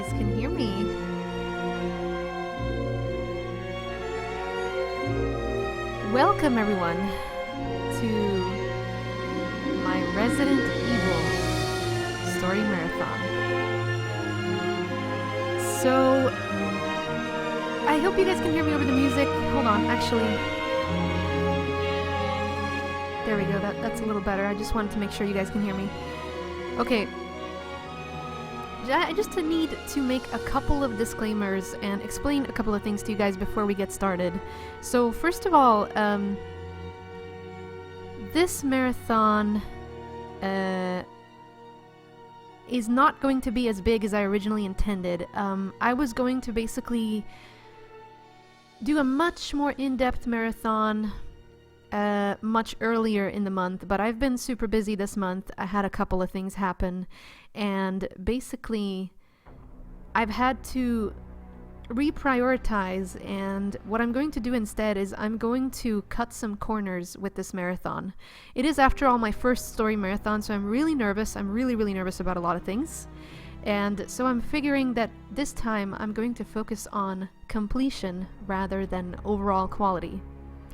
guys can hear me. Welcome everyone to my Resident Evil story marathon. So, I hope you guys can hear me over the music. Hold on, actually. There we go, that's a little better. I just wanted to make sure you guys can hear me. Okay. I just need to make a couple of disclaimers and explain a couple of things to you guys before we get started. So first of all, this marathon is not going to be as big as I originally intended. I was going to basically do a much more in-depth marathon much earlier in the month, but I've been super busy this month. I had a couple of things happen, and basically I've had to reprioritize, and what I'm going to do instead is I'm going to cut some corners with this marathon. It is, after all, my first story marathon, so I'm really nervous. I'm really nervous about a lot of things, and so I'm figuring that this time I'm going to focus on completion rather than overall quality.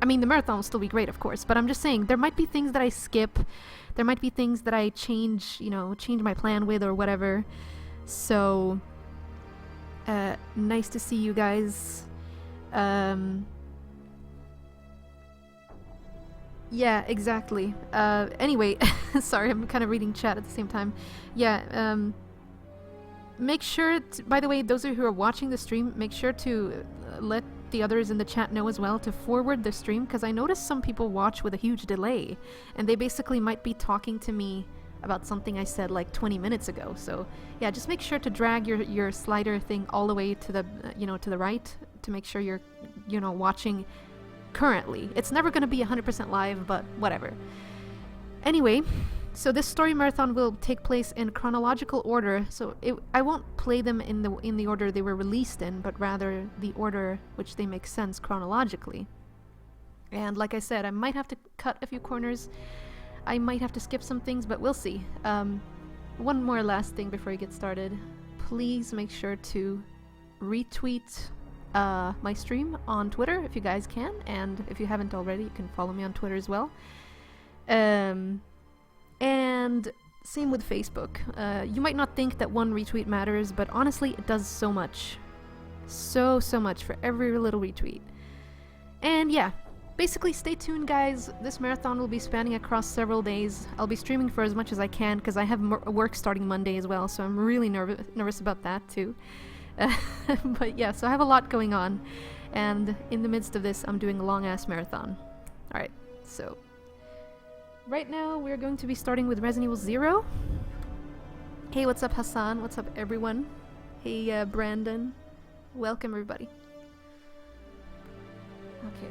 I mean, the marathon will still be great, of course, but I'm just saying there might be things that I skip. There might be things that I change my plan with or whatever. So, nice to see you guys. Yeah, exactly. Anyway, sorry, I'm kind of reading chat at the same time. Yeah, make sure to, by the way, those of you who are watching the stream, make sure to let the others in the chat know as well to forward the stream, because I noticed some people watch with a huge delay, and they basically might be talking to me about something I said like 20 minutes ago. So yeah, just make sure to drag your slider thing all the way to the to the right to make sure you're watching currently. It's never going to be 100% live, but whatever. Anyway, so this story marathon will take place in chronological order, so I won't play them in the order they were released in, but rather the order which they make sense chronologically. And like I said, I might have to cut a few corners, I might have to skip some things, but we'll see. One more last thing before I get started. Please make sure to retweet my stream on Twitter if you guys can, and if you haven't already, you can follow me on Twitter as well. And same with Facebook. You might not think that one retweet matters, but honestly, it does so much. So much for every little retweet. And yeah, basically stay tuned, guys. This marathon will be spanning across several days. I'll be streaming for as much as I can, because I have work starting Monday as well, so I'm really nervous about that too. But yeah, so I have a lot going on, and in the midst of this, I'm doing a long-ass marathon. Alright, so right now, we're going to be starting with Resident Evil 0. Hey, what's up, Hassan? What's up, everyone? Hey, Brandon. Welcome, everybody. Okay.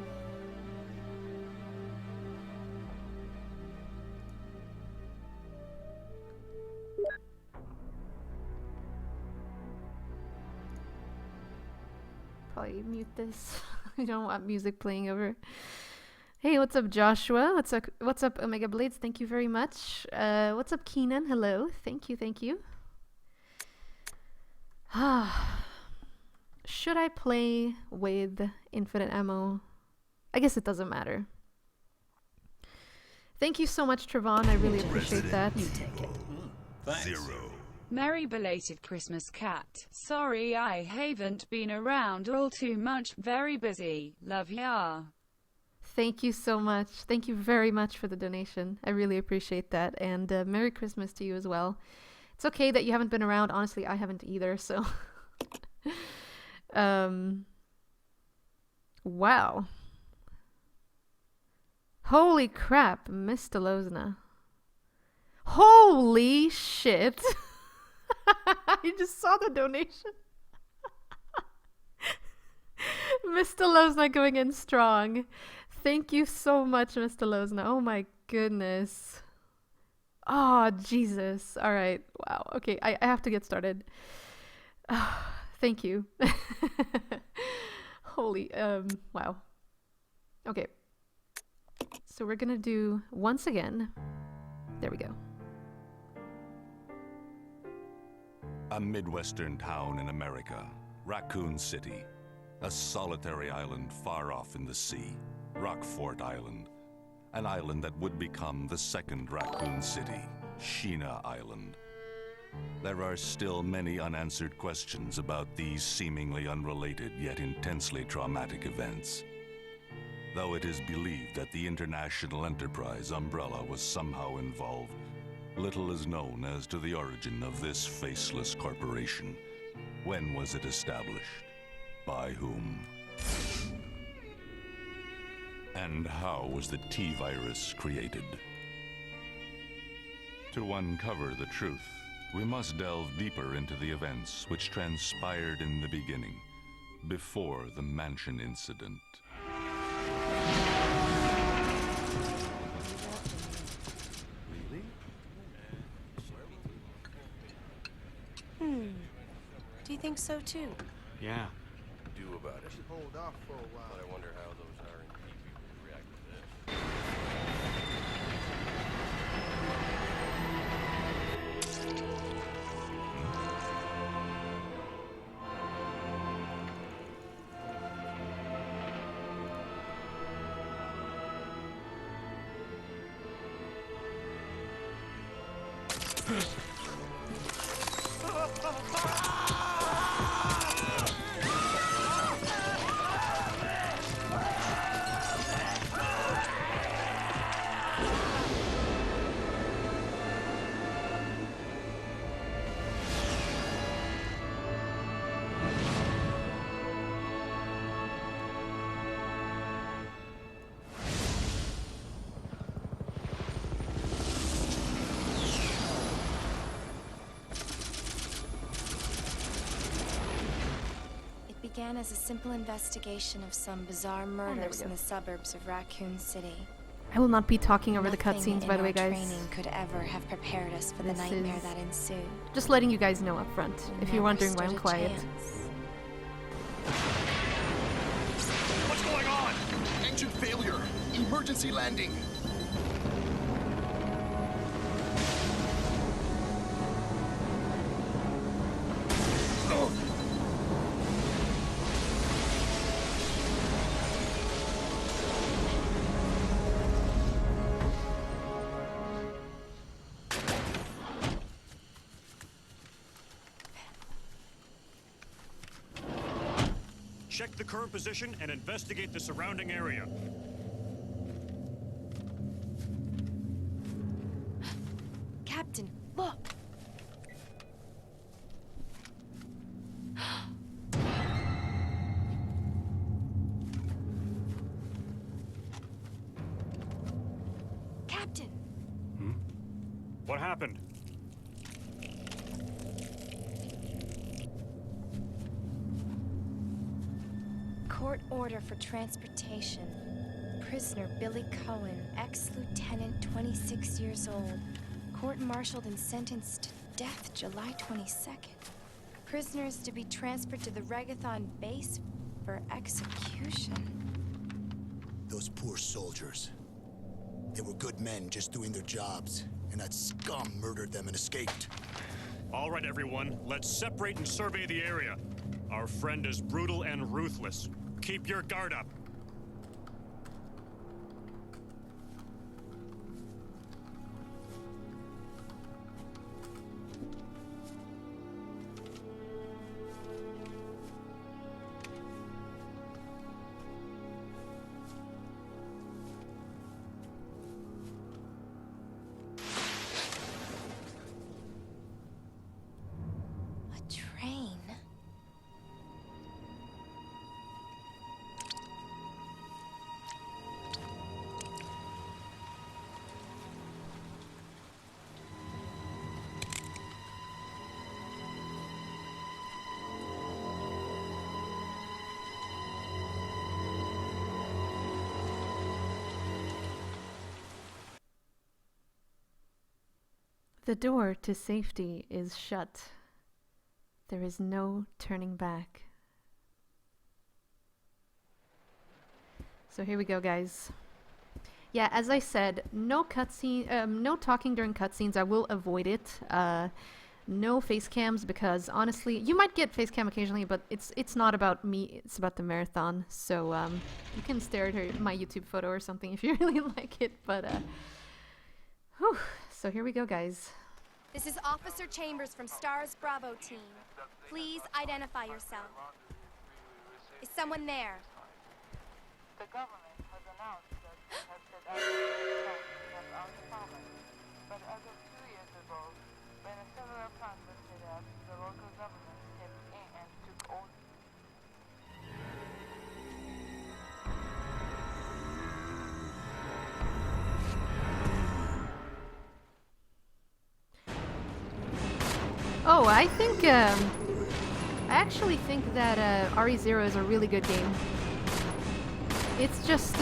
Probably mute this. I don't want music playing over. Hey, what's up, Joshua? What's up, Omega Blades? Thank you very much. What's up, Keenan? Hello. Thank you. Should I play with infinite ammo? I guess it doesn't matter. Thank you so much, Trevon. I really appreciate that. You take it. Thanks. 0. Merry belated Christmas, Cat. Sorry I haven't been around all too much. Very busy. Love ya. Thank you so much. Thank you very much for the donation. I really appreciate that. And Merry Christmas to you as well. It's okay that you haven't been around. Honestly, I haven't either, so... Wow. Holy crap, Miss Delozna. Holy shit. I just saw the donation. Miss Delozna going in strong. Thank you so much, Mr. Lozna. Oh my goodness. Oh, Jesus. All right. Wow. Okay, I have to get started. Thank you. Holy, wow. Okay. So we're gonna do once again. There we go. A Midwestern town in America, Raccoon City. A solitary island far off in the sea, Rockfort Island. An island that would become the second Raccoon City, Sheena Island. There are still many unanswered questions about these seemingly unrelated yet intensely traumatic events. Though it is believed that the international enterprise umbrella was somehow involved, little is known as to the origin of this faceless corporation. When was it established? By whom? And how was the T-virus created? To uncover the truth, we must delve deeper into the events which transpired in the beginning, before the mansion incident. Do you think so too? Yeah. Do about it. Hold off for a while. But I wonder how those R&D people would react to this. Began as a simple investigation of some bizarre murders in the suburbs of Raccoon City. I will not be talking over the Nothing cutscenes, by the way, in our guys. training could ever have prepared us for the This nightmare is- that ensued. Just letting you guys know up front, We if you're never wondering why stood I'm a quiet. chance. What's going on? Engine failure. Emergency landing. Check the current position and investigate the surrounding area. Captain, look! Captain! What happened? Court order for transportation. Prisoner Billy Cohen, ex-lieutenant, 26 years old. Court-martialed and sentenced to death July 22nd. Prisoner is to be transferred to the Regathon base for execution. Those poor soldiers. They were good men just doing their jobs, and that scum murdered them and escaped. All right, everyone, let's separate and survey the area. Our friend is brutal and ruthless. Keep your guard up. A train. The door to safety is shut. There is no turning back. So here we go, guys. Yeah, as I said, no cutscene, no talking during cutscenes. I will avoid it. no face cams because honestly, you might get face cam occasionally, but it's not about me. It's about the marathon. So you can stare at my YouTube photo or something if you really like it. But whew. So here we go, guys. This is Officer Chambers from STARS Bravo team. Please identify yourself. Is someone there? The government has announced that it has set out to have our department. But as of 2 years ago, when several plans were set up, the local government stepped in and took over. Oh, I think I actually think that RE0 is a really good game. It's just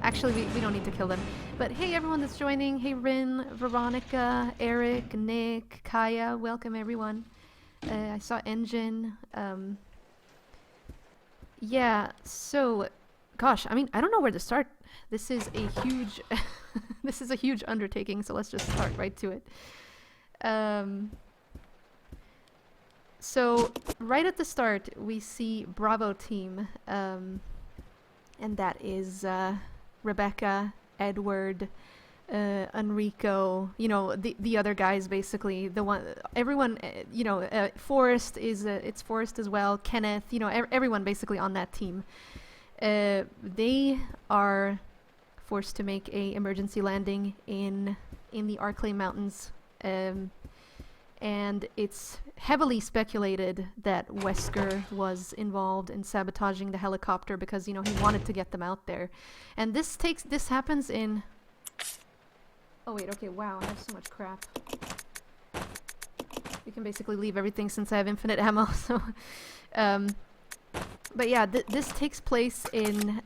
actually we don't need to kill them. But hey everyone that's joining, hey Rin, Veronica, Eric, Nick, Kaya, welcome everyone. I saw Engine. Yeah, so gosh, I mean, I don't know where to start. This is a huge this is a huge undertaking, so let's just start right to it. So right at the start we see Bravo team, and that is Rebecca, Edward, Enrico, you know, the other guys basically, the one, everyone, you know, Forrest is, it's Forrest as well, Kenneth, you know, everyone basically on that team. They are forced to make a emergency landing in the Arklay Mountains, and it's heavily speculated that Wesker was involved in sabotaging the helicopter because, you know, he wanted to get them out there. And this happens in... Oh wait, okay, wow, I have so much crap. You can basically leave everything since I have infinite ammo, so... but yeah, this takes place in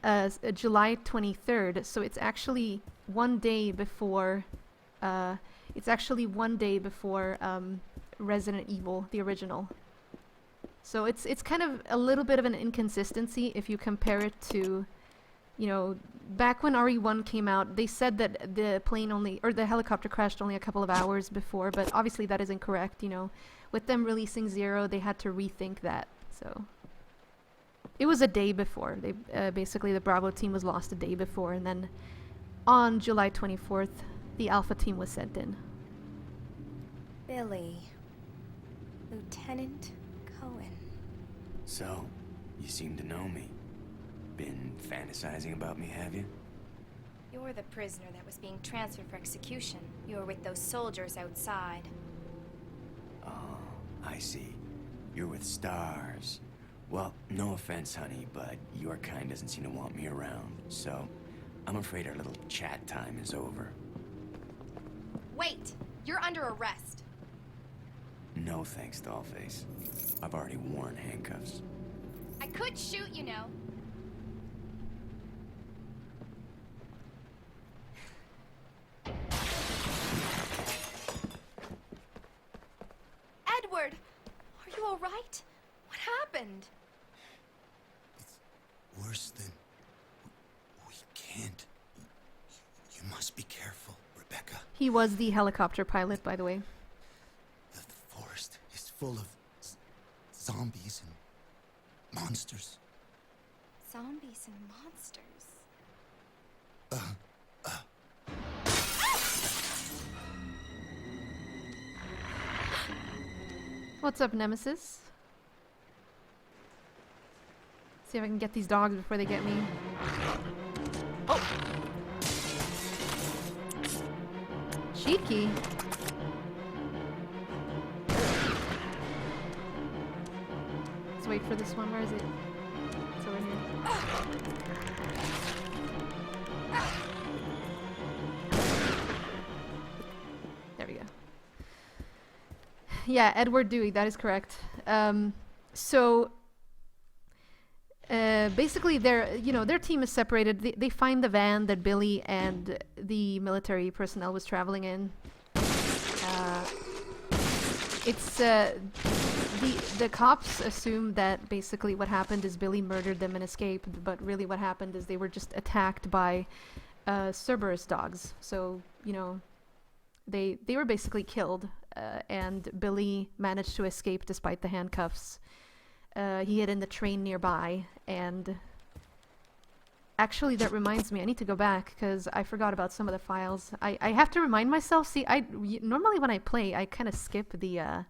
July 23rd, so it's actually one day before... Resident Evil, the original. So it's kind of a little bit of an inconsistency if you compare it to, you know, back when RE1 came out, they said that the plane only, or the helicopter crashed only a couple of hours before, but obviously that is incorrect, you know. With them releasing Zero, they had to rethink that, so. It was a day before. They basically, the Bravo team was lost a day before, and then on July 24th, the Alpha team was sent in. Billy. Lieutenant Cohen. So, you seem to know me. Been fantasizing about me, have you? You're the prisoner that was being transferred for execution. You were with those soldiers outside. Oh, I see. You're with STARS. Well, no offense, honey, but your kind doesn't seem to want me around, so I'm afraid our little chat time is over. Wait! You're under arrest. No thanks, Dollface. I've already worn handcuffs. I could shoot, you know. Edward! Are you alright? What happened? It's worse than... We can't. You must be careful, Rebecca. He was the helicopter pilot, by the way. The forest is full of zombies and monsters. Zombies and monsters. What's up, Nemesis? See if I can get these dogs before they get me. Oh! Cheeky. Let's wait for this one. Where is it? It's over here. There we go. Yeah, Edward Dewey, that is correct. Basically, their team is separated. They find the van that Billy and the military personnel was traveling in. The cops assume that basically what happened is Billy murdered them and escaped, but really what happened is they were just attacked by Cerberus dogs. So, you know, they were basically killed. and Billy managed to escape despite the handcuffs. He hid in the train nearby, and actually that reminds me, I need to go back because I forgot about some of the files. I have to remind myself. See, normally when I play, I kind of skip the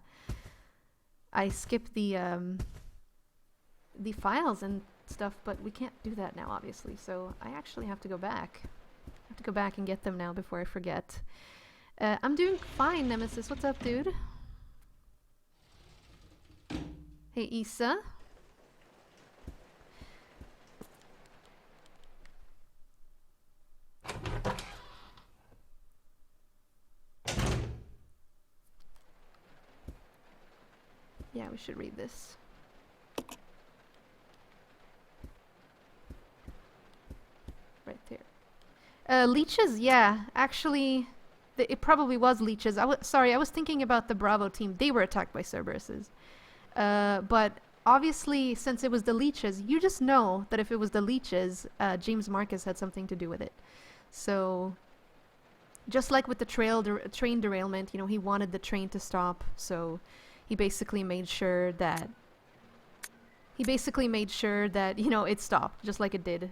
files and stuff, but we can't do that now, obviously. So I actually have to go back. I have to go back and get them now before I forget. I'm doing fine, Nemesis. What's up, dude? Hey, Issa. Yeah, we should read this. Right there. Leeches, yeah. Actually, it probably was leeches. Sorry, I was thinking about the Bravo team. They were attacked by Cerberuses. But obviously, since it was the leeches, you just know that if it was the leeches, James Marcus had something to do with it. So, just like with the train derailment, you know, he wanted the train to stop, so he basically made sure that you know, it stopped, just like it did,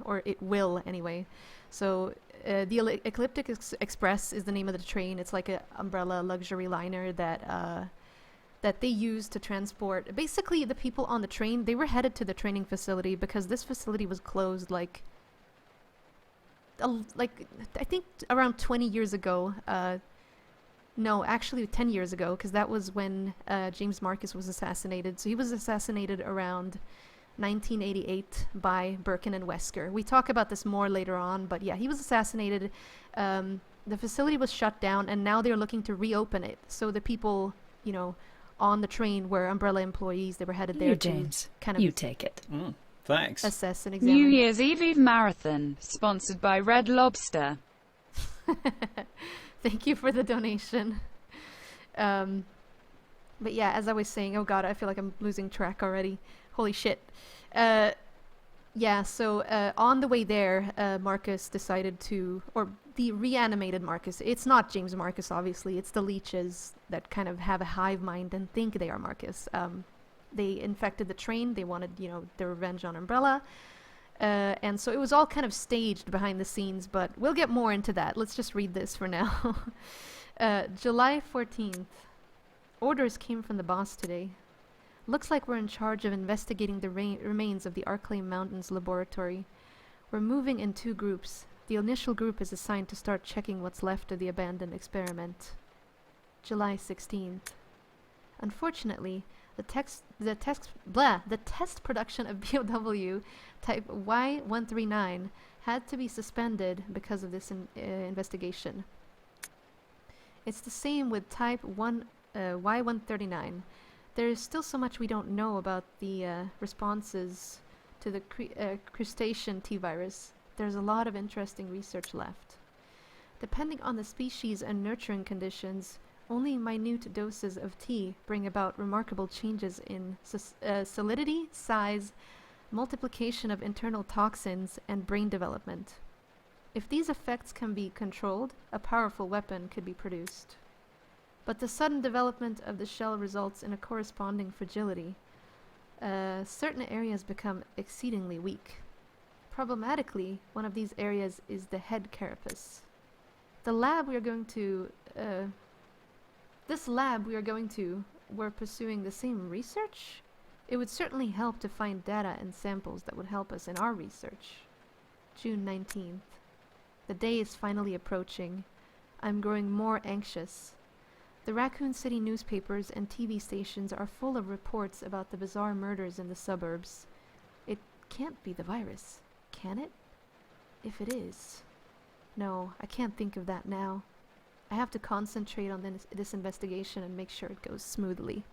or it will anyway. So the Ecliptic Express is the name of the train. It's like an umbrella luxury liner that they use to transport basically the people on the train. They were headed to the training facility because this facility was closed like I think around 20 years ago. No, actually 10 years ago, because that was when James Marcus was assassinated. So he was assassinated around 1988 by Birkin and Wesker. We talk about this more later on, but yeah, he was assassinated. The facility was shut down, and now they're looking to reopen it. So the people, you know, on the train were Umbrella employees. They were headed there James, to kind of you take it. Thanks. Assess and examine. New Year's Eve Marathon, sponsored by Red Lobster. Thank you for the donation. But yeah, as I was saying, oh god, I feel like I'm losing track already. Holy shit. Yeah, so on the way there, Marcus decided to, or the reanimated Marcus, it's not James Marcus, obviously, it's the leeches that kind of have a hive mind and think they are Marcus. They infected the train, they wanted, you know, their revenge on Umbrella. And so it was all kind of staged behind the scenes, but we'll get more into that. Let's just read this for now. July 14th. Orders came from the boss today. Looks like we're in charge of investigating the remains of the Arclay Mountains laboratory. We're moving in 2 groups. The initial group is assigned to start checking what's left of the abandoned experiment. July 16th. Unfortunately, the test production of BOW type Y139 had to be suspended because of this investigation. It's the same with type Y139. There is still so much we don't know about the responses to the crustacean T-virus. There's a lot of interesting research left. Depending on the species and nurturing conditions, only minute doses of T bring about remarkable changes in solidity, size, multiplication of internal toxins, and brain development. If these effects can be controlled, a powerful weapon could be produced. But the sudden development of the shell results in a corresponding fragility. Certain areas become exceedingly weak. Problematically, one of these areas is the head carapace. The lab we are going to... we're pursuing the same research? It would certainly help to find data and samples that would help us in our research. June 19th. The day is finally approaching. I'm growing more anxious. The Raccoon City newspapers and TV stations are full of reports about the bizarre murders in the suburbs. It can't be the virus, can it? If it is... No, I can't think of that now. I have to concentrate on this investigation and make sure it goes smoothly.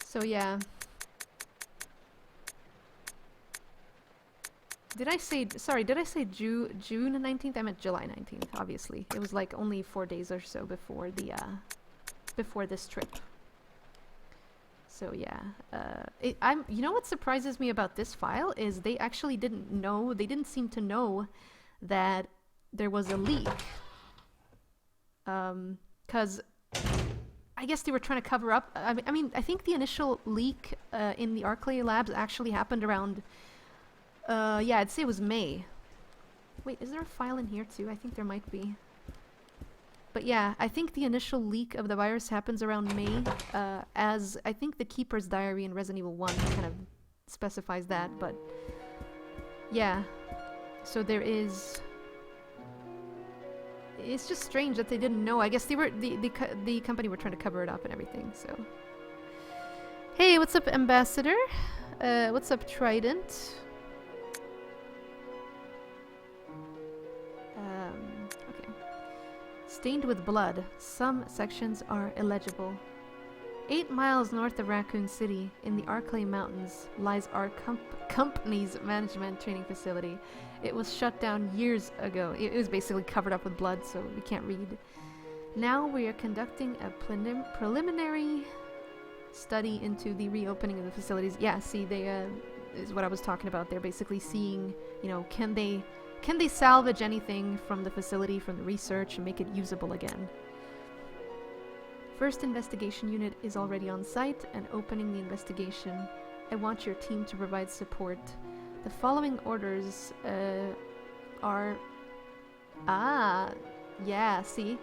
So yeah. Did I say June 19th? I meant July 19th, obviously. It was like only 4 days or so before the before this trip. So yeah. You know what surprises me about this file is they actually didn't seem to know that there was a leak. because I guess they were trying to cover up. I mean, I think the initial leak in the Arclay labs actually happened around, yeah, I'd say it was May. Wait, is there a file in here too? I think there might be. But yeah, I think the initial leak of the virus happens around May, as I think the Keeper's Diary in Resident Evil 1 kind of specifies that, but yeah. So there is... It's just strange that they didn't know. I guess they were the company were trying to cover it up and everything, so... Hey, what's up, Ambassador? What's up, Trident? Okay. Stained with blood. Some sections are illegible. 8 miles north of Raccoon City, in the Arclay Mountains, lies our company's management training facility. It was shut down years ago. It was basically covered up with blood, so we can't read. Now we are conducting a preliminary study into the reopening of the facilities. Yeah, see, they is what I was talking about. They're basically seeing, you know, can they salvage anything from the facility, from the research, and make it usable again. First investigation unit is already on site and opening the investigation. I want your team to provide support. The following orders are... Ah, yeah, see?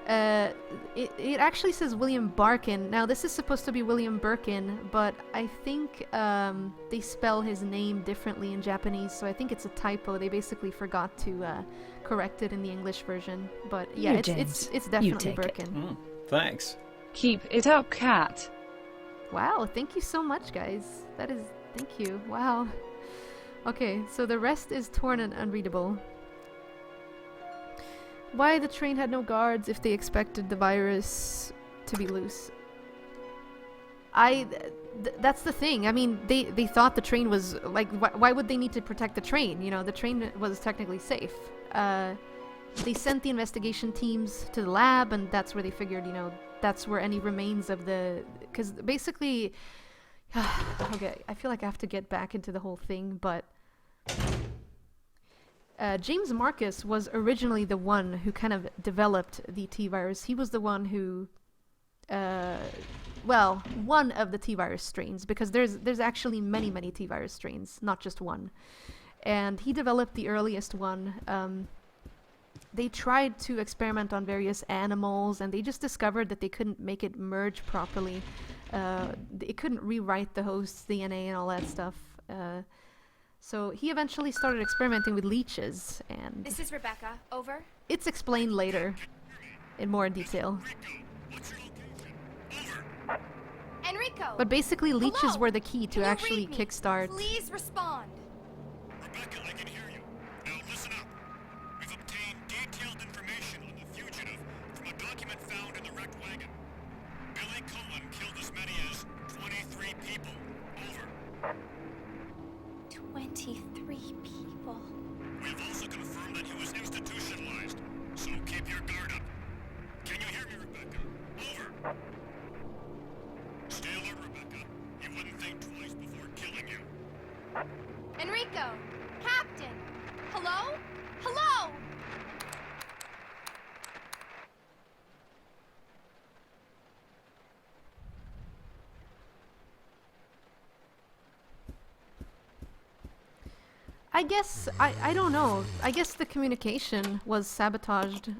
It actually says William Barkin. Now, this is supposed to be William Birkin, but I think they spell his name differently in Japanese, so I think it's a typo. They basically forgot to correct it in the English version. But yeah, it's definitely Birkin. Thanks. Keep it up, Cat. Wow, thank you so much, guys. That is... Thank you. Wow. Okay, so the rest is torn and unreadable. Why the train had no guards if they expected the virus to be loose? That's the thing. I mean, they thought the train was... Like, why would they need to protect the train? You know, the train was technically safe. They sent the investigation teams to the lab, and that's where they figured, you know, that's where any remains of the... Because basically... Okay, I feel like I have to get back into the whole thing, but... James Marcus was originally the one who kind of developed the T-virus. He was the one who... well, one of the T-virus strains, because there's actually many T-virus strains, not just one. And he developed the earliest one. They tried to experiment on various animals, and they just discovered that they couldn't make it merge properly. It couldn't rewrite the host's DNA and all that stuff. So he eventually started experimenting with leeches, and... This is Rebecca. Over. It's explained later, in more detail. Enrico! But basically, leeches Hello? were the key to Can you actually read me? kickstart... Please respond. Rebecca, I can hear you. Now listen up. We've obtained detailed information on the fugitive from a document found in the wrecked wagon. Billy Cohen killed as many as 23 people. Over. 23 people. We have also confirmed that he was institutionalized, so keep your guard up. Can you hear me, Rebecca? Over. Stay alert, Rebecca. He wouldn't think twice before killing you. Enrico! Captain! Hello? Hello! I guess, I don't know. I guess the communication was sabotaged.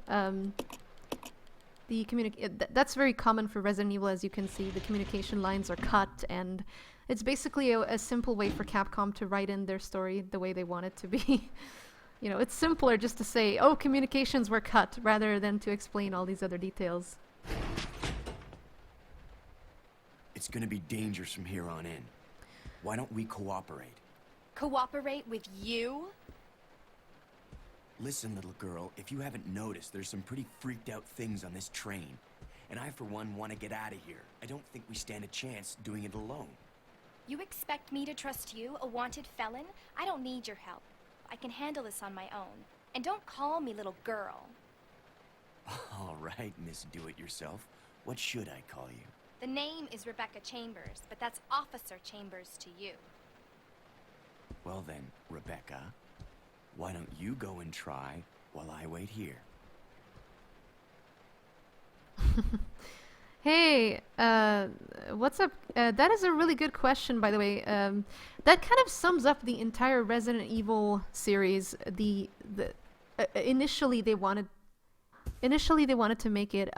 That's very common for Resident Evil, as you can see. The communication lines are cut, and it's basically a simple way for Capcom to write in their story the way they want it to be. You know, it's simpler just to say, oh, communications were cut, rather than to explain all these other details. It's gonna be dangerous from here on in. Why don't we cooperate? Cooperate with you? Listen, little girl, if you haven't noticed, there's some pretty freaked out things on this train. And I, for one, want to get out of here. I don't think we stand a chance doing it alone. You expect me to trust you, a wanted felon? I don't need your help. I can handle this on my own. And don't call me little girl. All right, Miss Do-It-Yourself. What should I call you? The name is Rebecca Chambers, but that's Officer Chambers to you. Well then, Rebecca, why don't you go and try while I wait here? Hey, what's up? That is a really good question, by the way. That kind of sums up the entire Resident Evil series. Initially they wanted to make it.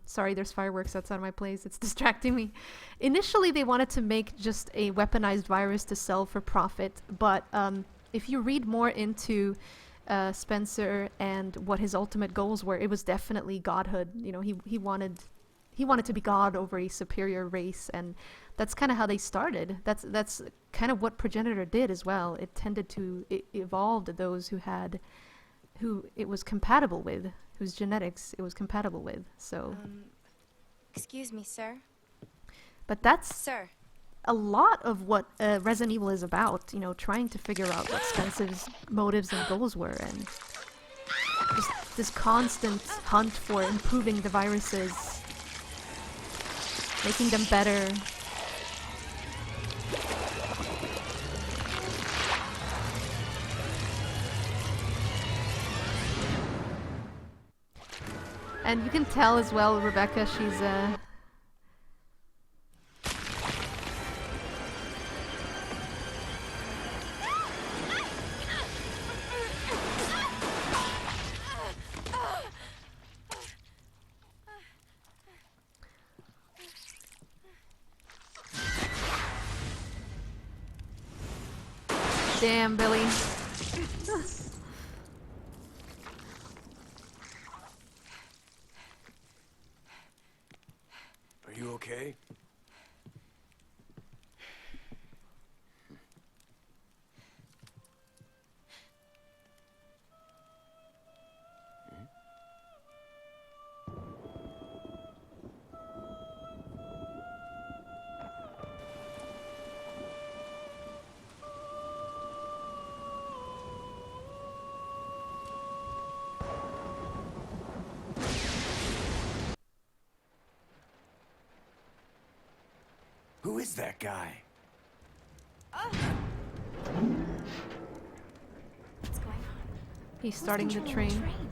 Sorry, there's fireworks outside my place. It's distracting me. Initially, they wanted to make just a weaponized virus to sell for profit, but if you read more into Spencer and what his ultimate goals were, it was definitely godhood. You know, he wanted to be god over a superior race, and that's kind of how they started. That's kind of what Progenitor did as well. It tended to evolve those who it was compatible with, whose genetics it was compatible with. So Excuse me, sir. but that's Sir. a lot of what Resident Evil is about, you know, trying to figure out what Spencer's motives and goals were, and just this constant hunt for improving the viruses, making them better. And you can tell as well, Rebecca, she's damn, Billy. Are you okay? Who is that guy? What's going on? He's starting the controlling train.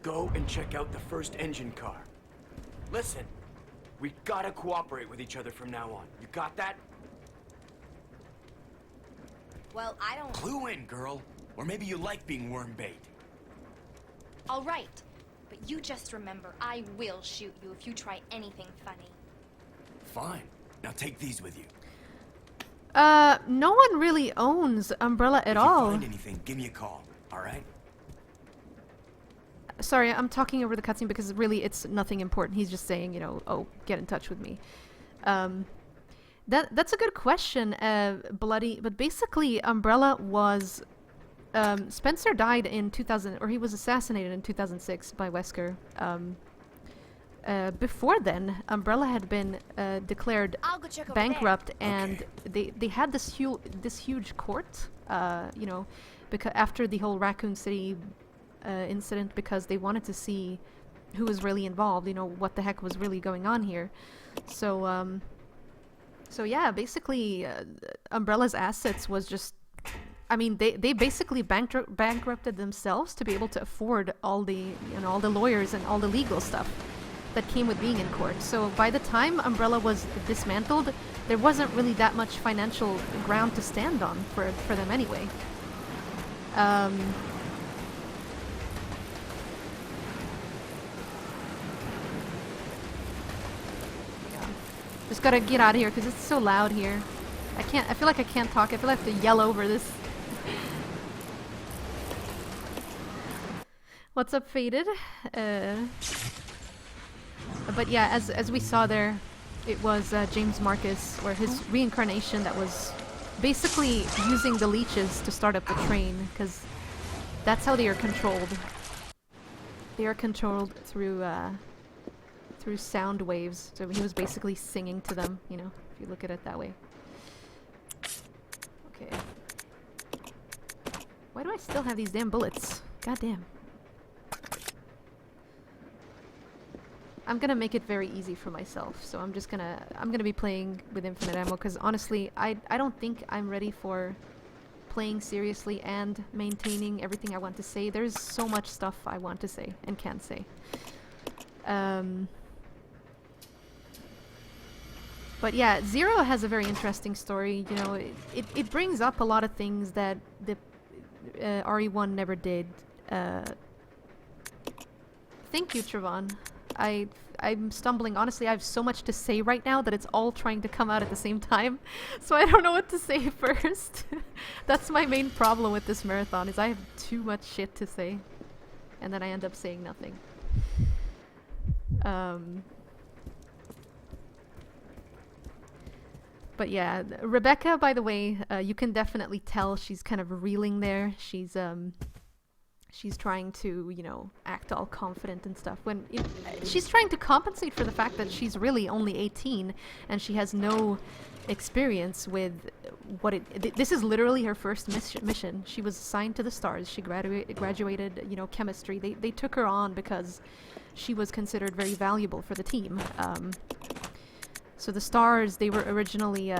Go and check out the first engine car. Listen, we gotta cooperate with each other from now on. You got that? Well, I don't... Clue in, girl. Or maybe you like being worm bait. All right, but you just remember, I will shoot you if you try anything funny. Fine. Now take these with you. No one really owns Umbrella at all. If you find anything, give me a call, alright? Sorry, I'm talking over the cutscene because really it's nothing important. He's just saying, you know, oh, get in touch with me. That's a good question, Bloody. But basically, Umbrella was... Spencer died in 2000, or he was assassinated in 2006 by Wesker. Before then, Umbrella had been declared I'll go check over bankrupt, and they had this huge court, you know, because after the whole Raccoon City incident, because they wanted to see who was really involved, you know, what the heck was really going on here. So yeah, basically, Umbrella's assets was just, I mean, they basically bankrupted themselves to be able to afford all the, you know, all the lawyers and all the legal stuff that came with being in court. So by the time Umbrella was dismantled, there wasn't really that much financial ground to stand on for them anyway. Yeah. Just gotta get out of here because it's so loud here. I feel like I can't talk. I feel like I have to yell over this. What's up, Faded? But yeah, as we saw there, it was James Marcus, or his reincarnation, that was basically using the leeches to start up the train, because that's how they are controlled. They are controlled through sound waves. So he was basically singing to them, you know, if you look at it that way. Okay. Why do I still have these damn bullets? God damn. I'm gonna make it very easy for myself, so I'm gonna be playing with infinite ammo, because honestly, I don't think I'm ready for playing seriously and maintaining everything I want to say. There's so much stuff I want to say and can't say. But yeah, Zero has a very interesting story. You know, it brings up a lot of things that the RE1 never did. Thank you, Trevon. I'm stumbling. Honestly, I have so much to say right now that it's all trying to come out at the same time. So I don't know what to say first. That's my main problem with this marathon, is I have too much shit to say. And then I end up saying nothing. But yeah, Rebecca, by the way, you can definitely tell she's kind of reeling there. She's trying to, you know, act all confident and stuff. When she's trying to compensate for the fact that she's really only 18 and she has no experience with what this is literally her first mission. She was assigned to the Stars. She graduated, you know, chemistry. They took her on because she was considered very valuable for the team. So the Stars, they were originally,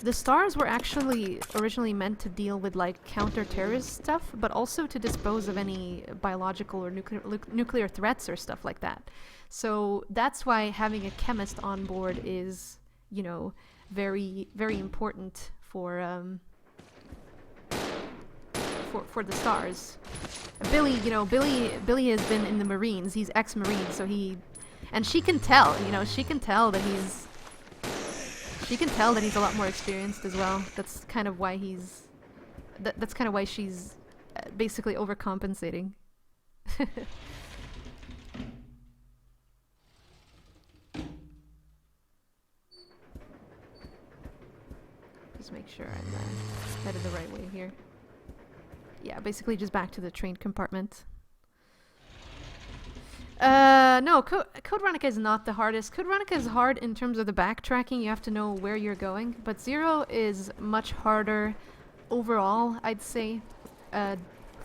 the Stars were actually originally meant to deal with like counter-terrorist stuff, but also to dispose of any biological or nuclear threats or stuff like that. So that's why having a chemist on board is, you know, very, very important for the Stars. Billy, you know, Billy has been in the Marines. He's ex-Marine, so and she can tell, you know, she can tell that he's a lot more experienced as well. That's kind of why that's kind of why she's basically overcompensating. Just make sure I'm headed the right way here. Yeah, basically just back to the train compartment. No, Code Veronica is not the hardest. Code Veronica is hard in terms of the backtracking. You have to know where you're going. But Zero is much harder overall, I'd say.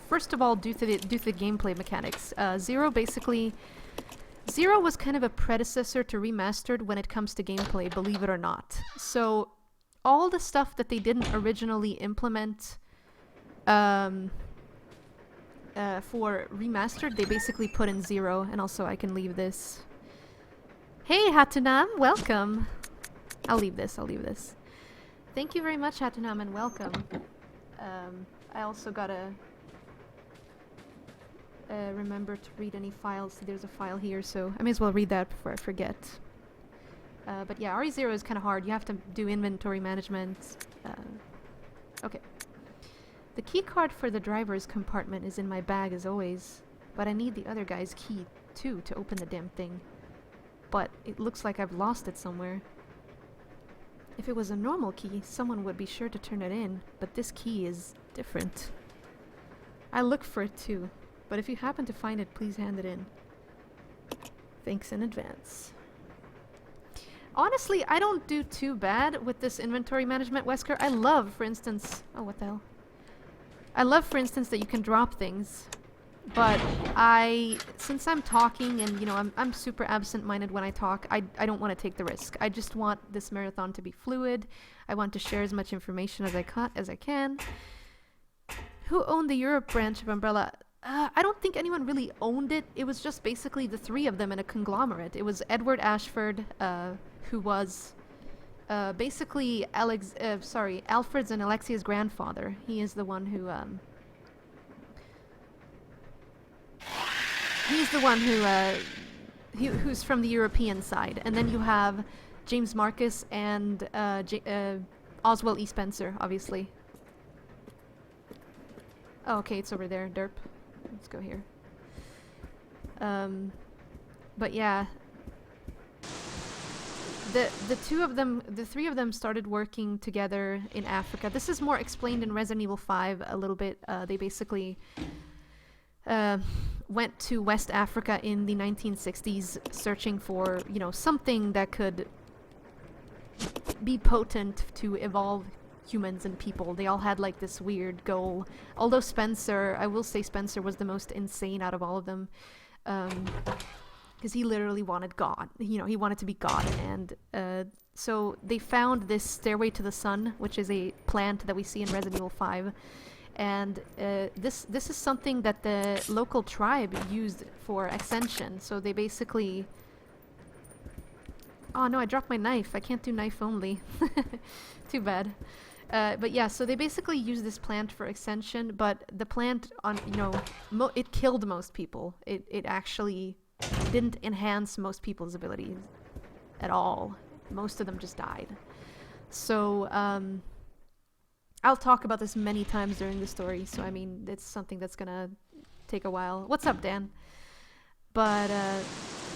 First of all, due to the gameplay mechanics. Zero was kind of a predecessor to Remastered when it comes to gameplay, believe it or not. So all the stuff that they didn't originally implement for Remastered, they basically put in Zero. And also I can leave this. Hey Hatunam, welcome. I'll leave this. Thank you very much, Hatunam, and welcome. I also gotta remember to read any files. There's a file here, so I may as well read that before I forget. But yeah, RE0 is kind of hard. You have to do inventory management. Okay. The key card for the driver's compartment is in my bag as always, but I need the other guy's key too to open the damn thing. But it looks like I've lost it somewhere. If it was a normal key, someone would be sure to turn it in, but this key is different. I looked for it too, but if you happen to find it, please hand it in. Thanks in advance. Honestly, I don't do too bad with this inventory management, Wesker. I love, for instance... Oh, what the hell? I love, for instance, that you can drop things. But since I'm talking and, you know, I'm super absent-minded when I talk, I don't want to take the risk. I just want this marathon to be fluid. I want to share as much information as I can. Who owned the Europe branch of Umbrella? I don't think anyone really owned it. It was just basically the three of them in a conglomerate. It was Edward Ashford, who was basically Alfred's and Alexia's grandfather. He is the one who who's from the European side. And then you have James Marcus and Oswald E. Spencer, obviously. Oh, okay, it's over there, derp. Let's go here. But yeah, the three of them started working together in Africa. This is more explained in Resident Evil 5 a little bit. They basically went to West Africa in the 1960s, searching for, you know, something that could be potent to evolve humans and people. They all had like this weird goal. Although Spencer, I will say Spencer was the most insane out of all of them, because he literally wanted God. You know, he wanted to be God. And so they found this Stairway to the Sun, which is a plant that we see in Resident Evil 5. And this is something that the local tribe used for ascension. So they basically... Oh no, I dropped my knife. I can't do knife only. Too bad. But yeah, so they basically use this plant for ascension, but the plant, it killed most people. It actually didn't enhance most people's abilities at all. Most of them just died. So, I'll talk about this many times during the story, so I mean, it's something that's gonna take a while. What's up, Dan? But,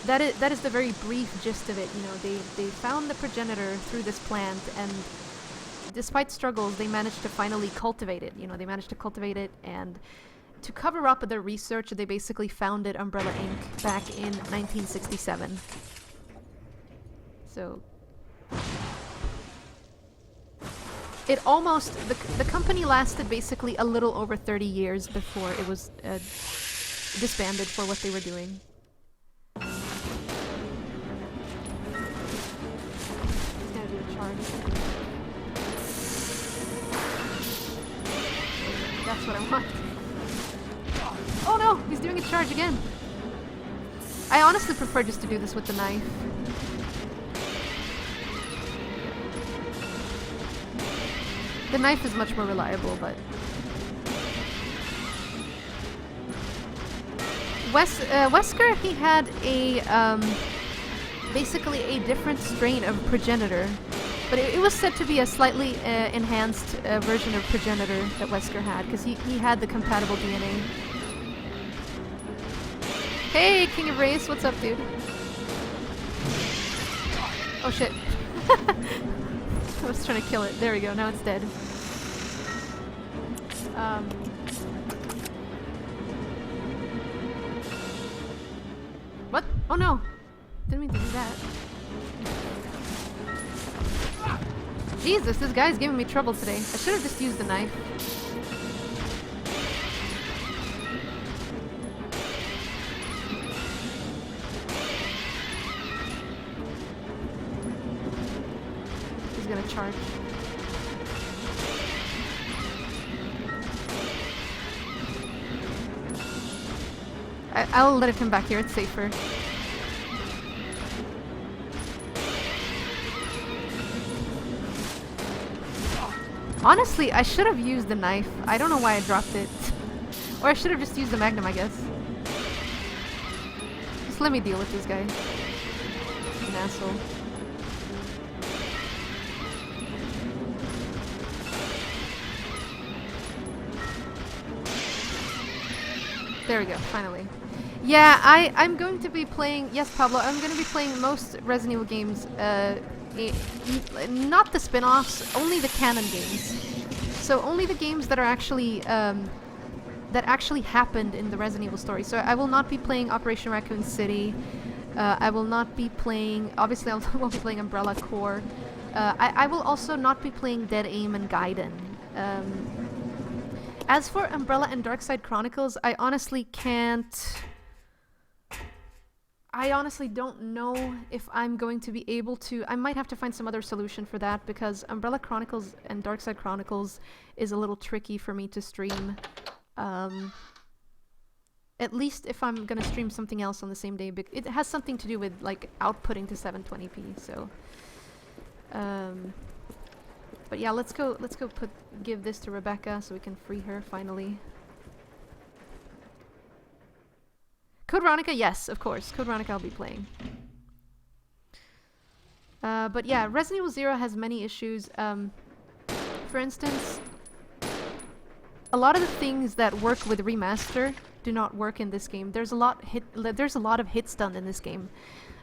that is the very brief gist of it. You know, they found the progenitor through this plant, and despite struggles, they managed to finally cultivate it. You know, they managed to cultivate it, and to cover up their research, they basically founded Umbrella Inc. back in 1967. So... It almost... The company lasted basically a little over 30 years before it was disbanded for what they were doing. He's gonna do a charge. That's what I want. Oh no! He's doing a charge again! I honestly prefer just to do this with the knife. The knife is much more reliable, but... Wesker, he had a, basically a different strain of progenitor. But it was said to be a slightly enhanced version of progenitor that Wesker had, because he had the compatible DNA. Hey, King of Race, what's up, dude? Oh shit. I was trying to kill it. There we go, now it's dead. What? Oh no! Didn't mean to do that. Jesus, this guy's giving me trouble today. I should have just used the knife. He's gonna charge. I'll let it come back here, it's safer. Honestly, I should have used the knife. I don't know why I dropped it. Or I should have just used the magnum, I guess. Just let me deal with this guy. He's an asshole. There we go, finally. Yeah, I'm going to be playing... Yes, Pablo, I'm going to be playing most Resident Evil games, not the spin-offs, only the canon games. So only the games that are actually, that actually happened in the Resident Evil story. So I will not be playing Operation Raccoon City. I will not be playing... Obviously, I won't be playing Umbrella Corps. I will also not be playing Dead Aim and Gaiden. As for Umbrella and Darkside Chronicles, I honestly can't... I honestly don't know if I'm going to be able to... I might have to find some other solution for that, because Umbrella Chronicles and Darkside Chronicles is a little tricky for me to stream. At least if I'm gonna stream something else on the same day. It has something to do with, like, outputting to 720p, so... But yeah, let's go give this to Rebecca so we can free her finally. Code Veronica, yes, of course. Code Veronica I'll be playing. But yeah, Resident Evil 0 has many issues. For instance, a lot of the things that work with remaster do not work in this game. There's a lot of hit stun in this game.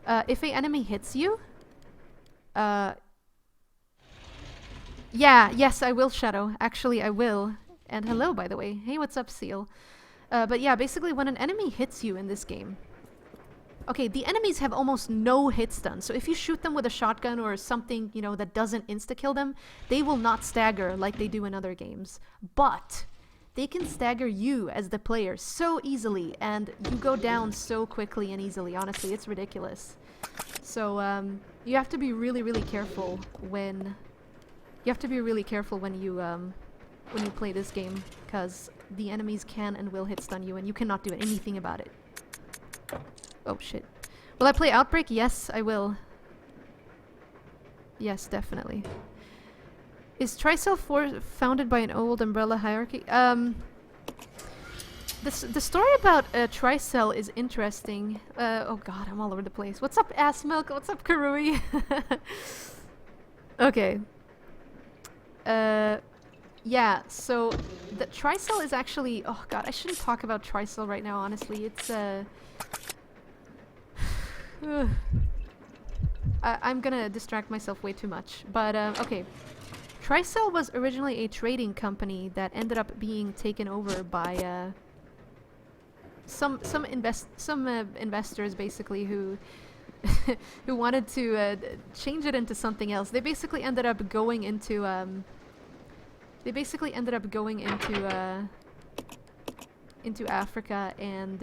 If an enemy hits you, yeah, yes, I will, Shadow. Actually, I will. And hello, by the way. Hey, what's up, Seal? But yeah, basically, when an enemy hits you in this game... Okay, the enemies have almost no hit stun, so if you shoot them with a shotgun or something, you know, that doesn't insta-kill them, they will not stagger like they do in other games. But they can stagger you as the player so easily, and you go down so quickly and easily. Honestly, it's ridiculous. So, you have to be really, really careful when... You have to be really careful when you when you play this game, because the enemies can and will hit stun you, and you cannot do anything about it. Oh shit. Will I play Outbreak? Yes, I will. Yes, definitely. Is Tricell founded by an old Umbrella hierarchy? The story about Tricell is interesting. Oh god, I'm all over the place. What's up, Ass Milk? What's up, Karui? Okay. Yeah, so the Tricell is actually... Oh god, I shouldn't talk about Tricell right now, honestly. It's, I'm gonna distract myself way too much. But, okay. Tricell was originally a trading company that ended up being taken over by, some investors, basically, who... who wanted to, change it into something else. They basically ended up going into, into Africa and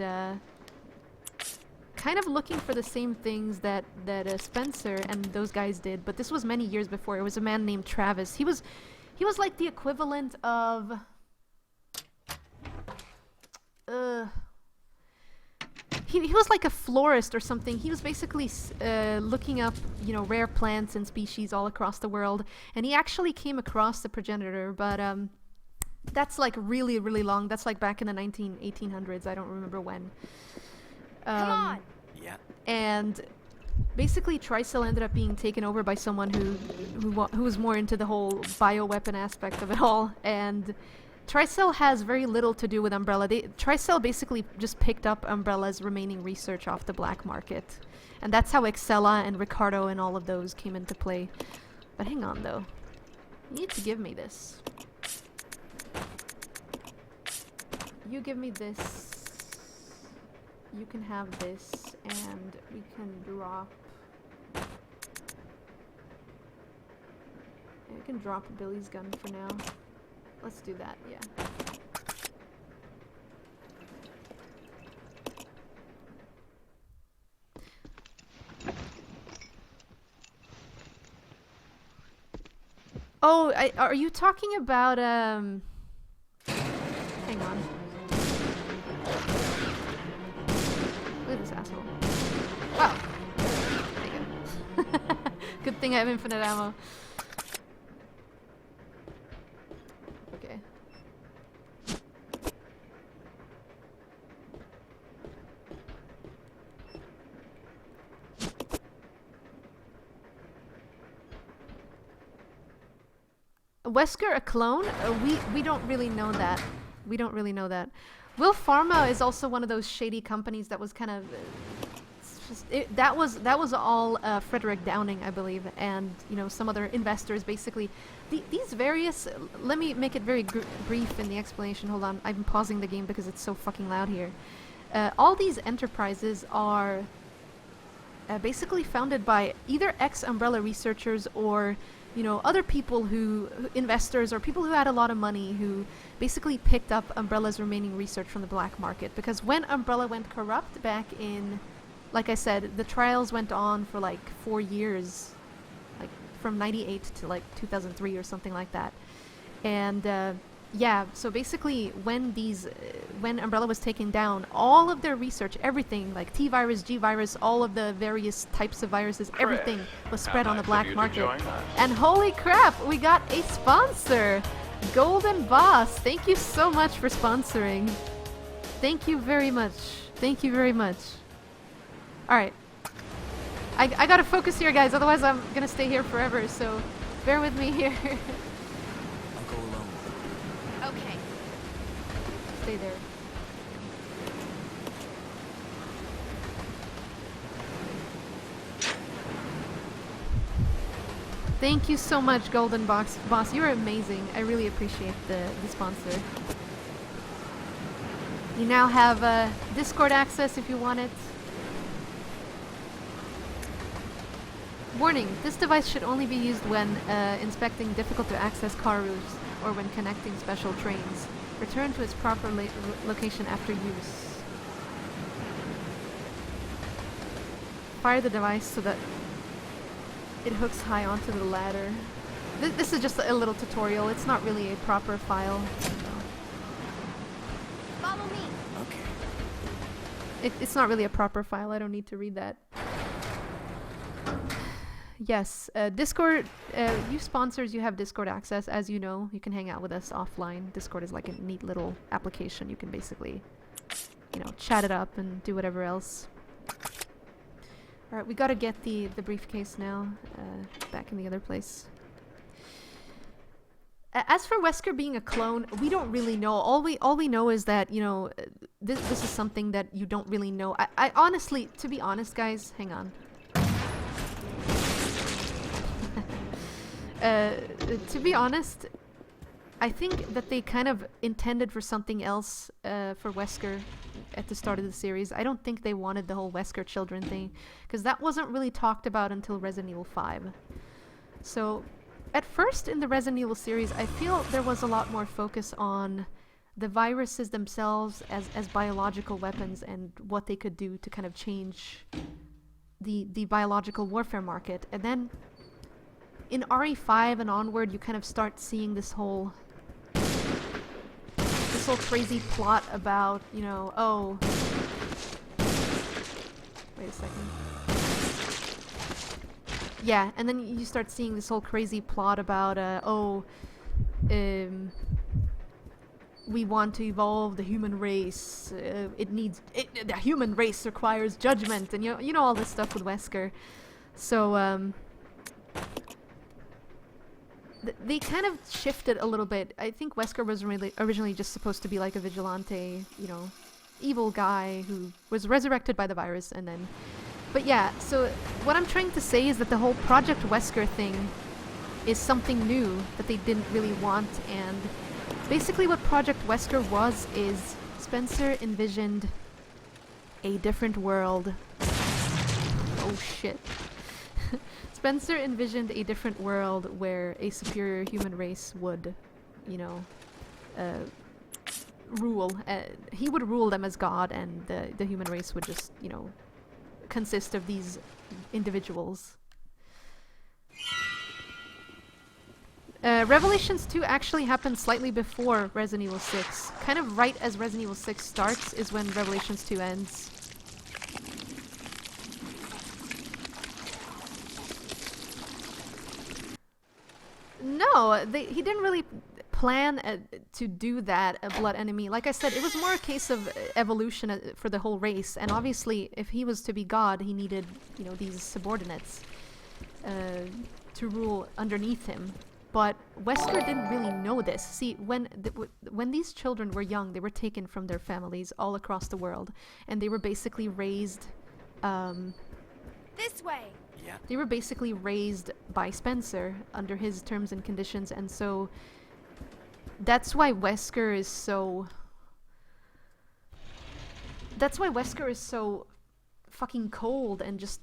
kind of looking for the same things that Spencer and those guys did, but this was many years before. It was a man named Travis. He was like the equivalent of he was like a florist or something. He was basically looking up, you know, rare plants and species all across the world, and he actually came across the progenitor, but that's like really, really long. That's like back in the 1800s. I don't remember when. Come on! Yeah. And basically Tricell ended up being taken over by someone who was more into the whole bioweapon aspect of it all, and Tricell has very little to do with Umbrella. Tricell basically just picked up Umbrella's remaining research off the black market. And that's how Excella and Ricardo and all of those came into play. But hang on, though. You need to give me this. You give me this. You can have this, and we can drop... I can drop Billy's gun for now. Let's do that, yeah. Oh, are you talking about, hang on. Look at this asshole. Wow. There you go. Good thing I have infinite ammo. Okay. Wesker a clone? We don't really know that. We don't really know that. Will Pharma is also one of those shady companies that was kind of... that was all Frederick Downing, I believe, and, you know, some other investors, basically. These various... Let me make it very brief in the explanation. Hold on, I'm pausing the game because it's so fucking loud here. All these enterprises are basically founded by either ex-Umbrella researchers or, you know, other people investors or people who had a lot of money who basically picked up Umbrella's remaining research from the black market. Because when Umbrella went corrupt back in... Like I said, the trials went on for like 4 years, like from 98 to like 2003 or something like that. And yeah, so basically when Umbrella was taken down, all of their research, everything, like T-virus, G-virus, all of the various types of viruses, everything was spread on the black market. And holy crap, we got a sponsor! Golden Boss, thank you so much for sponsoring. Thank you very much. Thank you very much. Alright. I gotta focus here, guys, otherwise I'm gonna stay here forever, so bear with me here. I'll go alone. Okay. Stay there. Thank you so much, Golden Boss. You're amazing. I really appreciate the sponsor. You now have Discord access if you want it. Warning, this device should only be used when inspecting difficult-to-access car routes or when connecting special trains. Return to its proper location after use. Fire the device so that it hooks high onto the ladder. This is just a little tutorial. It's not really a proper file. Follow me. Okay. It's not really a proper file. I don't need to read that. Yes, Discord, you sponsors, you have Discord access. As you know, you can hang out with us offline. Discord is like a neat little application. You can basically, you know, chat it up and do whatever else. Alright, we gotta get the briefcase now, back in the other place. As for Wesker being a clone, we don't really know. All we know is that, you know, this is something that you don't really know. I honestly, to be honest, guys, hang on. To be honest, I think that they kind of intended for something else for Wesker at the start of the series. I don't think they wanted the whole Wesker children thing, because that wasn't really talked about until Resident Evil 5. So, at first in the Resident Evil series, I feel there was a lot more focus on the viruses themselves as biological weapons and what they could do to kind of change the biological warfare market. And then in RE5 and onward, you kind of start seeing this whole crazy plot about, you know, oh, wait a second. Yeah, and then you start seeing this whole crazy plot about, we want to evolve the human race. The human race requires judgment, and you know all this stuff with Wesker. So, they kind of shifted a little bit. I think Wesker was originally just supposed to be like a vigilante, you know, evil guy who was resurrected by the virus, and then... But yeah, so what I'm trying to say is that the whole Project Wesker thing is something new that they didn't really want, and basically what Project Wesker was is Spencer envisioned a different world. Oh shit. Spencer envisioned a different world where a superior human race would, you know, rule. He would rule them as God, and the human race would just, you know, consist of these individuals. Revelations 2 actually happened slightly before Resident Evil 6. Kind of right as Resident Evil 6 starts is when Revelations 2 ends. No, he didn't really plan to do that, a blood enemy. Like I said, it was more a case of evolution for the whole race, and obviously if he was to be God, he needed, you know, these subordinates to rule underneath him. But Wesker didn't really know this. See, when these children were young, they were taken from their families all across the world, and they were basically raised This way! Yeah. They were basically raised by Spencer under his terms and conditions, and so that's why Wesker is so... That's why Wesker is so fucking cold and just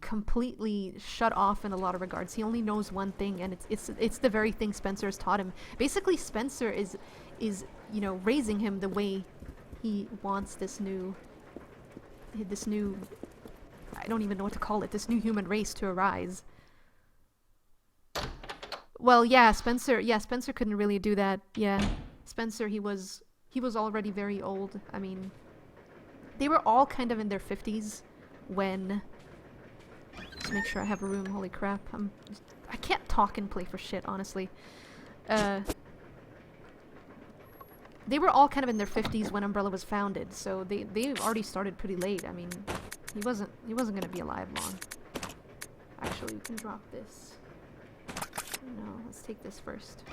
completely shut off in a lot of regards. He only knows one thing, and it's the very thing Spencer has taught him. Basically, Spencer is you know, raising him the way he wants this new I don't even know what to call it, this new human race to arise. Well, yeah, Spencer couldn't really do that. Yeah. Spencer, he was already very old. I mean, they were all kind of in their 50s when... Just make sure I have a room, holy crap. I can't talk and play for shit, honestly. They were all kind of in their 50s when Umbrella was founded, so they already started pretty late. I mean, he wasn't gonna be alive long. Actually, we can drop this. No, let's take this first.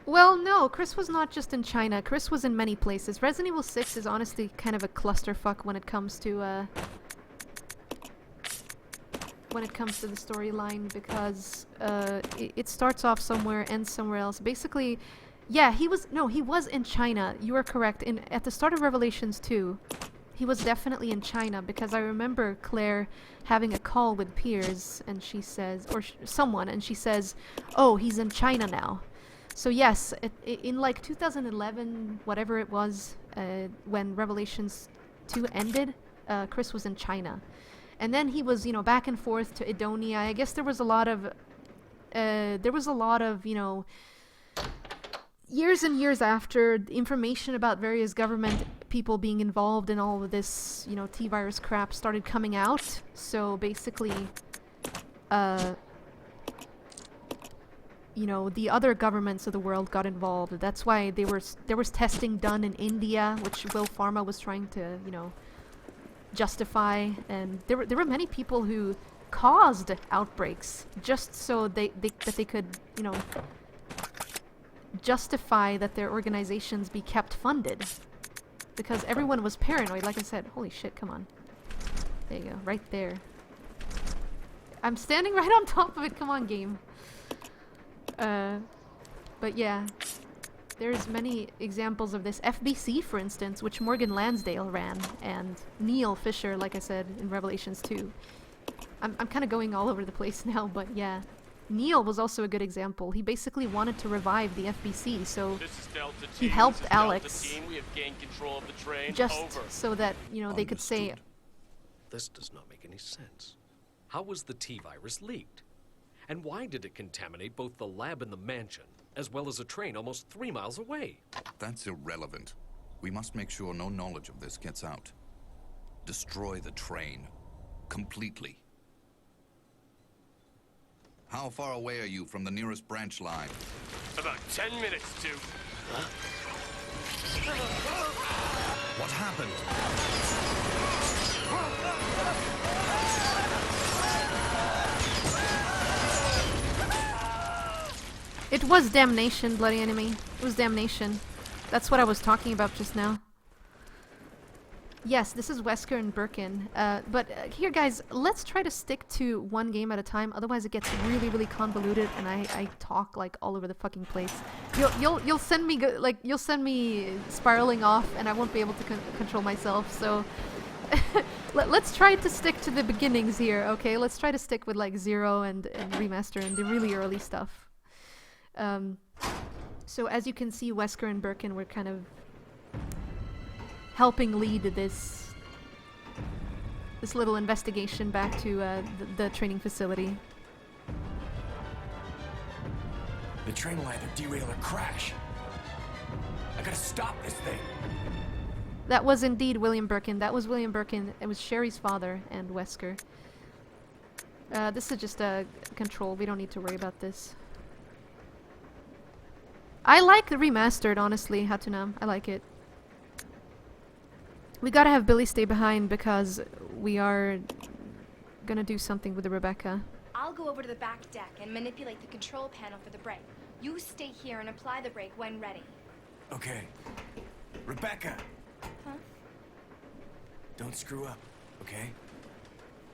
Well, no, Chris was not just in China. Chris was in many places. Resident Evil 6 is honestly kind of a clusterfuck when it comes to the storyline, because it starts off somewhere, ends somewhere else. Basically, yeah, he was in China. You are correct. At the start of Revelations 2, he was definitely in China, because I remember Claire having a call with Piers, and she says, or someone, and she says, "Oh, he's in China now." So yes, in like 2011, whatever it was, when Revelations 2 ended, Chris was in China. And then he was, back and forth to Edonia. I guess there was a lot of, years and years after, information about various government people being involved in all of this, T-virus crap started coming out. So basically, the other governments of the world got involved. That's why there was testing done in India, which Will Pharma was trying to, justify. And there were many people who caused outbreaks just so that they could, justify that their organizations be kept funded. Because everyone was paranoid. Like I said, holy shit, come on. There you go, right there. I'm standing right on top of it, come on, game. But yeah, there's many examples of this. FBC, for instance, which Morgan Lansdale ran, and Neil Fisher, like I said, in Revelations 2. I'm kind of going all over the place now, but yeah. Neil was also a good example. He basically wanted to revive the FBC, so he helped Alex we have gained control of the train. just so that, they could say... This does not make any sense. How was the T-virus leaked? And why did it contaminate both the lab and the mansion, as well as a train almost 3 miles away? That's irrelevant. We must make sure no knowledge of this gets out. Destroy the train. Completely. How far away are you from the nearest branch line? About 10 minutes to... Huh? What happened? It was damnation, bloody enemy. It was damnation. That's what I was talking about just now. Yes, this is Wesker and Birkin. But here, guys, let's try to stick to one game at a time. Otherwise, it gets really, really convoluted, and I talk like all over the fucking place. You'll send me you'll send me spiraling off, and I won't be able to control myself. So let's try to stick to the beginnings here, okay? Let's try to stick with like Zero and Remaster and the really early stuff. So as you can see, Wesker and Birkin were kind of helping lead this little investigation back to the training facility. The train will either derail or crash. I gotta stop this thing. That was indeed William Birkin. That was William Birkin. It was Sherry's father and Wesker. This is just a control. We don't need to worry about this. I like the remastered, honestly, Hatunam. I like it. We gotta have Billy stay behind because we are gonna do something with the Rebecca. I'll go over to the back deck and manipulate the control panel for the brake. You stay here and apply the brake when ready. Okay. Rebecca! Huh? Don't screw up, okay?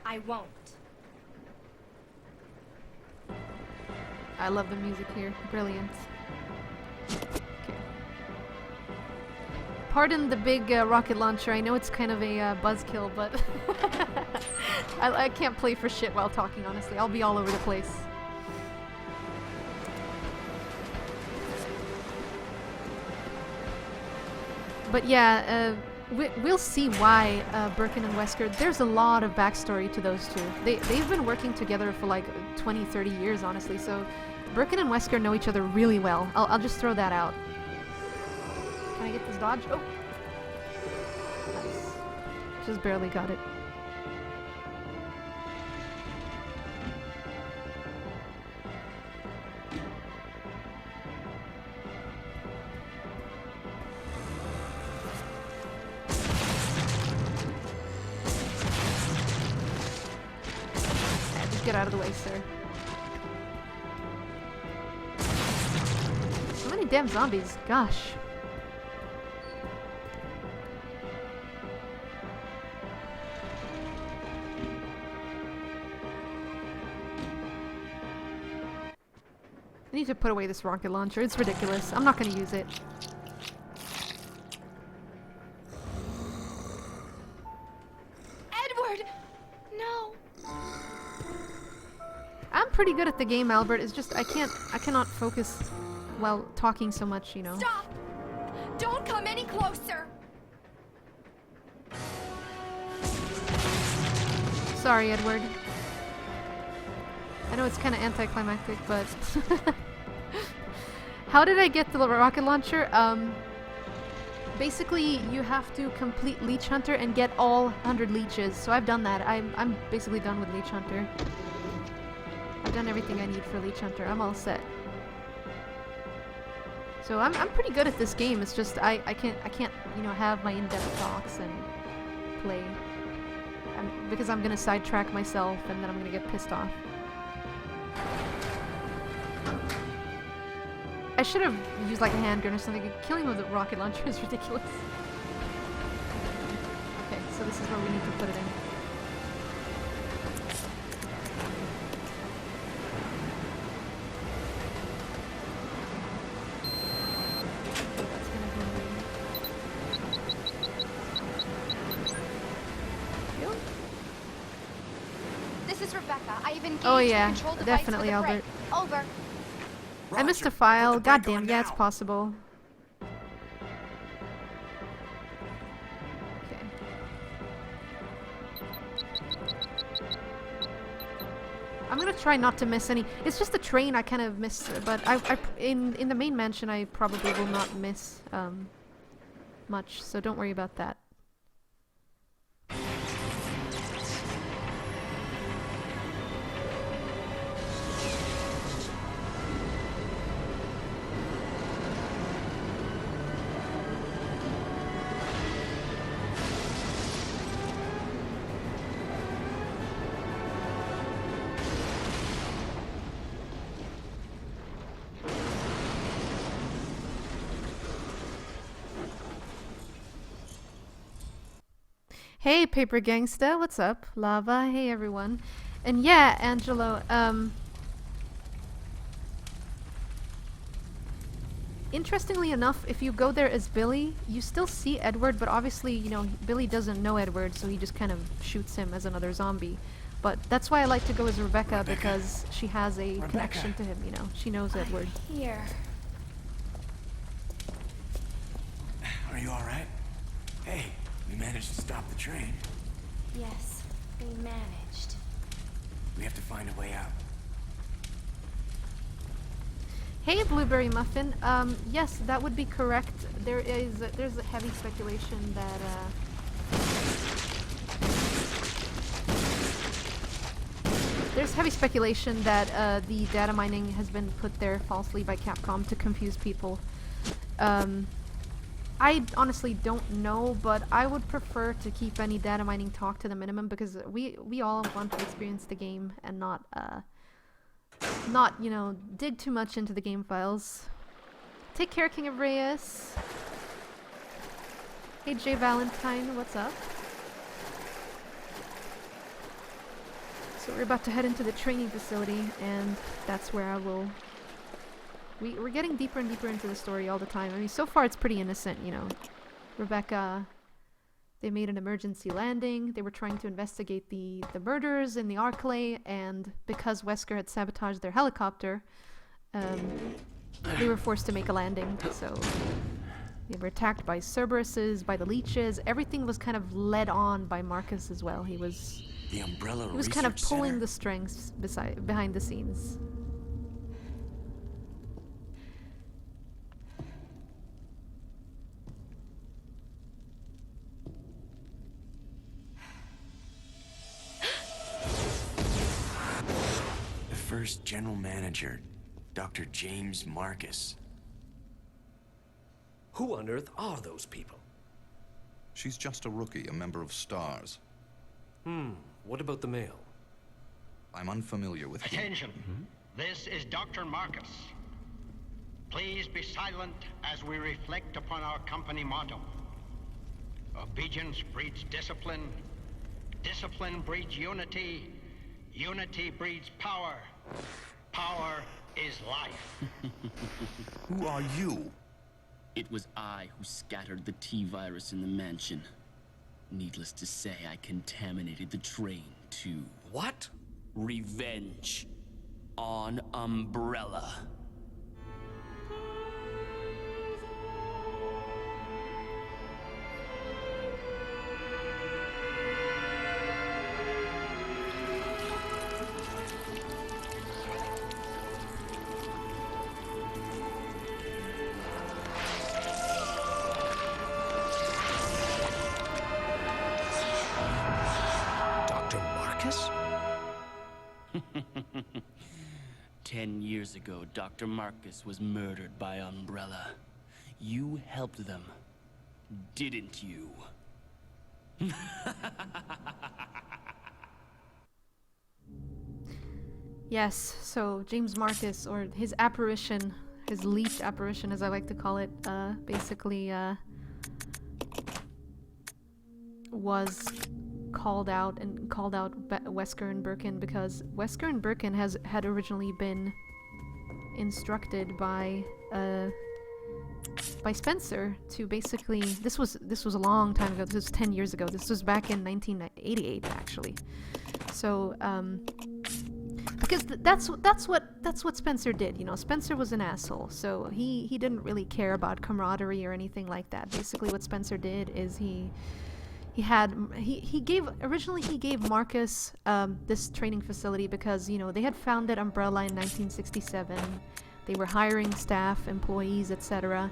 I won't. I love the music here. Brilliant. Okay. Pardon the big rocket launcher. I know it's kind of a buzzkill, but I can't play for shit while talking, honestly. I'll be all over the place. But yeah, we'll see why Birkin and Wesker, there's a lot of backstory to those two. They've been working together for like 20, 30 years, honestly, so Birkin and Wesker know each other really well. I'll just throw that out. Can I get this dodge? Oh! Nice. Just barely got it. Just get out of the way, sir. So many damn zombies. Gosh. I need to put away this rocket launcher. It's ridiculous. I'm not going to use it. Edward! No! I'm pretty good at the game, Albert. It's just I cannot focus while talking so much, you know. Stop! Don't come any closer! Sorry, Edward. I know it's kind of anticlimactic, but... How did I get the rocket launcher? Basically, you have to complete Leech Hunter and get all 100 leeches. So I've done that. I'm basically done with Leech Hunter. I've done everything I need for Leech Hunter. I'm all set. So I'm pretty good at this game. It's just I can't you know have my in-depth talks and play because I'm gonna sidetrack myself and then I'm gonna get pissed off. I should have used like a handgun or something. Killing him with a rocket launcher is ridiculous. Okay, so this is where we need to put it in. This is Rebecca. I have engaged Oh yeah, the control device definitely, for the Albert. break. Over. I missed a file. Goddamn, yeah, it's possible. Okay. I'm gonna try not to miss any. It's just the train I kind of miss, but in the main mansion I probably will not miss much. So don't worry about that. Hey, Paper Gangsta, what's up? Lava, hey everyone. And yeah, Angelo, interestingly enough, if you go there as Billy, you still see Edward, but obviously, you know, Billy doesn't know Edward, so he just kind of shoots him as another zombie. But that's why I like to go as Rebecca, because she has a connection to him, you know. She knows Edward. Here. Are you alright? Hey, we managed to stop the train. Yes, we managed. We have to find a way out. Hey, Blueberry Muffin. Yes, that would be correct. There's a heavy speculation that, there's heavy speculation that, the data mining has been put there falsely by Capcom to confuse people. I honestly don't know, but I would prefer to keep any data mining talk to the minimum because we all want to experience the game and not, you know, dig too much into the game files. Take care, King of Reyes. Hey, Jay Valentine, what's up? So we're about to head into the training facility, and that's where I will... We're getting deeper and deeper into the story all the time. I mean, so far it's pretty innocent, you know. Rebecca, they made an emergency landing. They were trying to investigate the murders in the Arklay, and because Wesker had sabotaged their helicopter, they were forced to make a landing. So they were attacked by Cerberuses, by the leeches. Everything was kind of led on by Marcus as well. He was kind of pulling the strings behind the scenes. First general manager, Dr. James Marcus. Who on earth are those people? She's just a rookie, a member of STARS. What about the male? I'm unfamiliar with him. Attention. This is Dr. Marcus. Please be silent as we reflect upon our company motto. Obedience breeds discipline. Discipline breeds unity. Unity breeds power. Power is life. Who are you? It was I who scattered the T-virus in the mansion. Needless to say, I contaminated the train too. What? Revenge. On Umbrella. 10 years ago, Dr. Marcus was murdered by Umbrella. You helped them, didn't you? Yes, so James Marcus, or his apparition, his leech apparition as I like to call it, basically was called out Wesker and Birkin because Wesker and Birkin had originally been instructed by Spencer to basically, this was a long time ago, this was 10 years ago, this was back in 1988 actually. So because that's what Spencer did, you know. Spencer was an asshole, so he didn't really care about camaraderie or anything like that. Basically what Spencer did is he gave Marcus this training facility because, you know, they had founded Umbrella in 1967. They were hiring staff, employees, etc.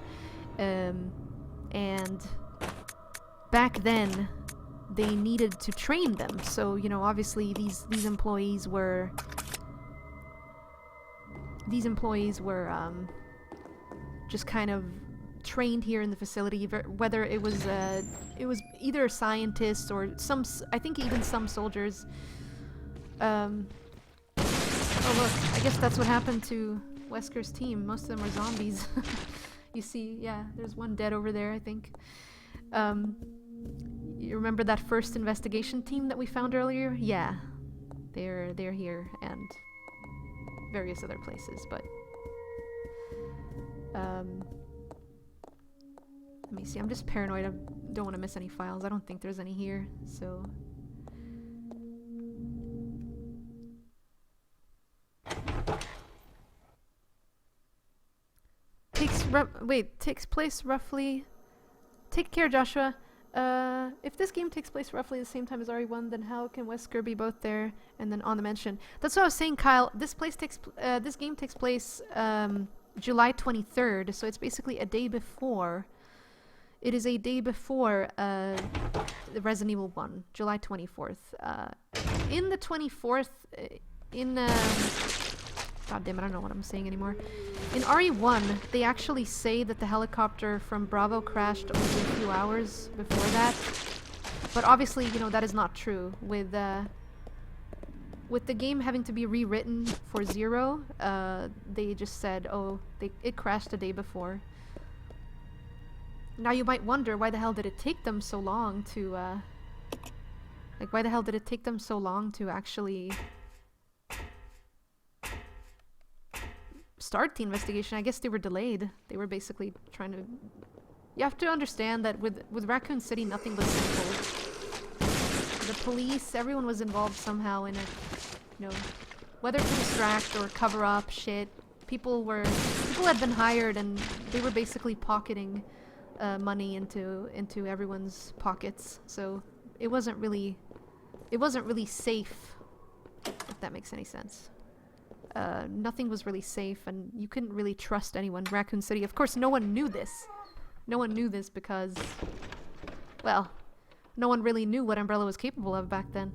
And back then they needed to train them. So, you know, obviously these employees were just kind of trained here in the facility, whether it was either scientists or I think even some soldiers. Oh look, I guess that's what happened to Wesker's team. Most of them were zombies. You see, yeah, there's one dead over there, I think. You remember that first investigation team that we found earlier? Yeah, they're here and various other places, but let me see. I'm just paranoid. I don't want to miss any files. I don't think there's any here, so. Takes place roughly. Take care, Joshua. If this game takes place roughly the same time as RE1, then how can Wesker be both there and then on the mansion? That's what I was saying, Kyle. This game takes place July 23rd, so it's basically a day before. It is a day before the Resident Evil 1, July 24th. In the 24th, God damn it, I don't know what I'm saying anymore. In RE1, they actually say that the helicopter from Bravo crashed only a few hours before that. But obviously, you know, that is not true. With the game having to be rewritten for Zero, they just said, oh, it crashed the day before. Now you might wonder, why the hell did it take them so long to, why the hell did it take them so long to actually start the investigation? I guess they were delayed. They were basically trying to... You have to understand that with Raccoon City, nothing was simple. The police, everyone was involved somehow in it. You know, whether to distract or cover up shit. People had been hired and they were basically pocketing money into everyone's pockets. So it wasn't really safe, if that makes any sense. Nothing was really safe, and you couldn't really trust anyone. Raccoon City, of course, no one knew this. No one knew this because, well, no one really knew what Umbrella was capable of back then.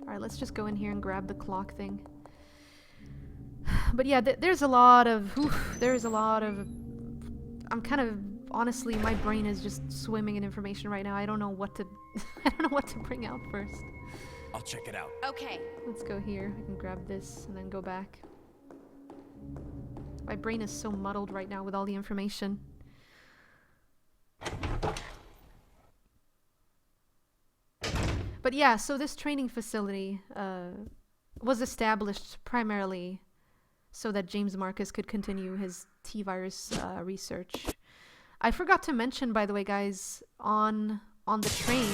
Alright, let's just go in here and grab the clock thing. But yeah, there's a lot of... I'm kind of... Honestly, my brain is just swimming in information right now. I don't know what to... I don't know what to bring out first. I'll check it out. Okay. Let's go here. I can grab this and then go back. My brain is so muddled right now with all the information. But yeah, so this training facility was established primarily so that James Marcus could continue his T-virus research. I forgot to mention, by the way, guys, on the train...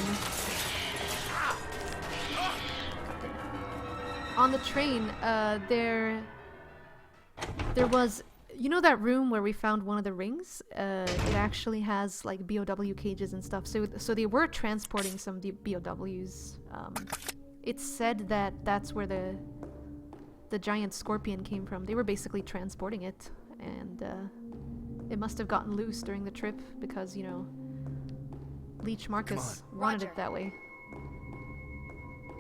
On the train, there was, you know that room where we found one of the rings? It actually has like BOW cages and stuff. So they were transporting some BOWs. It's said that that's where the giant scorpion came from. They were basically transporting it, and it must have gotten loose during the trip because, you know, Leech Marcus wanted it that way.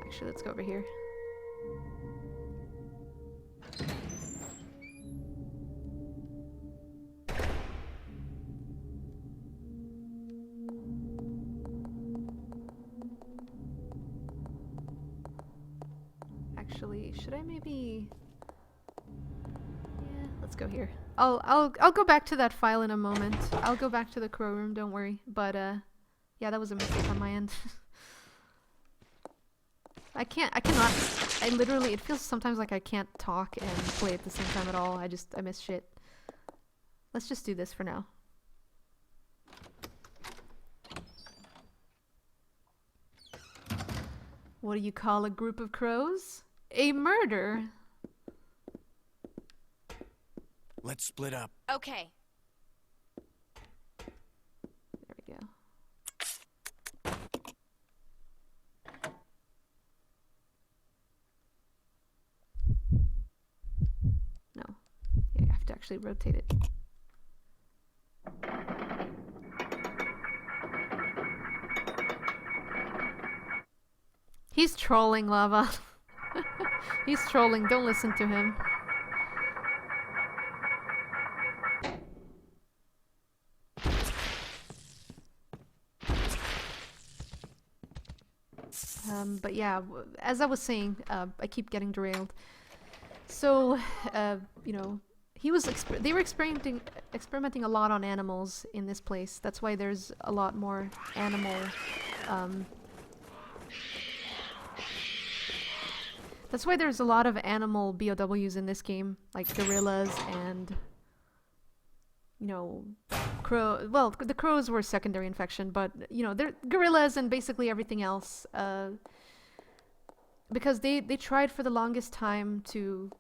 Actually, let's go over here. Actually, should I maybe... Yeah, let's go here. I'll go back to that file in a moment. I'll go back to the crow room, don't worry. But yeah, that was a mistake on my end. I literally, it feels sometimes like I can't talk and play at the same time at all. I miss shit. Let's just do this for now. What do you call a group of crows? A murder. Let's split up. Okay. There we go. No. Yeah, you have to actually rotate it. He's trolling, Lava. He's trolling, don't listen to him. But yeah, as I was saying, I keep getting derailed. So, you know, they were experimenting a lot on animals in this place. That's why there's a lot more animal, that's why there's a lot of animal BOWs in this game, like gorillas and, you know, well, the crows were secondary infection, but, you know, they're gorillas and basically everything else, because they tried for the longest time to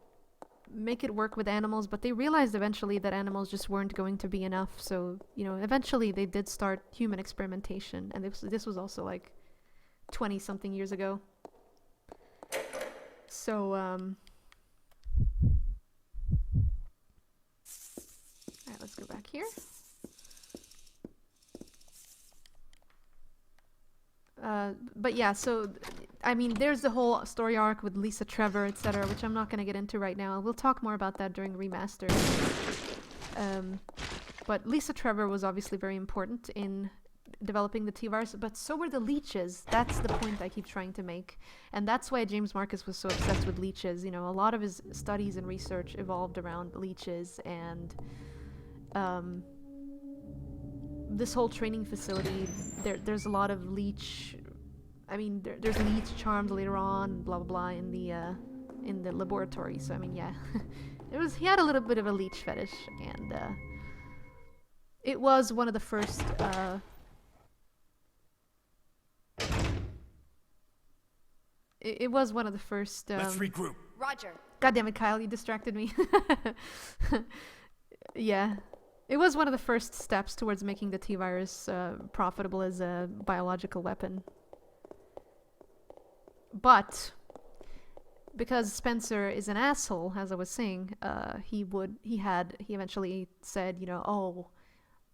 make it work with animals, but they realized eventually that animals just weren't going to be enough, so, you know, eventually they did start human experimentation, and this was also like 20-something years ago. So, alright, let's go back here. But yeah, so, I mean, there's the whole story arc with Lisa Trevor, etc., which I'm not going to get into right now. We'll talk more about that during Remaster. But Lisa Trevor was obviously very important in developing the T-virus, but so were the leeches. That's the point I keep trying to make. And that's why James Marcus was so obsessed with leeches. You know, a lot of his studies and research evolved around leeches, and this whole training facility, there's a lot of leech, I mean, there's leech charms later on, blah blah blah, in the laboratory. So I mean, yeah, he had a little bit of a leech fetish, and it was one of the first it was one of the first Let's regroup. Roger. God damn it, Kyle, you distracted me. Yeah. It was one of the first steps towards making the T-virus profitable as a biological weapon. But because Spencer is an asshole, as I was saying, he eventually said, you know, oh,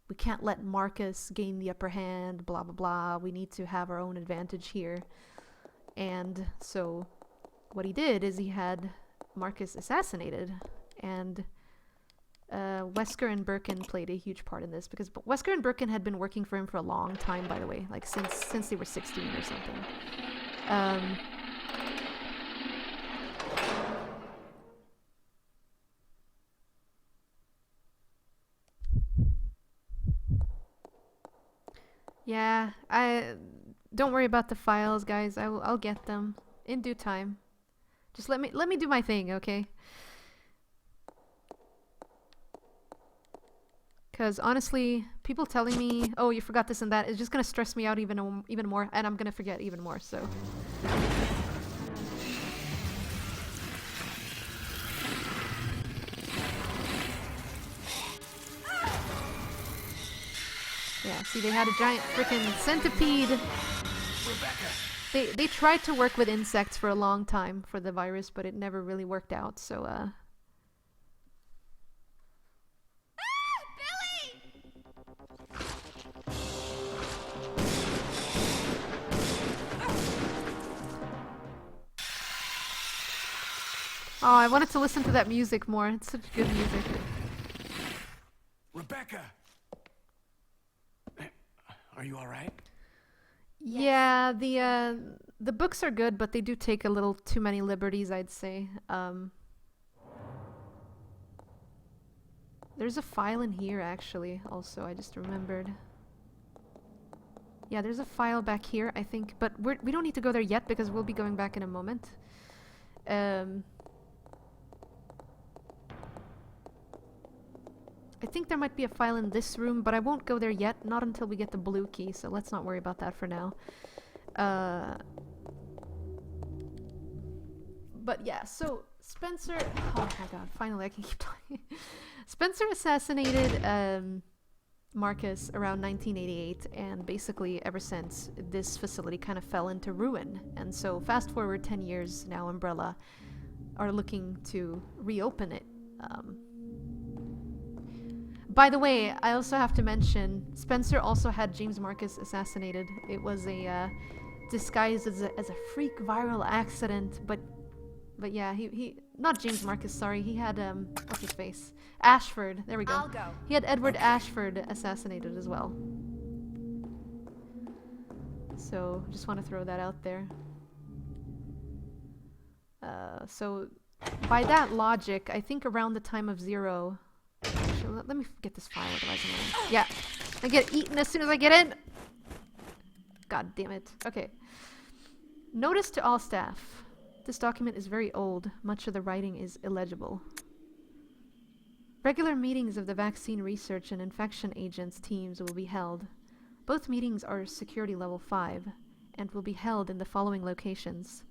we can't let Marcus gain the upper hand, blah blah blah. We need to have our own advantage here. And so what he did is he had Marcus assassinated, and Wesker and Birkin played a huge part in this, because Wesker and Birkin had been working for him for a long time, by the way, like since they were 16 or something. Yeah, don't worry about the files, guys. I'll get them in due time. Just let me do my thing, okay? Because honestly, people telling me, "Oh, you forgot this and that," is just gonna stress me out even more, and I'm gonna forget even more. So. Yeah, see, they had a giant freaking centipede. They tried to work with insects for a long time for the virus, but it never really worked out. So Oh, I wanted to listen to that music more. It's such good music. Rebecca! Are you alright? Yeah, the books are good, but they do take a little too many liberties, I'd say. There's a file in here, actually, also, I just remembered. Yeah, there's a file back here, I think, but we don't need to go there yet because we'll be going back in a moment. I think there might be a file in this room, but I won't go there yet, not until we get the blue key, so let's not worry about that for now. But yeah, so Spencer... Oh my god, finally I can keep talking. Spencer assassinated Marcus around 1988, and basically ever since, this facility kind of fell into ruin. And so fast forward 10 years, now Umbrella are looking to reopen it. By the way, I also have to mention, Spencer also had James Marcus assassinated. It was a disguised as a freak viral accident, but yeah, he not James Marcus, sorry. He had what's his face? Ashford. There we go. I'll go. He had Edward Ashford assassinated as well. So just want to throw that out there. So by that logic, I think around the time of Zero. Actually, let me get this file, otherwise I'm gonna... Yeah, I get eaten as soon as I get in. God damn it. Okay. Notice to all staff. This document is very old. Much of the writing is illegible. Regular meetings of the vaccine research and infection agents teams will be held. Both meetings are security level 5 and will be held in the following locations.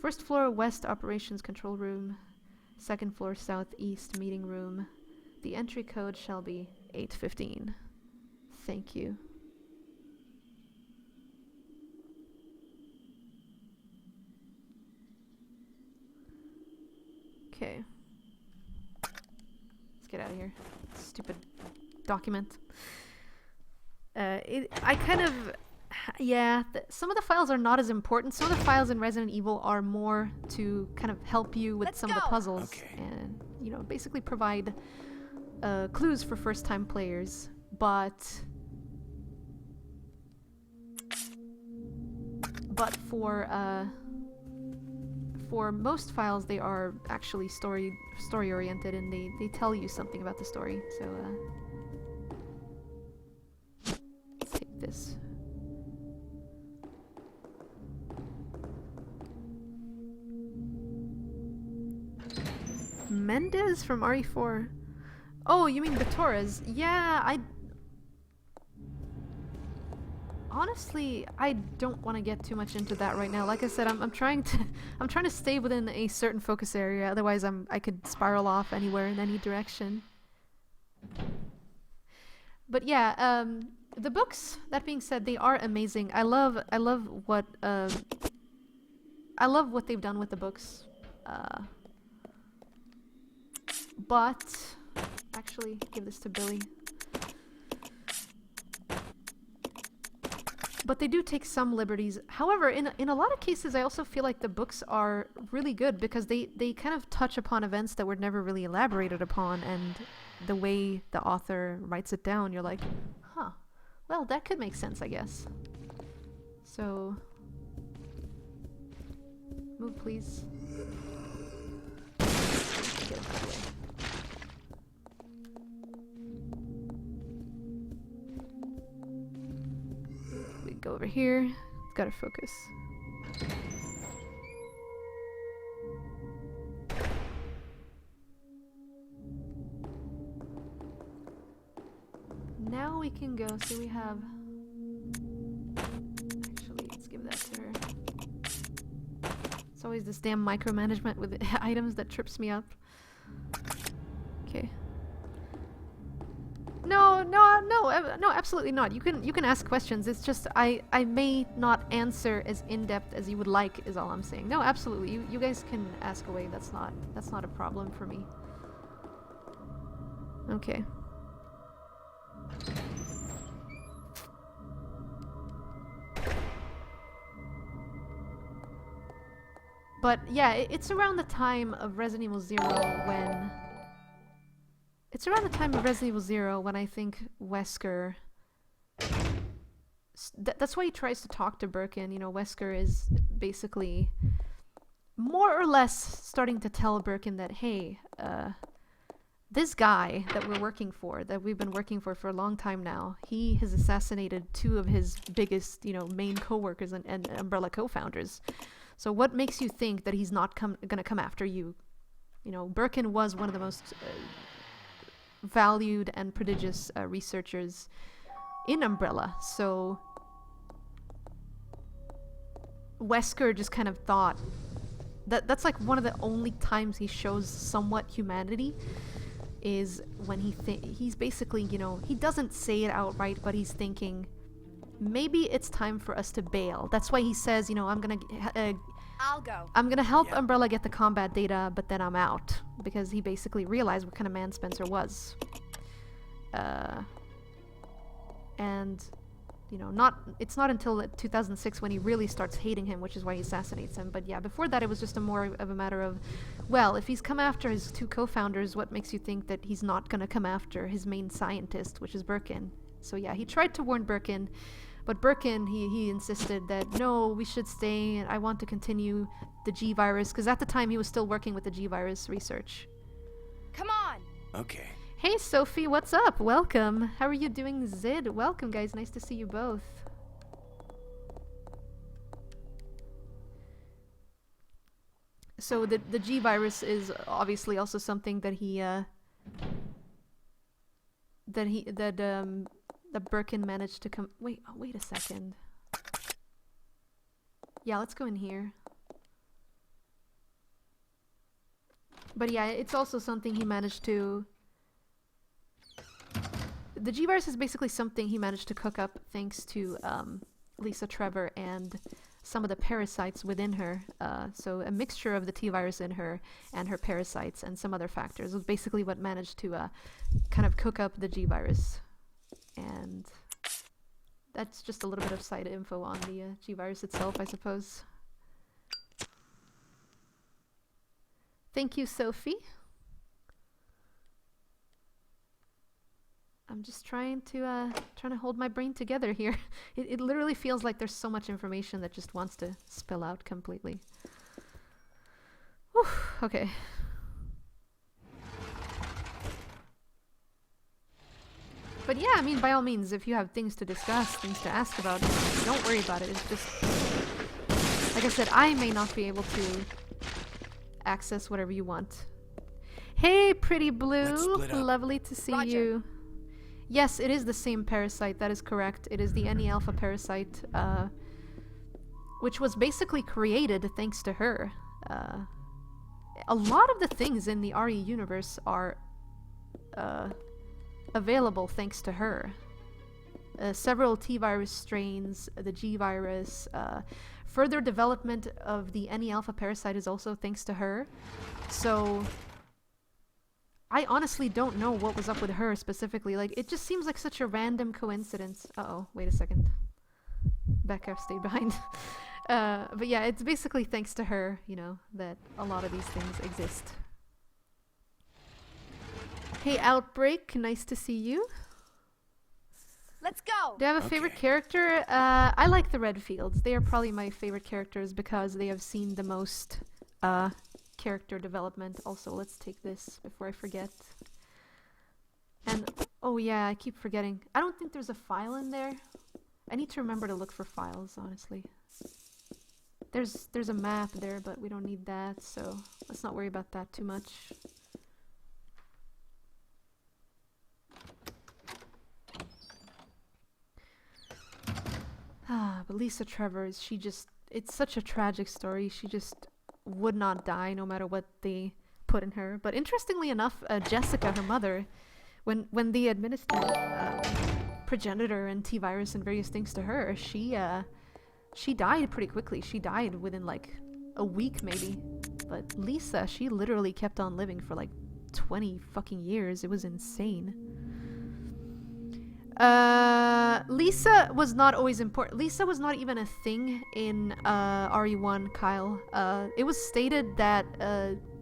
First floor west operations control room. Second floor southeast meeting room. The entry code shall be 815. Thank you. Okay. Let's get out of here. Stupid document. I kind of... Yeah, some of the files are not as important. Some of the files in Resident Evil are more to kind of help you with some of the puzzles. Okay. And, you know, basically provide clues for first-time players. But for most files, they are actually story-oriented, and they tell you something about the story. So, let's take this. Mendez from RE4. Oh, you mean Torres? Yeah, honestly, I don't want to get too much into that right now. Like I said, I'm trying to stay within a certain focus area. Otherwise, I could spiral off anywhere in any direction. But yeah, the books. That being said, they are amazing. I love what they've done with the books. But actually, give this to Billy. But they do take some liberties. However, in a lot of cases, I also feel like the books are really good because they kind of touch upon events that were never really elaborated upon, and the way the author writes it down, you're like, huh, well, that could make sense, I guess. So, move, please. Get out of the way. Go over here. It's gotta focus. Now we can go. So we have... Actually, let's give that to her. It's always this damn micromanagement with items that trips me up. Okay. No, absolutely not. You can ask questions. It's just I may not answer as in-depth as you would like, is all I'm saying. No, absolutely. You guys can ask away. That's not a problem for me. Okay. But yeah, it's around the time of Resident Evil 0 when... It's around the time of Resident Evil 0 when I think Wesker... That's why he tries to talk to Birkin. You know, Wesker is basically more or less starting to tell Birkin that, hey, this guy that we're working for, that we've been working for a long time now, he has assassinated 2 of his biggest, you know, main co-workers and Umbrella co-founders. So what makes you think that he's not gonna come after you? You know, Birkin was one of the most valued and prodigious researchers in Umbrella, so Wesker just kind of thought that's like one of the only times he shows somewhat humanity, is when he's basically, you know, he doesn't say it outright, but he's thinking maybe it's time for us to bail. That's why he says, you know, I'll go. I'm gonna help Umbrella get the combat data, but then I'm out, because he basically realized what kind of man Spencer was. And you know, it's not until 2006 when he really starts hating him, which is why he assassinates him. But yeah, before that it was just more of a matter of, well, if he's come after his 2 co-founders, what makes you think that he's not gonna come after his main scientist, which is Birkin? So yeah, he tried to warn Birkin, but Birkin, he insisted that, no, we should stay, and I want to continue the G-Virus, because at the time he was still working with the G-Virus research. Come on! Okay. Hey Sophie, what's up? Welcome. How are you doing, Zid? Welcome, guys. Nice to see you both. So the G-Virus is obviously also something that that Birkin managed to come... Wait a second. Yeah, let's go in here. But yeah, it's also something he managed to... The G-Virus is basically something he managed to cook up thanks to Lisa Trevor and some of the parasites within her. So a mixture of the T-Virus in her and her parasites and some other factors was basically what managed to kind of cook up the G-Virus. And that's just a little bit of side info on the G-Virus itself, I suppose. Thank you, Sophie. I'm just trying to hold my brain together here. It literally feels like there's so much information that just wants to spill out completely. Whew, okay. But yeah, I mean, by all means, if you have things to discuss, things to ask about, don't worry about it. It's just, like I said, I may not be able to access whatever you want. Hey, pretty blue. Lovely to see you. Yes, it is the same parasite, that is correct. It is the NE-alpha parasite, which was basically created thanks to her. A lot of the things in the RE universe are available thanks to her. Several T-virus strains, the G-virus, further development of the NE-alpha parasite is also thanks to her. So... I honestly don't know what was up with her specifically. Like, it just seems like such a random coincidence. Uh-oh, wait a second. Becca stayed behind. But yeah, it's basically thanks to her, you know, that a lot of these things exist. Hey, Outbreak, nice to see you. Let's go! Do you have a favorite character? I like the Redfields. They are probably my favorite characters because they have seen the most, character development. Also, let's take this before I forget. And oh yeah, I keep forgetting. I don't think there's a file in there. I need to remember to look for files, honestly. There's a map there, but we don't need that, so let's not worry about that too much. But Lisa Trevor, it's such a tragic story. She just would not die no matter what they put in her. But interestingly enough, Jessica, her mother, when they administered progenitor and T-virus and various things to her, she died pretty quickly. She died within like a week maybe. But Lisa, she literally kept on living for like 20 fucking years. It was insane. Lisa was not always important. Lisa was not even a thing in RE1, Kyle. It was stated that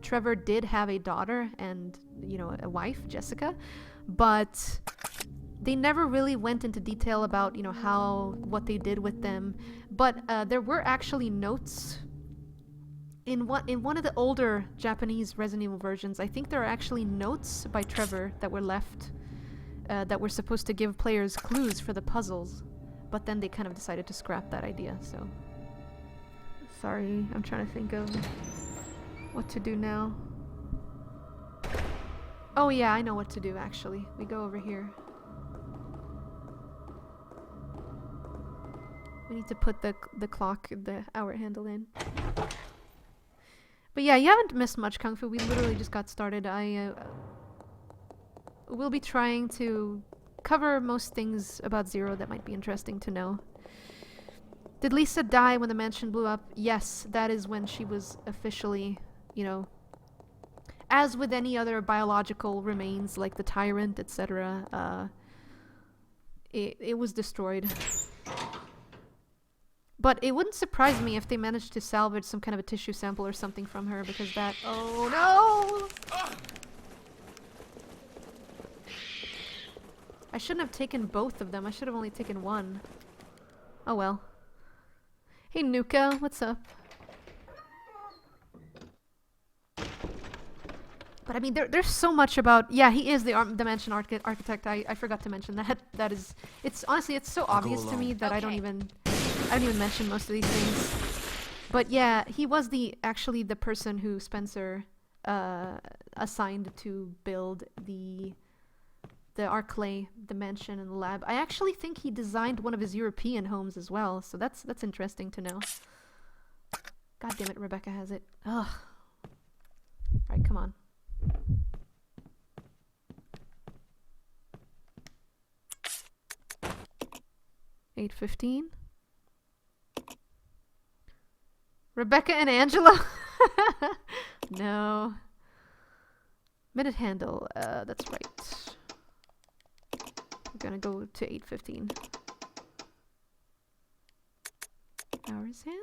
Trevor did have a daughter and, you know, a wife, Jessica, but they never really went into detail about, you know, what they did with them. But there were actually notes in one of the older Japanese Resident Evil versions. I think there are actually notes by Trevor that were left that were supposed to give players clues for the puzzles, but then they kind of decided to scrap that idea, so... Sorry, I'm trying to think of what to do now. Oh yeah, I know what to do, actually. We go over here. We need to put the clock, the hour handle in. But yeah, you haven't missed much, Kung Fu. We literally just got started. We'll be trying to cover most things about Zero that might be interesting to know. Did Lisa die when the mansion blew up? Yes, that is when she was officially, you know, as with any other biological remains like the Tyrant, etc., it was destroyed. But it wouldn't surprise me if they managed to salvage some kind of a tissue sample or something from her, because that... Oh no! I shouldn't have taken both of them. I should have only taken one. Oh well. Hey Nuka, what's up? But I mean, there's so much about... Yeah, he is the Dimension architect. I forgot to mention that. That is... It's honestly, it's so obvious to me that I don't even mention most of these things. But yeah, he was actually the person who Spencer assigned to build the Arclay, the mansion and the lab. I actually think he designed one of his European homes as well, so that's interesting to know. God damn it, Rebecca has it. Ugh. Alright, come on. $8.15. Rebecca and Angela? No. Minute handle, that's right. We're gonna go to 8:15. Hours hand?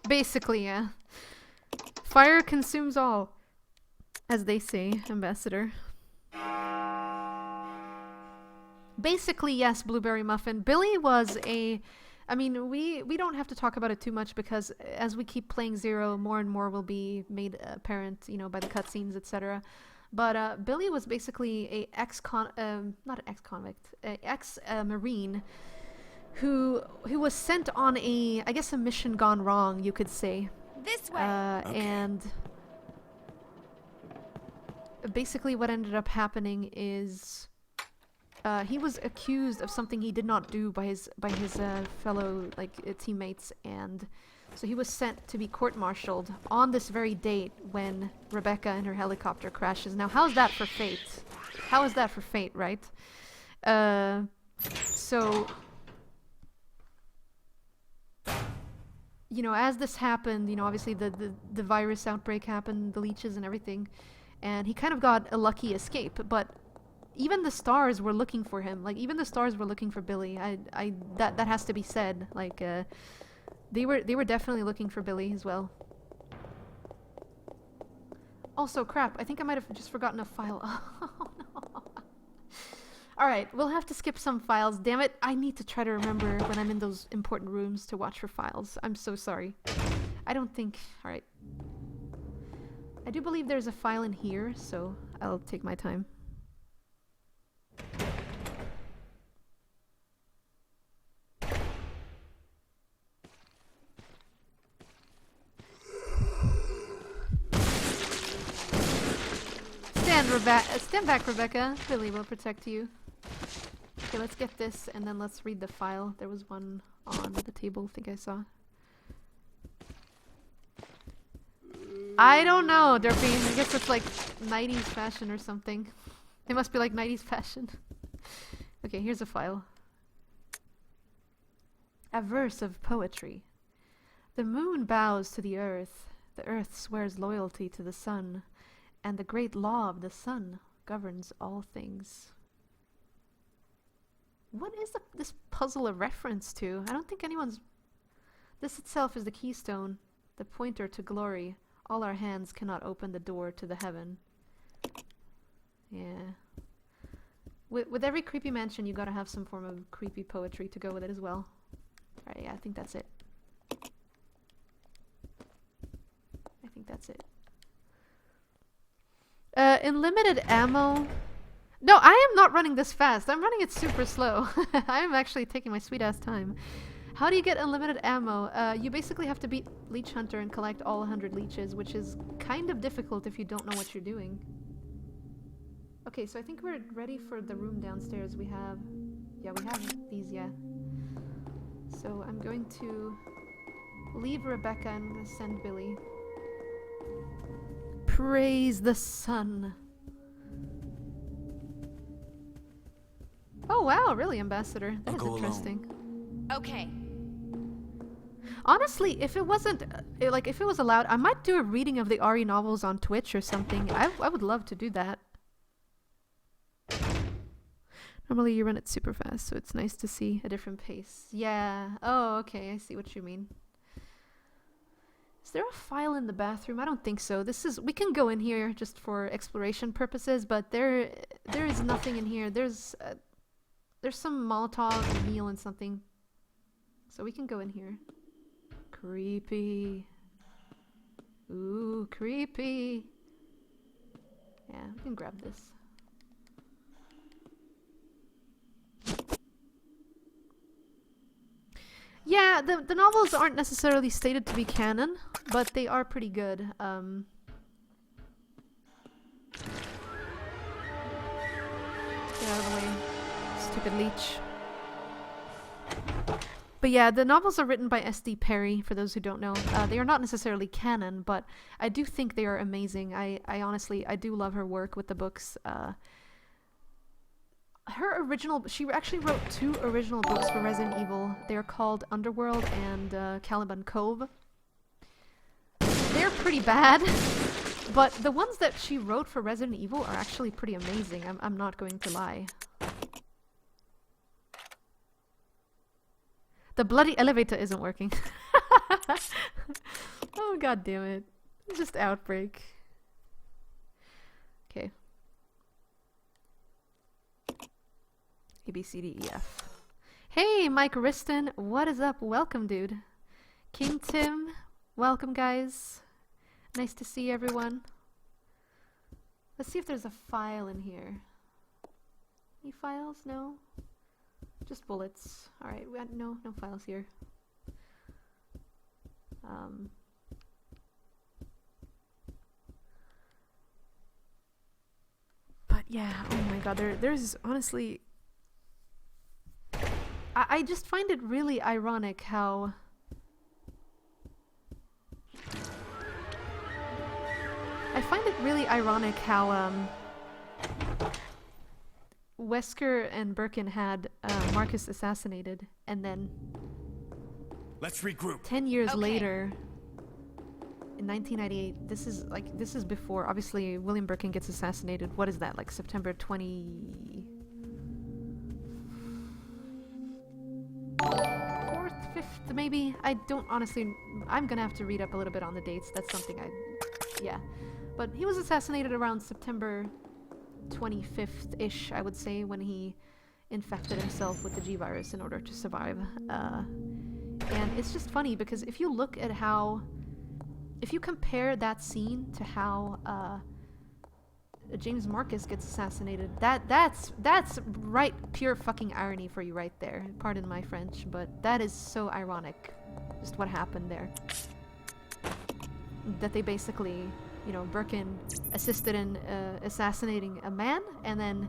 Basically, yeah. Fire consumes all, as they say, Ambassador. Basically, yes, Blueberry Muffin. Billy was a... I mean, we don't have to talk about it too much because as we keep playing Zero, more and more will be made apparent, you know, by the cutscenes, etc. But Billy was basically a not an ex-convict, ex-marine who was sent on I guess a mission gone wrong, you could say. This way. Okay. And basically what ended up happening is he was accused of something he did not do by his fellow teammates, and so he was sent to be court-martialed on this very date when Rebecca and her helicopter crashes. Now, how's that for fate? How is that for fate, right? So, you know, as this happened, you know, obviously the virus outbreak happened, the leeches and everything, and he kind of got a lucky escape, but even the stars were looking for him. Like, even the stars were looking for Billy. That has to be said. Like, they were definitely looking for Billy as well. Also, crap, I think I might have just forgotten a file. Oh, no. Alright, we'll have to skip some files. Damn it, I need to try to remember when I'm in those important rooms to watch for files. I'm so sorry. I don't think... Alright. I do believe there's a file in here, so I'll take my time. Stand back, Rebecca. Billy will protect you. Okay, let's get this, and then let's read the file. There was one on the table, I think I saw. I don't know, Derpine. I guess it's like 90s fashion or something. It must be like 90s fashion. Okay, here's a file. A verse of poetry. The moon bows to the earth swears loyalty to the sun, and the great law of the sun governs all things. What is this puzzle a reference to? I don't think anyone's... This itself is the keystone, the pointer to glory. All our hands cannot open the door to the heaven. Yeah. With every creepy mansion, you gotta have some form of creepy poetry to go with it as well. Alright, yeah, I think that's it. I think that's it. In limited ammo... No, I am not running this fast. I'm running it super slow. I am actually taking my sweet ass time. How do you get unlimited ammo? You basically have to beat Leech Hunter and collect all 100 leeches, which is kind of difficult if you don't know what you're doing. Okay, so I think we're ready for the room downstairs. We have... Yeah, we have these, yeah. So I'm going to leave Rebecca and I'm going to send Billy. Praise the sun. Oh wow, really, Ambassador? That is interesting. Okay. Honestly, if it wasn't, like, if it was allowed, I might do a reading of the Ari novels on Twitch or something. I would love to do that. Normally you run it super fast, so it's nice to see a different pace. Yeah. Oh, okay, I see what you mean. Is there a file in the bathroom? I don't think so. This is... We can go in here just for exploration purposes, but there is nothing in here. There's some Molotov and meal and something. So we can go in here. Creepy. Ooh, creepy. Yeah, we can grab this. Yeah, the novels aren't necessarily stated to be canon, but they are pretty good. Get out of the way, stupid leech. But yeah, the novels are written by S.D. Perry, for those who don't know. They are not necessarily canon, but I do think they are amazing. I honestly, I do love her work with the books. Her original... She actually wrote 2 original books for Resident Evil. They are called Underworld and Caliban Cove. They're pretty bad, but the ones that she wrote for Resident Evil are actually pretty amazing. I'm not going to lie. The bloody elevator isn't working. Oh, god damn it. It's just Outbreak. Okay. A, B, C, D, E, F. Hey, Mike Riston. What is up? Welcome, dude. King Tim. Welcome, guys. Nice to see everyone. Let's see if there's a file in here. Any files? No? Just bullets. Alright, we had no files here. But yeah, oh my god, there's honestly... I just find it really ironic how... I find it really ironic how, Wesker and Birkin had Marcus assassinated, and then... Let's regroup. 10 years later, in 1998, this is before, obviously, William Birkin gets assassinated. What is that, like September 20... 4th, 5th, maybe? I don't honestly... I'm gonna have to read up a little bit on the dates. That's something yeah. But he was assassinated around September 25th-ish, I would say, when he infected himself with the G-Virus in order to survive. And it's just funny because if you look at how... If you compare that scene to how James Marcus gets assassinated, that's right pure fucking irony for you right there. Pardon my French, but that is so ironic. Just what happened there. That they basically... You know, Birkin assisted in assassinating a man, and then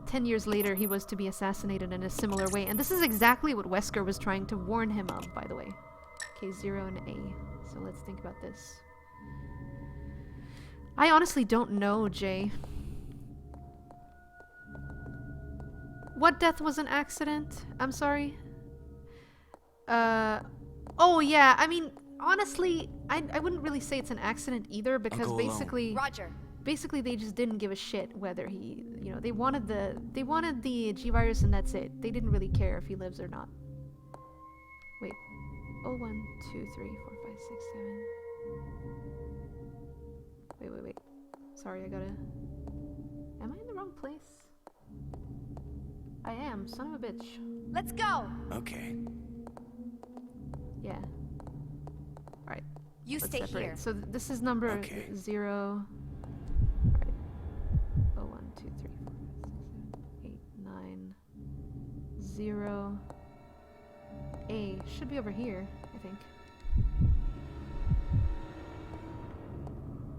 10 years later he was to be assassinated in a similar way. And this is exactly what Wesker was trying to warn him of, by the way. Okay, 0 and A. So let's think about this. I honestly don't know, Jay. What death was an accident? I'm sorry? Oh yeah, I mean... Honestly, I wouldn't really say it's an accident either, because basically... Roger. basically they just didn't give a shit whether he, you know, they wanted the G virus and that's it. They didn't really care if he lives or not. Wait. Oh, 1, 2, 3, 4, 5, 6, 7. Wait. Sorry, I gotta... Am I in the wrong place? I am, son of a bitch. Let's go! Okay. Yeah. Alright. You Let's stay separate. here. So this is number 0. Alright. Oh, 1, 2, 3, 4, 5, 6, 7, 8, 9. 0. A should be over here, I think.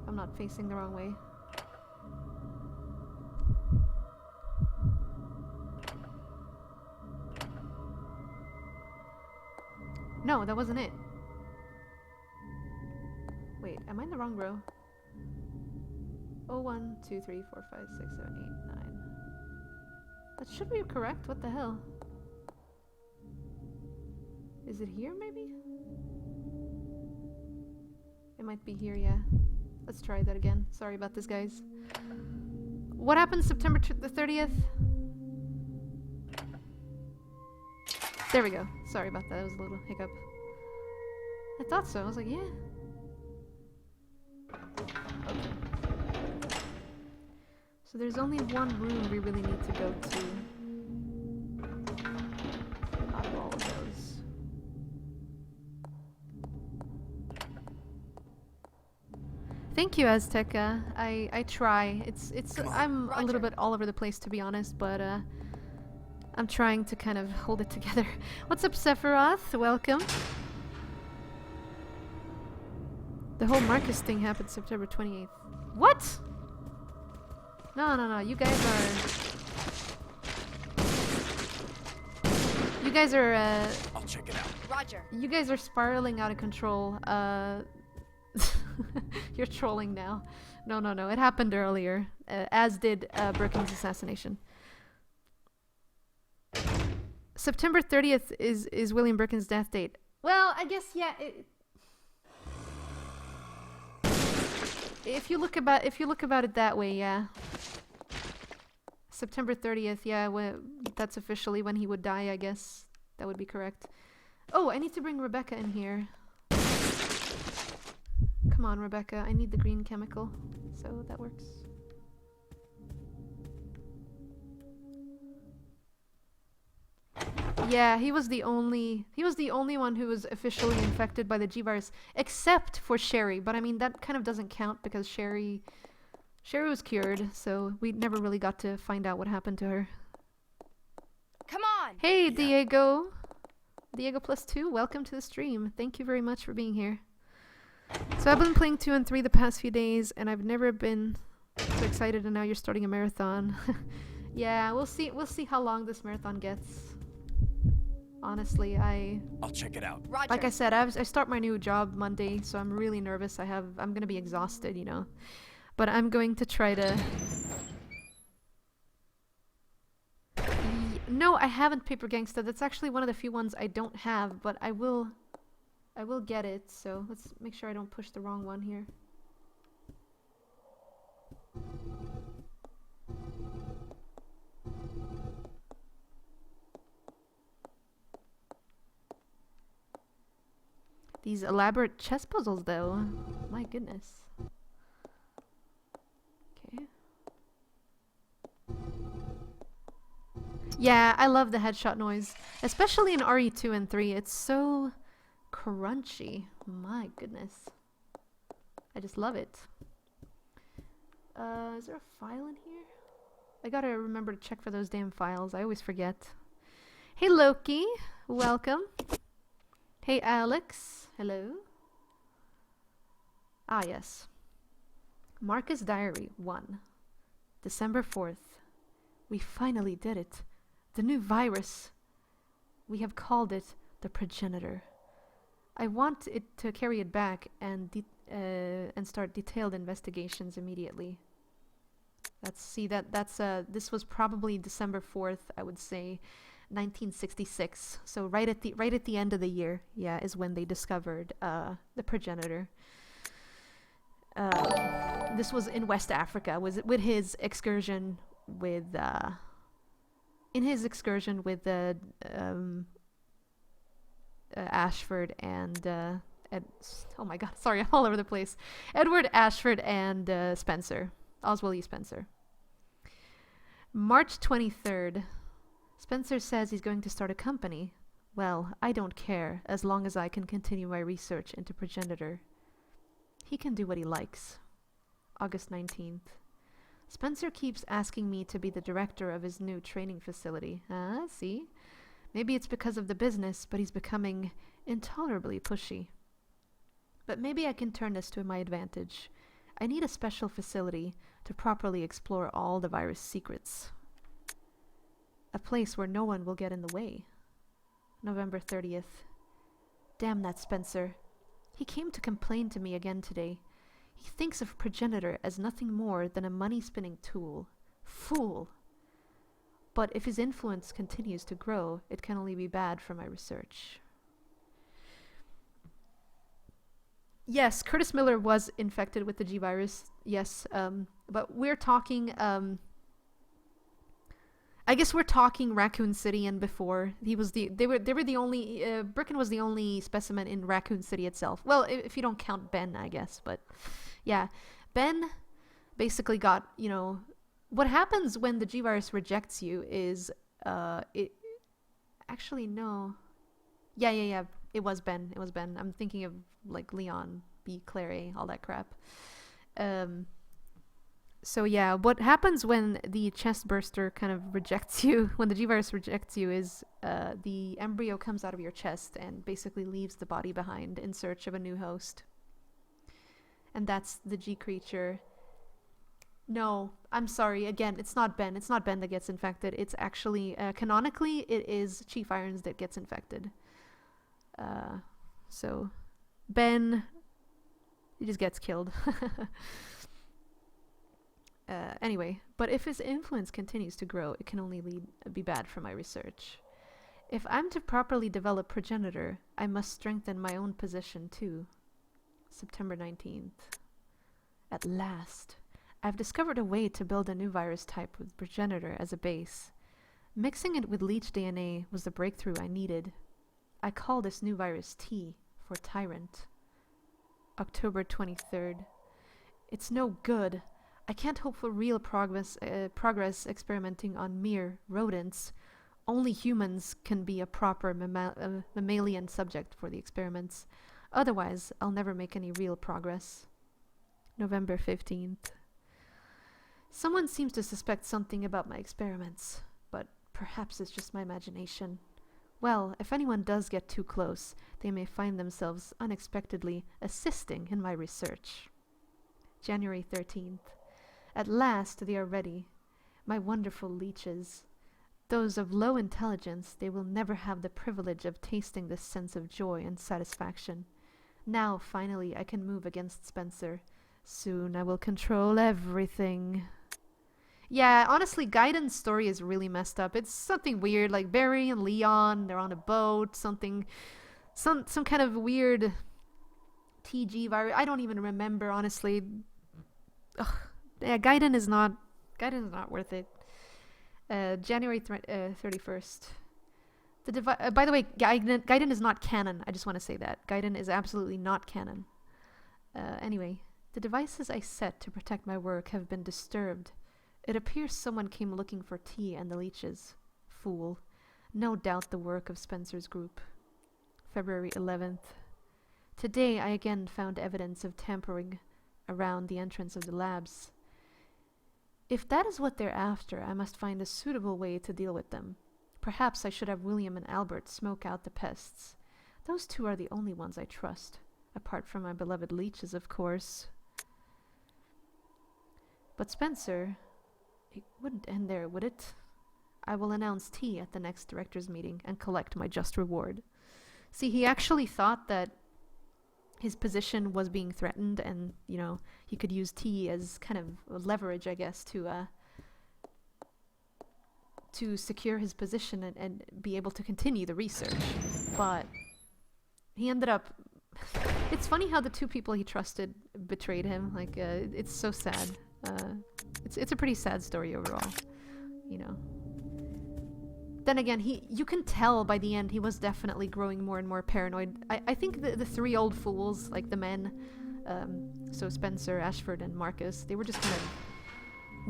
I'm not facing the wrong way. No, that wasn't it. Wait, am I in the wrong row? Oh, 1, 2, 3, 4, 5, 6, 7, 8, 9. That should be correct. What the hell? Is it here, maybe? It might be here, yeah. Let's try that again. Sorry about this, guys. What happened September the 30th? There we go. Sorry about that. It was a little hiccup. I thought so. I was like, yeah. Okay. So there's only one room we really need to go to. Out of all of those. Thank you, Azteca. I try. I'm a little bit all over the place, to be honest, but I'm trying to kind of hold it together. What's up, Sephiroth? Welcome. The whole Marcus thing happened September 28th. What? No. You guys are I'll check it out. Roger. You guys are spiraling out of control. You're trolling now. No. It happened earlier, as did Birkin's assassination. September 30th is William Birkin's death date. Well, I guess yeah. If you look about it that way, yeah. September 30th, yeah. That's officially when he would die. I guess that would be correct. Oh, I need to bring Rebecca in here. Come on, Rebecca. I need the green chemical, so that works. Yeah, he was the only one who was officially infected by the G virus, except for Sherry. But I mean, that kind of doesn't count because Sherry was cured, so we never really got to find out what happened to her. Come on. Hey, yeah. Diego +2, welcome to the stream. Thank you very much for being here. So I've been playing 2 and 3 the past few days, and I've never been so excited. And now you're starting a marathon. Yeah, we'll see how long this marathon gets. Honestly, I'll check it out. Roger. Like I said, I start my new job Monday, so I'm really nervous. I'm gonna be exhausted, you know. But I'm going to try to... No, I haven't Paper Gangsta. That's actually one of the few ones I don't have, but I will get it. So let's make sure I don't push the wrong one here. These elaborate chess puzzles, though. My goodness. Okay. Yeah, I love the headshot noise. Especially in RE2 and 3. It's so crunchy. My goodness. I just love it. Is there a file in here? I gotta remember to check for those damn files. I always forget. Hey, Loki. Welcome. Hey, Alex. Hello. Ah, yes. Marcus Diary 1. December 4th. We finally did it. The new virus. We have called it the Progenitor. I want it to carry it back and start detailed investigations immediately. This was probably December 4th, I would say. 1966, so right at the end of the year, yeah, is when they discovered the Progenitor. This was in West Africa. Was with his excursion with Ashford and oh my god, sorry, I'm all over the place. Edward Ashford and Spencer, Oswald E. Spencer. March 23rd. Spencer says he's going to start a company. Well, I don't care, as long as I can continue my research into progenitor. He can do what he likes. August 19th. Spencer keeps asking me to be the director of his new training facility. See? Maybe it's because of the business, but he's becoming intolerably pushy. But maybe I can turn this to my advantage. I need a special facility to properly explore all the virus secrets. A place where no one will get in the way. November 30th. Damn that Spencer. He came to complain to me again today. He thinks of progenitor as nothing more than a money-spinning tool. Fool! But if his influence continues to grow, it can only be bad for my research. Yes, Curtis Miller was infected with the G virus. Yes, but we're talking, I guess we're talking Raccoon City and before. They were the only, Bricken was the only specimen in Raccoon City itself. Well, if you don't count Ben, I guess, but yeah. Ben basically got, what happens when the G virus rejects you is, actually, no. Yeah. It was Ben. I'm thinking of, like, Leon, B. Claire, all that crap. So yeah, what happens when the chest burster kind of rejects you, when the G-virus rejects you, is the embryo comes out of your chest and basically leaves the body behind in search of a new host. And that's the G creature. No, I'm sorry, again, it's not Ben. It's not Ben that gets infected. It's actually, canonically, it is Chief Irons that gets infected. So, Ben, he just gets killed. Anyway, but if his influence continues to grow, it can only be bad for my research. If I'm to properly develop progenitor, I must strengthen my own position too. September 19th. At last, I've discovered a way to build a new virus type with progenitor as a base. Mixing it with leech DNA was the breakthrough I needed. I call this new virus T for Tyrant. October 23rd. It's no good. I can't hope for real progress experimenting on mere rodents. Only humans can be a proper mammalian subject for the experiments. Otherwise, I'll never make any real progress. November 15th. Someone seems to suspect something about my experiments, but perhaps it's just my imagination. Well, if anyone does get too close, they may find themselves unexpectedly assisting in my research. January 13th. At last they are ready. My wonderful leeches. Those of low intelligence, they will never have the privilege of tasting this sense of joy and satisfaction. Now, finally, I can move against Spencer. Soon I will control everything. Yeah, honestly, Gaiden's story is really messed up. It's something weird, like Barry and Leon, they're on a boat, some kind of weird TG virus. I don't even remember, honestly. Ugh. Yeah, Gaiden is not worth it. January 31st. By the way, Gaiden is not canon. I just want to say that. Gaiden is absolutely not canon. Anyway, the devices I set to protect my work have been disturbed. It appears someone came looking for T and the leeches. Fool. No doubt the work of Spencer's group. February 11th. Today I again found evidence of tampering around the entrance of the labs. If that is what they're after, I must find a suitable way to deal with them. Perhaps I should have William and Albert smoke out the pests. Those two are the only ones I trust. Apart from my beloved leeches, of course. But Spencer... It wouldn't end there, would it? I will announce T at the next director's meeting and collect my just reward. See, he actually thought that his position was being threatened and, he could use T as kind of leverage, I guess, to secure his position and be able to continue the research. But he ended up It's funny how the two people he trusted betrayed him. Like, it's so sad. It's a pretty sad story overall, you know. Then again, you can tell by the end he was definitely growing more and more paranoid. I think the three old fools, like the men, so Spencer, Ashford, and Marcus, they were just kind of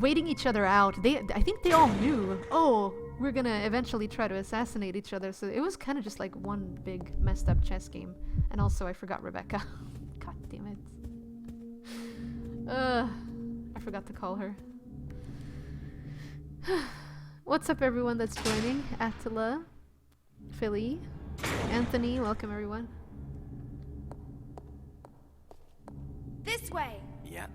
waiting each other out. I think they all knew, oh, we're gonna eventually try to assassinate each other. So it was kind of just like one big messed up chess game. And also, I forgot Rebecca. God damn it. I forgot to call her. What's up, everyone that's joining? Attila, Philly, Anthony, welcome everyone. This way! Yeah.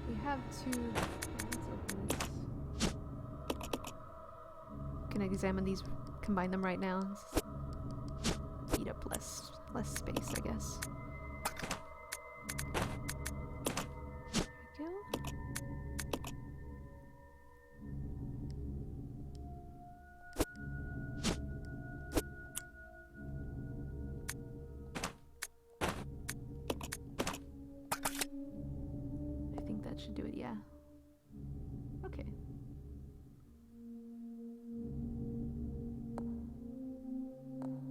We have to... let's open this. Can examine these, combine them right now. Eat up less space, I guess. There we go. I think that should do it, yeah. Okay.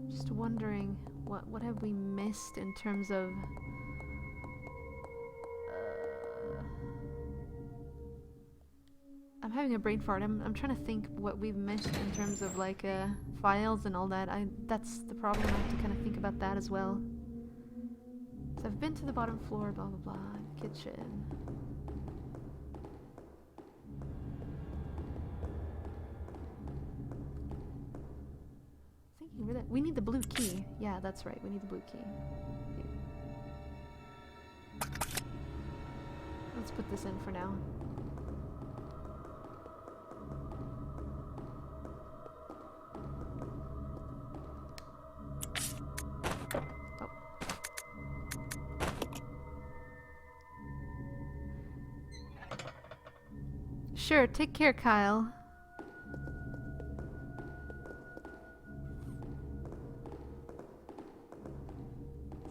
Just wondering, what have we missed in terms of... I'm having a brain fart. I'm trying to think what we've missed in terms of like files and all that. That's the problem. I have to kind of think about that as well. So I've been to the bottom floor, blah blah blah, kitchen. Thinking really, we need the blue key. Yeah, that's right. We need the blue key. Here. Let's put this in for now. Sure, take care, Kyle.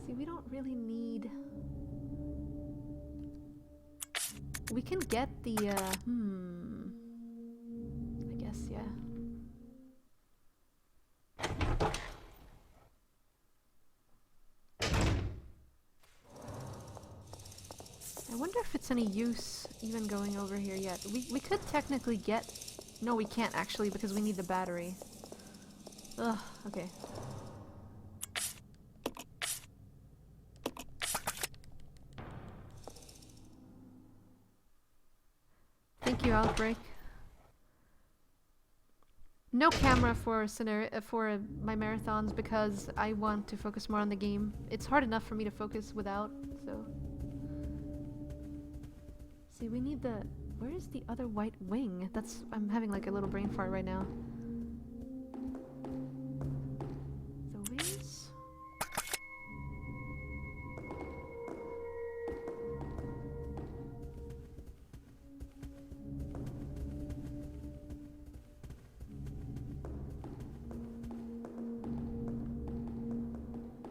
See, we don't really need... We can get the, I guess, yeah. I wonder if it's any use even going over here yet. We could technically get... No, we can't actually because we need the battery. Ugh, okay. Thank you, Outbreak. No camera for my marathons because I want to focus more on the game. It's hard enough for me to focus without, so... See, we need the... Where is the other white wing? I'm having like a little brain fart right now. The wings?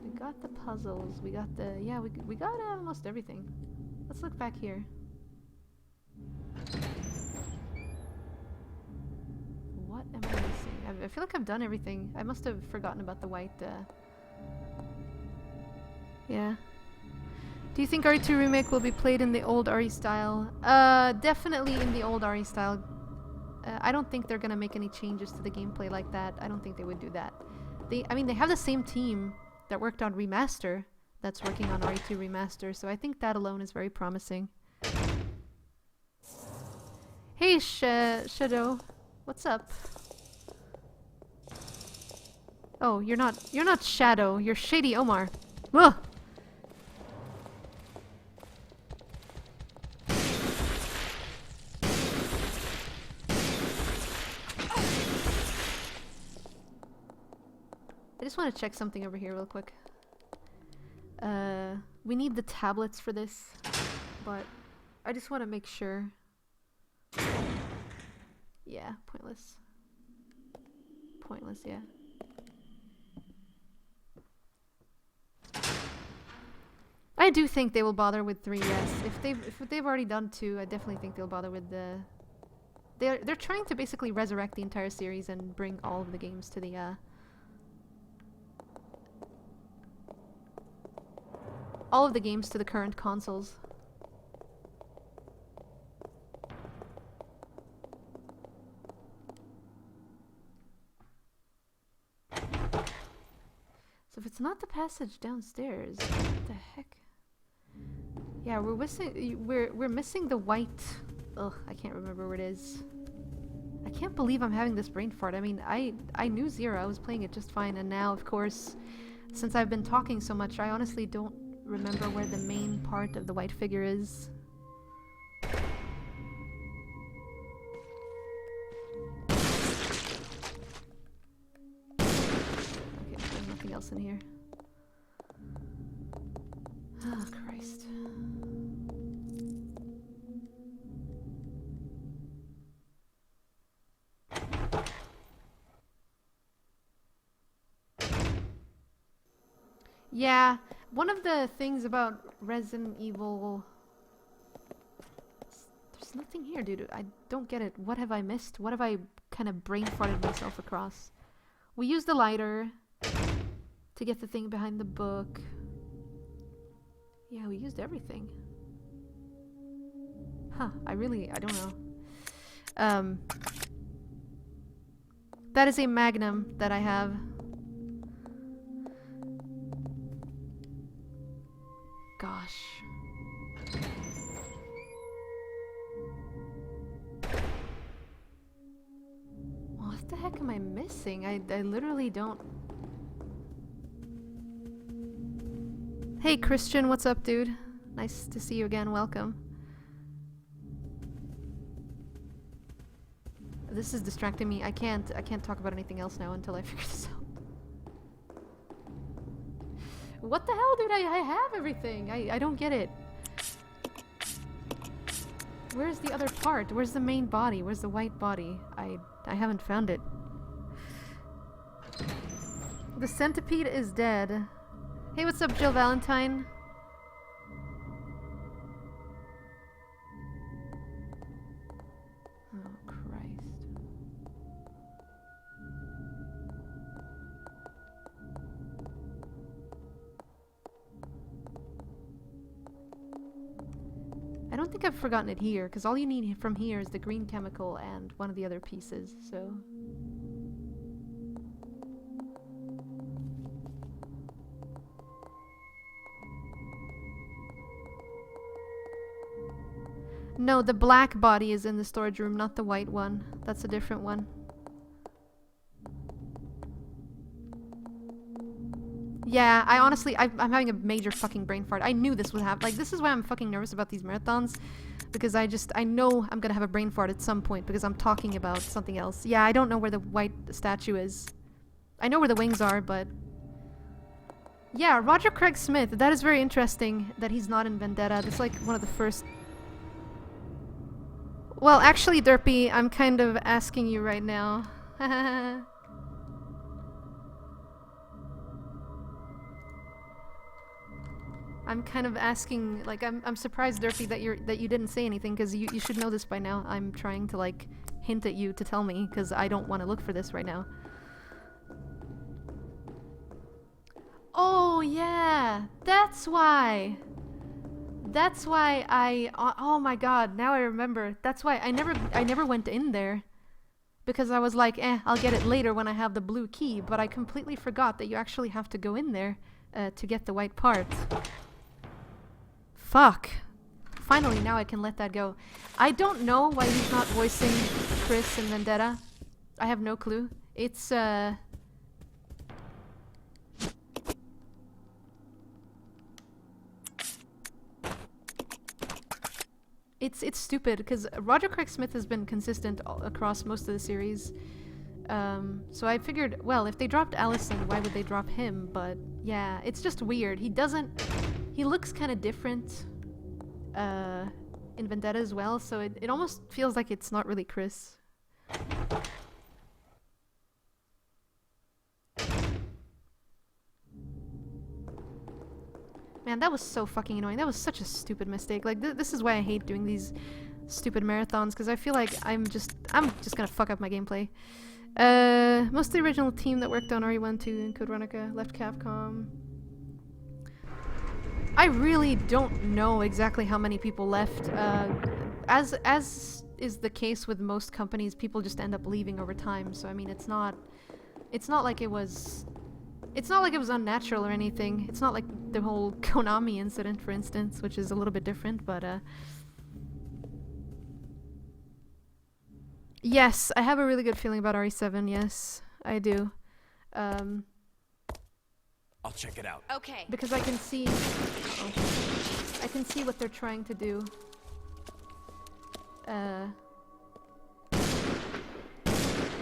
We got the puzzles. We got the... Yeah, we got almost everything. Let's look back here. What am I missing? I feel like I've done everything. I must have forgotten about the white, Yeah. Do you think RE2 Remake will be played in the old RE style? Definitely in the old RE style. I don't think they're gonna make any changes to the gameplay like that. I don't think they would do that. I mean, they have the same team that worked on Remaster that's working on RE2 Remaster, so I think that alone is very promising. Hey, Shadow. What's up? Oh, you're not Shadow. You're Shady Omar. Ugh! I just want to check something over here real quick. We need the tablets for this, but I just want to make sure. Yeah, pointless. Pointless, yeah. do think they will bother with 3, yes. If they've already done 2, I definitely think they'll bother with the... They're trying to basically resurrect the entire series and bring all of the games to the, all of the games to the current consoles. So if it's not the passage downstairs, what the heck? Yeah, we're missing the white. Ugh, I can't remember where it is. I can't believe I'm having this brain fart. I mean, I knew Zero. I was playing it just fine, and now, of course, since I've been talking so much, I honestly don't remember where the main part of the white figure is. Okay, there's nothing else in here. Oh, Christ. Yeah, one of the things about Resident Evil... There's nothing here, dude. I don't get it. What have I missed? What have I kind of brain farted myself across? We used the lighter to get the thing behind the book. Yeah, we used everything. Huh, I don't know. That is a Magnum that I have. Gosh. What the heck am I missing? I literally don't... Hey Christian, what's up, dude? Nice to see you again, welcome. This is distracting me. I can't talk about anything else now until I figure this out. What the hell, dude? I have everything. I don't get it. Where's the other part? Where's the main body? Where's the white body? I haven't found it. The centipede is dead. Hey, what's up, Jill Valentine? Oh, Christ. I don't think I've forgotten it here, because all you need from here is the green chemical and one of the other pieces, so... No, the black body is in the storage room, not the white one. That's a different one. Yeah, I honestly, I'm having a major fucking brain fart. I knew this would happen. Like, this is why I'm fucking nervous about these marathons. Because I know I'm gonna have a brain fart at some point because I'm talking about something else. Yeah, I don't know where the white statue is. I know where the wings are, but... Yeah, Roger Craig Smith. That is very interesting that he's not in Vendetta. That's like one of the first... Well, actually, Derpy, I'm kind of asking you right now. I'm kind of asking, like, I'm surprised, Derpy, that you didn't say anything, because you should know this by now. I'm trying to, like, hint at you to tell me, because I don't want to look for this right now. Oh, yeah! That's why! That's why oh my god, now I remember. That's why I never went in there. Because I was like, I'll get it later when I have the blue key, but I completely forgot that you actually have to go in there to get the white part. Fuck. Finally, now I can let that go. I don't know why he's not voicing Chris in Vendetta. I have no clue. It's, It's stupid, because Roger Craig Smith has been consistent across most of the series. So I figured, well, if they dropped Allison, why would they drop him? But yeah, it's just weird. He looks kind of different in Vendetta as well, so it almost feels like it's not really Chris. Man, that was so fucking annoying. That was such a stupid mistake. Like, this is why I hate doing these stupid marathons, because I feel like I'm just gonna fuck up my gameplay. Most of the original team that worked on RE1, 2, and Code Veronica left Capcom. I really don't know exactly how many people left. As is the case with most companies, people just end up leaving over time. So I mean, it's not like it was unnatural or anything. It's not like the whole Konami incident, for instance, which is a little bit different, but yes, I have a really good feeling about RE7, yes, I do. I'll check it out. Okay. Because I can see... I can see what they're trying to do. Where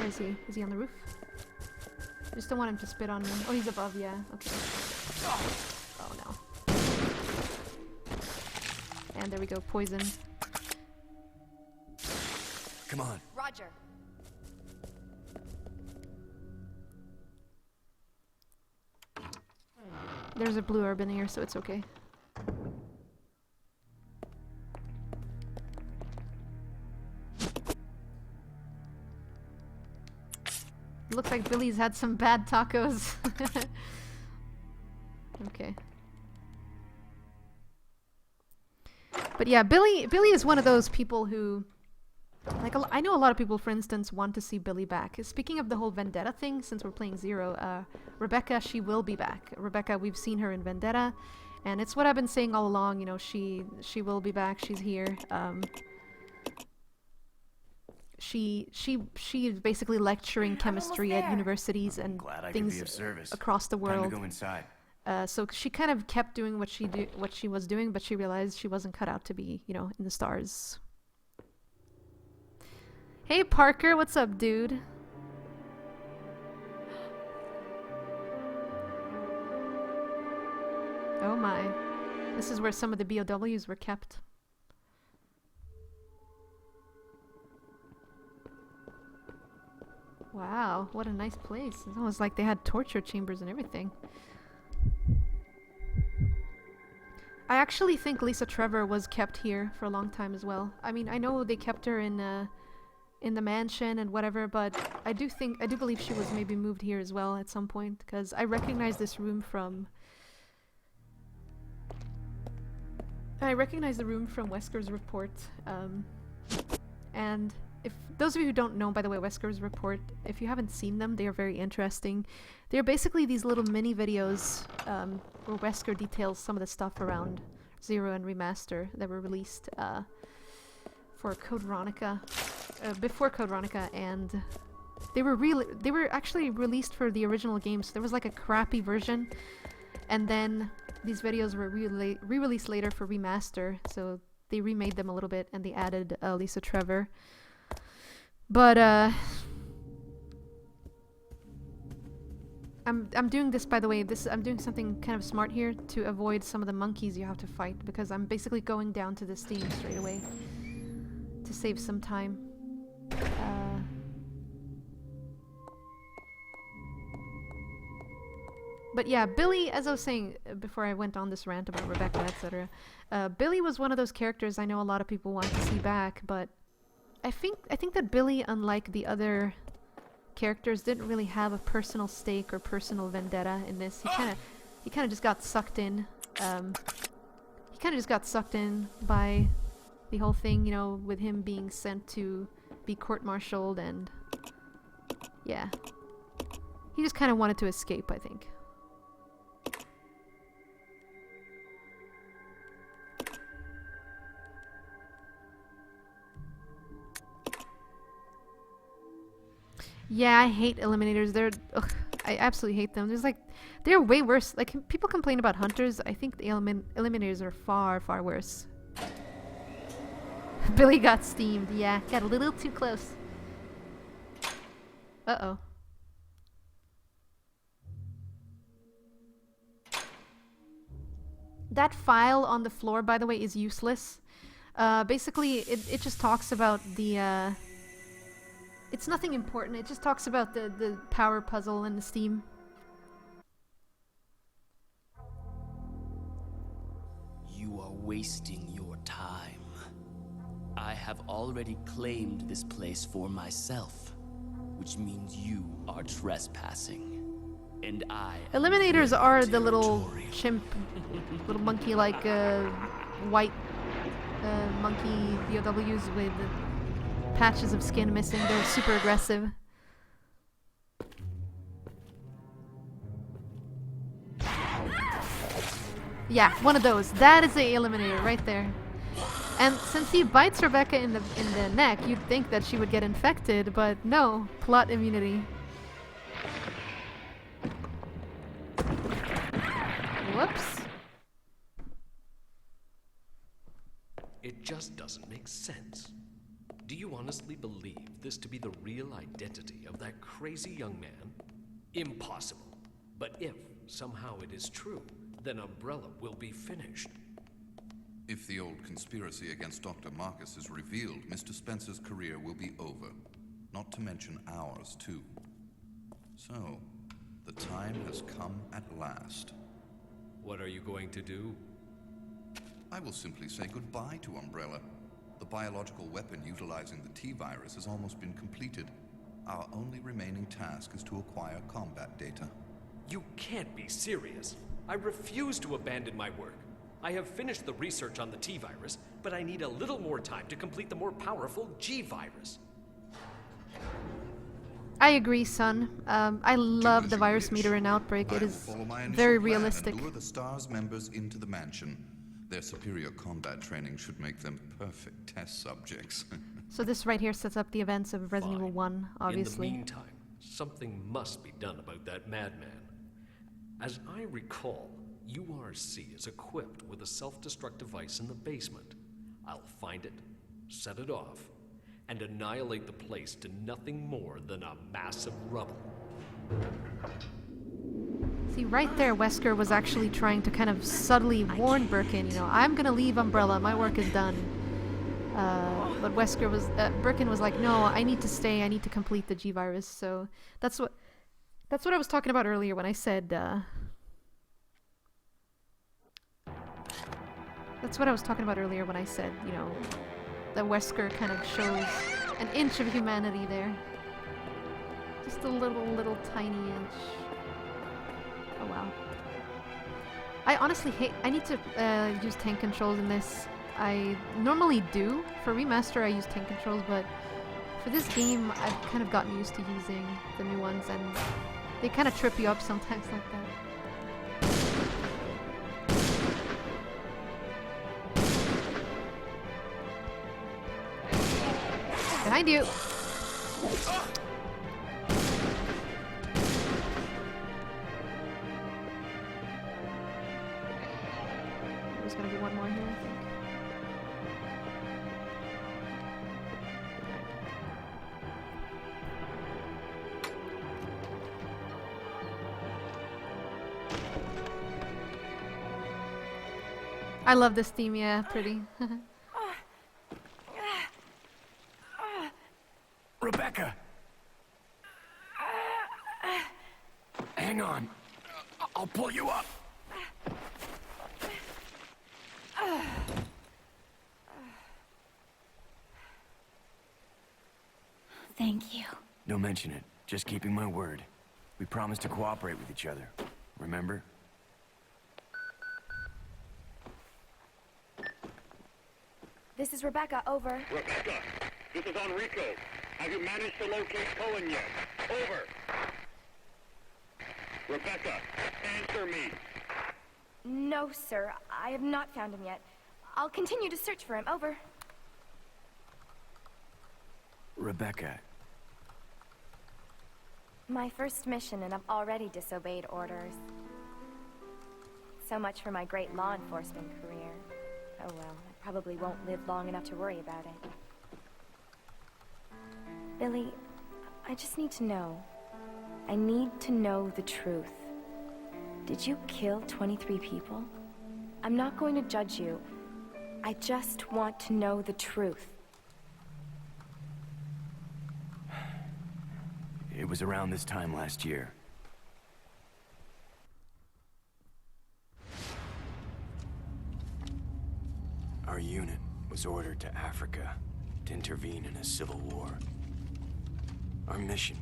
is he? Is he on the roof? I just don't want him to spit on me. Oh, he's above, yeah. Okay. Oh no. And there we go, poison. Come on. Roger. There's a blue orb in here, so it's okay. Looks like Billy's had some bad tacos. Okay. But yeah, Billy is one of those people who, like, I know a lot of people, for instance, want to see Billy back. Speaking of the whole Vendetta thing, since we're playing Zero, Rebecca, she will be back. Rebecca, we've seen her in Vendetta, and it's what I've been saying all along, you know, she will be back, she's here. She is basically lecturing chemistry at universities and things across the world. Time to go inside. So she kind of kept doing what she was doing, but she realized she wasn't cut out to be, you know, in the stars. Hey Parker, what's up, dude? Oh my. This is where some of the BOWs were kept. Wow, what a nice place. It's almost like they had torture chambers and everything. I actually think Lisa Trevor was kept here for a long time as well. I mean, I know they kept her in the mansion and whatever, but I do believe she was maybe moved here as well at some point, because I recognize this room from... I recognize the room from Wesker's report, and if those of you who don't know, by the way, Wesker's report, if you haven't seen them, they are very interesting. They're basically these little mini videos where Wesker details some of the stuff around Zero and Remaster that were released for Code Veronica, before Code Veronica, and they were actually released for the original game, so there was like a crappy version, and then these videos were re-released later for Remaster, so they remade them a little bit and they added Lisa Trevor. But I'm doing this, by the way, I'm doing something kind of smart here to avoid some of the monkeys you have to fight, because I'm basically going down to this theme straight away to save some time. But yeah, Billy, as I was saying before I went on this rant about Rebecca, etc., Billy was one of those characters I know a lot of people want to see back, but I think that Billy, unlike the other characters, didn't really have a personal stake or personal vendetta in this. He kind of just got sucked in. He kind of just got sucked in by the whole thing, you know, with him being sent to be court-martialed, and yeah, he just kind of wanted to escape, I think. Yeah, I hate eliminators. I absolutely hate them. They're way worse. Like, people complain about hunters. I think the eliminators are far, far worse. Billy got steamed. Yeah, got a little too close. Uh-oh. That file on the floor, by the way, is useless. Basically, it just talks about the... It's nothing important. It just talks about the power puzzle and the Steam. You are wasting your time. I have already claimed this place for myself, which means you are trespassing. And I am Eliminators very are the little territorial. chimp, little monkey like white monkey POWs with patches of skin missing. They're super aggressive. Yeah, one of those. That is the eliminator right there. And since he bites Rebecca in the neck, you'd think that she would get infected, but no, plot immunity. Whoops. It just doesn't make sense. Do you honestly believe this to be the real identity of that crazy young man? Impossible. But if somehow it is true, then Umbrella will be finished. If the old conspiracy against Dr. Marcus is revealed, Mr. Spencer's career will be over. Not to mention ours, too. So, the time has come at last. What are you going to do? I will simply say goodbye to Umbrella. The biological weapon utilizing the T-virus has almost been completed. Our only remaining task is to acquire combat data. You can't be serious. I refuse to abandon my work. I have finished the research on the T-virus, but I need a little more time to complete the more powerful G-virus. I agree, son. I love the virus meter in Outbreak. It is very realistic. And lure the STARS members into the mansion. Their superior combat training should make them perfect test subjects. So this right here sets up the events of Resident Evil 1, obviously. In the meantime, something must be done about that madman. As I recall, URC is equipped with a self-destruct device in the basement. I'll find it, set it off, and annihilate the place to nothing more than a mass of rubble. See, right there, Wesker was actually trying to kind of subtly warn Birkin, you know, I'm gonna leave Umbrella, my work is done. But Birkin was like, no, I need to stay, I need to complete the G-virus, so that's what I was talking about earlier when I said, that's what I was talking about earlier when I said, you know, that Wesker kind of shows an inch of humanity there. Just a little tiny inch. Oh wow. I honestly hate, I need to use tank controls in this. I normally do. For remaster I use tank controls, but for this game I've kind of gotten used to using the new ones and they kind of trip you up sometimes like that. Behind you! There's gonna be one more here, I think. I love this theme, yeah, pretty. Rebecca! Hang on. I'll pull you up. Thank you. Don't mention it. Just keeping my word. We promised to cooperate with each other. Remember? This is Rebecca, over. Rebecca, this is Enrico. Have you managed to locate Cohen yet? Over. Rebecca, answer me. No, sir. I have not found him yet. I'll continue to search for him. Over. Rebecca. My first mission, and I've already disobeyed orders. So much for my great law enforcement career. Oh well, I probably won't live long enough to worry about it. Billy, I just need to know. I need to know the truth. Did you kill 23 people? I'm not going to judge you. I just want to know the truth. It was around this time last year. unit was ordered to Africa to intervene in a civil war. Our mission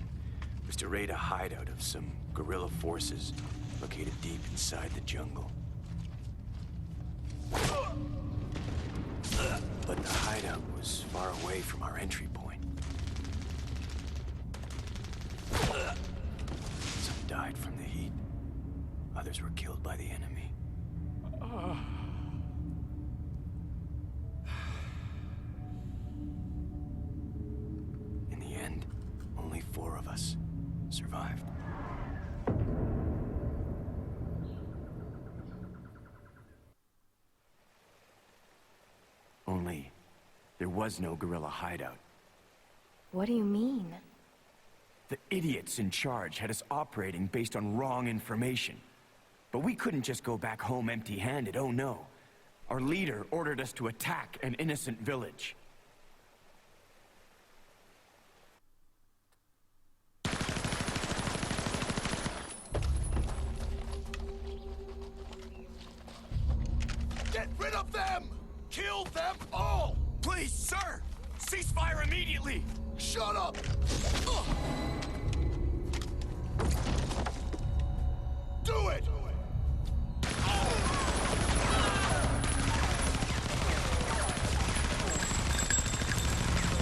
was to raid a hideout of some guerrilla forces located deep inside the jungle. But the hideout was far away from our entry point. Some died from the heat. Others were killed by the enemy. In the end, only 4 of us survived. Only, there was no guerrilla hideout. What do you mean? The idiots in charge had us operating based on wrong information. But we couldn't just go back home empty-handed, oh no. Our leader ordered us to attack an innocent village. Get rid of them! Kill them all! Please, sir! Ceasefire immediately! Shut up! Do it!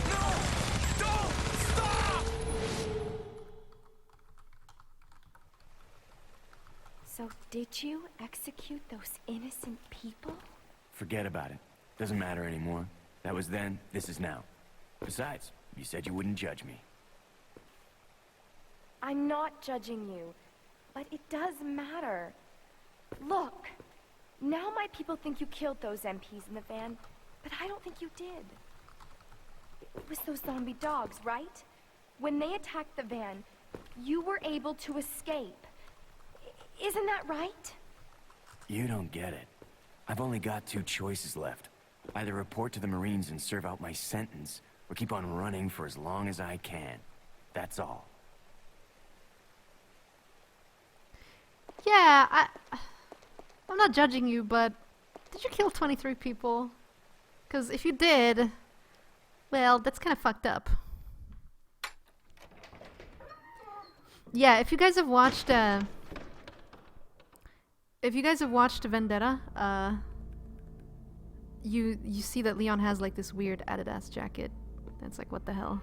No! Don't! Stop! So did you execute those innocent people? Forget about it. Doesn't matter anymore. That was then, this is now. Besides, you said you wouldn't judge me. I'm not judging you, but it does matter. Look, now my people think you killed those MPs in the van, but I don't think you did. It was those zombie dogs, right? When they attacked the van, you were able to escape. Isn't that right? You don't get it. I've only got 2 choices left. Either report to the Marines and serve out my sentence, or keep on running for as long as I can. That's all. Yeah, I'm not judging you, but did you kill 23 people? Because if you did, well, that's kind of fucked up. Yeah, if you guys have watched Vendetta, you see that Leon has like this weird Adidas jacket. That's like, what the hell?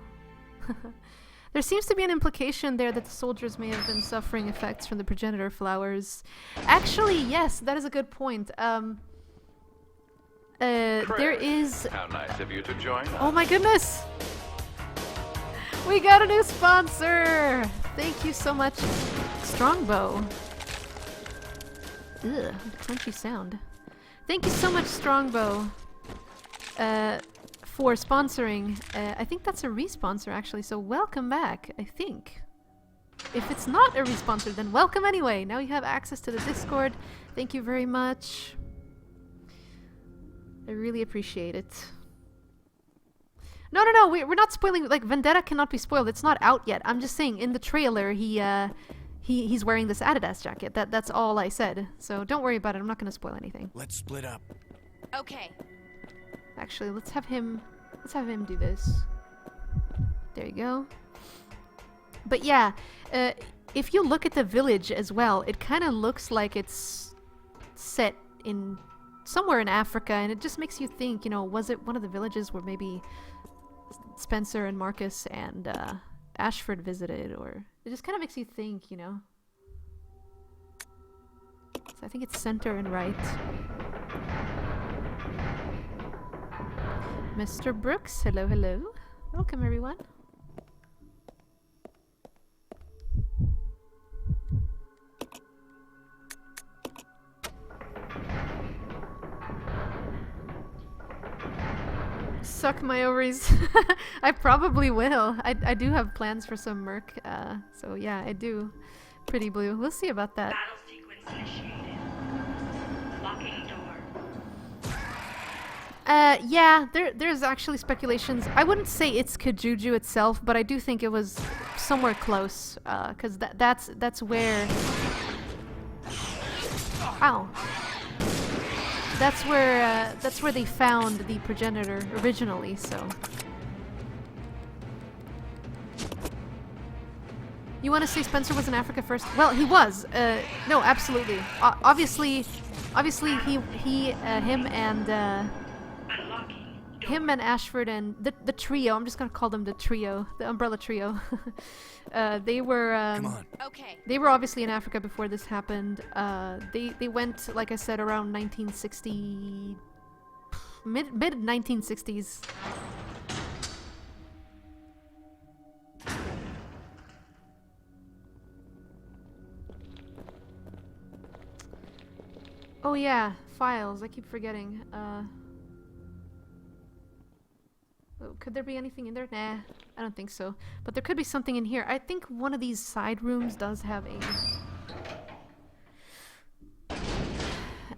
There seems to be an implication there that the soldiers may have been suffering effects from the progenitor flowers. Actually, yes, that is a good point. There is... How nice of you to join us. Oh my goodness! We got a new sponsor! Thank you so much, Strongbow. Ugh, what a crunchy sound. Thank you so much, Strongbow, for sponsoring. I think that's a responsor, actually, so welcome back, I think. If it's not a responsor, then welcome anyway. Now you have access to the Discord. Thank you very much. I really appreciate it. No, we're not spoiling. Like, Vendetta cannot be spoiled. It's not out yet. I'm just saying, in the trailer, he's wearing this Adidas jacket. That's all I said. So don't worry about it. I'm not going to spoil anything. Let's split up. Okay. Actually, let's have him do this. There you go. But yeah, if you look at the village as well, it kind of looks like it's set in somewhere in Africa, and it just makes you think, you know, was it one of the villages where maybe Spencer and Marcus and Ashford visited, or it just kind of makes you think, you know. So I think it's center and right. Mr. Brooks, hello, hello. Welcome, everyone. Suck my ovaries. I probably will. I do have plans for some merc, so yeah, I do. Pretty Blue. We'll see about that. Battle sequence initiated. Locking door. Yeah, there's actually speculations. I wouldn't say it's Kajuju itself, but I do think it was somewhere close, because that's where... Ow. that's where they found the progenitor originally. So. You want to say Spencer was in Africa first? Well, he was. No, absolutely. Obviously, him and Ashford and the trio. I'm just gonna call them the trio, the Umbrella Trio. They were. Come on. Okay. They were obviously in Africa before this happened. They went, like I said, around 1960, mid 1960s. Oh yeah, files. I keep forgetting. Oh, could there be anything in there? Nah, I don't think so. But there could be something in here. I think one of these side rooms does have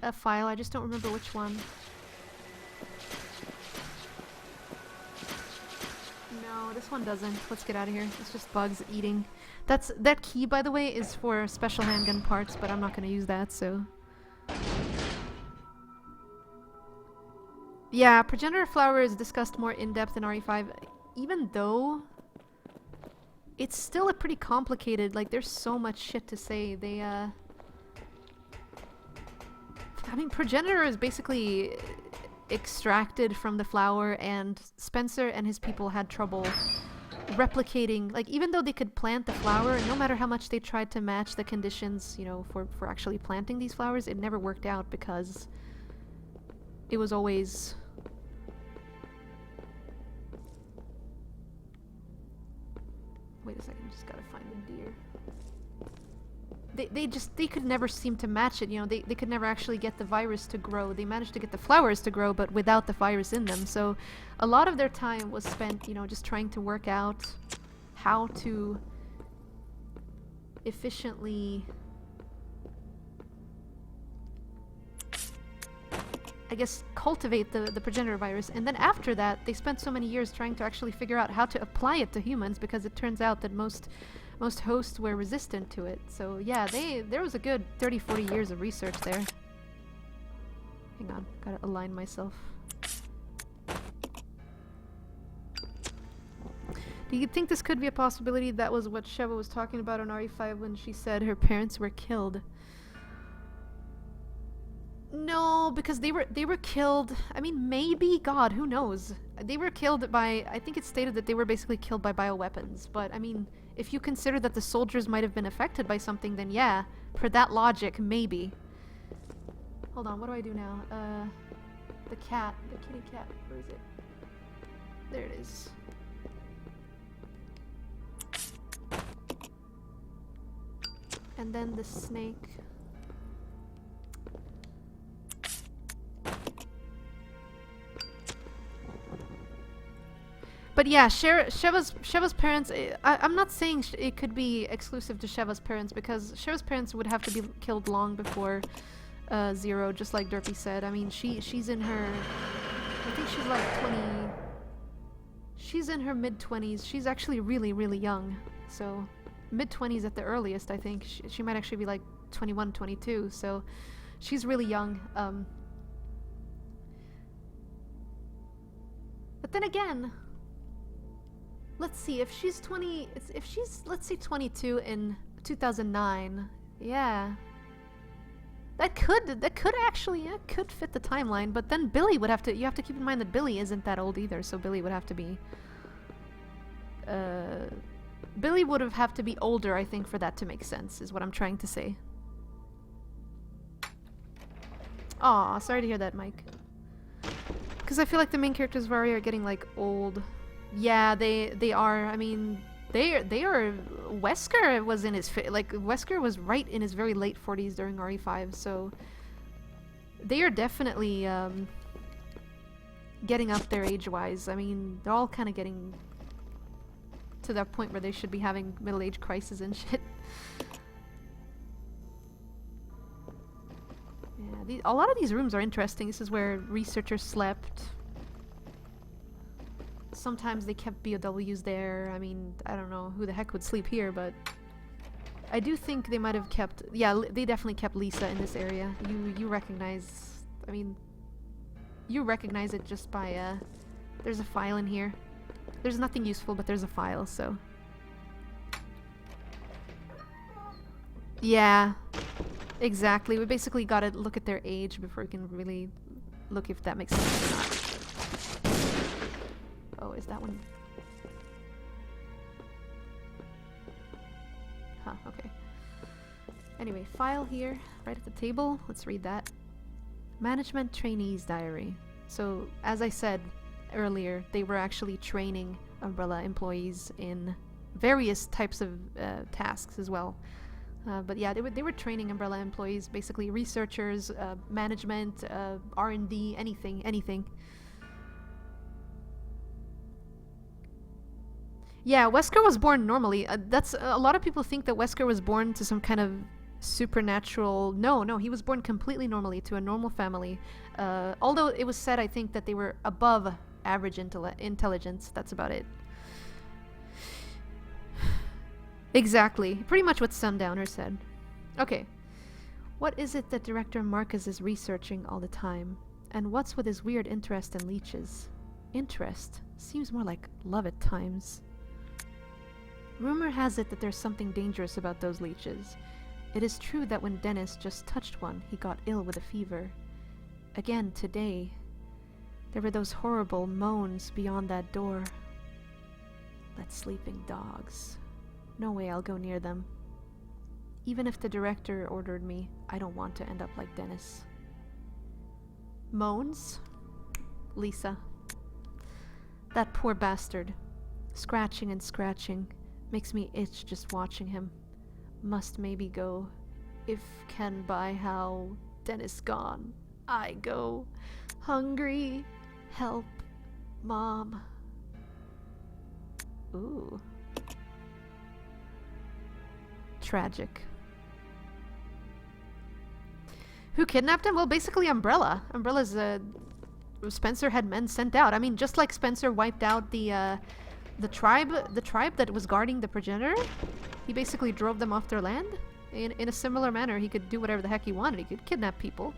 a file. I just don't remember which one. No, this one doesn't. Let's get out of here. It's just bugs eating. That key, by the way, is for special handgun parts, but I'm not gonna use that, so. Yeah, progenitor flower is discussed more in depth in RE5, even though it's still a pretty complicated, like there's so much shit to say. I mean, progenitor is basically extracted from the flower, and Spencer and his people had trouble replicating, like even though they could plant the flower, no matter how much they tried to match the conditions, you know, for actually planting these flowers, it never worked out because it was always wait a second, just gotta find the deer. They could never seem to match it, you know, they could never actually get the virus to grow. They managed to get the flowers to grow, but without the virus in them. So a lot of their time was spent, you know, just trying to work out how to efficiently, I guess, cultivate the progenitor virus. And then after that, they spent so many years trying to actually figure out how to apply it to humans, because it turns out that most hosts were resistant to it. So yeah, there was a good 30-40 years of research there. Hang on, gotta align myself. Do you think this could be a possibility? That was what Sheva was talking about on RE5 when she said her parents were killed. No, because they were killed. I mean, maybe, God, who knows? They were killed by, I think it stated that they were basically killed by bioweapons. But I mean, if you consider that the soldiers might have been affected by something, then yeah, per that logic, maybe. Hold on, what do I do now? The cat, the kitty cat, where is it? There it is. And then the snake. But yeah, Sheva's parents, I'm not saying it could be exclusive to Sheva's parents, because Sheva's parents would have to be killed long before Zero, just like Derpy said. I mean, she's in her, I think she's like 20, she's in her mid-20s. She's actually really, really young. So mid-20s at the earliest, I think. She might actually be like 21, 22, so she's really young. But then again, let's see, if she's 20, if she's, let's say 22 in 2009, yeah. That could actually, yeah, could fit the timeline, but then Billy would have to, you have to keep in mind that Billy isn't that old either, so Billy would have to be, Billy would have to be older, I think, for that to make sense, is what I'm trying to say. Aw, sorry to hear that, Mike. Because I feel like the main characters of Vari are getting, like, old. Yeah, they are. I mean, they are. Wesker was in his Wesker was right in his very late 40s during RE5, so they are definitely getting up there age-wise. I mean, they're all kind of getting to that point where they should be having middle-age crisis and shit. Yeah, a lot of these rooms are interesting. This is where researchers slept. Sometimes they kept BOWs there. I mean, I don't know who the heck would sleep here, but I do think they might have kept, yeah, they definitely kept Lisa in this area. You recognize I mean, you recognize it just by, there's a file in here. There's nothing useful, but there's a file, so. Yeah, exactly. We basically gotta look at their age before we can really look if that makes sense or not. Oh, is that one? Huh, okay. Anyway, file here, right at the table. Let's read that. Management Trainees Diary. So, as I said earlier, they were actually training Umbrella employees in various types of tasks as well. But yeah, they were training Umbrella employees, basically researchers, management, R&D, anything. Yeah, Wesker was born normally. That's a lot of people think that Wesker was born to some kind of supernatural. No, he was born completely normally to a normal family. Although it was said, I think, that they were above average intelligence. That's about it. Exactly. Pretty much what Sundowner said. Okay. What is it that Director Marcus is researching all the time? And what's with his weird interest in leeches? Interest? Seems more like love at times. Rumor has it that there's something dangerous about those leeches. It is true that when Dennis just touched one, he got ill with a fever. Again, today, there were those horrible moans beyond that door. Let sleeping dogs. No way I'll go near them. Even if the director ordered me, I don't want to end up like Dennis. Moans? Lisa. That poor bastard. Scratching and scratching. Makes me itch just watching him. Must maybe go. If can by how. Dennis gone. I go. Hungry. Help. Mom. Ooh. Tragic. Who kidnapped him? Well, basically Umbrella. Umbrella's, Spencer had men sent out. I mean, just like Spencer wiped out the tribe that was guarding the progenitor, he basically drove them off their land. In a similar manner, he could do whatever the heck he wanted. He could kidnap people.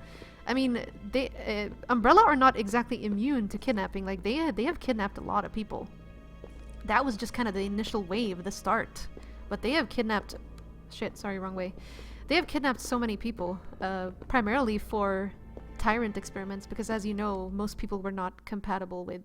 I mean, Umbrella are not exactly immune to kidnapping. Like, they have kidnapped a lot of people. That was just kind of the initial wave, the start. But they have kidnapped... Shit, sorry, wrong way. They have kidnapped so many people, primarily for tyrant experiments, because as you know, most people were not compatible with...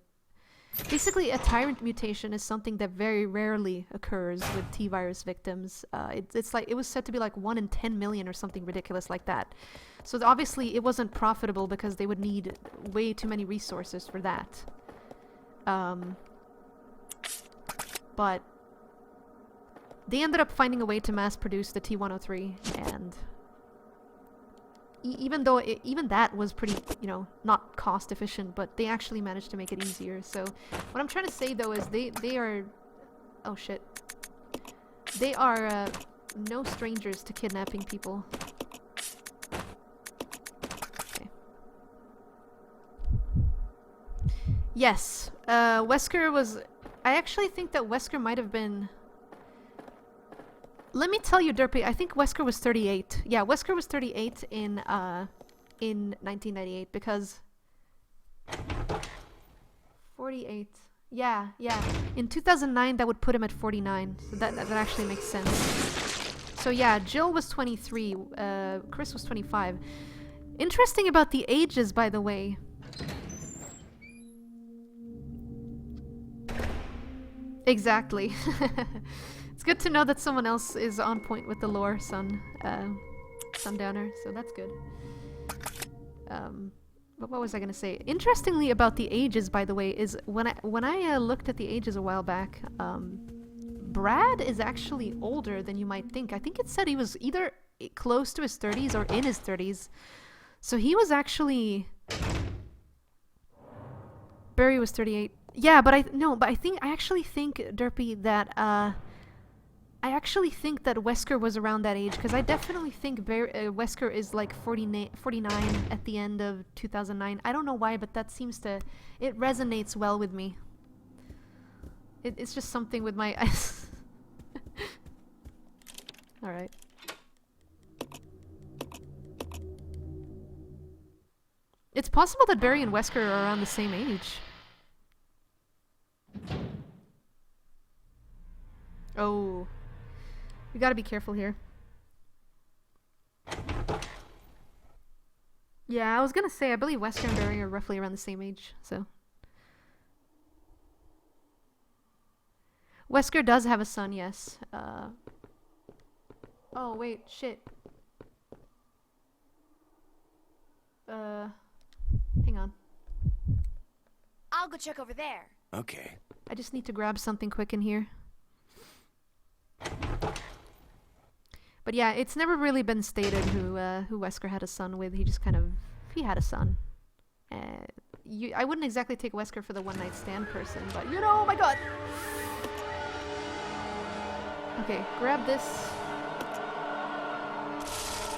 Basically, a tyrant mutation is something that very rarely occurs with T-virus victims. It's like, it was said to be like 1 in 10 million or something ridiculous like that. So obviously it wasn't profitable because they would need way too many resources for that. But they ended up finding a way to mass produce the T-103, and even though even that was pretty, you know, not cost efficient, but they actually managed to make it easier. So what I'm trying to say though is they are, oh shit, they are no strangers to kidnapping people. Okay. Yes, Wesker was, I actually think that Wesker might have been... Let me tell you, Derpy, I think Wesker was 38. Yeah, Wesker was 38 in 1998 because... 48. Yeah. In 2009, that would put him at 49. So that actually makes sense. So yeah, Jill was 23. Chris was 25. Interesting about the ages, by the way. Exactly. It's good to know that someone else is on point with the lore, Sundowner, so that's good. But what was I gonna say? Interestingly about the ages, by the way, is when I looked at the ages a while back, Brad is actually older than you might think. I think it said he was either close to his 30s or in his 30s. So he was actually... Barry was 38. Yeah, but I actually think, Derpy, that I actually think that Wesker was around that age, because I definitely think Wesker is like 49 at the end of 2009. I don't know why, but that seems to... It resonates well with me. It's just something with my eyes. Alright. It's possible that Barry and Wesker are around the same age. Oh. We gotta be careful here. Yeah, I was gonna say, I believe Wesker and Barry are roughly around the same age, so. Wesker does have a son, yes. Oh, wait, shit. Hang on. I'll go check over there. Okay. I just need to grab something quick in here. But yeah, it's never really been stated who Wesker had a son with. He just kind of, he had a son. I wouldn't exactly take Wesker for the one night stand person, but you know, oh my god! Okay, grab this.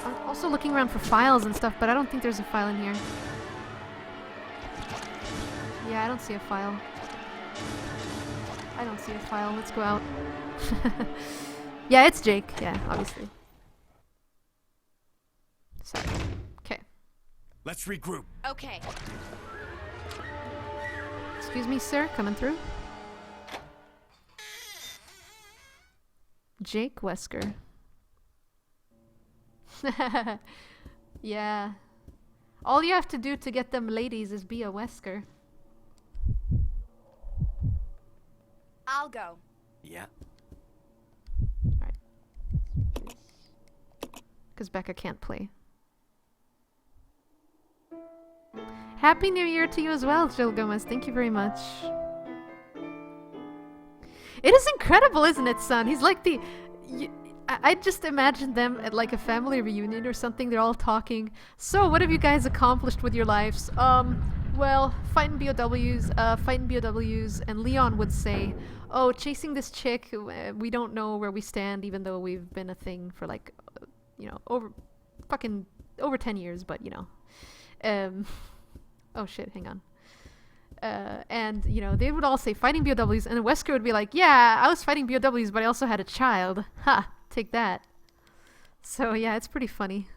I'm also looking around for files and stuff, but I don't think there's a file in here. Yeah, I don't see a file. I don't see a file. Let's go out. Yeah, it's Jake. Yeah, obviously. Sorry. Okay. Let's regroup. Okay. Excuse me, sir. Coming through. Jake Wesker. Yeah. All you have to do to get them ladies is be a Wesker. I'll go. Yeah. Alright. Because Becca can't play. Happy New Year to you as well, Jill Gomez. Thank you very much. It is incredible, isn't it, son? He's like the... I just imagine them at like a family reunion or something. They're all talking. So, what have you guys accomplished with your lives? Well, fighting BOWs, and Leon would say, oh, chasing this chick, we don't know where we stand, even though we've been a thing for like, you know, over 10 years, but you know. Oh shit, hang on. And, you know, they would all say fighting BOWs, and Wesker would be like, yeah, I was fighting BOWs, but I also had a child. Ha, take that. So, yeah, it's pretty funny.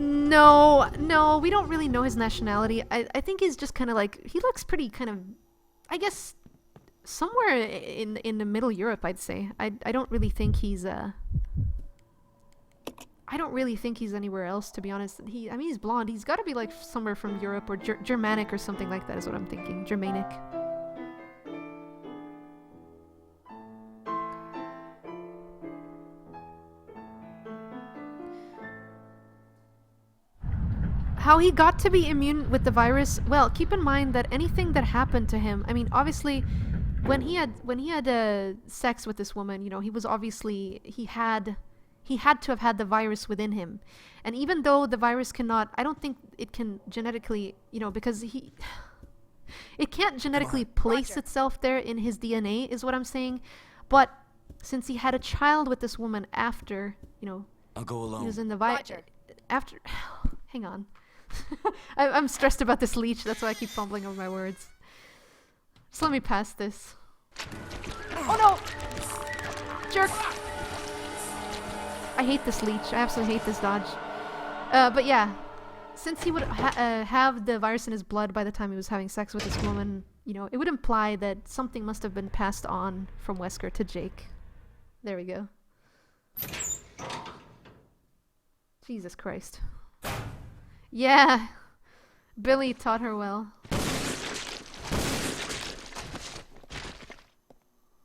No, we don't really know his nationality. I think he's just kind of like, he looks pretty kind of, I guess, somewhere in the middle Europe, I'd say. I don't really think he's, I don't really think he's anywhere else, to be honest. I mean, he's blonde. He's got to be like somewhere from Europe or Germanic or something like that is what I'm thinking. Germanic. How he got to be immune with the virus? Well, keep in mind that anything that happened to him, I mean, obviously, when he had sex with this woman, you know, he was obviously, he had to have had the virus within him. And even though the virus cannot, I don't think it can genetically, you know, because it can't genetically place itself there in his DNA, is what I'm saying. But since he had a child with this woman after, you know, I'll go alone. He was in the virus. After, hang on. I'm stressed about this leech, that's why I keep fumbling over my words. Just let me pass this. Oh no! Jerk! I hate this leech. I absolutely hate this dodge. But yeah, since he would have the virus in his blood by the time he was having sex with this woman, you know, it would imply that something must have been passed on from Wesker to Jake. There we go. Jesus Christ. Yeah, Billy taught her well.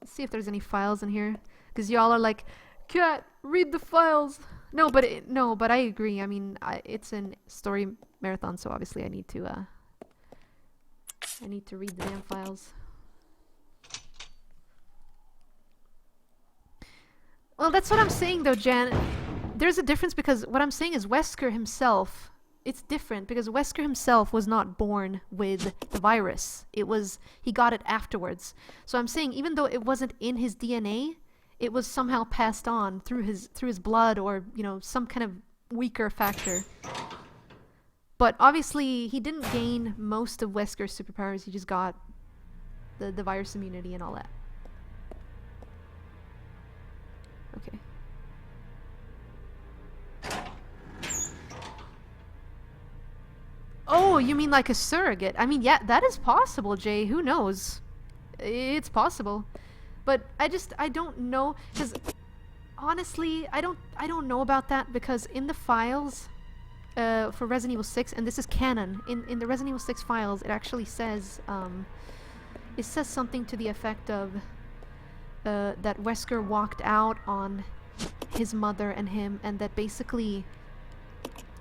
Let's see if there's any files in here, because y'all are like, Cat, read the files. No, but I agree. I mean, it's a story marathon, so obviously I need to read the damn files. Well, that's what I'm saying, though, Jan. There's a difference, because what I'm saying is Wesker himself. It's different because Wesker himself was not born with the virus. He got it afterwards. So I'm saying even though it wasn't in his DNA, it was somehow passed on through his blood or, you know, some kind of weaker factor. But obviously he didn't gain most of Wesker's superpowers. He just got the virus immunity and all that. Okay. Oh, you mean like a surrogate? I mean, yeah, that is possible, Jay. Who knows? It's possible. But I don't know, because honestly, I don't know about that, because in the files for Resident Evil 6, and this is canon, in the Resident Evil 6 files, it actually says, it says something to the effect of that Wesker walked out on his mother and him, and that basically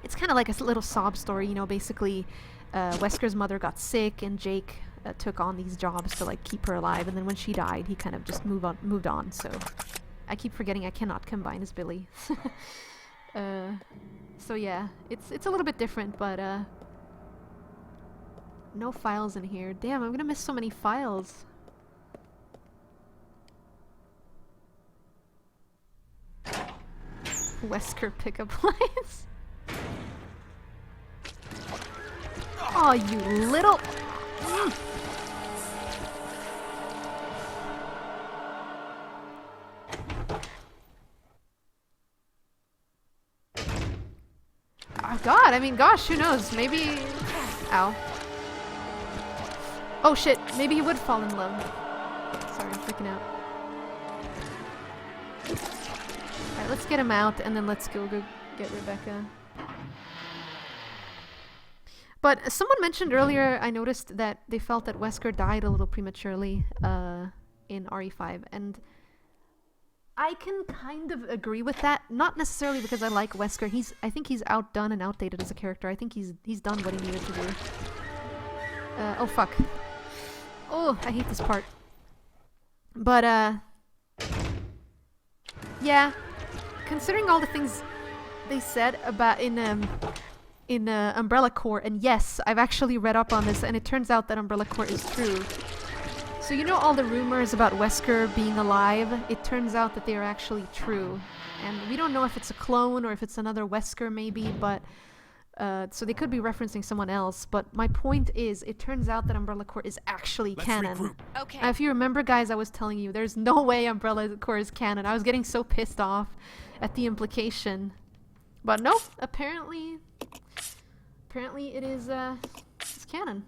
it's kind of like a little sob story, you know. Basically, Wesker's mother got sick, and Jake took on these jobs to like keep her alive, and then when she died, he kind of just moved on. So I keep forgetting I cannot combine as Billy. So yeah, it's a little bit different, but no files in here. Damn, I'm gonna miss so many files. Wesker pickup lines. Oh, you little... Oh god, I mean, gosh, who knows? Maybe... Ow. Oh shit, maybe he would fall in love. Sorry, I'm freaking out. Alright, let's get him out, and then let's go get Rebecca. But someone mentioned earlier, I noticed that they felt that Wesker died a little prematurely in RE5, and I can kind of agree with that. Not necessarily because I like Wesker. I think he's outdone and outdated as a character. I think he's done what he needed to do. Oh fuck. Oh, I hate this part. But yeah, considering all the things they said about in Umbrella Corps, and yes, I've actually read up on this, and it turns out that Umbrella Corps is true. So you know all the rumors about Wesker being alive? It turns out that they are actually true. And we don't know if it's a clone or if it's another Wesker maybe, but so they could be referencing someone else. But my point is, it turns out that Umbrella Corps is actually canon. Okay. If you remember, guys, I was telling you, there's no way Umbrella Corps is canon. I was getting so pissed off at the implication. But nope, apparently it is, it's canon.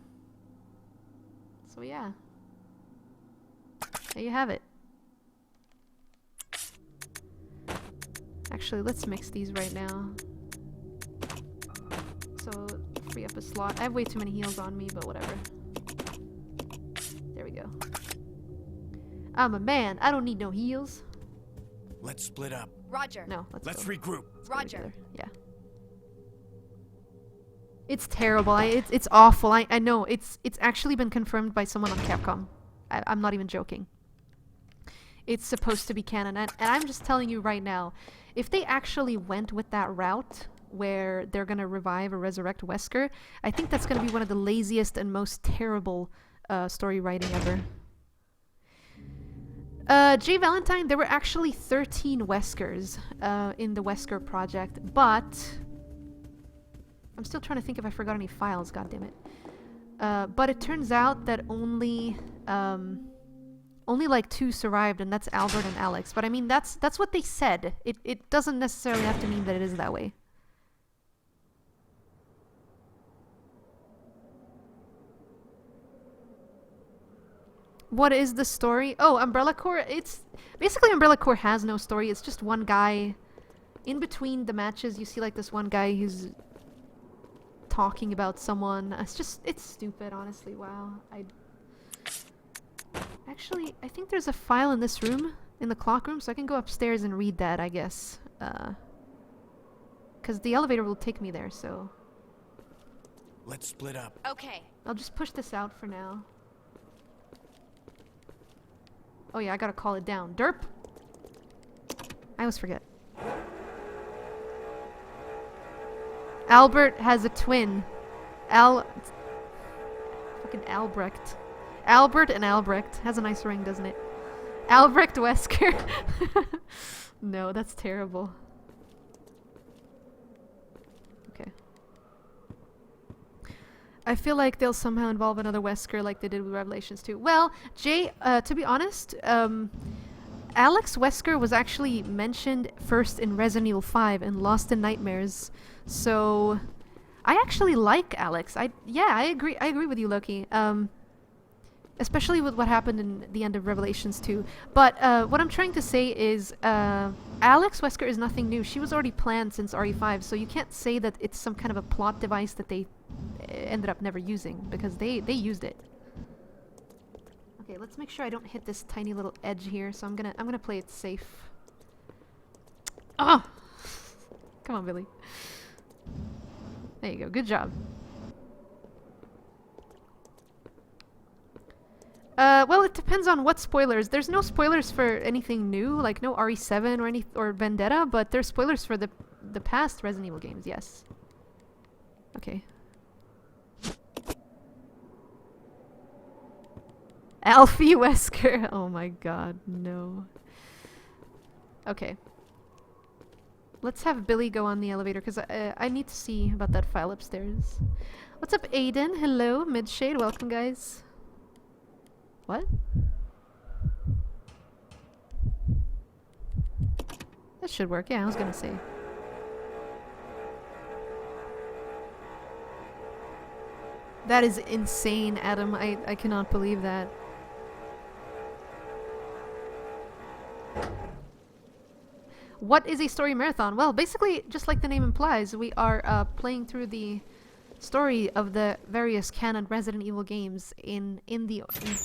So yeah. There you have it. Actually, let's mix these right now. So, free up a slot. I have way too many heals on me, but whatever. There we go. I'm a man. I don't need no heals. Let's split up. Roger. No, let's go. Regroup. Roger. Yeah. It's terrible. It's awful. I know. It's actually been confirmed by someone on Capcom. I'm not even joking. It's supposed to be canon, and I'm just telling you right now, if they actually went with that route where they're gonna revive or resurrect Wesker, I think that's gonna be one of the laziest and most terrible story writing ever. Jay Valentine, there were actually 13 Weskers in the Wesker project, but I'm still trying to think if I forgot any files, goddammit. But it turns out that only like 2 survived, and that's Albert and Alex. But I mean, that's what they said. It doesn't necessarily have to mean that it is that way. What is the story? Oh, Umbrella Corps. It's basically Umbrella Corps has no story. It's just one guy. In between the matches, you see like this one guy who's talking about someone. It's stupid, honestly. Wow. Actually, I think there's a file in this room, in the clock room, so I can go upstairs and read that, I guess. Because the elevator will take me there, so... Let's split up. Okay. I'll just push this out for now. Oh yeah, I gotta call it down. Derp! I always forget. Albert has a twin. Fucking Albrecht. Albert and Albrecht. Has a nice ring, doesn't it? Albrecht Wesker. No, that's terrible. Okay. I feel like they'll somehow involve another Wesker like they did with Revelations 2. Well, Jay, to be honest, Alex Wesker was actually mentioned first in Resident Evil 5 and Lost in Nightmares, so I actually like Alex. I agree with you, Loki. Especially with what happened in the end of Revelations 2. But what I'm trying to say is Alex Wesker is nothing new. She was already planned since RE5, so you can't say that it's some kind of a plot device that they ended up never using, because they used it. Okay, let's make sure I don't hit this tiny little edge here, so I'm gonna play it safe. Oh! Come on, Billy. There you go, good job. Well, it depends on what spoilers. There's no spoilers for anything new, like no RE7 or Vendetta, but there's spoilers for the past Resident Evil games, yes. Okay. Alfie Wesker. Oh my god, no. Okay. Let's have Billy go on the elevator, because I need to see about that file upstairs. What's up, Aiden? Hello, Midshade. Welcome, guys. What? That should work. Yeah, I was gonna say. That is insane, Adam. I cannot believe that. What is a story marathon? Well, basically, just like the name implies, we are playing through the story of the various canon Resident Evil games in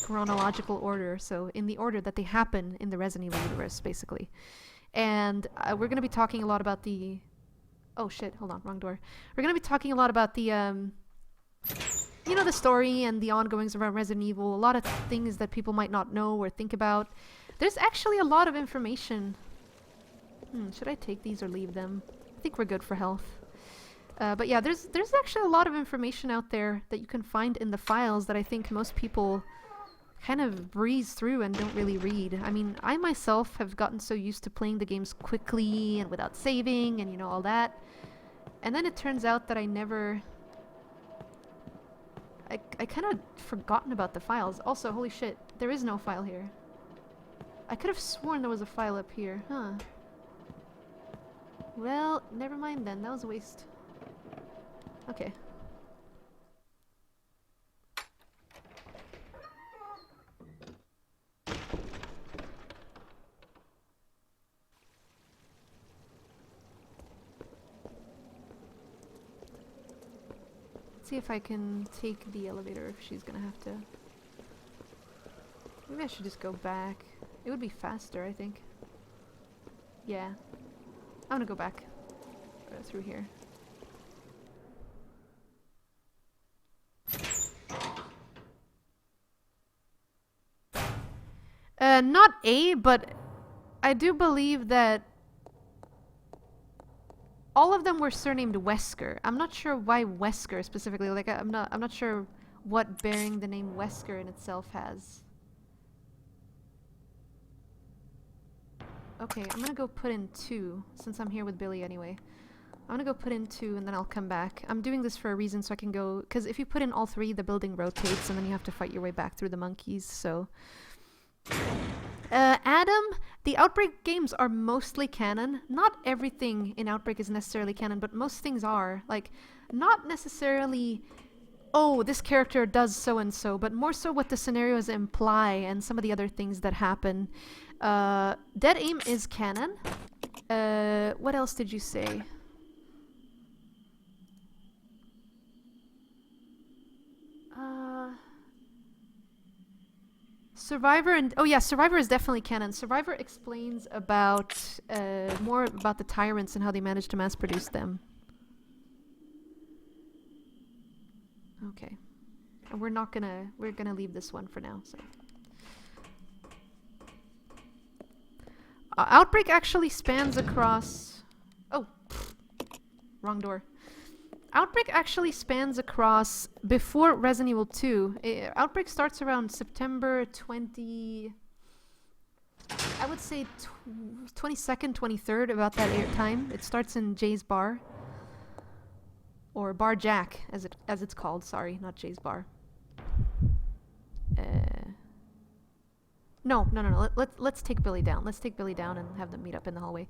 chronological order, so in the order that they happen in the Resident Evil universe, basically. And we're going to be talking a lot about the... Oh shit, hold on, wrong door. We're going to be talking a lot about the, you know, the story and the ongoings around Resident Evil, a lot of things that people might not know or think about. There's actually a lot of information. Should I take these or leave them? I think we're good for health. But yeah, there's actually a lot of information out there that you can find in the files that I think most people kind of breeze through and don't really read. I mean, I myself have gotten so used to playing the games quickly and without saving and, you know, all that. And then it turns out that I kind of forgotten about the files. Also, holy shit, there is no file here. I could have sworn there was a file up here, huh? Well, never mind then, that was a waste. Okay. Let's see if I can take the elevator if she's gonna have to. Maybe I should just go back. It would be faster, I think. Yeah. I'm gonna go back through here. Not A, but I do believe that all of them were surnamed Wesker. I'm not sure why Wesker specifically. Like, I'm not sure what bearing the name Wesker in itself has. Okay, I'm gonna go put in 2 since I'm here with Billy anyway. I'm gonna go put in 2 and then I'll come back. I'm doing this for a reason so I can go, because if you put in all 3, the building rotates and then you have to fight your way back through the monkeys, so. Adam, the Outbreak games are mostly canon. Not everything in Outbreak is necessarily canon, but most things are. Like, not necessarily, oh, this character does so and so, but more so what the scenarios imply and some of the other things that happen. Dead Aim is canon. What else did you say? Survivor and... Oh yeah, Survivor is definitely canon. Survivor explains about... more about the tyrants and how they managed to mass produce them. Okay. And we're gonna leave this one for now, so... Outbreak actually spans across... Oh! Wrong door. Outbreak actually spans across before Resident Evil 2. Outbreak starts around September 20... I would say 22nd, 23rd, about that time. It starts in Jay's Bar. Or Bar Jack, as it's called. Sorry, not Jay's Bar. No. Let's take Billy down. Let's take Billy down and have them meet up in the hallway.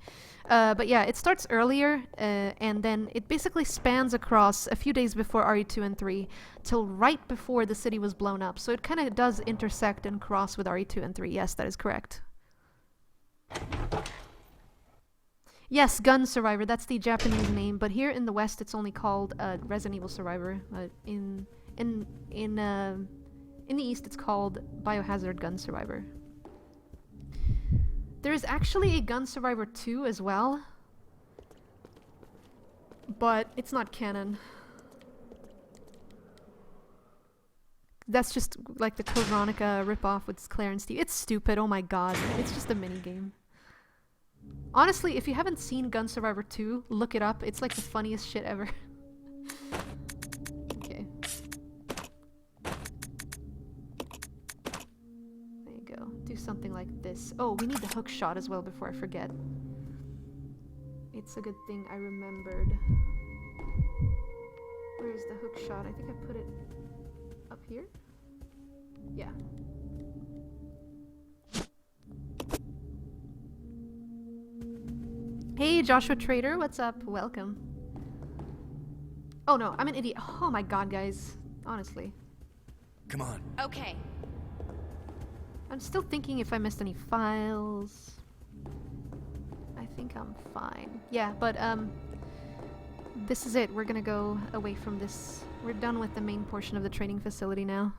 But yeah, it starts earlier, and then it basically spans across a few days before RE2 and 3 till right before the city was blown up. So it kind of does intersect and cross with RE2 and 3. Yes, that is correct. Yes, Gun Survivor. That's the Japanese name, but here in the West, it's only called Resident Evil Survivor. In the East, it's called Biohazard Gun Survivor. There is actually a Gun Survivor 2 as well, but it's not canon. That's just like the Code Veronica ripoff with Claire and Steve. It's stupid. Oh my god. It's just a minigame. Honestly, if you haven't seen Gun Survivor 2, look it up. It's like the funniest shit ever. Okay. There you go. Do something like this. Oh, we need the hook shot as well before I forget. It's a good thing I remembered. Where's the hook shot? I think I put it up here? Yeah. Hey, Joshua Trader, what's up? Welcome. Oh no, I'm an idiot. Oh my god, guys. Honestly. Come on. Okay. I'm still thinking if I missed any files. I think I'm fine. Yeah, but this is it. We're gonna go away from this. We're done with the main portion of the training facility now.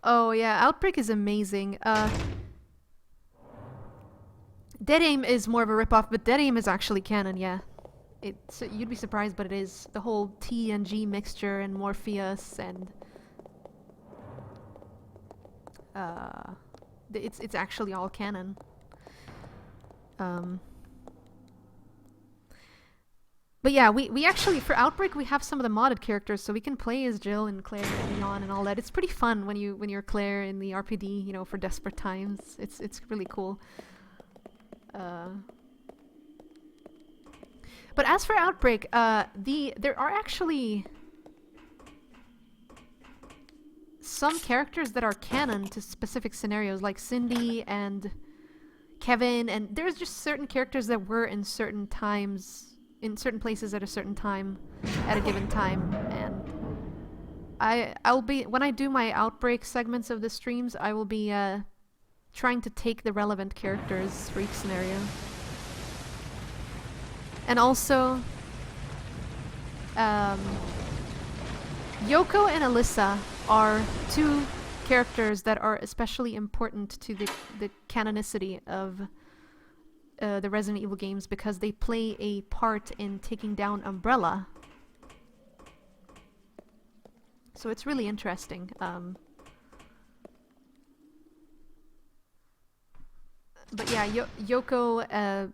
Oh yeah, Outbreak is amazing. Dead Aim is more of a ripoff, but Dead Aim is actually canon, yeah. It's you'd be surprised, but it is. The whole T and G mixture and Morpheus and it's actually all canon. But yeah, we actually, for Outbreak, we have some of the modded characters, so we can play as Jill and Claire and Leon and all that. It's pretty fun when you're Claire in the RPD, you know, for desperate times. It's really cool. But as for Outbreak, there are actually some characters that are canon to specific scenarios, like Cindy and Kevin, and there's just certain characters that were in certain times, in certain places at a certain time, at a given time, and I'll be, when I do my Outbreak segments of the streams, I will be trying to take the relevant characters for each scenario. And also, Yoko and Alyssa are two characters that are especially important to the canonicity of the Resident Evil games because they play a part in taking down Umbrella. So it's really interesting. But yeah, Yoko,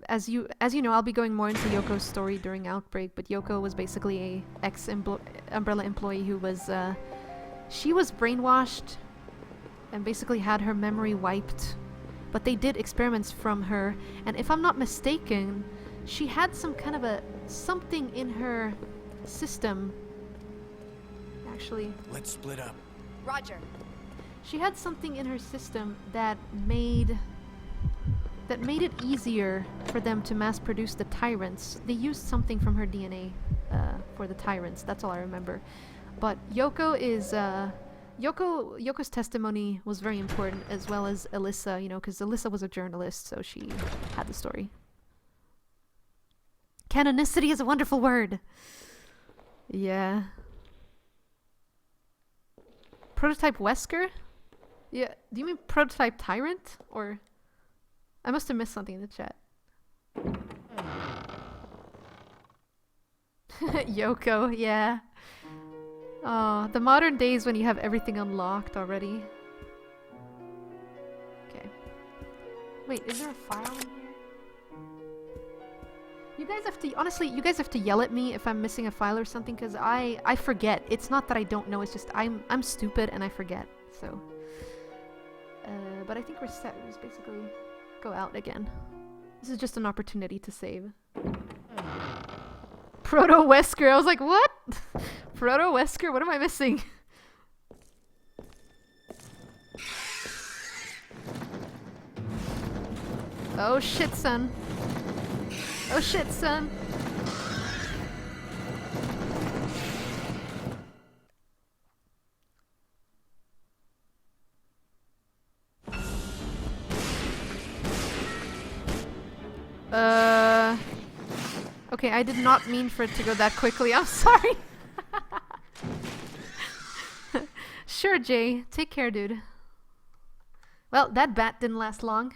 as you know, I'll be going more into Yoko's story during Outbreak, but Yoko was basically a ex-Umbrella employee who was, she was brainwashed and basically had her memory wiped, but they did experiments from her, and if I'm not mistaken, she had some kind of something in her system, actually. Let's split up. Roger. She had something in her system that made it easier for them to mass produce the tyrants. They used something from her DNA for the tyrants. That's all I remember. But Yoko is Yoko's testimony was very important, as well as Alyssa, you know, because Alyssa was a journalist, so she had the story. Canonicity is a wonderful word. Yeah. Prototype Wesker? Yeah. Do you mean Prototype Tyrant? Or I must have missed something in the chat. Yoko, yeah. Oh, the modern days when you have everything unlocked already. Okay. Wait, is there a file in here? You guys have to, honestly, you guys have to yell at me if I'm missing a file or something, because I forget. It's not that I don't know, it's just I'm stupid and I forget, so. But I think we're set. We just basically go out again. This is just an opportunity to save. Proto Wesker. I was like, what? Proto Wesker? What am I missing? Oh shit, son. Oh shit, son. Okay, I did not mean for it to go that quickly. I'm sorry. Sure, Jay. Take care, dude. Well, that bat didn't last long.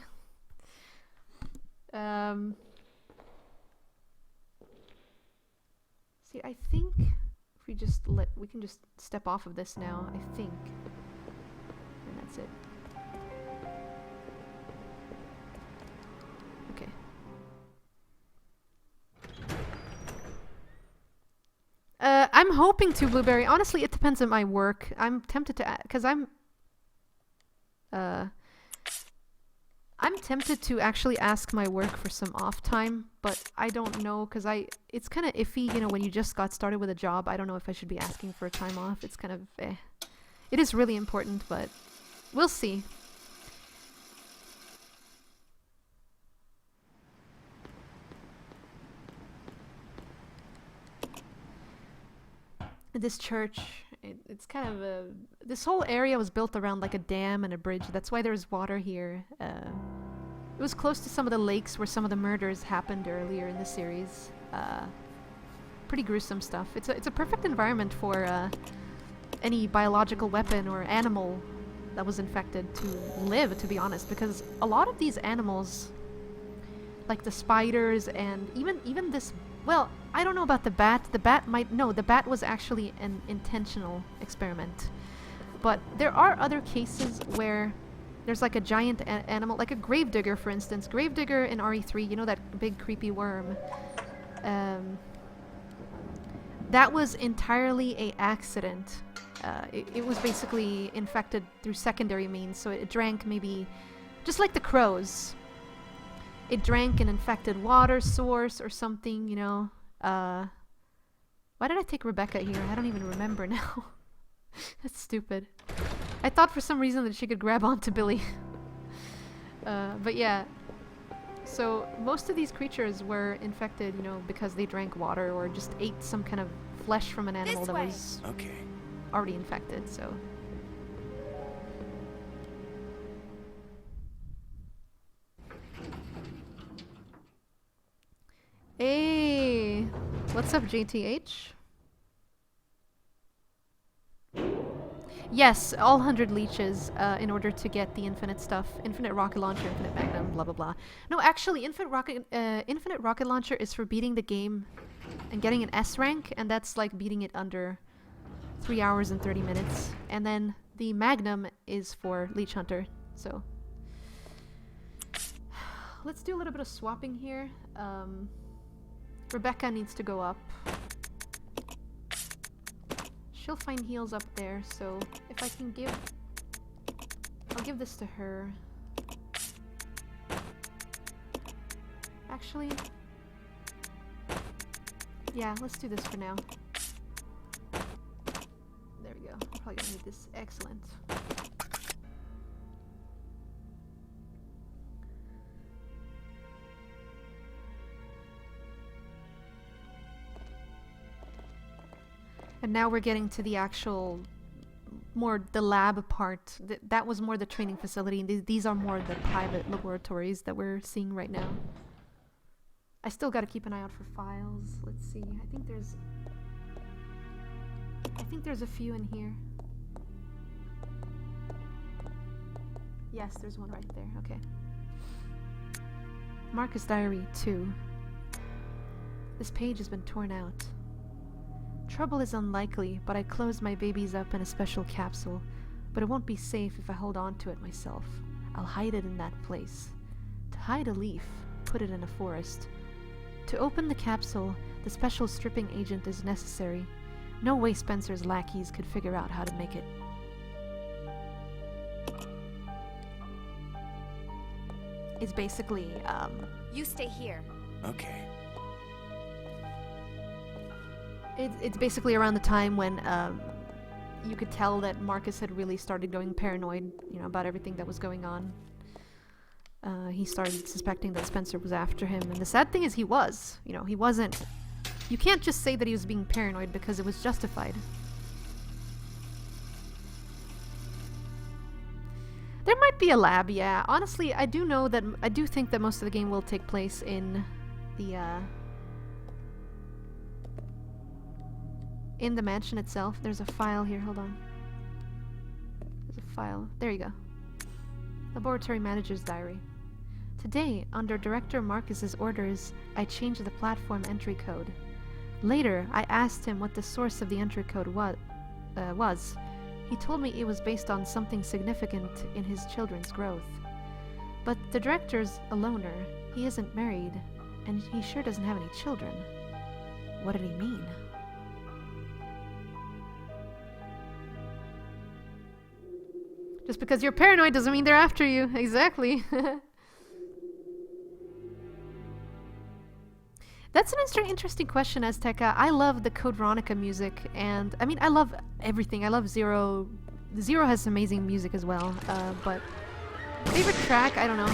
See, I think if we can just step off of this now, I think. And that's it. Okay. I'm hoping to, Blueberry. Honestly, it depends on my work. I'm tempted to, because I'm tempted to actually ask my work for some off time, but I don't know, because it's kind of iffy, you know, when you just got started with a job. I don't know if I should be asking for a time off. It's kind of, It is really important, but we'll see. This church, it's kind of this whole area was built around like a dam and a bridge. That's why there's water here. It was close to some of the lakes where some of the murders happened earlier in the series. Pretty gruesome stuff. It's a perfect environment for any biological weapon or animal that was infected to live, to be honest, because a lot of these animals, like the spiders and even this, well, I don't know about the bat. The bat was actually an intentional experiment. But there are other cases where there's like a giant animal, like a gravedigger, for instance. Gravedigger in RE3, you know, that big creepy worm. That was entirely a accident. It was basically infected through secondary means, so it drank maybe, just like the crows. It drank an infected water source or something, you know. Why did I take Rebecca here? I don't even remember now. That's stupid. I thought for some reason that she could grab onto Billy. But yeah. So most of these creatures were infected, you know, because they drank water or just ate some kind of flesh from an animal that was already infected, so. Hey! What's up, JTH? Yes, all 100 leeches in order to get the infinite stuff. Infinite rocket launcher, infinite magnum, blah blah blah. No, actually, infinite rocket launcher is for beating the game and getting an S rank, and that's like beating it under 3 hours and 30 minutes. And then the magnum is for leech hunter, so. Let's do a little bit of swapping here. Rebecca needs to go up. She'll find heals up there, so if I can give... I'll give this to her. Actually... Yeah, let's do this for now. There we go. I'm probably gonna need this. Excellent. And now we're getting to the actual, more the lab part. That was more the training facility, and these are more the private laboratories that we're seeing right now. I still gotta keep an eye out for files. Let's see. I think there's a few in here. Yes, there's one right there. Okay. Marcus Diary 2. This page has been torn out. Trouble is unlikely, but I close my babies up in a special capsule. But it won't be safe if I hold on to it myself. I'll hide it in that place. To hide a leaf, put it in a forest. To open the capsule, the special stripping agent is necessary. No way Spencer's lackeys could figure out how to make it. It's basically, You stay here. Okay. It's basically around the time when you could tell that Marcus had really started going paranoid, you know, about everything that was going on. he started suspecting that Spencer was after him. And the sad thing is he was. You know, he wasn't. You can't just say that he was being paranoid because it was justified. There might be a lab, yeah. Honestly, I do think that most of the game will take place in the mansion itself. There's a file here, hold on. There's a file. There you go. Laboratory Manager's Diary. Today, under Director Marcus's orders, I changed the platform entry code. Later, I asked him what the source of the entry code was. He told me it was based on something significant in his children's growth. But the director's a loner. He isn't married, and he sure doesn't have any children. What did he mean? Just because you're paranoid doesn't mean they're after you. Exactly. That's an interesting question, Azteca. I love the Code Veronica music, and I mean, I love everything. I love Zero. Zero has amazing music as well, but favorite track, I don't know.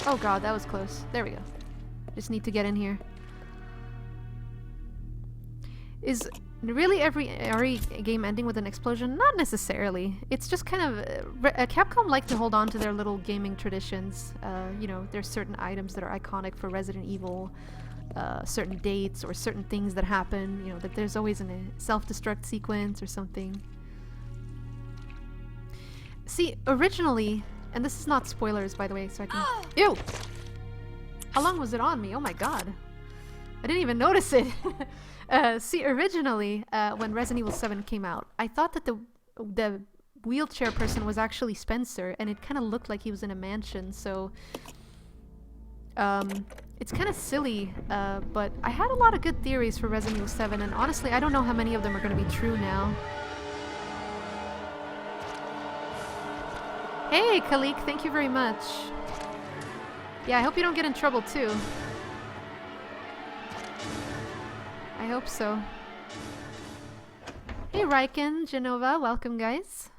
Oh god, that was close. There we go. Just need to get in here. Is really every RE game ending with an explosion? Not necessarily. It's just kind of... Capcom like to hold on to their little gaming traditions. You know, there's certain items that are iconic for Resident Evil, certain dates or certain things that happen. You know, that there's always a self-destruct sequence or something. See, originally... And this is not spoilers, by the way, so I can... Ew! How long was it on me? Oh my god. I didn't even notice it. See, originally, when Resident Evil 7 came out, I thought that the wheelchair person was actually Spencer, and it kind of looked like he was in a mansion, so... it's kind of silly, but I had a lot of good theories for Resident Evil 7, and honestly, I don't know how many of them are going to be true now. Hey, Kalik, thank you very much. Yeah, I hope you don't get in trouble, too. I hope so. Hey, Riken, Genova, welcome, guys.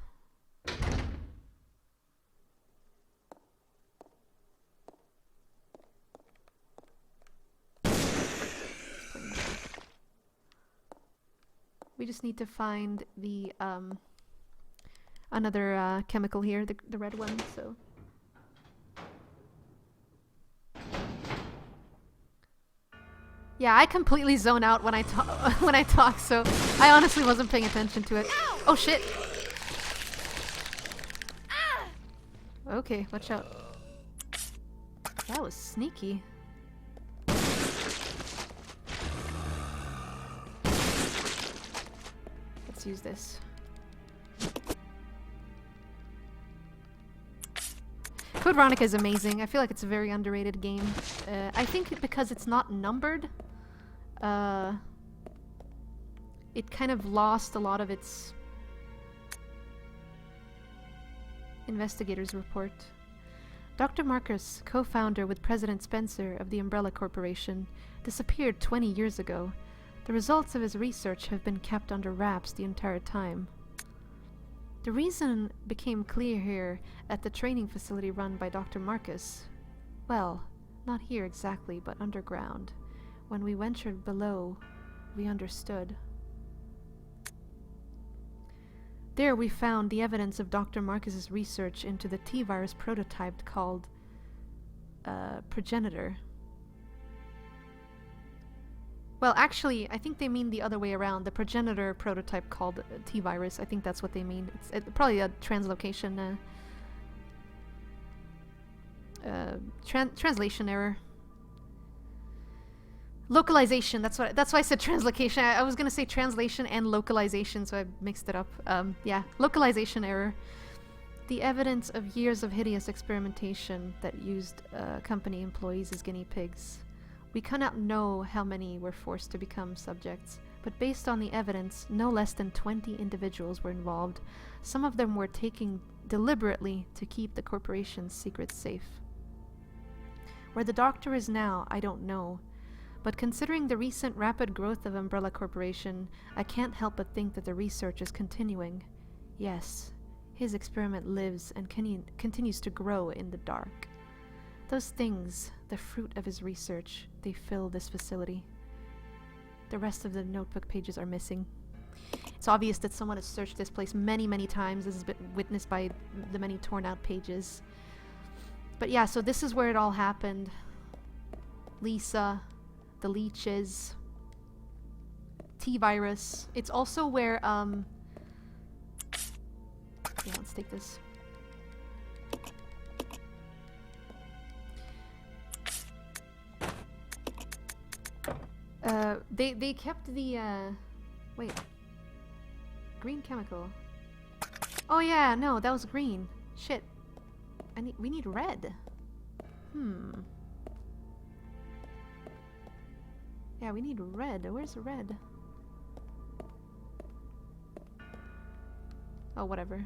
We just need to find the, another chemical here, the red one, so... Yeah, I completely zone out when I talk, so I honestly wasn't paying attention to it. Ow! Oh shit! Ah! Okay, watch out. That was sneaky. Let's use this. Code Veronica is amazing. I feel like it's a very underrated game. I think because it's not numbered, it kind of lost a lot of its investigator's report. Dr. Marcus, co-founder with President Spencer of the Umbrella Corporation, disappeared 20 years ago. The results of his research have been kept under wraps the entire time. The reason became clear here at the training facility run by Dr. Marcus. Well, not here exactly, but underground. When we ventured below, we understood. There we found the evidence of Dr. Marcus's research into the T-virus prototype called Progenitor. Well, actually, I think they mean the other way around. The Progenitor prototype called T-virus. I think that's what they mean. It's probably a translocation, translation error. Localization. That's why I said translocation. I was gonna say translation and localization, so I mixed it up. Yeah, localization error. The evidence of years of hideous experimentation that used company employees as guinea pigs. We cannot know how many were forced to become subjects, but based on the evidence, no less than 20 individuals were involved. Some of them were taken deliberately to keep the corporation's secrets safe. Where the doctor is now, I don't know. But considering the recent rapid growth of Umbrella Corporation, I can't help but think that the research is continuing. Yes, his experiment lives and continues to grow in the dark. Those things, the fruit of his research, they fill this facility. The rest of the notebook pages are missing. It's obvious that someone has searched this place many, many times. This has been witnessed by the many torn out pages. But yeah, so this is where it all happened. Lisa, the leeches, T-virus. It's also where, yeah, let's take this. They kept the, wait. Green chemical. Oh yeah, no, that was green. Shit. We need red. Yeah, we need red. Where's the red? Oh, whatever.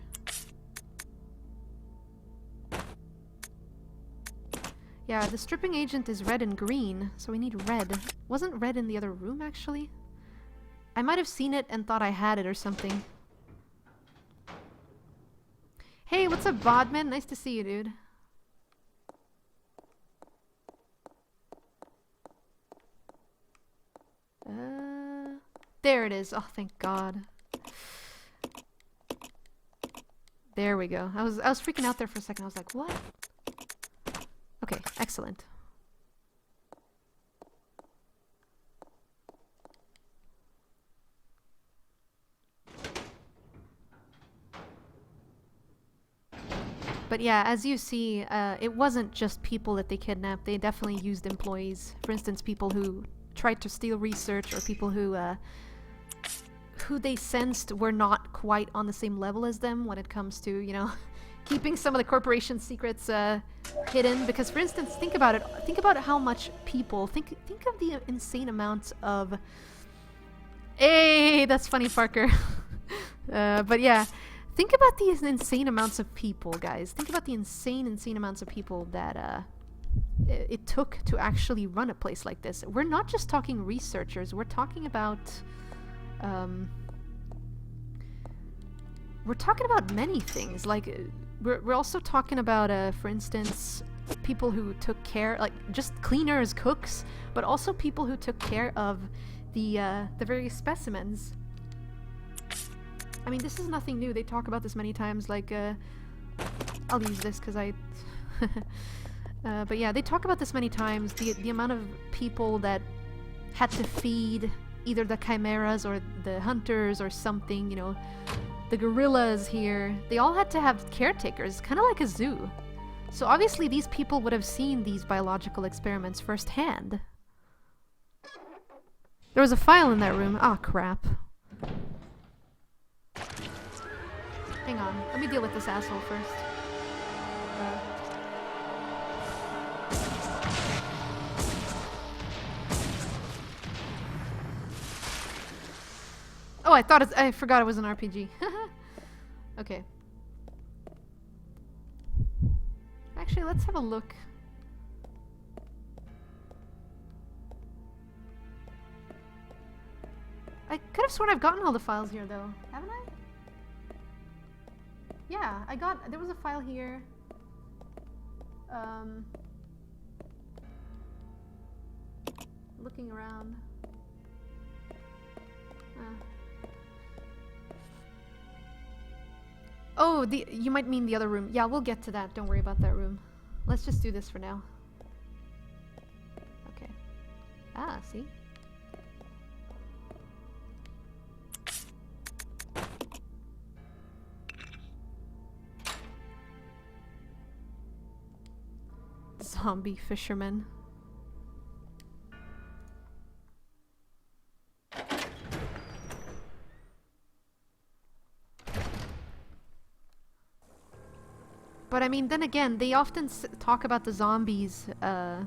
Yeah, the stripping agent is red and green, so we need red. Wasn't red in the other room, actually? I might have seen it and thought I had it or something. Hey, what's up, Bodman? Nice to see you, dude. There it is. Oh, thank God. There we go. I was freaking out there for a second. I was like, what? Okay, excellent. But yeah, as you see, it wasn't just people that they kidnapped. They definitely used employees. For instance, people who tried to steal research, or people who they sensed were not quite on the same level as them when it comes to, you know, keeping some of the corporation's secrets hidden. Because, for instance, think about it. Think about how much people... Think of the insane amounts of... Hey, that's funny, Parker. But yeah... Think about the insane amounts of people, guys. Think about the insane amounts of people that it took to actually run a place like this. We're not just talking researchers. We're talking about many things. Like we're also talking about, for instance, people who took care, like just cleaners, cooks, but also people who took care of the various specimens. I mean, this is nothing new. They talk about this many times, like, I'll use this because I... but yeah, they talk about this many times, the amount of people that had to feed either the chimeras or the hunters or something, you know, the gorillas here. They all had to have caretakers, kind of like a zoo. So obviously these people would have seen these biological experiments firsthand. There was a file in that room. Ah, crap. Hang on, let me deal with this asshole first. Oh, I forgot it was an RPG. Okay. Actually, let's have a look. I could have sworn I've gotten all the files here, though. Haven't I? Yeah, there was a file here. Looking around. Oh, you might mean the other room. Yeah, we'll get to that. Don't worry about that room. Let's just do this for now. Okay. Ah, see? Zombie fisherman. But I mean, then again, they often talk about the zombies. A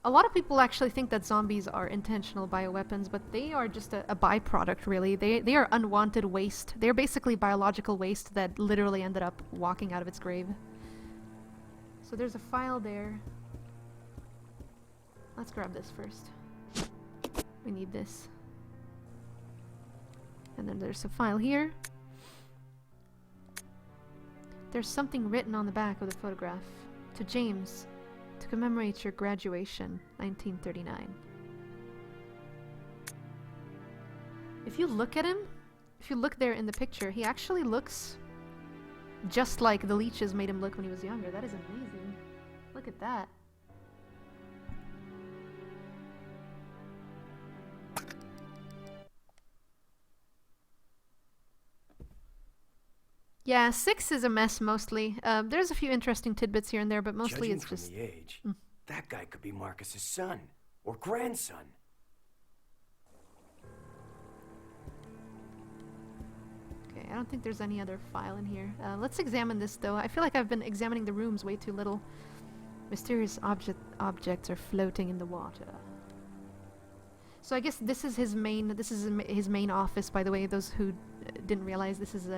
lot of people actually think that zombies are intentional bioweapons, but they are just a byproduct, really. They are unwanted waste. They're basically biological waste that literally ended up walking out of its grave. So there's a file there. Let's grab this first. We need this. And then there's a file here. There's something written on the back of the photograph. To James, to commemorate your graduation, 1939. If you look at him, if you look there in the picture, he actually looks just like the leeches made him look when he was younger. That is amazing. Look at that. Yeah, 6 is a mess mostly. There's a few interesting tidbits here and there, but mostly Judging it's from just... the age, that guy could be Marcus's son or grandson. Okay, I don't think there's any other file in here. Let's examine this though. I feel like I've been examining the rooms way too little. Mysterious objects are floating in the water. So I guess this is his main office, by the way. Those who didn't realize, this is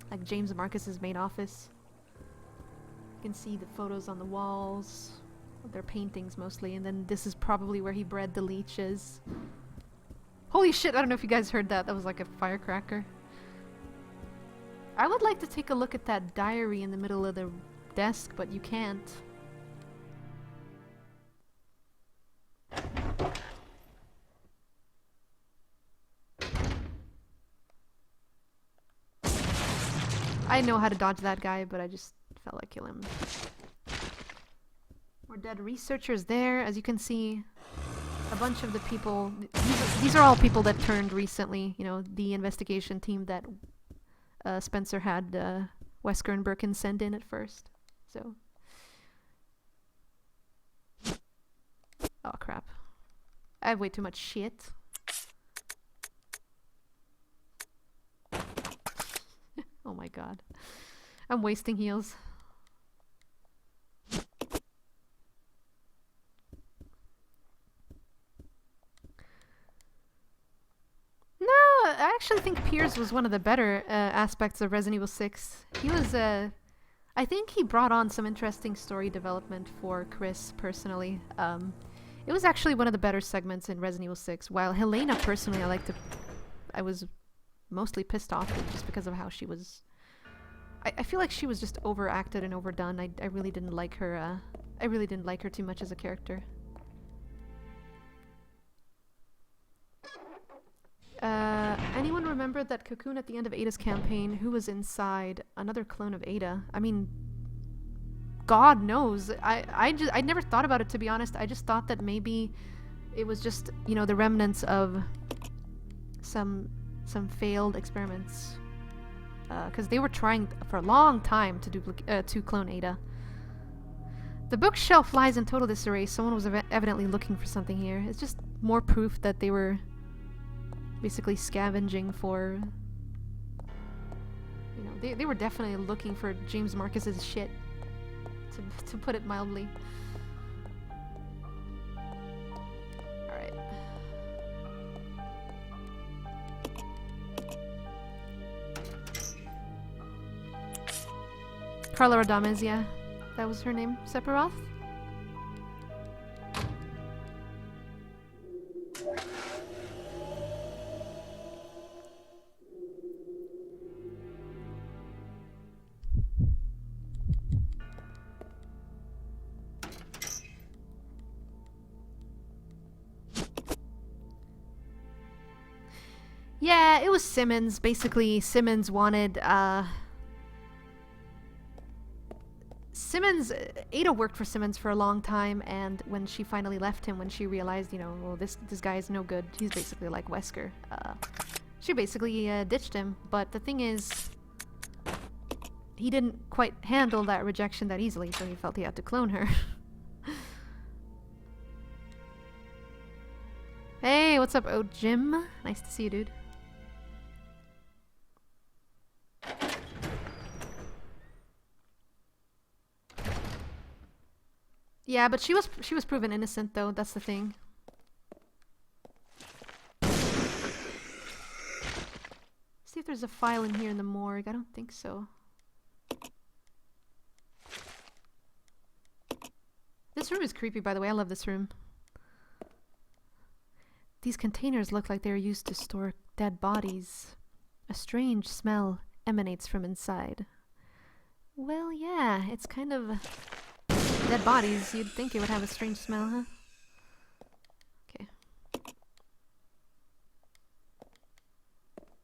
like James Marcus's main office. You can see the photos on the walls. They're paintings mostly, and then this is probably where he bred the leeches. Holy shit, I don't know if you guys heard that. That was like a firecracker. I would like to take a look at that diary in the middle of the desk, but you can't. I know how to dodge that guy, but I just felt like killing him. More dead researchers there. As you can see, a bunch of the people... These are all people that turned recently. You know, the investigation team that Spencer had Wesker and Birkin send in at first. So... Oh, crap. I have way too much shit. Oh my god. I'm wasting heals. No, I actually think Piers was one of the better aspects of Resident Evil 6. He was, I think he brought on some interesting story development for Chris, personally. It was actually one of the better segments in Resident Evil 6, while Helena, personally, I was mostly pissed off with just because of how she was... I feel like she was just overacted and overdone. I really didn't like her, I really didn't like her too much as a character. Anyone remember that cocoon at the end of Ada's campaign? Who was inside? Another clone of Ada. I mean, God knows. I never thought about it, to be honest. I just thought that maybe it was just, you know, the remnants of some failed experiments. Because they were trying for a long time to clone Ada. The bookshelf lies in total disarray. Someone was evidently looking for something here. It's just more proof that they were basically scavenging for... You know, they were definitely looking for James Marcus's shit, to put it mildly. Alright. Carla Radames, yeah. That was her name. Sephiroth? Yeah, it was Simmons. Basically, Simmons wanted, Ada worked for Simmons for a long time, and when she finally left him, when she realized, you know, well, this guy is no good, he's basically like Wesker, she basically ditched him. But the thing is, he didn't quite handle that rejection that easily, so he felt he had to clone her. Hey, what's up, Jim? Nice to see you, dude. Yeah, but she was proven innocent, though. That's the thing. See if there's a file in here in the morgue. I don't think so. This room is creepy, by the way. I love this room. These containers look like they're used to store dead bodies. A strange smell emanates from inside. Well, yeah, it's kind of dead bodies. You'd think it would have a strange smell, huh? Okay.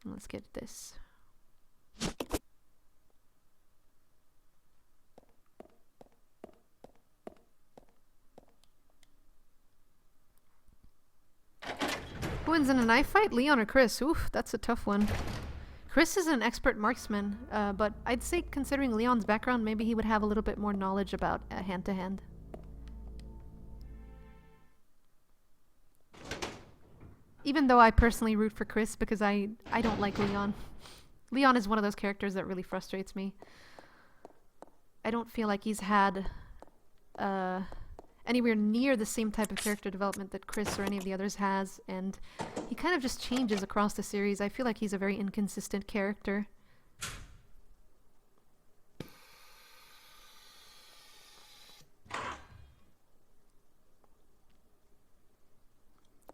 Let's get this. Who wins in a knife fight, Leon or Chris? Oof, that's a tough one. Chris is an expert marksman, but I'd say considering Leon's background, maybe he would have a little bit more knowledge about hand-to-hand. Even though I personally root for Chris because I don't like Leon. Leon is one of those characters that really frustrates me. I don't feel like he's had anywhere near the same type of character development that Chris or any of the others has, and he kind of just changes across the series. I feel like he's a very inconsistent character.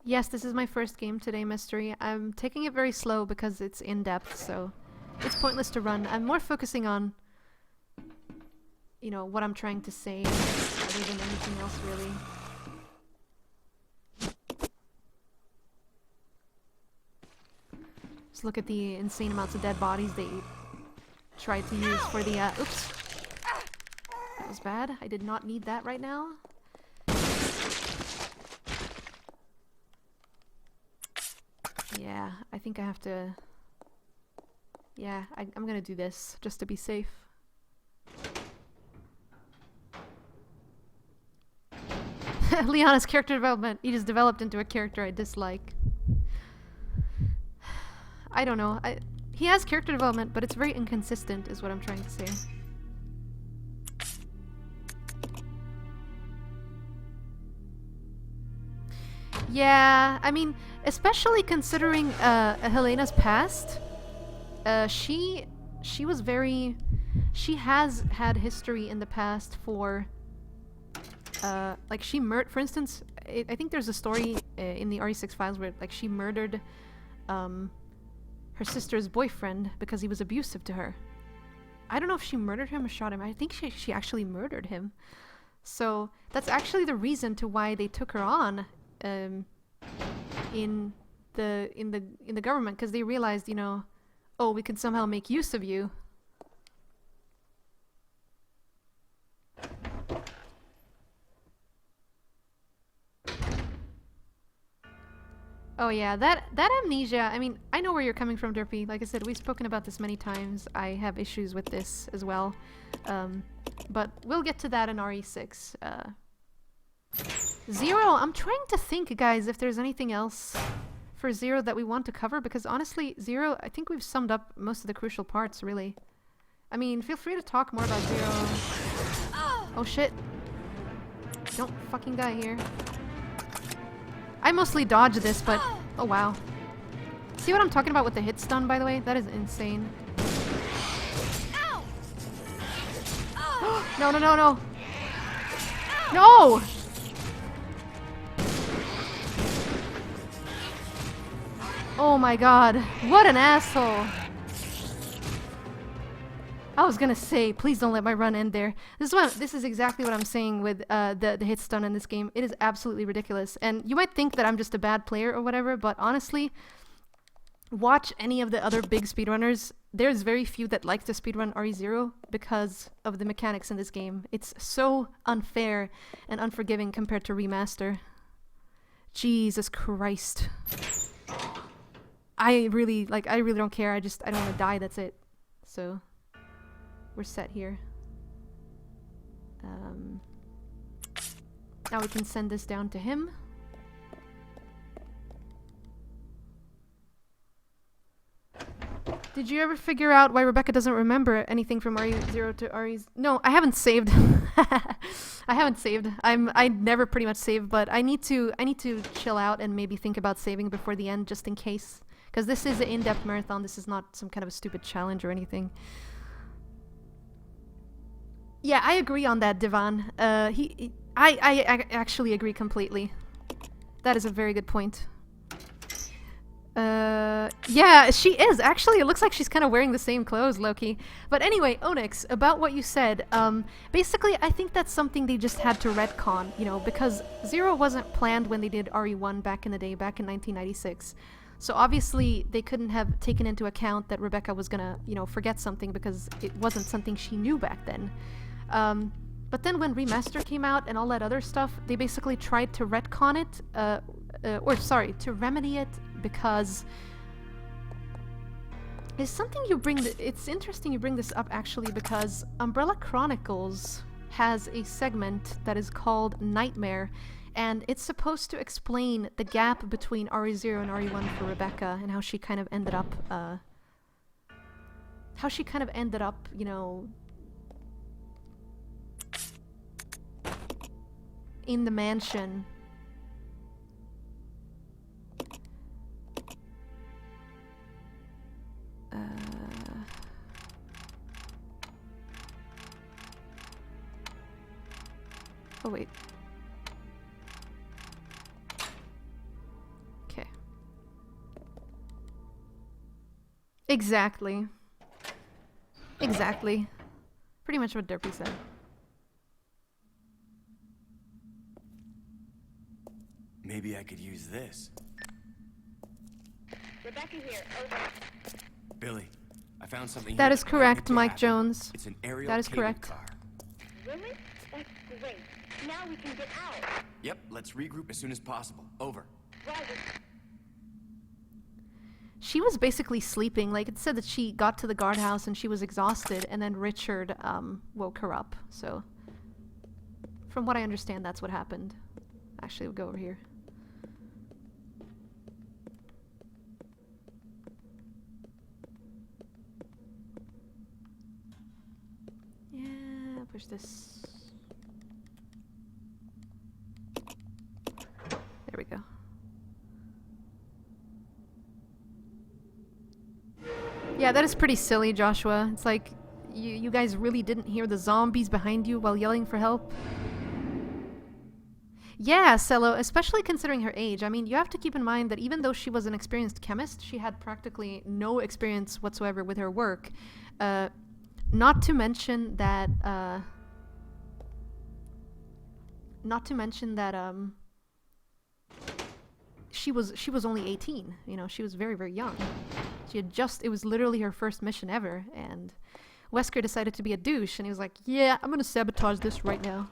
Yes, this is my first game today, Mystery. I'm taking it very slow because it's in-depth, so it's pointless to run. I'm more focusing on, you know, what I'm trying to say rather than anything else, really. Just look at the insane amounts of dead bodies they tried to use for the, oops. That was bad. I did not need that right now. Yeah, I think I have to... Yeah, I'm gonna do this, just to be safe. Liana's character development. He just developed into a character I dislike. I don't know. He has character development, but it's very inconsistent, is what I'm trying to say. Yeah, I mean, especially considering Helena's past, she was very... She has had history in the past for... like, she for instance, I think there's a story in the RE6 files where, like, she murdered her sister's boyfriend because he was abusive to her. I don't know if she murdered him or shot him. I think she actually murdered him. So that's actually the reason to why they took her on in the government, because they realized, you know, oh, we can somehow make use of you. Oh yeah, that amnesia, I mean, I know where you're coming from, Derpy. Like I said, we've spoken about this many times. I have issues with this as well. But we'll get to that in RE6. Zero, I'm trying to think, guys, if there's anything else for Zero that we want to cover, because honestly, Zero, I think we've summed up most of the crucial parts, really. I mean, feel free to talk more about Zero. Oh shit. Don't fucking die here. I mostly dodge this, but... Oh, wow. See what I'm talking about with the hit stun, by the way? That is insane. No, no, no, no! No! Oh my god. What an asshole. I was gonna say, please don't let my run end there. This is exactly what I'm saying with the hit stun in this game. It is absolutely ridiculous. And you might think that I'm just a bad player or whatever, but honestly, watch any of the other big speedrunners. There's very few that like to speedrun RE0 because of the mechanics in this game. It's so unfair and unforgiving compared to Remaster. Jesus Christ. I really don't care. I don't want to die, that's it. So... we're set here. Now we can send this down to him. Did you ever figure out why Rebecca doesn't remember anything from RE0 to RE... No, I haven't saved. I haven't saved. I never pretty much save, but I need to chill out and maybe think about saving before the end just in case. Because this is an in-depth marathon. This is not some kind of a stupid challenge or anything. Yeah, I agree on that, Divan. I actually agree completely. That is a very good point. Yeah, she is. Actually, it looks like she's kind of wearing the same clothes, Loki. But anyway, Onyx, about what you said, basically, I think that's something they just had to retcon, you know, because Zero wasn't planned when they did RE1 back in the day, back in 1996. So obviously, they couldn't have taken into account that Rebecca was gonna, you know, forget something because it wasn't something she knew back then. But then when Remaster came out and all that other stuff, they basically tried to retcon it, to remedy it, because it's something you bring. It's interesting you bring this up actually, because Umbrella Chronicles has a segment that is called Nightmare, and it's supposed to explain the gap between RE0 and RE1 for Rebecca and how she kind of ended up, you know, in the mansion. Oh wait. Okay. Exactly. Exactly. Pretty much what Derpy said. Maybe I could use this. Rebecca here. Over. Billy, I found something That here is correct, Mike happen. Jones. It's an aerial That is cable correct. car. Really? That's great. Now we can get out. Yep, let's regroup as soon as possible. Over. Roger. She was basically sleeping. Like, it said that she got to the guardhouse and she was exhausted, and then Richard woke her up. So, from what I understand, that's what happened. Actually, we'll go over here. Yeah, push this. There we go. Yeah, that is pretty silly, Joshua. It's like, you guys really didn't hear the zombies behind you while yelling for help? Yeah, Cello, especially considering her age. I mean, you have to keep in mind that even though she was an experienced chemist, she had practically no experience whatsoever with her work. Not to mention that, she was only 18. You know, she was very, very young. She had it was literally her first mission ever, and Wesker decided to be a douche, and he was like, yeah, I'm gonna sabotage this right now.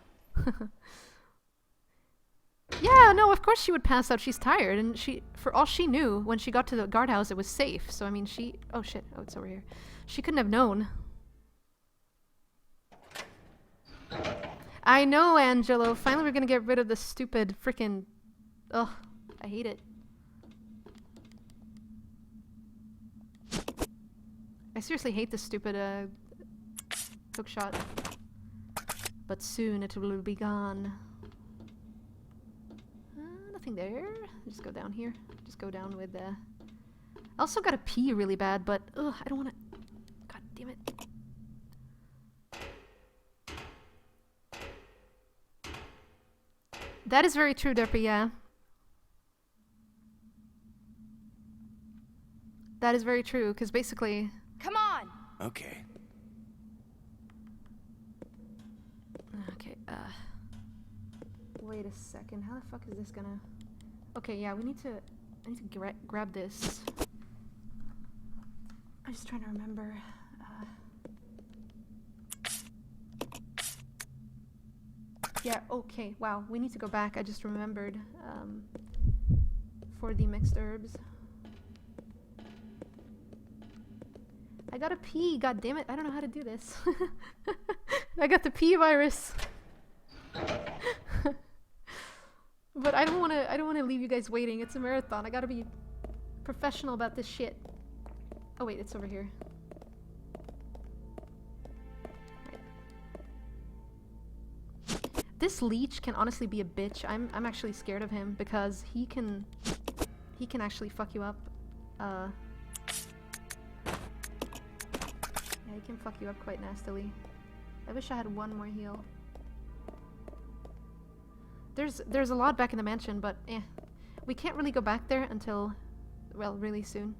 Yeah, no, of course she would pass out. She's tired, and for all she knew, when she got to the guardhouse, it was safe. So, I mean, oh shit, oh, it's over here. She couldn't have known. I know, Angelo. Finally, we're gonna get rid of this stupid freaking. Ugh, I hate it. I seriously hate this stupid hookshot. But soon it will be gone. Nothing there. Just go down here. Just go down with I also gotta pee really bad, but ugh, I don't wanna. God damn it. That is very true, Derpy, yeah. That is very true, because basically... Come on! Okay. Okay, wait a second. How the fuck is this gonna... Okay, yeah, I need to grab this. I'm just trying to remember. Yeah, okay, wow, we need to go back. I just remembered, for the mixed herbs. I gotta pee, god damn it, I don't know how to do this. I got the pee virus. But I don't wanna leave you guys waiting. It's a marathon. I gotta be professional about this shit. Oh wait, it's over here. This leech can honestly be a bitch. I'm actually scared of him because he can actually fuck you up. Yeah, he can fuck you up quite nastily. I wish I had one more heal. There's a lot back in the mansion, but we can't really go back there until, well, really soon.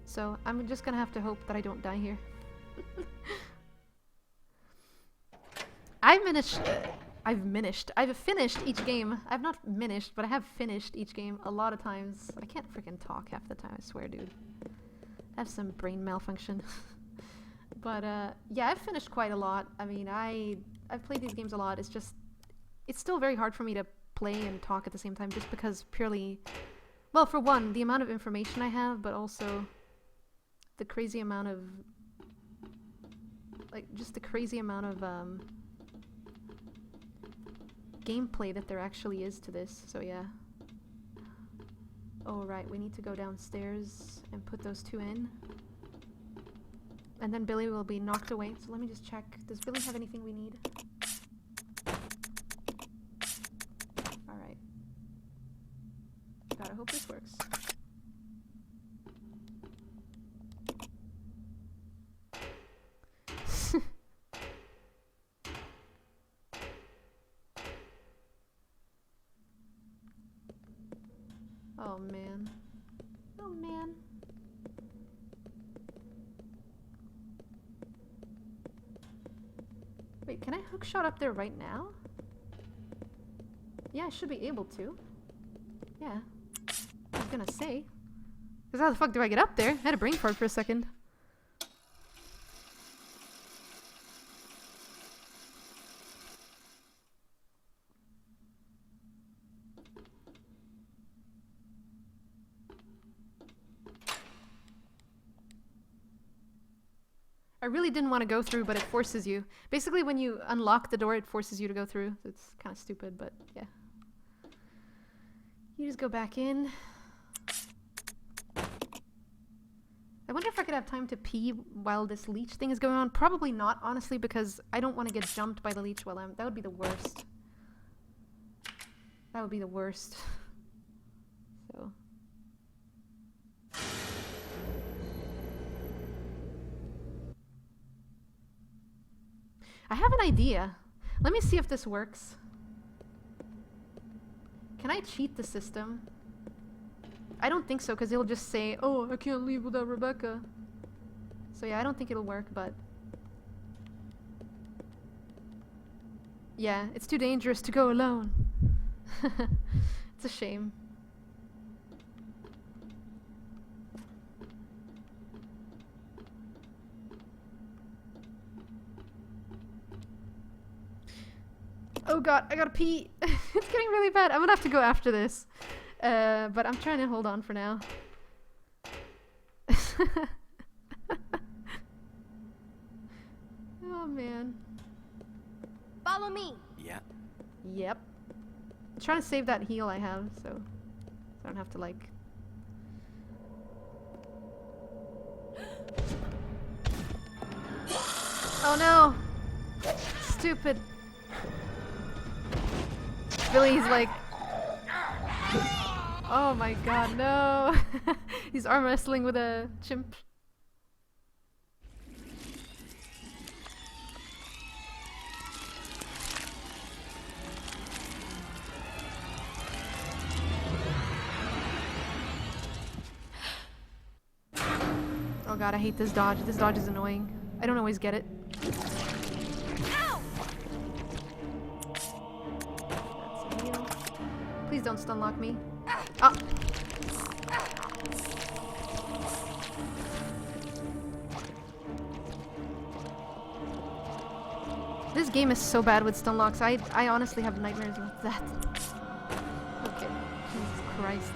So I'm just gonna have to hope that I don't die here. I've finished each game. I've not finished, but I have finished each game a lot of times. I can't freaking talk half the time, I swear, dude. I have some brain malfunction. But yeah, I've finished quite a lot. I mean, I've played these games a lot. It's just, it's still very hard for me to play and talk at the same time, just because purely, well, for one, the amount of information I have, but also the crazy amount of, like, just the crazy amount of gameplay that there actually is to this. So yeah. Oh right, we need to go downstairs and put those two in. And then Billy will be knocked away. So let me just check. Does Billy have anything we need? Alright. Gotta hope this works. Oh man. Oh man. Wait, can I hookshot up there right now? Yeah, I should be able to. Yeah. I was gonna say. Because how the fuck do I get up there? I had a brain fart for a second. I really didn't want to go through, but it forces you. Basically, when you unlock the door, it forces you to go through. It's kind of stupid, but yeah. You just go back in. I wonder if I could have time to pee while this leech thing is going on. Probably not, honestly, because I don't want to get jumped by the leech while I'm... That would be the worst. That would be the worst. So... I have an idea. Let me see if this works. Can I cheat the system? I don't think so, because it'll just say, oh, I can't leave without Rebecca. So yeah, I don't think it'll work, but... Yeah, it's too dangerous to go alone. It's a shame. Oh god, I gotta pee. It's getting really bad. I'm gonna have to go after this. But I'm trying to hold on for now. Oh man. Follow me. Yeah. Yep. I'm trying to save that heal I have, so I don't have to like... Oh no! Stupid. Billy's like... Oh my god, no! He's arm wrestling with a chimp. Oh god, I hate this dodge. This dodge is annoying. I don't always get it. Please don't stun lock me. Ah! This game is so bad with stun locks. I honestly have nightmares with that. Okay. Jesus Christ.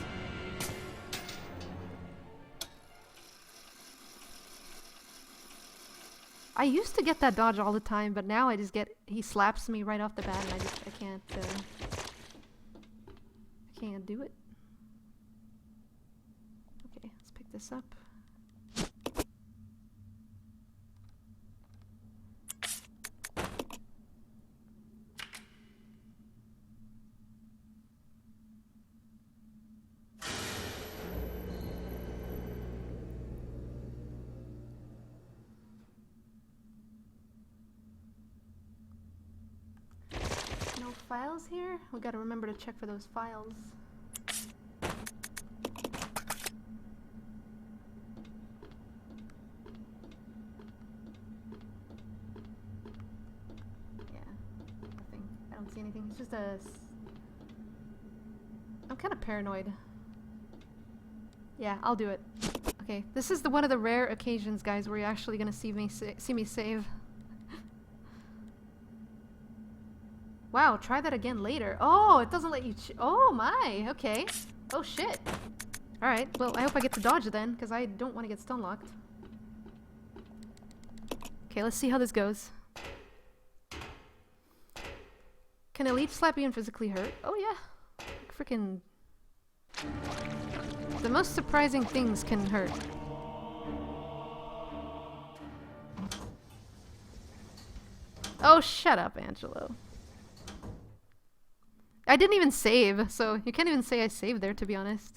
I used to get that dodge all the time, but now I just get... He slaps me right off the bat and I can't... Can't do it. Okay, let's pick this up. No files here? We gotta remember to check for those files. Yeah, nothing. I don't see anything. It's just I'm kind of paranoid. Yeah, I'll do it. Okay, this is one of the rare occasions, guys, where you're actually gonna see me save. Wow, try that again later. Oh, it doesn't let you oh my, okay. Oh shit. Alright, well, I hope I get to dodge then, because I don't want to get stun locked. Okay, let's see how this goes. Can a leech slap you and physically hurt? Oh yeah. Freaking... The most surprising things can hurt. Oh, shut up, Angelo. I didn't even save, so you can't even say I saved there, to be honest.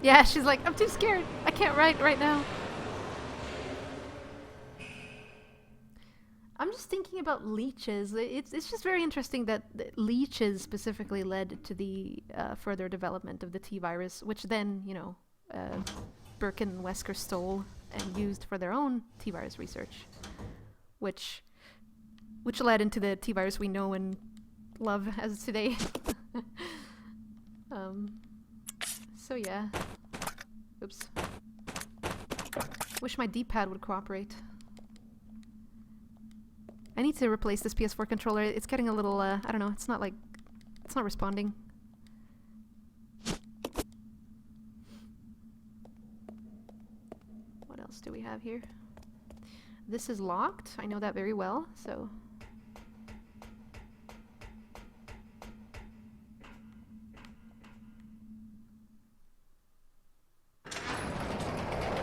Yeah, she's like, I'm too scared. I can't write right now. I'm just thinking about leeches. It's just very interesting that leeches specifically led to the further development of the T-virus, which then, you know, Burke and Wesker stole and used for their own T-virus research, which led into the T-virus we know and love as today. So yeah. Oops. Wish my D-pad would cooperate. I need to replace this PS4 controller. It's getting a little, I don't know, it's not responding. What else do we have here? This is locked. I know that very well, so...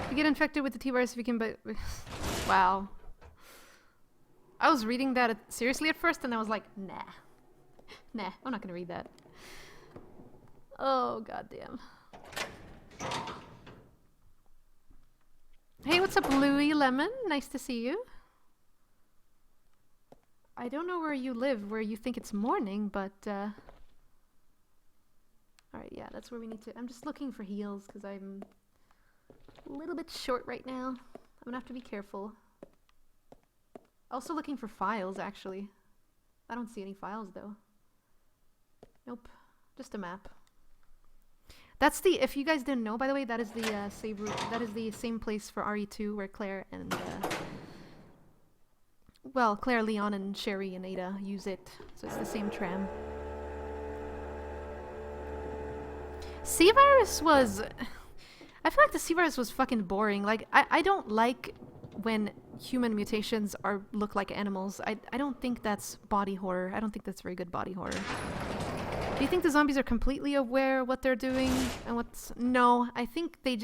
You get infected with the T-virus if you can, but... Wow. I was reading that seriously at first, and I was like, nah. Nah, I'm not gonna read that. Oh, goddamn. Hey, what's up, Louie Lemon? Nice to see you. I don't know where you live, where you think it's morning, but, Alright, yeah, that's where we need to... I'm just looking for heals, because I'm a little bit short right now. I'm gonna have to be careful. Also looking for files, actually. I don't see any files, though. Nope. Just a map. That's the... If you guys didn't know, by the way, that is the save route. That is the same place for RE2 where Claire and... well, Claire, Leon, and Sherry and Ada use it. So it's the same tram. C-Virus was... I feel like the C-Virus was fucking boring. Like, I don't like when human mutations look like animals. I don't think that's body horror. I don't think that's very good body horror. Do you think the zombies are completely aware what they're doing and what's... No, I think they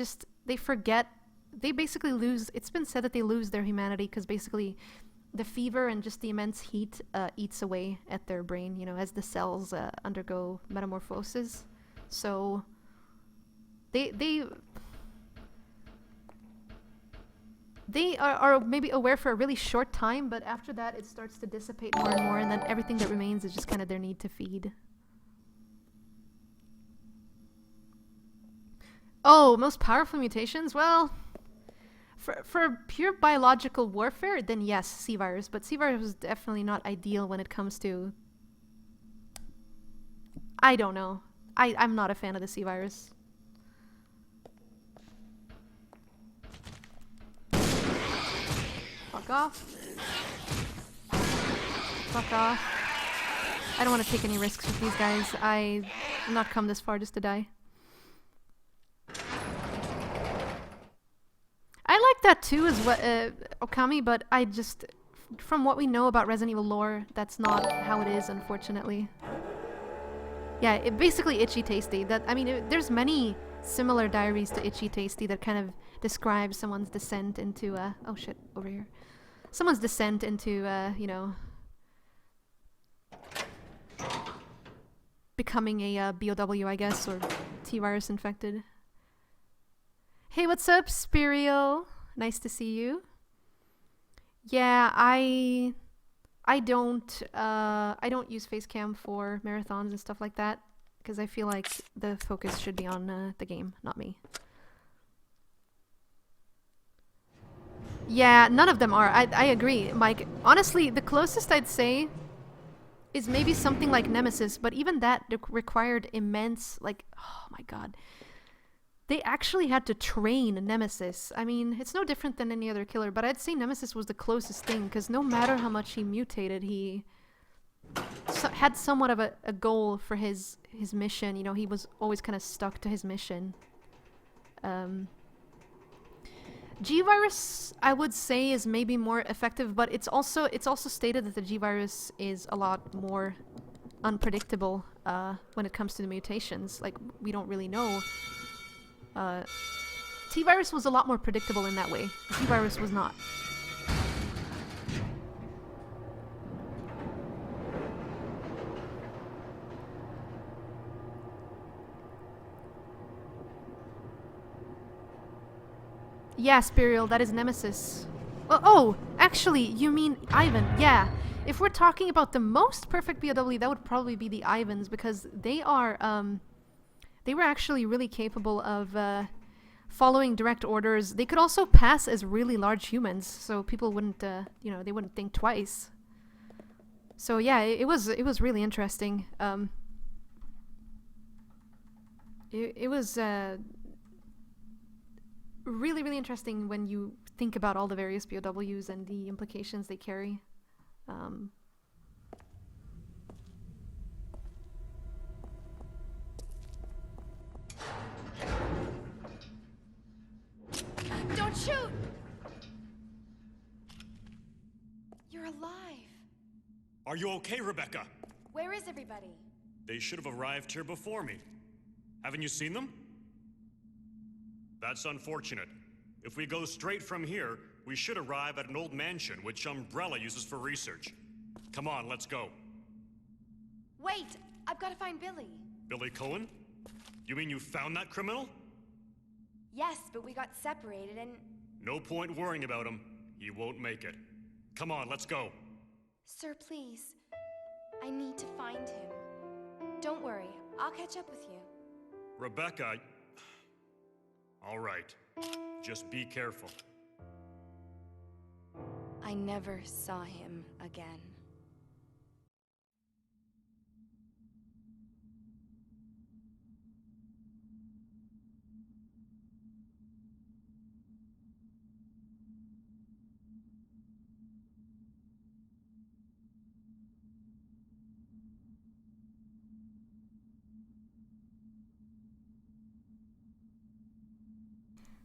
forget. They basically lose... It's been said that they lose their humanity because basically the fever and just the immense heat eats away at their brain, you know, as the cells undergo metamorphosis. So they are maybe aware for a really short time, but after that it starts to dissipate more and more, and then everything that remains is just kind of their need to feed. Oh, most powerful mutations? Well, for pure biological warfare, then yes, C-Virus. But C-Virus is definitely not ideal when it comes to... I don't know. I'm not a fan of the C-Virus. Fuck off. Fuck off. I don't want to take any risks with these guys. I'm not come this far just to die. I like that too as what Okami, but I just... From what we know about Resident Evil lore, that's not how it is, unfortunately. Yeah, it basically Itchy Tasty. That, I mean, there's many similar diaries to Itchy Tasty that kind of describe someone's descent into, oh shit, over here. Someone's descent into, you know... becoming a BOW, I guess, or T-virus infected. Hey, what's up, Spiriel? Nice to see you. Yeah, I don't use Facecam for marathons and stuff like that because I feel like the focus should be on the game, not me. Yeah, none of them are. I agree, Mike. Honestly, the closest I'd say is maybe something like Nemesis, but even that required immense, like, oh my god. They actually had to train Nemesis. I mean, it's no different than any other killer, but I'd say Nemesis was the closest thing, because no matter how much he mutated, he had somewhat of a goal for his mission. You know, he was always kind of stuck to his mission. G-Virus, I would say, is maybe more effective, but it's also stated that the G-Virus is a lot more unpredictable when it comes to the mutations. Like, we don't really know. T-Virus was a lot more predictable in that way. G-Virus was not. Yeah, Spirial, that is Nemesis. Oh, actually, you mean Ivan. Yeah. If we're talking about the most perfect BOW, that would probably be the Ivans, because they are, they were actually really capable of following direct orders. They could also pass as really large humans, so people wouldn't, you know, they wouldn't think twice. So yeah, it was really interesting. It was really, really interesting when you think about all the various BOWs and the implications they carry. Don't shoot! You're alive. Are you okay, Rebecca? Where is everybody? They should have arrived here before me. Haven't you seen them? That's unfortunate. If we go straight from here, we should arrive at an old mansion which Umbrella uses for research. Come on, let's go. Wait! I've got to find Billy. Billy Cohen? You mean you found that criminal? Yes, but we got separated and... No point worrying about him. He won't make it. Come on, let's go. Sir, please. I need to find him. Don't worry, I'll catch up with you. Rebecca... All right. Just be careful. I never saw him again.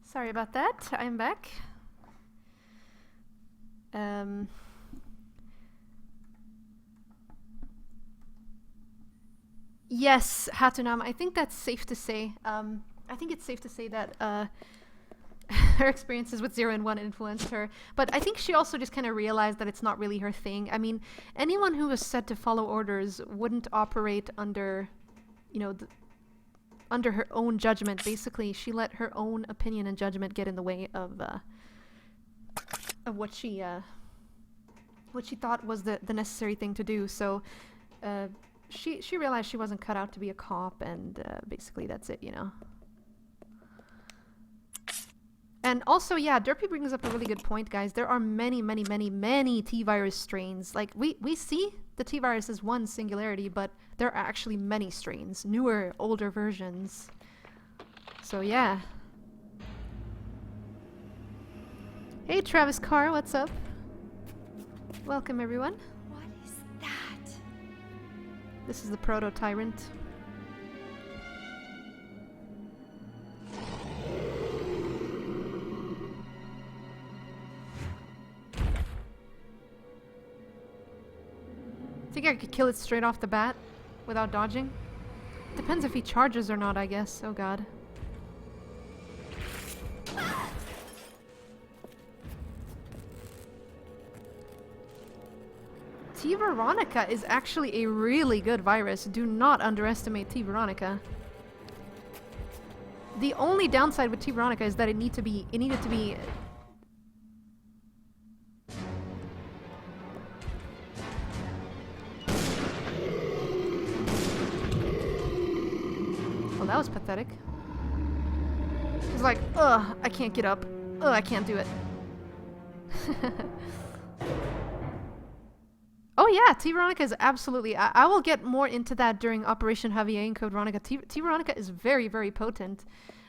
Sorry about that. I'm back. Yes, Hatunam, I think that's safe to say. I think it's safe to say that her experiences with 0 and 1 influenced her. But I think she also just kind of realized that it's not really her thing. I mean, anyone who was set to follow orders wouldn't operate under, you know, under her own judgment. Basically, she let her own opinion and judgment get in the way of what she thought was the necessary thing to do. So she realized she wasn't cut out to be a cop, and basically that's it, you know. And also, yeah, Derpy brings up a really good point, guys. There are many, many, many, many T-virus strains. Like, we see the T-virus as one singularity, but there are actually many strains. Newer, older versions. So, yeah. Hey, Travis Carr, what's up? Welcome, everyone. What is that? This is the Proto-Tyrant. Think I could kill it straight off the bat without dodging? Depends if he charges or not, I guess. Oh god. T. Veronica is actually a really good virus. Do not underestimate T. Veronica. The only downside with T. Veronica is that it needed to be well, that was pathetic. It's like, ugh, I can't get up. Ugh, I can't do it. Oh yeah, T. Veronica is absolutely... I will get more into that during Operation Javier and Code Veronica. T. Veronica is very, very potent.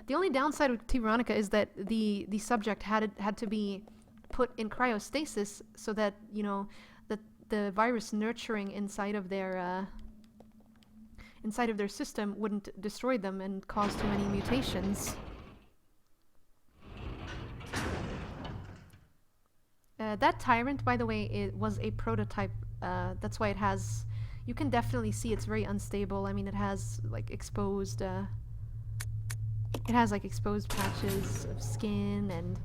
The only downside with T. Veronica is that the subject had to be put in cryostasis so that, you know, that the virus nurturing inside of their system wouldn't destroy them and cause too many mutations. That tyrant, by the way, it was a prototype. That's why it has... You can definitely see it's very unstable. I mean, it has, like, exposed... it has, like, exposed patches of skin, and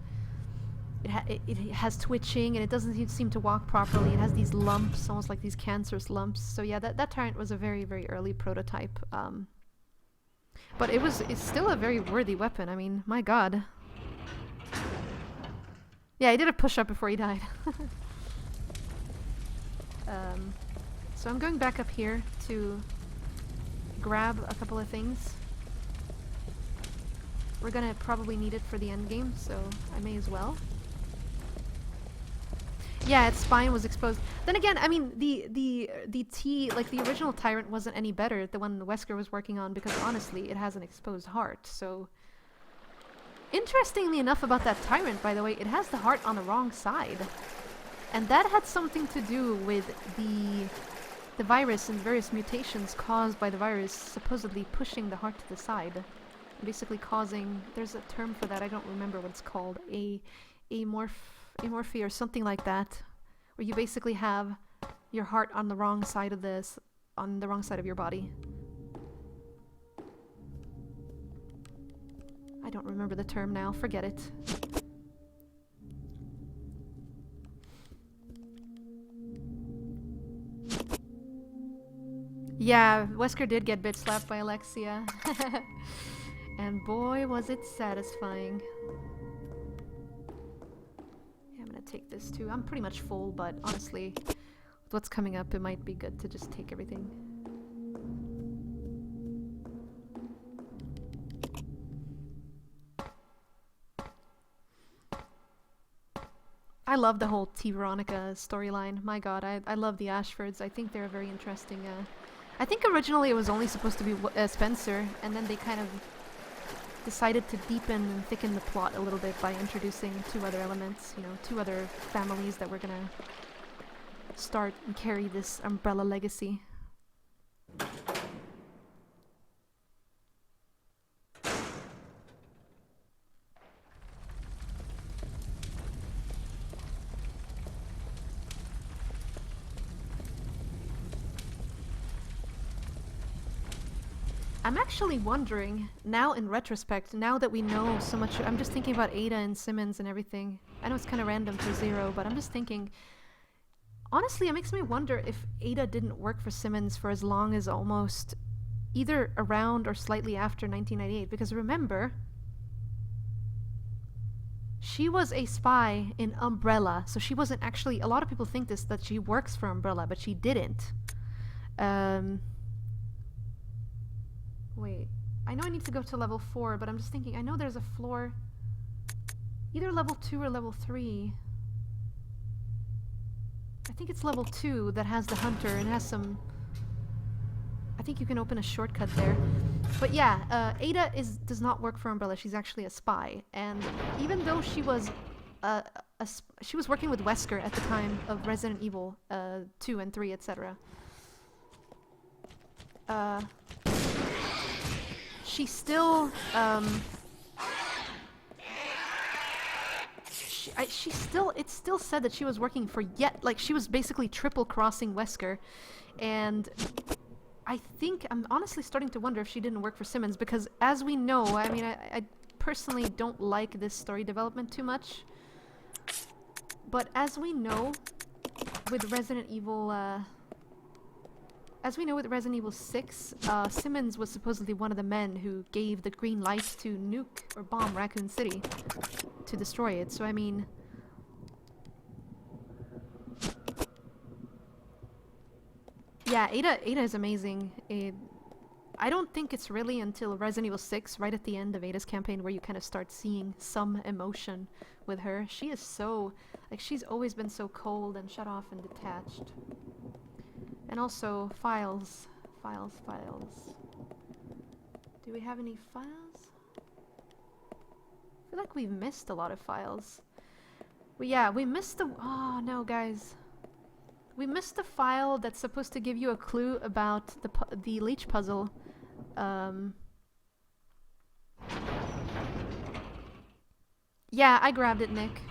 it has twitching, and it doesn't seem to walk properly. It has these lumps, almost like these cancerous lumps. So yeah, that tyrant was a very, very early prototype. But it's still a very worthy weapon. I mean, my god. Yeah, he did a push-up before he died. So I'm going back up here to grab a couple of things. We're gonna probably need it for the end game, so I may as well. Yeah, its spine was exposed. Then again, I mean, the original Tyrant wasn't any better, the one Wesker was working on, because honestly, it has an exposed heart, so... Interestingly enough about that Tyrant, by the way, it has the heart on the wrong side. And that had something to do with the virus and various mutations caused by the virus supposedly pushing the heart to the side. Basically causing... There's a term for that, I don't remember what it's called. Amorphy or something like that. Where you basically have your heart on the wrong side of this... on the wrong side of your body. I don't remember the term now, forget it. Yeah, Wesker did get bitch slapped by Alexia. And boy, was it satisfying. Yeah, I'm gonna take this too. I'm pretty much full, but honestly, with what's coming up, it might be good to just take everything. I love the whole T. Veronica storyline. My god, I love the Ashfords. I think they're very interesting. I think originally it was only supposed to be Spencer, and then they kind of decided to deepen and thicken the plot a little bit by introducing two other elements, you know, two other families that were gonna start and carry this Umbrella legacy. I'm actually wondering, now in retrospect, now that we know so much, I'm just thinking about Ada and Simmons and everything. I know it's kind of random for Zero, but I'm just thinking, honestly, it makes me wonder if Ada didn't work for Simmons for as long as almost either around or slightly after 1998, because remember, she was a spy in Umbrella, so she wasn't actually, a lot of people think this, that she works for Umbrella, but she didn't. Wait, I know I need to go to level 4, but I'm just thinking, I know there's a floor, either level 2 or level 3. I think it's level 2 that has the hunter and has some... I think you can open a shortcut there. But yeah, Ada does not work for Umbrella, she's actually a spy. And even though she was she was working with Wesker at the time of Resident Evil 2 and 3, etc. She still, it still said that she was working for she was basically triple crossing Wesker, and I think, I'm honestly starting to wonder if she didn't work for Simmons, because as we know, I mean, I personally don't like this story development too much, but as we know, with Resident Evil, as we know with Resident Evil 6, Simmons was supposedly one of the men who gave the green light to nuke or bomb Raccoon City to destroy it. So I mean, yeah, Ada is amazing. I don't think it's really until Resident Evil 6, right at the end of Ada's campaign, where you kind of start seeing some emotion with her. She is so, like, she's always been so cold and shut off and detached. And also, files. Files. Do we have any files? I feel like we've missed a lot of files. Well, yeah, we missed the... Oh, no, guys. We missed the file that's supposed to give you a clue about the leech puzzle. Yeah, I grabbed it, Nick.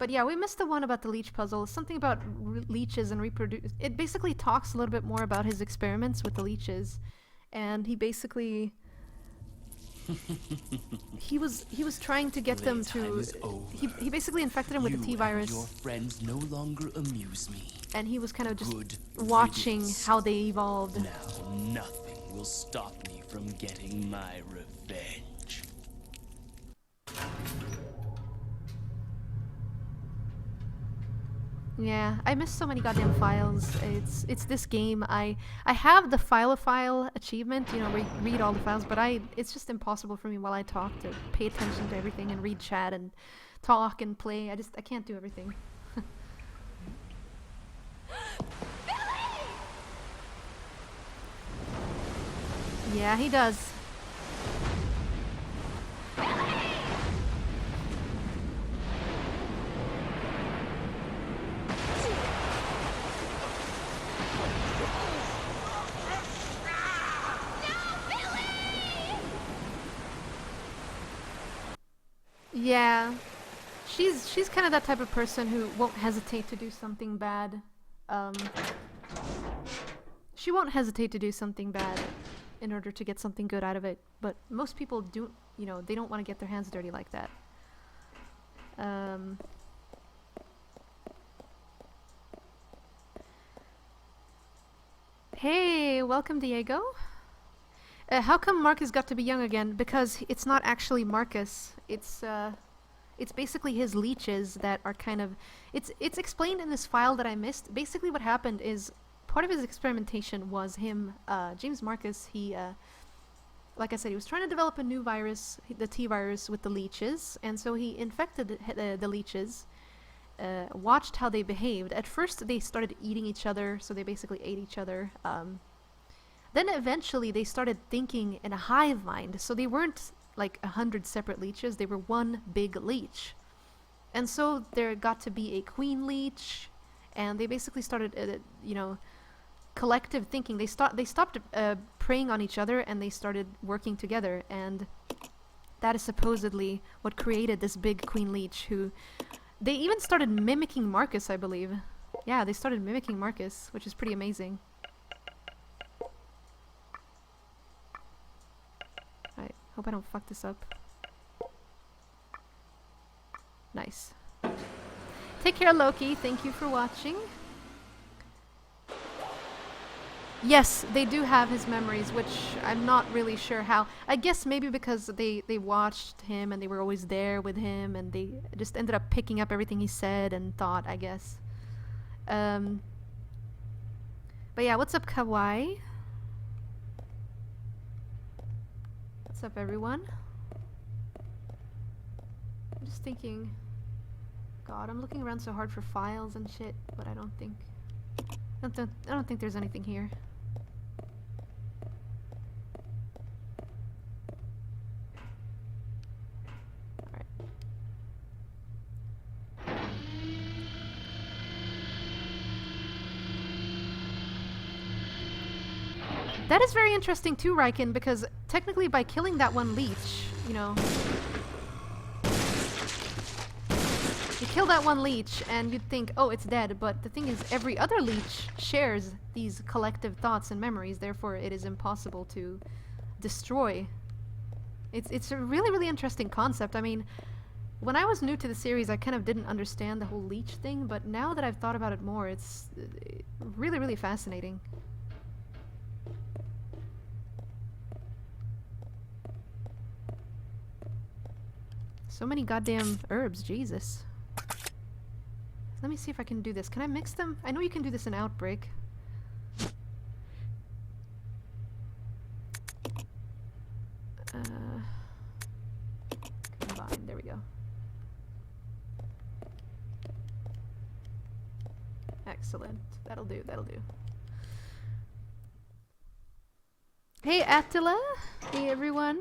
But yeah, we missed the one about the leech puzzle. Something about leeches and reproduce. It basically talks a little bit more about his experiments with the leeches, and he basically he was trying to get them to. He basically infected him with the T virus. Your friends no longer amuse me. And he was kind of just watching how they evolved. Now nothing will stop me from getting my revenge. Yeah, I missed so many goddamn files. It's this game. I have the file achievement, you know, read all the files, but it's just impossible for me while I talk to pay attention to everything and read chat and talk and play. I can't do everything. Yeah, he does. Yeah, she's kind of that type of person who won't hesitate to do something bad. She won't hesitate to do something bad in order to get something good out of it. But most people do, you know, they don't want to get their hands dirty like that. Hey, welcome, Diego. How come Marcus got to be young again? Because it's not actually Marcus. It's basically his leeches that are kind of... It's explained in this file that I missed. Basically what happened is, part of his experimentation was him, James Marcus, he, like I said, he was trying to develop a new virus, the T virus, with the leeches, and so he infected the leeches, watched how they behaved. At first they started eating each other, so they basically ate each other. Then eventually they started thinking in a hive mind, so they weren't like 100 separate leeches, they were one big leech. And so there got to be a queen leech, and they basically started, you know, collective thinking. They stopped preying on each other, and they started working together, and that is supposedly what created this big queen leech, who... They even started mimicking Marcus, I believe. Yeah, they started mimicking Marcus, which is pretty amazing. Alright, hope I don't fuck this up. Nice. Take care, Loki. Thank you for watching. Yes, they do have his memories, which I'm not really sure how. I guess maybe because they watched him and they were always there with him, and they just ended up picking up everything he said and thought, I guess. But yeah, what's up, Kawaii? What's up, everyone? I'm just thinking... God, I'm looking around so hard for files and shit, but I don't think there's anything here. Alright. That is very interesting too, Riken, because technically by killing that one leech, you know... You kill that one leech and you'd think, oh, it's dead, but the thing is, every other leech shares these collective thoughts and memories, therefore it is impossible to destroy. It's a really, really interesting concept. I mean, When I was new to the series, I kind of didn't understand the whole leech thing, but now that I've thought about it more, it's really, really fascinating. So many goddamn herbs, Jesus. Let me see if I can do this. Can I mix them? I know you can do this in Outbreak. Combine, there we go. Excellent. That'll do, that'll do. Hey Attila! Hey everyone!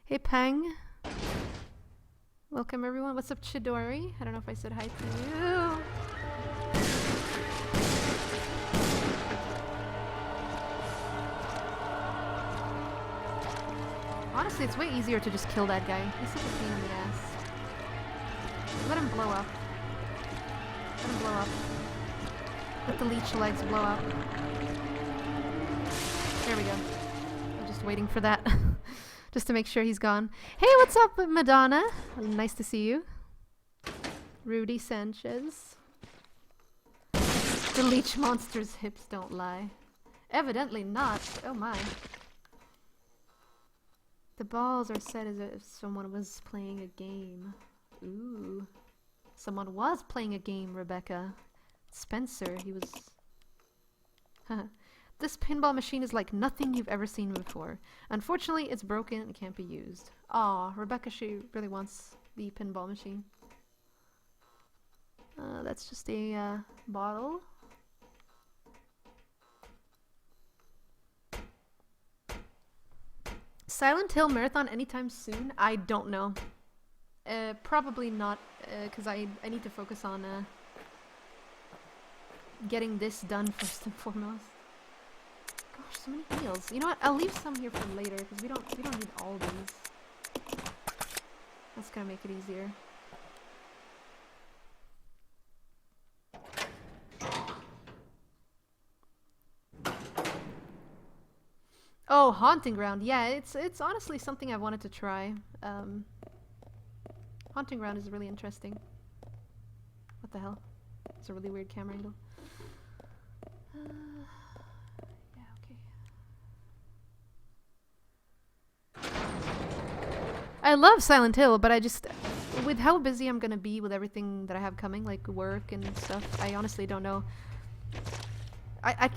Hey Pang! Welcome everyone. What's up Chidori? I don't know if I said hi to you. Honestly, it's way easier to just kill that guy. He's such a pain in the ass. Let him blow up. Let him blow up. Let the leech legs blow up. There we go. I'm just waiting for that. Just to make sure he's gone. Hey, what's up, Madonna? Nice to see you. Rudy Sanchez. The leech monster's hips don't lie. Evidently not. Oh my. The balls are set as if someone was playing a game. Ooh. Someone was playing a game, Rebecca. Spencer, he was... This pinball machine is like nothing you've ever seen before. Unfortunately, it's broken and can't be used. Aw, Rebecca, she really wants the pinball machine. That's just a bottle. Silent Hill Marathon anytime soon? I don't know. Probably not, because I need to focus on getting this done first and foremost. Gosh, so many heals. You know what? I'll leave some here for later because we don't need all these. That's gonna make it easier. Oh, Haunting Ground. Yeah, it's honestly something I've wanted to try. Haunting Ground is really interesting. What the hell? It's a really weird camera angle. I love Silent Hill, but I just, with how busy I'm gonna be with everything that I have coming, like work and stuff, I honestly don't know.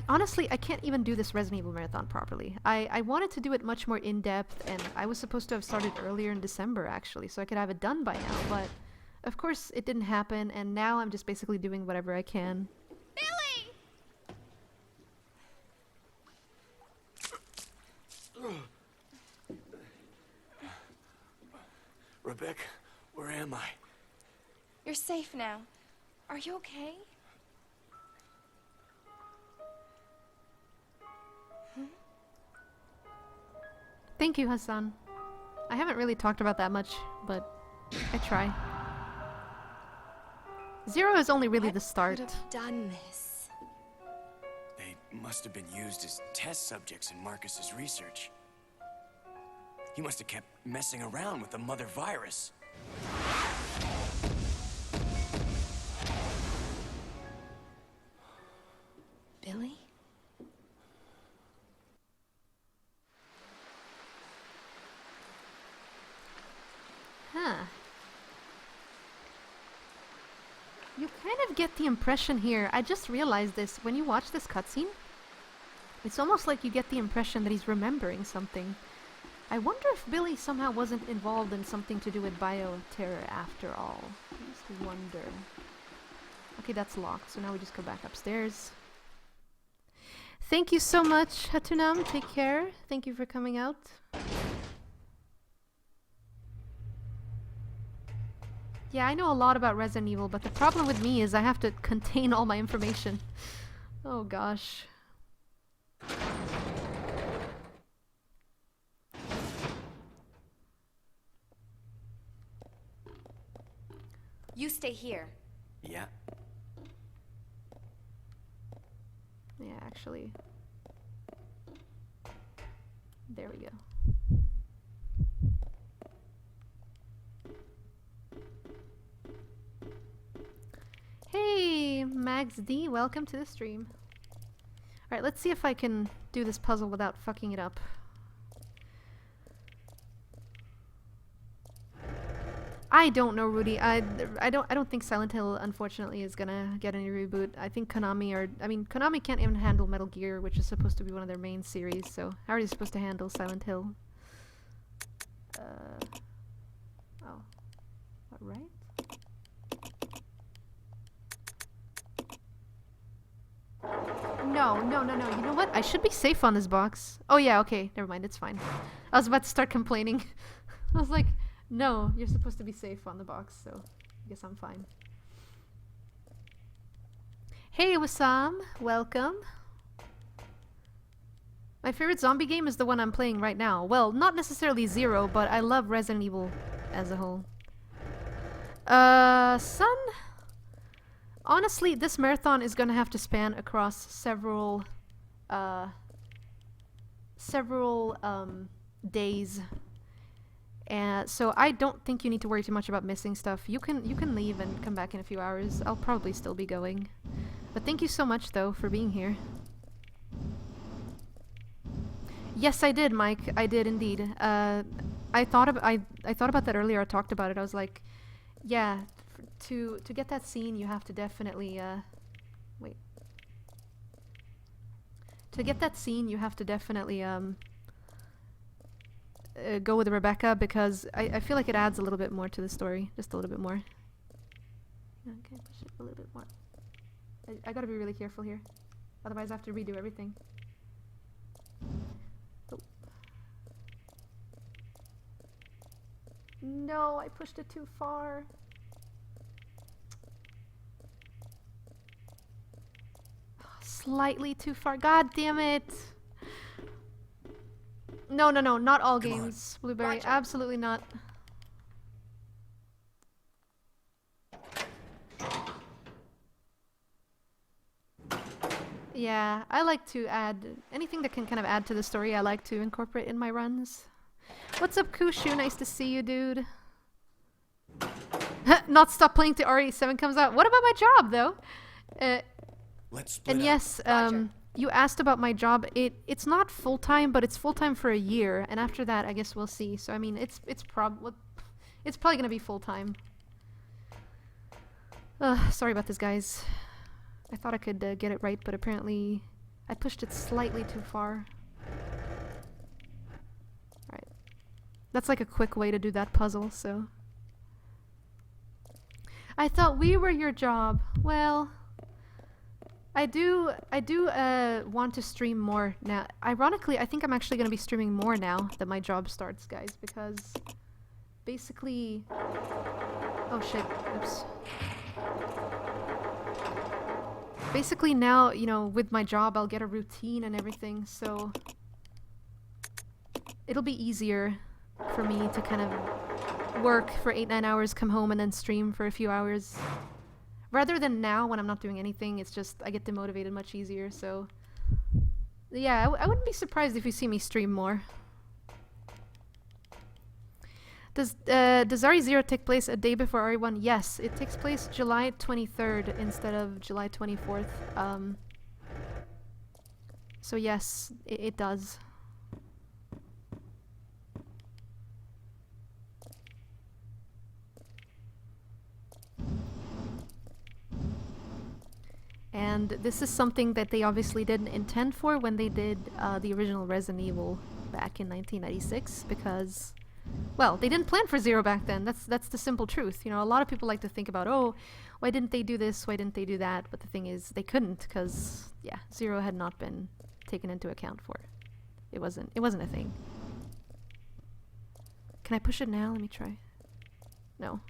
Honestly, I can't even do this Resident Evil Marathon properly. I wanted to do it much more in-depth, and I was supposed to have started earlier in December, actually, so I could have it done by now, but of course it didn't happen, and now I'm just basically doing whatever I can. Billy! Rebecca, where am I? You're safe now. Are you okay? Thank you, Hassan. I haven't really talked about that much, but I try. Zero is only really the start. Could have done this. They must have been used as test subjects in Marcus's research. He must have kept messing around with the mother virus. Billy? Huh. You kind of get the impression here, I just realized this, when you watch this cutscene, it's almost like you get the impression that he's remembering something. I wonder if Billy somehow wasn't involved in something to do with bioterror after all. I just wonder. Okay, that's locked, so now we just go back upstairs. Thank you so much, Hatunam. Take care. Thank you for coming out. Yeah, I know a lot about Resident Evil, but the problem with me is I have to contain all my information. Oh gosh. You stay here. Yeah. Yeah, actually. There we go. Max D, welcome to the stream. Alright, let's see if I can do this puzzle without fucking it up. I don't know, Rudy. I don't think Silent Hill, unfortunately, is gonna get any reboot. I think Konami can't even handle Metal Gear, which is supposed to be one of their main series, so how are they supposed to handle Silent Hill? Oh. Alright. No. You know what? I should be safe on this box. Oh yeah, okay. Never mind. It's fine. I was about to start complaining. I was like, no, you're supposed to be safe on the box, so I guess I'm fine. Hey, Wassam. Welcome. My favorite zombie game is the one I'm playing right now. Well, not necessarily Zero, but I love Resident Evil as a whole. Son? Honestly, this marathon is gonna have to span across several days. And so I don't think you need to worry too much about missing stuff. You can leave and come back in a few hours. I'll probably still be going. But thank you so much though for being here. Yes, I did, Mike. I did indeed. I thought about that earlier. I talked about it. I was like, yeah, to get that scene, you have to definitely wait. To get that scene, you have to definitely go with Rebecca, because I feel like it adds a little bit more to the story, just a little bit more. Okay, push it a little bit more. I gotta be really careful here, otherwise I have to redo everything. Oh. No, I pushed it too far. Slightly too far. God damn it. No, not all games, Blueberry. Roger. Absolutely not. Yeah, I like to add anything that can kind of add to the story. I like to incorporate in my runs. What's up, Kushu? Nice to see you, dude. Not stop playing till RE7 comes out. What about my job, though? Let's split and up. yes, you asked about my job. It's not full-time, but it's full-time for a year, and after that, I guess we'll see. So I mean, it's probably gonna be full-time. Sorry about this, guys. I thought I could get it right, but apparently I pushed it slightly too far. Alright. That's like a quick way to do that puzzle, so. I thought we were your job. Well, I do want to stream more now. Ironically, I think I'm actually going to be streaming more now that my job starts, guys, because basically... Oh shit, oops. Basically now, you know, with my job, I'll get a routine and everything, so it'll be easier for me to kind of work for 8-9 hours, come home, and then stream for a few hours. Rather than now, when I'm not doing anything, it's just, I get demotivated much easier, so... Yeah, I wouldn't be surprised if you see me stream more. Does RE0 take place a day before RE1? Yes, it takes place July 23rd instead of July 24th. So yes, it does. And this is something that they obviously didn't intend for when they did the original Resident Evil back in 1996, because... Well, they didn't plan for Zero back then. That's the simple truth. You know, a lot of people like to think about, oh, why didn't they do this? Why didn't they do that? But the thing is, they couldn't, because, yeah, Zero had not been taken into account for. It wasn't a thing. Can I push it now? Let me try. No.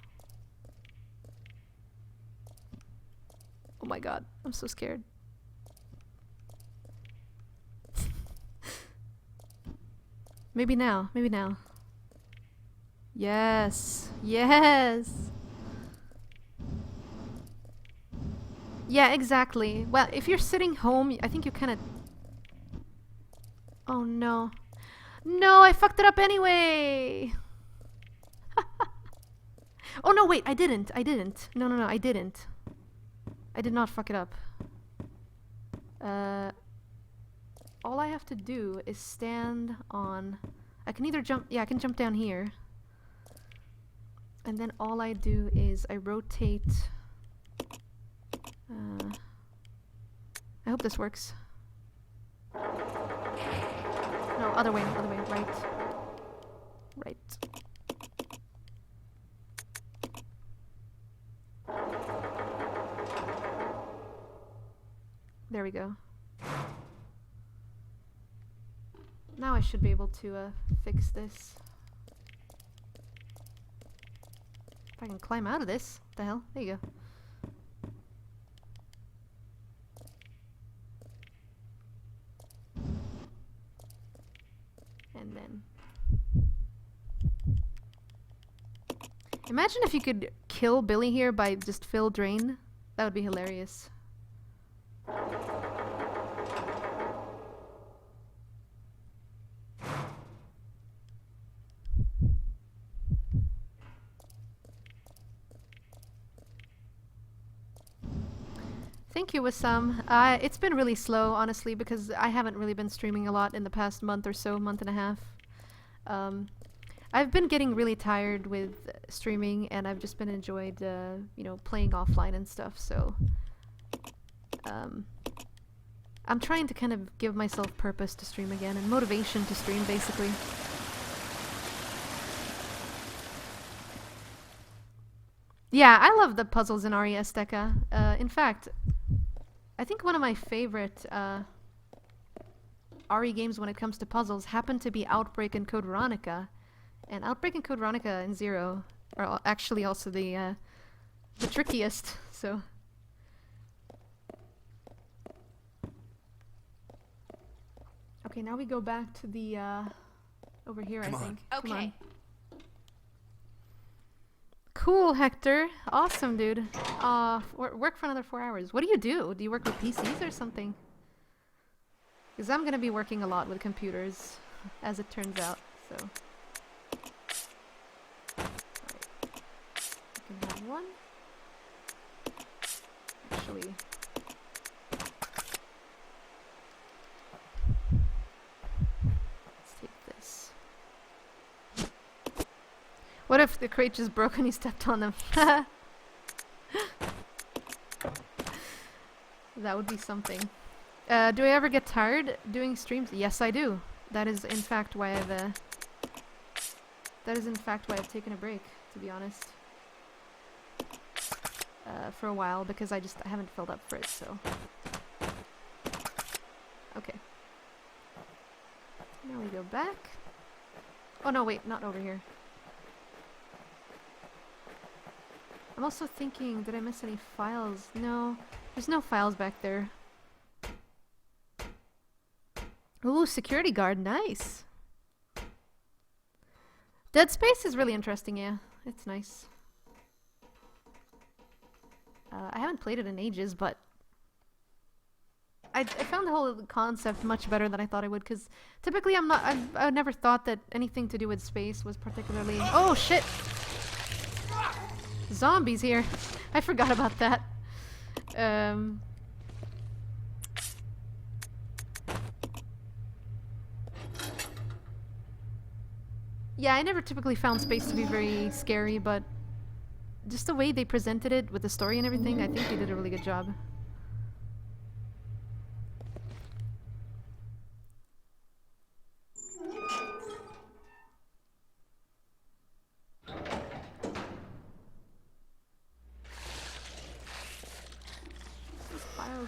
Oh my god, I'm so scared. Maybe now, maybe now. Yes, yes. Yeah, exactly. Well, if you're sitting home, I think you kind of... Oh no. No, I fucked it up anyway! Oh no, wait, I didn't. No, I didn't. I did not fuck it up. All I have to do is stand on... I can either jump... Yeah, I can jump down here. And then all I do is I rotate... I hope this works. No, other way, right. Right. There we go. Now I should be able to fix this. If I can climb out of this. What the hell? There you go. And then... Imagine if you could kill Billy here by just fill drain. That would be hilarious. Thank you, Wissam. It's been really slow, honestly, because I haven't really been streaming a lot in the past month or so, month and a half. I've been getting really tired with streaming, and I've just been enjoyed, you know, playing offline and stuff, so... I'm trying to kind of give myself purpose to stream again, and motivation to stream, basically. Yeah, I love the puzzles in Aria Azteca. In fact, I think one of my favorite RE games when it comes to puzzles happen to be Outbreak and Code Veronica. And Outbreak and Code Veronica and Zero are actually also the trickiest, so... Okay, now we go back to the, over here, I think. Okay. Come on. Cool, Hector. Awesome, dude. Work for another 4 hours. What do? Do you work with PCs or something? Because I'm going to be working a lot with computers, as it turns out, so... I can have one. Actually... What if the crate just broke and he stepped on them? That would be something. Do I ever get tired doing streams? Yes, I do. That is in fact why I've taken a break, to be honest. For a while, because I haven't filled up for it, so. Okay. Now we go back. Oh no, wait, not over here. I'm also thinking, did I miss any files? No, there's no files back there. Ooh, security guard, nice. Dead Space is really interesting, yeah. It's nice. I haven't played it in ages, but I found the whole concept much better than I thought I would, because typically I never thought that anything to do with space was particularly... Oh, shit! Zombies here. I forgot about that. Yeah, I never typically found space to be very scary, but just the way they presented it with the story and everything, I think they did a really good job.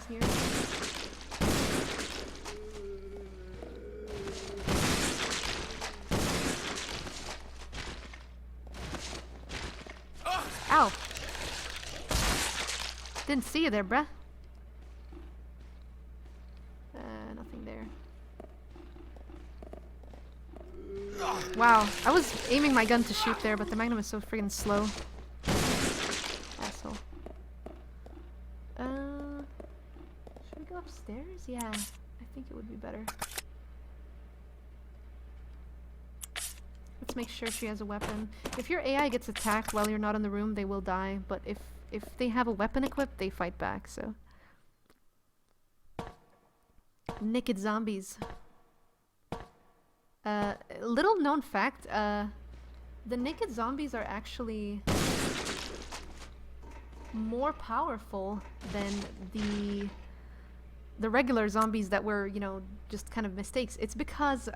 Here. Ow! Didn't see you there, bruh. Nothing there. Wow, I was aiming my gun to shoot there, but the Magnum is so friggin' slow. Asshole. Upstairs? Yeah, I think it would be better. Let's make sure she has a weapon. If your AI gets attacked while you're not in the room, they will die, but if if they have a weapon equipped, they fight back, so. Naked zombies. Little known fact, the naked zombies are actually more powerful than the regular zombies that were, you know, just kind of mistakes. It's because,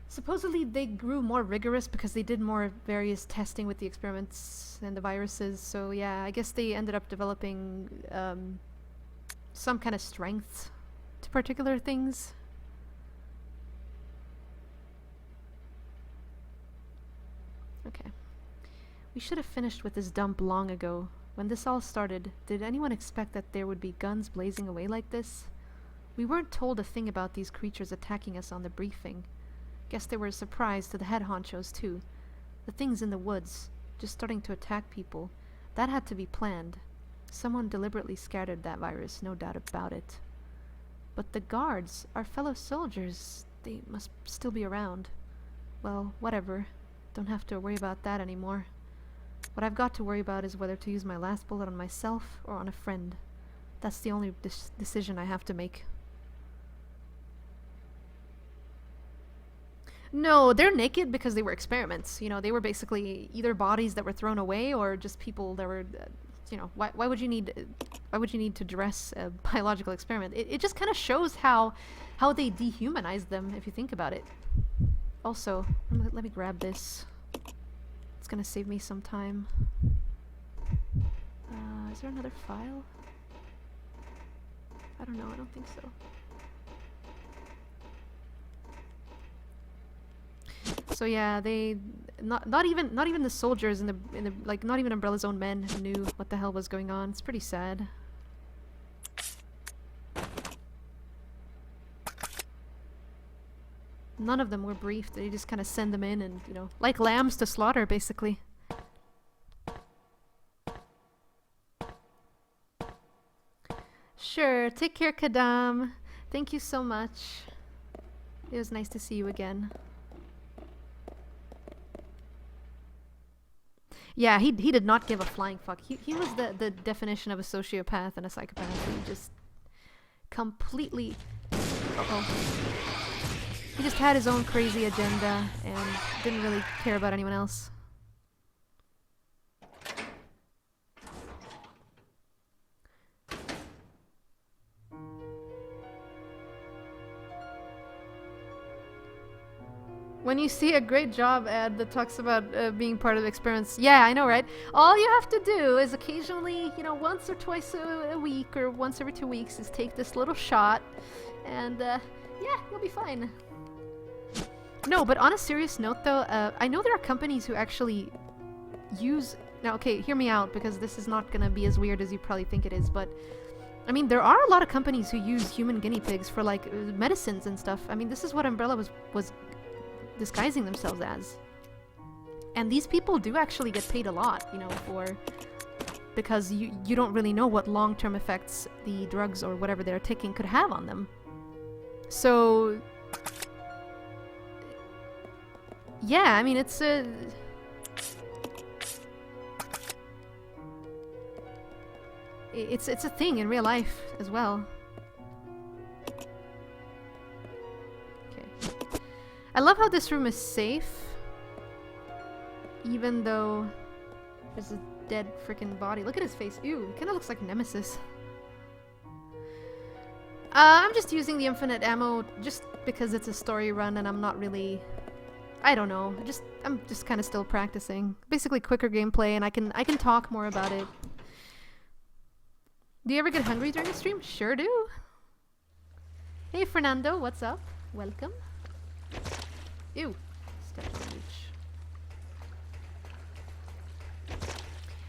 supposedly they grew more rigorous because they did more various testing with the experiments and the viruses. So yeah, I guess they ended up developing some kind of strength to particular things. Okay. We should have finished with this dump long ago. When this all started, did anyone expect that there would be guns blazing away like this? We weren't told a thing about these creatures attacking us on the briefing. Guess they were a surprise to the head honchos too. The things in the woods, just starting to attack people, that had to be planned. Someone deliberately scattered that virus, no doubt about it. But the guards, our fellow soldiers, they must still be around. Well, whatever. Don't have to worry about that anymore. What I've got to worry about is whether to use my last bullet on myself or on a friend. That's the only decision I have to make. No, they're naked because they were experiments. You know, they were basically either bodies that were thrown away or just people that were, you know, why would you need to dress a biological experiment? It just kind of shows how they dehumanized them, if you think about it. Also, let me grab this. It's gonna save me some time. Is there another file? I don't know, I don't think so. So yeah, they not even the soldiers in the like, not even Umbrella's own men knew what the hell was going on. It's pretty sad. None of them were briefed. They just kind of send them in and, you know, like lambs to slaughter, basically. Sure. Take care, Kadam. Thank you so much. It was nice to see you again. Yeah, he did not give a flying fuck. He was the definition of a sociopath and a psychopath. He just completely... Uh-oh. He just had his own crazy agenda and didn't really care about anyone else. When you see a great job ad that talks about being part of the experiments, yeah, I know, right? All you have to do is occasionally, you know, once or twice a week or once every 2 weeks is take this little shot and, yeah, you'll be fine. No, but on a serious note though, I know there are companies who actually use... Now, okay, hear me out, because this is not gonna be as weird as you probably think it is, but... I mean, there are a lot of companies who use human guinea pigs for, like, medicines and stuff. I mean, this is what Umbrella was disguising themselves as. And these people do actually get paid a lot, you know, for... Because you don't really know what long-term effects the drugs or whatever they're taking could have on them. So... Yeah, I mean, it's a... It's a thing in real life as well. Okay. I love how this room is safe. Even though there's a dead freaking body. Look at his face. Ew, he kind of looks like Nemesis. I'm just using the infinite ammo just because it's a story run and I'm not really... I don't know. I'm just kind of still practicing. Basically quicker gameplay, and I can talk more about it. Do you ever get hungry during the stream? Sure do. Hey Fernando, what's up? Welcome. Ew. Stepped on reach.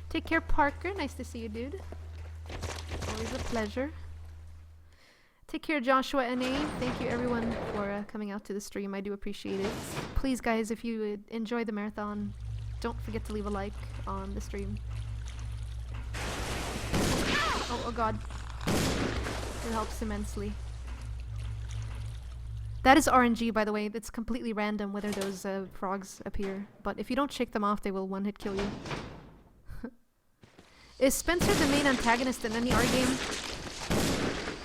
Take care, Parker. Nice to see you, dude. Always a pleasure. Take care, Joshua NA. Thank you, everyone, for coming out to the stream. I do appreciate it. Please, guys, if you enjoy the marathon, don't forget to leave a like on the stream. Oh god. It helps immensely. That is RNG, by the way. It's completely random whether those frogs appear. But if you don't shake them off, they will one-hit kill you. Is Spencer the main antagonist in any R game?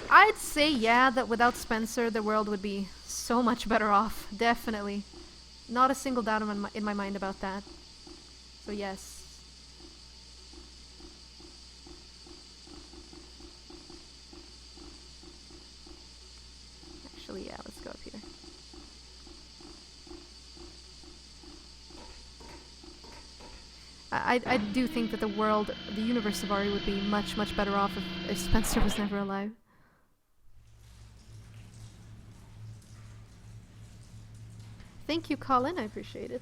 I'd say yeah, that without Spencer the world would be so much better off. Definitely. Not a single doubt in my mind about that. So yes. Actually, yeah, let's go up here. I do think that the world, the universe of Ari would be much, much better off if Spencer was never alive. Thank you, Colin. I appreciate it.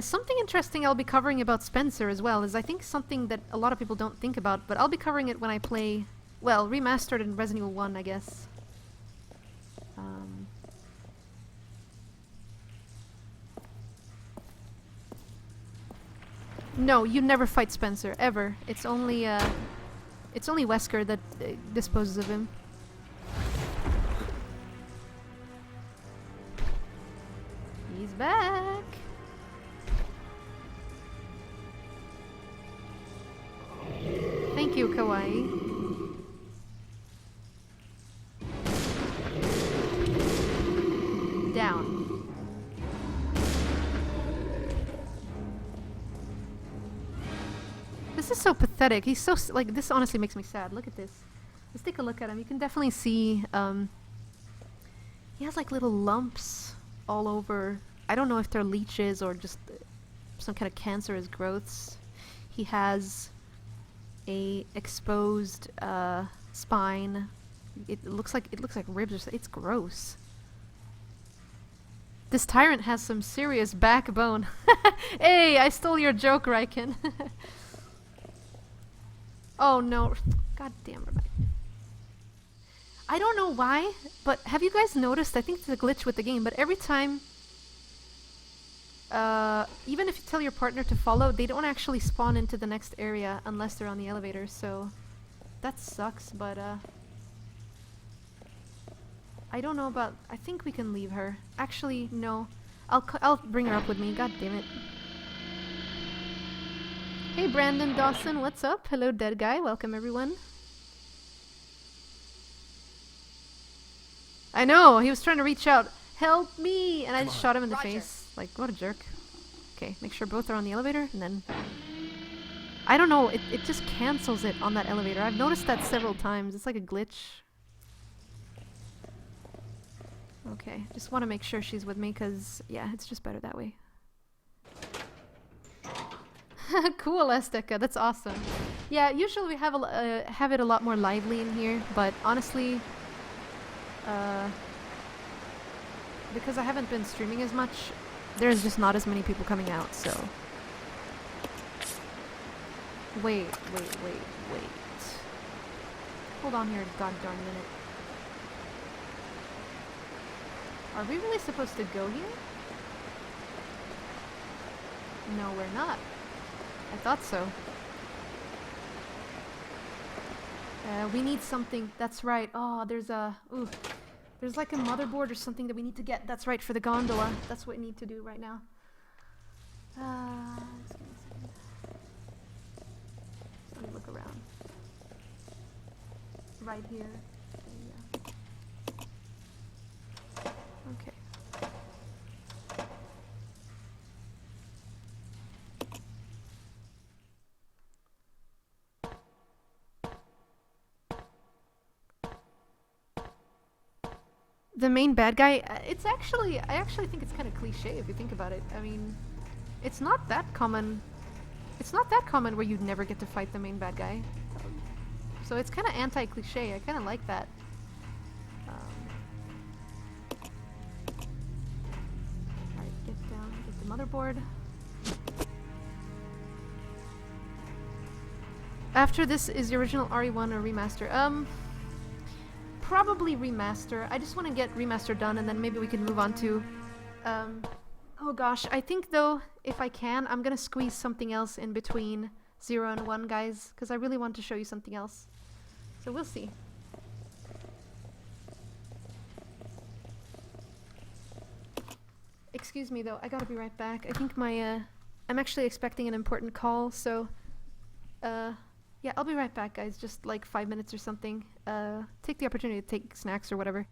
Something interesting I'll be covering about Spencer as well is I think something that a lot of people don't think about, but I'll be covering it when I play, well, remastered in Resident Evil 1, I guess. No, you never fight Spencer, ever. It's only Wesker that disposes of him. He's back! Thank you, Kawaii. Down. This is so pathetic. He's so like, this honestly makes me sad. Look at this. Let's take a look at him. You can definitely see he has like little lumps all over. I don't know if they're leeches or just some kind of cancerous growths. He has a exposed spine. It looks like ribs or something. It's gross. This tyrant has some serious backbone. Hey, I stole your joke, Riken. Oh no. God damn, Rebecca. I don't know why, but have you guys noticed, I think it's a glitch with the game, but every time, even if you tell your partner to follow, they don't actually spawn into the next area unless they're on the elevator, so that sucks, but I don't know about, I think we can leave her. Actually, no. I'll bring her up with me, god damn it. Hey Brandon Dawson, what's up? Hello dead guy, welcome everyone. I know, he was trying to reach out. Help me! And I just shot him in the face. Like, what a jerk. Okay, make sure both are on the elevator, and then... I don't know, it just cancels it on that elevator. I've noticed that several times. It's like a glitch. Okay, just want to make sure she's with me, because, yeah, it's just better that way. Cool, Azteca, that's awesome. Yeah, usually we have it a lot more lively in here, but honestly... because I haven't been streaming as much, there's just not as many people coming out, so... Wait. Hold on here a goddamn minute. Are we really supposed to go here? No, we're not. I thought so. We need something. That's right. Oh, there's a... Ooh. There's like a motherboard or something that we need to get. That's right, for the gondola. That's what we need to do right now. Just give me a second. Let me look around. Right here. Yeah. Okay. The main bad guy, it's actually, I actually think it's kind of cliche if you think about it. I mean, it's not that common. It's not that common where you'd never get to fight the main bad guy. So it's kind of anti-cliche. I kind of like that. Alright, get down, get the motherboard. After this, is the original RE1 or remaster? Probably remaster. I just want to get remaster done and then maybe we can move on to... oh gosh, I think though, if I can, I'm gonna squeeze something else in between 0 and 1, guys, because I really want to show you something else. So we'll see. Excuse me though, I gotta be right back. I think my I'm actually expecting an important call, so yeah, I'll be right back, guys. Just like 5 minutes or something. Take the opportunity to take snacks or whatever.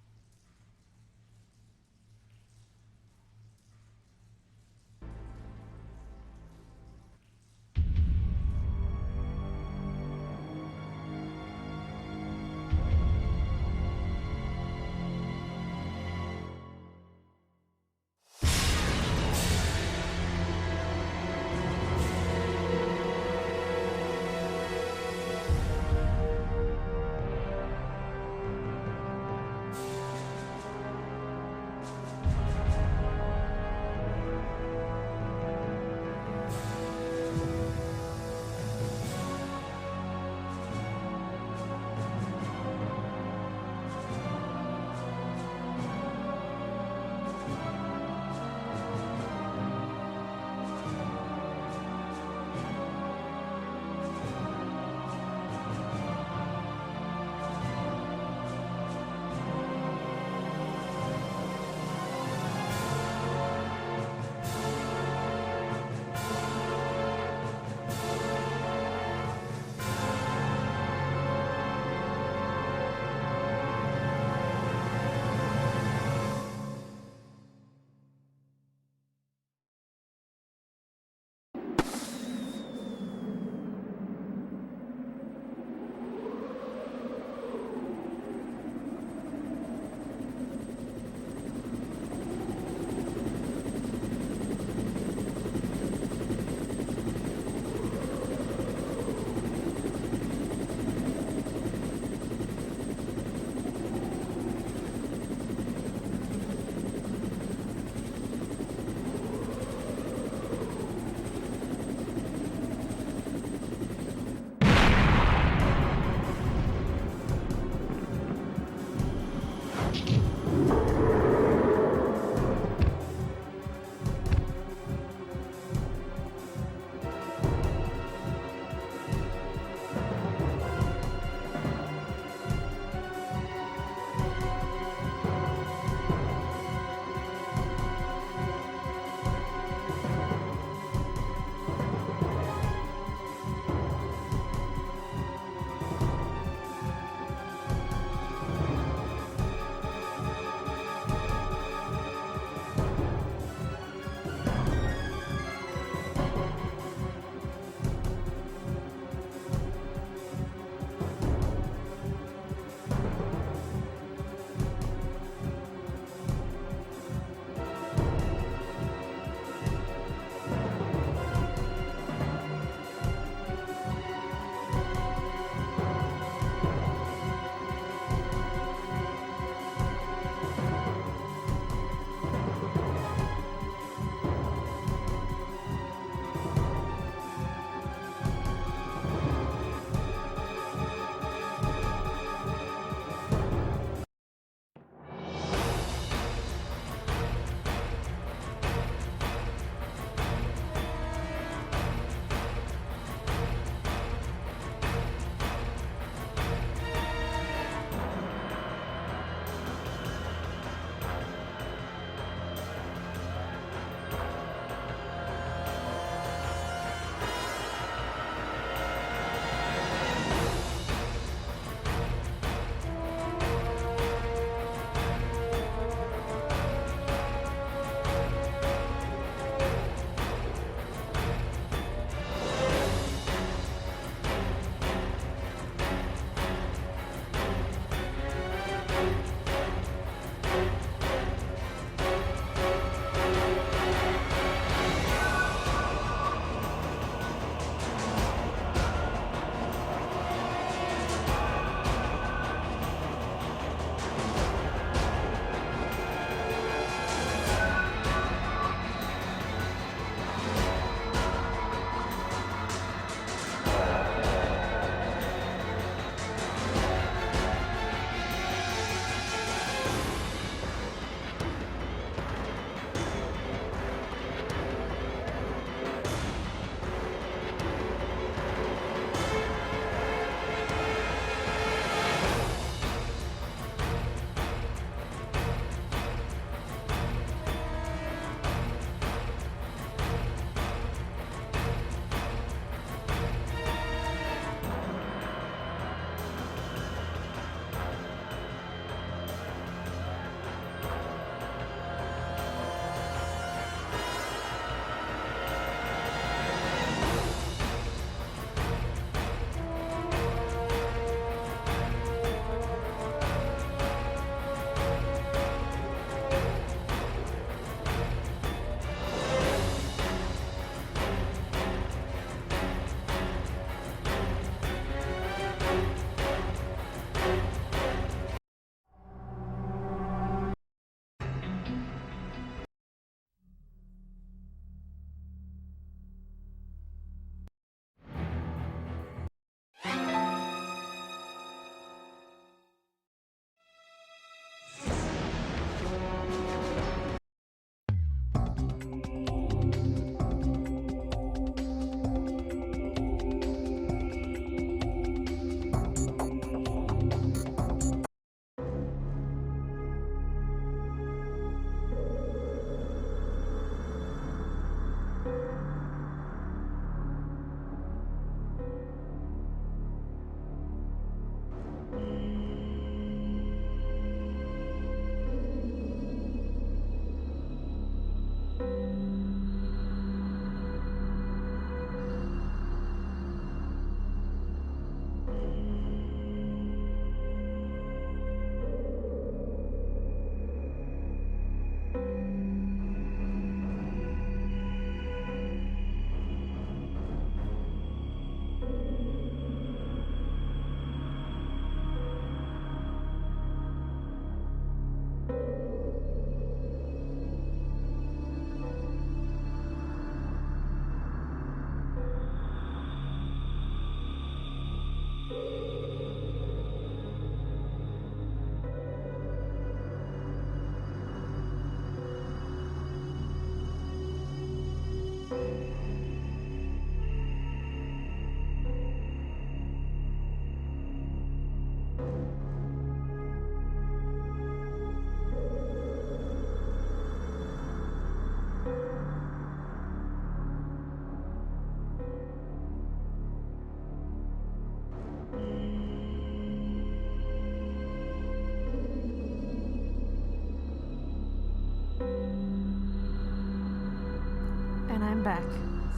I'm back.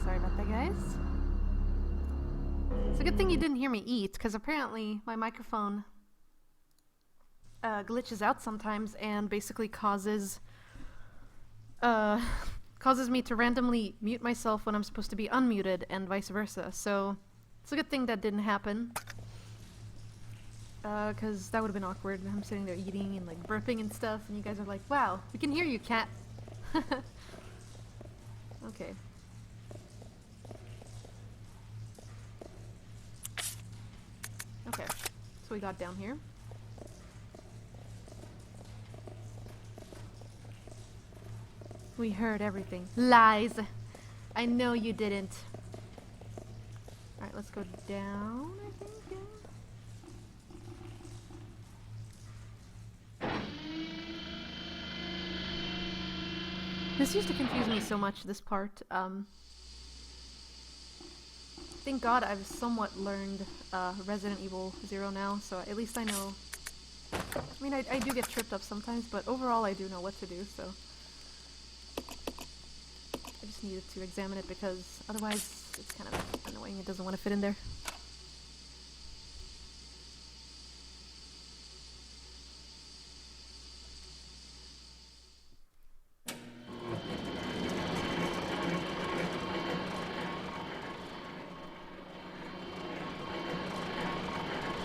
Sorry about that, guys. It's a good thing you didn't hear me eat, because apparently my microphone glitches out sometimes and basically causes me to randomly mute myself when I'm supposed to be unmuted and vice versa. So it's a good thing that didn't happen, because that would have been awkward. I'm sitting there eating and like burping and stuff, and you guys are like, "Wow, we can hear you, cat." Okay. Okay, so we got down here. We heard everything. Lies! I know you didn't. Alright, let's go down, I think, yeah. This used to confuse me so much, this part. Thank God I've somewhat learned Resident Evil 0 now, so at least I know. I mean, I do get tripped up sometimes, but overall I do know what to do, so. I just needed to examine it because otherwise it's kind of annoying. It doesn't want to fit in there.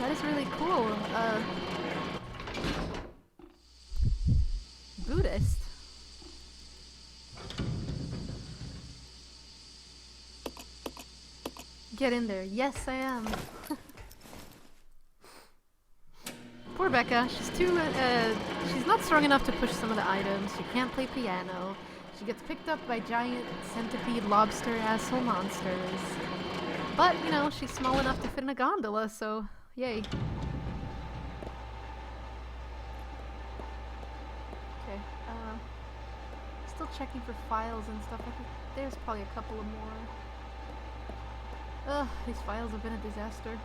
That is really cool. Buddhist. Get in there. Yes, I am. Poor Becca. She's too, she's not strong enough to push some of the items. She can't play piano. She gets picked up by giant centipede lobster asshole monsters. But, you know, she's small enough to fit in a gondola, so yay. Okay, still checking for files and stuff. I think there's probably a couple of more. Ugh, these files have been a disaster.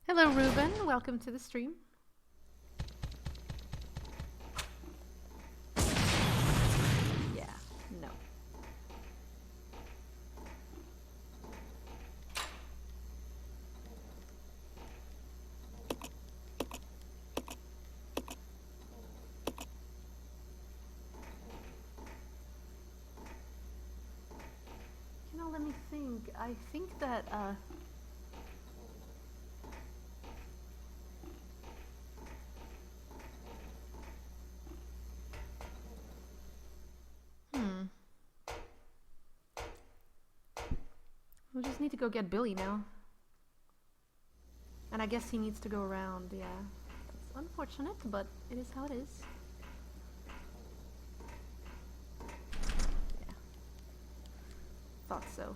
Hello, Ruben. Welcome to the stream. Yeah, no. You know, let me think. I think that, we just need to go get Billy now. And I guess he needs to go around, yeah. It's unfortunate, but it is how it is. Yeah. Thought so.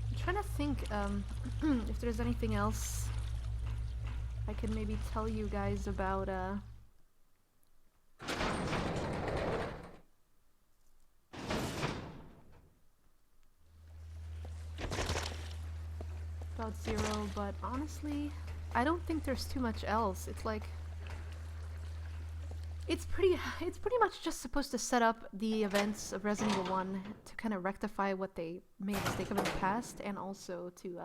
I'm trying to think if there's anything else I could maybe tell you guys about Zero, but honestly, I don't think there's too much else. It's like it's pretty much just supposed to set up the events of Resident Evil 1 to kind of rectify what they made a mistake of in the past, and also to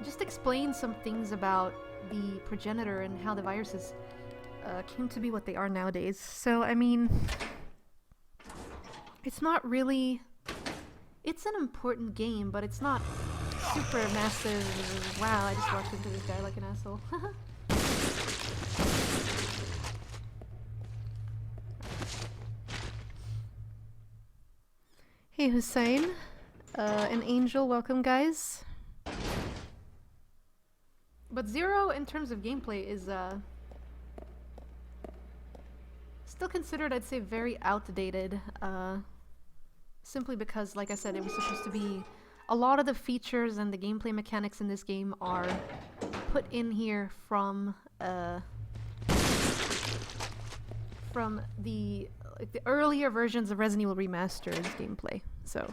just explain some things about the progenitor and how the viruses came to be what they are nowadays. So, I mean, it's not really... It's an important game, but it's not super massive. Wow, I just walked into this guy like an asshole. Hey Hussein, and Angel, welcome guys. But Zero, in terms of gameplay, is still considered, I'd say, very outdated. Simply because, like I said, it was supposed to be... A lot of the features and the gameplay mechanics in this game are put in here from the like the earlier versions of Resident Evil Remastered's gameplay. So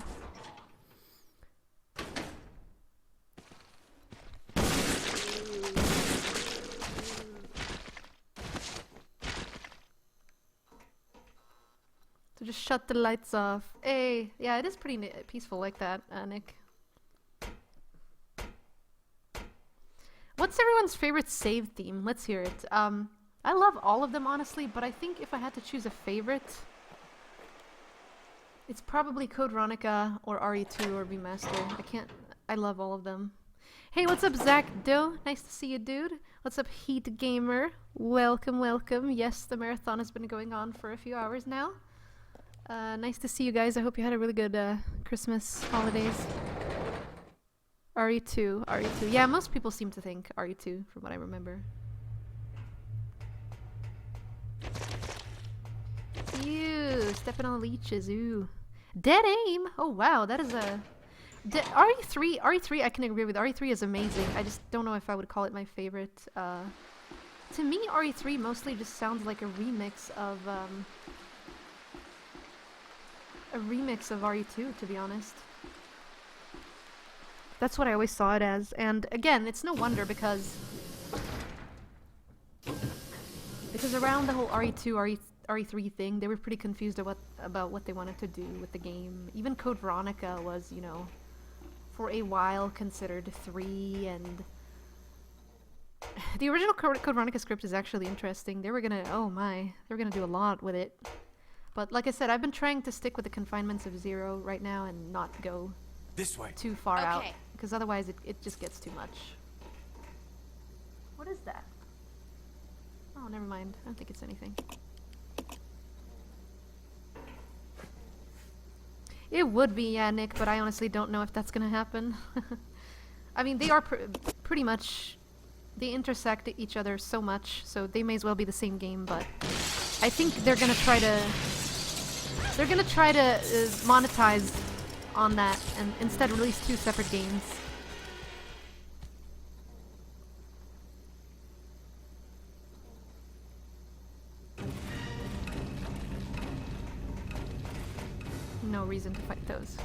just shut the lights off. Hey, yeah, it is pretty peaceful like that, Nick. What's everyone's favorite save theme? Let's hear it. I love all of them, honestly, but I think if I had to choose a favorite, it's probably Code Veronica or RE2 or Remaster. I love all of them. Hey, what's up, Zach Doe? Nice to see you, dude. What's up, Heat Gamer? Welcome, welcome. Yes, the marathon has been going on for a few hours now. Nice to see you guys. I hope you had a really good Christmas holidays. RE2. Yeah, most people seem to think RE2, from what I remember. Ew, stepping on leeches, ooh. Dead aim! Oh wow, that is a... RE3, I can agree with. RE3 is amazing. I just don't know if I would call it my favorite. To me, RE3 mostly just sounds like a remix of RE2, to be honest. That's what I always saw it as. And again, it's no wonder because around the whole RE2, RE3 thing, they were pretty confused about what they wanted to do with the game. Even Code Veronica was, you know, for a while considered 3, and the original Code Veronica script is actually interesting. They were gonna, they were gonna do a lot with it. But like I said, I've been trying to stick with the confinements of 0 right now and not go this way too far out, because otherwise it just gets too much. What is that? Oh, never mind. I don't think it's anything. It would be, yeah, Nick, but I honestly don't know if that's gonna happen. I mean, they are pretty much... They intersect each other so much, so they may as well be the same game, but... I think they're gonna try to... They're gonna try to monetize on that, and instead release 2 separate games. No reason to fight those.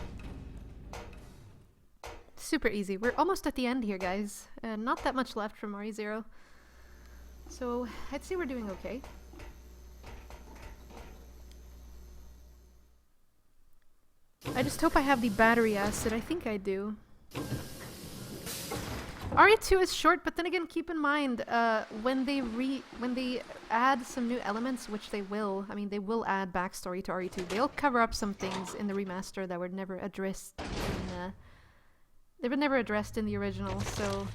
Super easy. We're almost at the end here, guys. Not that much left from RE0. So, I'd say we're doing okay. I just hope I have the battery acid. I think I do. RE2 is short, but then again, keep in mind, when they add some new elements, which they will, I mean, they will add backstory to RE2. They'll cover up some things in the remaster that were never addressed in, they were never addressed in the original, so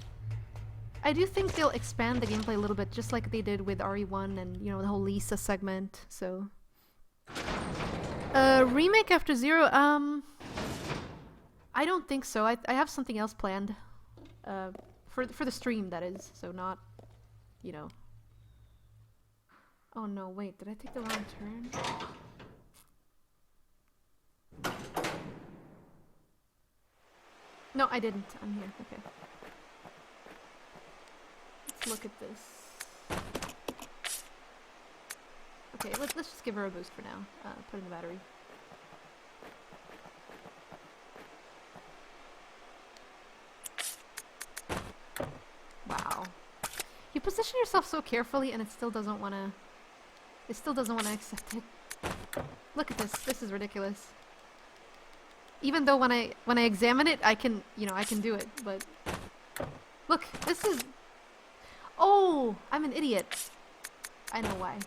I do think they'll expand the gameplay a little bit, just like they did with RE1 and, you know, the whole Lisa segment, so... remake after 0, I don't think so. I have something else planned. For the stream, that is, so not, you know. Oh no, wait, did I take the wrong turn? No, I didn't. I'm here, okay. Let's look at this. Okay, let's just give her a boost for now. Put in the battery. Wow. You position yourself so carefully and it still doesn't wanna... It still doesn't wanna accept it. Look at this. This is ridiculous. Even though when I examine it, I can, you know, I can do it, but... Look, this is... Oh! I'm an idiot. I know why.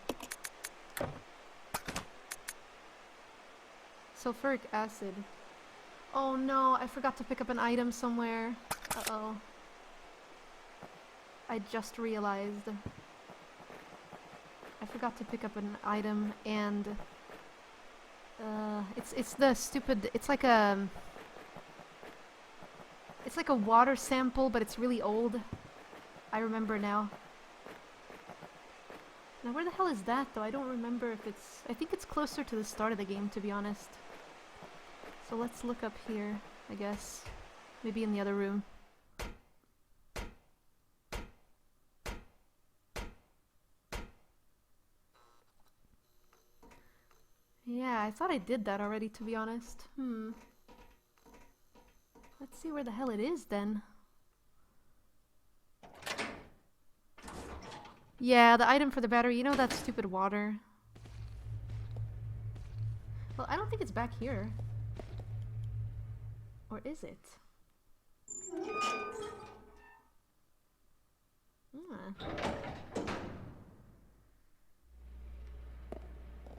Sulfuric acid. Oh no, I forgot to pick up an item somewhere. Uh-oh. I just realized. I forgot to pick up an item, and it's the stupid, it's like a water sample, but it's really old. I remember now. Now where the hell is that though? I don't remember if it's, I think it's closer to the start of the game, to be honest. So let's look up here, I guess. Maybe in the other room. Yeah, I thought I did that already, to be honest. Let's see where the hell it is, then. Yeah, the item for the battery. You know that stupid water? Well, I don't think it's back here. Or is it?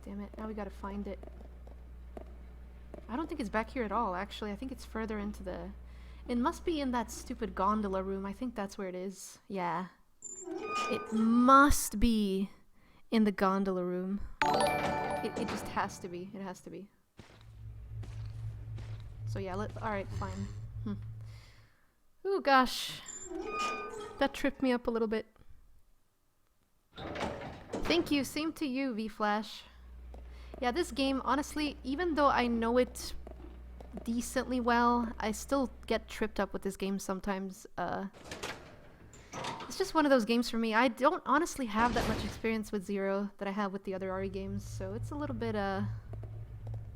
Damn it, now we gotta find it. I don't think it's back here at all, actually. I think it's further into the... It must be in that stupid gondola room. I think that's where it is. Yeah. It must be in the gondola room. It just has to be. It has to be. So yeah, alright, fine. Ooh, gosh. That tripped me up a little bit. Thank you, same to you, V-Flash. Yeah, this game, honestly, even though I know it decently well, I still get tripped up with this game sometimes. It's just one of those games for me. I don't honestly have that much experience with Zero that I have with the other RE games, so it's a little bit,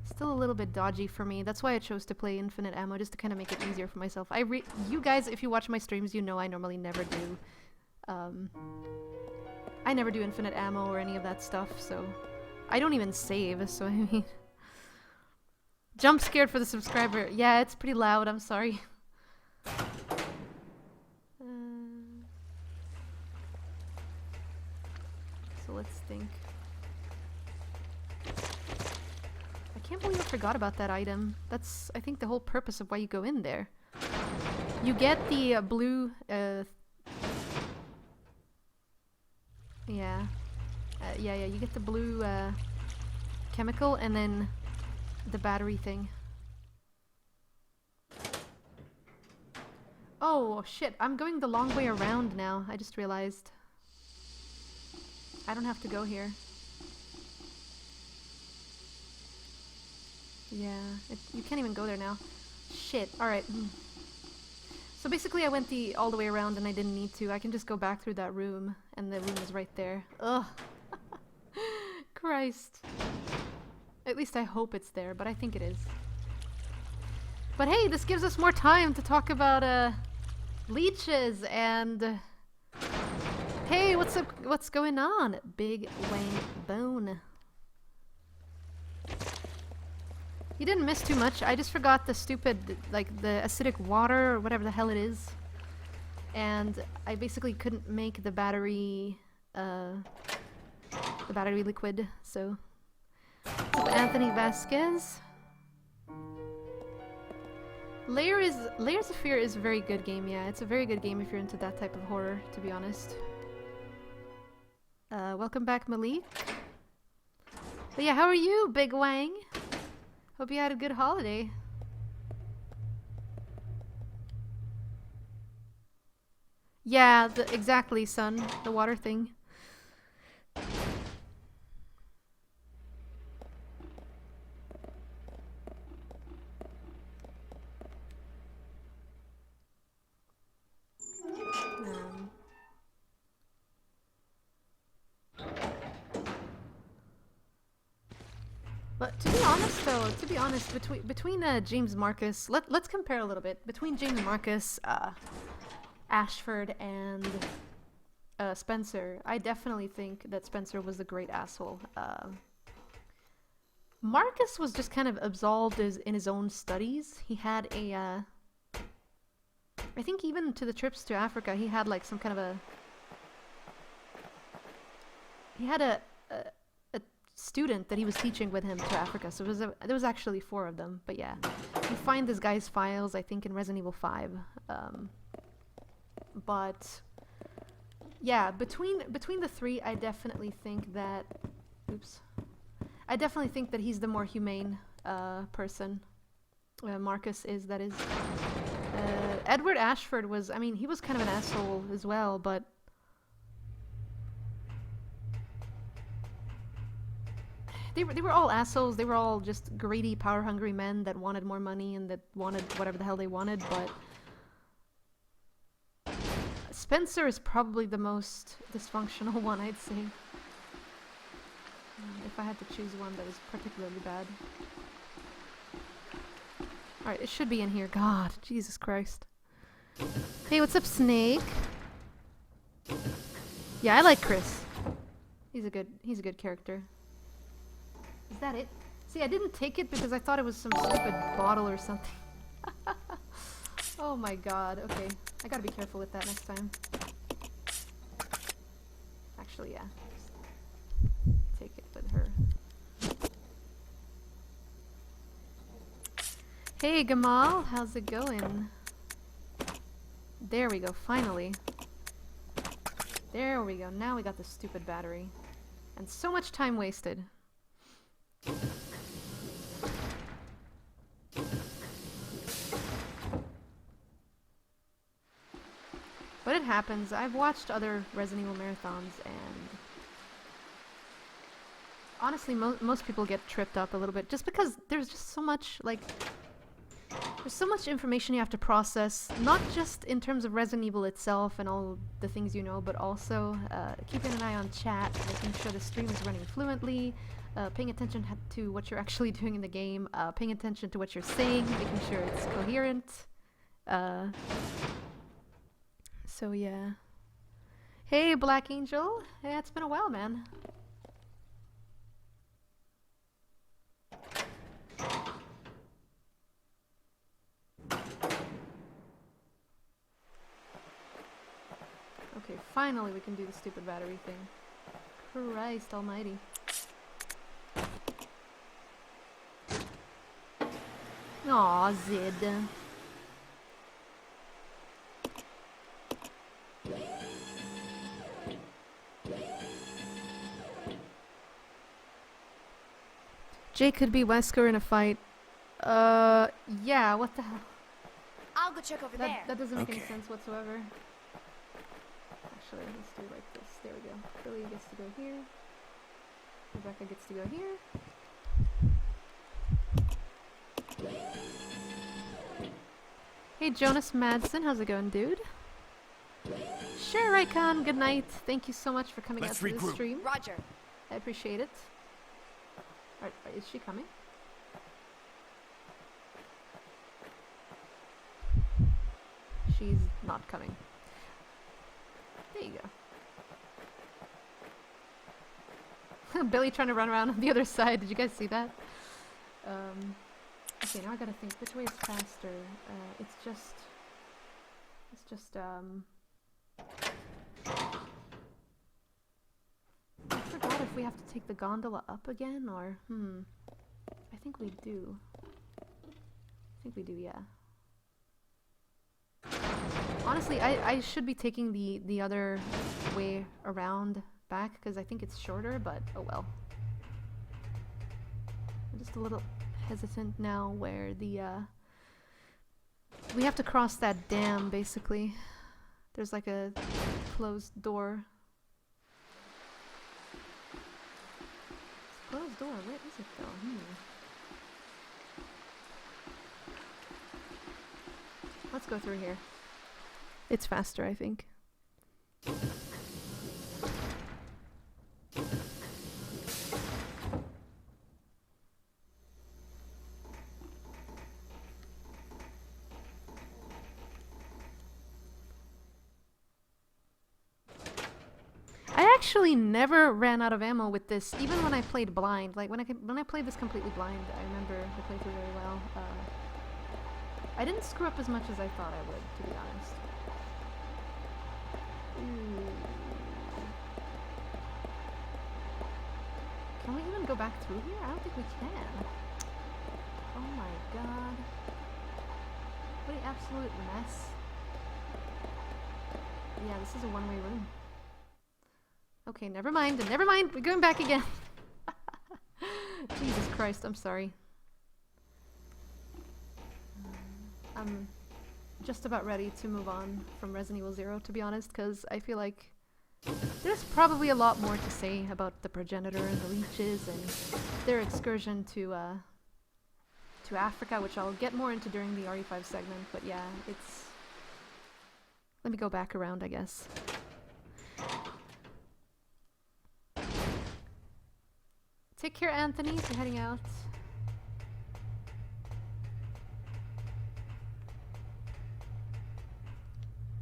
still a little bit dodgy for me. That's why I chose to play Infinite Ammo, just to kind of make it easier for myself. You guys, if you watch my streams, you know I normally never do, I never do Infinite Ammo or any of that stuff, so... I don't even save, so I mean... Jump scared for the subscriber. Yeah, it's pretty loud, I'm sorry. So let's think. I can't believe I forgot about that item. That's, I think, the whole purpose of why you go in there. You get the blue... Yeah, you get the blue chemical and then the battery thing. Oh shit, I'm going the long way around now. I just realized. I don't have to go here. Yeah, you can't even go there now. Shit, alright. So basically I went all the way around and I didn't need to. I can just go back through that room and the room is right there. Ugh. Christ. At least I hope it's there, but I think it is. But hey, this gives us more time to talk about leeches and... Hey, what's up? What's going on? Big Wang Bone. You didn't miss too much. I just forgot the stupid, like, the acidic water or whatever the hell it is. And I basically couldn't make the battery liquid, so... What's up, Anthony Vasquez? Layers of Fear is a very good game, yeah. It's a very good game if you're into that type of horror, to be honest. Welcome back, Malik. But yeah, how are you, Big Wang? Hope you had a good holiday. Yeah, exactly, son. The water thing. But to be honest, though, between James Marcus, let's compare a little bit between James Marcus, Ashford, and Spencer. I definitely think that Spencer was a great asshole. Marcus was just kind of absolved in his own studies. He had a, I think even to the trips to Africa, he had like some kind of he had a student that he was teaching with him to Africa, so there was actually 4 of them. But yeah, you find this guy's files, I think, in Resident Evil 5. But yeah, between the 3, I definitely think that he's the more humane person. Marcus is, that is. Edward Ashford was, I mean, he was kind of an asshole as well, but they were all assholes. They were all just greedy, power-hungry men that wanted more money and that wanted whatever the hell they wanted, but Spencer is probably the most dysfunctional one, I'd say. If I had to choose one that was particularly bad. Alright, it should be in here. God, Jesus Christ. Hey, what's up, Snake? Yeah, I like Chris. He's a good character. Is that it? See, I didn't take it because I thought it was some stupid bottle or something. Oh my god, okay. I gotta be careful with that next time. Actually, yeah. Just take it with her. Hey, Gamal, how's it going? There we go, finally. There we go, now we got the stupid battery. And so much time wasted. But it happens. I've watched other Resident Evil marathons, and honestly, most people get tripped up a little bit just because there's just so much, like, there's so much information you have to process, not just in terms of Resident Evil itself and all the things you know, but also keeping an eye on chat, making sure the stream is running fluently, paying attention to what you're actually doing in the game, paying attention to what you're saying, making sure it's coherent. So yeah. Hey, Black Angel. Yeah, it's been a while, man. Okay, finally we can do the stupid battery thing. Christ almighty. Aw, Zid. Jake could be Wesker in a fight. Yeah, what the hell? I'll go check over there. That doesn't make any sense whatsoever. Actually, let's do it like this. There we go. Billy gets to go here. Rebecca gets to go here. Hey, Jonas Madsen, how's it going, dude? Sure, Icon, good night. Thank you so much for coming out to the stream. Roger. I appreciate it. Alright, is she coming? She's not coming. There you go. Billy trying to run around on the other side. Did you guys see that? Okay, now I gotta think. Which way is faster? It's just... I forgot if we have to take the gondola up again, or... I think we do. Yeah. Honestly, I should be taking the other way around back, because I think it's shorter, but oh well. I'm just a little hesitant now where the, we have to cross that dam, basically. There's like a closed door. Closed door? Where is it though? Let's go through here. It's faster, I think. I actually never ran out of ammo with this, even when I played blind. Like when I played this completely blind, I remember the playthrough very well. I didn't screw up as much as I thought I would, to be honest. Can we even go back through here? I don't think we can. Oh my god. What an absolute mess. Yeah, this is a one-way room. Okay, never mind, we're going back again. Jesus Christ, I'm sorry. I'm just about ready to move on from Resident Evil 0, to be honest, because I feel like There's probably a lot more to say about the progenitor and the leeches and their excursion to Africa, which I'll get more into during the RE5 segment, but yeah, it's... Let me go back around, I guess. Take care, Anthony, if you're heading out.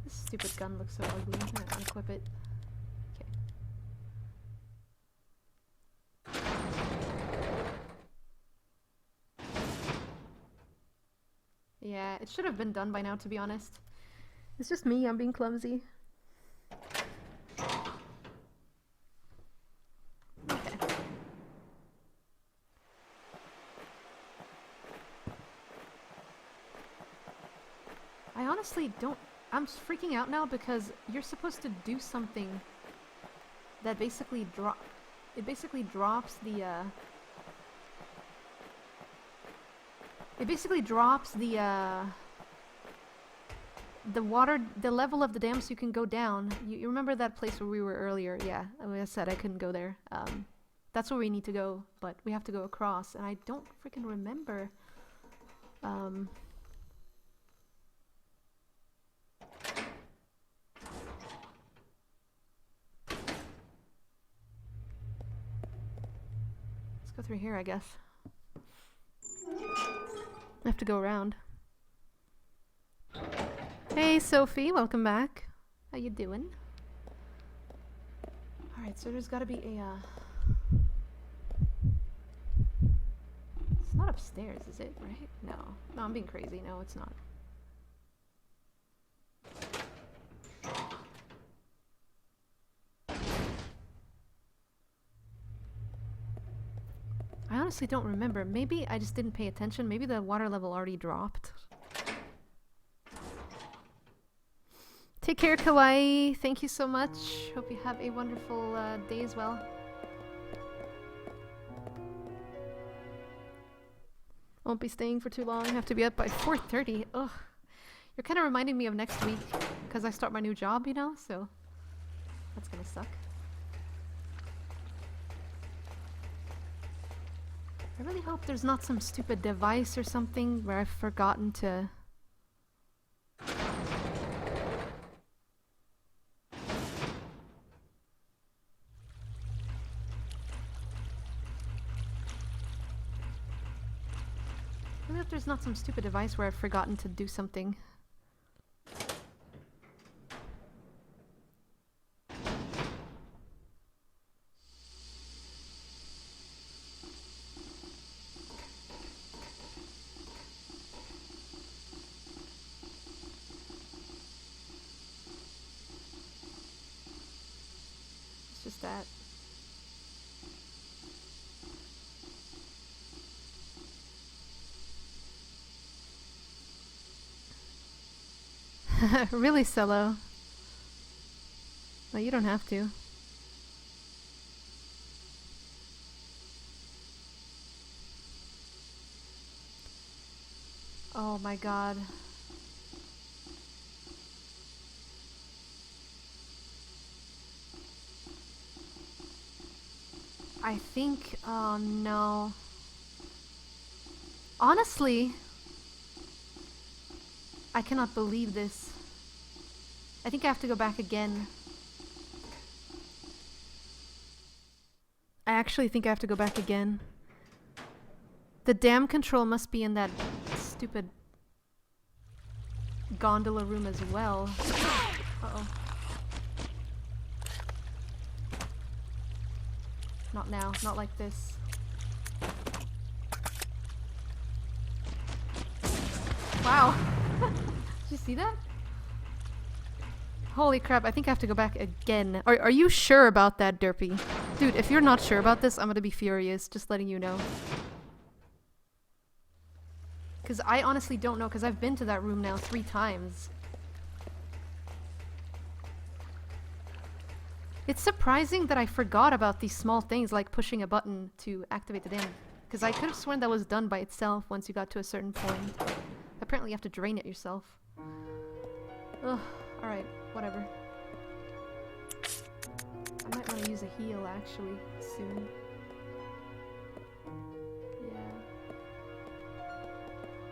This stupid gun looks so ugly. I'm gonna unequip it. Yeah, it should have been done by now, to be honest. It's just me, I'm being clumsy. Okay. I honestly don't... I'm freaking out now because you're supposed to do something that basically It basically drops the, It basically drops the water, the level of the dam so you can go down. You remember that place where we were earlier? Yeah, I said I couldn't go there. That's where we need to go, but we have to go across, and I don't freaking remember. Let's go through here, I guess. I have to go around. Hey Sophie, welcome back. How you doing? Alright, so there's gotta be a It's not upstairs, is it? Right? No. No, I'm being crazy. No, it's not. I honestly don't remember. Maybe I just didn't pay attention. Maybe the water level already dropped. Take care, Kawaii. Thank you so much. Hope you have a wonderful day as well. Won't be staying for too long. Have to be up by 4:30. Ugh. You're kind of reminding me of next week because I start my new job, you know? So that's gonna suck. I really hope there's not some stupid device or something where I've forgotten to... I really hope there's not some stupid device where I've forgotten to do something. That. Really, Cello? No, you don't have to. Oh my god. I think, oh no. Honestly, I cannot believe this. I think I have to go back again. I actually think I have to go back again. The dam control must be in that stupid gondola room as well. Uh-oh. Not now, not like this. Wow! Did you see that? Holy crap, I think I have to go back again. Are you sure about that, Derpy? Dude, if you're not sure about this, I'm gonna be furious, just letting you know. Because I honestly don't know, because I've been to that room now 3 times. It's surprising that I forgot about these small things like pushing a button to activate the dam. Because I could have sworn that was done by itself once you got to a certain point. Apparently you have to drain it yourself. Ugh, alright, whatever. I want to use a heal actually soon. Yeah.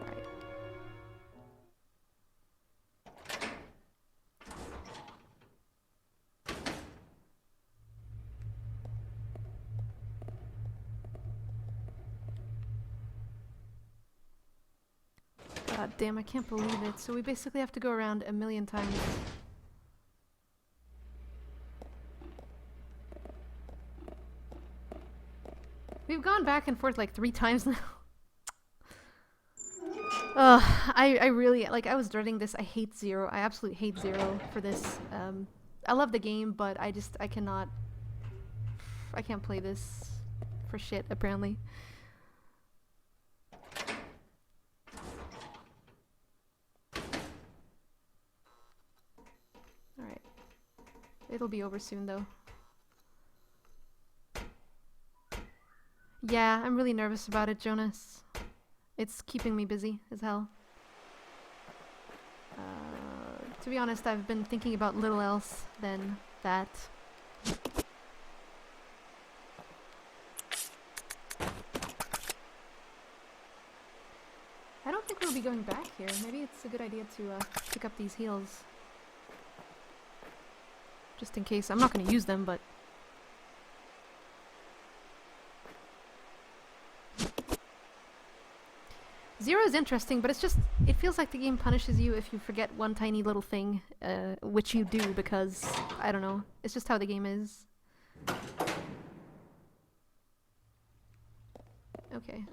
Alright. God damn, I can't believe it. So we basically have to go around a million times. We've gone back and forth like 3 times now. I really, like, I was dreading this. I hate Zero. I absolutely hate Zero for this. I love the game, but I can't play this for shit, apparently. Alright. It'll be over soon, though. Yeah, I'm really nervous about it, Jonas. It's keeping me busy as hell. To be honest, I've been thinking about little else than that. I don't think we'll be going back here. Maybe it's a good idea to pick up these heals. Just in case. I'm not going to use them, but... Zero is interesting, but it's just... It feels like the game punishes you if you forget one tiny little thing, which you do because... I don't know. It's just how the game is. Okay.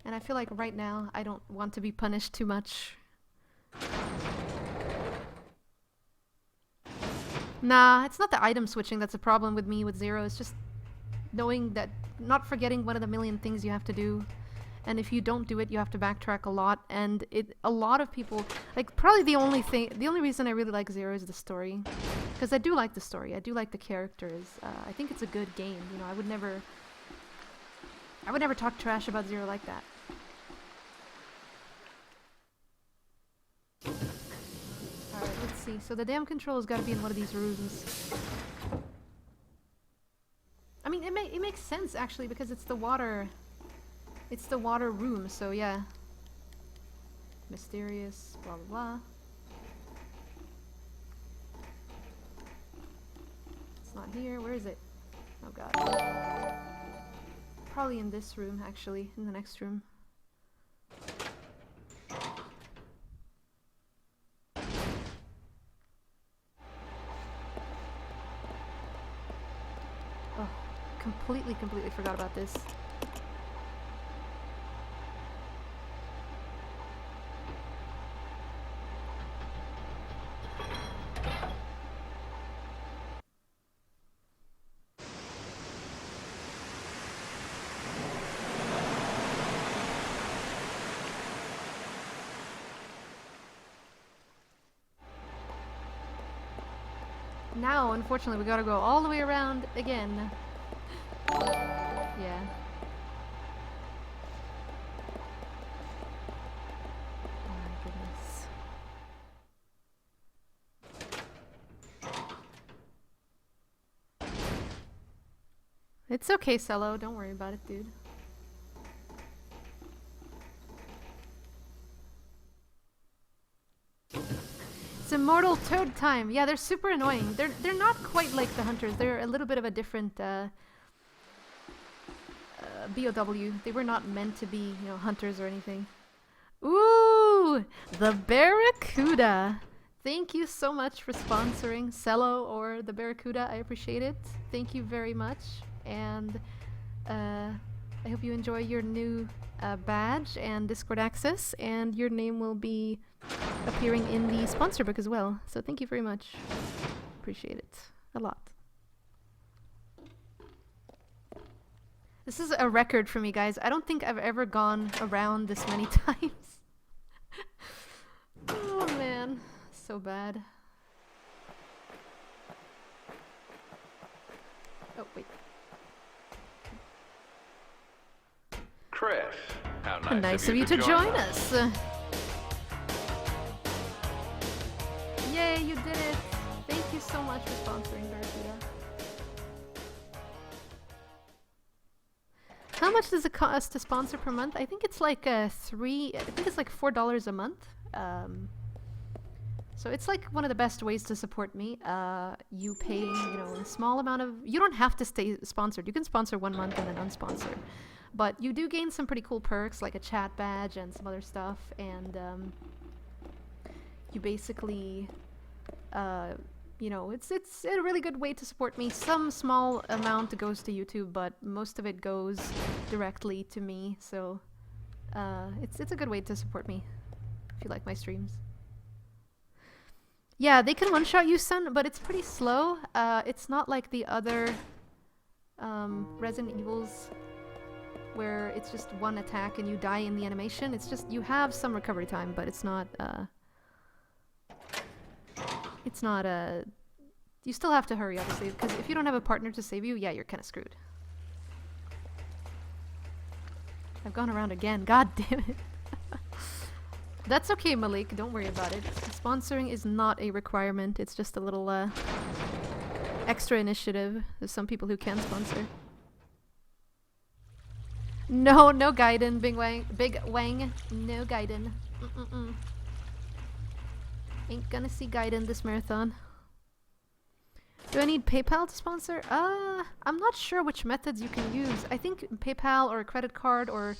And I feel like right now, I don't want to be punished too much. Nah, it's not the item switching that's a problem with me with Zero. It's just knowing that... Not forgetting one of the million things you have to do. And if you don't do it, you have to backtrack a lot. And a lot of people... Like, probably the only reason I really like Zero is the story. Because I do like the story. I do like the characters. I think it's a good game. You know, I would never talk trash about Zero like that. Alright, let's see. So the damn control's gotta be in one of these rooms. I mean, it makes sense, actually, because it's the water... It's the water room, so yeah. Mysterious, blah blah blah. It's not here. Where is it? Oh god. Probably in this room, actually. In the next room. Oh, completely forgot about this. Now, unfortunately, we gotta go all the way around again. Yeah. Oh my goodness. It's okay, Cello. Don't worry about it, dude. It's Immortal Toad time. Yeah, they're super annoying. They're not quite like the hunters. They're a little bit of a different BOW. They were not meant to be, you know, hunters or anything. Ooh, the Barracuda. Thank you so much for sponsoring Cello or the Barracuda. I appreciate it. Thank you very much. And I hope you enjoy your new badge and Discord access. And your name will be appearing in the sponsor book as well. So thank you very much. Appreciate it a lot. This is a record for me, guys. I don't think I've ever gone around this many times. Oh man, so bad. Oh wait. Chris, how nice of you to join us. Yay, you did it! Thank you so much for sponsoring, Barracuda. How much does it cost to sponsor per month? I think it's like I think it's like $4 a month. So it's like one of the best ways to support me. You pay, a small amount of... You don't have to stay sponsored. You can sponsor 1 month and then unsponsor. But you do gain some pretty cool perks, like a chat badge and some other stuff. And you basically... it's a really good way to support me. Some small amount goes to YouTube, but most of it goes directly to me. So it's a good way to support me if you like my streams. Yeah, they can one-shot you, son, but it's pretty slow. It's not like the other Resident Evils where it's just one attack and you die in the animation. It's just you have some recovery time, but it's not you still have to hurry, obviously, because if you don't have a partner to save you, yeah, you're kind of screwed. I've gone around again. God damn it. That's okay, Malik. Don't worry about it. Sponsoring is not a requirement. It's just a little extra initiative. There's some people who can sponsor. No Gaiden, Big Wang. No Gaiden. Ain't gonna see Gaiden this marathon. Do I need PayPal to sponsor? I'm not sure which methods you can use. I think PayPal or a credit card or,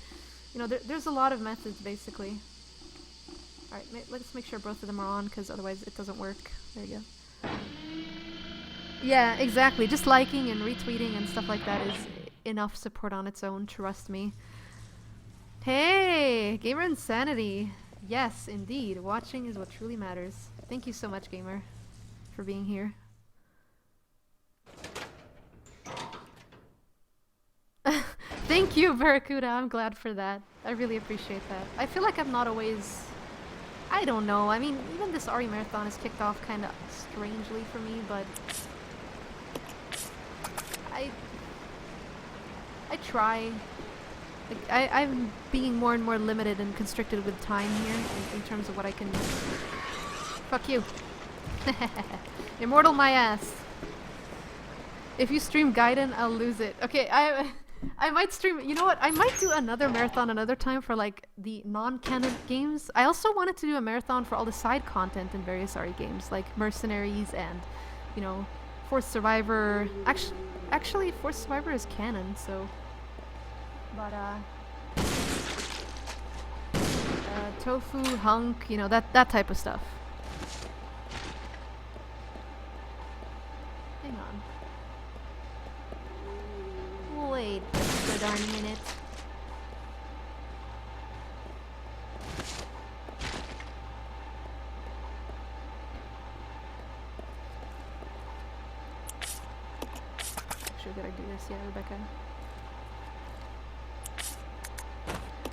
there's a lot of methods basically. Alright, let's make sure both of them are on, because otherwise it doesn't work. There you go. Yeah, exactly. Just liking and retweeting and stuff like that is enough support on its own, trust me. Hey! Gamer Insanity! Yes, indeed. Watching is what truly matters. Thank you so much, Gamer, for being here. Thank you, Barracuda. I'm glad for that. I really appreciate that. I feel like I'm not always... I don't know. I mean, even this RE Marathon has kicked off kind of strangely for me, but... I try. Like, I'm being more and more limited and constricted with time here in terms of what I can... Fuck you. Immortal my ass. If you stream Gaiden, I'll lose it. Okay, I might stream... You know what? I might do another marathon another time for, like, the non-canon games. I also wanted to do a marathon for all the side content in various RE games, like Mercenaries and, Forced Survivor. Actually, Forced Survivor is canon, so... But, Tofu, Hunk, that type of stuff. Hang on. Wait just a darn minute. Sure, did I do this? Yeah, Rebecca.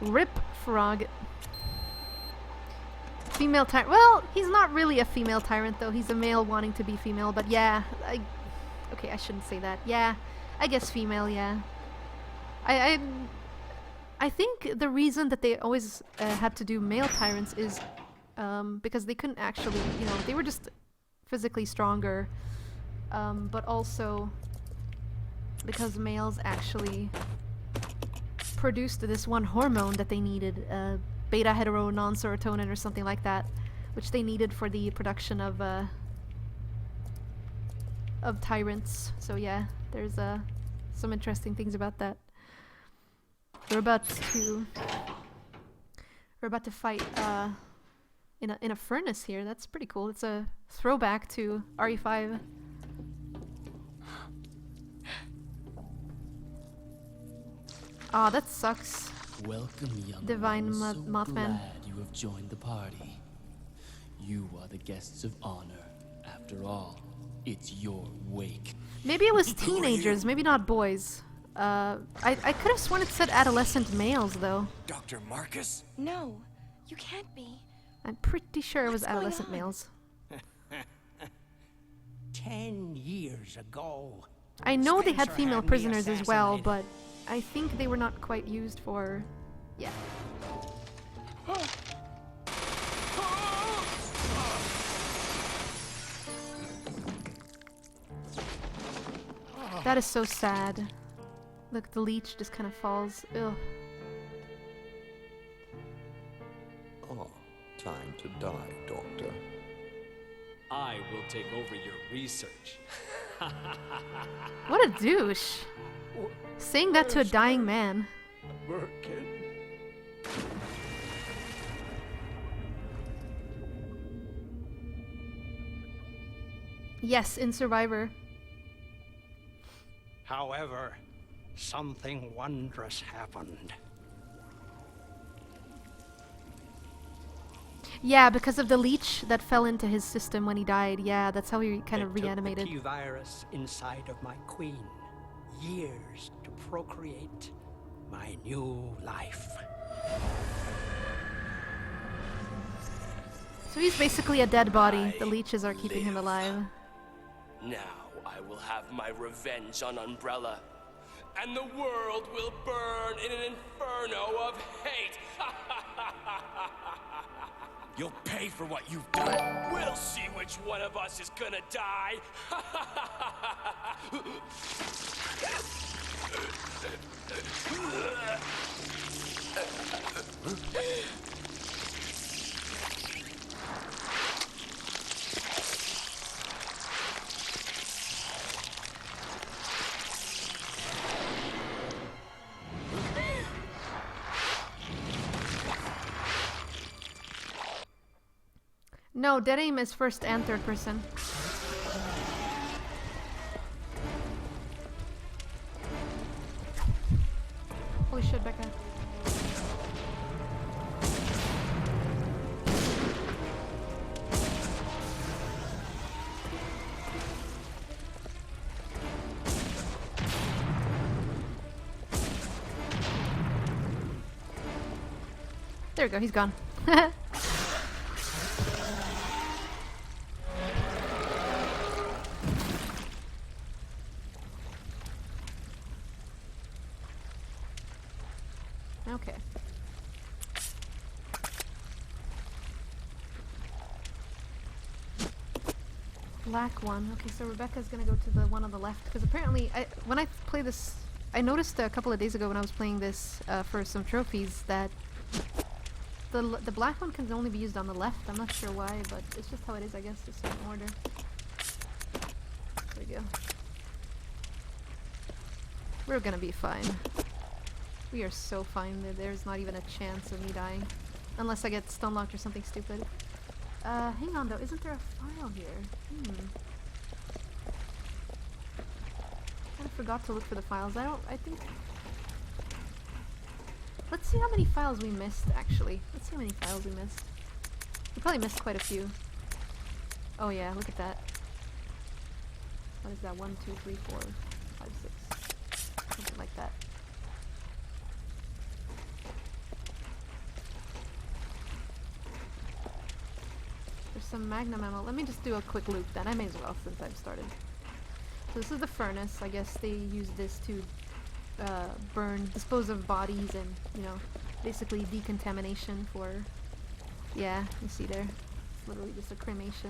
Rip Frog. Female tyrant. Well, he's not really a female tyrant, though. He's a male wanting to be female, but yeah. Okay, I shouldn't say that. Yeah, I guess female, yeah. I think the reason that they always had to do male tyrants is because they couldn't actually, they were just physically stronger, but also because males actually produced this one hormone that they needed, beta hetero non-serotonin or something like that, which they needed for the production of tyrants. So yeah, there's some interesting things about that. We're about to fight in a furnace here. That's pretty cool. It's a throwback to RE5. Aw, that sucks. Welcome, young Divine one. Mothman. Glad you have joined the party. You are the guests of honor. After all, it's your wake. Maybe it was teenagers, maybe not boys. I could have sworn it said adolescent males, though. Dr. Marcus? No, you can't be. I'm pretty sure it was adolescent males. 10 years ago. I know they had Spencer female had me prisoners as well, assassinated. but I think they were not quite used for... Yeah. That is so sad. Look, the leech just kind of falls. Ugh. Oh, time to die, Doctor. I will take over your research. What a douche. Saying that to a dying man. Merkin. Yes, in Survivor. However, something wondrous happened. Yeah, because of the leech that fell into his system when he died. Yeah, that's how he kind of It reanimated. took the T-virus inside of my queen. Years to procreate my new life. So he's basically a dead body. The leeches are keeping him alive. Now I will have my revenge on Umbrella, and the world will burn in an inferno of hate. You'll pay for what you've done. We'll see which one of us is gonna die. No, dead aim is first and third person. Holy shit, Becca. There we go, he's gone. Okay. Black one. Okay, so Rebecca's gonna go to the one on the left, because apparently, when I play this, I noticed a couple of days ago when I was playing this for some trophies that the black one can only be used on the left. I'm not sure why, but it's just how it is, I guess, just in order. There we go. We're gonna be fine. We are so fine that there's not even a chance of me dying. Unless I get stone locked or something stupid. Hang on though, isn't there a file here? I forgot to look for the files. I think... Let's see how many files we missed, actually. Let's see how many files we missed. We probably missed quite a few. Oh yeah, look at that. What is that? 1, 2, 3, 4, 5, 6. Something like that. There's some magnum ammo. Let me just do a quick loop then. I may as well since I've started. So this is the furnace. I guess they use this to dispose of bodies and, you know, basically decontamination for, yeah, you see there. It's literally just a cremation.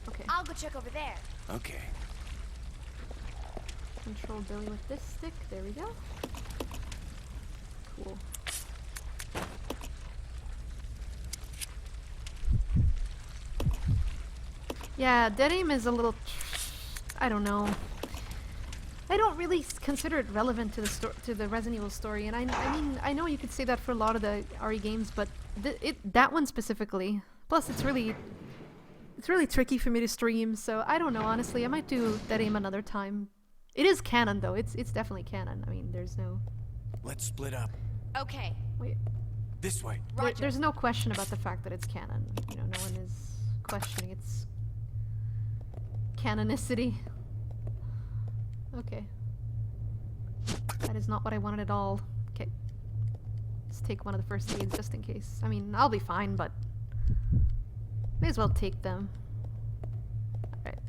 Okay. I'll go check over there. Okay. Control Billy with this stick. There we go. Cool. Yeah, dead aim is a little... I don't know. I don't really consider it relevant to the Resident Evil story, and I mean, I know you could say that for a lot of the RE games, but that one specifically. Plus, it's really tricky for me to stream, so I don't know, honestly. I might do dead aim another time. It is canon, though. It's definitely canon. I mean, there's no... Let's split up. Okay. Wait. This way. There's no question about the fact that it's canon. You know, no one is questioning its canonicity. Okay. That is not what I wanted at all. Okay. Let's take one of the first aids just in case. I mean, I'll be fine, but may as well take them. Alright.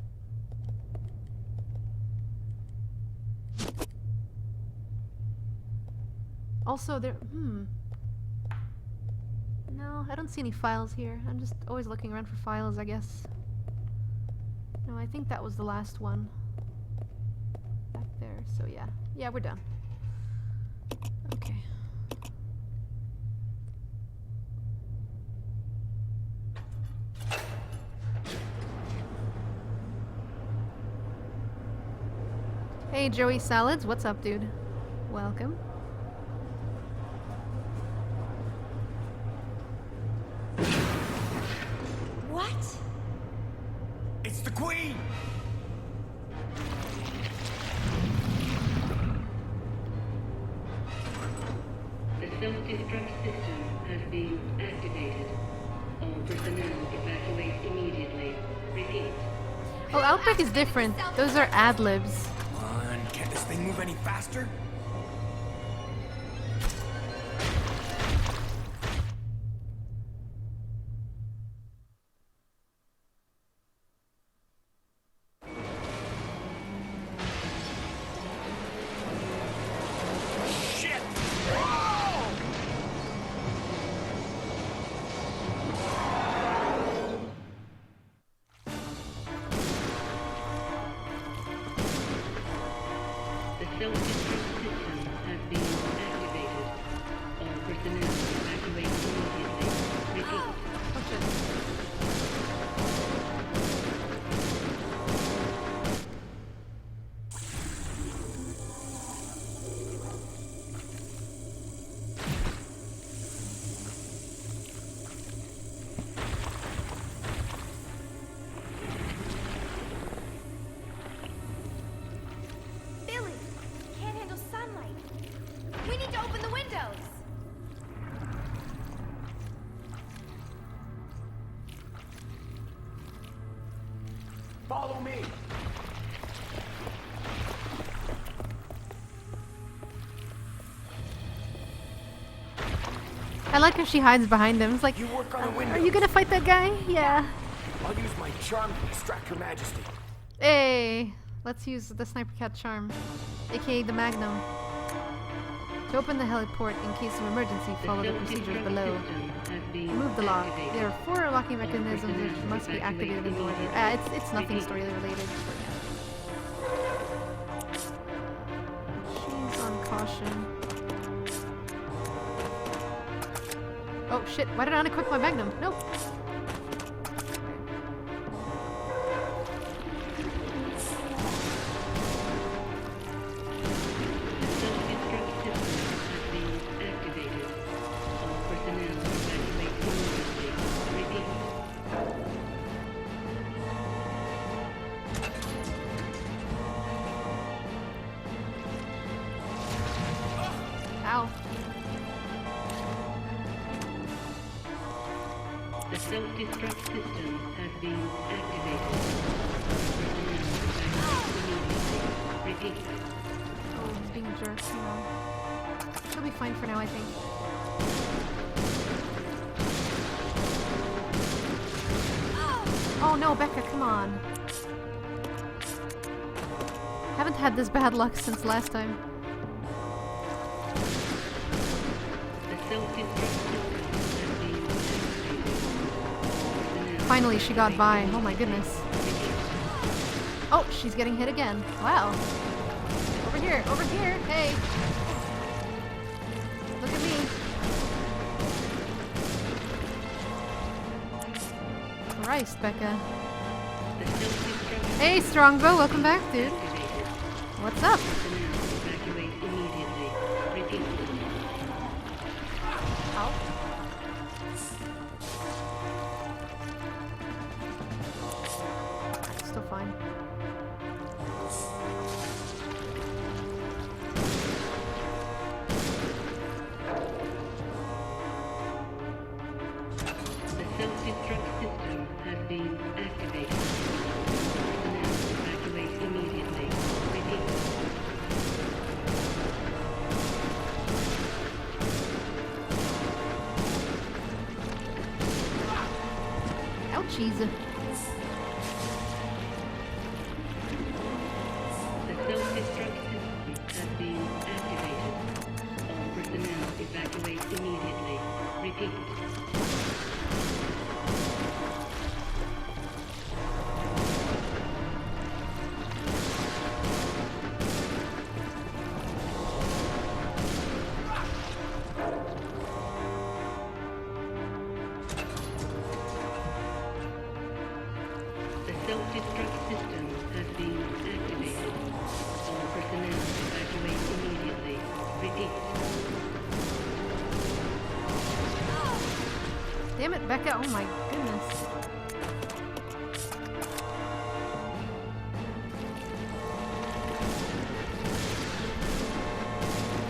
Also, there... No, I don't see any files here. I'm just always looking around for files, I guess. No, I think that was the last one. back there. So yeah. Yeah, we're done. Okay. Hey, Joey Salads. What's up, dude? Welcome. What? It's the Queen! The self-destruct system has been activated. All personnel evacuate immediately. Repeat. Oh, Outbreak is different. Those are ad-libs. Come on, can't this thing move any faster? The self-destruct system has been activated. All personnel evacuate immediately. Repeat. Billy! Can't handle sunlight. We need to open the windows! Follow me! I like how she hides behind him. It's like, You work on the are windows. you gonna fight that guy? Yeah. I'll use my charm to distract Her Majesty. Hey, let's use the Sniper Cat charm, aka the Magnum. To open the heliport in case of emergency, follow the procedures below. Remove the lock. There are 4 locking mechanisms which must be activated in order. It's nothing story related. She's on caution. Oh shit! Why did I unequip my Magnum? Nope. Ow. The self-destruct system has been activated. Repeat. Oh, he's being a jerk, you know. She'll be fine for now, I think. Oh no, Becca, come on. Haven't had this bad luck since last time. The self-destruct system has been activated. Finally, she got by. Oh my goodness. Oh, she's getting hit again. Wow. Over here, over here. Hey. Look at me. Christ, Becca. Hey, Strongbow, welcome back, dude. What's up? Evacuate immediately. Repeat. Ow. Still fine. The self-destruct system has been activated. Personnel evacuate immediately. Repeat. Ouchies. The self-destruct system has been activated. All personnel evacuate immediately. Repeat. self-destruct system has been activated. All personnel evacuate immediately. Repeat. Damn it, Becca. Oh my goodness.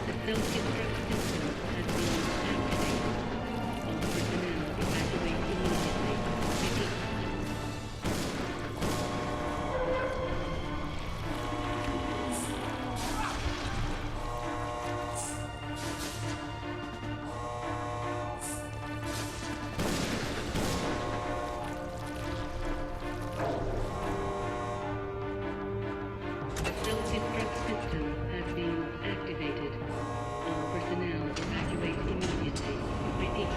The self-destruct system has been activated. All personnel evacuate immediately. Repeat. The self-destruct system has been activated. All personnel evacuate immediately. Repeat.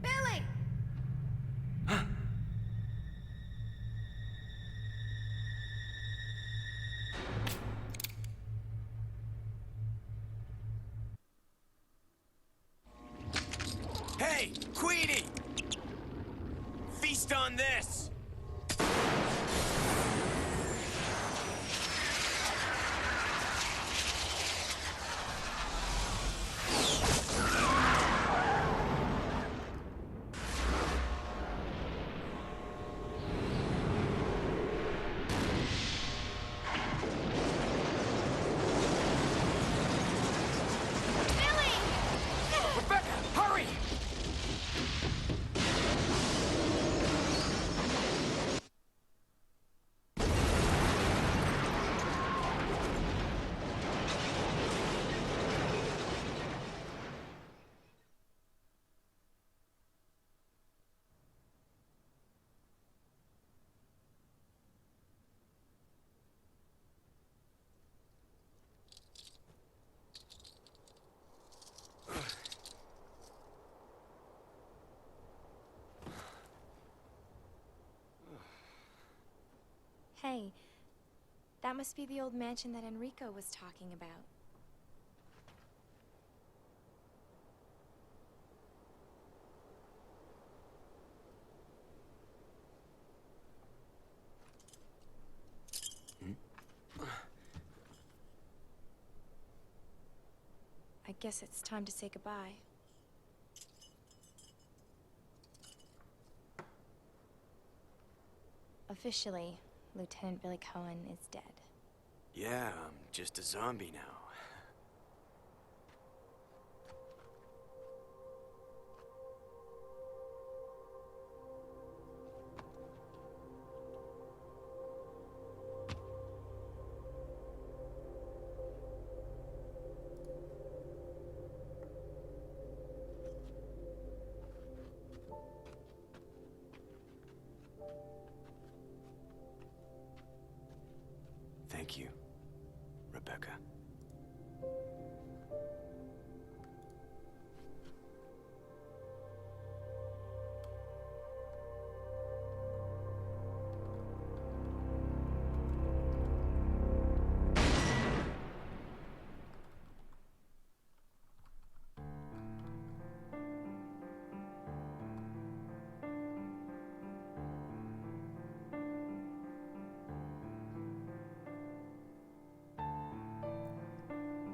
Billy! Hey, Queenie! Feast on this! Rebecca, hurry! Hey, that must be the old mansion that Enrico was talking about. I guess it's time to say goodbye. Officially, Lieutenant Billy Cohen is dead. Yeah, I'm just a zombie now. Thank you, Rebecca.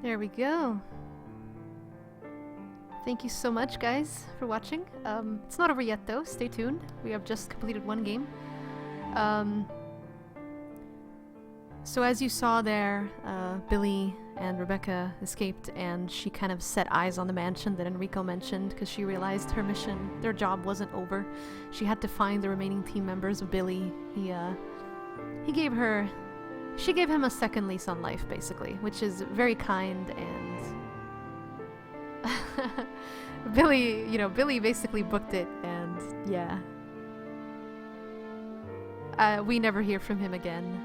There we go. Thank you so much, guys, for watching. It's not over yet, though. Stay tuned. We have just completed one game. So as you saw there, Billy and Rebecca escaped, and she kind of set eyes on the mansion that Enrico mentioned because she realized her mission, their job wasn't over. She had to find the remaining team members of Billy. She gave him a second lease on life, basically, which is very kind. And Billy basically booked it, and yeah, we never hear from him again.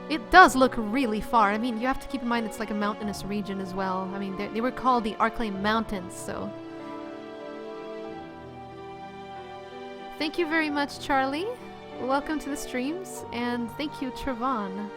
It does look really far. I mean, you have to keep in mind it's like a mountainous region as well. I mean, they were called the Arklay Mountains, so... Thank you very much, Charlie. Welcome to the streams, and thank you, Trevon.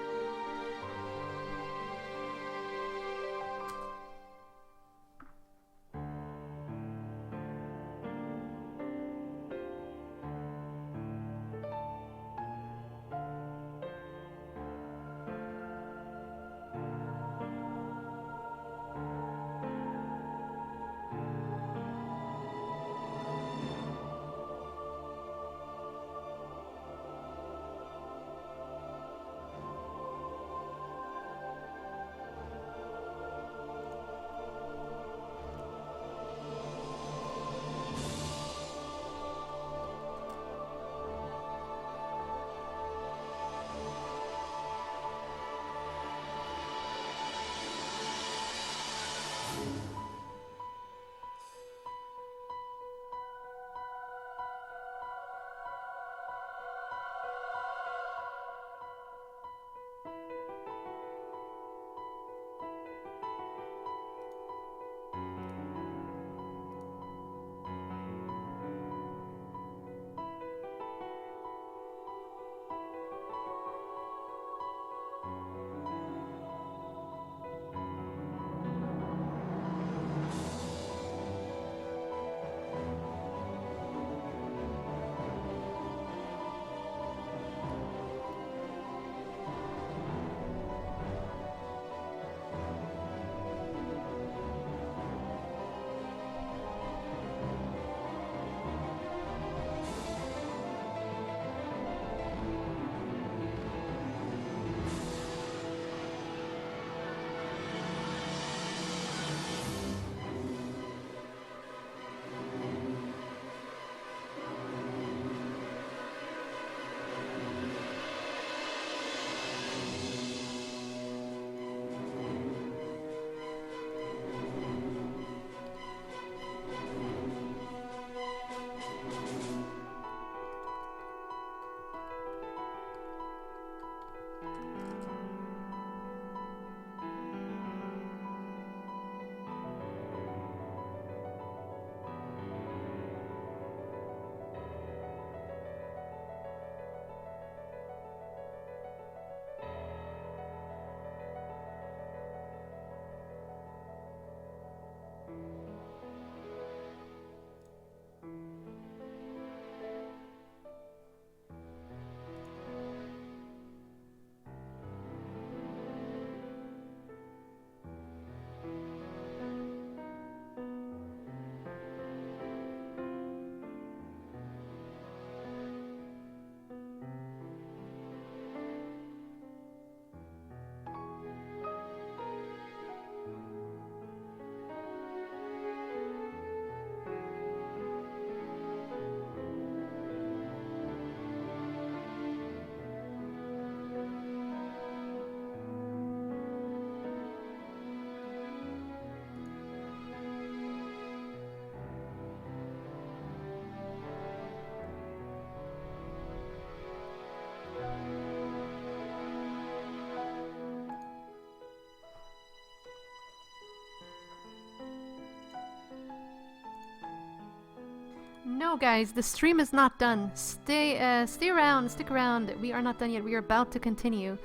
No, guys, the stream is not done. Stay around, stick around. We are not done yet. We are about to continue.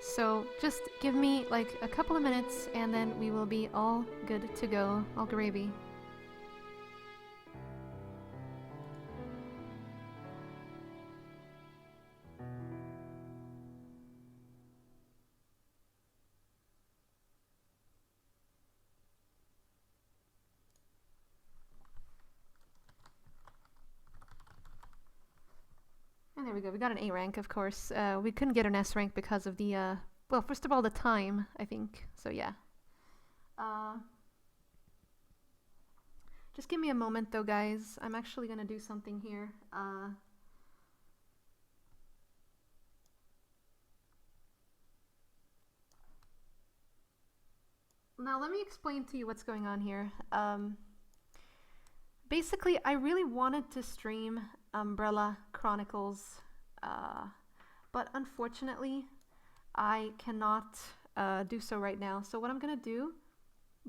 So just give me like a couple of minutes and then we will be all good to go. All gravy. And there we go. We got an A rank, of course. We couldn't get an S rank because of the, well, first of all, the time, I think. So, yeah. Just give me a moment, though, guys. I'm actually going to do something here. Now, let me explain to you what's going on here. Basically, I really wanted to stream Umbrella Chronicles, but unfortunately, I cannot do so right now. So what I'm gonna do,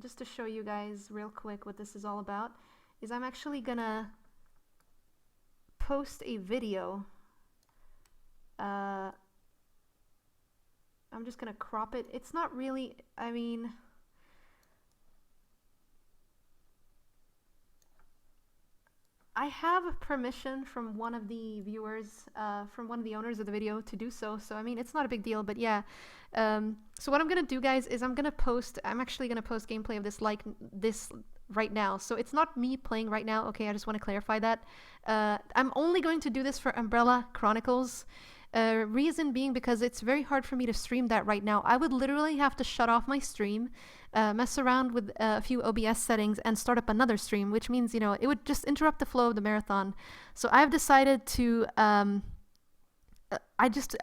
just to show you guys real quick what this is all about, is I'm actually gonna post a video. I'm just gonna crop it. It's not really, I mean, I have permission from one of the viewers, from one of the owners of the video to do so. So, I mean, it's not a big deal, but yeah. So what I'm going to do, guys, is I'm actually going to post gameplay of this like this right now. So it's not me playing right now. Okay, I just want to clarify that. I'm only going to do this for Umbrella Chronicles. Reason being because it's very hard for me to stream that right now. I would literally have to shut off my stream, mess around with a few OBS settings, and start up another stream, which means, you know, it would just interrupt the flow of the marathon. So I've decided to, I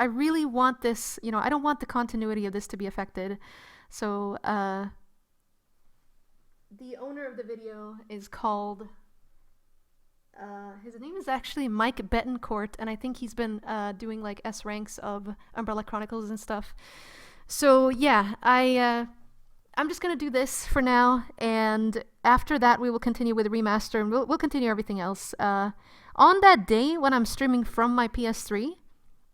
really want this, you know, I don't want the continuity of this to be affected. So, the owner of the video is called... his name is actually Mike Betancourt, and I think he's been doing like S ranks of Umbrella Chronicles and stuff. So yeah, I'm just gonna do this for now, and after that we will continue with the remaster, and we'll continue everything else. On that day when I'm streaming from my PS3,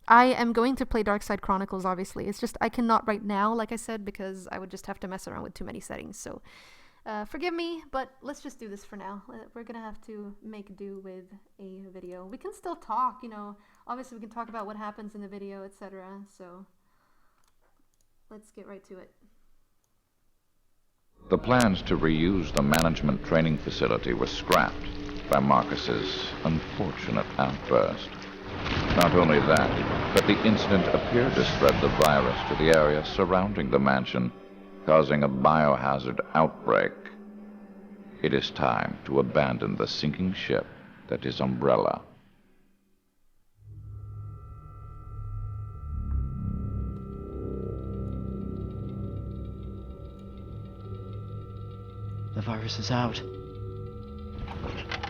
I am going to play Darkside Chronicles. Obviously, it's just I cannot right now, like I said, because I would just have to mess around with too many settings. So. Forgive me, but let's just do this for now. We're gonna have to make do with a video. We can still talk, you know. Obviously, we can talk about what happens in the video, etc. So, let's get right to it. The plans to reuse the management training facility were scrapped by Marcus's unfortunate outburst. Not only that, but the incident appeared to spread the virus to the area surrounding the mansion, causing a biohazard outbreak. It is time to abandon the sinking ship that is Umbrella. The virus is out.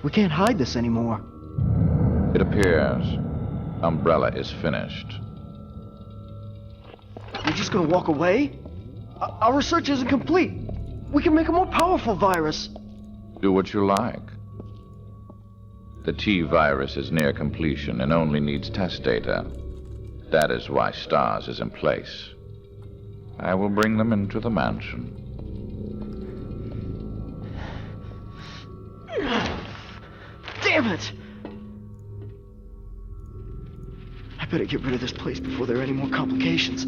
We can't hide this anymore. It appears Umbrella is finished. You're just gonna walk away? Our research isn't complete. We can make a more powerful virus. Do what you like. The T-virus is near completion and only needs test data. That is why STARS is in place. I will bring them into the mansion. Damn it! I better get rid of this place before there are any more complications.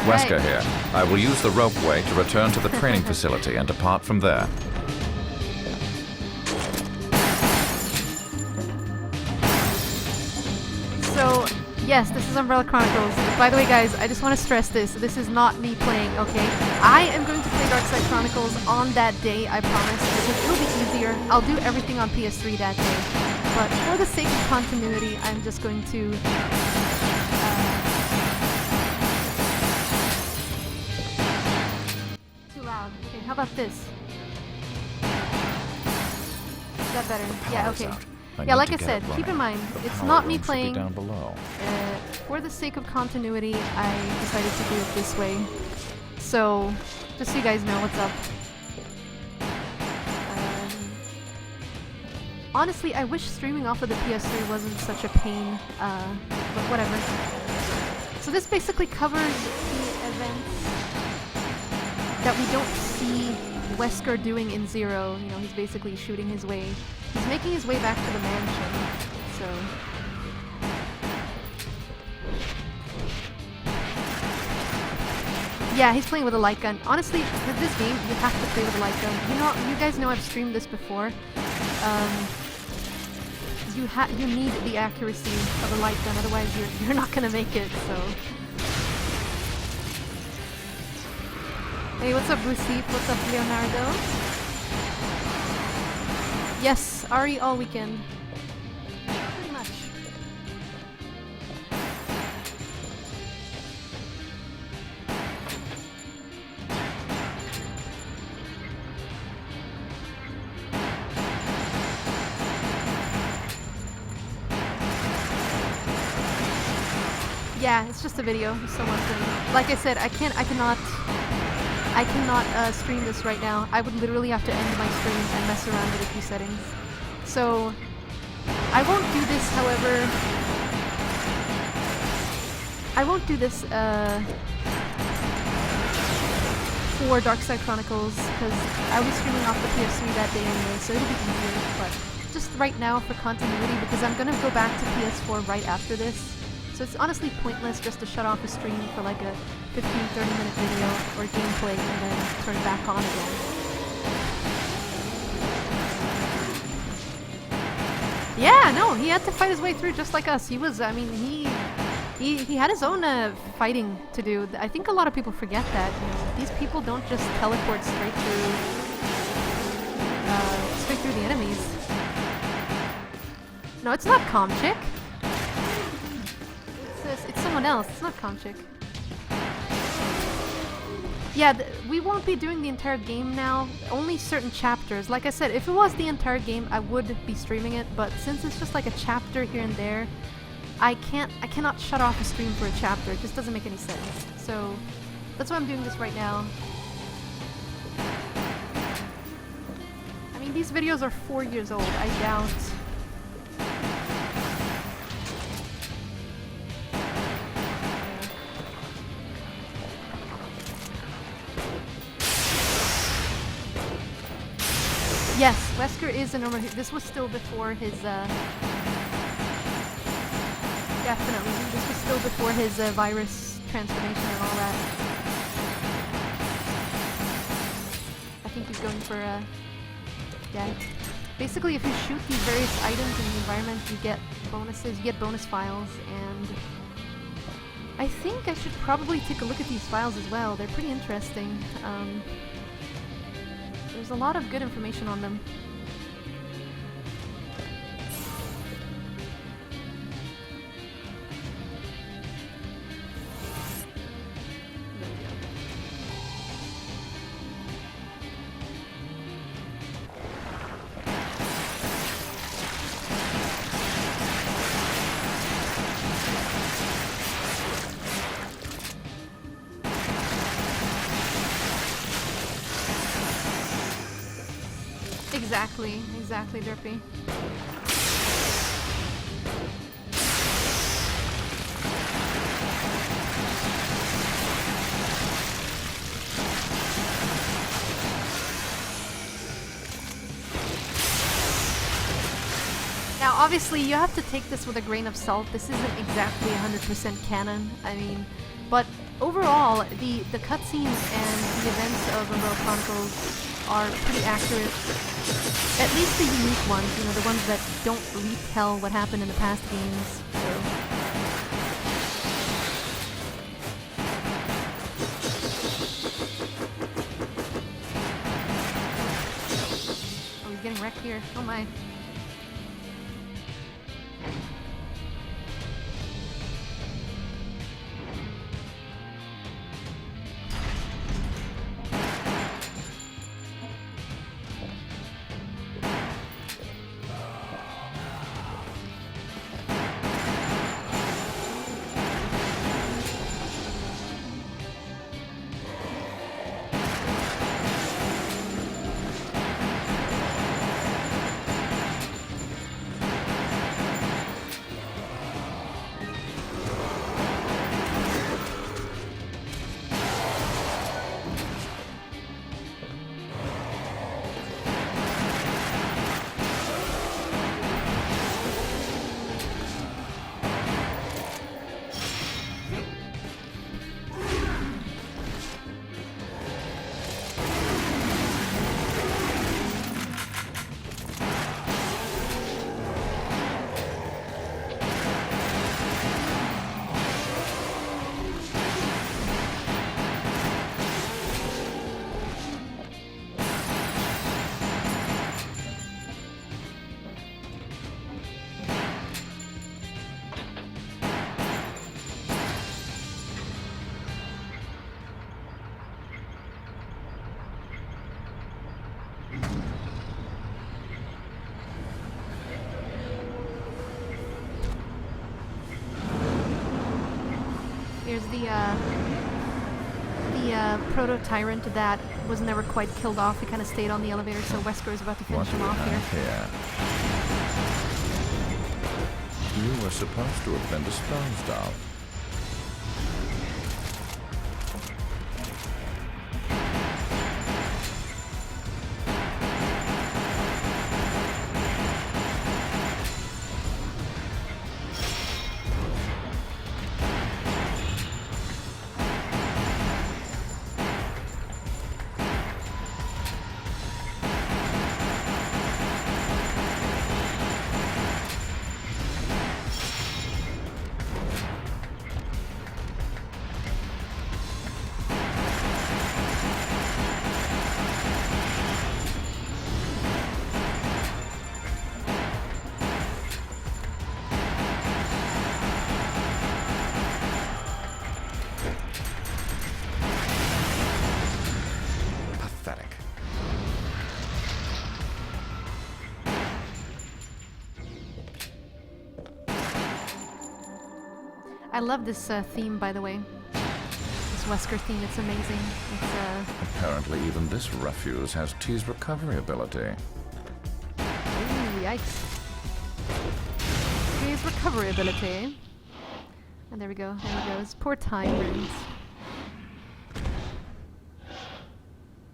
Wesker here. I will use the ropeway to return to the training facility and depart from there. So, yes, this is Umbrella Chronicles. By the way, guys, I just want to stress this. This is not me playing, okay? I am going to play Darkside Chronicles on that day, I promise, because it will be easier. I'll do everything on PS3 that day. But for the sake of continuity, I'm just going to... Too loud. Okay, how about this? Is that better? Yeah, okay. Yeah, like I said, keep in mind, it's not me playing. Down below. For the sake of continuity, I decided to do it this way. So, just so you guys know what's up. Honestly, I wish streaming off of the PS3 wasn't such a pain, but whatever. So this basically covers the events that we don't see Wesker doing in Zero. You know, he's basically shooting his way. He's making his way back to the mansion, so... Yeah, he's playing with a light gun. Honestly, with this game, you have to play with a light gun. You know, you guys know I've streamed this before. You need the accuracy of a light gun, otherwise you're not gonna make it, so... Hey, what's up, Brucey? What's up, Leonardo? Yes, Ari all weekend. Pretty much. Yeah, it's just a video of someone streaming. Like I said, I cannot stream this right now. I would literally have to end my stream and mess around with a few settings. So, I won't do this, however... I won't do this, for Darkside Chronicles, because I was streaming off the PS3 that day anyway, so it'll be easier, but just right now for continuity, because I'm gonna go back to PS4 right after this. So it's honestly pointless just to shut off a stream for like a 15-30 minute video or gameplay and then turn it back on again. Yeah, no, he had to fight his way through just like us. He was, I mean, he had his own fighting to do. I think a lot of people forget that. You know, these people don't just teleport straight through the enemies. No, it's not Comchick. It's someone else. It's not Comchick. Yeah, we won't be doing the entire game now. Only certain chapters. Like I said, if it was the entire game, I would be streaming it. But since it's just like a chapter here and there, I cannot shut off a stream for a chapter. It just doesn't make any sense. So that's why I'm doing this right now. I mean, these videos are 4 years old. I doubt. Yes, Wesker is a normal. This was still before his. Definitely, this was still before his virus transformation and all that. I think he's going for yeah. Basically, if you shoot these various items in the environment, you get bonuses. You get bonus files, and I think I should probably take a look at these files as well. They're pretty interesting. There's a lot of good information on them. Exactly, Derpy. Now, obviously, you have to take this with a grain of salt. This isn't exactly 100% canon. I mean, but overall, the cutscenes and the events of Umbrella Chronicles are pretty accurate. At least the unique ones, you know, the ones that don't retell what happened in the past games. So. Oh, he's getting wrecked here. Oh my. Here's the proto-tyrant that was never quite killed off. He kind of stayed on the elevator, so Wesker is about to finish him off here. You were supposed to have been disposed of. I love this theme, by the way. This Wesker theme, it's amazing. It's Apparently even this refuse has T's recovery ability. Ooh, yikes. T's recovery ability. And there we go, there he goes. Poor tyrant.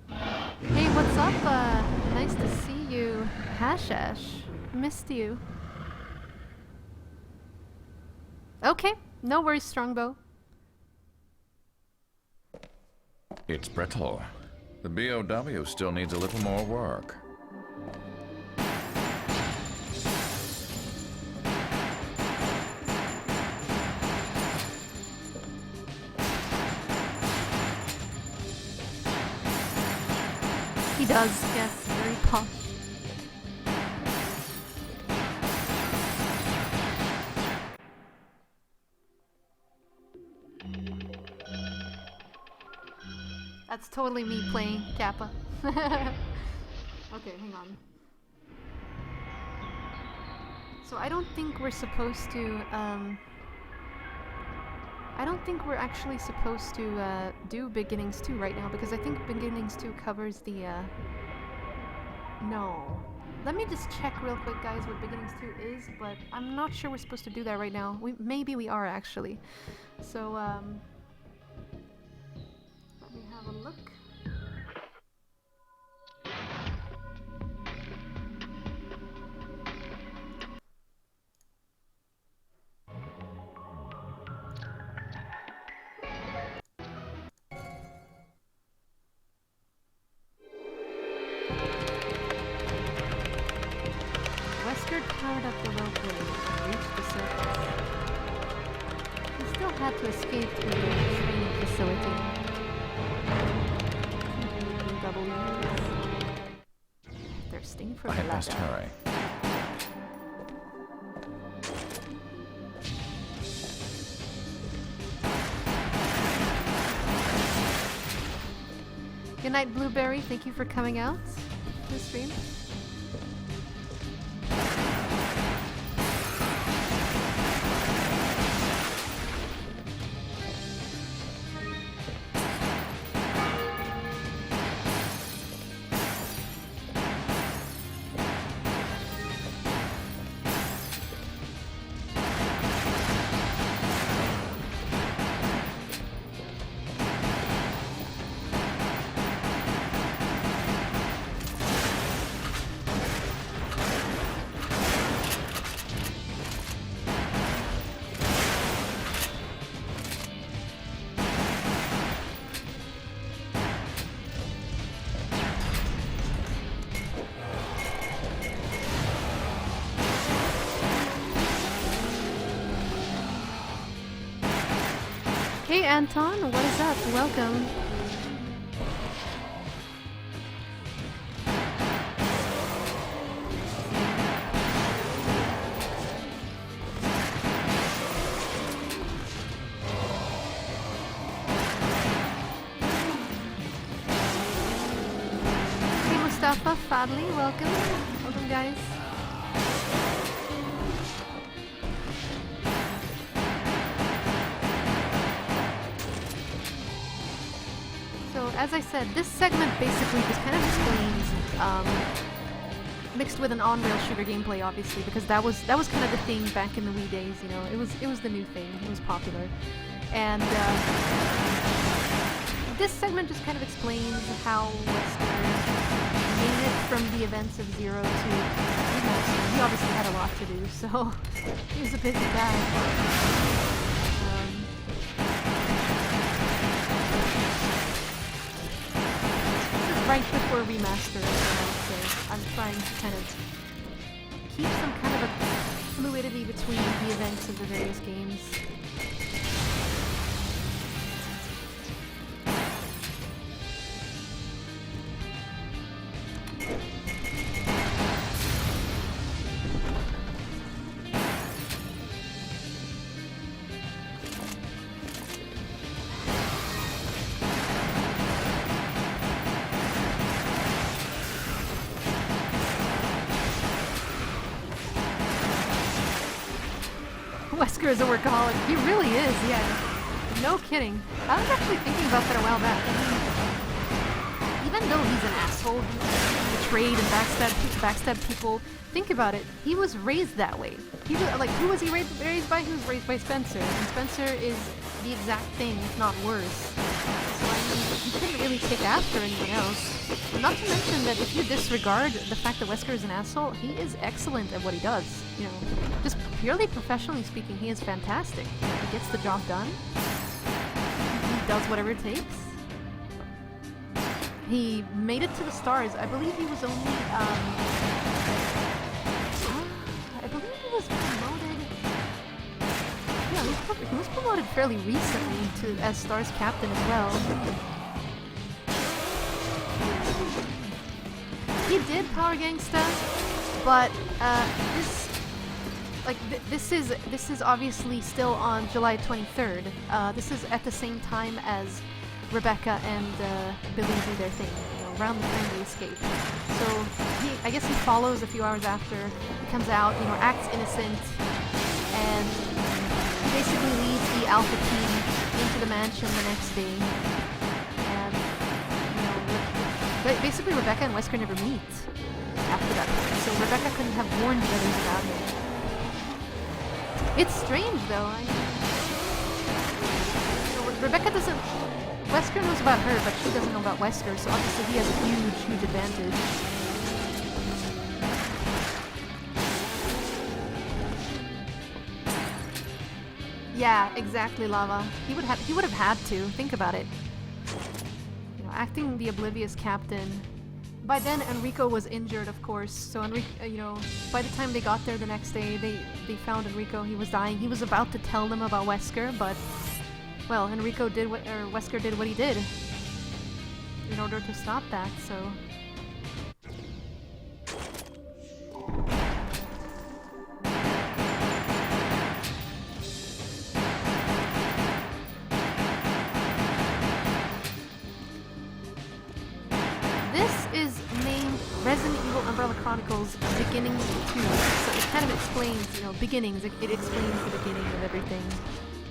Hey, what's up? Nice to see you. Hashash. Missed you. Okay. No worries, Strongbow. It's brittle. The BOW still needs a little more work. He does, yes, very posh. That's totally me playing Kappa. Okay, hang on. So I don't think we're supposed to, I don't think we're actually supposed to do Beginnings 2 right now, because I think Beginnings 2 covers the, no. Let me just check real quick, guys, what Beginnings 2 is, but I'm not sure we're supposed to do that right now. Maybe we are, actually. So, let me have a look. Wesker powered up the ropeway and reached the surface. He still had to escape through the training facility. Thirsting for I had best blood. hurry. Good night, Blueberry. Thank you for coming out to the stream. Hey Anton, what is up? Welcome. Hey Mustafa, Fadli, welcome. Welcome guys. as I said, this segment basically just kind of explains, mixed with an on-rail shooter gameplay, obviously, because that was kind of the thing back in the Wii days. You know, it was the new thing. It was popular, and this segment just kind of explains how Wesker made it from the events of Zero to remaster. He obviously had a lot to do, so he was a busy guy. Right before remaster, so I'm trying to kind of keep some kind of a fluidity between the events of the various games. Wesker is a workaholic. He really is, yeah. No kidding. I was actually thinking about that a while back. Even though he's an asshole, he betrayed and backstabbed people, think about it. He was raised that way. He was, like, who was he raised by? He was raised by Spencer. And Spencer is the exact thing, if not worse. So, I mean, he couldn't really take after anyone else. Not to mention that if you disregard the fact that Wesker is an asshole, he is excellent at what he does. You know, just purely professionally speaking, he is fantastic. He gets the job done. He does whatever it takes. He made it to the stars. I believe he was only, I believe he was promoted. Yeah, he was promoted fairly recently to as stars captain as well. He did Power Gangsta, but this is obviously still on July 23rd. This is at the same time as Rebecca and Billy do their thing, you know, around the time they escape. So I guess he follows a few hours after. He comes out, you know, acts innocent, and basically leads the Alpha team into the mansion the next day. And basically Rebecca and Wesker never meet after that point, so Rebecca couldn't have warned the others about him. It's strange though, Rebecca doesn't... Wesker knows about her, but she doesn't know about Wesker, so obviously he has a huge, huge advantage. Yeah, exactly, Lava. He would have had to. Think about it. You know, acting the oblivious captain. By then, Enrico was injured, of course. So Enrico, you know, by the time they got there the next day, they found Enrico. He was dying. He was about to tell them about Wesker, but well, Wesker did what he did in order to stop that. So. Resident Evil Umbrella Chronicles Beginnings 2. So it kind of explains, you know, beginnings. It explains the beginning of everything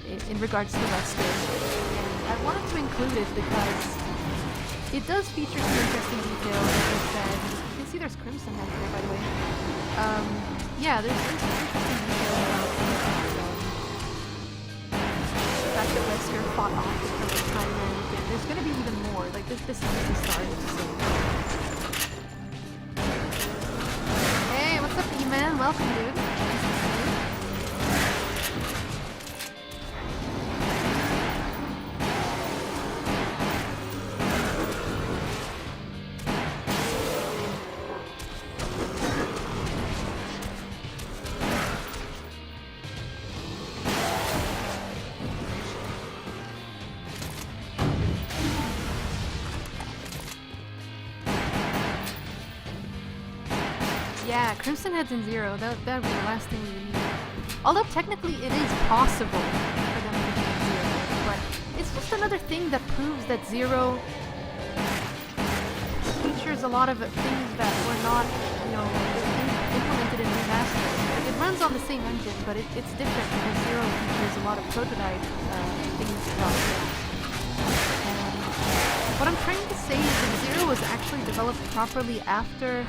in regards to Wesker. And I wanted to include it because it does feature some interesting details, as I said. You can see there's Crimson Head there, by the way. Yeah, there's some interesting details about the fact that Wesker fought off the time, and there's going to be even more. Like, this is just the start. So. What's up, E-Man? Welcome, dude. Yeah, Crimson Head's in Zero. That would be the last thing we need. Although technically it is possible for them to be in Zero, but it's just another thing that proves that Zero features a lot of things that were not, you know, implemented in Remaster. It runs on the same engine, but it's different because Zero features a lot of prototype things about it. What I'm trying to say is that Zero was actually developed properly after,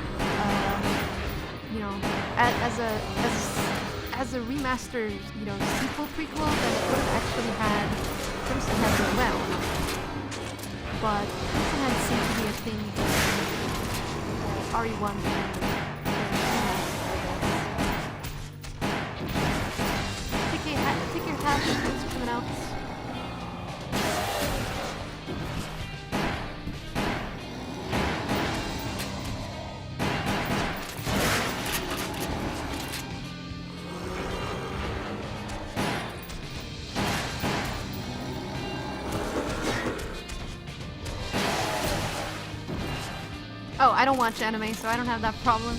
you know, as a remastered, you know, sequel prequel, then it would have actually had Crimson Head as well. But Crimson Head seemed to be a thing RE1. Take your hat, thanks for coming out. Oh, I don't watch anime, so I don't have that problem.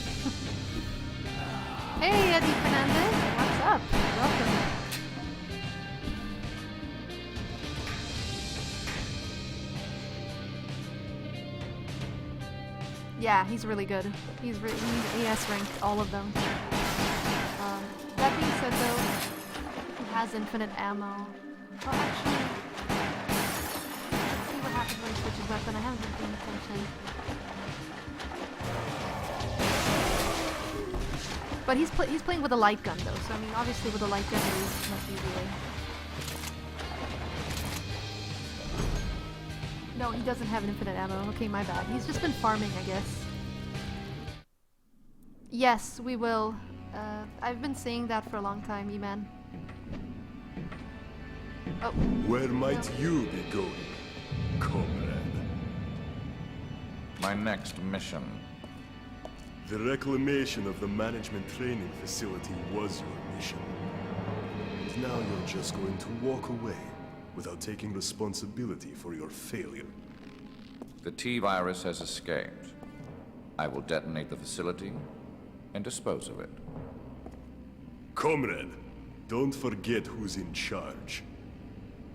Hey, Eddie Fernandez, what's up? Welcome. Yeah, he's really good. He ES ranked all of them. That being said, though, he has infinite ammo. Well, actually, let's see what happens when he switches weapon. I haven't been paying attention. But he's playing with a light gun though, so I mean obviously with a light gun it is much easier. No, he doesn't have an infinite ammo. Okay, my bad. He's just been farming, I guess. Yes, we will. I've been saying that for a long time, E-Man. Oh. Where might you be going, comrade? My next mission. The reclamation of the management training facility was your mission. And now you're just going to walk away without taking responsibility for your failure. The T-virus has escaped. I will detonate the facility and dispose of it. Comrade, don't forget who's in charge.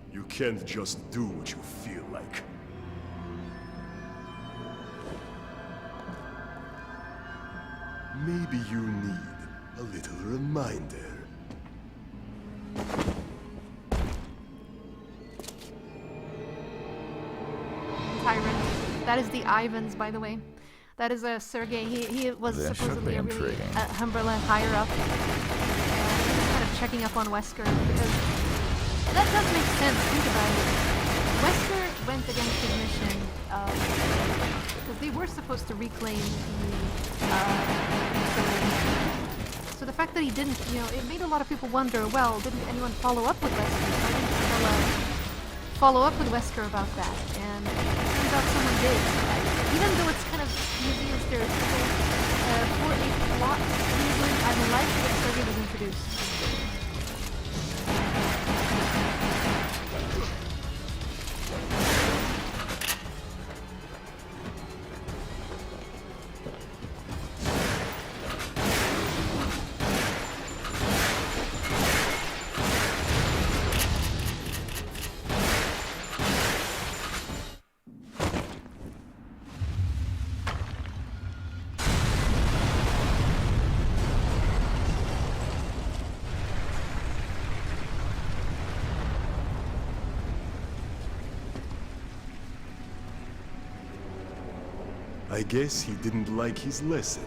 You can't just do what you feel like. Maybe you need a little reminder. Tyrant. That is the Ivans, by the way. That is a Sergei. He was This supposedly a should be really intriguing. Umbrella higher up. Kind of checking up on Wesker because that does make sense. Think about it. Wesker went against his mission because they were supposed to reclaim so the fact that he didn't, you know, it made a lot of people wonder, well, didn't anyone follow up with Wesker? Why didn't Umbrella follow up with Wesker about that? And it turns out someone did. Even though it's kind of easy and stereotypical, for a plot reason, I like that Sergei was introduced. I guess he didn't like his lesson.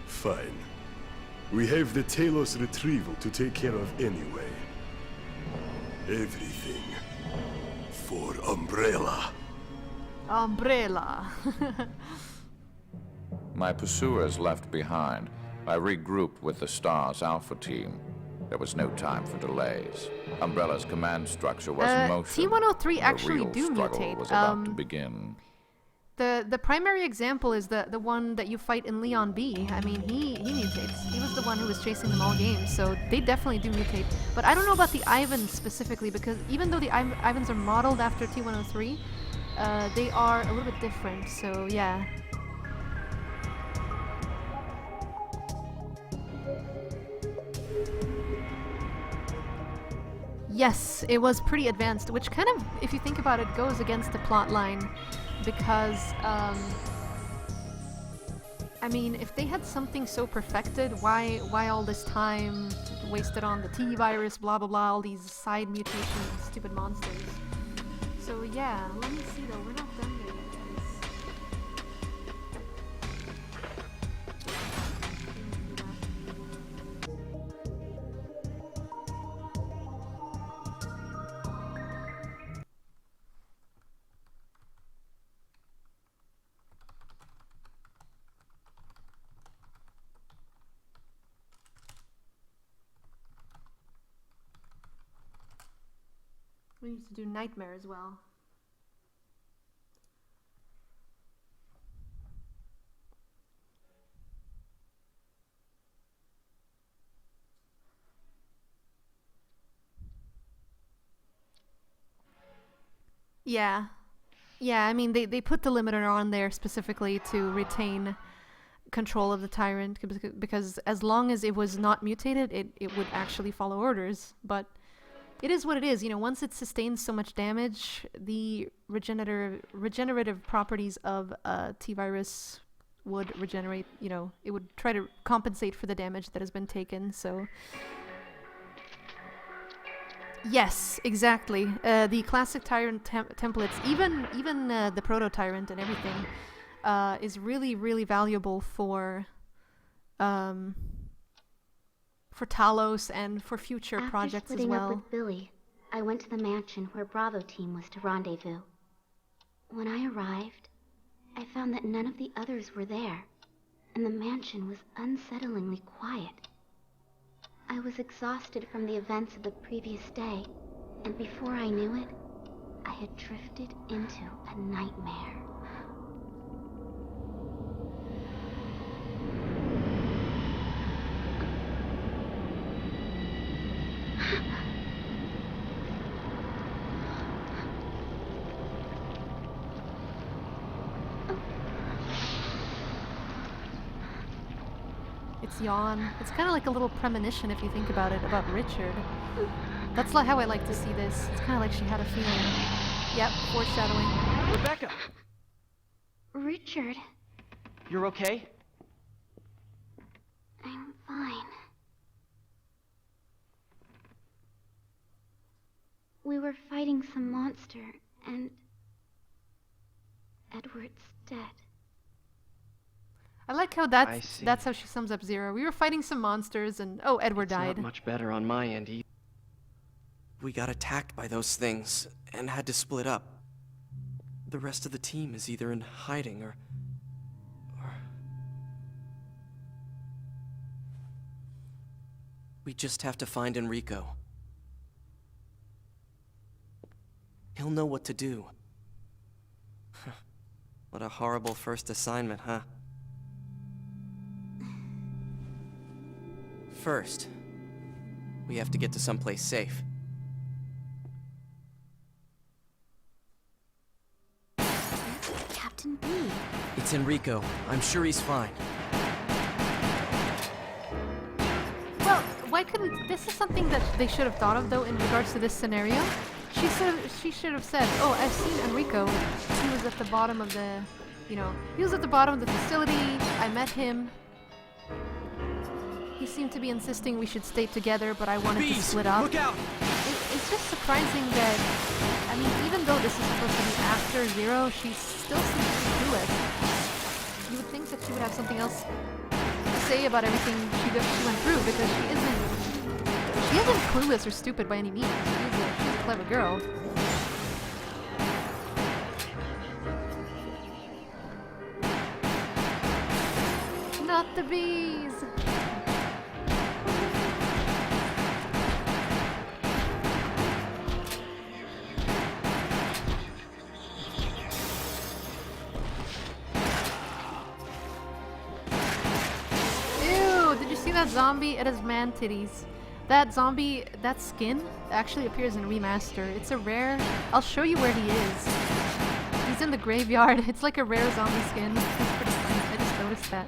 Fine. We have the Talos retrieval to take care of anyway. Everything for Umbrella. Umbrella. My pursuers left behind. I regrouped with the Stars Alpha team. There was no time for delays. Umbrella's command structure was in motion. T-103 The actually real do struggle mutate. was about to begin. The primary example is the one that you fight in Leon B. I mean, he mutates. He was the one who was chasing them all games, so they definitely do mutate. But I don't know about the Ivans specifically, because even though the Ivans are modeled after T-103, they are a little bit different, so yeah. Yes, it was pretty advanced, which kind of, if you think about it, goes against the plot line, because I mean, if they had something so perfected, why all this time wasted on the T-virus, blah blah blah, all these side mutations, stupid monsters. So yeah, let me see though, we're not done there yet, guys. We need to do Nightmare as well. Yeah. Yeah, I mean, they put the limiter on there specifically to retain control of the tyrant, because as long as it was not mutated, it would actually follow orders, but it is what it is. You know, once it sustains so much damage, the regenerative properties of a T-virus would regenerate, you know, it would try to compensate for the damage that has been taken, so... Yes, exactly. The classic tyrant templates, even the proto-tyrant and everything, is really, really valuable for Talos and for future projects as well. After splitting up with Billy, I went to the mansion where Bravo team was to rendezvous. When I arrived, I found that none of the others were there, and the mansion was unsettlingly quiet. I was exhausted from the events of the previous day, and before I knew it, I had drifted into a nightmare. Yawn. It's kind of like a little premonition if you think about it, about Richard. That's how I like to see this. It's kind of like she had a feeling. Yep, foreshadowing. Rebecca! Richard. You're okay? I'm fine. We were fighting some monster, and Edward's dead. I like how that's how she sums up Zero. We were fighting some monsters and Edward died. Not much better on my end either. We got attacked by those things and had to split up. The rest of the team is either in hiding or we just have to find Enrico. He'll know what to do. What a horrible first assignment, huh? First, we have to get to someplace safe. Captain B. It's Enrico. I'm sure he's fine. Well, why couldn't... This is something that they should have thought of, though, in regards to this scenario. She should have said, oh, I've seen Enrico. He was at the bottom of the... You know, he was at the bottom of the facility. I met him. He seemed to be insisting we should stay together, but I wanted to split up. Look out! It's just surprising that, I mean, even though this is supposed to be after Zero, she still seems clueless. You would think that she would have something else to say about everything she went through, because she isn't clueless or stupid by any means. She's a clever girl. Not the bees! That zombie, it has man titties. That zombie, that skin actually appears in Remaster. It's a rare... I'll show you where he is. He's in the graveyard. It's like a rare zombie skin. It's pretty funny. I just noticed that.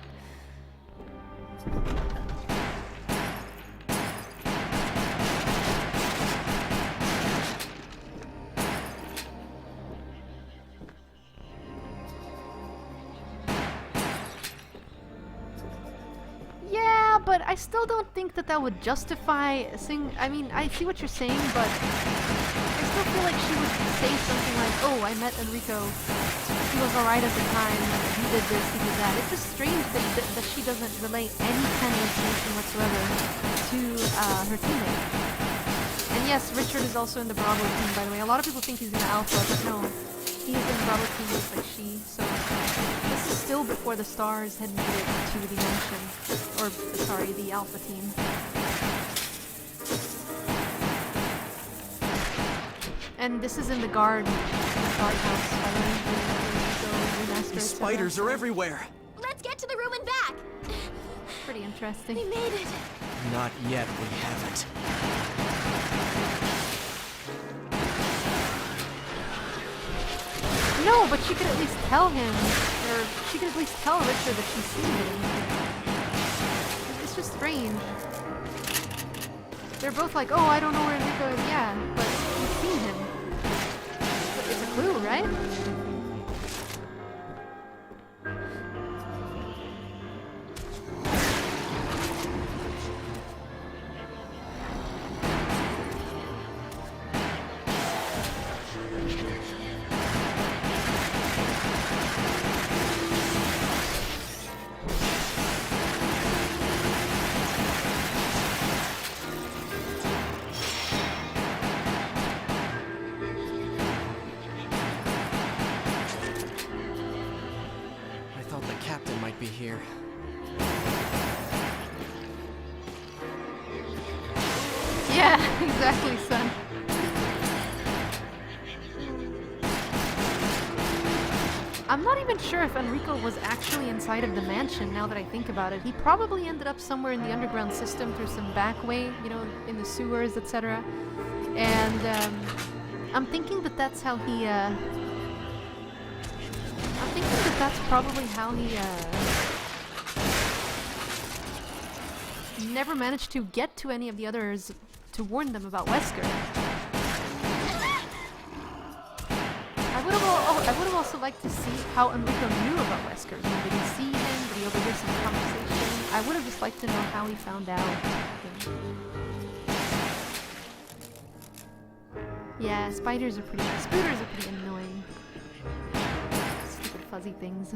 I still don't think that would justify I mean, I see what you're saying, but I still feel like she would say something like, "Oh, I met Enrico. He was alright at the time. He did this, he did that." It's just strange that she doesn't relate any kind of information whatsoever to her teammate. And yes, Richard is also in the Bravo team, by the way. A lot of people think he's in the Alpha, but no. He's in the Bravo team just like she, so this is still before the Stars had made it to the Mansion. Or, sorry, the Alpha team. And this is in the guardhouse, by the way. These spiders are everywhere! Let's get to the room and back! Pretty interesting. We made it! Not yet, we haven't. No, but she could at least tell him, or she could at least tell Richard that she's seen him. It's just strange. They're both like, "Oh, I don't know where Enrico is." Yeah, but you've seen him. It's a clue, right? Here. Yeah, exactly, son. I'm not even sure if Enrico was actually inside of the mansion, now that I think about it. He probably ended up somewhere in the underground system through some back way, you know, in the sewers, etc. And I'm thinking that that's how he, I'm thinking that that's probably how he, never managed to get to any of the others to warn them about Wesker. I would have also liked to see how Enrico knew about Wesker. You know, did he see him? Did he overhear some conversation? I would have just liked to know how he found out. Yeah, spiders are pretty annoying. Stupid fuzzy things.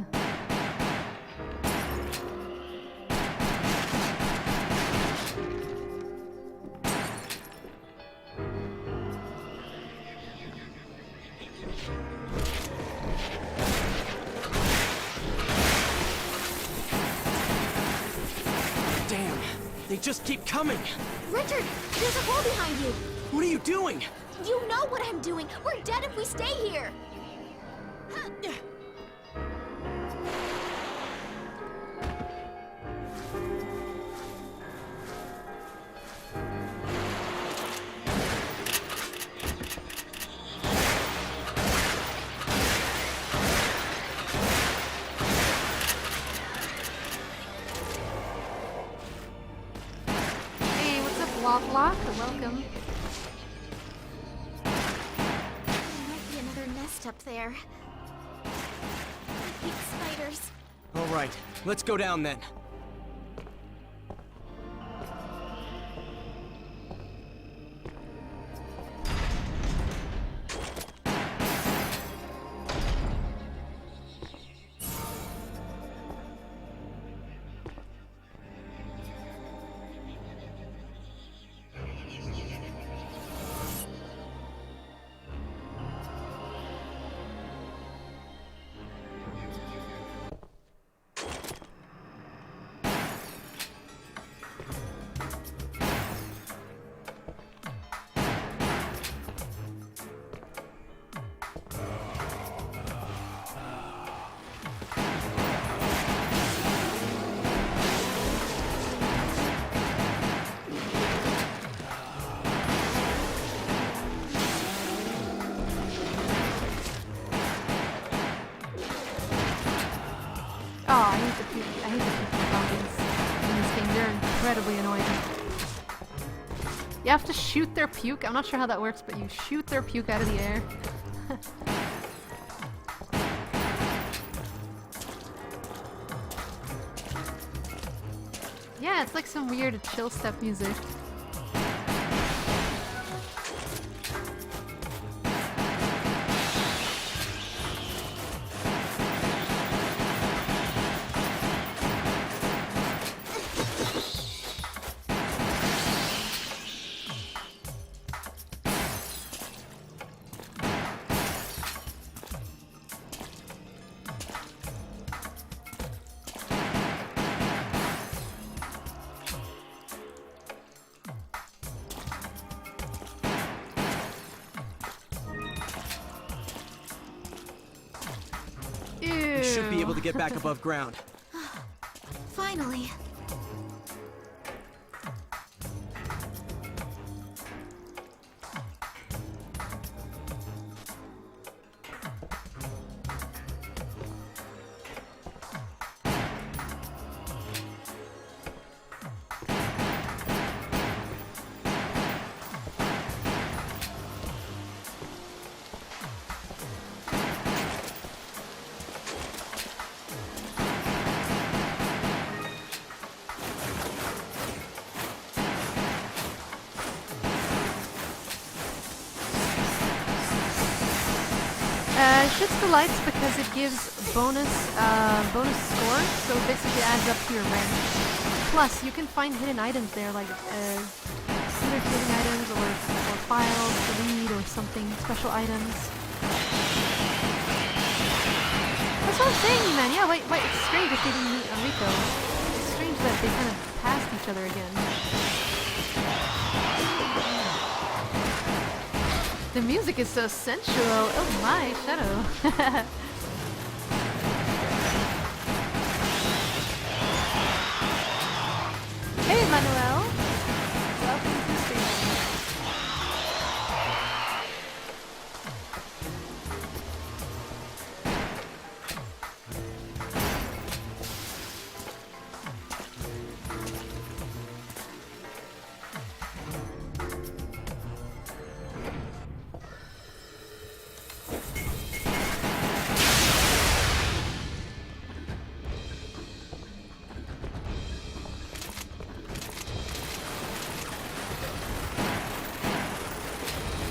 Damn, they just keep coming! Richard, there's a hole behind you! What are you doing? You know what I'm doing! We're dead if we stay here! Welcome. There might be another nest up there. I hate spiders. All right, let's go down then. I hate the zombies in this game. They're incredibly annoying. You have to shoot their puke. I'm not sure how that works, but you shoot their puke out of the air. Yeah, it's like some weird chill step music. We should be able to get back above ground. Finally. Shoots the lights because it gives bonus score, so it basically adds up to your rank. Plus, you can find hidden items there, like either hidden items or files to read or something, special items. That's what I'm saying, man. Yeah, wait, it's strange if they didn't meet Enrico. It's strange that they kind of passed each other again. The music is so sensual. Oh my, Shadow. Hey, Manuel. Welcome to the stream.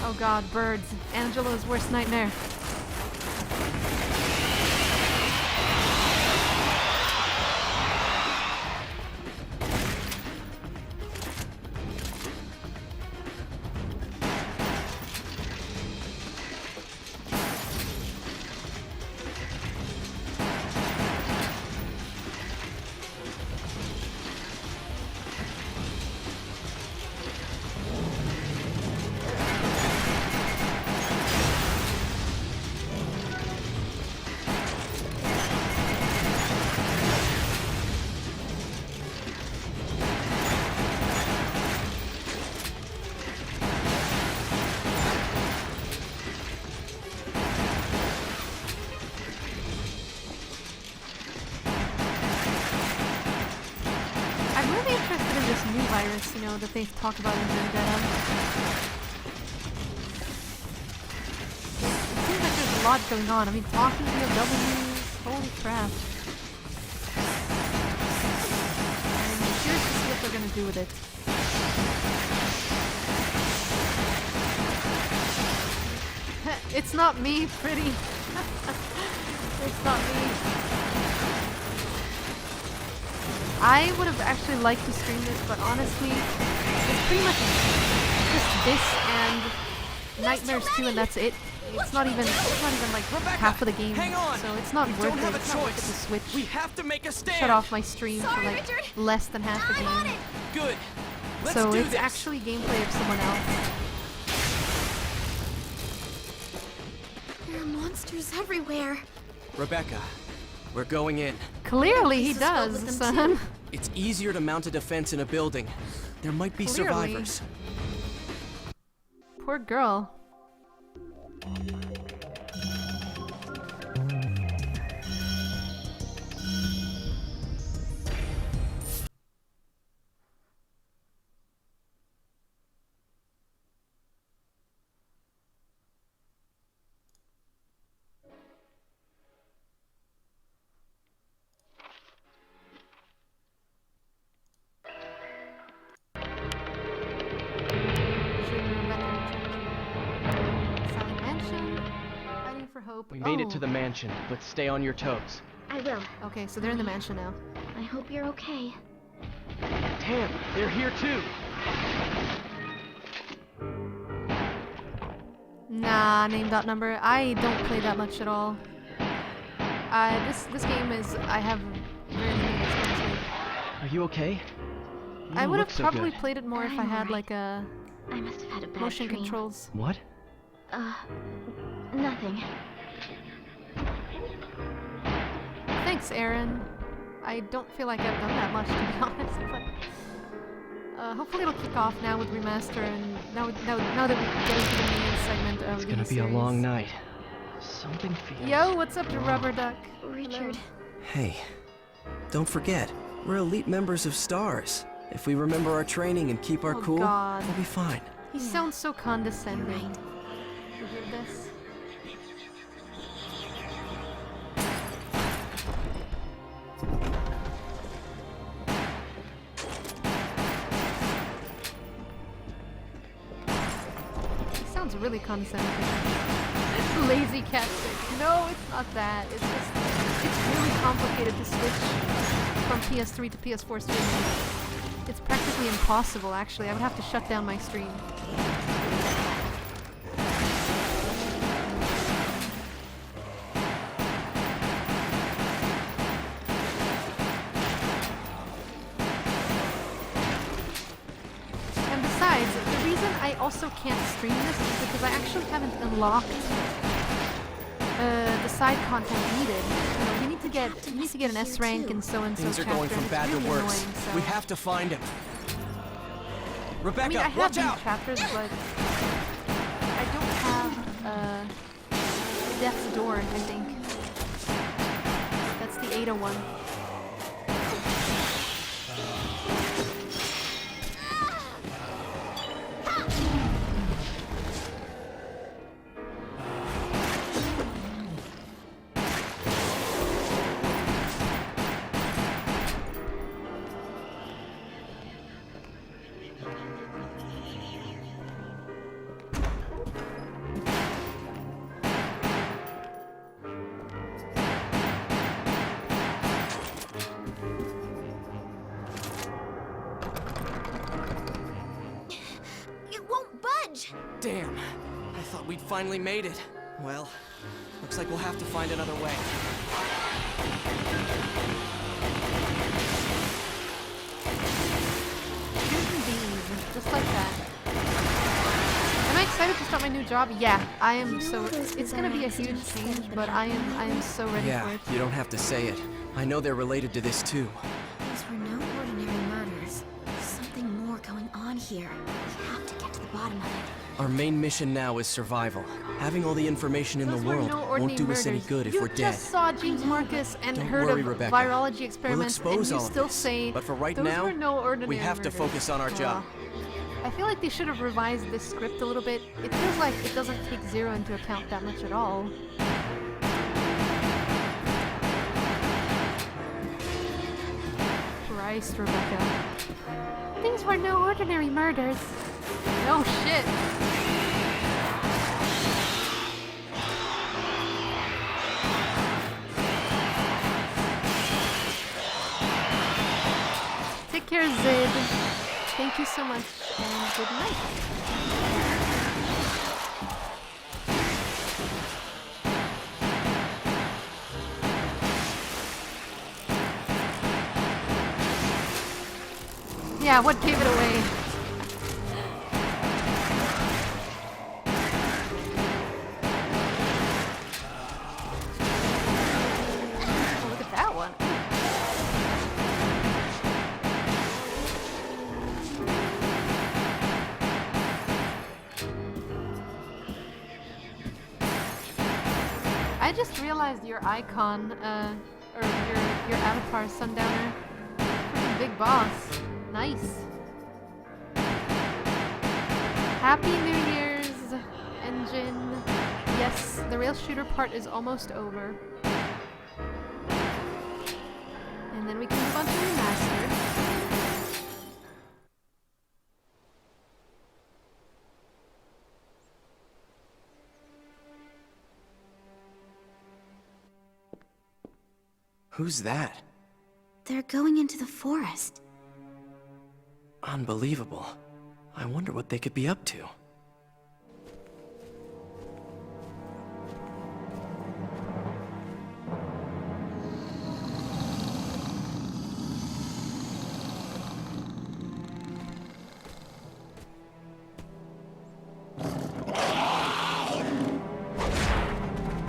Oh god, birds. Angela's worst nightmare. You know, that they talk about in Vendetta. It seems like there's a lot going on. I mean, talking POWs, holy crap. I'm curious to see what they're gonna do with it. It's not me, pretty. It's not me. I would have actually liked to stream this, but honestly, it's pretty much just this and Nightmares 2, and that's it. It's not even like Rebecca, half of the game, hang on. so it's not worth it. It's not worth it to switch. We have to make a stand. Shut off my stream for like Richard. less than half the game. Good. Let's So do it's this. actually gameplay of someone else. There are monsters everywhere. Rebecca, we're going in. Clearly he This is filled does, with them son. too. It's easier to mount a defense in a building. There might be Clearly. survivors. Poor girl. hope. We made it to the mansion, but stay on your toes. I will. Okay, so they're in the mansion now. I hope you're okay. Damn, they're here too. Nah, name dot number. I don't play that much at all. This game is I have very limited experience with. Are you okay? You I would have look so probably good. played it more if I had like a I must have had a bad motion dream. controls. What? Nothing. Thanks, Aaron. I don't feel like I've done that much, to be honest, but hopefully it'll kick off now with remaster, and now that we get into the main segment of It's the gonna be series. a long night. Something feels... Yo, what's up, Rubber Duck? Richard. Hey, don't forget, we're elite members of STARS. If we remember our training and keep our cool, God. we'll be fine. He sounds so condescending. You hear this? He sounds really condescending. Lazy cat stick. No, it's not that. It's just, it's really complicated to switch from PS3 to PS4 streaming. It's practically impossible, actually. I would have to shut down my stream. And besides, the reason I also can't stream this is because I actually haven't unlocked the side content needed. You know, you need to get an S rank and so and so Things are chapter. going from and bad it's to really worse. annoying, so. We have to find him. Rebecca, I mean, I have watch these out! chapters, but I don't have Death's Door, I think. That's the 801. It won't budge! Damn, I thought we'd finally made it. Well, looks like we'll have to find another way. Shooting bees, just like that. Am I excited to start my new job? Yeah, I am so. It's gonna be a huge change, but I am so ready for Yeah, it. you don't have to say it. I know they're related to this too. These were no ordinary murders. Something more going on here. We have to get to the bottom of it. Our main mission now is survival. Having all the information in Those the were world no won't ordinary do us any murders. good if You we're dead. just saw James Marcus and Don't heard worry, of Rebecca. virology experiments, We'll expose and you all of still this. say But for right those now, were no ordinary we have to murders. focus on our job. I feel like they should have revised this script a little bit. It feels like it doesn't take Zero into account that much at all. Christ, Rebecca. These were no ordinary murders. No shit. Take care, Zid. Thank you so much, and good night. Yeah, what gave it away? Oh, look at that one. I just realized your icon, or your avatar, Sundowner. Freaking big boss. Nice. Happy New Year's, engine. Yes, the rail shooter part is almost over. And then we can move on to remastered. Who's that? They're going into the forest. Unbelievable. I wonder what they could be up to.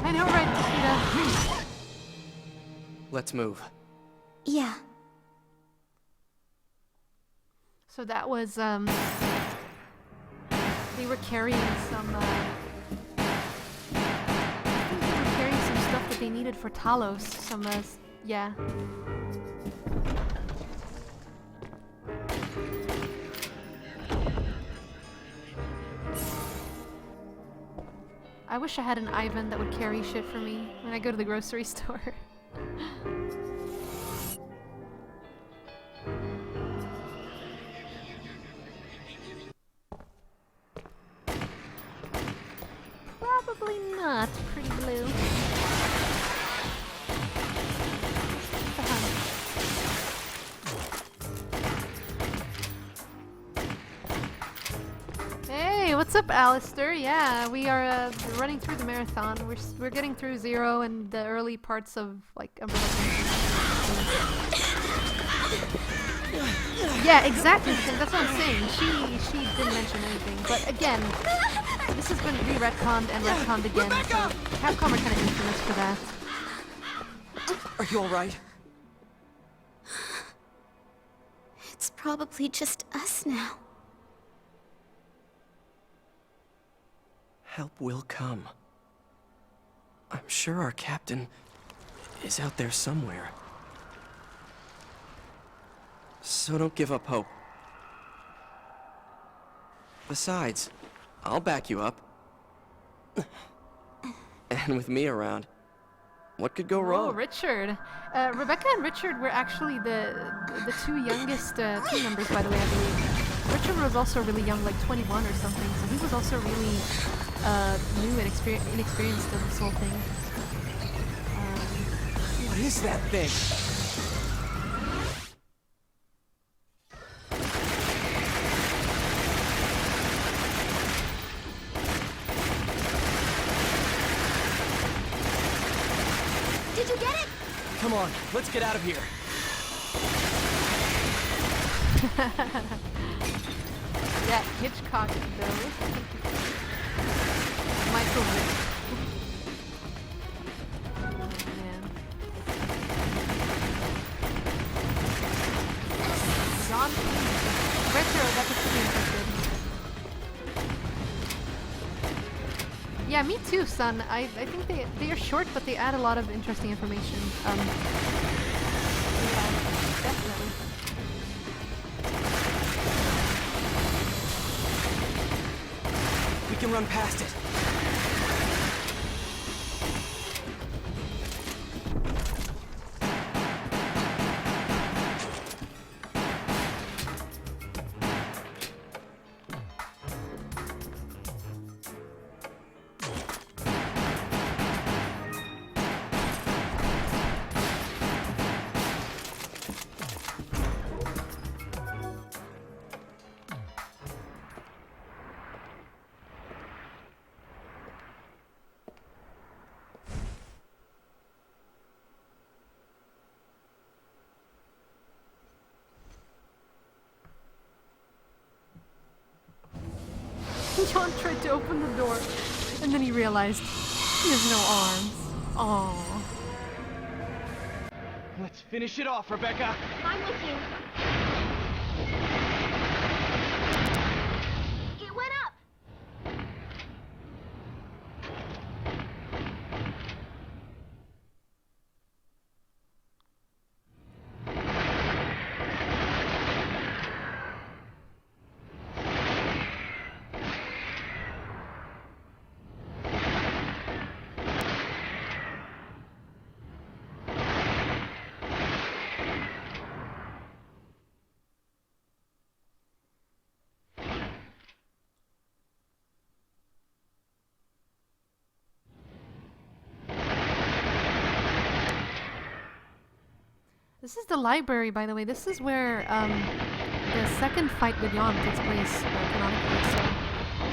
I know, right, Nikita? Let's move. Yeah. So that was, they were carrying some, I think they were carrying some stuff that they needed for Talos. Some, yeah. I wish I had an Ivan that would carry shit for me when I go to the grocery store. Probably not, Pretty Blue. Hey, what's up, Alistair? Yeah, we are running through the marathon. We're getting through 0 and the early parts of like Umbrella. Yeah, exactly. That's what I'm saying. She didn't mention anything, but again, this has been re-retconned and retconned again. So Capcom are kind of infamous for that. Are you all right? It's probably just us now. Help will come. I'm sure our captain is out there somewhere. So don't give up hope. Besides, I'll back you up. And with me around, what could go wrong? Oh, Richard. Rebecca and Richard were actually the two youngest team members, by the way, I believe. Richard was also really young, like 21 or something, so he was also really new and inexperienced in this whole thing. What is that thing? Did you get it? Come on, let's get out of here. Yeah, Hitchcock though. Michael Vick. Man. John Retro, that was pretty interesting. Yeah, me too, son. I think they are short, but they add a lot of interesting information. Yeah, definitely. We can run past it. John tried to open the door, and then he realized he has no arms. Aww. Let's finish it off, Rebecca. I'm with you. It went up. This is the library, by the way. This is where the second fight with Jan takes place canonically. So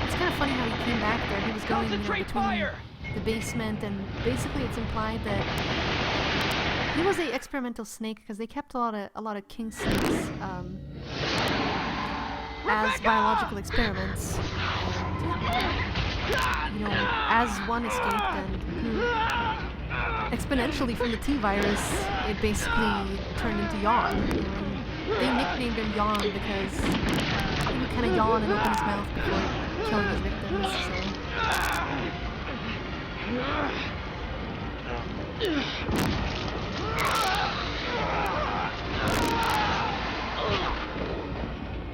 it's kind of funny how he came back there. He was going between the basement, and basically it's implied that he was a experimental snake because they kept a lot of king snakes as biological experiments. And, as one escaped and exponentially from the T-virus, it basically turned into Yawn. They nicknamed him Yawn because he would kind of yawn and open his mouth before killing his victims.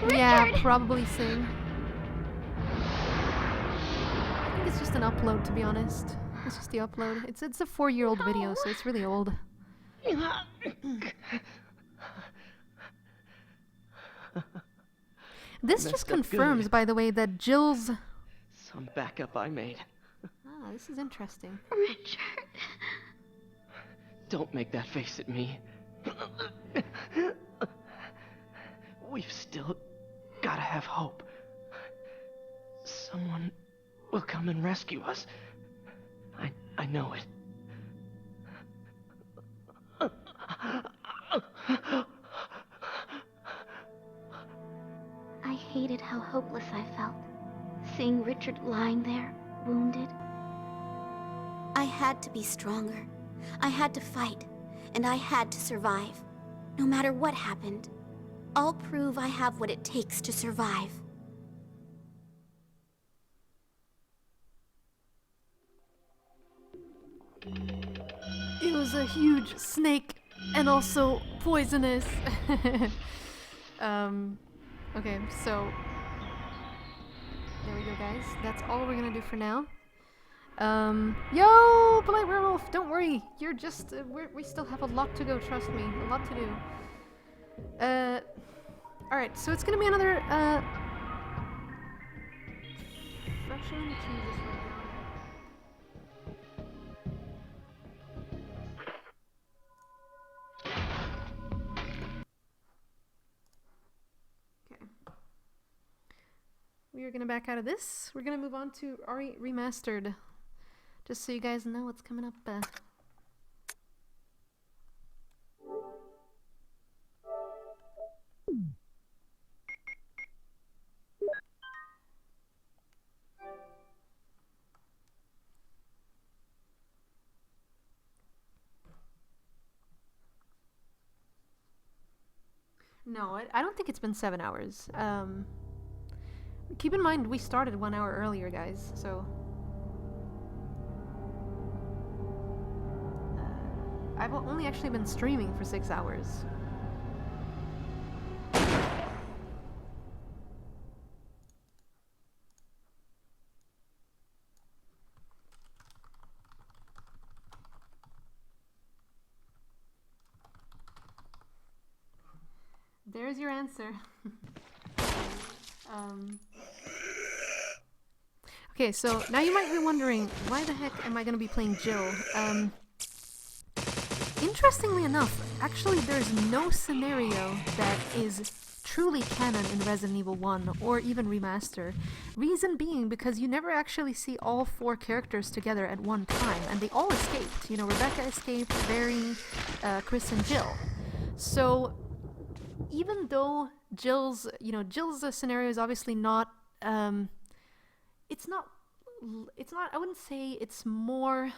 So. Yeah, probably soon. I think it's just an upload, to be honest. It's just the upload. It's a 4-year-old video, so it's really old. This just confirms, by the way, that Jill's... Some backup I made. Ah, this is interesting. Richard. Don't make that face at me. We've still gotta have hope. Someone will come and rescue us. I know it. I hated how hopeless I felt, seeing Richard lying there, wounded. I had to be stronger. I had to fight, and I had to survive. No matter what happened, I'll prove I have what it takes to survive. It was a huge snake and also poisonous. Okay, so there we go, guys. That's all we're gonna do for now. Yo, Polite Werewolf, don't worry. You're just, we still have a lot to go, trust me. A lot to do. Alright, so it's gonna be another, actually, let me change this right now. We are gonna back out of this. We're gonna move on to RE Remastered. Just so you guys know what's coming up. No, I don't think it's been 7 hours. Keep in mind, we started 1 hour earlier, guys, so... I've only actually been streaming for 6 hours. There's your answer. Okay, so now you might be wondering, why the heck am I going to be playing Jill? Interestingly enough, actually there's no scenario that is truly canon in Resident Evil 1 or even Remaster. Reason being because you never actually see all 4 characters together at one time, and they all escaped. You know, Rebecca escaped, Barry, Chris, and Jill. So even though Jill's scenario is obviously not, it's not, I wouldn't say it's not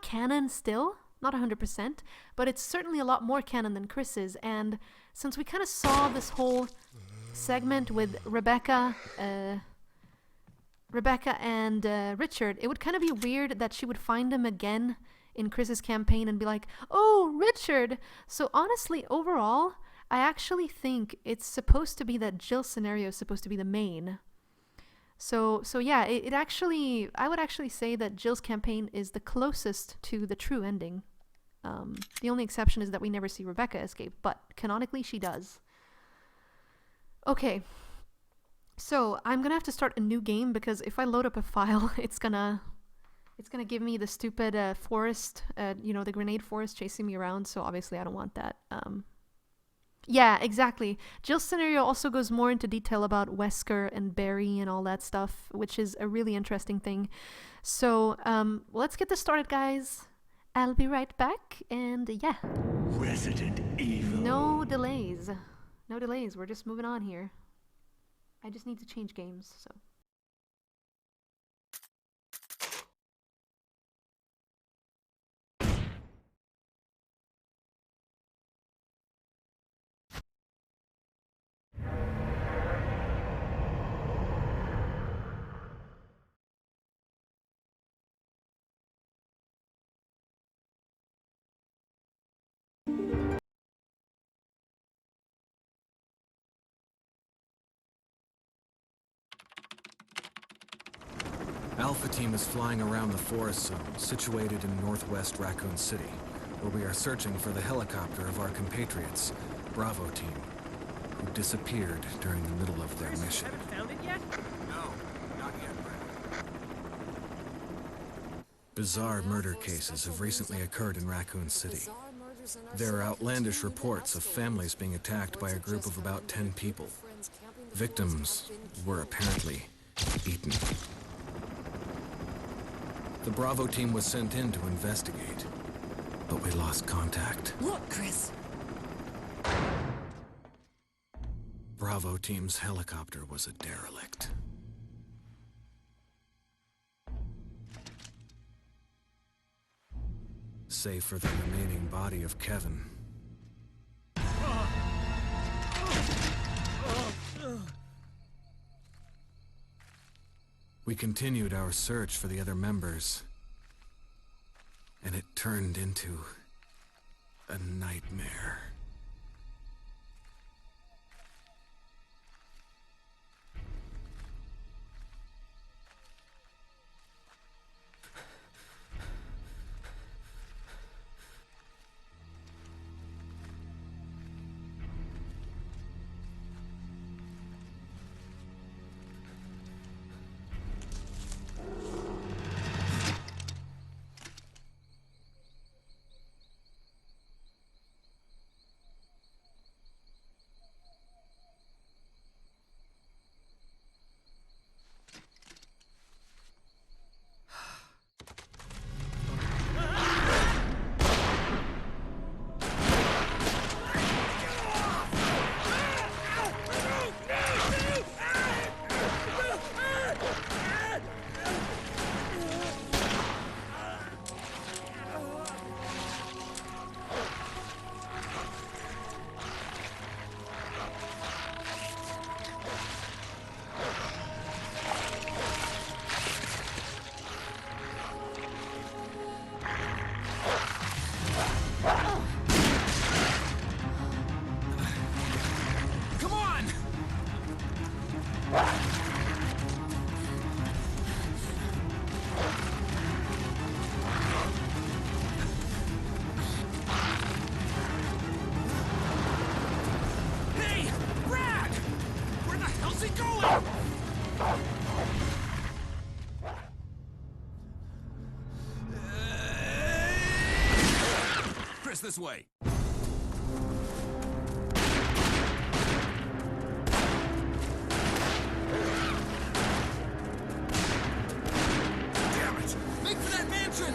canon still, not 100%, but it's certainly a lot more canon than Chris's, and since we kind of saw this whole segment with Rebecca and Richard, it would kind of be weird that she would find him again in Chris's campaign and be like, "Oh, Richard!" So honestly, overall, I actually think it's supposed to be that Jill's scenario is supposed to be the main. So yeah, it actually, I would actually say that Jill's campaign is the closest to the true ending. The only exception is that we never see Rebecca escape, but canonically she does. Okay, so I'm gonna have to start a new game because if I load up a file, it's gonna It's gonna give me the stupid forest, you know, the grenade forest chasing me around, so obviously I don't want that. Yeah, exactly. Jill's scenario also goes more into detail about Wesker and Barry and all that stuff, which is a really interesting thing. So, let's get this started, guys. I'll be right back, and yeah. Resident Evil. No delays. No delays, we're just moving on here. I just need to change games, so. Alpha Team is flying around the forest zone, situated in northwest Raccoon City, where we are searching for the helicopter of our compatriots, Bravo Team, who disappeared during the middle of their mission. Haven't found it yet? No, not yet, Brad. Bizarre murder cases have recently occurred in Raccoon City. There are outlandish reports of families being attacked by a group of about 10 people. Victims were apparently eaten. The Bravo Team was sent in to investigate, but we lost contact. Look, Chris! Bravo Team's helicopter was a derelict. Save for the remaining body of Kevin. We continued our search for the other members, and it turned into a nightmare. This way. Damn it! Make for that mansion!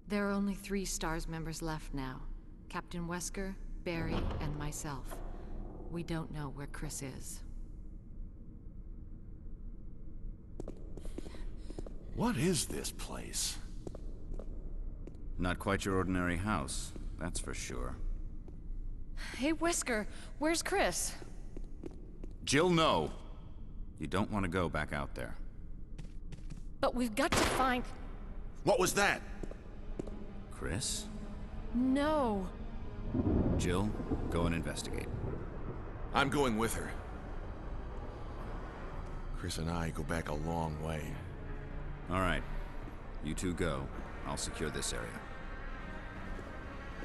There are only 3 STARS members left now. Captain Wesker, Barry, and myself. We don't know where Chris is. What is this place? Not quite your ordinary house, that's for sure. Hey, Wesker, where's Chris? Jill, no. You don't want to go back out there. But we've got to find... What was that? Chris? No. Jill, go and investigate. I'm going with her. Chris and I go back a long way. All right. You two go. I'll secure this area.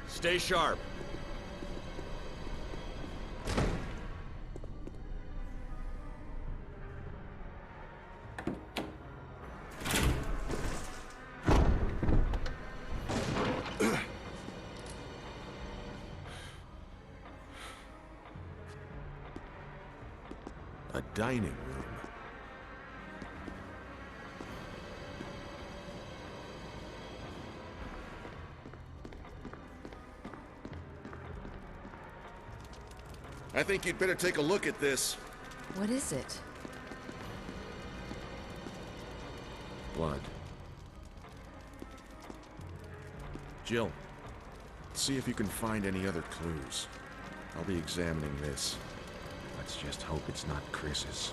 Stay sharp. A dining room. I think you'd better take a look at this. What is it? Blood. Jill, see if you can find any other clues. I'll be examining this. Let's just hope it's not Chris's.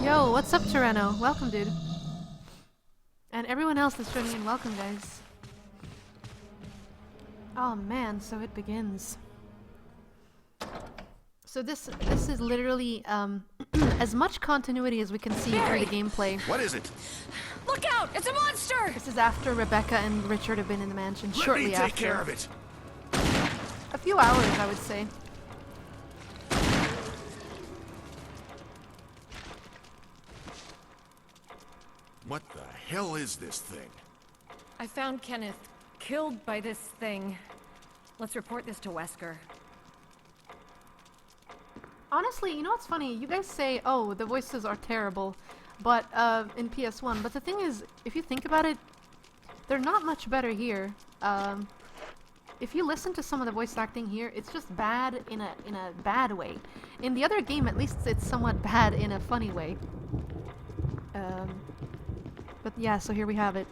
Yo, what's up, Tyranno? Welcome, dude. And everyone else that's joining in, welcome, guys. Oh man, so it begins. So this is literally as much continuity as we can see through the gameplay. What is it? Look out! It's a monster! This is after Rebecca and Richard have been in the mansion. Shortly after. Let me take care of it. A few hours, I would say. What the hell is this thing? I found Kenneth killed by this thing. Let's report this to Wesker. Honestly, you know what's funny? You guys say, oh, the voices are terrible, but in PS1. But the thing is, if you think about it, they're not much better here. If you listen to some of the voice acting here, it's just bad in a bad way. In the other game, at least it's somewhat bad in a funny way. But yeah, so here we have it.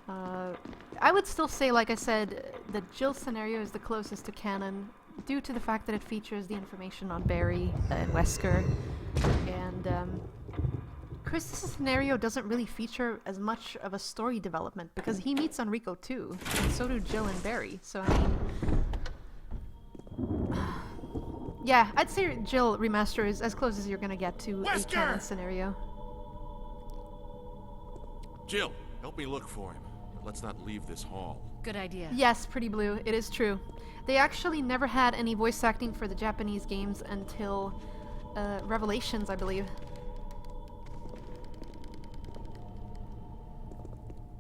I would still say, like I said, the Jill scenario is the closest to canon, due to the fact that it features the information on Barry and Wesker. And Chris's scenario doesn't really feature as much of a story development, because he meets Enrico too, and so do Jill and Barry. So I mean, yeah, I'd say Jill Remaster is as close as you're gonna get to a canon scenario. Jill, help me look for him. But let's not leave this hall. Good idea. Yes, Pretty Blue, it is true. They actually never had any voice acting for the Japanese games until Revelations, I believe.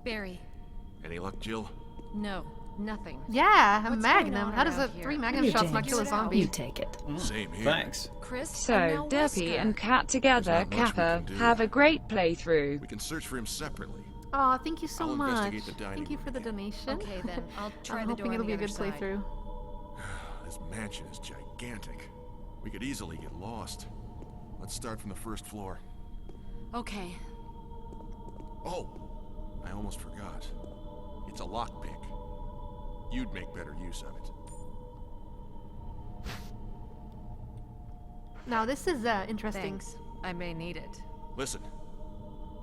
Barry. Any luck, Jill? No, nothing. Yeah, a What's magnum. going on How does around 3 here? magnum shots not kill a zombie? You take it. Same here. Thanks. Chris, So, Derpy and Kat together, Kappa, have a great playthrough. We can search for him separately. Aw, thank you so I'll much. investigate the dining Thank you for the donation. Okay then, I'll try I'm the door hoping on it'll the be a other good side. playthrough. This mansion is gigantic. We could easily get lost. Let's start from the first floor. Okay. Oh, I almost forgot. It's a lockpick. You'd make better use of it. Now this is interesting. Thanks. I may need it. Listen,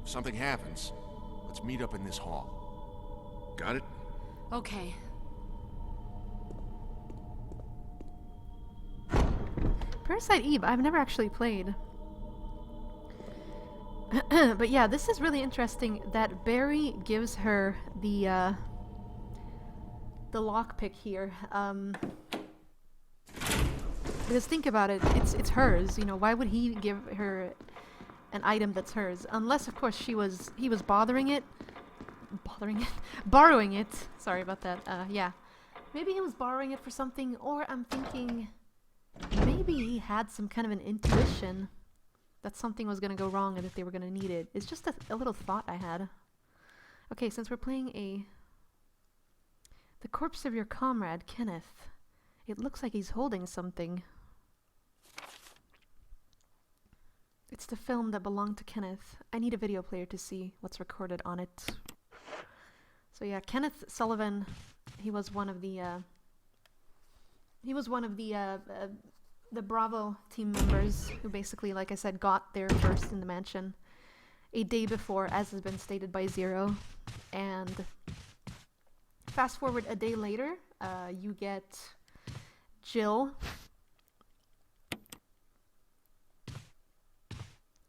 if something happens, let's meet up in this hall. Got it? Okay. Parasite Eve, I've never actually played. But yeah, this is really interesting that Barry gives her the lockpick here. Because think about it, it's hers. You know, why would he give her an item that's hers? Unless, of course, he was borrowing it. Sorry about that. Yeah, maybe he was borrowing it for something, or I'm thinking maybe he had some kind of an intuition that something was gonna go wrong and that they were gonna need it. It's just a little thought I had. Okay, since we're playing the corpse of your comrade, Kenneth. It looks like he's holding something. It's the film that belonged to Kenneth. I need a video player to see what's recorded on it. So yeah, Kenneth Sullivan, he was one of the Bravo team members who basically, like I said, got there first in the mansion a day before, as has been stated by Zero. And fast forward a day later, you get Jill.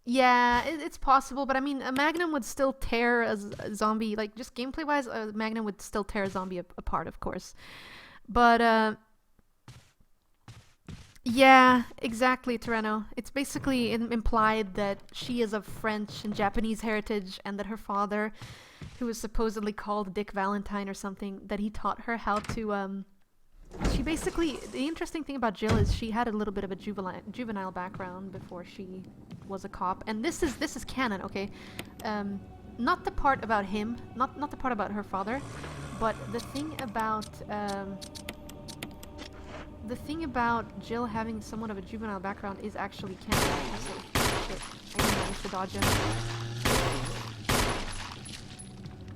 Yeah, it's possible, but I mean, a Magnum would still tear a zombie, like, just gameplay-wise, a Magnum would still tear a zombie apart, of course. But, yeah, exactly, Terreno. It's basically implied that she is of French and Japanese heritage, and that her father, who was supposedly called Dick Valentine or something, that he taught her how to, she basically, the interesting thing about Jill is she had a little bit of a juvenile background before she was a cop, and this is canon, okay? Not the part about him, not the part about her father, but the thing about Jill having somewhat of a juvenile background is actually canon. Shit, I didn't manage to dodge him.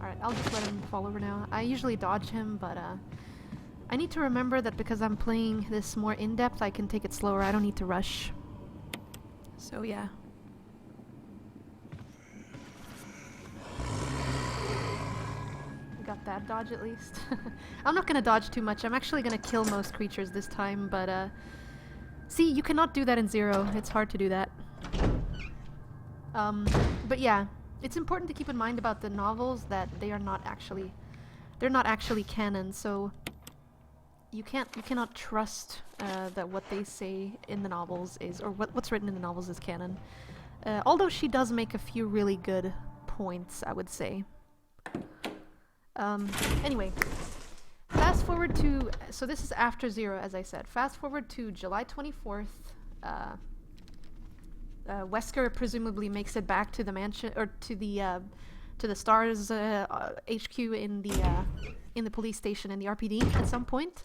Alright, I'll just let him fall over now. I usually dodge him, but I need to remember that because I'm playing this more in-depth, I can take it slower. I don't need to rush. So yeah. Got that dodge at least. I'm not gonna dodge too much. I'm actually gonna kill most creatures this time, but see, you cannot do that in Zero. It's hard to do that. But yeah, it's important to keep in mind about the novels that they're not actually canon, so you cannot trust that what they say in the novels is, or what's written in the novels is canon. Although she does make a few really good points, I would say. Anyway, fast forward to, so this is after Zero, as I said. Fast forward to July 24th. Wesker presumably makes it back to the mansion, or to the STARS HQ in the police station in the RPD at some point,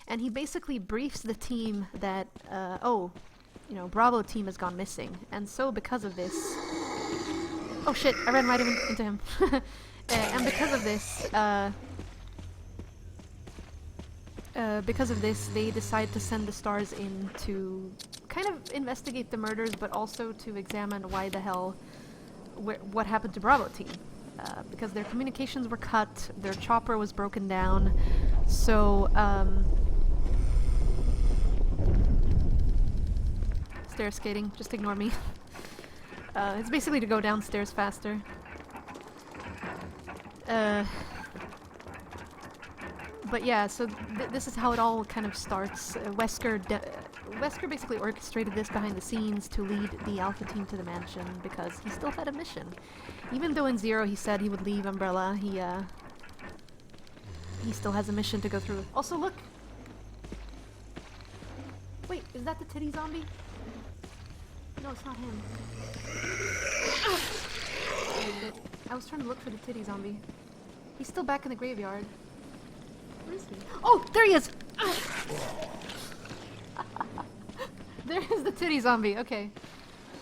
and he basically briefs the team that Bravo team has gone missing, and so because of this, oh shit, I ran right into him. And because of this, they decide to send the STARS in to kind of investigate the murders, but also to examine why the hell, what happened to Bravo team. Because their communications were cut, their chopper was broken down, so, stair skating, just ignore me. It's basically to go downstairs faster. But yeah, so this is how it all kind of starts. Wesker basically orchestrated this behind the scenes to lead the Alpha team to the mansion because he still had a mission. Even though in Zero he said he would leave Umbrella, he still has a mission to go through. Also, look! Wait, is that the titty zombie? No, it's not him. I was trying to look for the titty zombie. He's still back in the graveyard. Where is he? Oh, there he is! There is the titty zombie, okay.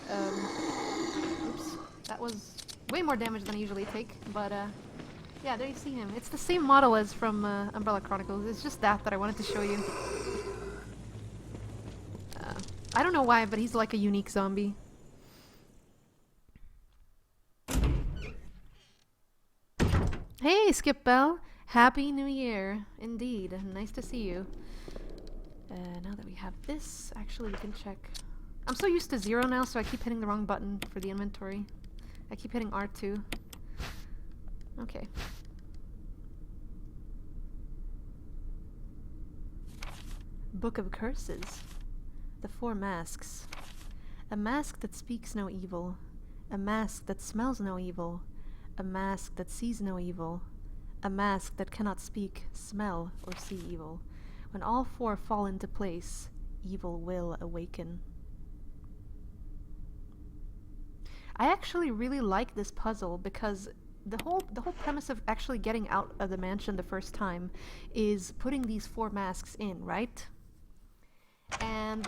Oops. That was way more damage than I usually take, but yeah, there you see him. It's the same model as from Umbrella Chronicles. It's just that I wanted to show you. I don't know why, but he's like a unique zombie. Hey, Skip Bell! Happy New Year! Indeed, nice to see you. Now that we have this, actually we can check. I'm so used to Zero now, so I keep hitting the wrong button for the inventory. I keep hitting R2. Okay. Book of Curses. The Four Masks. A mask that speaks no evil. A mask that smells no evil. A mask that sees no evil. A mask that cannot speak, smell, or see evil. When all four fall into place, evil will awaken. I actually really like this puzzle because the whole premise of actually getting out of the mansion the first time is putting these 4 masks in, right? And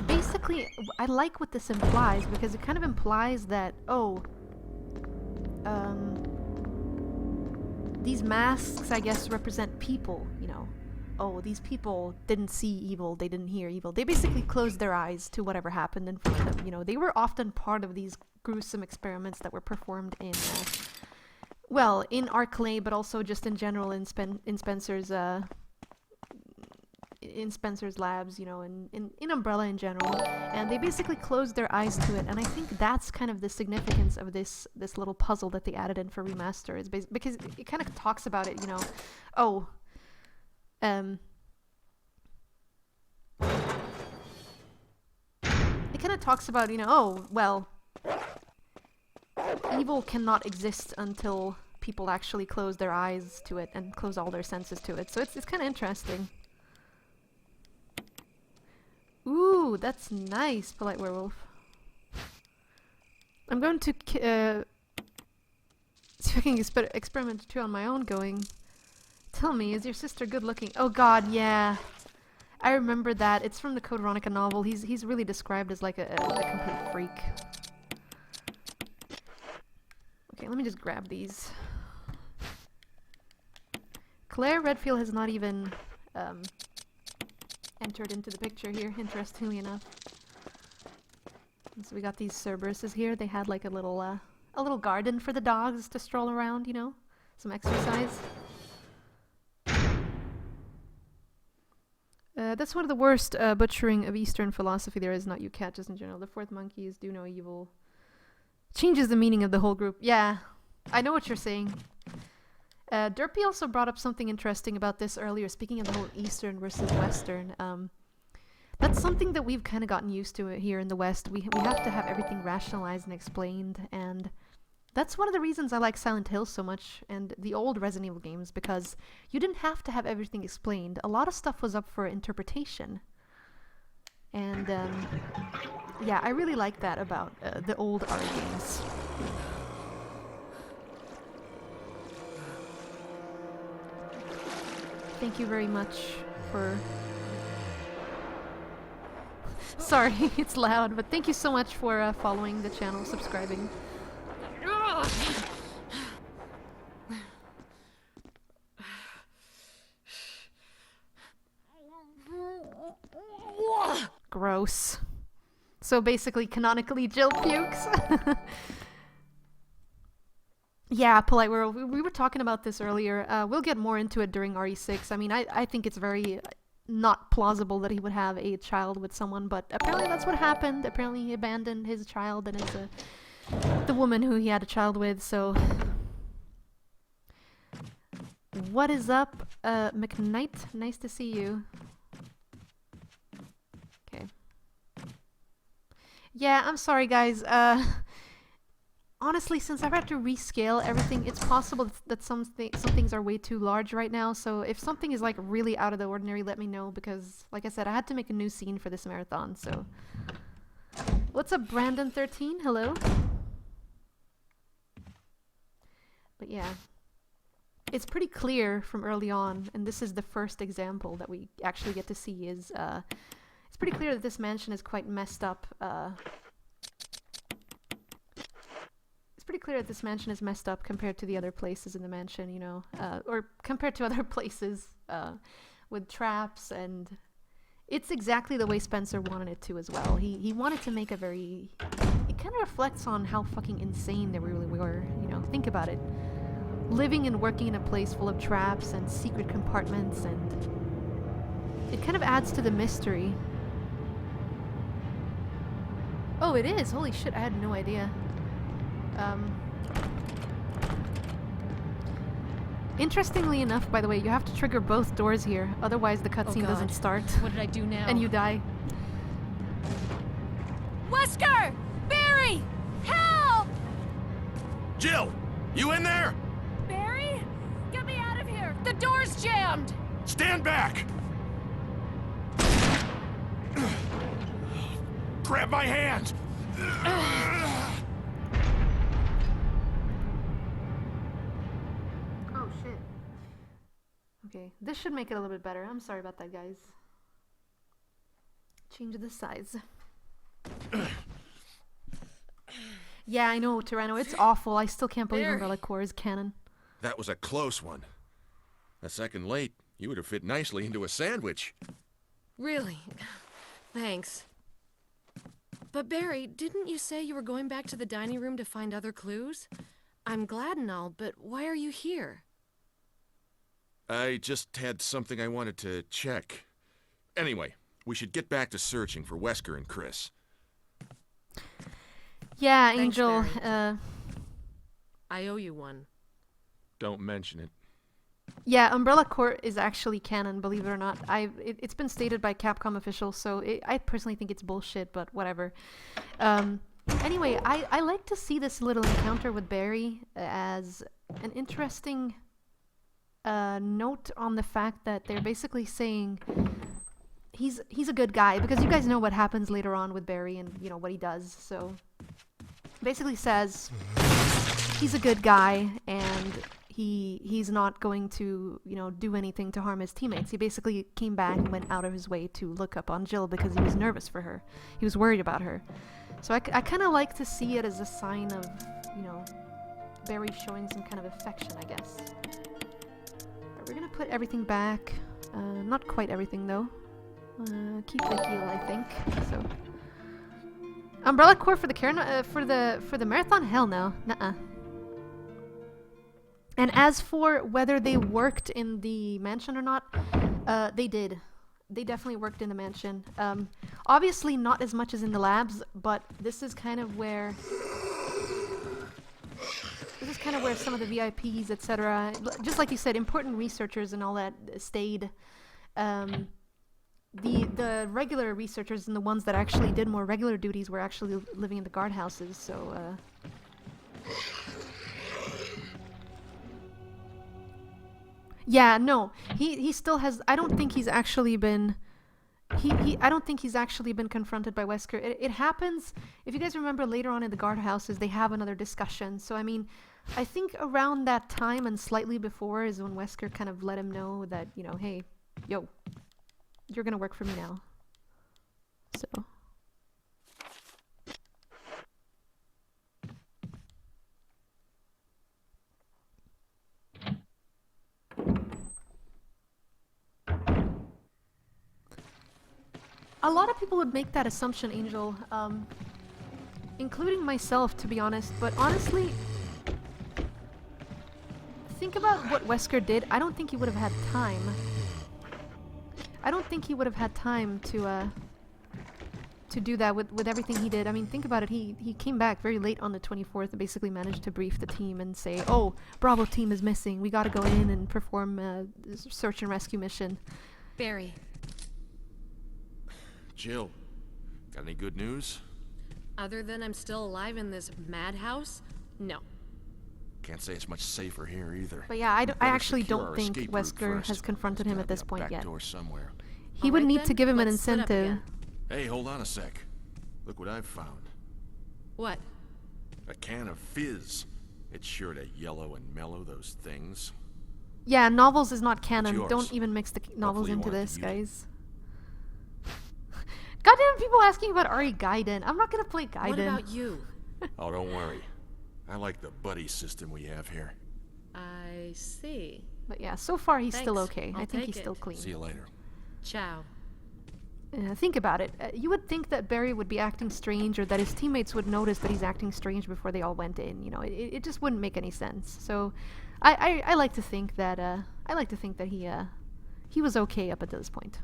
basically, I like what this implies, because it kind of implies that, these masks, I guess, represent people, you know. Oh, these people didn't see evil, they didn't hear evil. They basically closed their eyes to whatever happened in front of them, you know. They were often part of these gruesome experiments that were performed in, well, in Arklay, but also just in general in Spencer's labs, you know, in Umbrella in general, and they basically closed their eyes to it. And I think that's kind of the significance of this little puzzle that they added in for remaster, is because it kind of talks about it, you know. It kind of talks about, you know, well, evil cannot exist until people actually close their eyes to it and close all their senses to it. So it's kind of interesting. Ooh, that's nice, Polite Werewolf. I'm going to see if I can experiment too on my own going. Tell me, is your sister good looking? Oh god, yeah. I remember that. It's from the Code Veronica novel. He's really described as like a complete freak. Okay, let me just grab these. Claire Redfield has not even entered into the picture here, interestingly enough. And so we got these Cerberuses here. They had like a little garden for the dogs to stroll around, you know, some exercise. That's one of the worst butchering of Eastern philosophy there is, not you cat, just in general. The 4th monkeys do no evil. Changes the meaning of the whole group. Yeah, I know what you're saying. Derpy also brought up something interesting about this earlier, speaking of the whole Eastern versus Western. That's something that we've kind of gotten used to here in the West. We have to have everything rationalized and explained, and that's one of the reasons I like Silent Hill so much and the old Resident Evil games, because you didn't have to have everything explained. A lot of stuff was up for interpretation. And, yeah, I really like that about the old R games. Thank you very much for... Sorry, it's loud, but thank you so much for following the channel, subscribing. Gross. So basically, canonically, Jill pukes. Yeah, Polite World, we were talking about this earlier. We'll get more into it during RE6. I mean, I think it's very not plausible that he would have a child with someone, but apparently that's what happened. Apparently he abandoned his child and is the woman who he had a child with, so... What is up, McKnight? Nice to see you. Okay. Yeah, I'm sorry, guys. Honestly, since I've had to rescale everything, it's possible that some things are way too large right now, so if something is like really out of the ordinary, let me know, because, like I said, I had to make a new scene for this marathon, so... What's up, Brandon13? Hello? But yeah. It's pretty clear from early on, and this is the first example that we actually get to see, is, it's pretty clear that this mansion is quite messed up, It's pretty clear that this mansion is messed up compared to the other places in the mansion, you know, or compared to other places, with traps, and it's exactly the way Spencer wanted it to as well. He wanted to make a very... It kind of reflects on how fucking insane they really were, you know, think about it. Living and working in a place full of traps and secret compartments, and it kind of adds to the mystery. Oh, it is? Holy shit, I had no idea. Interestingly enough, by the way, you have to trigger both doors here, otherwise the cutscene doesn't start. What did I do now? And you die. Wesker! Barry! Help! Jill! You in there? Barry? Get me out of here! The door's jammed! Stand back! Grab my hand! Okay, this should make it a little bit better. I'm sorry about that, guys. Change the size. Yeah, I know, Tyranno. It's awful. I still can't believe Umbrella Corps is canon. That was a close one. A second late, you would have fit nicely into a sandwich. Really? Thanks. But Barry, didn't you say you were going back to the dining room to find other clues? I'm glad and all, but why are you here? I just had something I wanted to check. Anyway, we should get back to searching for Wesker and Chris. Yeah, Thanks, Angel, I owe you one. Don't mention it. Yeah, Umbrella Corps is actually canon, believe it or not. It's been stated by Capcom officials, so I personally think it's bullshit, but whatever. Anyway, I like to see this little encounter with Barry as an interesting note on the fact that they're basically saying he's a good guy, because you guys know what happens later on with Barry and, you know, what he does, so basically says he's a good guy and he's not going to, you know, do anything to harm his teammates. He basically came back and went out of his way to look up on Jill because he was nervous for her. He was worried about her. So I kind of like to see it as a sign of, you know, Barry showing some kind of affection, I guess. But we're gonna put everything back. Not quite everything though. Keep the heal, I think. So Umbrella Corps for the for the marathon? Hell no. Nuh-uh. And as for whether they worked in the mansion or not, they did. They definitely worked in the mansion. Obviously not as much as in the labs, but this is kind of where some of the VIPs, etc., just like you said, important researchers and all that stayed. The regular researchers and the ones that actually did more regular duties were actually living in the guardhouses, so yeah, no. He still has. I don't think he's actually been I don't think he's actually been confronted by Wesker. It happens, if you guys remember later on in the guardhouses, they have another discussion. So I mean, I think around that time and slightly before is when Wesker kind of let him know that, you know, hey, yo, you're gonna work for me now. So a lot of people would make that assumption, Angel, including myself, to be honest. But honestly, think about what Wesker did. I don't think he would have had time. I don't think he would have had time to do that with everything he did. I mean, think about it. He came back very late on the 24th and basically managed to brief the team and say, "Oh, Bravo team is missing. We got to go in and perform a search and rescue mission." Barry. Jill, got any good news? Other than I'm still alive in this madhouse? No. Can't say it's much safer here either. But yeah, I actually don't think Wesker has confronted him at this point yet. Somewhere. He would need to give him an incentive. Hey, hold on a sec. Look what I've found. What? A can of fizz. It's sure to yellow and mellow those things. Yeah, novels is not canon. Don't even mix the novels into this, guys. Goddamn people asking about Ari Gaiden. I'm not gonna play Gaiden. What about you? Oh, don't worry. I like the buddy system we have here. I see. But yeah, so far he's Thanks. still okay. I think take he's it. still clean. See you later. Ciao. Think about it. You would think that Barry would be acting strange, or that his teammates would notice that he's acting strange before they all went in. You know, it just wouldn't make any sense. So, I like to think that he was okay up until this point.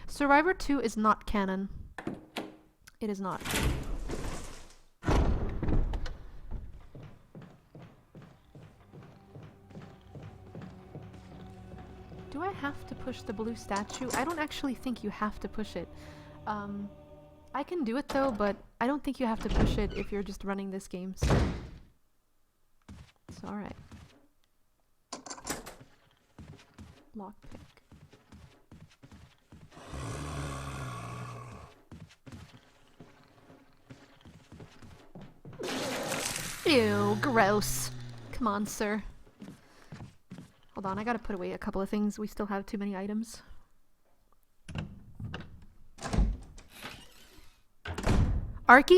Survivor 2 is not canon. It is not. Do I have to push the blue statue? I don't actually think you have to push it. I can do it though, but I don't think you have to push it if you're just running this game, so it's alright. Lockpick. Ew, gross. Come on, sir. Hold on, I gotta put away a couple of things. We still have too many items. Arc?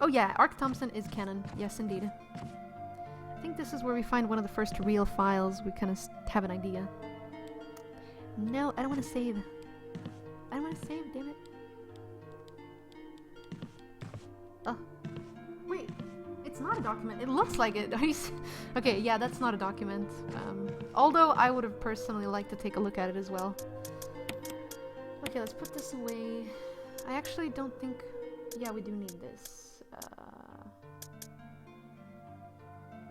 Oh yeah, Arc Thompson is canon. Yes, indeed. I think this is where we find one of the first real files. We kind of have an idea. No, I don't want to save. I don't want to save, damn it. Oh. Wait, it's not a document. It looks like it. Okay, yeah, that's not a document. Although I would have personally liked to take a look at it as well. Okay, let's put this away. I actually don't think... Yeah, we do need this.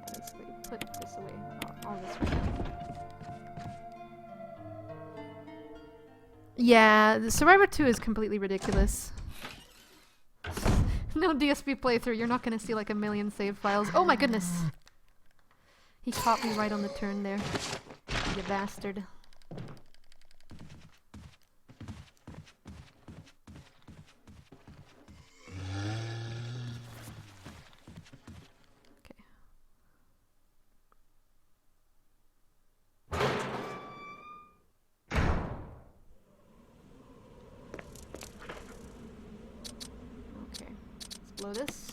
Basically, put this away. All this way. Yeah, the Survivor 2 is completely ridiculous. No DSP playthrough, you're not gonna see like a million save files. Oh my goodness! He caught me right on the turn there. You bastard. Blow this.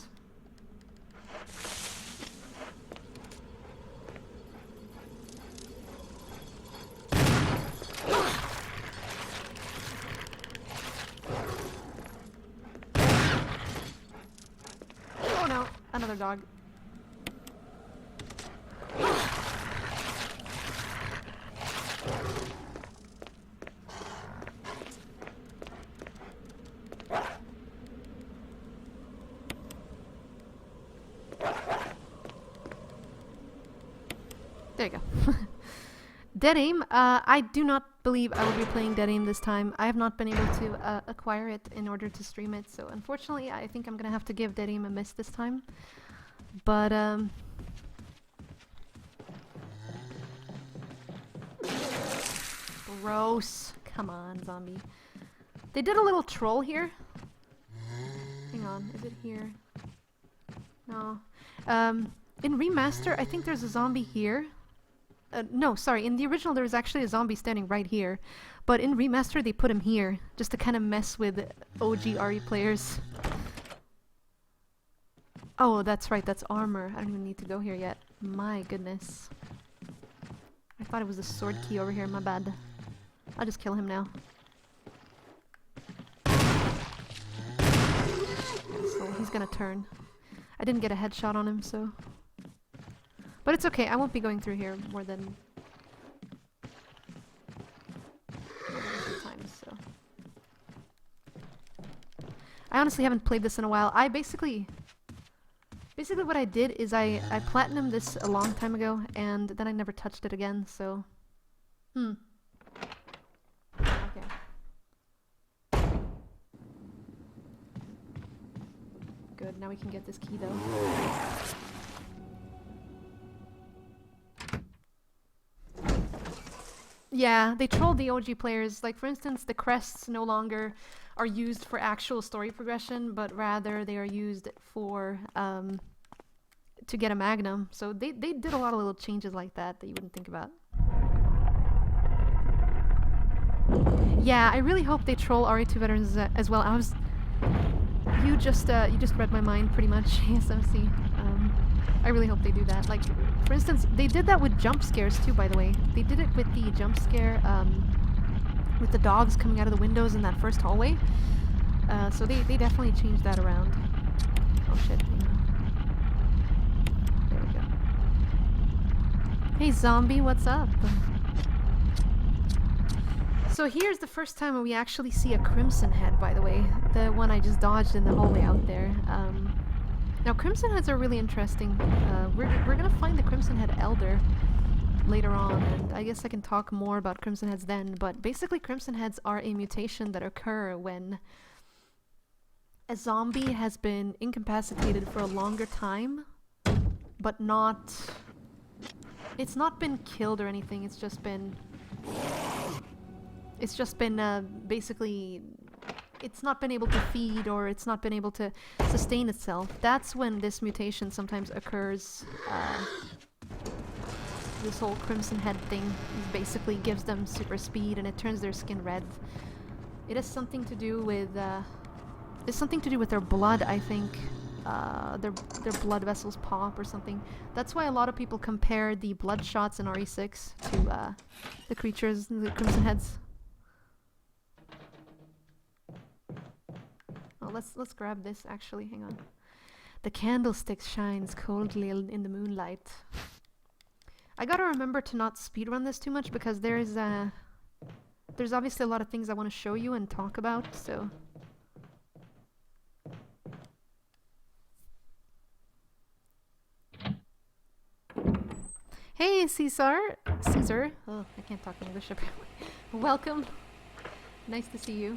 Oh no, another dog. There you go. Dead Aim, I do not believe I will be playing Dead Aim this time. I have not been able to acquire it in order to stream it, so unfortunately I think I'm gonna have to give Dead Aim a miss this time. But, gross. Come on, zombie. They did a little troll here. Hang on, is it here? No. In Remaster, I think there's a zombie here. No, sorry, in the original there was actually a zombie standing right here. But in Remaster they put him here, just to kind of mess with OG RE players. Oh, that's right, that's armor. I don't even need to go here yet. My goodness. I thought it was the sword key over here, my bad. I'll just kill him now. So he's gonna turn. I didn't get a headshot on him, so... But it's okay, I won't be going through here more than... times, so... I honestly haven't played this in a while. I basically what I did is I platinumed this a long time ago, and then I never touched it again, so... Okay. Good, now we can get this key though. Yeah, they trolled the OG players. Like, for instance, the crests no longer are used for actual story progression, but rather they are used for, to get a magnum. So they did a lot of little changes like that that you wouldn't think about. Yeah, I really hope they troll RE2 veterans as well. You just read my mind pretty much, ASMC. I really hope they do that. Like, for instance, they did that with jump scares too, by the way. They did it with the jump scare, with the dogs coming out of the windows in that first hallway. So they definitely changed that around. Oh shit, hang on. There we go. Hey zombie, what's up? So here's the first time we actually see a Crimson Head, by the way. The one I just dodged in the hallway out there. Now, Crimson Heads are really interesting. We're gonna find the Crimson Head Elder later on, and I guess I can talk more about Crimson Heads then, but basically Crimson Heads are a mutation that occur when a zombie has been incapacitated for a longer time, but not... It's not been killed or anything, it's just been basically... it's not been able to feed or it's not been able to sustain itself, that's when this mutation sometimes occurs. This whole crimson head thing basically gives them super speed and it turns their skin red. It has something to do with their blood, I think. Their blood vessels pop or something. That's why a lot of people compare the blood shots in RE6 to the creatures, the crimson heads. Oh, let's grab this actually. Hang on. The candlestick shines coldly in the moonlight. I gotta remember to not speedrun this too much because there's obviously a lot of things I want to show you and talk about, so. Hey, Caesar. Oh, I can't talk English apparently. Welcome. Nice to see you.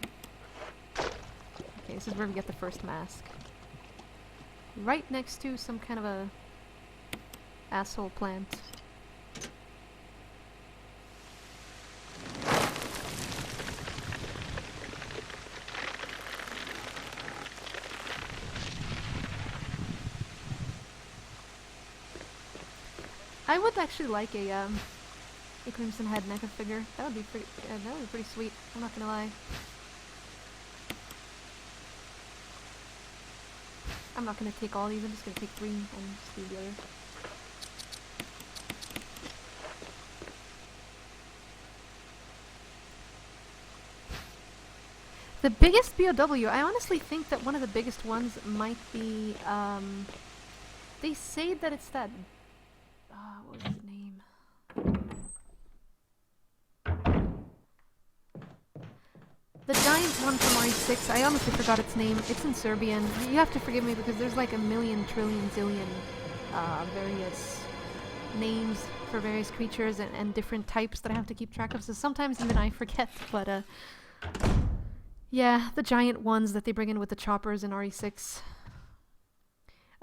Okay, this is where we get the first mask. Right next to some kind of a asshole plant. I would actually like a Crimson Head NECA figure. That would be pretty sweet. I'm not gonna lie. I'm not gonna take all these. I'm just gonna take 3 and just leave the other. The biggest BOW, I honestly think that one of the biggest ones might be, they say that it's that, what was his name? The giant one from RE6, I honestly forgot its name. It's in Serbian. You have to forgive me because there's like a million, trillion, zillion, various names for various creatures and different types that I have to keep track of, so sometimes even I forget, but, yeah, the giant ones that they bring in with the choppers in RE6.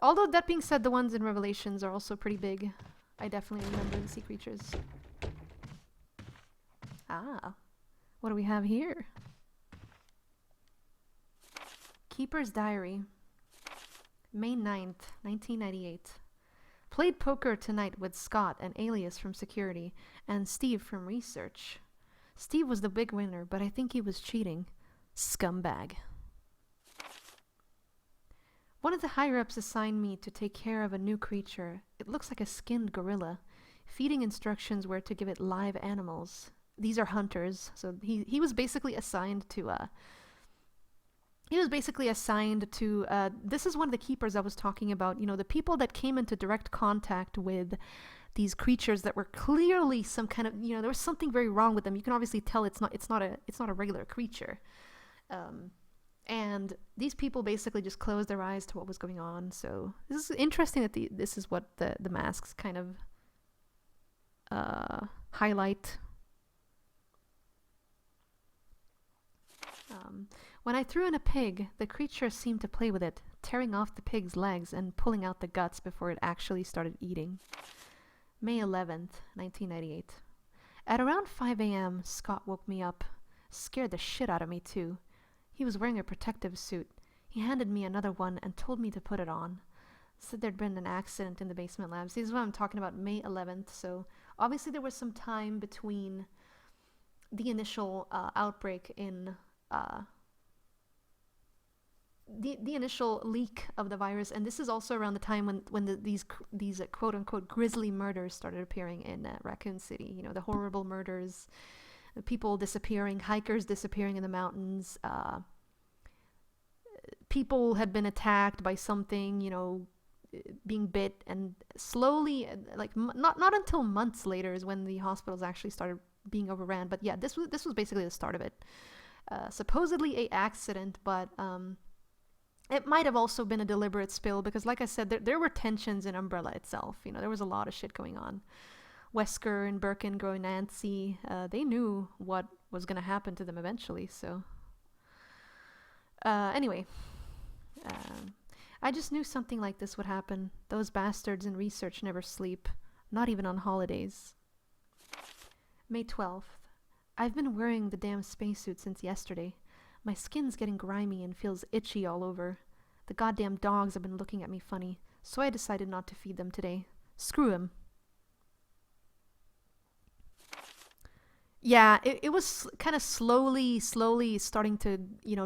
Although, that being said, the ones in Revelations are also pretty big. I definitely remember the sea creatures. Ah, what do we have here? Keeper's Diary. May 9th, 1998. Played poker tonight with Scott, an alias from security, and Steve from research. Steve was the big winner, but I think he was cheating. Scumbag. One of the higher-ups assigned me to take care of a new creature. It looks like a skinned gorilla. Feeding instructions were to give it live animals. These are hunters, so he was basically assigned to, this is one of the keepers I was talking about, you know, the people that came into direct contact with these creatures that were clearly some kind of, you know, there was something very wrong with them. You can obviously tell it's not a regular creature. And these people basically just closed their eyes to what was going on. So this is interesting that this is what the masks kind of highlight. When I threw in a pig, the creature seemed to play with it, tearing off the pig's legs and pulling out the guts before it actually started eating. May 11th, 1998. At around 5 a.m., Scott woke me up. Scared the shit out of me, too. He was wearing a protective suit. He handed me another one and told me to put it on. Said there'd been an accident in the basement labs. This is what I'm talking about, May 11th. So obviously there was some time between the initial outbreak in the initial leak of the virus, and this is also around the time when these quote-unquote grisly murders started appearing in Raccoon City. You know, the horrible murders, people disappearing, hikers disappearing in the mountains, people had been attacked by something, you know, being bit, and slowly, like, not until months later is when the hospitals actually started being overran. But yeah, this was basically the start of it. Supposedly a accident, but it might have also been a deliberate spill because, like I said, there were tensions in Umbrella itself. You know, there was a lot of shit going on. Wesker and Birkin growing Nancy, they knew what was going to happen to them eventually, so... Anyway. I just knew something like this would happen. Those bastards in research never sleep. Not even on holidays. May 12th. I've been wearing the damn spacesuit since yesterday. My skin's getting grimy and feels itchy all over. The goddamn dogs have been looking at me funny, so I decided not to feed them today. Screw 'em. Yeah, it was kind of slowly starting to,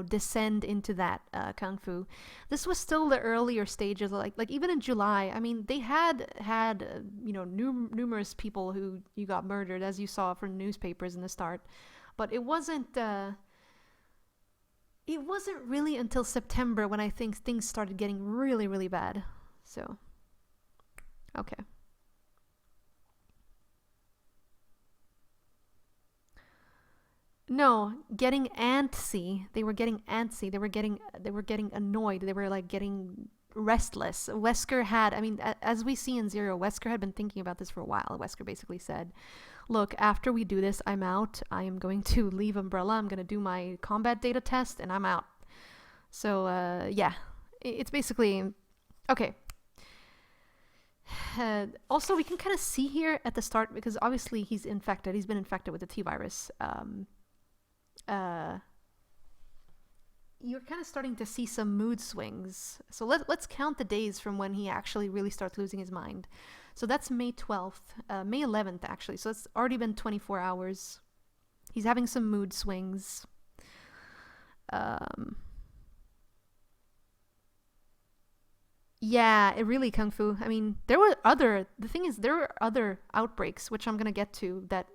descend into that kung fu. This was still the earlier stages, like even in July. I mean, they had numerous people who got murdered, as you saw from newspapers in the start, but it wasn't really until September when I think things started getting really, really bad. So, okay. No, getting antsy. They were getting antsy. They were getting annoyed. They were like getting restless. Wesker had, I mean, as we see in Zero, Wesker had been thinking about this for a while. Wesker basically said, look, after we do this, I'm out. I am going to leave Umbrella. I'm going to do my combat data test and I'm out. So, yeah, it's basically, okay. Also, we can kind of see here at the start, because obviously he's infected. He's been infected with the T-virus. You're kind of starting to see some mood swings. So let's count the days from when he actually really starts losing his mind. So that's May 12th, May 11th actually. So it's already been 24 hours. He's having some mood swings. Yeah, it really kung fu. I mean, there were other outbreaks, which I'm gonna get to, that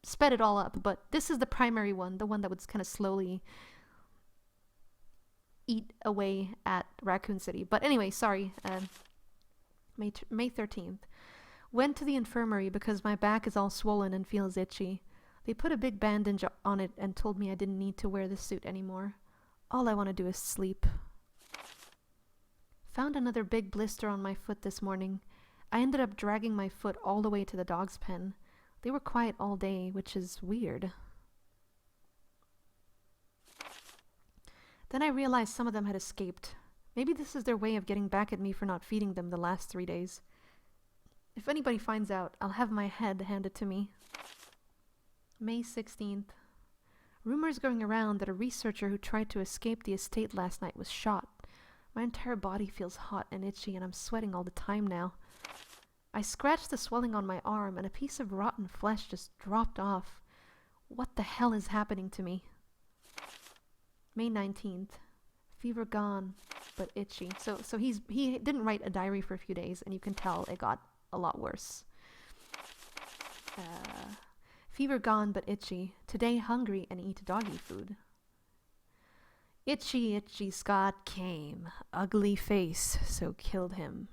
sped it all up, but this is the primary one, the one that would kind of slowly eat away at Raccoon City. But anyway, sorry, May 13th. Went to the infirmary because my back is all swollen and feels itchy. They put a big bandage on it and told me I didn't need to wear the suit anymore. All I want to do is sleep. Found another big blister on my foot this morning. I ended up dragging my foot all the way to the dog's pen. They were quiet all day, which is weird. Then I realized some of them had escaped. Maybe this is their way of getting back at me for not feeding them the last 3 days. If anybody finds out, I'll have my head handed to me. May 16th. Rumors going around that a researcher who tried to escape the estate last night was shot. My entire body feels hot and itchy, and I'm sweating all the time now. I scratched the swelling on my arm, and a piece of rotten flesh just dropped off. What the hell is happening to me? May 19th. Fever gone, but itchy. So he didn't write a diary for a few days, and you can tell it got a lot worse. Fever gone, but itchy. Today hungry and eat doggy food. Itchy, itchy Scott came. Ugly face, so killed him.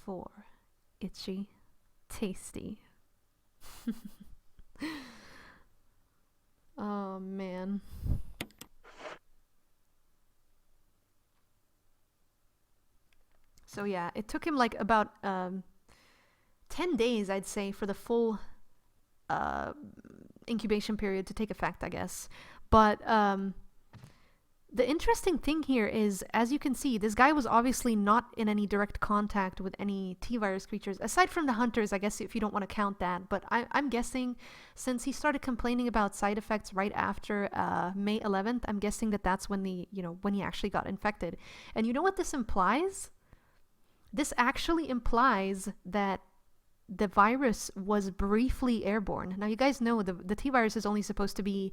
4. Itchy, tasty. Oh, man. So yeah, it took him like about 10 days, I'd say, for the full incubation period to take effect, I guess. But the interesting thing here is, as you can see, this guy was obviously not in any direct contact with any T-virus creatures, aside from the hunters, I guess, if you don't want to count that. But I'm guessing, since he started complaining about side effects right after May 11th, I'm guessing that that's when when he actually got infected. And you know what this implies? This actually implies that the virus was briefly airborne. Now, you guys know the T-virus is only supposed to be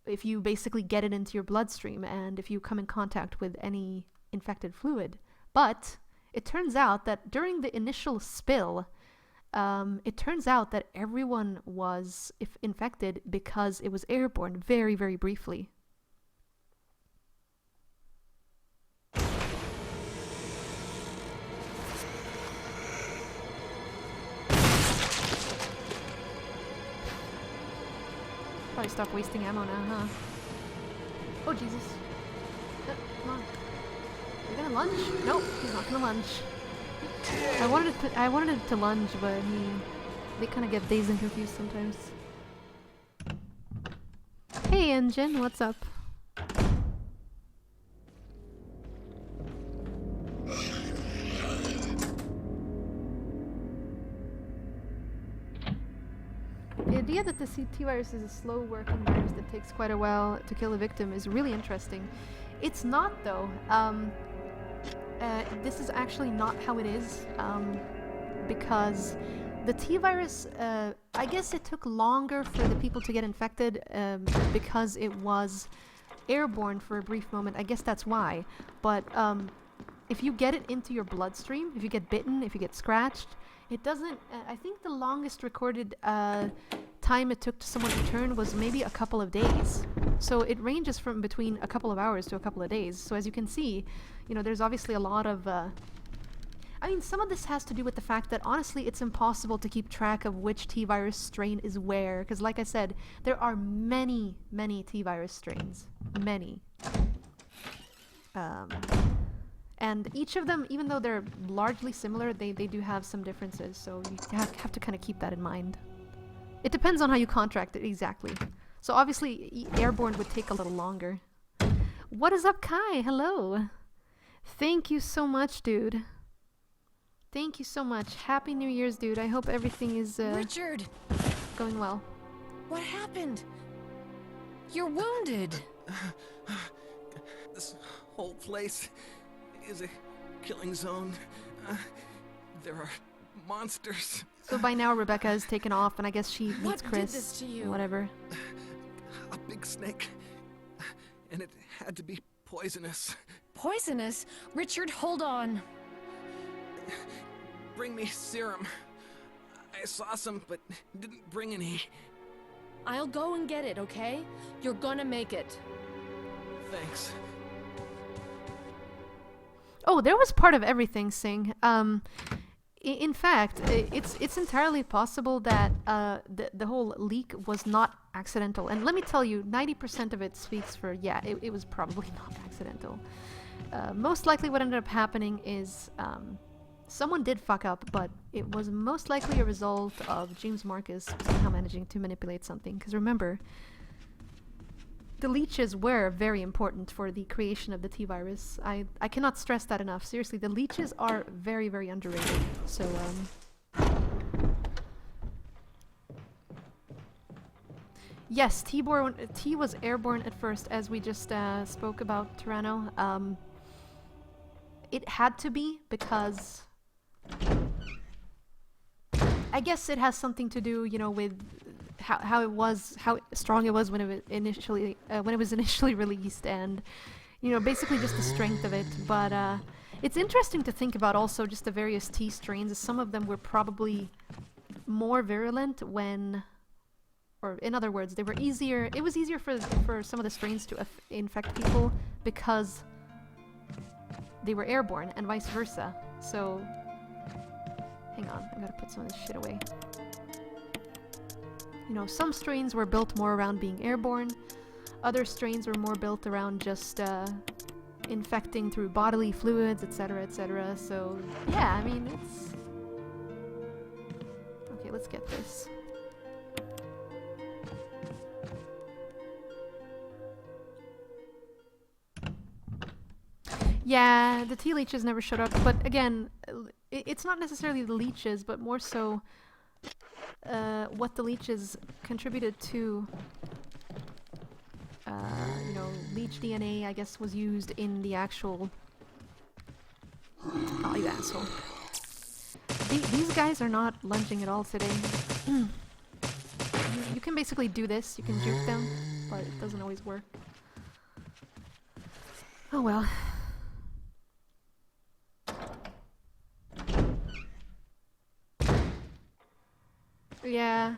if you basically get it into your bloodstream and if you come in contact with any infected fluid. But it turns out that during the initial spill, it turns out that everyone was infected because it was airborne very, very briefly. Probably stop wasting ammo now, huh? Oh, Jesus. Come on. Are you gonna lunge? Nope, he's not gonna lunge. I wanted it to lunge, but they kind of get dazed and confused sometimes. Hey, Engine, what's up? idea that the T-virus is a slow-working virus that takes quite a while to kill a victim is really interesting. It's not, though. This is actually not how it is, because the T-virus, I guess it took longer for the people to get infected because it was airborne for a brief moment. I guess that's why. But if you get it into your bloodstream, if you get bitten, if you get scratched, it doesn't... I think the longest recorded time it took to someone to turn was maybe a couple of days. So it ranges from between a couple of hours to a couple of days. So as you can see, you know, there's obviously a lot of... I mean, some of this has to do with the fact that, honestly, it's impossible to keep track of which T-virus strain is where. Because, like I said, there are many, many T-virus strains. Many. And each of them, even though they're largely similar, they do have some differences. So you have to kind of keep that in mind. It depends on how you contract it, exactly. So obviously, airborne would take a little longer. What is up, Kai? Hello. Thank you so much, dude. Thank you so much. Happy New Year's, dude. I hope everything is Richard! Going well. What happened? You're wounded. This whole place is a killing zone. There are monsters. So by now Rebecca has taken off, and I guess she meets Chris. What did this to you? Whatever. A big snake. And it had to be poisonous. Poisonous? Richard, hold on. Bring me serum. I saw some, but didn't bring any. I'll go and get it, okay? You're gonna make it. Thanks. Oh, there was part of everything, Singh. In fact, it's entirely possible that the whole leak was not accidental. And let me tell you, 90% of it speaks for, yeah, it was probably not accidental. Most likely what ended up happening is someone did fuck up, but it was most likely a result of James Marcus somehow managing to manipulate something. Because remember, the leeches were very important for the creation of the T-virus. I cannot stress that enough. Seriously, the leeches are very, very underrated. So, yes, T was airborne at first, as we just spoke about, Tyranno. It had to be because... I guess it has something to do, you know, with how strong it was when it was initially released, and you know, basically just the strength of it. But it's interesting to think about also just the various T strains. Some of them were probably more virulent when, or in other words, they were easier. It was easier for some of the strains to infect people because they were airborne, and vice versa. So, hang on, I gotta put some of this shit away. You know, some strains were built more around being airborne, other strains were more built around just infecting through bodily fluids, etc., etc. So, yeah, I mean, it's... Okay, let's get this. Yeah, the T leeches never showed up, but again, it's not necessarily the leeches, but more so what the leeches contributed to. You know, leech DNA, I guess, was used in the actual... Oh, you asshole. These guys are not lunging at all today. You can basically do this, you can juke them, but it doesn't always work. Oh well. Yeah,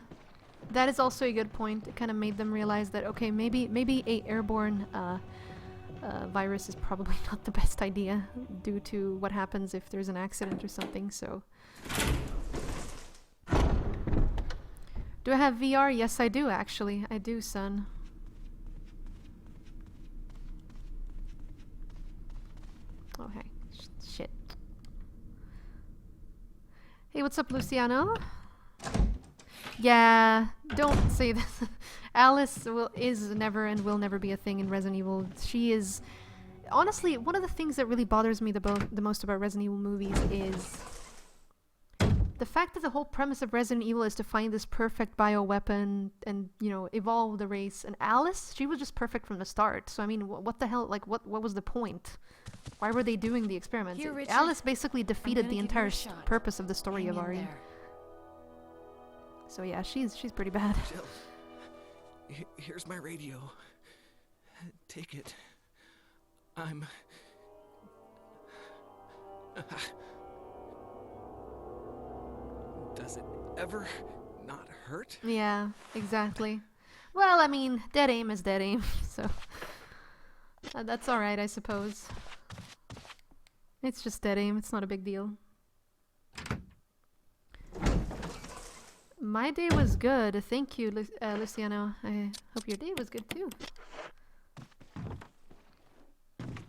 that is also a good point. It kind of made them realize that, okay, maybe a airborne virus is probably not the best idea due to what happens if there's an accident or something, so... Do I have VR? Yes, I do, actually. I do, son. Oh, hey. Shit. Hey, what's up, Luciano? Yeah, don't say this. Alice is never and will never be a thing in Resident Evil. She is... Honestly, one of the things that really bothers me the most about Resident Evil movies is the fact that the whole premise of Resident Evil is to find this perfect bioweapon and, you know, evolve the race. And Alice, she was just perfect from the start. So, I mean, what the hell, like, what was the point? Why were they doing the experiments? Here, Richard, Alice basically defeated the give you entire a shot. purpose of the story Hang of in Ari. there. So yeah, she's pretty bad. Jill, here's my radio. Take it. I'm... Does it ever not hurt? Yeah, exactly. Well, I mean, dead aim is dead aim, so that's alright, I suppose. It's just dead aim, it's not a big deal. My day was good, thank you, Luciano. I hope your day was good too.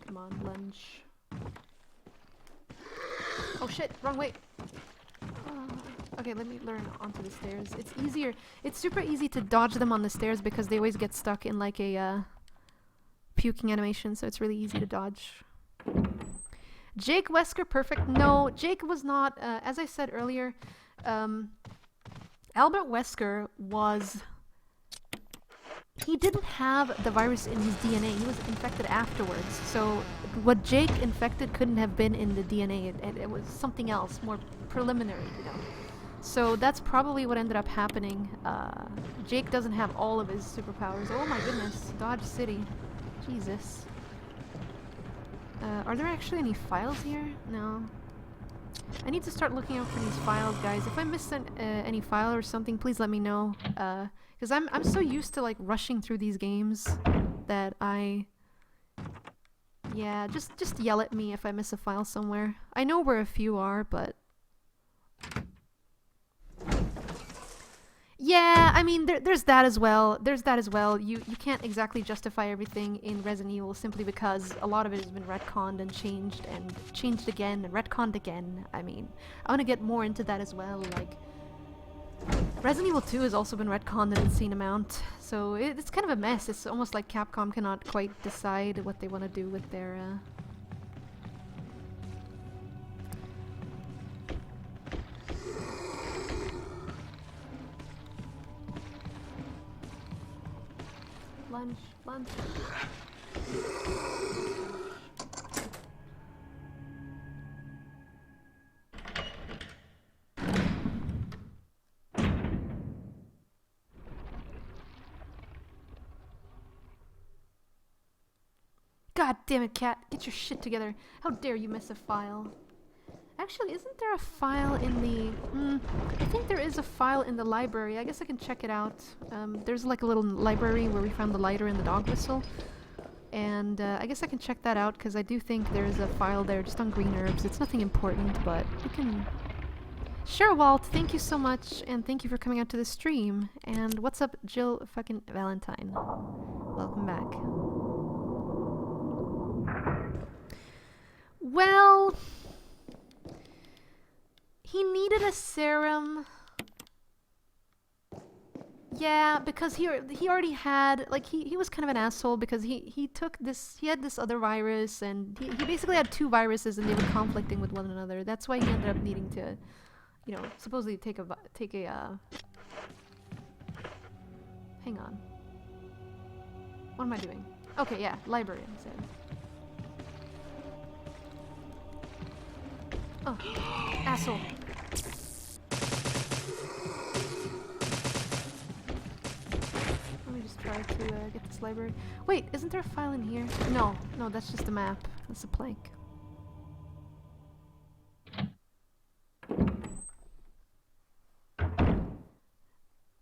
Come on, lunch. Oh shit, wrong way! Okay, let me learn onto the stairs. It's easier. It's super easy to dodge them on the stairs because they always get stuck in like a puking animation, so it's really easy to dodge. Jake Wesker, perfect. No, Jake was not, as I said earlier, Albert Wesker was... He didn't have the virus in his DNA. He was infected afterwards. So what Jake infected couldn't have been in the DNA. It was something else, more preliminary, you know. So that's probably what ended up happening. Jake doesn't have all of his superpowers. Oh my goodness. Dodge City. Jesus. Are there actually any files here? No. I need to start looking out for these files, guys. If I missed any file or something, please let me know. Because I'm so used to like rushing through these games that I... Yeah, just yell at me if I miss a file somewhere. I know where a few are, but... Yeah, I mean, there's that as well. There's that as well. You can't exactly justify everything in Resident Evil simply because a lot of it has been retconned and changed again and retconned again. I mean, I want to get more into that as well. Like, Resident Evil 2 has also been retconned an insane amount, so it's kind of a mess. It's almost like Capcom cannot quite decide what they want to do with their... Lunch. God damn it, Cat. Get your shit together. How dare you miss a file. Actually, isn't there a file in the... I think there is a file in the library. I guess I can check it out. There's like a little library where we found the lighter and the dog whistle. And I guess I can check that out because I do think there's a file there just on green herbs. It's nothing important, but we can... Sure, Walt. Thank you so much. And thank you for coming out to the stream. And what's up, Jill fucking Valentine? Welcome back. Well... He needed a serum. Yeah, because he already had, like, he was kind of an asshole because he took this, he had this other virus and he basically had two viruses and they were conflicting with one another. That's why he ended up needing to, you know, supposedly take a hang on. What am I doing? Okay, yeah, library instead. Oh, asshole. Let me just try to get this library. Wait, isn't there a file in here? No, that's just a map. That's a plank.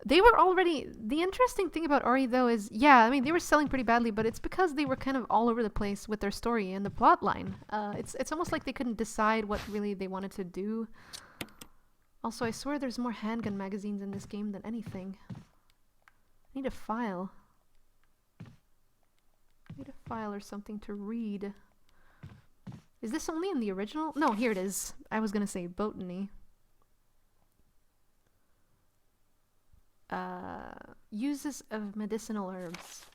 They were already... The interesting thing about Ori, though, is... Yeah, I mean, they were selling pretty badly, but it's because they were kind of all over the place with their story and the plot line. It's almost like they couldn't decide what really they wanted to do. Also, I swear there's more handgun magazines in this game than anything. I need a file. I need a file or something to read. Is this only in the original? No, here it is. I was gonna say botany. Uses of medicinal herbs.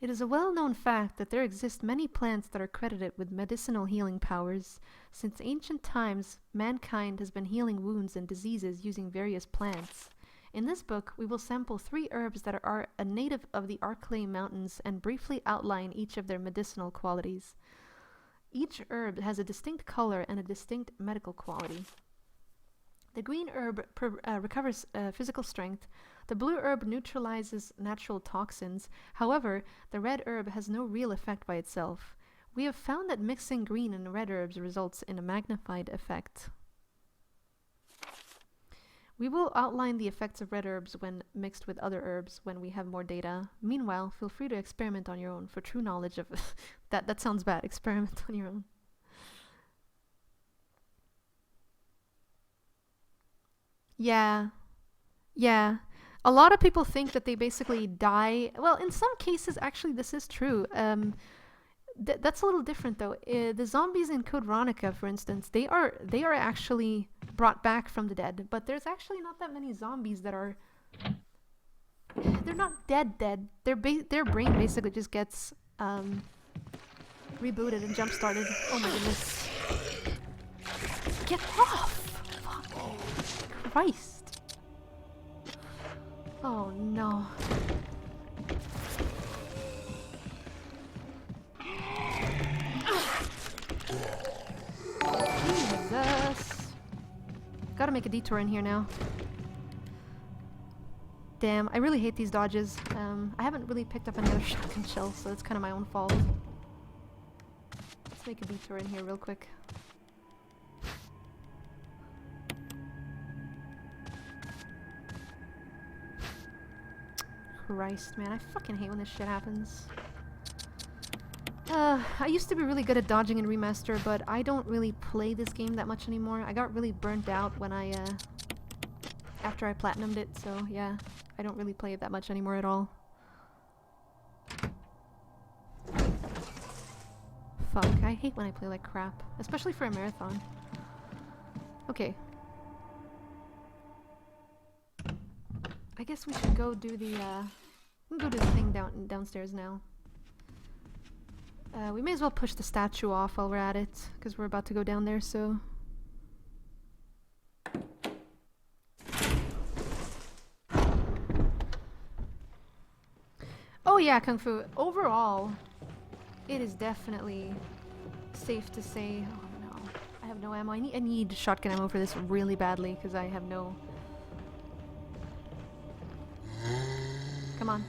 It is a well-known fact that there exist many plants that are credited with medicinal healing powers. Since ancient times, mankind has been healing wounds and diseases using various plants. In this book, we will sample 3 herbs that are a native of the Arklay Mountains and briefly outline each of their medicinal qualities. Each herb has a distinct color and a distinct medical quality. The green herb recovers physical strength. The blue herb neutralizes natural toxins. However, the red herb has no real effect by itself. We have found that mixing green and red herbs results in a magnified effect. We will outline the effects of red herbs when mixed with other herbs when we have more data. Meanwhile, feel free to experiment on your own for true knowledge of that sounds bad. Experiment on your own. Yeah. Yeah. A lot of people think that they basically die. Well, in some cases, actually, this is true. That's a little different, though. The zombies in Code Veronica, for instance, they are actually brought back from the dead. But there's actually not that many zombies that are... They're not dead. Their brain basically just gets rebooted and jump-started. Oh my goodness. Get off! Fuck. Christ. Oh no. Jesus. Gotta make a detour in here now. Damn, I really hate these dodges. I haven't really picked up any other shotgun shells, so it's kind of my own fault. Let's make a detour in here real quick. Christ, man, I fucking hate when this shit happens. I used to be really good at dodging in Remaster, but I don't really play this game that much anymore. I got really burnt out when after I platinumed it, so yeah, I don't really play it that much anymore at all. Fuck, I hate when I play like crap, especially for a marathon. Okay. I guess we should go do the, thing downstairs now. We may as well push the statue off while we're at it, because we're about to go down there, so... Oh yeah, Kung Fu. Overall, it is definitely safe to say... Oh no, I have no ammo. I need shotgun ammo for this really badly, because I have no... Come on.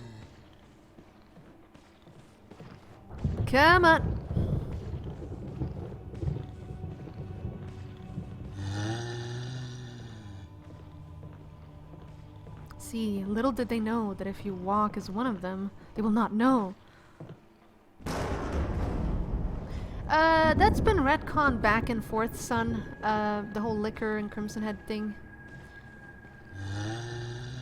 Come on! See, little did they know that if you walk as one of them, they will not know. That's been retconned back and forth, son. The whole Liquor and Crimson Head thing.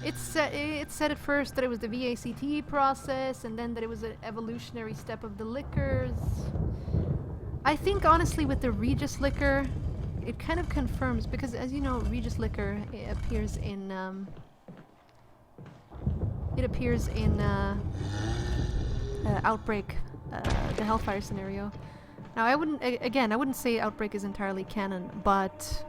It said at first that it was the VACT process, and then that it was an evolutionary step of the Liquors. I think, honestly, with the Regis Liquor, it kind of confirms, because as you know, Regis Liquor appears in, Outbreak, the Hellfire scenario. Now, I wouldn't say Outbreak is entirely canon, but,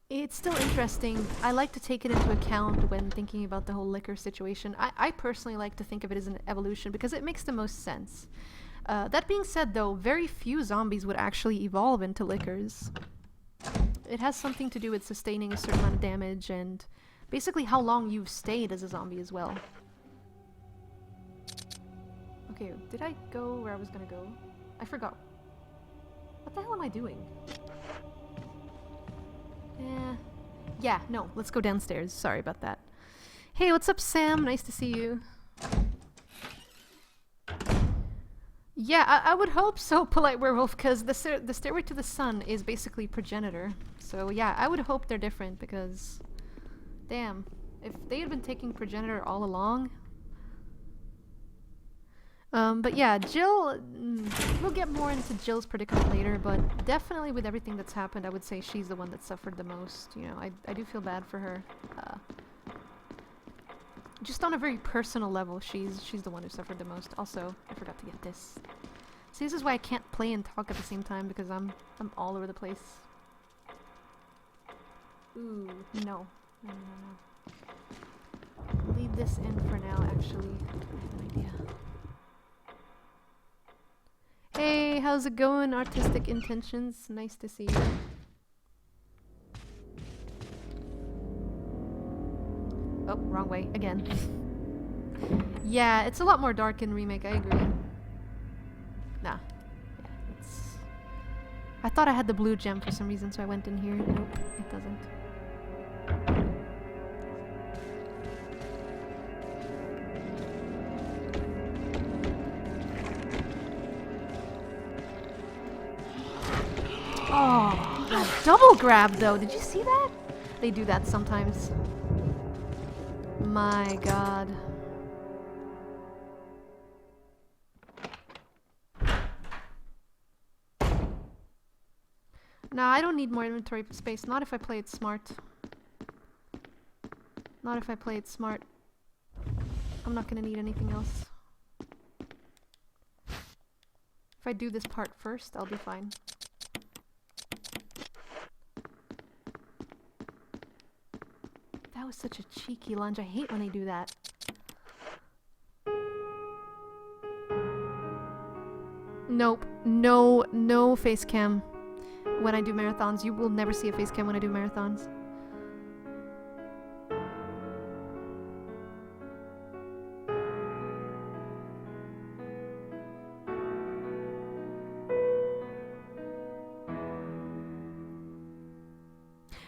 it's still interesting. I like to take it into account when thinking about the whole Liquor situation. I personally like to think of it as an evolution because it makes the most sense. That being said, though, very few zombies would actually evolve into Liquors. It has something to do with sustaining a certain amount of damage and basically how long you've stayed as a zombie as well. Okay, did I go where I was gonna go? I forgot. What the hell am I doing? Yeah, no, let's go downstairs. Sorry about that. Hey, what's up, Sam? Nice to see you. Yeah, I would hope so, Polite Werewolf, because the Stairway to the Sun is basically Progenitor. So yeah, I would hope they're different, because... Damn. If they had been taking Progenitor all along... but yeah, Jill... we'll get more into Jill's predicament later, but definitely with everything that's happened, I would say she's the one that suffered the most. You know, I do feel bad for her. just on a very personal level, she's the one who suffered the most. Also, I forgot to get this. See, this is why I can't play and talk at the same time, because I'm all over the place. Ooh, no. No. Leave this in for now, actually. I have an idea. Hey, how's it going? Artistic Intentions. Nice to see you. Oh, wrong way. Again. Yeah, it's a lot more dark in Remake, I agree. Nah. Yeah, it's... I thought I had the blue gem for some reason, so I went in here. Nope, it doesn't. Oh, that double grab though. Did you see that? They do that sometimes. My god. Nah, I don't need more inventory space. Not if I play it smart. Not if I play it smart. I'm not gonna need anything else. If I do this part first, I'll be fine. That was such a cheeky lunge. I hate when they do that. Nope. No face cam when I do marathons. You will never see a face cam when I do marathons.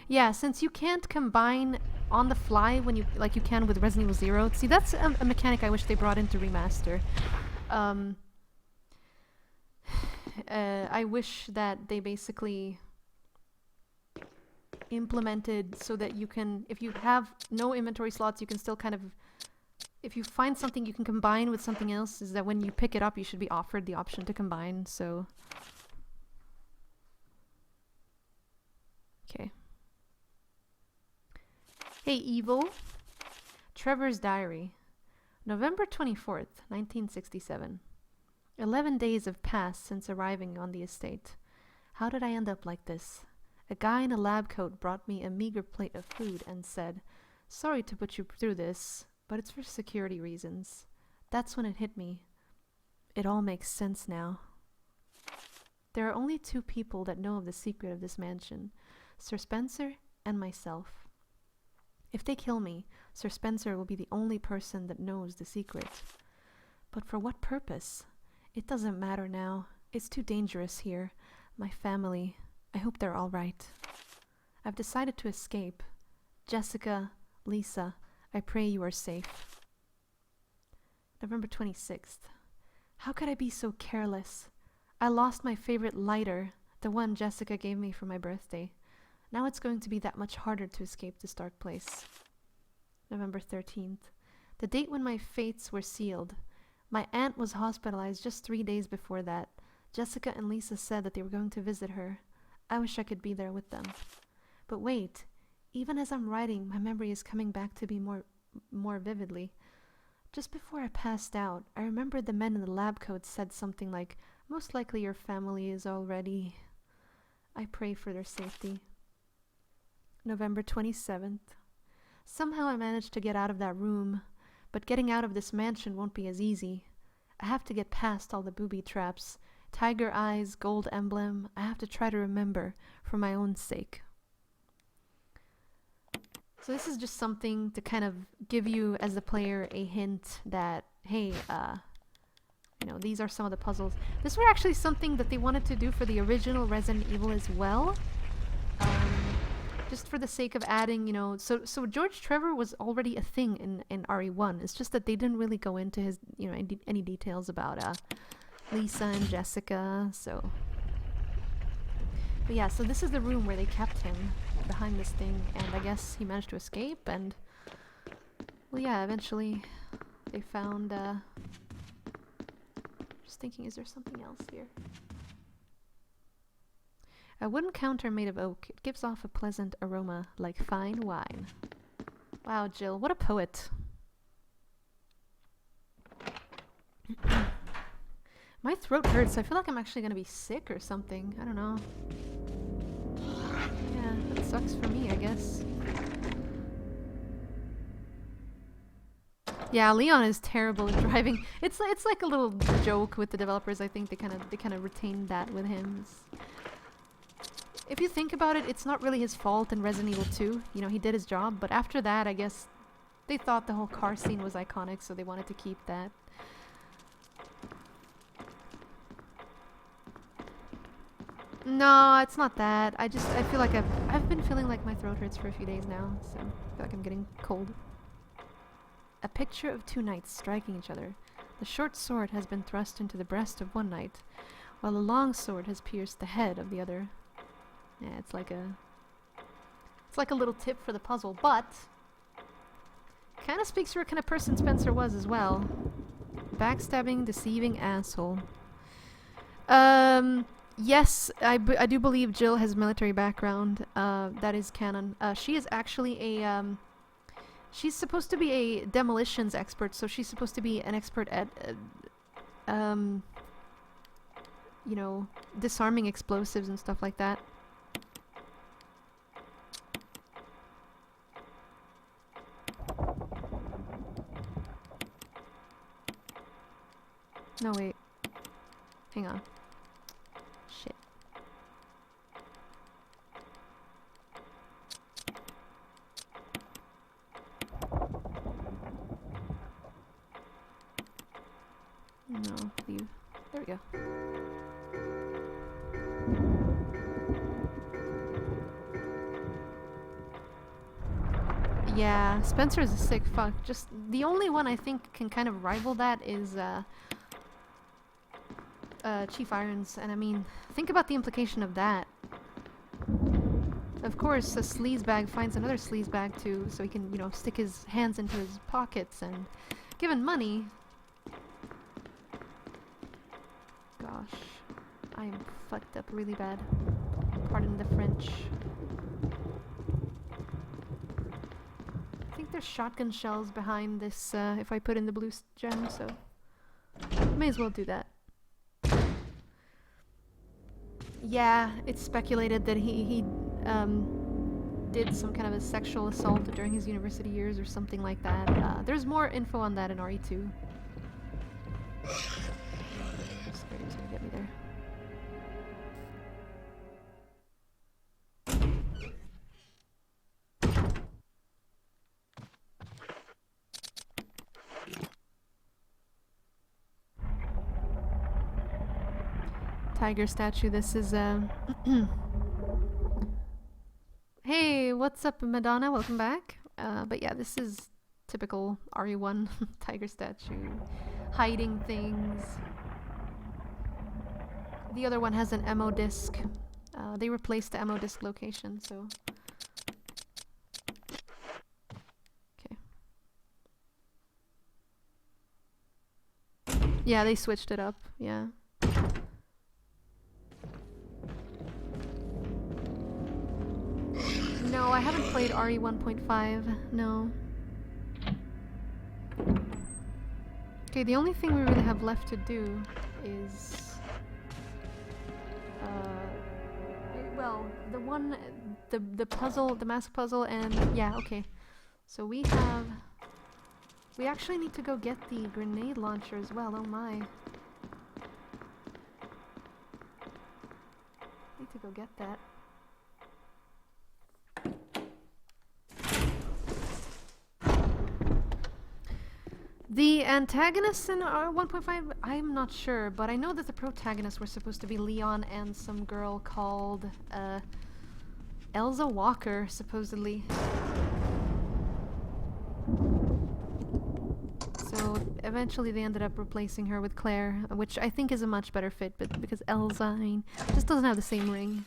Yeah, since you can't combine on the fly when you like you can with Resident Evil 0. See, that's a mechanic I wish they brought into Remaster. I wish that they basically implemented so that you can, if you have no inventory slots, you can still kind of, if you find something you can combine with something else, is that when you pick it up, you should be offered the option to combine, so. Okay. Hey, Evil. Trevor's Diary. November 24th, 1967. 11 days have passed since arriving on the estate. How did I end up like this? A guy in a lab coat brought me a meager plate of food and said, "Sorry to put you through this, but it's for security reasons." That's when it hit me. It all makes sense now. There are only two people that know of the secret of this mansion, Sir Spencer and myself. If they kill me, Sir Spencer will be the only person that knows the secret. But for what purpose? It doesn't matter now. It's too dangerous here. My family, I hope they're all right. I've decided to escape. Jessica, Lisa, I pray you are safe. November 26th. How could I be so careless? I lost my favorite lighter, the one Jessica gave me for my birthday. Now it's going to be that much harder to escape this dark place. November 13th. The date when my fates were sealed. My aunt was hospitalized just 3 days before that. Jessica and Lisa said that they were going to visit her. I wish I could be there with them. But wait, even as I'm writing, my memory is coming back to me more vividly. Just before I passed out, I remembered the men in the lab coat said something like, "Most likely your family is already..." I pray for their safety. November 27th. Somehow I managed to get out of that room, but getting out of this mansion won't be as easy. I have to get past all the booby traps. Tiger eyes, gold emblem. I have to try to remember for my own sake. So this is just something to kind of give you as a player a hint that, hey, you know, these are some of the puzzles. This were actually something that they wanted to do for the original Resident Evil as well. Just for the sake of adding, you know, so George Trevor was already a thing in RE1. It's just that they didn't really go into his, you know, any details about Lisa and Jessica, so. But yeah, so this is the room where they kept him, behind this thing, and I guess he managed to escape, and, well, yeah, eventually they found, just thinking, is there something else here? A wooden counter made of oak. It gives off a pleasant aroma, like fine wine. Wow, Jill, what a poet. My throat hurts. I feel like I'm actually gonna be sick or something. I don't know. Yeah, that sucks for me, I guess. Yeah, Leon is terrible at driving. It's like a little joke with the developers. I think they kind of retained that with him. If you think about it, it's not really his fault in Resident Evil 2. You know, he did his job, but after that, I guess they thought the whole car scene was iconic, so they wanted to keep that. No, it's not that. I feel like I've been feeling like my throat hurts for a few days now, so I feel like I'm getting cold. A picture of two knights striking each other. The short sword has been thrust into the breast of one knight, while the long sword has pierced the head of the other. Yeah, it's like a little tip for the puzzle, but kind of speaks for what kind of person Spencer was as well. Backstabbing, deceiving asshole. Yes, I do believe Jill has military background. That is canon. She is actually a she's supposed to be a demolitions expert, so she's supposed to be an expert at you know, disarming explosives and stuff like that. No, wait. Hang on. Shit. No, leave. There we go. Yeah, Spencer is a sick fuck. Just the only one I think can kind of rival that is Chief Irons, and I mean, think about the implication of that. Of course, a sleazebag finds another sleazebag too, so he can, you know, stick his hands into his pockets, and given money... Gosh, I am fucked up really bad. Pardon the French. I think there's shotgun shells behind this, if I put in the blue gem, so... May as well do that. Yeah, it's speculated that he did some kind of a sexual assault during his university years or something like that. There's more info on that in RE2. Sorry, he's gonna get me there. Tiger statue, this is Hey, what's up, Madonna? Welcome back. But yeah, this is typical RE1 tiger statue. Hiding things. The other one has an ammo disc. They replaced the ammo disc location, so... Okay. Yeah, they switched it up, yeah. No, I haven't played RE 1.5. No. Okay, the only thing we really have left to do is... well, the one... The puzzle, the mask puzzle, and... Yeah, okay. So we have... We actually need to go get the grenade launcher as well, oh my. Need to go get that. The antagonists in 1.5, I'm not sure, but I know that the protagonists were supposed to be Leon and some girl called Elza Walker, supposedly. So eventually they ended up replacing her with Claire, which I think is a much better fit, but because Elza, I mean, just doesn't have the same ring.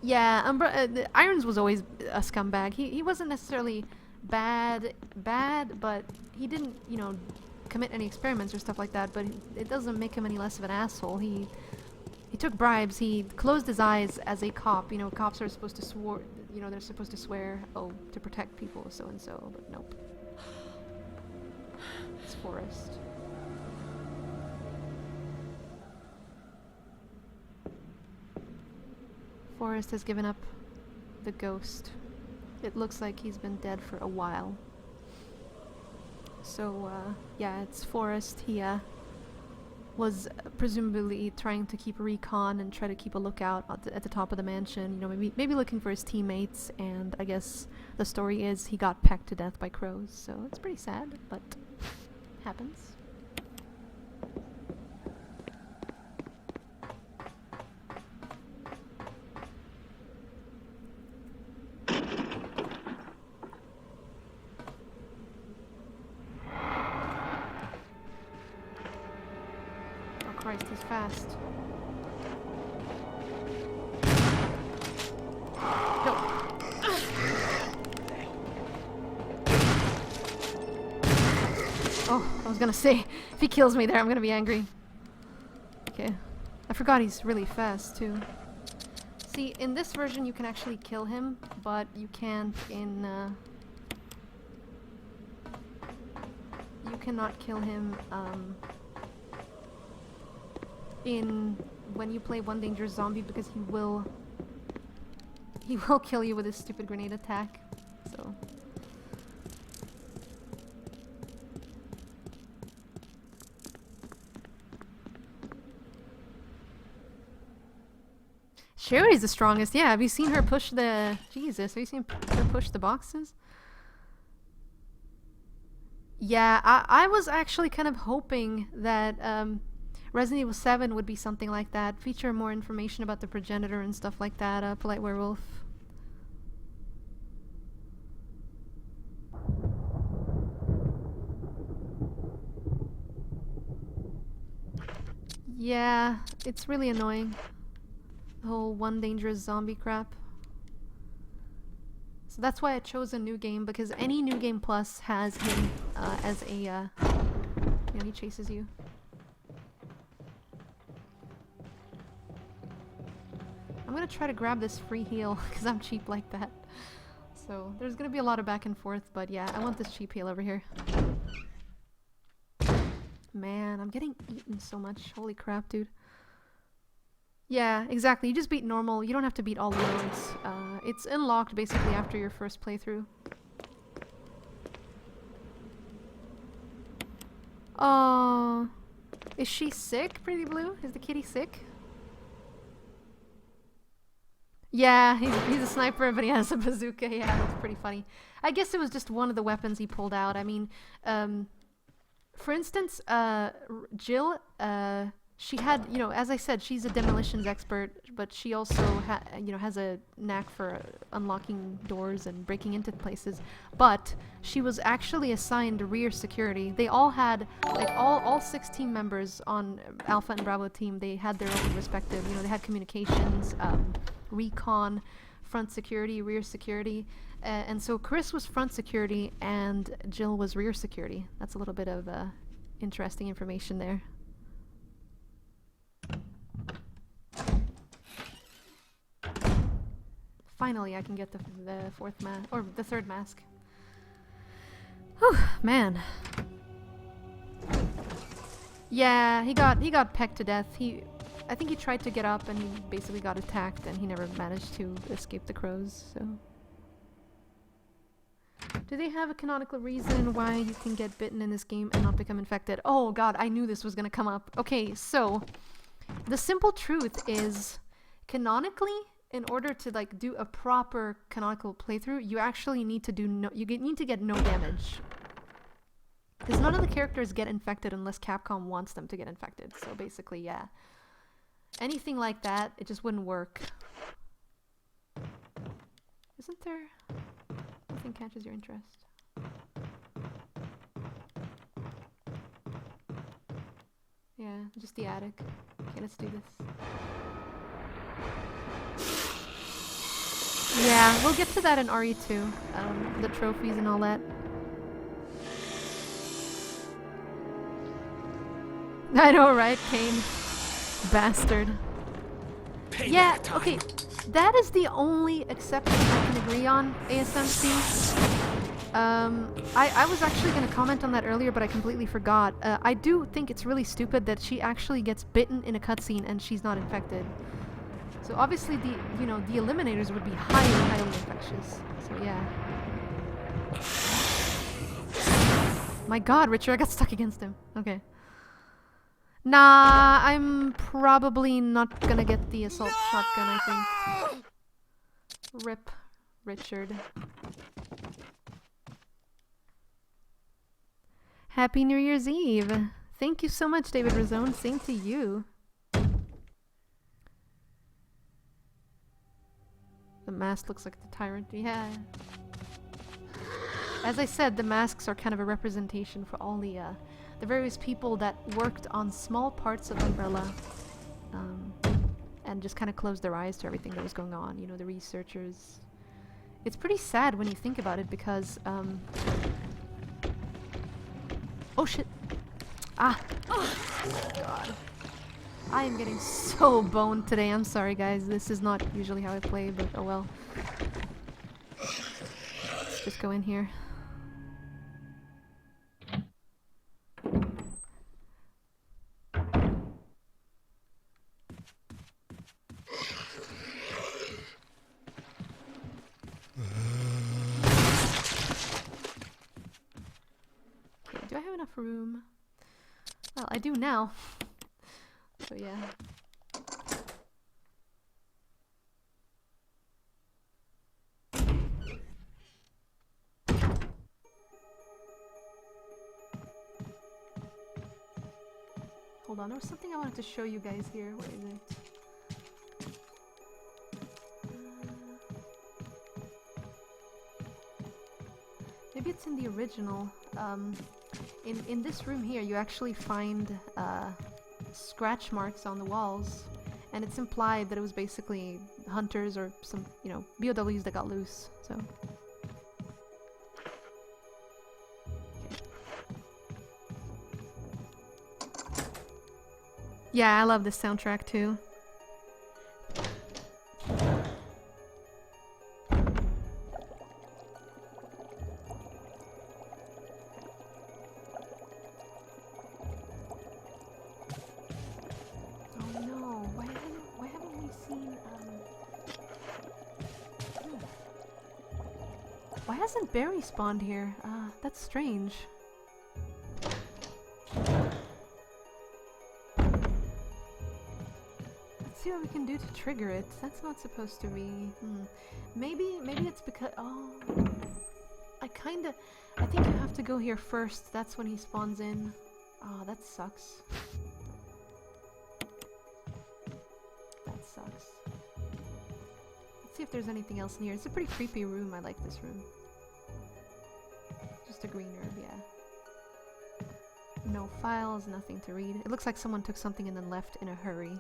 Yeah, Irons was always a scumbag. He wasn't necessarily bad, but he didn't, you know, commit any experiments or stuff like that, but it doesn't make him any less of an asshole. He took bribes, he closed his eyes as a cop. You know, cops are supposed to they're supposed to swear, oh, to protect people, so and so, but nope. It's Forrest. Forrest has given up the ghost. It looks like he's been dead for a while. So, yeah, it's Forrest. He, was presumably trying to keep a recon and try to keep a lookout at the top of the mansion. You know, maybe looking for his teammates, and I guess the story is he got pecked to death by crows, so it's pretty sad, but happens. Christ, he's fast. No. Oh, I was gonna say, if he kills me there, I'm gonna be angry. Okay. I forgot he's really fast, too. See, in this version, you can actually kill him, but you can't in, you cannot kill him, when you play One Dangerous Zombie, because he will kill you with his stupid grenade attack. So Sherry's the strongest. Yeah, have you seen her push the Jesus, have you seen her push the boxes? Yeah, I was actually kind of hoping that Resident Evil 7 would be something like that. Feature more information about the progenitor and stuff like that. Polite Werewolf. Yeah, it's really annoying. The whole One Dangerous Zombie crap. So that's why I chose a new game, because any New Game Plus has him as a, you know, he chases you. I'm gonna try to grab this free heal, because I'm cheap like that. So, there's gonna be a lot of back and forth, but yeah, I want this cheap heal over here. Man, I'm getting eaten so much. Holy crap, dude. Yeah, exactly. You just beat normal. You don't have to beat all the modes. It's unlocked basically after your first playthrough. Oh, is she sick, Pretty Blue? Is the kitty sick? Yeah, he's a sniper, but he has a bazooka. Yeah, that's pretty funny. I guess it was just one of the weapons he pulled out. I mean, for instance, Jill, she had, you know, as I said, she's a demolitions expert, but she also you know, has a knack for unlocking doors and breaking into places. But she was actually assigned rear security. They all had, like, all 6 team members on Alpha and Bravo team, they had their own respective, you know, they had communications, recon, front security, rear security, and so Chris was front security and Jill was rear security. That's a little bit of interesting information there. Finally, I can get the fourth mask, or the third mask. Whew, man. Yeah, he got pecked to death. I think he tried to get up and he basically got attacked and he never managed to escape the crows, so. Do they have a canonical reason why you can get bitten in this game and not become infected? Oh god, I knew this was gonna come up. Okay, so the simple truth is, canonically, in order to like do a proper canonical playthrough, you actually need to do need to get no damage. Because none of the characters get infected unless Capcom wants them to get infected. So basically, yeah. Anything like that, it just wouldn't work. Isn't there... nothing catches your interest? Yeah, just the attic. Okay, let's do this. Yeah, we'll get to that in RE2. The trophies and all that. I know, right, Kane? Bastard. Yeah, okay. That is the only exception I can agree on, ASMC. I was actually going to comment on that earlier, but I completely forgot. I do think it's really stupid that she actually gets bitten in a cutscene and she's not infected. So obviously the eliminators would be highly infectious. So yeah. My god, Richard, I got stuck against him. Okay. Nah, I'm probably not gonna get the assault shotgun, I think. Rip, Richard. Happy New Year's Eve. Thank you so much, David Razone. Same to you. The mask looks like the tyrant. Yeah. As I said, the masks are kind of a representation for all the various people that worked on small parts of Umbrella, and just kind of closed their eyes to everything that was going on. You know, the researchers. It's pretty sad when you think about it because, oh shit! Ah! Oh god. I am getting so boned today. I'm sorry, guys. This is not usually how I play, but oh well. Let's just go in here. Okay, do I have enough room? Well, I do now. So yeah. Hold on, there was something I wanted to show you guys here. Where is it? Maybe it's in the original. In this room here, you actually find scratch marks on the walls, and it's implied that it was basically hunters or some, BOWs that got loose. So. Yeah, I love this soundtrack too. Why hasn't Barry spawned here? That's strange. Let's see what we can do to trigger it. That's not supposed to be... Maybe it's because... Oh... I think you have to go here first. That's when he spawns in. Oh, that sucks. That sucks. Let's see if there's anything else in here. It's a pretty creepy room. I like this room. Just a green herb, yeah. No files, nothing to read. It looks like someone took something and then left in a hurry.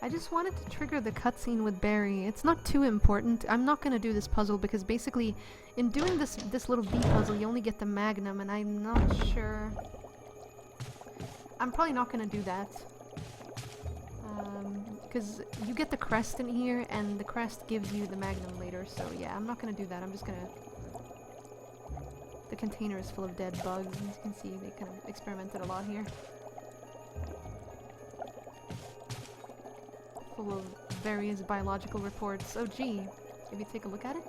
I just wanted to trigger the cutscene with Barry. It's not too important. I'm not gonna do this puzzle because basically, in doing this little B puzzle, you only get the Magnum, and I'm not sure. I'm probably not gonna do that. Because you get the crest in here, and the crest gives you the Magnum later, so yeah, I'm not gonna do that. I'm just gonna... The container is full of dead bugs, as you can see, they kind of experimented a lot here. Full of various biological reports. Oh gee, maybe take a look at it?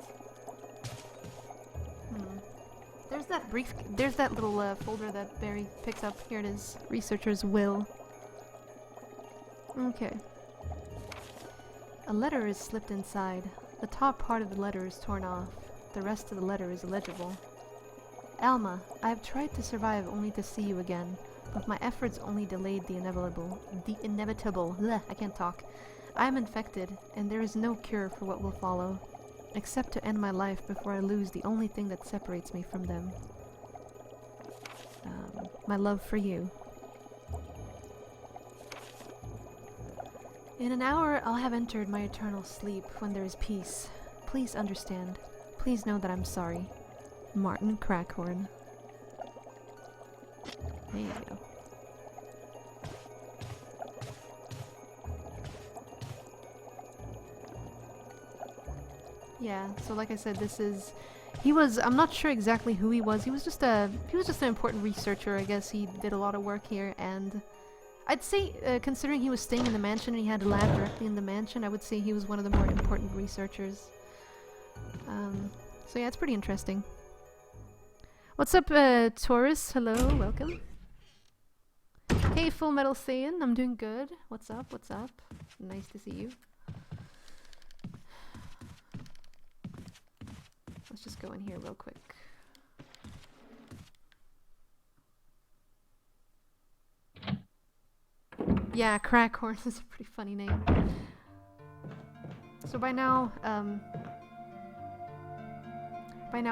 There's that little folder that Barry picks up. Here it is. Researcher's will. Okay. A letter is slipped inside. The top part of the letter is torn off. The rest of the letter is illegible. Alma, I have tried to survive only to see you again, but my efforts only delayed the inevitable. The inevitable. Blech, I can't talk. I am infected, and there is no cure for what will follow, except to end my life before I lose the only thing that separates me from them. My love for you. In an hour, I'll have entered my eternal sleep when there is peace. Please understand. Please know that I'm sorry. Martin Crackhorn. There you go. Yeah, so like I said, this is... I'm not sure exactly who he was. He was just an important researcher, I guess. He did a lot of work here, and I'd say, considering he was staying in the mansion and he had a lab directly in the mansion, I would say he was one of the more important researchers. So yeah, it's pretty interesting. What's up, Taurus? Hello, welcome. Hey, Full Metal Saiyan, I'm doing good. What's up, what's up? Nice to see you. Let's just go in here real quick. Yeah, Crackhorn is a pretty funny name. So by now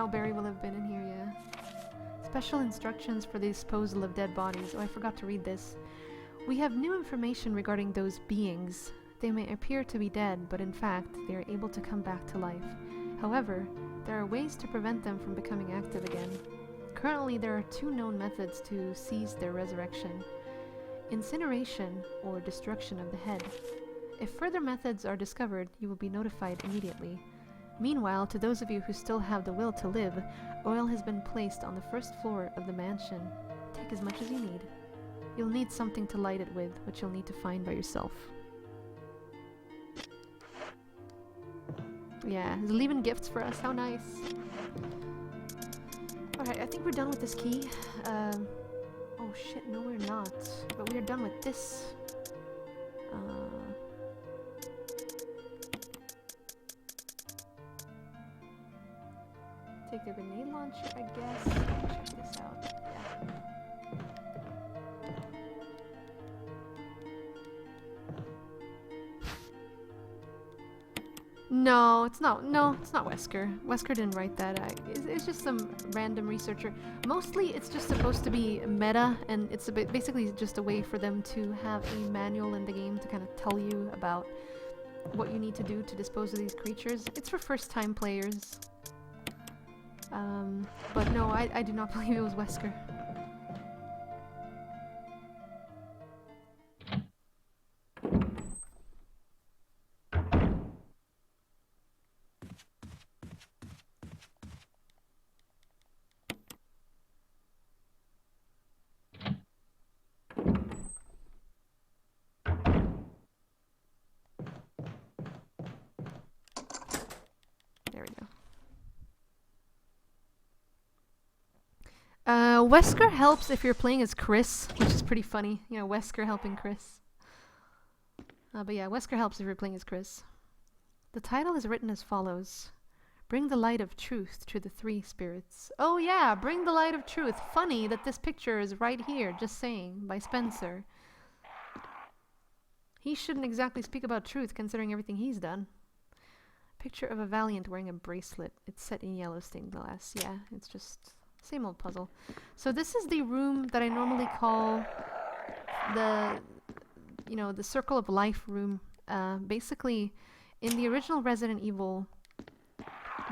Barry will have been in here, yeah. Special instructions for the disposal of dead bodies. Oh, I forgot to read this. We have new information regarding those beings. They may appear to be dead, but in fact, they are able to come back to life. However, there are ways to prevent them from becoming active again. Currently, there are 2 known methods to seize their resurrection: incineration or destruction of the head. If further methods are discovered, you will be notified immediately. Meanwhile, to those of you who still have the will to live, oil has been placed on the 1st floor of the mansion. Take as much as you need. You'll need something to light it with, which you'll need to find by yourself. Yeah, he's leaving gifts for us. How nice. Alright, I think we're done with this key. Oh shit, no we're not. But we are done with this. Take the grenade launcher, I guess. Check this out. Yeah. No, it's not. No, it's not Wesker. Wesker didn't write that. It's just some random researcher. Mostly, it's just supposed to be meta, and it's basically just a way for them to have a manual in the game to kind of tell you about what you need to do to dispose of these creatures. It's for first-time players. But no, I do not believe it was Wesker. Wesker helps if you're playing as Chris, which is pretty funny. You know, Wesker helping Chris. But yeah, Wesker helps if you're playing as Chris. The title is written as follows. Bring the light of truth to the 3 spirits. Oh yeah, bring the light of truth. Funny that this picture is right here, just saying, by Spencer. He shouldn't exactly speak about truth considering everything he's done. Picture of a Valiant wearing a bracelet. It's set in yellow stained glass. Yeah, it's just... same old puzzle. So this is the room that I normally call the, you know, the Circle of Life room. Basically, in the original Resident Evil,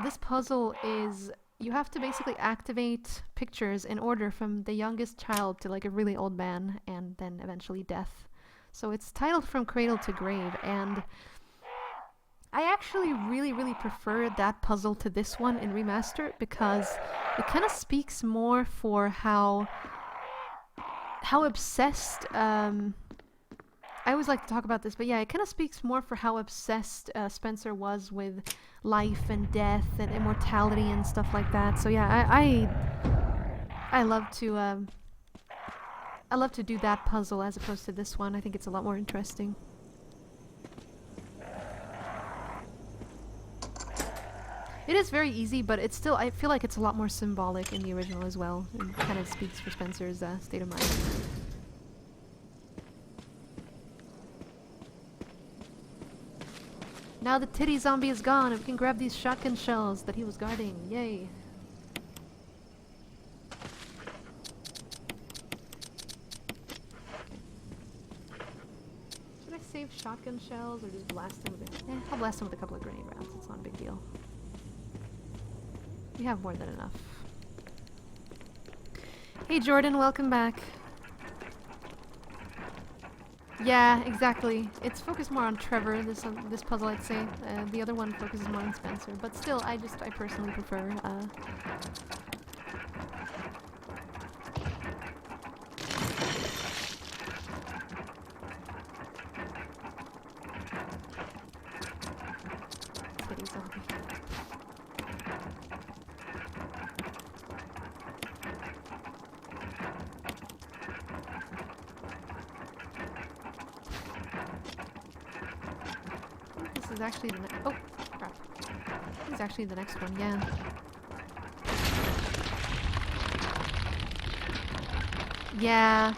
this puzzle is, you have to basically activate pictures in order from the youngest child to like a really old man, and then eventually death. So it's titled From Cradle to Grave, and I actually really prefer that puzzle to this one in Remaster because it kind of speaks more for how obsessed, I always like to talk about this, but yeah, it kind of speaks more for how obsessed Spencer was with life and death and immortality and stuff like that. So yeah, I love to do that puzzle as opposed to this one. I think it's a lot more interesting. It is very easy, but it's still, I feel like it's a lot more symbolic in the original as well. It kind of speaks for Spencer's state of mind. Now the titty zombie is gone and we can grab these shotgun shells that he was guarding. Yay. Should I save shotgun shells or just blast them with it? I'll blast them with a couple of grenade rounds. It's not a big deal. We have more than enough. Hey Jordan, welcome back. Yeah, exactly. It's focused more on Trevor, this puzzle, I'd say. The other one focuses more on Spencer, but still, I personally prefer, Kitty zombie. This is actually the next. Oh, crap. This is actually the next one, yeah. Yeah,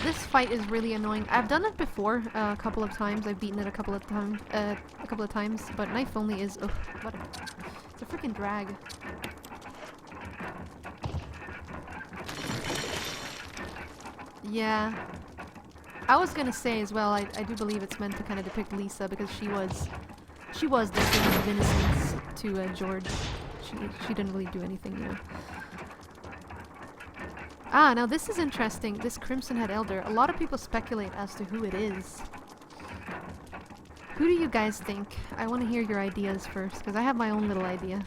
this fight is really annoying. I've done it before a couple of times. I've beaten it a couple of times, but knife only is. Ugh, what? It's a freaking drag. Yeah. I was gonna say as well, I do believe it's meant to kind of depict Lisa because she was the sin of innocence to George. She didn't really do anything, you know. Ah, now this is interesting. This Crimson Head Elder. A lot of people speculate as to who it is. Who do you guys think? I want to hear your ideas first because I have my own little idea.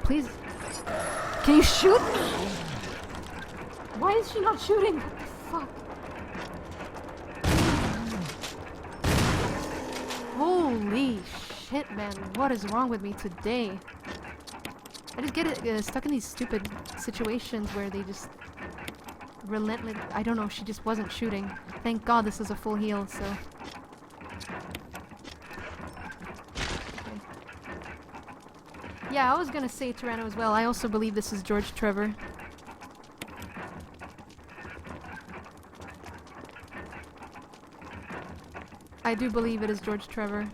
Please. Can you shoot? Why is she not shooting? What the fuck? Holy shit, man. What is wrong with me today? I just get stuck in these stupid situations where they just relentless. I don't know, she just wasn't shooting. Thank God this is a full heal, so. Yeah, I was gonna say Tyranno as well. I also believe this is George Trevor. I do believe it is George Trevor.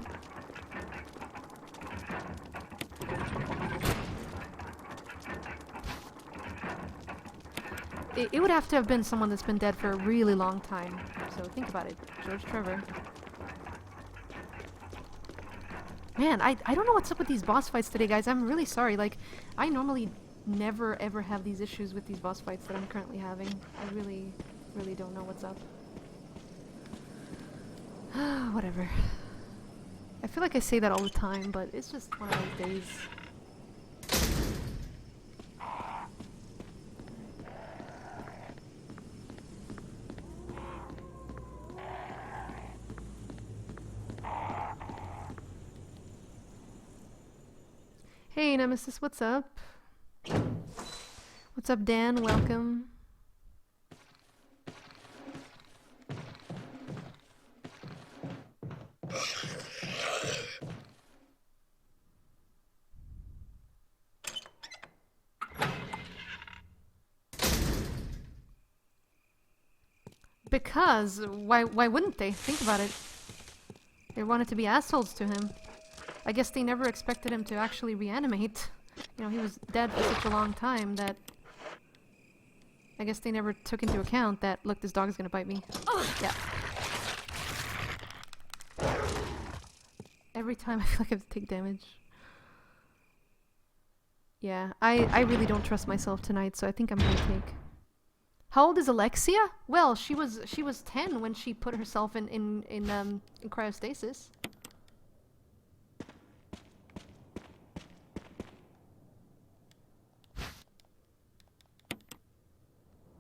It would have to have been someone that's been dead for a really long time. So think about it. George Trevor. Man, I don't know what's up with these boss fights today, guys. I'm really sorry. Like, I normally never ever have these issues with these boss fights that I'm currently having. I really don't know what's up. Whatever. I feel like I say that all the time, but it's just one of those days. Hey Nemesis, what's up? What's up, Dan? Welcome. Because why wouldn't they? Think about it. They wanted to be assholes to him. I guess they never expected him to actually reanimate. You know, he was dead for such a long time that I guess they never took into account that, look, this dog is gonna bite me. Yeah. Every time I feel like I have to take damage. Yeah, I really don't trust myself tonight, so I think I'm gonna take. How old is Alexia? Well, she was 10 when she put herself in cryostasis.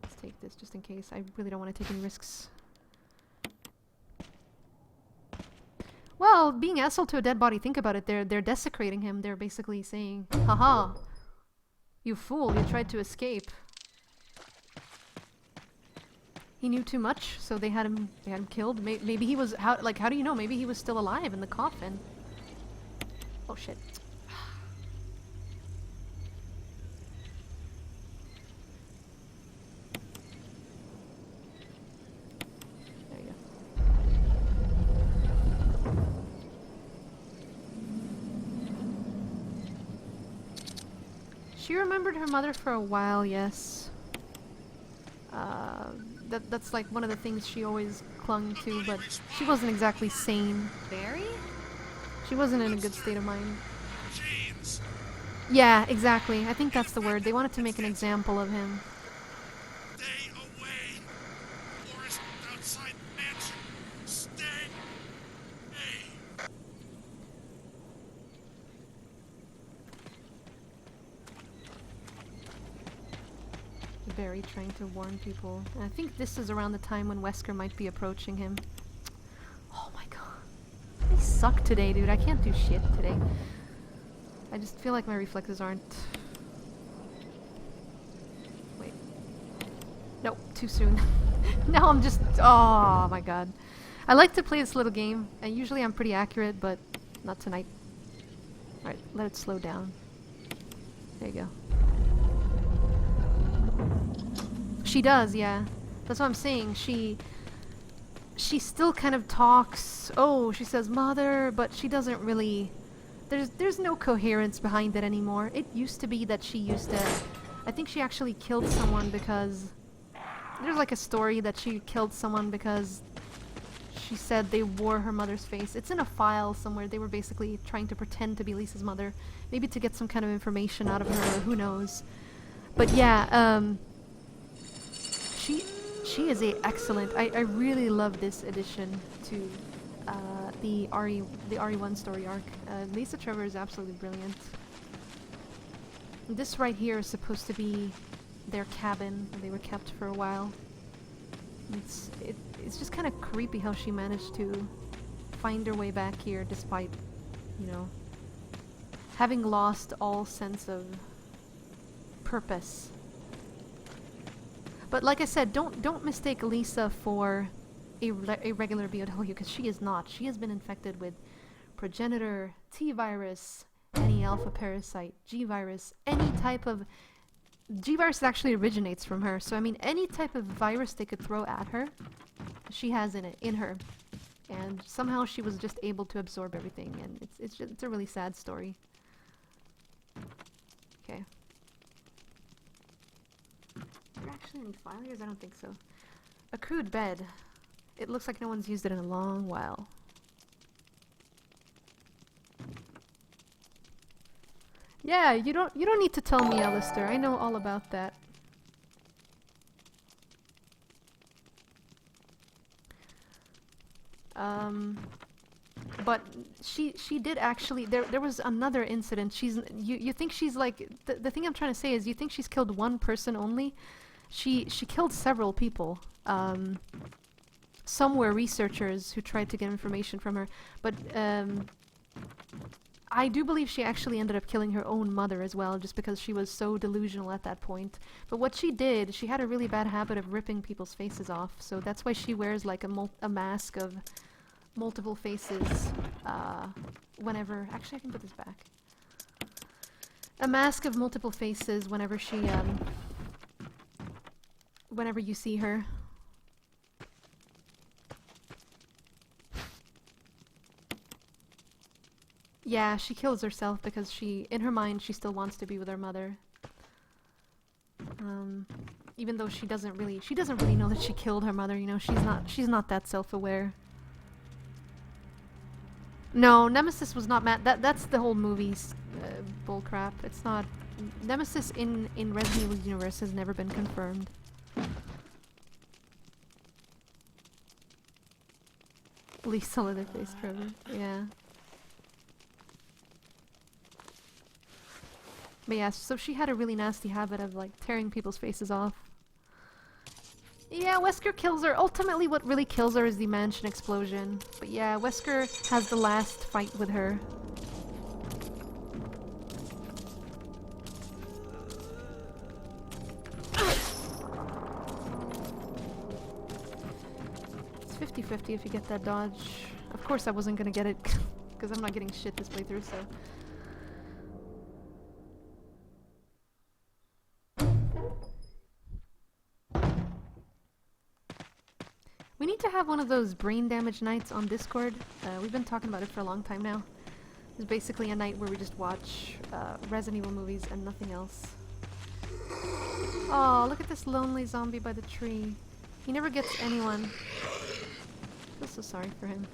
Let's take this just in case. I really don't want to take any risks. Well, being asshole to a dead body, think about it. They're desecrating him. They're basically saying, haha, you fool, you tried to escape. He knew too much, so they had him killed. Maybe he was, how do you know? Maybe he was still alive in the coffin. Oh shit. She remembered her mother for a while, yes. That's like one of the things she always clung to, but she wasn't exactly sane. Barry? She wasn't in a good state of mind. Yeah, exactly. I think that's the word. They wanted to make an example of him. Stay away! Forest outside mansion! Stay! Barry trying to warn people. And I think this is around the time when Wesker might be approaching him. Oh my god. I suck today, dude. I can't do shit today. I just feel like my reflexes aren't... Wait. Nope, too soon. Now I'm just... Oh my god. I like to play this little game, and usually I'm pretty accurate, but not tonight. Alright, let it slow down. There you go. She does, yeah. That's what I'm saying. She still kind of talks. Oh, she says mother, but she doesn't really... There's no coherence behind it anymore. It used to be that she used to... I think she actually killed someone because... There's like a story that she killed someone because she said they wore her mother's face. It's in a file somewhere. They were basically trying to pretend to be Lisa's mother. Maybe to get some kind of information out of her, who knows. But yeah, she is a excellent... I really love this addition to the RE1 story arc. Lisa Trevor is absolutely brilliant. This right here is supposed to be their cabin where they were kept for a while. It's just kind of creepy how she managed to find her way back here despite, you know, having lost all sense of purpose. But like I said, don't mistake Lisa for a regular BOW, because she is not. She has been infected with progenitor, T-virus, any alpha parasite, G-virus, any type of... G-virus actually originates from her, so I mean any type of virus they could throw at her, she has in her. And somehow she was just able to absorb everything, and it's a really sad story. Okay. Are there actually any failures? I don't think so. A crude bed. It looks like no one's used it in a long while. Yeah, you don't need to tell me, Alistair. I know all about that. But she did actually... There was another incident. You think she's like... The thing I'm trying to say is you think she's killed one person only. She killed several people. Some were researchers who tried to get information from her. But I do believe she actually ended up killing her own mother as well, just because she was so delusional at that point. But what she did, she had a really bad habit of ripping people's faces off. So that's why she wears like a mask of multiple faces whenever... Actually, I can put this back. A mask of multiple faces whenever she... whenever you see her. Yeah, she kills herself because in her mind, she still wants to be with her mother. Even though she doesn't really know that she killed her mother, you know, she's not that self-aware. No, Nemesis was not mad. That's the whole movie's bullcrap. It's not... Nemesis in Resident Evil universe has never been confirmed. Lisa Leatherface Trevor, yeah. But yeah, so she had a really nasty habit of like tearing people's faces off. Yeah, Wesker kills her. Ultimately, what really kills her is the mansion explosion. But yeah, Wesker has the last fight with her. It's 50-50 if you get that dodge. Of course I wasn't gonna get it, because I'm not getting shit this playthrough, so... We need to have one of those brain damage nights on Discord. We've been talking about it for a long time now. It's basically a night where we just watch Resident Evil movies and nothing else. Oh, look at this lonely zombie by the tree. He never gets anyone. I feel so sorry for him.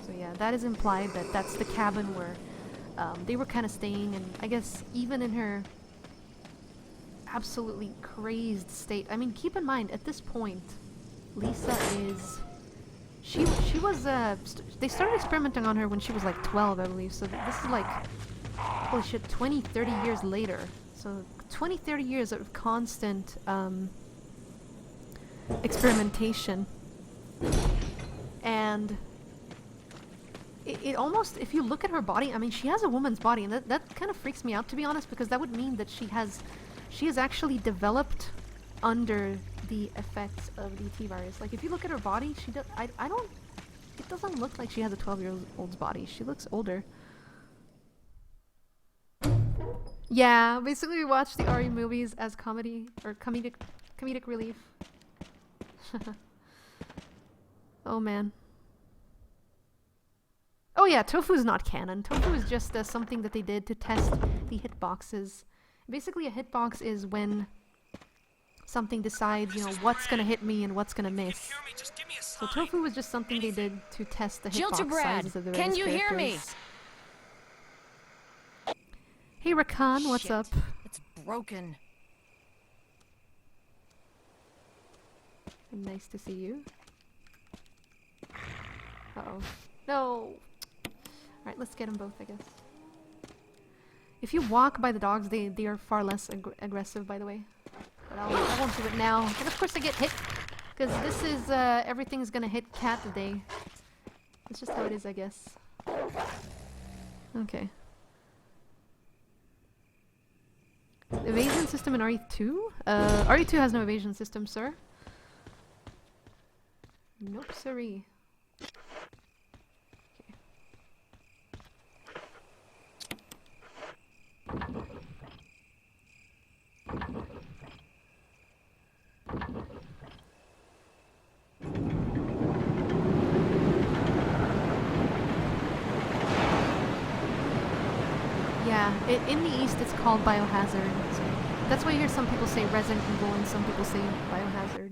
So yeah, that is implied that that's the cabin where they were kind of staying, and I guess even in her absolutely crazed state. I mean, keep in mind, at this point, Lisa is... She was, they started experimenting on her when she was like 12, I believe, so this is like, holy shit, 20, 30 years later. So 20, 30 years of constant, experimentation. And it almost, if you look at her body, I mean, she has a woman's body, and that kind of freaks me out, to be honest, because that would mean that she has actually developed under the effects of the T-virus. Like, if you look at her body, she does, I don't, it doesn't look like she has a 12-year-old's body. She looks older. Yeah, basically we watch the RE movies as comedy, or comedic relief. Oh man. Oh yeah, Tofu's not canon. Tofu is just something that they did to test the hitboxes. Basically, a hitbox is when something decides, you know, what's gonna hit me and what's gonna miss. So Tofu was just something they did to test the hitbox sizes of the various characters. Can you hear me? Hey Rakan, what's up? It's broken. Nice to see you. Uh-oh. No! Alright, let's get them both, I guess. If you walk by the dogs, they are far less aggressive, by the way. But I won't do it now. And of course I get hit, because this is, everything's gonna hit Cat today. It's just how it is, I guess. Okay. Evasion system in RE2? RE2 has no evasion system, sir. Nope, siree. Yeah, in the East it's called Biohazard. So that's why you hear some people say Resident Evil and some people say Biohazard.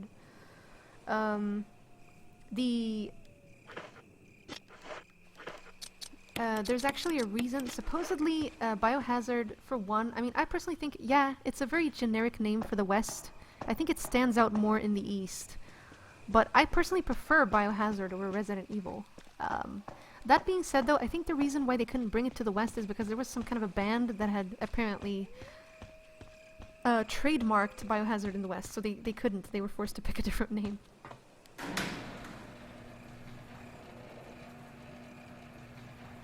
There's actually a reason. Supposedly, Biohazard, for one, I mean, I personally think, yeah, it's a very generic name for the West. I think it stands out more in the East. But I personally prefer Biohazard over Resident Evil. That being said, though, I think the reason why they couldn't bring it to the West is because there was some kind of a band that had apparently trademarked Biohazard in the West, so they couldn't. They were forced to pick a different name.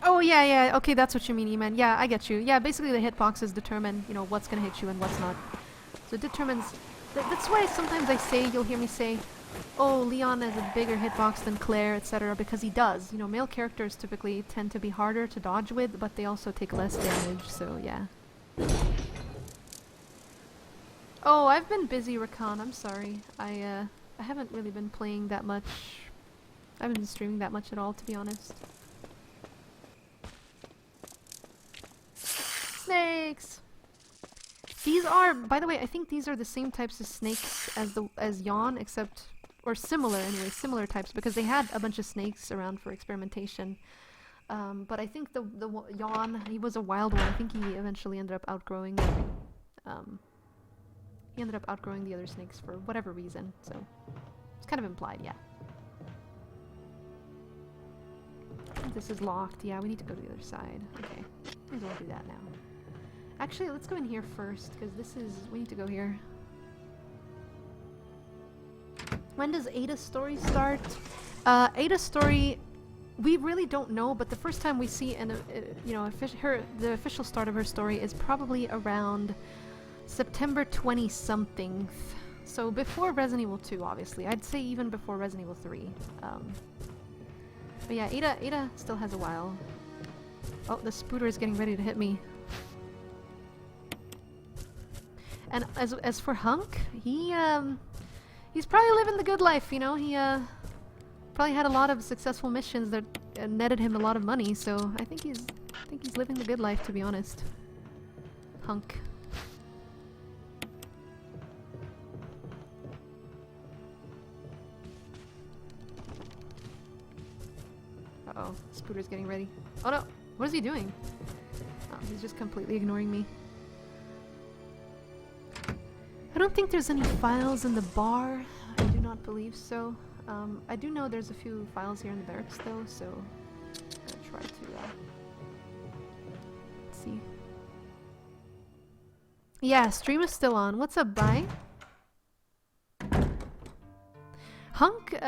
Oh, yeah, okay, that's what you mean, E-Man. Yeah, I get you. Yeah, basically the hitboxes determine, you know, what's gonna hit you and what's not. So it determines... that's why sometimes I say, you'll hear me say, oh, Leon has a bigger hitbox than Claire, etc., because he does. You know, male characters typically tend to be harder to dodge with, but they also take less damage, so yeah. Oh, I've been busy, Rakan, I'm sorry. I haven't really been playing that much. I haven't been streaming that much at all, to be honest. Snakes! These are, by the way, I think these are the same types of snakes as Yawn, except, or similar anyway, similar types, because they had a bunch of snakes around for experimentation. But I think the Yawn, he was a wild one. I think he eventually ended up outgrowing he ended up outgrowing the other snakes for whatever reason, so it's kind of implied, yeah. This is locked. Yeah, we need to go to the other side. Okay, might as well do that now. Actually, let's go in here first, because this is... we need to go here. When does Ada's story start? Ada's story, we really don't know, but the first time we see you know, the official start of her story is probably around September 20-something. So before Resident Evil 2, obviously. I'd say even before Resident Evil 3. But yeah, Ada still has a while. Oh, the spooter is getting ready to hit me. And as for Hunk, he's probably living the good life, you know. He probably had a lot of successful missions that netted him a lot of money, so I think he's living the good life, to be honest. Hunk. Uh-oh, Spooter's getting ready. Oh no! What is he doing? Oh, he's just completely ignoring me. I don't think there's any files in the bar. I do not believe so. I do know there's a few files here in the barracks though, so I'm gonna try to let's see. Yeah, stream is still on. What's up, bye? Hunk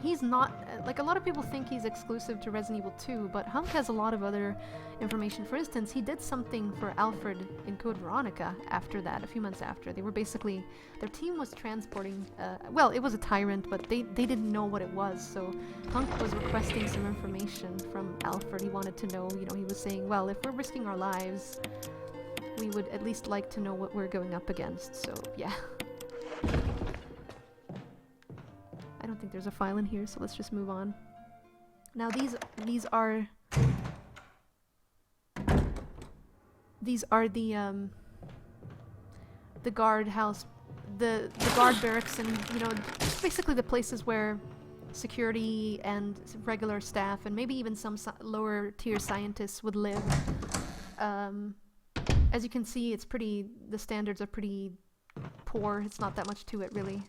he's not, like a lot of people think he's exclusive to Resident Evil 2, but Hunk has a lot of other information. For instance, he did something for Alfred in Code Veronica after that, a few months after. They were basically, their team was transporting, well, it was a tyrant, but they didn't know what it was, so Hunk was requesting some information from Alfred. He wanted to know, you know, he was saying, well, if we're risking our lives, we would at least like to know what we're going up against, so yeah. I don't think there's a file in here, so let's just move on. Now these are the guard house, the guard barracks, and you know, basically the places where security and regular staff and maybe even some lower tier scientists would live. As you can see, the standards are pretty poor. It's not that much to it, really.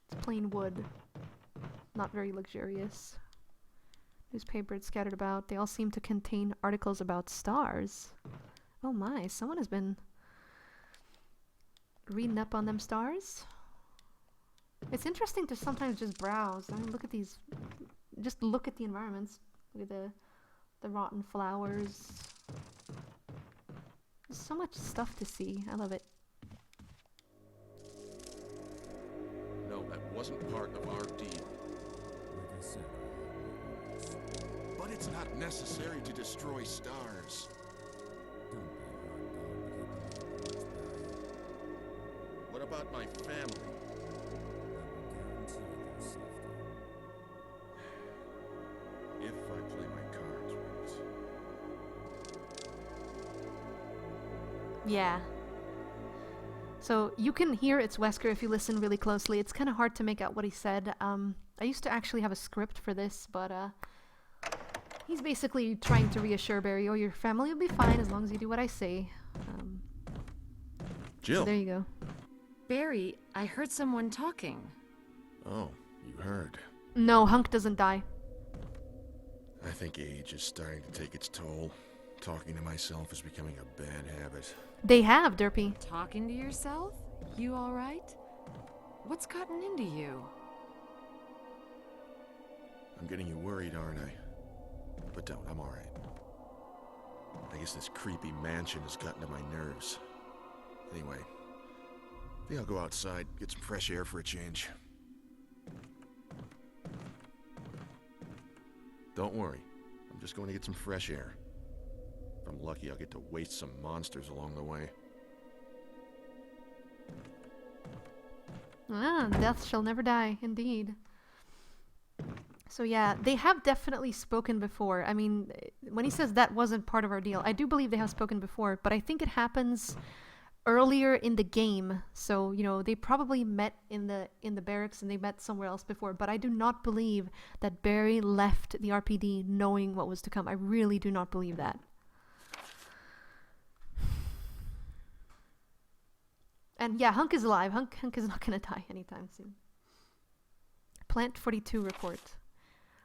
It's plain wood. Not very luxurious. Newspapers scattered about. They all seem to contain articles about stars. Oh my, someone has been reading up on them stars. It's interesting to sometimes just browse. I mean, look at these. Just look at the environments. Look at the rotten flowers. There's so much stuff to see. I love it. No, that wasn't part of our deal. But it's not necessary to destroy stars. What about my family? If I play my cards right. Yeah. So you can hear it's Wesker if you listen really closely. It's kind of hard to make out what he said. I used to actually have a script for this, but he's basically trying to reassure Barry, oh, your family will be fine as long as you do what I say. Jill. So there you go. Barry, I heard someone talking. Oh, you heard. No, Hunk doesn't die. I think age is starting to take its toll. Talking to myself is becoming a bad habit. They have, Derpy. Talking to yourself? You alright? What's gotten into you? I'm getting you worried, aren't I? But don't, I'm alright. I guess this creepy mansion has gotten to my nerves. Anyway, I think I'll go outside, get some fresh air for a change. Don't worry, I'm just going to get some fresh air. If I'm lucky, I'll get to waste some monsters along the way. Ah, death shall never die, indeed. So yeah, they have definitely spoken before. I mean, when he says that wasn't part of our deal, I do believe they have spoken before, but I think it happens earlier in the game. So, you know, they probably met in the barracks and they met somewhere else before, but I do not believe that Barry left the RPD knowing what was to come. I really do not believe that. And yeah, Hunk is alive. Hunk is not going to die anytime soon. Plant 42 report.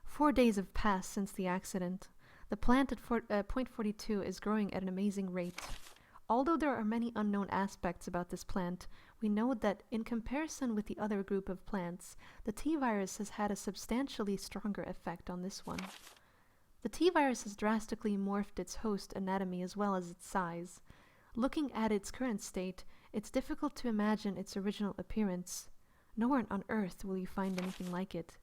4 days have passed since the accident. The plant at Point 42 is growing at an amazing rate. Although there are many unknown aspects about this plant, we know that in comparison with the other group of plants, the T-virus has had a substantially stronger effect on this one. The T-virus has drastically morphed its host anatomy as well as its size. Looking at its current state, it's difficult to imagine its original appearance. Nowhere on Earth will you find anything like it.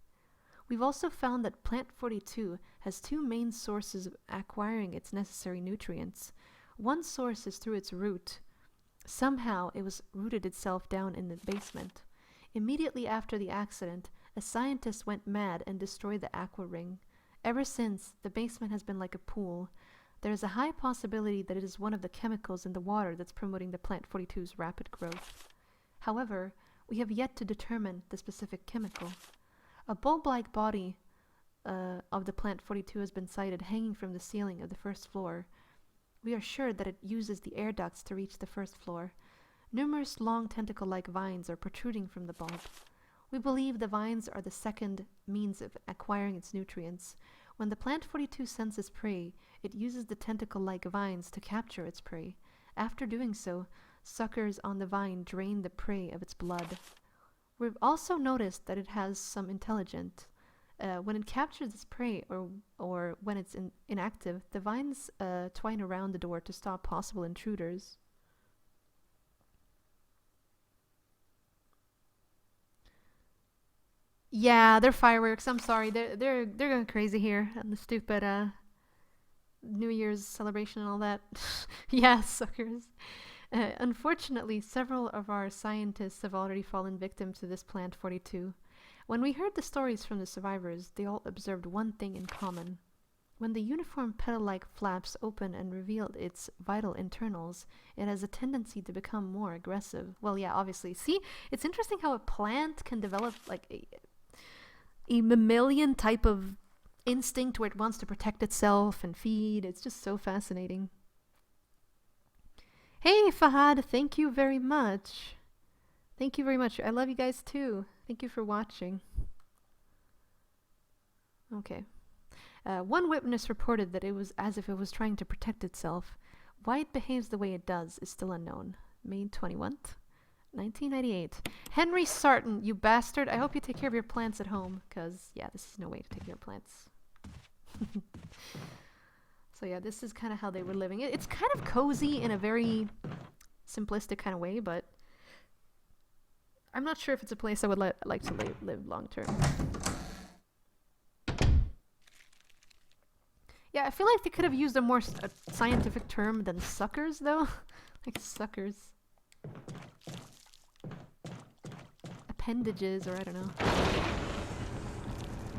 We've also found that Plant 42 has two main sources of acquiring its necessary nutrients. One source is through its root. Somehow it was rooted itself down in the basement. Immediately after the accident, a scientist went mad and destroyed the aqua ring. Ever since, the basement has been like a pool. There is a high possibility that it is one of the chemicals in the water that's promoting the Plant 42's rapid growth. However, we have yet to determine the specific chemical. A bulb-like body of the Plant 42 has been sighted hanging from the ceiling of the first floor. We are sure that it uses the air ducts to reach the first floor. Numerous long tentacle-like vines are protruding from the bulb. We believe the vines are the second means of acquiring its nutrients. When the Plant 42 senses prey, it uses the tentacle-like vines to capture its prey. After doing so, suckers on the vine drain the prey of its blood. We've also noticed that it has some intelligence. When it captures its prey or when it's inactive, the vines twine around the door to stop possible intruders. Yeah, they're fireworks. I'm sorry. They're going crazy here on the stupid New Year's celebration and all that. Yeah, suckers. Unfortunately, several of our scientists have already fallen victim to this Plant 42. When we heard the stories from the survivors, they all observed one thing in common. When the uniform petal-like flaps open and revealed its vital internals, it has a tendency to become more aggressive. Well, yeah, obviously. See, it's interesting how a plant can develop like a mammalian type of instinct where it wants to protect itself and feed. It's just so fascinating. Hey, Fahad, thank you very much. Thank you very much. I love you guys too. Thank you for watching. Okay. One witness reported that it was as if it was trying to protect itself. Why it behaves the way it does is still unknown. May 21st, 1998. Henry Sarton, you bastard. I hope you take care of your plants at home, because, yeah, this is no way to take care of plants. So, yeah, this is kind of how they were living. It's kind of cozy in a very simplistic kind of way, but I'm not sure if it's a place I would like to live long term. Yeah, I feel like they could have used a more scientific term than suckers, though. Like suckers. Appendages, or I don't know.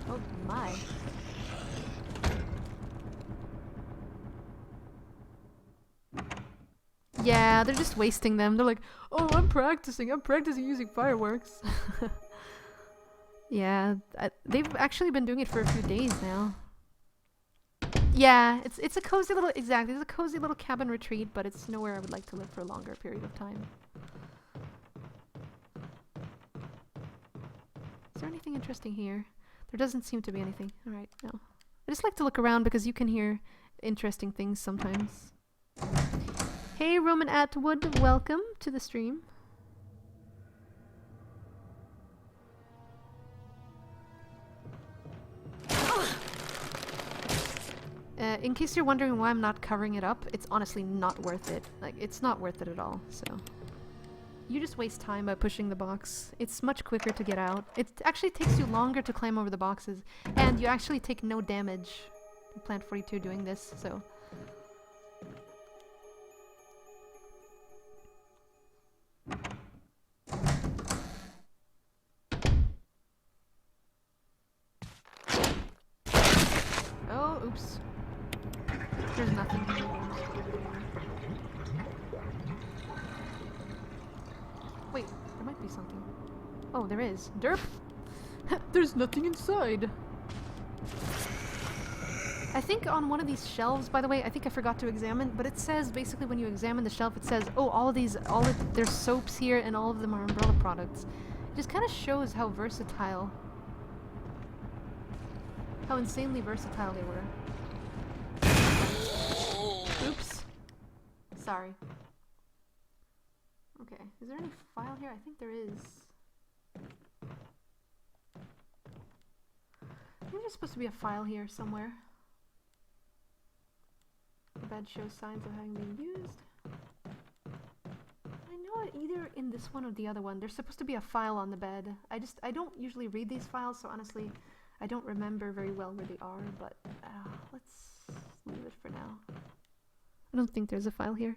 Oh my. Yeah, they're just wasting them. They're like, oh, I'm practicing using fireworks. Yeah, they've actually been doing it for a few days now. Yeah, it's a cozy little, exactly, it's a cozy little cabin retreat, but it's nowhere I would like to live for a longer period of time. Is there anything interesting here? There doesn't seem to be anything. Alright, no. I just like to look around because you can hear interesting things sometimes. Hey, Roman Atwood, welcome to the stream. In case you're wondering why I'm not covering it up, it's honestly not worth it. Like, it's not worth it at all, so. You just waste time by pushing the box. It's much quicker to get out. It actually takes you longer to climb over the boxes, and you actually take no damage in Plant 42 doing this, so. Oh, oops. There's nothing here. Wait, there might be something. Oh, there is. Derp! There's nothing inside! I think on one of these shelves, by the way, I think I forgot to examine, but it says, basically when you examine the shelf, it says, oh, there's soaps here and all of them are Umbrella products. It just kind of shows how versatile, how insanely versatile they were. Oops. Sorry. Okay, is there any file here? I think there is. I think there's supposed to be a file here somewhere. The bed shows signs of having been used. I know it either in this one or the other one. There's supposed to be a file on the bed. I don't usually read these files, so honestly, I don't remember very well where they are, but let's leave it for now. I don't think there's a file here.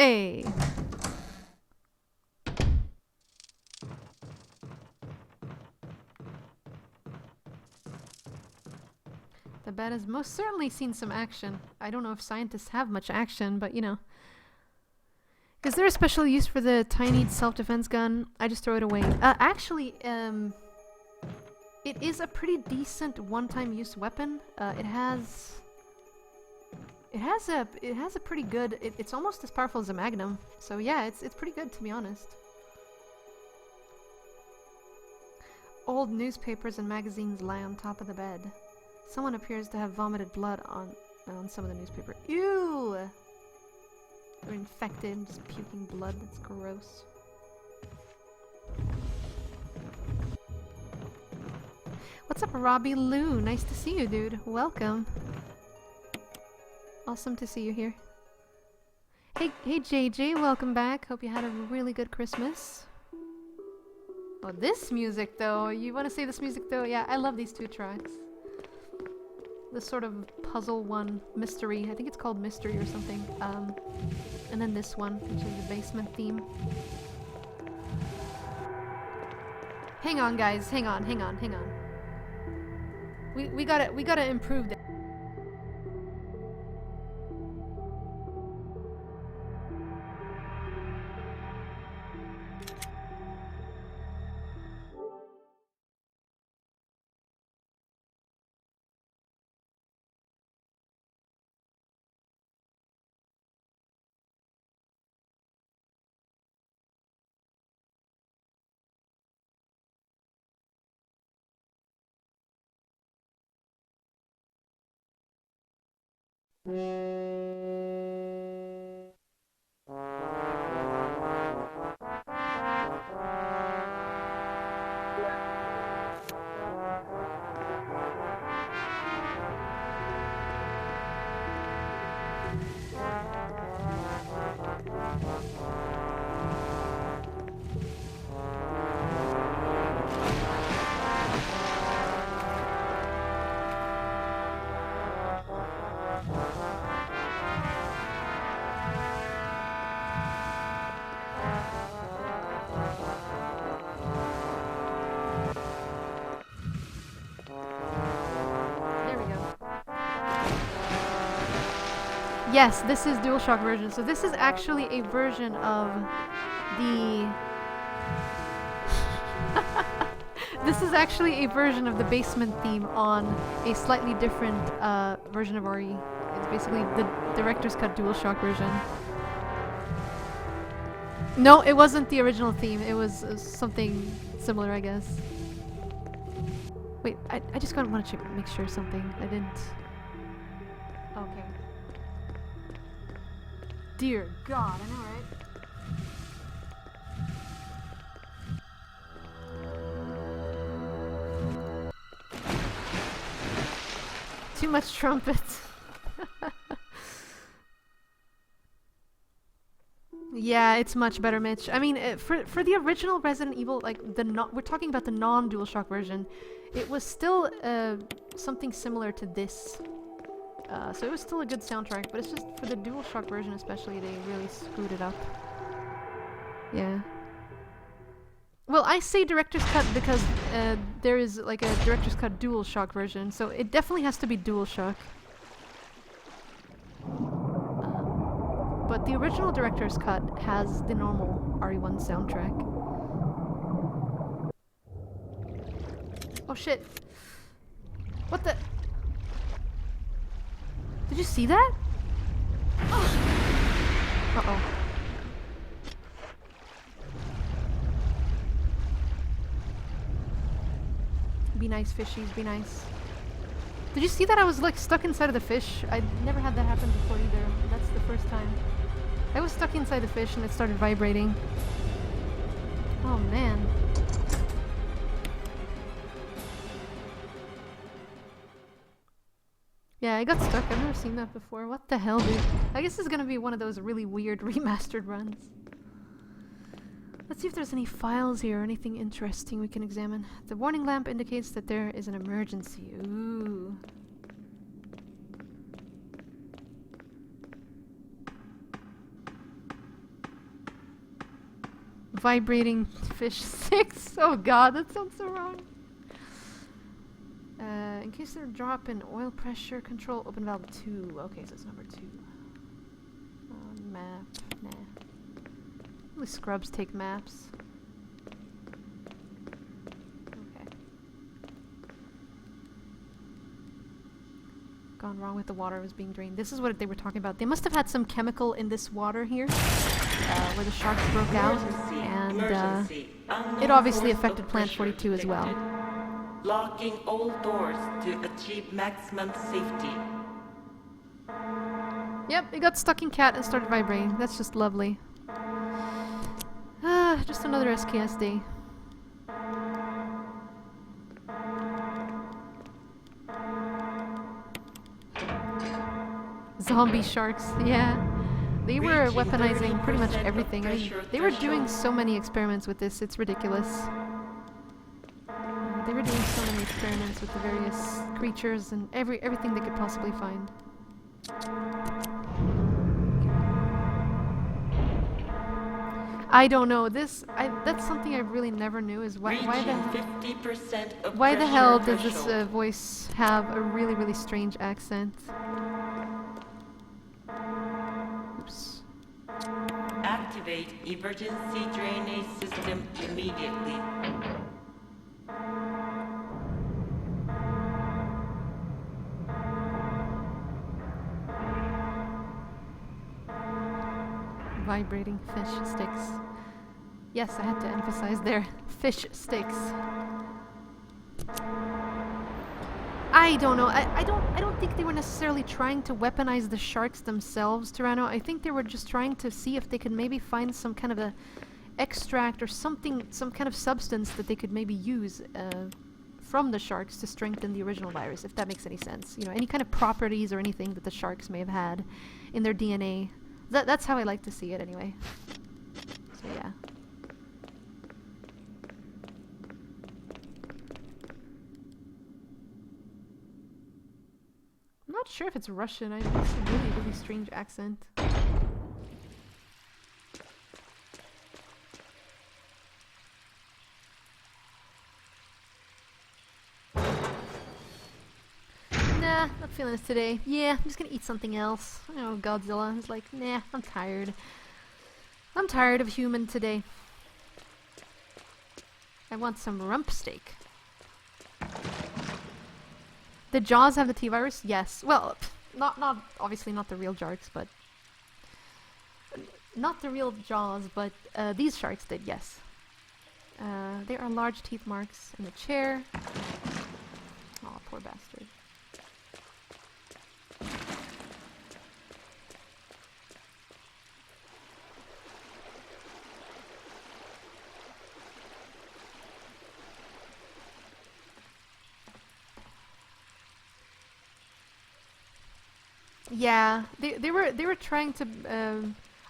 Hey! The bat has most certainly seen some action. I don't know if scientists have much action, but you know. Is there a special use for the tiny self-defense gun? I just throw it away. Actually, it is a pretty decent one-time use weapon. It has a pretty good. It's almost as powerful as a Magnum. So yeah, it's pretty good, to be honest. Old newspapers and magazines lie on top of the bed. Someone appears to have vomited blood on some of the newspaper. Ew! They're infected, just puking blood. That's gross. What's up, Robbie Lou? Nice to see you, dude. Welcome. Awesome to see you here. Hey JJ, welcome back. Hope you had a really good Christmas. Oh, this music though. You want to say this music though? Yeah, I love these two tracks. This sort of puzzle one, mystery. I think it's called Mystery or something. And then this one, which is the basement theme. Hang on, guys. Hang on. We gotta improve that. Yes, this is DualShock version. So this is actually a version of the... This is actually a version of the basement theme on a slightly different version of RE. It's basically the director's cut DualShock version. No, it wasn't the original theme. It was something similar, I guess. Wait, I just want to check, make sure something. I didn't... Okay. Dear God, I know, right? Too much trumpets. Yeah, it's much better, Mitch. I mean, for the original Resident Evil, like we're talking about the non-DualShock version, it was still something similar to this. So it was still a good soundtrack, but it's just for the DualShock version especially, they really screwed it up. Yeah. Well, I say director's cut because there is like a director's cut DualShock version, so it definitely has to be DualShock. But the original director's cut has the normal RE1 soundtrack. Oh shit! What the? Did you see that? Uh-oh. Be nice, fishies, be nice. Did you see that? I was like stuck inside of the fish. I never had that happen before either. That's the first time. I was stuck inside the fish and it started vibrating. Oh man. Yeah, I got stuck. I've never seen that before. What the hell, dude? I guess this is gonna be one of those really weird remastered runs. Let's see if there's any files here or anything interesting we can examine. The warning lamp indicates that there is an emergency. Ooh. Vibrating fish sticks. Oh god, that sounds so wrong. In case there's a drop in oil pressure control, open valve 2. Okay, so it's number 2. Map. Nah. Only scrubs take maps. Okay. Gone wrong with the water, was being drained. This is what they were talking about. They must have had some chemical in this water here, where the sharks broke out, and it obviously affected Plant 42 as well. Locking all doors to achieve maximum safety. Yep, it got stuck in cat and started vibrating. That's just lovely. Just another SKS day. Zombie sharks, yeah. They were weaponizing pretty much everything. I mean, they were doing so many experiments with this, it's ridiculous. They were doing so many experiments with the various creatures and everything they could possibly find. I don't know. That's something I really never knew is why the hell does this voice have a really, really strange accent? Oops. Activate emergency drainage system immediately. Vibrating fish sticks. Yes, I had to emphasize there. Fish sticks. I don't know. I don't think they were necessarily trying to weaponize the sharks themselves, Tyranno. I think they were just trying to see if they could maybe find some kind of a extract or something, some kind of substance that they could maybe use from the sharks to strengthen the original virus, if that makes any sense. You know, any kind of properties or anything that the sharks may have had in their DNA. That's how I like to see it anyway. So yeah. I'm not sure if it's Russian. It's a really, really strange accent. Nah, not feeling this today. Yeah, I'm just gonna eat something else. You know, Godzilla is like, nah, I'm tired. I'm tired of human today. I want some rump steak. The Jaws have the T-virus? Yes. Well, not obviously not the real sharks, but not the real Jaws, but these sharks did, yes. There are large teeth marks in the chair. Oh, poor bastard. Yeah, they were trying to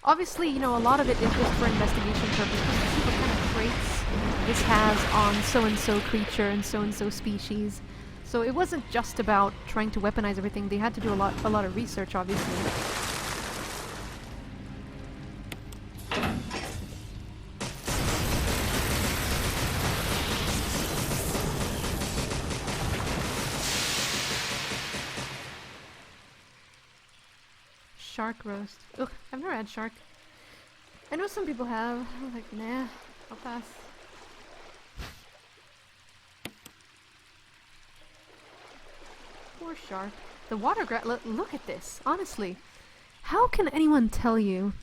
obviously, you know, a lot of it is just for investigation purposes to see what kind of traits this has on so and so creature and so species. So it wasn't just about trying to weaponize everything. They had to do a lot of research, obviously. Shark roast. Ugh, I've never had shark. I know some people have. I'm like, nah, I'll pass. Poor shark. The water look at this. Honestly, how can anyone tell you?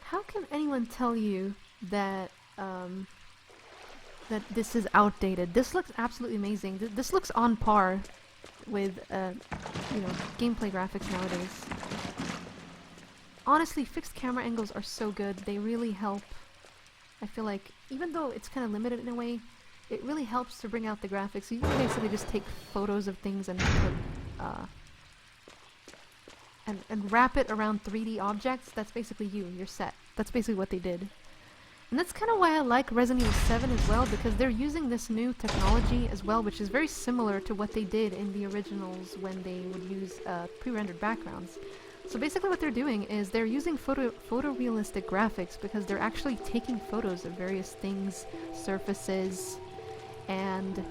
How can anyone tell you that that this is outdated? This looks absolutely amazing. This looks on par with you know, gameplay graphics nowadays. Honestly, fixed camera angles are so good. They really help. I feel like, even though it's kind of limited in a way, it really helps to bring out the graphics. You can basically just take photos of things and put, and wrap it around 3D objects. That's basically you're set. That's basically what they did. And that's kind of why I like Resident Evil 7 as well, because they're using this new technology as well, which is very similar to what they did in the originals when they would use pre-rendered backgrounds. So basically what they're doing is they're using photorealistic graphics because they're actually taking photos of various things, surfaces, and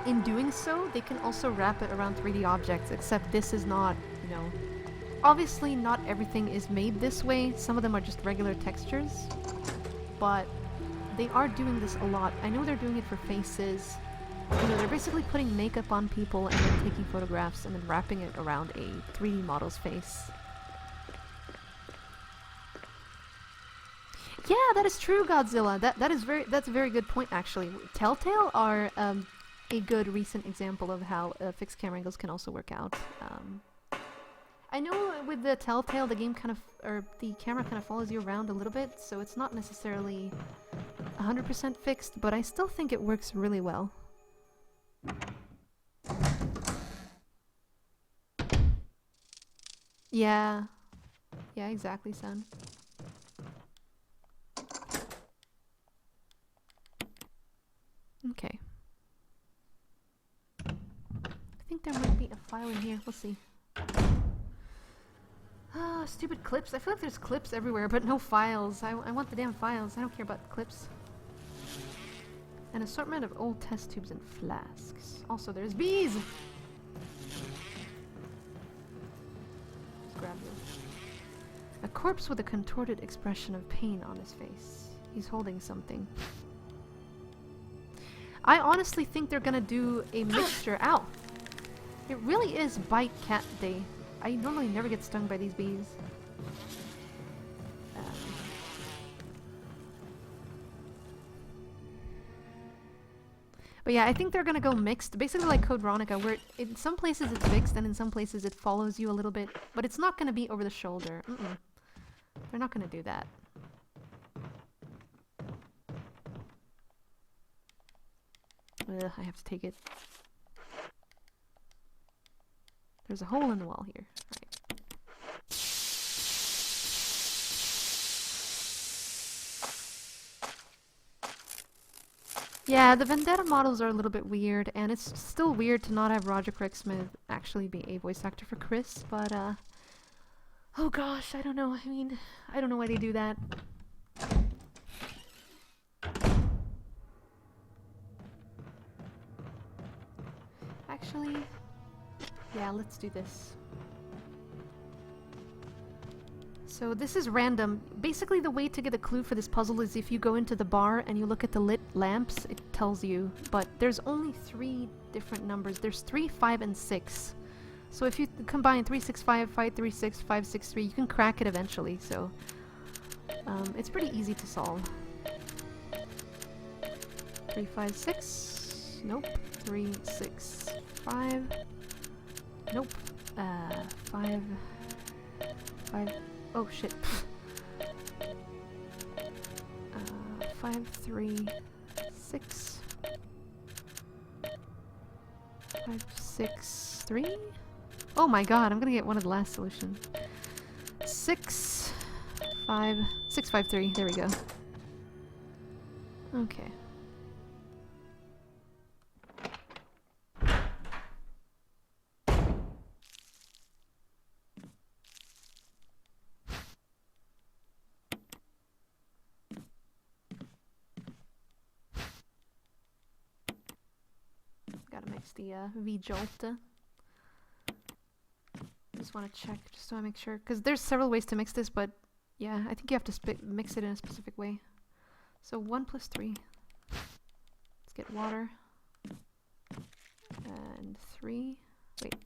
in doing so, they can also wrap it around 3D objects, except this is not, you know... Obviously, not everything is made this way. Some of them are just regular textures, but they are doing this a lot. I know they're doing it for faces. You know, they're basically putting makeup on people and then taking photographs and then wrapping it around a 3D model's face. Yeah, that is true, Godzilla. That's a very good point, actually. Telltale are a good recent example of how fixed camera angles can also work out. I know with the Telltale, the game kind of, or the camera kind of follows you around a little bit, so it's not necessarily 100% fixed, but I still think it works really well. Yeah. Yeah, exactly, son. Okay. I think there might be a file in here. We'll see. Ah, stupid clips. I feel like there's clips everywhere, but no files. I want the damn files. I don't care about the clips. An assortment of old test tubes and flasks. Also, there's bees! Let's grab this. A corpse with a contorted expression of pain on his face. He's holding something. I honestly think they're gonna do a mixture. Ow! It really is bite cat day. I normally never get stung by these bees. But yeah, I think they're gonna go mixed. Basically like Code Veronica, where in some places it's fixed and in some places it follows you a little bit. But it's not gonna be over the shoulder. They're not gonna do that. Ugh, I have to take it. There's a hole in the wall here. Right. Yeah, the Vendetta models are a little bit weird, and it's still weird to not have Roger Craig Smith actually be a voice actor for Chris, but oh gosh, I don't know. I mean, I don't know why they do that. Actually, yeah, let's do this. So this is random. Basically the way to get a clue for this puzzle is if you go into the bar and you look at the lit lamps, it tells you. But there's only 3 different numbers. There's 3, 5, and 6. So if you combine 365, 536, 563, you can crack it eventually. So it's pretty easy to solve. 356. Nope. 365. Nope. 5. Oh shit. 5, 3, 6. 5, 6, 3. Oh my god, I'm gonna get one of the last solutions. 6, 5, 6, 5, 3. There we go. Okay. Gotta mix the V-Jolt. Just want to check, just so I make sure. Because there's several ways to mix this, but yeah, I think you have to mix it in a specific way. So 1 plus 3. Let's get water. And 3. Wait.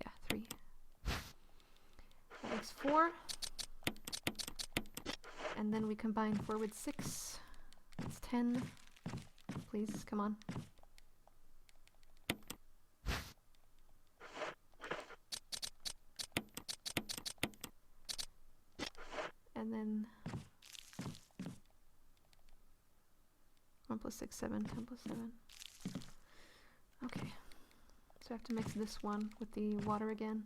Yeah, 3. That makes 4. And then we combine 4 with 6. That's 10. Please, come on. And then 1 plus 6, 7, 10 plus 7. Okay. So I have to mix this one with the water again.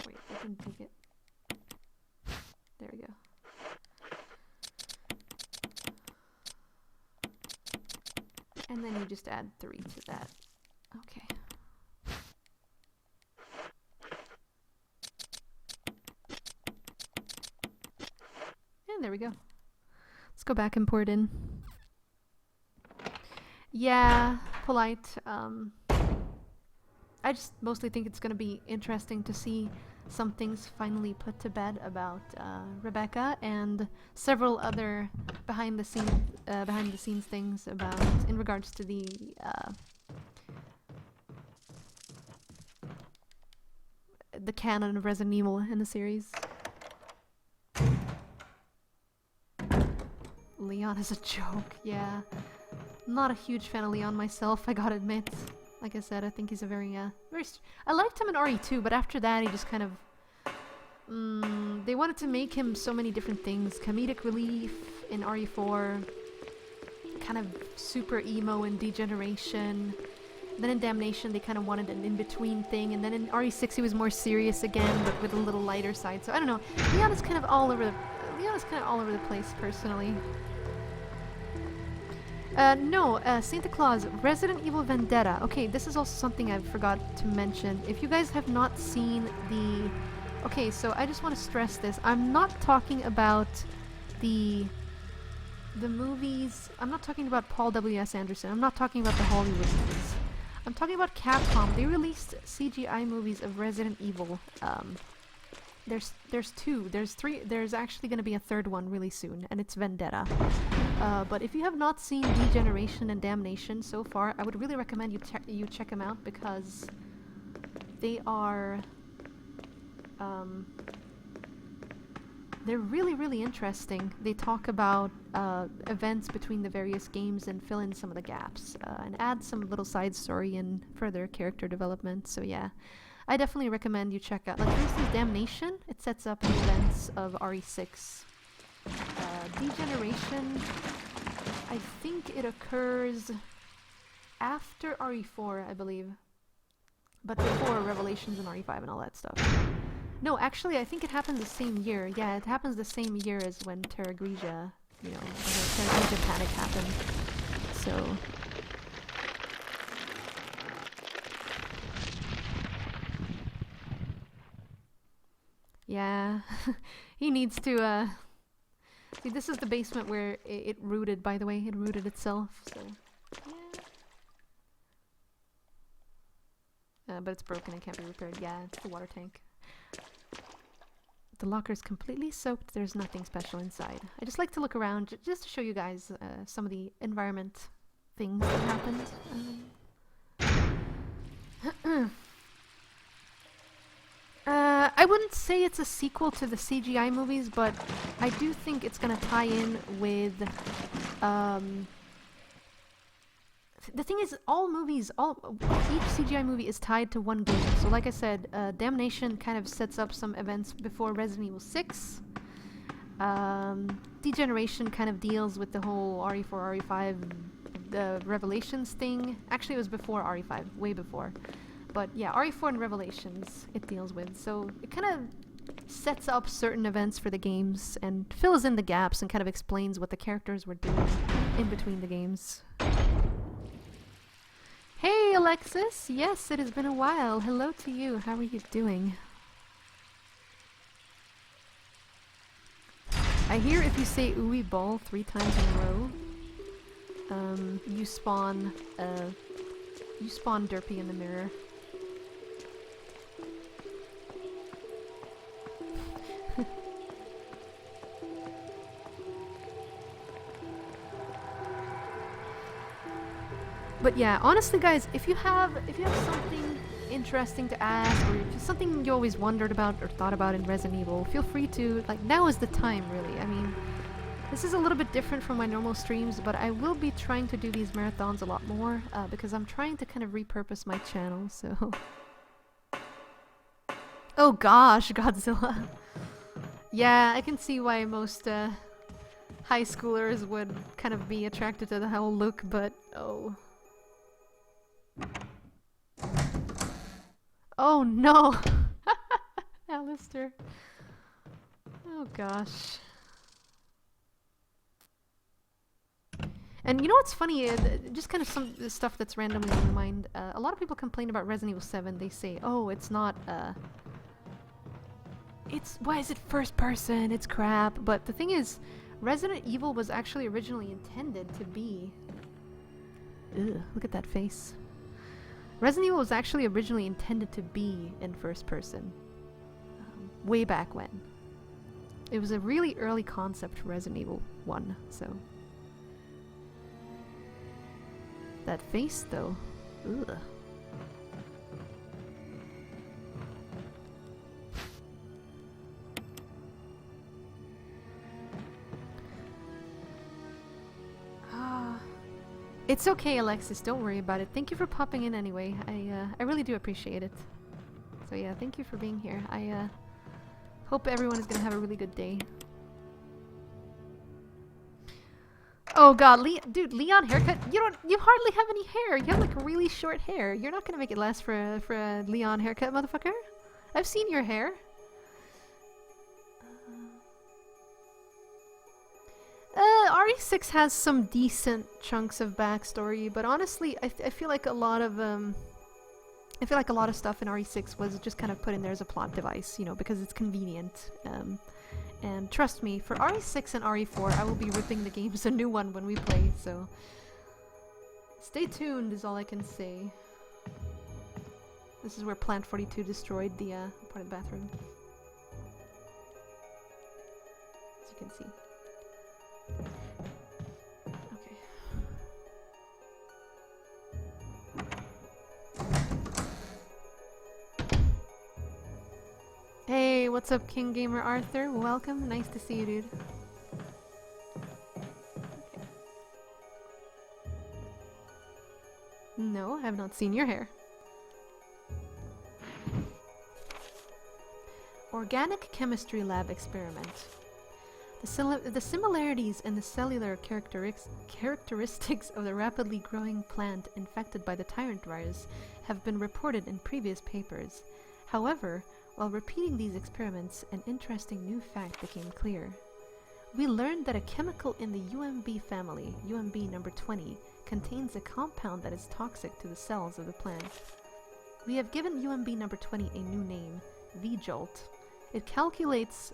Wait, I didn't take it. There we go. And then you just add 3 to that. Okay. And there we go. Let's go back and pour it in. Yeah, polite. I just mostly think it's going to be interesting to see some things finally put to bed about Rebecca and several other behind the scenes things about in regards to the canon of Resident Evil in the series. Leon is a joke, yeah. Not a huge fan of Leon myself, I gotta admit. Like I said, I think he's a very I liked him in RE2, but after that he just kind of... they wanted to make him so many different things. Comedic relief in RE4, kind of super emo in Degeneration. Then in Damnation they kind of wanted an in-between thing, and then in RE6 he was more serious again, but with a little lighter side. So I don't know. Leon is kind of all over the place, personally. No, Santa Claus, Resident Evil Vendetta. Okay, this is also something I forgot to mention. If you guys have not seen the... Okay, so I just want to stress this. I'm not talking about the movies. I'm not talking about Paul W.S. Anderson. I'm not talking about the Hollywood movies. I'm talking about Capcom. They released CGI movies of Resident Evil. There's 2. There's 3. There's actually going to be a 3rd one really soon, and it's Vendetta. But if you have not seen Degeneration and Damnation so far, I would really recommend you check them out, because they are they're really, really interesting. They talk about events between the various games and fill in some of the gaps, and add some little side story and further character development. So yeah, I definitely recommend you check out. Like, for instance, Damnation, it sets up the events of RE6. Degeneration, I think it occurs after RE4, I believe. But before Revelations and RE5 and all that stuff. No, actually, I think it happens the same year. Yeah, it happens the same year as when Terra Grigia, you know, when the Terra Grigia panic happened. So... yeah, he needs to, see, this is the basement where it rooted, by the way. It rooted itself, so... yeah. But it's broken and can't be repaired. Yeah, it's the water tank. The locker's completely soaked. There's nothing special inside. I just like to look around just to show you guys some of the environment things that happened. I wouldn't say it's a sequel to the CGI movies, but I do think it's gonna tie in with, the thing is, each CGI movie is tied to one game. So like I said, Damnation kind of sets up some events before Resident Evil 6. Degeneration kind of deals with the whole RE4, RE5, the Revelations thing. Actually, it was before RE5, way before. But yeah, RE4 and Revelations it deals with. So it kind of sets up certain events for the games and fills in the gaps and kind of explains what the characters were doing in between the games. Hey Alexis! Yes, it has been a while. Hello to you. How are you doing? I hear if you say ooey ball 3 times in a row, you spawn Derpy in the mirror. But yeah, honestly guys, if you have something interesting to ask, or if something you always wondered about or thought about in Resident Evil, feel free to, like, now is the time, really. I mean, this is a little bit different from my normal streams, but I will be trying to do these marathons a lot more, because I'm trying to kind of repurpose my channel, so... Oh gosh, Godzilla. Yeah, I can see why most, high schoolers would kind of be attracted to the whole look, but, oh... Oh no! Alistair. Oh gosh. And you know what's funny? Just kind of some stuff that's randomly on my mind. A lot of people complain about Resident Evil 7. They say, oh, it's not, why is it first person? It's crap. But the thing is, Resident Evil was actually originally intended to be... Ugh, look at that face. Resident Evil was actually originally intended to be in first person. Way back when. It was a really early concept for Resident Evil 1, so... That face, though. Ugh. It's okay, Alexis. Don't worry about it. Thank you for popping in anyway. I really do appreciate it. So yeah, thank you for being here. I hope everyone is gonna have a really good day. Oh god, dude, Leon haircut. You hardly have any hair. You have like really short hair. You're not gonna make it last for a Leon haircut, motherfucker. I've seen your hair. RE6 has some decent chunks of backstory, but honestly, I feel like a lot of stuff in RE6 was just kind of put in there as a plot device, you know, because it's convenient. And trust me, for RE6 and RE4, I will be ripping the games a new one when we play, so... Stay tuned is all I can say. This is where Plant 42 destroyed the part of the bathroom. As you can see. Okay. Hey, what's up, King Gamer Arthur? Welcome. Nice to see you, dude. Okay. No, I have not seen your hair. Organic chemistry lab experiment. The similarities in the cellular characteristics of the rapidly growing plant infected by the tyrant virus have been reported in previous papers. However, while repeating these experiments, an interesting new fact became clear. We learned that a chemical in the UMB family, UMB number 20, contains a compound that is toxic to the cells of the plant. We have given UMB number 20 a new name, V-Jolt. It calculates,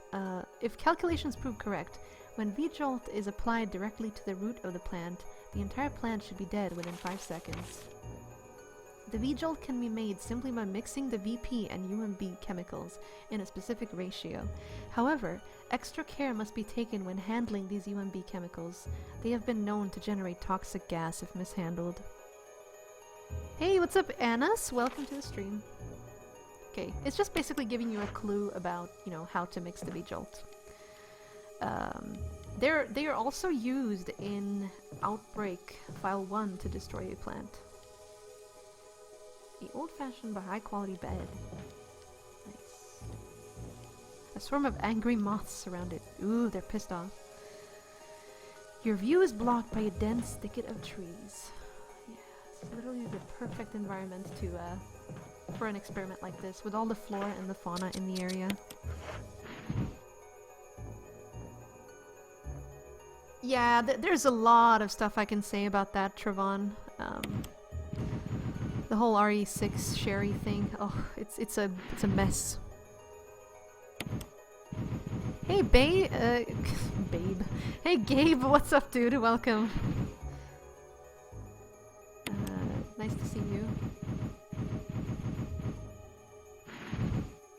if calculations prove correct, when V-Jolt is applied directly to the root of the plant, the entire plant should be dead within 5 seconds. The V-Jolt can be made simply by mixing the VP and UMB chemicals in a specific ratio. However, extra care must be taken when handling these UMB chemicals. They have been known to generate toxic gas if mishandled. Hey, what's up, Annas? Welcome to the stream. Okay, it's just basically giving you a clue about, you know, how to mix the V-Jolt. They are also used in Outbreak File 1 to destroy a plant. The old-fashioned but high-quality bed. Nice. A swarm of angry moths surround it. Ooh, they're pissed off. Your view is blocked by a dense thicket of trees. Yeah, it's literally the perfect environment to, for an experiment like this, with all the flora and the fauna in the area. Yeah, there's a lot of stuff I can say about that, Trevon. The whole RE6 Sherry thing. Oh, it's a mess. Hey, Babe. Babe. Hey, Gabe. What's up, dude? Welcome. Nice to see you.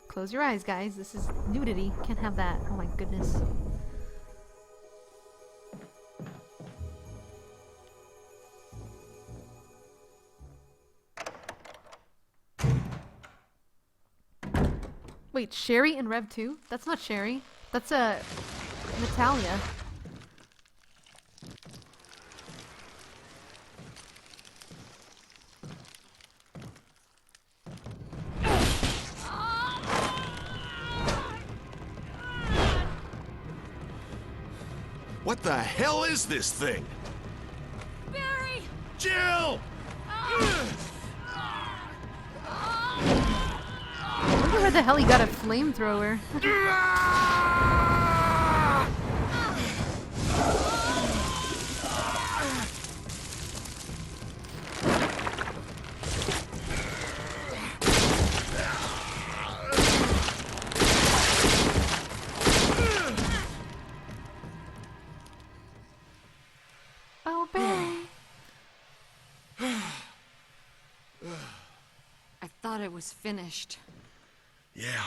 Close your eyes, guys. This is nudity. Can't have that. Oh my goodness. Wait, Sherry in Rev 2? That's not Sherry. That's Natalia. What the hell is this thing? Barry! Jill! I wonder where the hell he got a flamethrower. Oh, Barry. I thought it was finished. Yeah.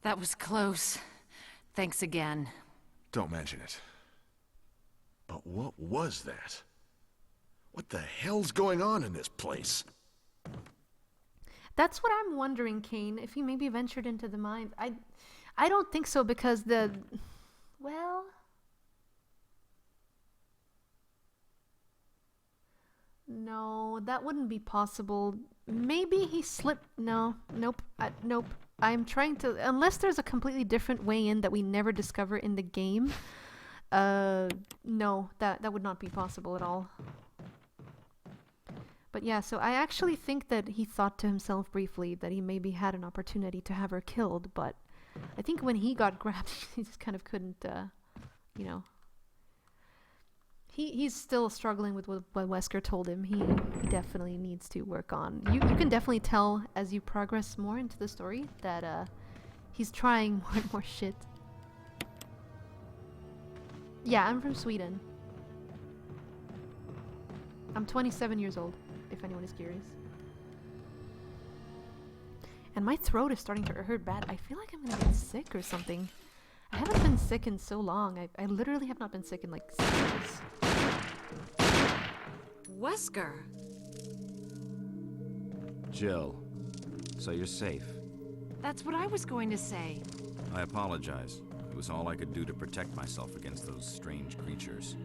That was close. Thanks again. Don't mention it. But what was that? What the hell's going on in this place? That's what I'm wondering, Kane. If he maybe ventured into the mines. I don't think so because well... No, that wouldn't be possible. Maybe he slipped... No, nope, nope. I'm trying to... Unless there's a completely different way in that we never discover in the game. No, that would not be possible at all. But yeah, so I actually think that he thought to himself briefly that he maybe had an opportunity to have her killed, but I think when he got grabbed, he just kind of couldn't, you know... He's still struggling with what Wesker told him. He definitely needs to work on. You can definitely tell as you progress more into the story that he's trying more and more shit. Yeah, I'm from Sweden. I'm 27 years old, if anyone is curious. And my throat is starting to hurt bad. I feel like I'm gonna get sick or something. I haven't been sick in so long. I literally have not been sick in like 6 years. Wesker! Jill, so you're safe. That's what I was going to say. I apologize. It was all I could do to protect myself against those strange creatures.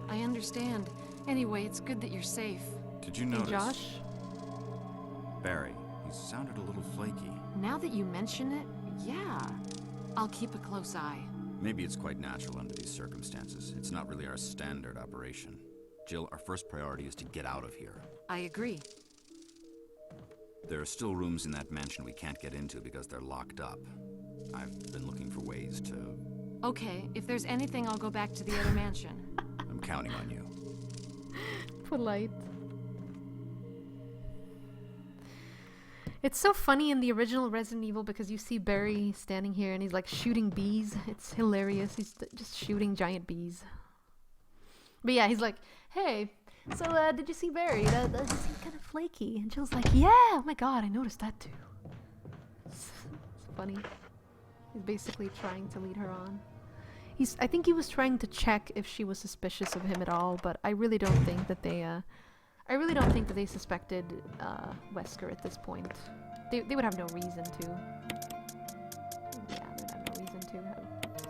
I understand. Anyway, it's good that you're safe. Did you notice? Hey, Josh? Barry, he sounded a little flaky. Now that you mention it, yeah. I'll keep a close eye. Maybe it's quite natural under these circumstances. It's not really our standard operation. Jill, our first priority is to get out of here. I agree. There are still rooms in that mansion we can't get into because they're locked up. I've been looking for ways to... Okay, if there's anything, I'll go back to the other mansion. I'm counting on you. Polite. It's so funny in the original Resident Evil because you see Barry standing here and he's like shooting bees. It's hilarious. He's just shooting giant bees. But yeah, he's like, hey, so did you see Barry? Does he seem kind of flaky? And Jill's like, yeah, oh my god, I noticed that too. It's funny. He's basically trying to lead her on. I think he was trying to check if she was suspicious of him at all, but I really don't think that they suspected Wesker at this point. They would have no reason to. Yeah, they would have no reason to have.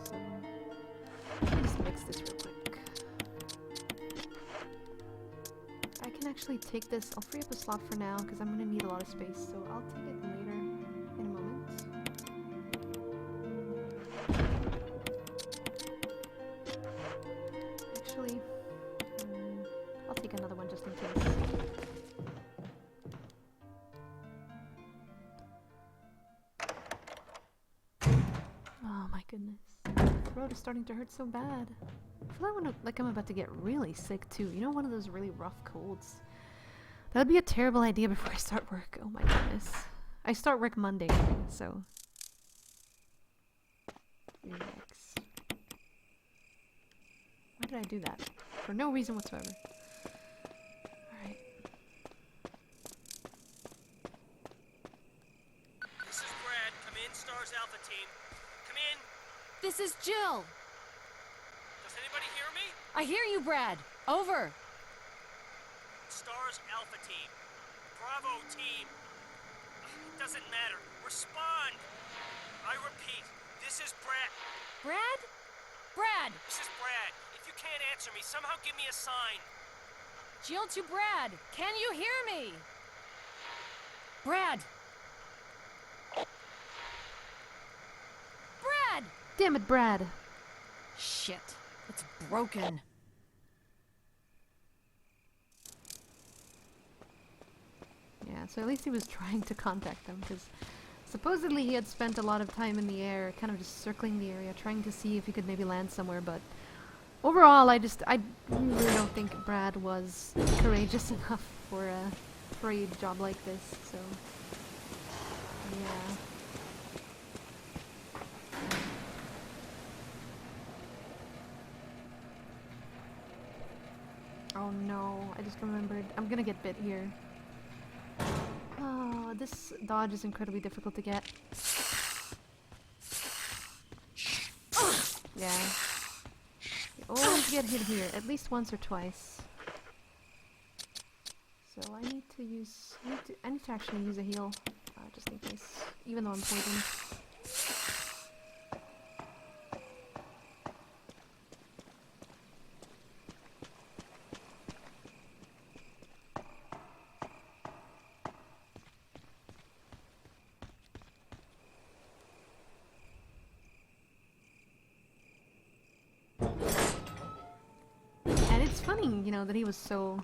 So let me just mix this real quick. I can actually take this. I'll free up a slot for now because I'm gonna need a lot of space. So I'll take it later in a moment. Actually, I'll take another one just in case. Oh my goodness. My throat is starting to hurt so bad. I feel like I'm about to get really sick too. You know, one of those really rough colds. That'd be a terrible idea before I start work. Oh my goodness. I start work Monday, so... Yikes. Why did I do that? For no reason whatsoever. Alright. This is Brad. Come in, Stars Alpha Team. Come in. This is Jill. Does anybody hear me? I hear you, Brad. Over. Stars Alpha Team. Bravo Team. It doesn't matter. Respond. I repeat, this is Brad. Brad? Brad! This is Brad. If you can't answer me, somehow give me a sign. Jill to Brad. Can you hear me? Brad! Brad! Damn it, Brad. Shit. It's broken. Yeah, so at least he was trying to contact them, because supposedly he had spent a lot of time in the air, kind of just circling the area, trying to see if he could maybe land somewhere, but overall, I really don't think Brad was courageous enough for a job like this, so, yeah. no, I just remembered. I'm gonna get bit here. Oh, this dodge is incredibly difficult to get. Yeah. You always get hit here, at least once or twice. So I need to use... I need to actually use a heal, just in case, even though I'm poisoned. And it's funny, you know, that he was so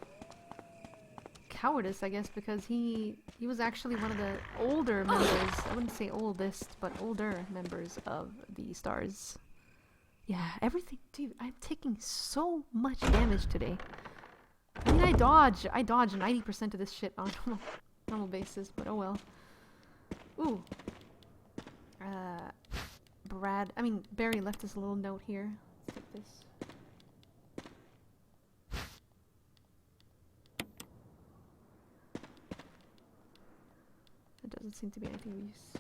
cowardice, I guess, because he was actually one of the older members. I wouldn't say oldest, but older members of the Stars. Yeah, everything, dude. I'm taking so much damage today. I mean, I dodge 90% of this shit on a normal basis, but oh well. Ooh. Barry left us a little note here. Let's take this. It doesn't seem to be anything of use.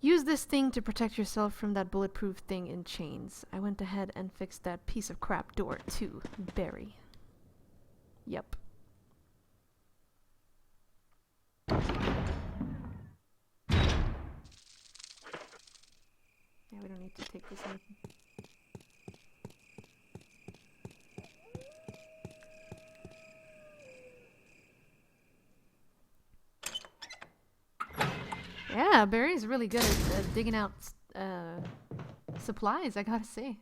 Use this thing to protect yourself from that bulletproof thing in chains. I went ahead and fixed that piece of crap door too. Barry. Yep. Yeah, we don't need to take this in. Yeah, Barry's really good at digging out supplies, I gotta say.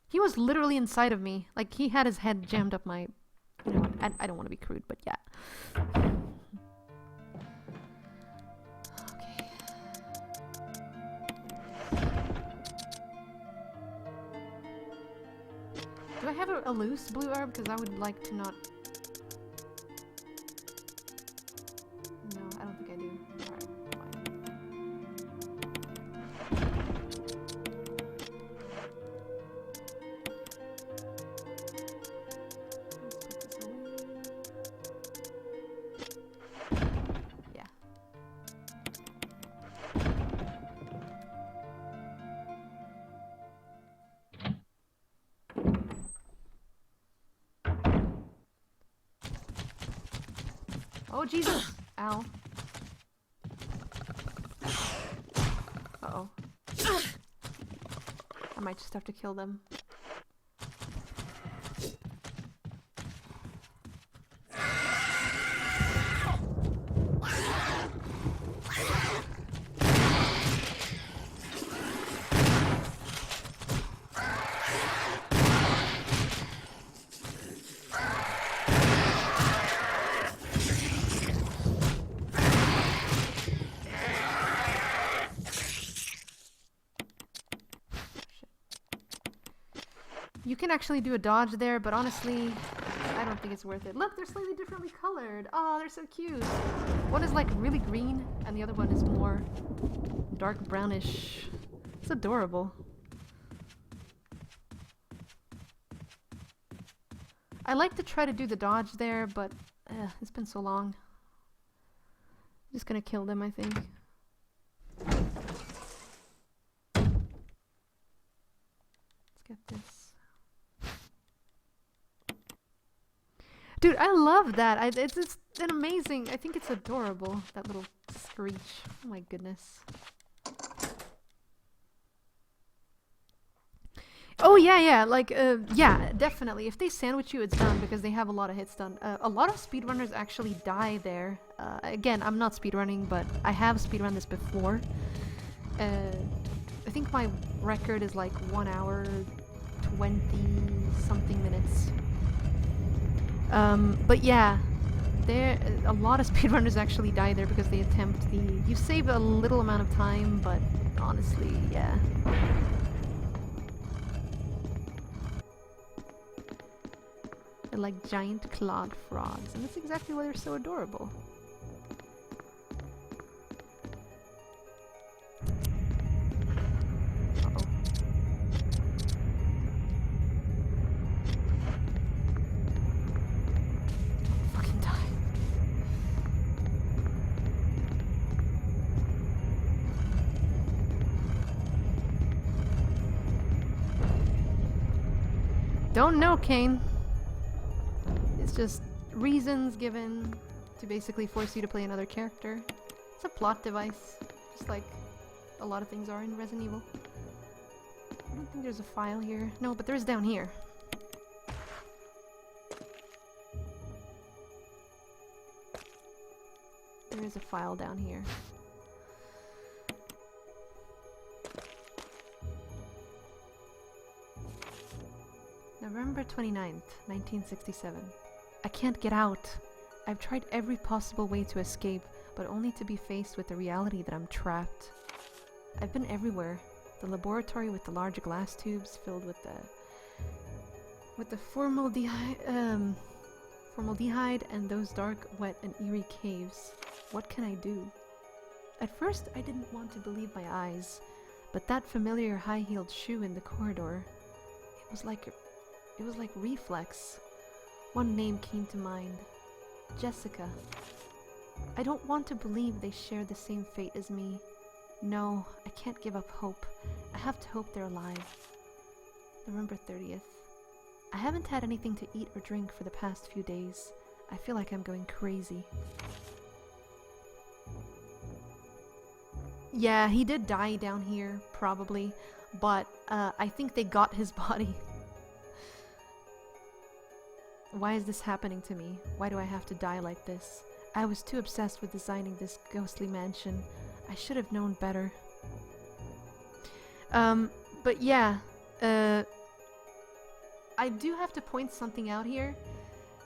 He was literally inside of me. Like, he had his head jammed up my... You know what? I don't want to be crude, but yeah. Okay. Do I have a loose blue herb? Because I would like to not... No, I don't think I do. Alright, oh, Jesus! Ow. Uh-oh. I might just have to kill them. You can actually do a dodge there, but honestly, I don't think it's worth it. Look, they're slightly differently colored. Oh, they're so cute. One is like really green, and the other one is more dark brownish. It's adorable. I like to try to do the dodge there, but it's been so long. I'm just gonna kill them, I think. Let's get this. Dude, I love that. It's an amazing... I think it's adorable, that little screech. Oh my goodness. Oh, yeah, like, yeah, definitely. If they sandwich you, it's done, because they have a lot of hits done. A lot of speedrunners actually die there. Again, I'm not speedrunning, but I have speedrun this before. I think my record is like 1 hour, 20-something minutes. But yeah, there a lot of speedrunners actually die there because they attempt the. You save a little amount of time, but honestly, yeah. They're like giant clawed frogs, and that's exactly why they're so adorable. Uh-oh. Fucking die. Don't know, Kane. It's just reasons given to basically force you to play another character. It's a plot device, just like a lot of things are in Resident Evil. I don't think there's a file here. No, but there's down here. There is a file down here. November 29th, 1967. I can't get out. I've tried every possible way to escape, but only to be faced with the reality that I'm trapped. I've been everywhere. The laboratory with the large glass tubes filled with the formaldehyde and those dark, wet, and eerie caves. What can I do? At first, I didn't want to believe my eyes, but that familiar high-heeled shoe in the corridor, it was like reflex. One name came to mind. Jessica. I don't want to believe they share the same fate as me. No, I can't give up hope. I have to hope they're alive. November 30th. I haven't had anything to eat or drink for the past few days. I feel like I'm going crazy. Yeah, he did die down here, probably, but I think they got his body. Why is this happening to me? Why do I have to die like this? I was too obsessed with designing this ghostly mansion. I should have known better. But yeah, I do have to point something out here.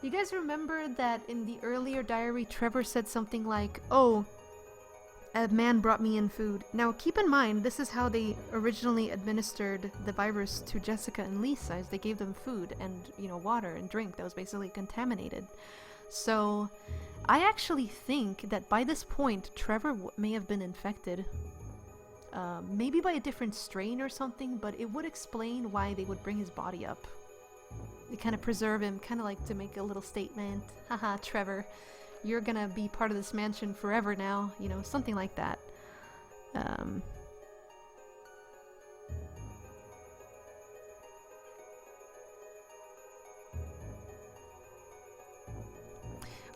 You guys remember that in the earlier diary, Trevor said something like, "Oh, a man brought me in food." Now keep in mind, this is how they originally administered the virus to Jessica and Lisa, as they gave them food and, you know, water and drink that was basically contaminated. So I actually think that by this point, Trevor may have been infected. Maybe by a different strain or something, but it would explain why they would bring his body up. They kind of preserve him, kind of like to make a little statement. Haha, Trevor, you're gonna be part of this mansion forever now, you know, something like that.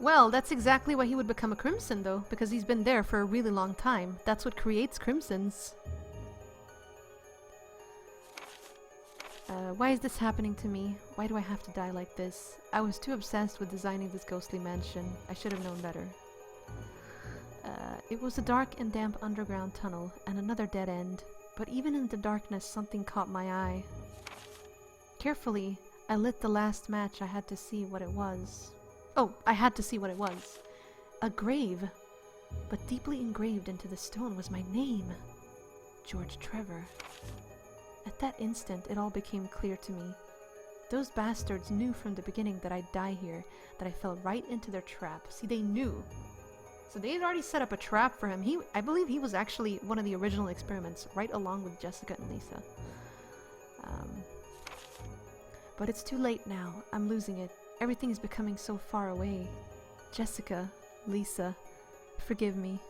Well, that's exactly why he would become a Crimson, though, because he's been there for a really long time. That's what creates Crimsons. Why is this happening to me? Why do I have to die like this? I was too obsessed with designing this ghostly mansion. I should have known better. It was a dark and damp underground tunnel, and another dead end. But even in the darkness, something caught my eye. Carefully, I lit the last match. I had to see what it was. Oh, I had to see what it was. A grave. But deeply engraved into the stone was my name. George Trevor. At that instant, it all became clear to me. Those bastards knew from the beginning that I'd die here, that I fell right into their trap. See, they knew. So they had already set up a trap for him. I believe he was actually one of the original experiments, right along with Jessica and Lisa. But it's too late now. I'm losing it. Everything is becoming so far away. Jessica, Lisa, forgive me.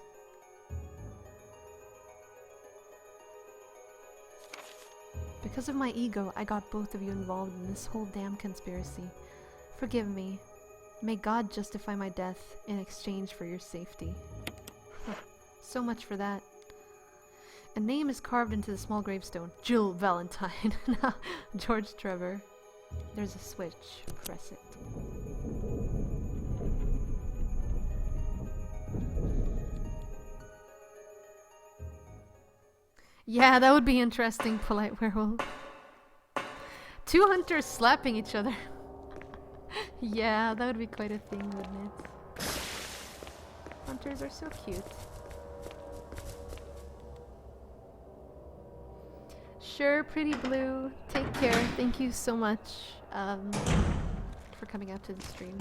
Because of my ego, I got both of you involved in this whole damn conspiracy. Forgive me. May God justify my death in exchange for your safety. So much for that. A name is carved into the small gravestone. Jill Valentine. George Trevor. There's a switch. Press it. Yeah, that would be interesting, polite werewolf. Two hunters slapping each other. Yeah, that would be quite a thing, wouldn't it? Hunters are so cute. Sure, pretty blue. Take care. Thank you so much for coming out to the stream.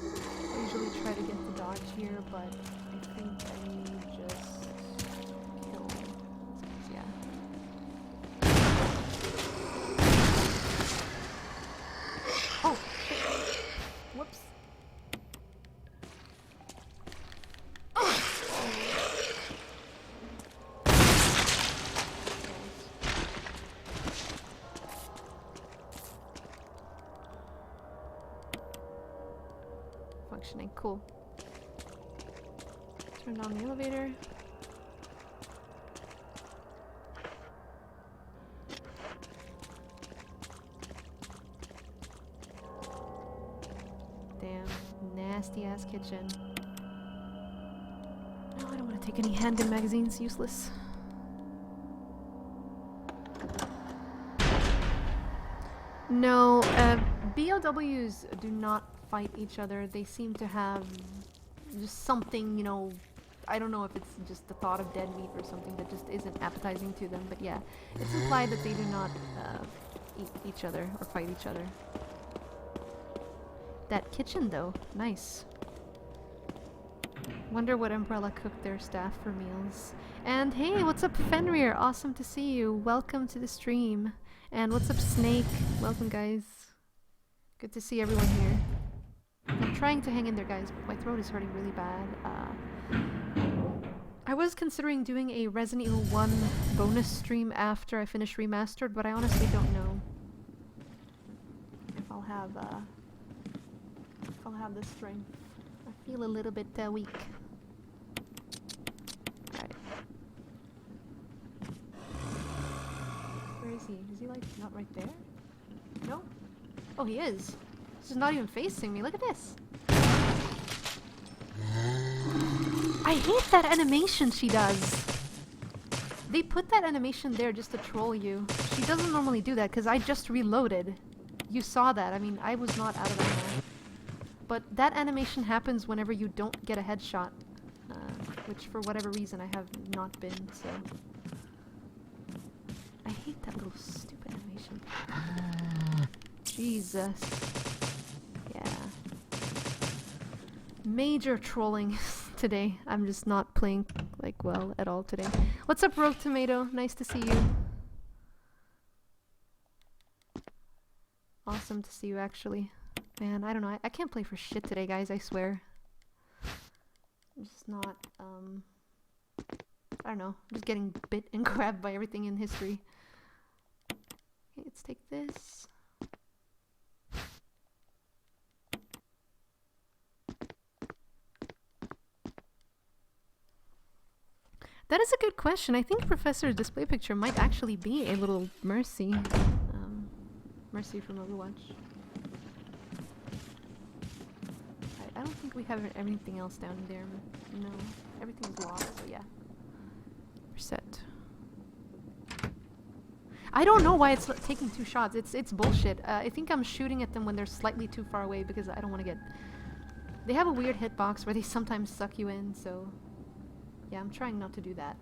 I usually try to get the dodge here, but I think I just kill. Yeah. Oh, shit. Whoops. Functioning, cool. Turn on the elevator. Damn, nasty ass kitchen. No, I don't want to take any handgun magazines, useless. No, BOWs do not fight each other. They seem to have just something, you know, I don't know if it's just the thought of dead meat or something that just isn't appetizing to them, but yeah, it's implied that they do not eat each other or fight each other. That kitchen though, nice. Wonder what Umbrella cooked their staff for meals. And hey, what's up Fenrir? Awesome to see you. Welcome to the stream. And what's up Snake? Welcome guys. Good to see everyone here. I'm trying to hang in there guys, but my throat is hurting really bad. I was considering doing a Resident Evil 1 bonus stream after I finish Remastered, but I honestly don't know if I'll have the strength. I feel a little bit weak. Alright. Where is he? Is he like not right there? No? Oh, he is. This is not even facing me. Look at this. I hate that animation she does. They put that animation there just to troll you. She doesn't normally do that because I just reloaded. You saw that. I mean, I was not out of ammo. But that animation happens whenever you don't get a headshot. Which for whatever reason I have not been, so... I hate that little stupid animation. Jesus. Yeah. Major trolling today. I'm just not playing, like, well at all today. What's up, Rogue Tomato? Nice to see you. Awesome to see you, actually. Man, I don't know. I can't play for shit today, guys. I swear. I'm just not, I don't know. I'm just getting bit and grabbed by everything in history. Okay, let's take this. That is a good question. I think Professor's display picture might actually be a little Mercy. Mercy from Overwatch. I don't think we have anything else down there. No, everything's locked, so yeah. We're set. I don't know why it's taking 2 shots. It's bullshit. I think I'm shooting at them when they're slightly too far away because I don't want to get... They have a weird hitbox where they sometimes suck you in, so... Yeah, I'm trying not to do that.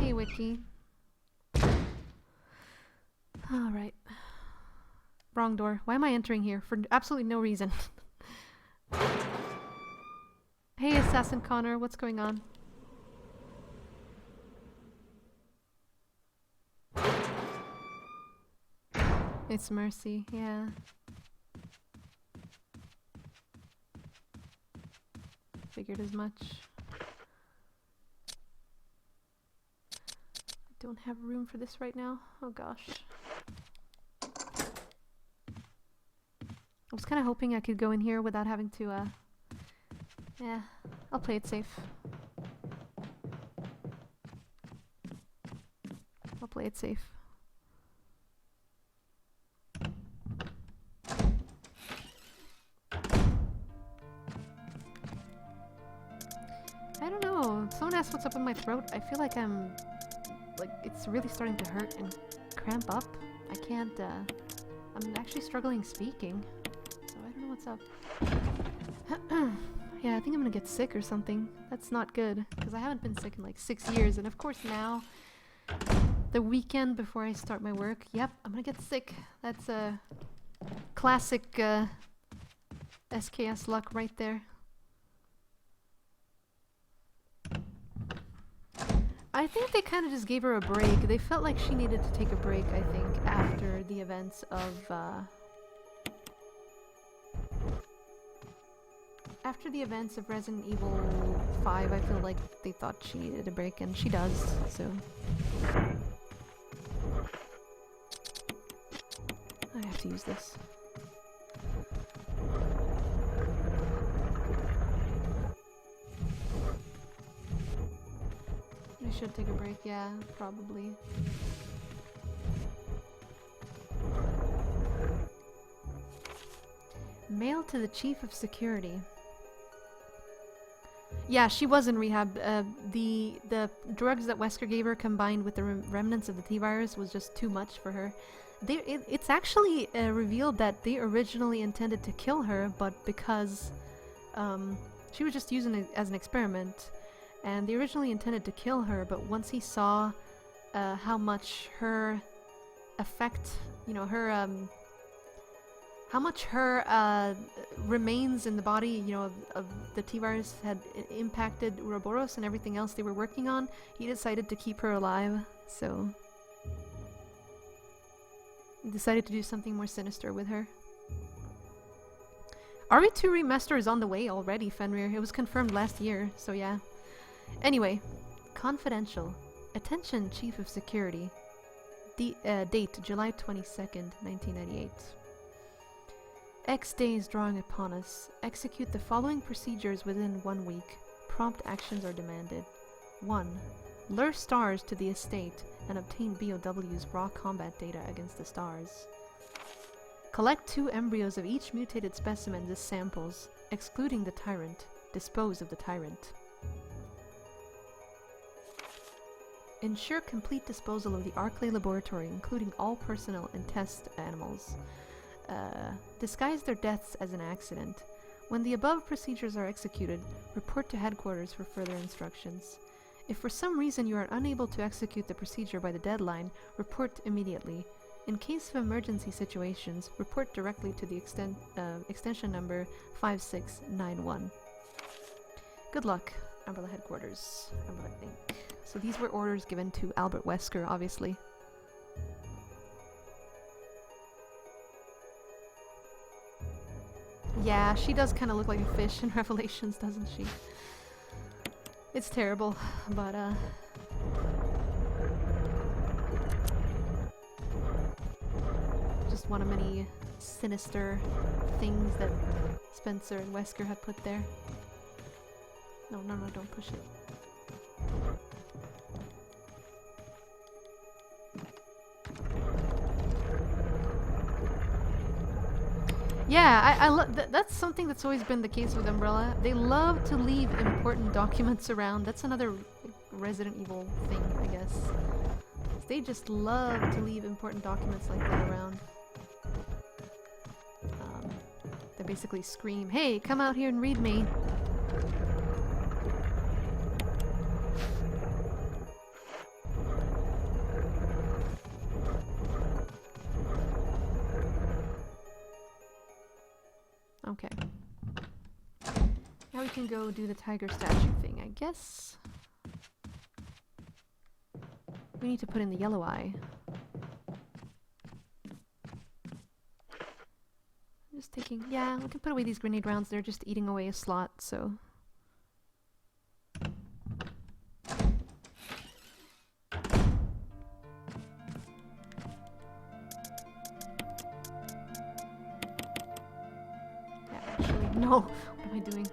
Hey, Wiki. Alright. Wrong door. Why am I entering here? For absolutely no reason. Hey, Assassin Connor. What's going on? It's Mercy. Yeah. Figured as much. I don't have room for this right now. Oh gosh. I was kind of hoping I could go in here without having to, yeah, I'll play it safe. play it safe. I don't know. Someone asked what's up with my throat. I feel like I'm... like, it's really starting to hurt and cramp up. I can't, I'm actually struggling speaking. So I don't know what's up. Yeah, I think I'm gonna get sick or something. That's not good, because I haven't been sick in like 6 years. And of course now, the weekend before I start my work, yep, I'm gonna get sick. That's a classic SKS luck right there. I think they kind of just gave her a break. They felt like she needed to take a break, I think, after the events of, after the events of Resident Evil 5, I feel like they thought she needed a break, and she does, so... I have to use this. I should take a break, yeah, probably. Mail to the Chief of Security. Yeah, she was in rehab. The drugs that Wesker gave her combined with the remnants of the T-virus was just too much for her. It's actually revealed that they originally intended to kill her, but because she was just using it as an experiment, and they originally intended to kill her, but once he saw how much her effect, you know, her how much her remains in the body, you know, of the T-virus had impacted Ouroboros and everything else they were working on, he decided to keep her alive, so... he decided to do something more sinister with her. RE2 Remaster is on the way already, Fenrir. It was confirmed last year, so yeah. Anyway, confidential. Attention, Chief of Security. Date, July 22nd, 1998. X days drawing upon us. Execute the following procedures within 1 week. Prompt actions are demanded. 1. Lure stars to the estate and obtain BOW's raw combat data against the stars. Collect 2 embryos of each mutated specimen as samples, excluding the tyrant. Dispose of the tyrant. Ensure complete disposal of the Arclay laboratory, including all personnel and test animals. Disguise their deaths as an accident. When the above procedures are executed, report to headquarters for further instructions. If for some reason you are unable to execute the procedure by the deadline, report immediately. In case of emergency situations, report directly to the extension number 5691. Good luck, Umbrella Headquarters. Umbrella Inc. So these were orders given to Albert Wesker, obviously. Yeah, she does kind of look like a fish in Revelations, doesn't she? It's terrible, but just one of many sinister things that Spencer and Wesker had put there. No, don't push it. Yeah, I love that's something that's always been the case with Umbrella. They love to leave important documents around. That's another Resident Evil thing, I guess. They just love to leave important documents like that around. They basically scream, "Hey, come out here and read me." Okay. Now we can go do the tiger statue thing, I guess. We need to put in the yellow eye. I'm just thinking, yeah, we can put away these grenade rounds. They're just eating away a slot, so... No! What am I doing?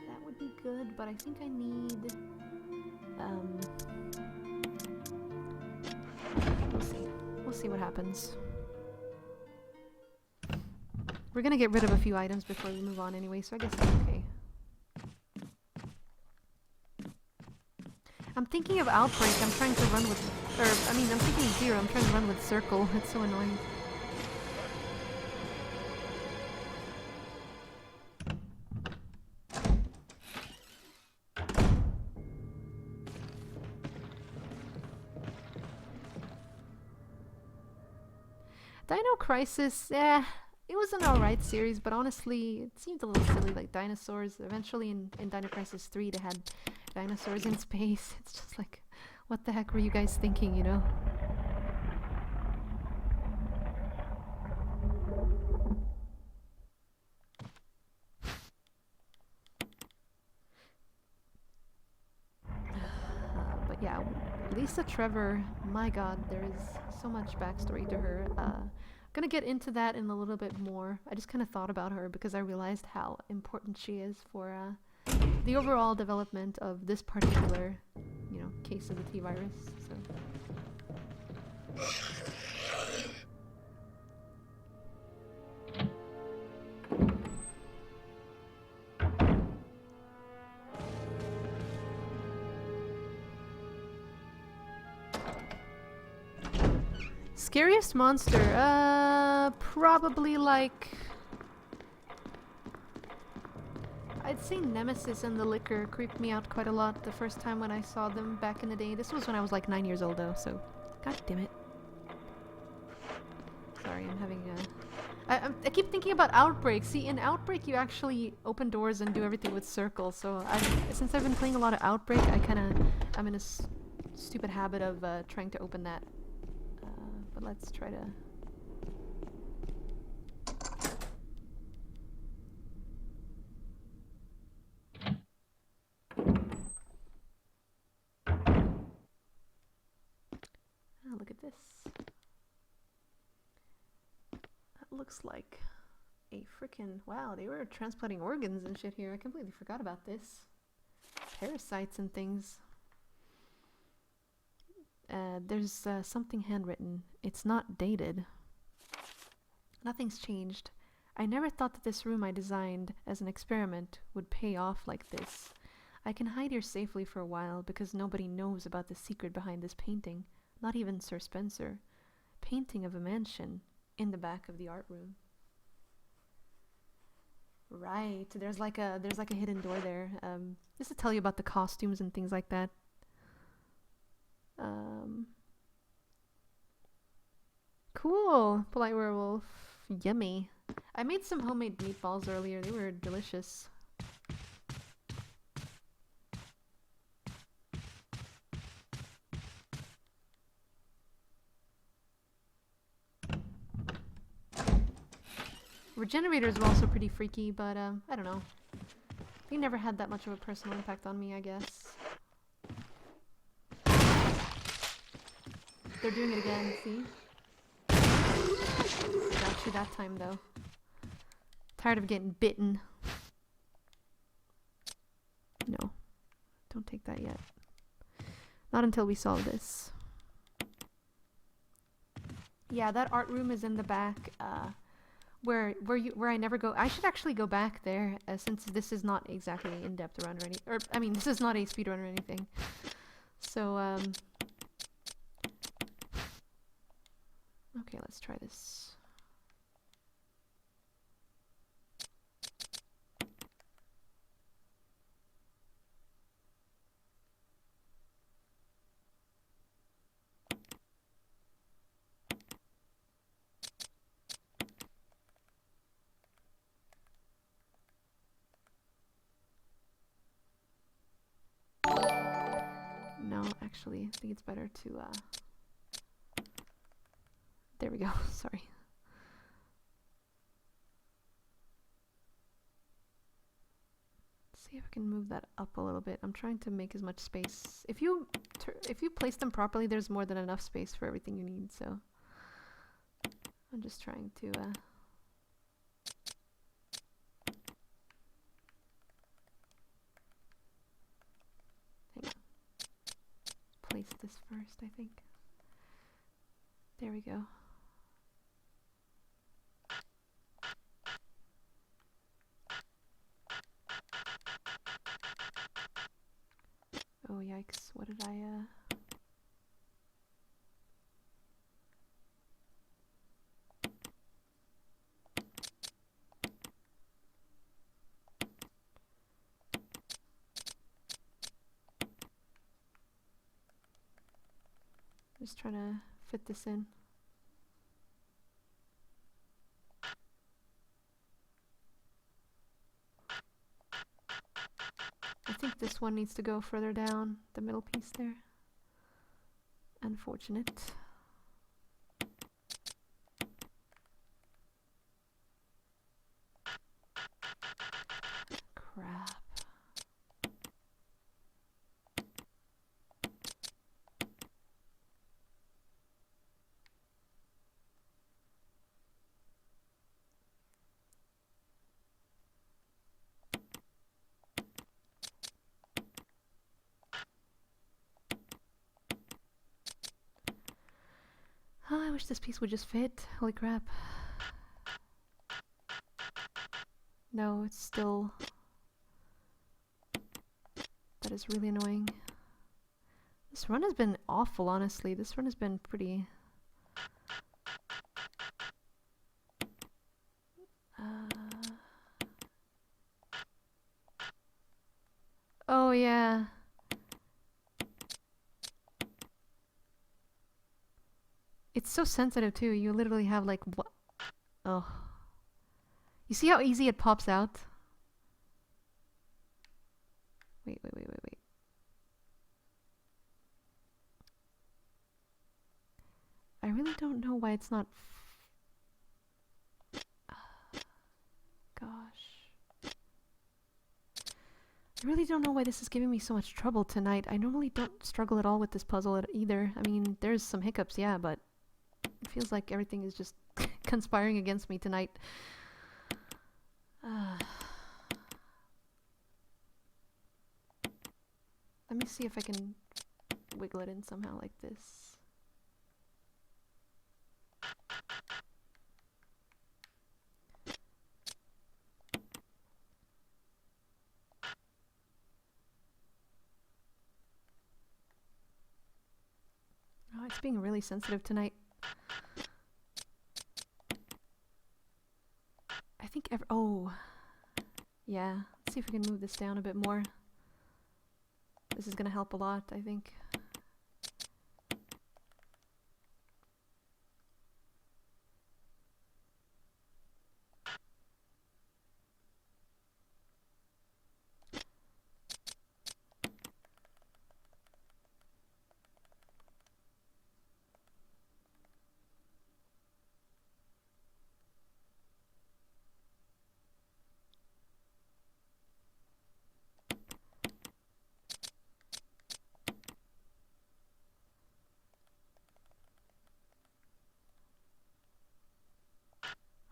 That would be good, but but I think I need... we'll see. We'll see what happens. We're gonna get rid of a few items before we move on anyway, so I guess that's okay. I'm thinking of Outbreak. I'm trying to run with... Or, I mean, I'm thinking of Zero. I'm trying to run with Circle. It's so annoying. Dino Crisis, it was an alright series, but honestly, it seemed a little silly, like dinosaurs. Eventually in Dino Crisis 3, they had dinosaurs in space. It's just like, what the heck were you guys thinking, you know? But yeah, Lisa Trevor, my god, there is so much backstory to her. Gonna get into that in a little bit more. I just kind of thought about her because I realized how important she is for the overall development of this particular, you know, case of the T-virus. So. Scariest monster? Probably like... I'd say Nemesis and the Licker creeped me out quite a lot the first time when I saw them back in the day. This was when I was like 9 years old though, so... God damn it. Sorry, I'm having a... I keep thinking about Outbreak. See, in Outbreak you actually open doors and do everything with circles, so since I've been playing a lot of Outbreak, I'm in a stupid habit of trying to open that. But let's try to... Oh, look at this. That looks like a freaking... Wow, they were transplanting organs and shit here. I completely forgot about this. Parasites and things. There's something handwritten. It's not dated. Nothing's changed. I never thought that this room I designed as an experiment would pay off like this. I can hide here safely for a while because nobody knows about the secret behind this painting. Not even Sir Spencer. Painting of a mansion in the back of the art room. Right. There's like a hidden door there. Just to tell you about the costumes and things like that. Cool. Polite werewolf. Yummy. I made some homemade meatballs earlier. They were delicious. Regenerators were also pretty freaky, but I don't know. They never had that much of a personal impact on me, I guess. They're doing it again, see? Got you that time, though. Tired of getting bitten. No. Don't take that yet. Not until we solve this. Yeah, that art room is in the back, where I never go. I should actually go back there, since this is not exactly an in-depth run or anything. Or, I mean, this is not a speedrun or anything. So, okay, let's try this. No, actually, I think it's better to, there we go, sorry. Let's see if I can move that up a little bit. I'm trying to make as much space. If you place them properly, there's more than enough space for everything you need, so I'm just trying to, place this first, I think. There we go. Oh yikes, what did I just trying to fit this in. I think this one needs to go further down, the middle piece there. Unfortunate. Crap. Oh, I wish this piece would just fit. Holy crap. No, it's still... That is really annoying. This run has been awful, honestly. This run has been pretty... Oh, yeah. It's so sensitive, too. You literally have, like, what? Oh. You see how easy it pops out? Wait. I really don't know why it's not... Gosh. I really don't know why this is giving me so much trouble tonight. I normally don't struggle at all with this puzzle either. I mean, there's some hiccups, yeah, but it feels like everything is just conspiring against me tonight. Let me see if I can wiggle it in somehow like this. Oh, it's being really sensitive tonight. I think oh. Yeah, let's see if we can move this down a bit more. This is gonna help a lot, I think.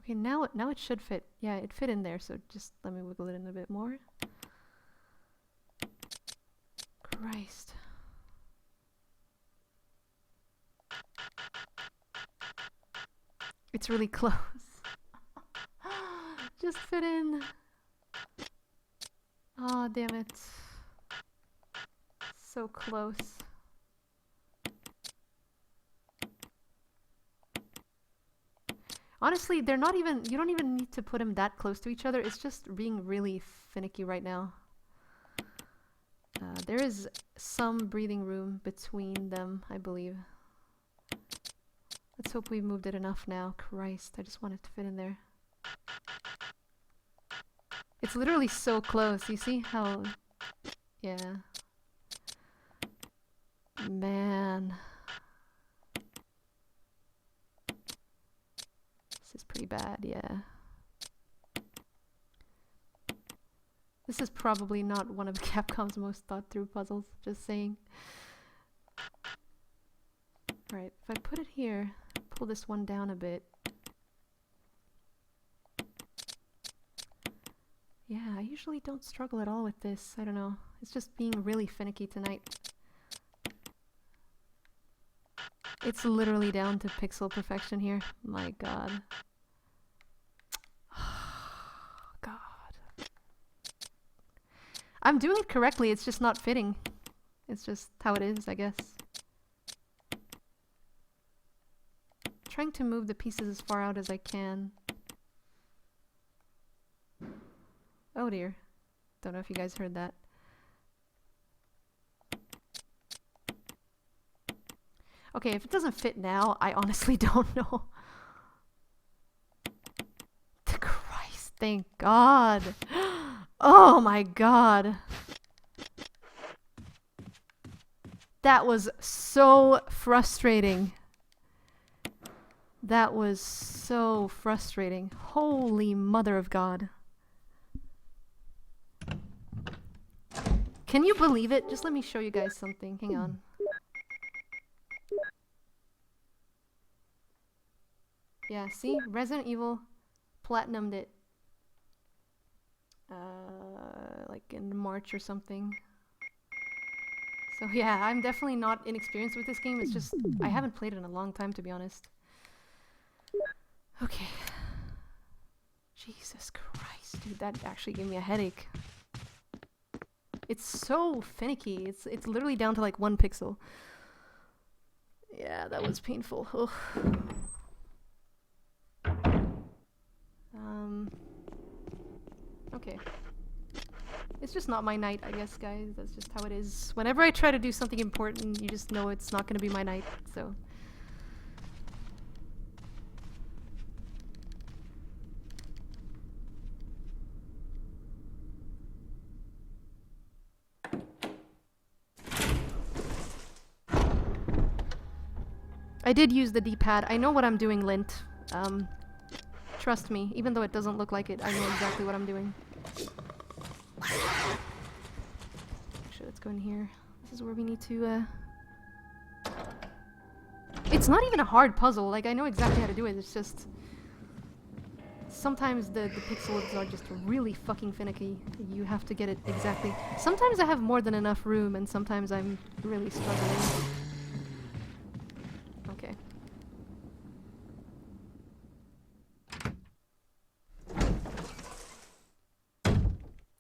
Okay, now it should fit. Yeah, it fit in there, so just let me wiggle it in a bit more. Christ. It's really close. Just fit in. Oh, damn it. So close. Honestly, they're not even, you don't even need to put them that close to each other. It's just being really finicky right now. There is some breathing room between them, I believe. Let's hope we've moved it enough now. Christ, I just want it to fit in there. It's literally so close. You see how... Yeah. Man. This is pretty bad, yeah. This is probably not one of Capcom's most thought through puzzles, just saying. Alright, if I put it here, pull this one down a bit. Yeah, I usually don't struggle at all with this. I don't know. It's just being really finicky tonight. It's literally down to pixel perfection here. My god. God. I'm doing it correctly, it's just not fitting. It's just how it is, I guess. Trying to move the pieces as far out as I can. Oh dear. Don't know if you guys heard that. Okay, if it doesn't fit now, I honestly don't know. Christ, thank God. Oh my God. That was so frustrating. That was so frustrating. Holy mother of God. Can you believe it? Just let me show you guys something. Hang on. Yeah, see? Resident Evil platinumed it. Like in March or something. So yeah, I'm definitely not inexperienced with this game. It's just, I haven't played it in a long time, to be honest. Okay. Jesus Christ, dude, that actually gave me a headache. It's so finicky. It's literally down to like 1 pixel. Yeah, that was painful. Ugh. Okay. It's just not my night, I guess, guys. That's just how it is. Whenever I try to do something important, you just know it's not going to be my night, so. I did use the D-pad. I know what I'm doing, Lint. Trust me, even though it doesn't look like it, I know exactly what I'm doing. Actually, let's go in here. This is where we need to, It's not even a hard puzzle, like, I know exactly how to do it, it's just... Sometimes the pixels are just really fucking finicky. You have to get it exactly. Sometimes I have more than enough room, and sometimes I'm really struggling. Okay.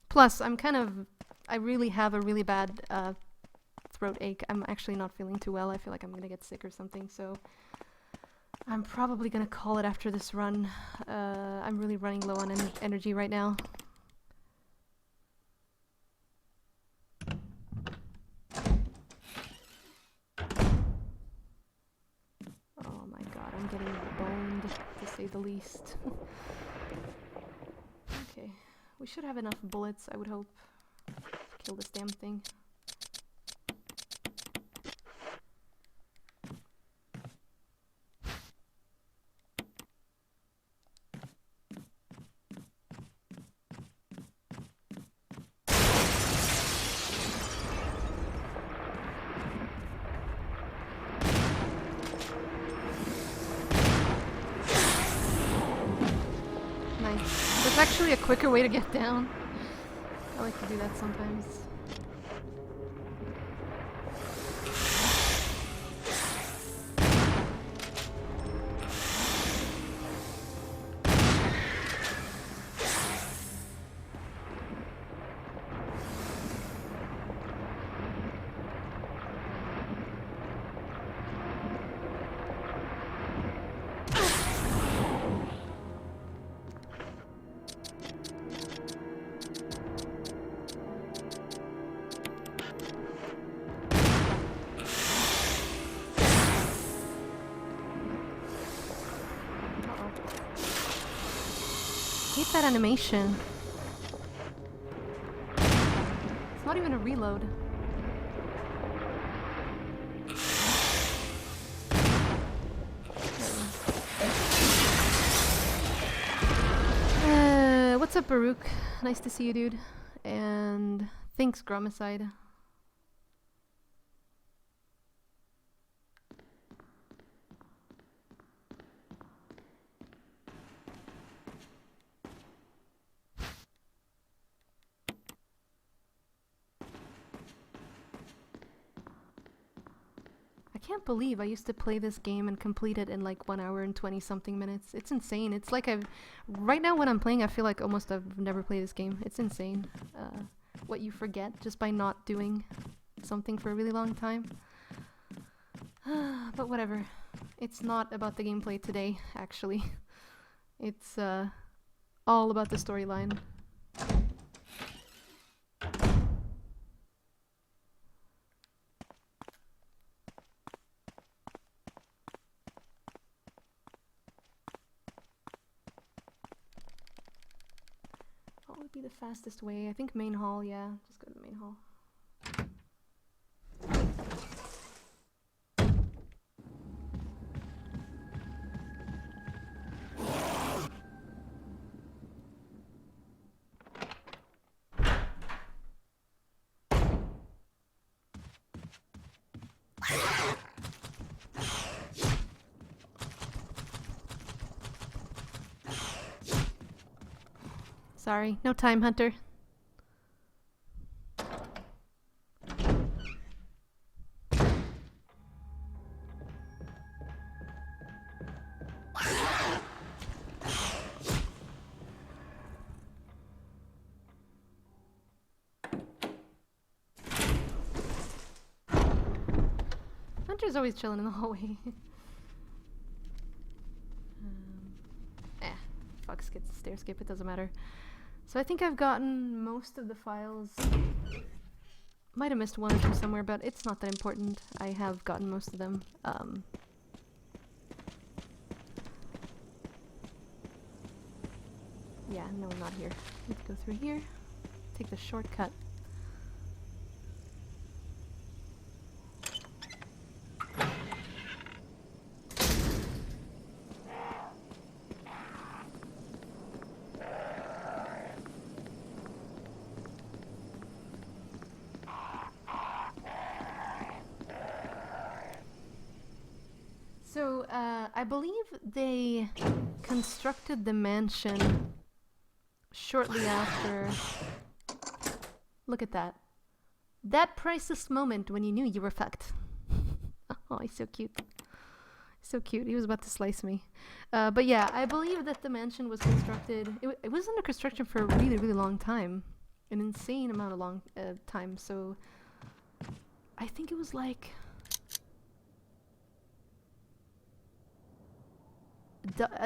Plus, I really have a really bad throat ache. I'm actually not feeling too well. I feel like I'm gonna get sick or something, so I'm probably gonna call it after this run. I'm really running low on energy right now. Oh my god, I'm getting boned, to say the least. Okay. We should have enough bullets, I would hope, to kill this damn thing. Nice. There's actually a quicker way to get down. I like to do that sometimes. Hate that animation. It's not even a reload. What's up, Baruch? Nice to see you, dude. And thanks, Gromicide. can't believe I used to play this game and complete it in like 1 hour and 20 something minutes. It's insane. It's like right now when I'm playing, I feel like almost I've never played this game. It's insane. What you forget just by not doing something for a really long time. But whatever. It's not about the gameplay today, actually. It's all about the storyline. What would be the fastest way? I think main hall, yeah. Just go to the main hall. Sorry, no time, Hunter. Hunter's always chilling in the hallway. Fuck, stair skip, it doesn't matter. So I think I've gotten most of the files. Might have missed 1 or 2 somewhere, but it's not that important. I have gotten most of them. Yeah, no, not here. Need to go through here. Take the shortcut. So, I believe they constructed the mansion shortly after. Look at that. That priceless moment when you knew you were fucked. Oh, he's so cute. So cute. He was about to slice me. But yeah, I believe that the mansion was constructed. It was under construction for a really, really long time. An insane amount of long time. So, I think it was like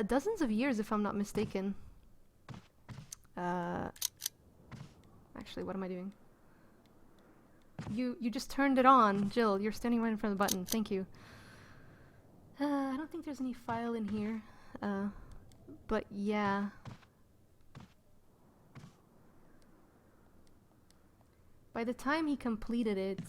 dozens of years, if I'm not mistaken. Actually, what am I doing? You just turned it on, Jill. You're standing right in front of the button. Thank you. I don't think there's any file in here. But yeah. By the time he completed it,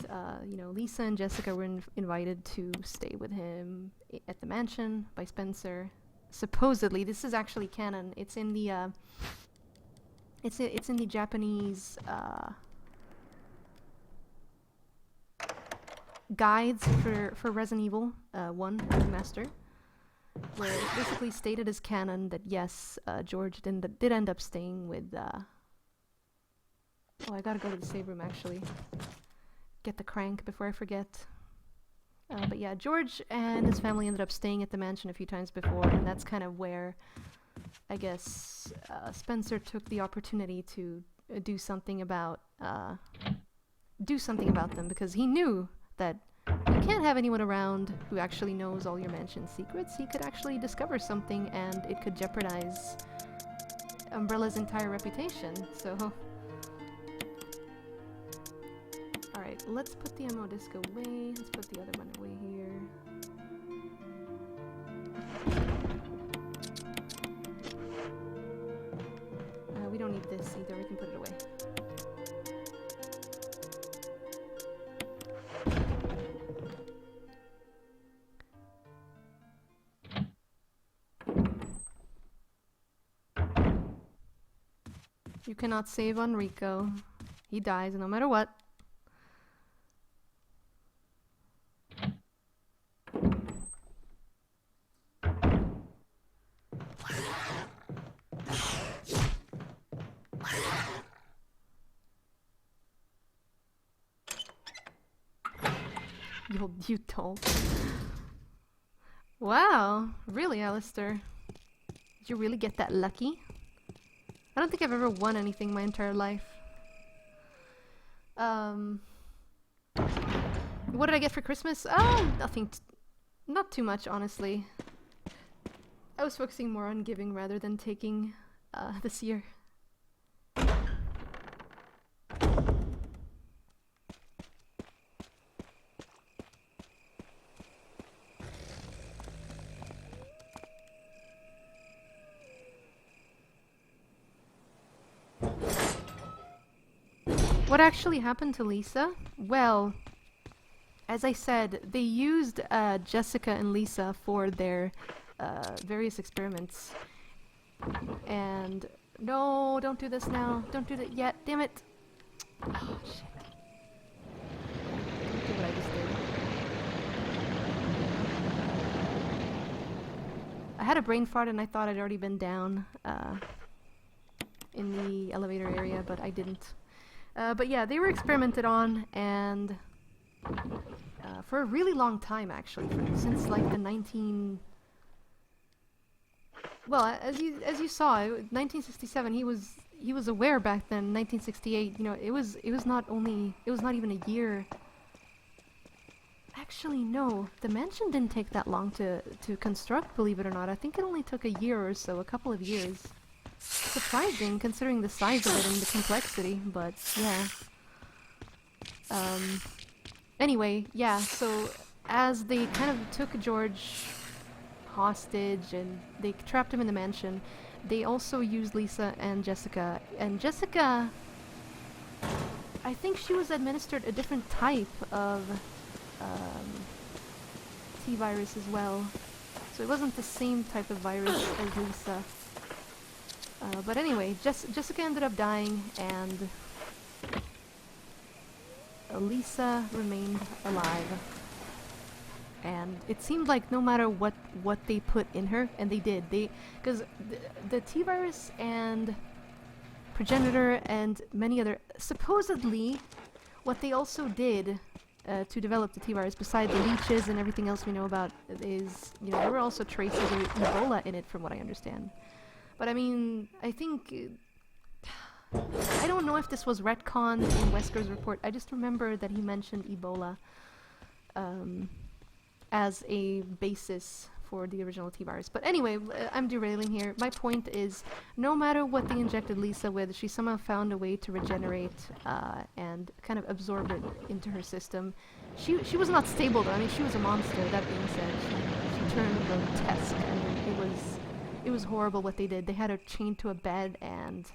you know, Lisa and Jessica were invited to stay with him at the mansion by Spencer. Supposedly, this is actually canon. It's in the it's in the Japanese guides for Resident Evil 1 Remaster, where it's basically stated as canon that yes, George did end up staying with. Oh, I gotta go to the save room actually. Get the crank before I forget. But yeah, George and his family ended up staying at the mansion a few times before, and that's kind of where, I guess, Spencer took the opportunity to do something about them, because he knew that you can't have anyone around who actually knows all your mansion secrets. He could actually discover something, and it could jeopardize Umbrella's entire reputation. So, alright, let's put the ammo disc away. Let's put the other one away here. We don't need this either. We can put it away. You cannot save on Rico. He dies no matter what. you don't. Wow, really, Alistair? Did you really get that lucky? I don't think I've ever won anything my entire life. What did I get for Christmas? Nothing. Not too much, honestly. I was focusing more on giving rather than taking this year. What actually happened to Lisa? Well, as I said, they used Jessica and Lisa for their various experiments. And no, don't do this now. Don't do that yet. Damn it. Oh, shit. Don't do what I just did. I had a brain fart and I thought I'd already been down in the elevator area, but I didn't. But yeah, they were experimented on, and for a really long time, actually, since like the Well, as you saw, 1967. He was aware back then. 1968. You know, it was not even a year. Actually, no. The mansion didn't take that long to construct. Believe it or not, I think it only took a year or so, a couple of years. Surprising, considering the size of it and the complexity, but yeah. Anyway, yeah, so as they kind of took George hostage and they trapped him in the mansion, they also used Lisa and Jessica. And Jessica, I think she was administered a different type of T-virus as well. So it wasn't the same type of virus as Lisa. But anyway, Jessica ended up dying, and Lisa remained alive. And it seemed like no matter what they put in her, and they did, because the T-virus and progenitor and many other, supposedly, what they also did to develop the T-virus, beside the leeches and everything else we know about, is, you know, there were also traces of Ebola in it, from what I understand. But I mean, I think... I don't know if this was retconned in Wesker's report. I just remember that he mentioned Ebola as a basis for the original T-virus. But anyway, I'm derailing here. My point is, no matter what they injected Lisa with, she somehow found a way to regenerate and kind of absorb it into her system. She was not stable though. I mean, she was a monster. That being said, she turned grotesque. I mean, it was horrible what they did. They had her chained to a bed, and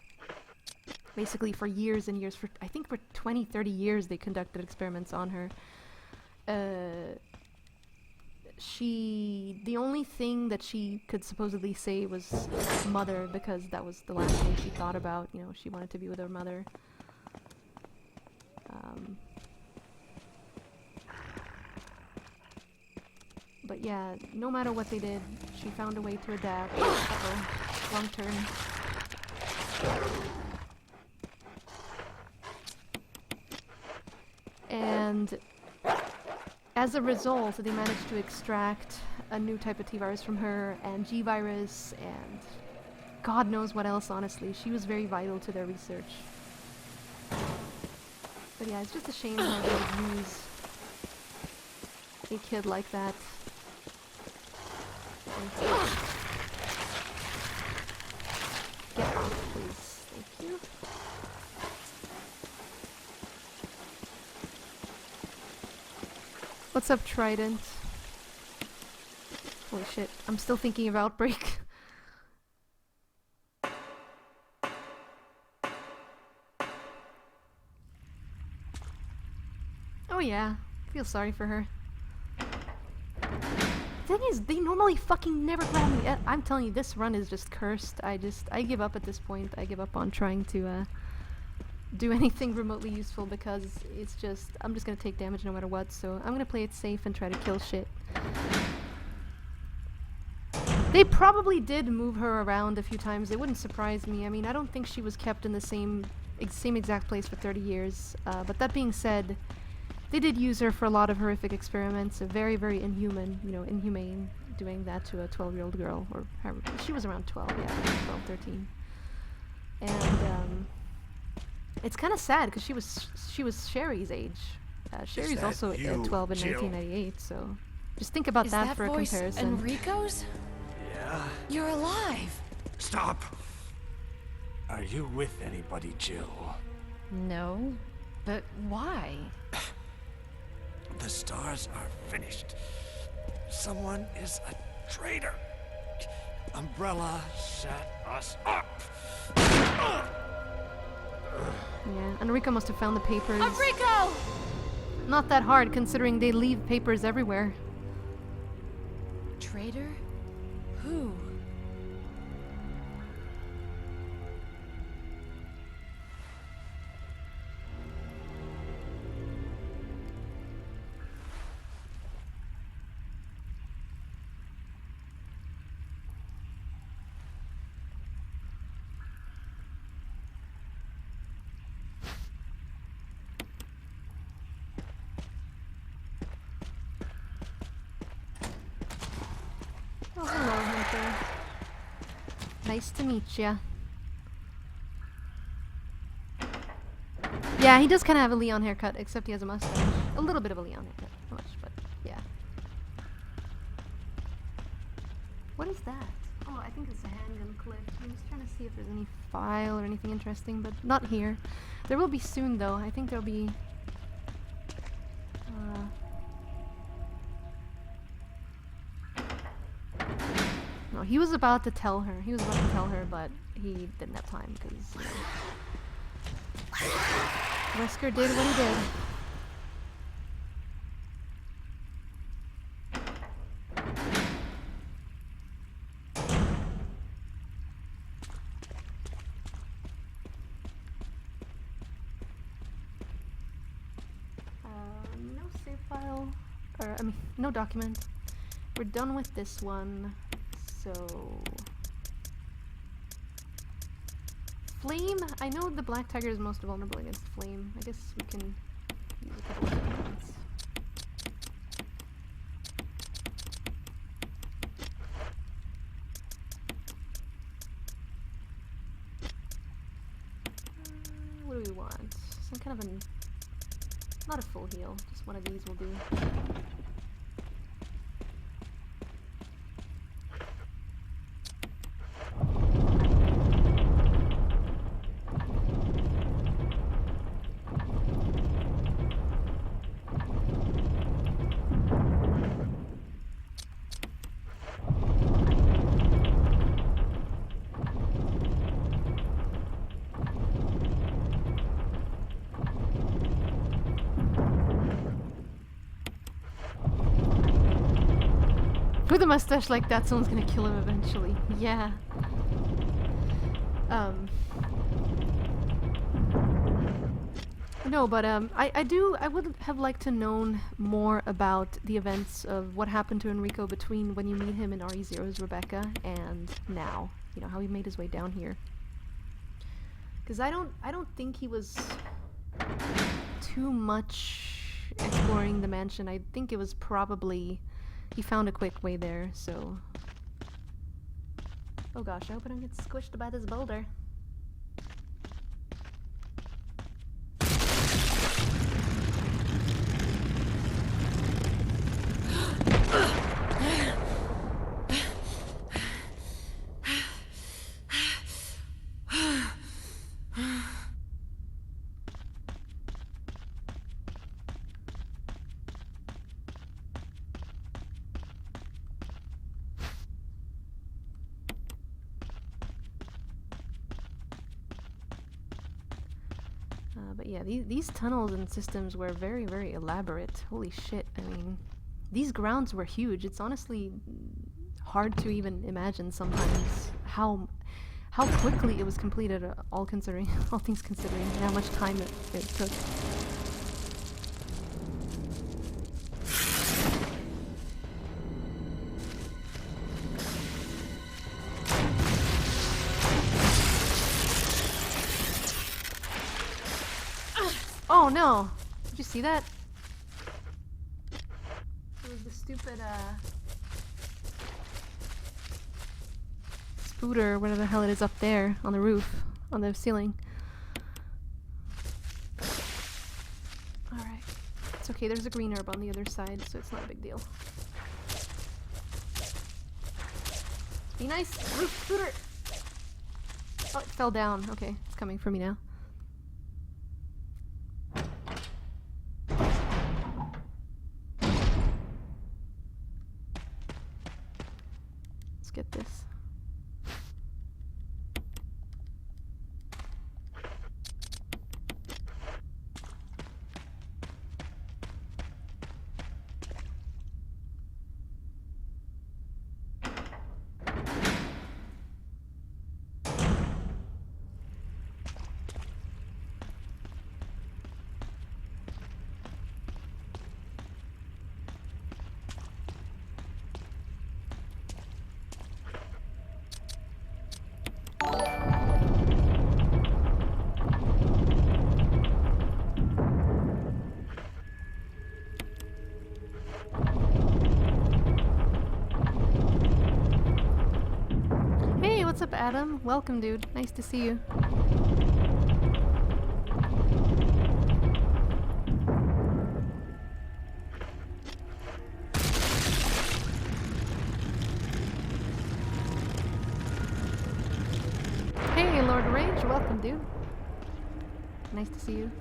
basically for years and years, I think for 20, 30 years, they conducted experiments on her. The only thing that she could supposedly say was mother, because that was the last thing she thought about. You know, she wanted to be with her mother. But yeah, no matter what they did, she found a way to adapt. Uh-oh, wrong turn. And as a result, they managed to extract a new type of T-virus from her, and G-virus, and God knows what else, honestly. She was very vital to their research. But yeah, it's just a shame how they would use a kid like that. Get off, please. Thank you. What's up, Trident? Holy shit, I'm still thinking of Outbreak. Oh yeah, feel sorry for her. Thing is, they normally fucking never grab me. I'm telling you, this run is just cursed. I give up at this point. I give up on trying to do anything remotely useful, because it's just, I'm just gonna take damage no matter what, so I'm gonna play it safe and try to kill shit. They probably did move her around a few times. It wouldn't surprise me. I mean, I don't think she was kept in the same exact place for 30 years. But that being said, They did use her for a lot of horrific experiments, very, very inhuman, inhumane, doing that to a 12-year-old girl, or however, she was around 12, yeah, 12, 13. And it's kind of sad because she was Sherry's age. Sherry's also 12 in 1998, so just think about that for a comparison. Enrico's? Yeah? You're alive! Stop! Are you with anybody, Jill? No, but why? The stars are finished. Someone is a traitor. Umbrella set us up. Yeah, Enrico must have found the papers. Enrico! Not that hard, considering they leave papers everywhere. Traitor? Who? Oh, hello, Hunter. Nice to meet ya. Yeah, he does kind of have a Leon haircut, except he has a mustache. A little bit of a Leon haircut. Not much, but yeah. What is that? Oh, I think it's a handgun clip. I'm just trying to see if there's any file or anything interesting, but not here. There will be soon, though. I think there'll be... No, he was about to tell her. He was about to tell her, but he didn't have time because Wesker did what he did. No save file, or I mean, no document. We're done with this one. So, Flame, I know the Black Tiger is most vulnerable against Flame. I guess we can use a couple of documents. What do we want? Some kind of not a full heal, just one of these will do. With a mustache like that, someone's gonna kill him eventually. Yeah. No, but I would have liked to known more about the events of what happened to Enrico between when you meet him in RE0's Rebecca and now. You know, how he made his way down here. Because I don't think he was too much exploring the mansion. I think it was probably he found a quick way there, so... Oh gosh, I hope I don't get squished by this boulder. But yeah, these tunnels and systems were very, very elaborate. Holy shit, I mean, these grounds were huge. It's honestly hard to even imagine sometimes how quickly it was completed, all things considering, and how much time it took. Oh no! Did you see that? stupid, Spooter, whatever the hell it is up there on the roof, on the ceiling. Alright. It's okay, there's a green herb on the other side, so it's not a big deal. Be nice! Roof, Spooter! Oh, it fell down. Okay, it's coming for me now. Let's get this. Hey, what's up, Adam? Welcome, dude. Nice to see you. Hey, Lord Rage. Welcome, dude. Nice to see you.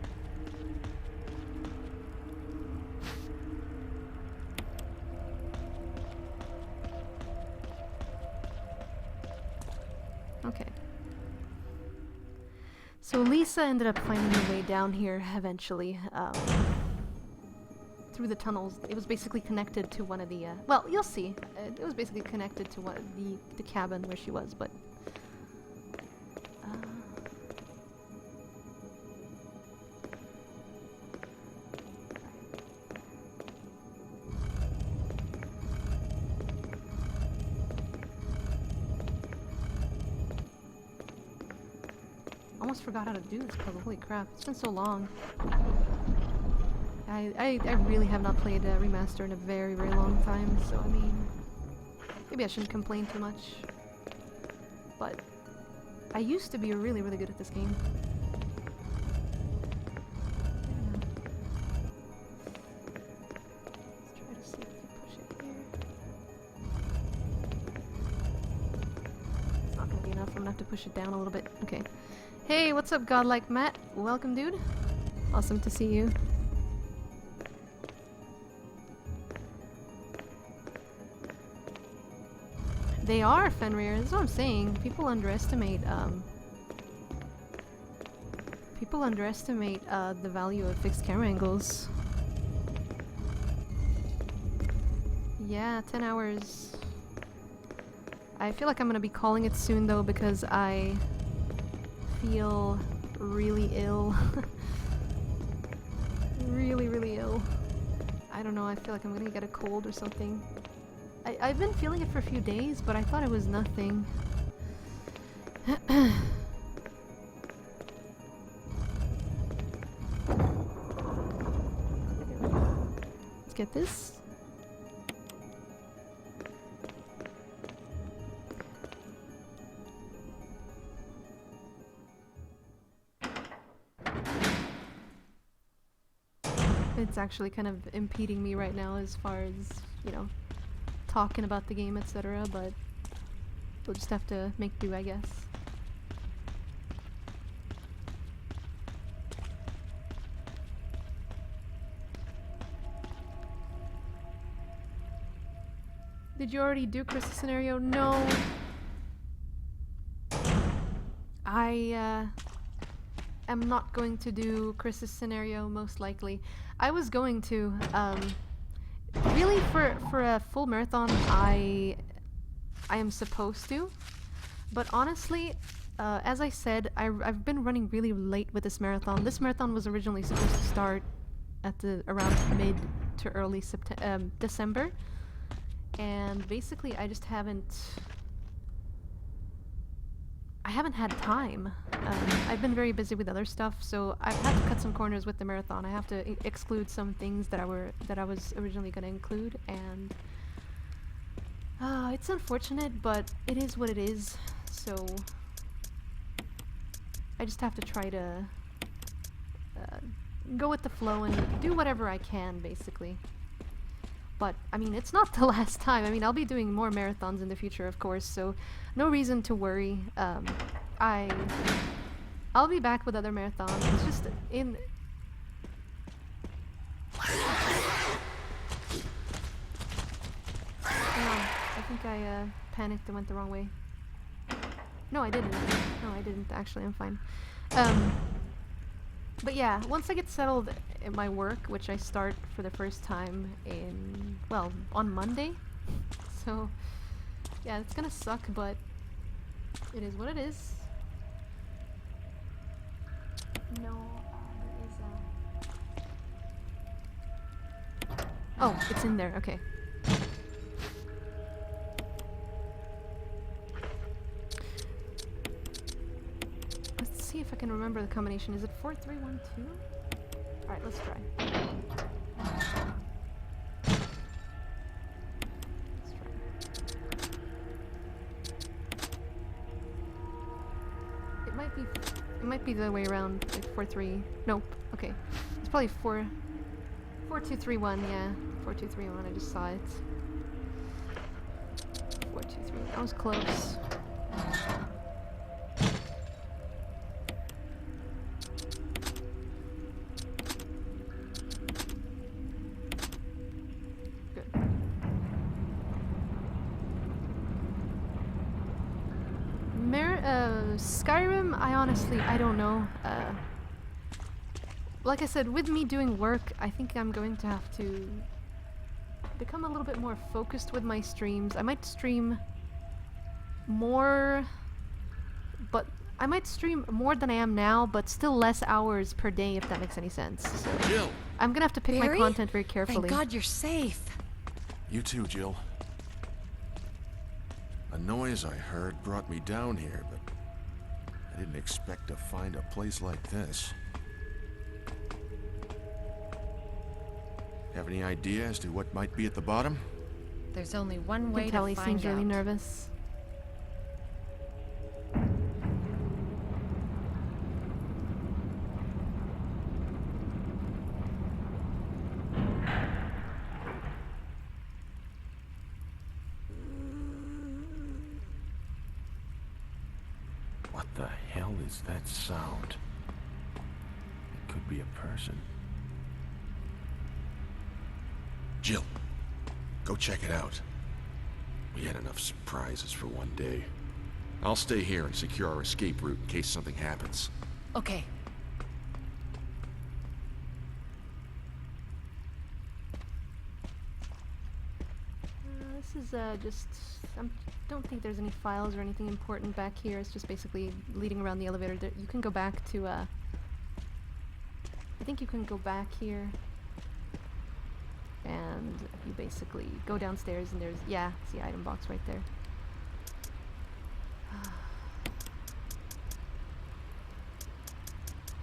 Okay. So Lisa ended up finding her way down here eventually, through the tunnels. It was basically connected to one of the, well, you'll see. It was basically connected to one of the cabin where she was, but... almost forgot how to do this puzzle. Holy crap, it's been so long. I really have not played a remaster in a very, very long time, so I mean, maybe I shouldn't complain too much. But I used to be really, really good at this game. Let's try to see if we can push it here. It's not gonna be enough. I'm gonna have to push it down a little bit. Okay. Hey, what's up, Godlike Matt? Welcome, dude. Awesome to see you. They are, Fenrir. That's what I'm saying. People underestimate the value of fixed camera angles. Yeah, 10 hours. I feel like I'm gonna be calling it soon, though, because I feel really ill. Really, really ill. I don't know, I feel like I'm gonna get a cold or something. I've been feeling it for a few days, but I thought it was nothing. Let's get this. It's actually kind of impeding me right now as far as, you know, talking about the game, etc., but we'll just have to make do, I guess. Did you already do Chris's scenario? No. I am not going to do Chris's scenario, most likely. I was going to, really for a full marathon, I am supposed to, but honestly, as I said, I've been running really late with this marathon. This marathon was originally supposed to start at around mid to early December, and basically I just haven't I haven't had time. I've been very busy with other stuff, so I've had to cut some corners with the marathon. I have to exclude some things that I was originally going to include, and it's unfortunate, but it is what it is. So I just have to try to go with the flow and do whatever I can, basically. But, I mean, it's not the last time. I mean, I'll be doing more marathons in the future, of course, so no reason to worry. I'll be back with other marathons. It's just in... Hang on. I think I panicked and went the wrong way. No, I didn't. No, I didn't. Actually, I'm fine. But yeah, once I get settled in my work, which I start for the first time in, well, on Monday. So, yeah, it's gonna suck, but it is what it is. No, there is a... Oh, it's in there, okay. Let's see if I can remember the combination. Is it 4312? Alright, let's try. It might be the other way around, like 4-3. Nope. Okay. It's probably 4-2-3-1, yeah. 4-2-3-1, I just saw it. 4-2-3. That was close. Skyrim, I don't know. Like I said, with me doing work, I think I'm going to have to become a little bit more focused with my streams. I might stream more, but I might stream more than I am now, but still less hours per day, if that makes any sense. So Jill! I'm gonna have to pick my content very carefully. Thank God you're safe. You too, Jill. A noise I heard brought me down here, but I didn't expect to find a place like this. Have any idea as to what might be at the bottom? There's only one way to tell he find seems out. really nervous. What the hell is that sound? It could be a person. Jill, go check it out. We had enough surprises for one day. I'll stay here and secure our escape route in case something happens. Okay. This is just... I don't think there's any files or anything important back here. It's just basically leading around the elevator. You can go back to... I think you can go back here. And you basically go downstairs and there's... Yeah, it's the item box right there.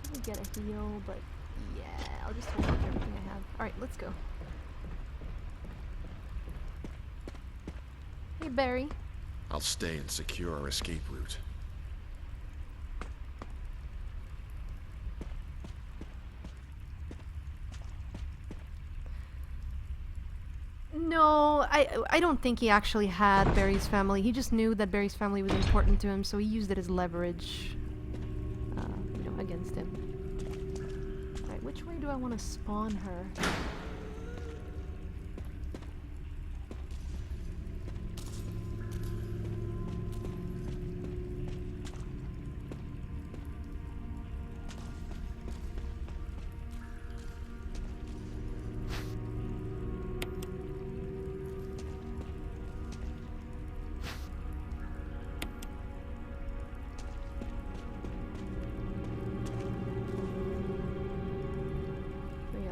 Let me get a heal, but yeah, I'll just hold on to everything I have. Alright, let's go. Hey, Barry. I'll stay and secure our escape route. No, I don't think he actually had Barry's family. He just knew that Barry's family was important to him, so he used it as leverage, you know, against him. Right, which way do I want to spawn her?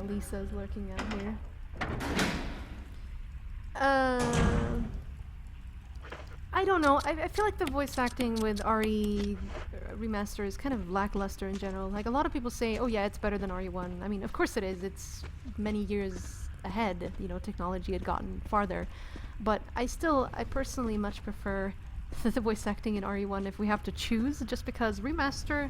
Lisa's lurking out here. I don't know. I feel like the voice acting with RE remaster is kind of lackluster in general. Like, a lot of people say, oh yeah, it's better than RE1. I mean, of course it is. It's many years ahead. You know, technology had gotten farther. But I personally much prefer the voice acting in RE1 if we have to choose, just because remaster,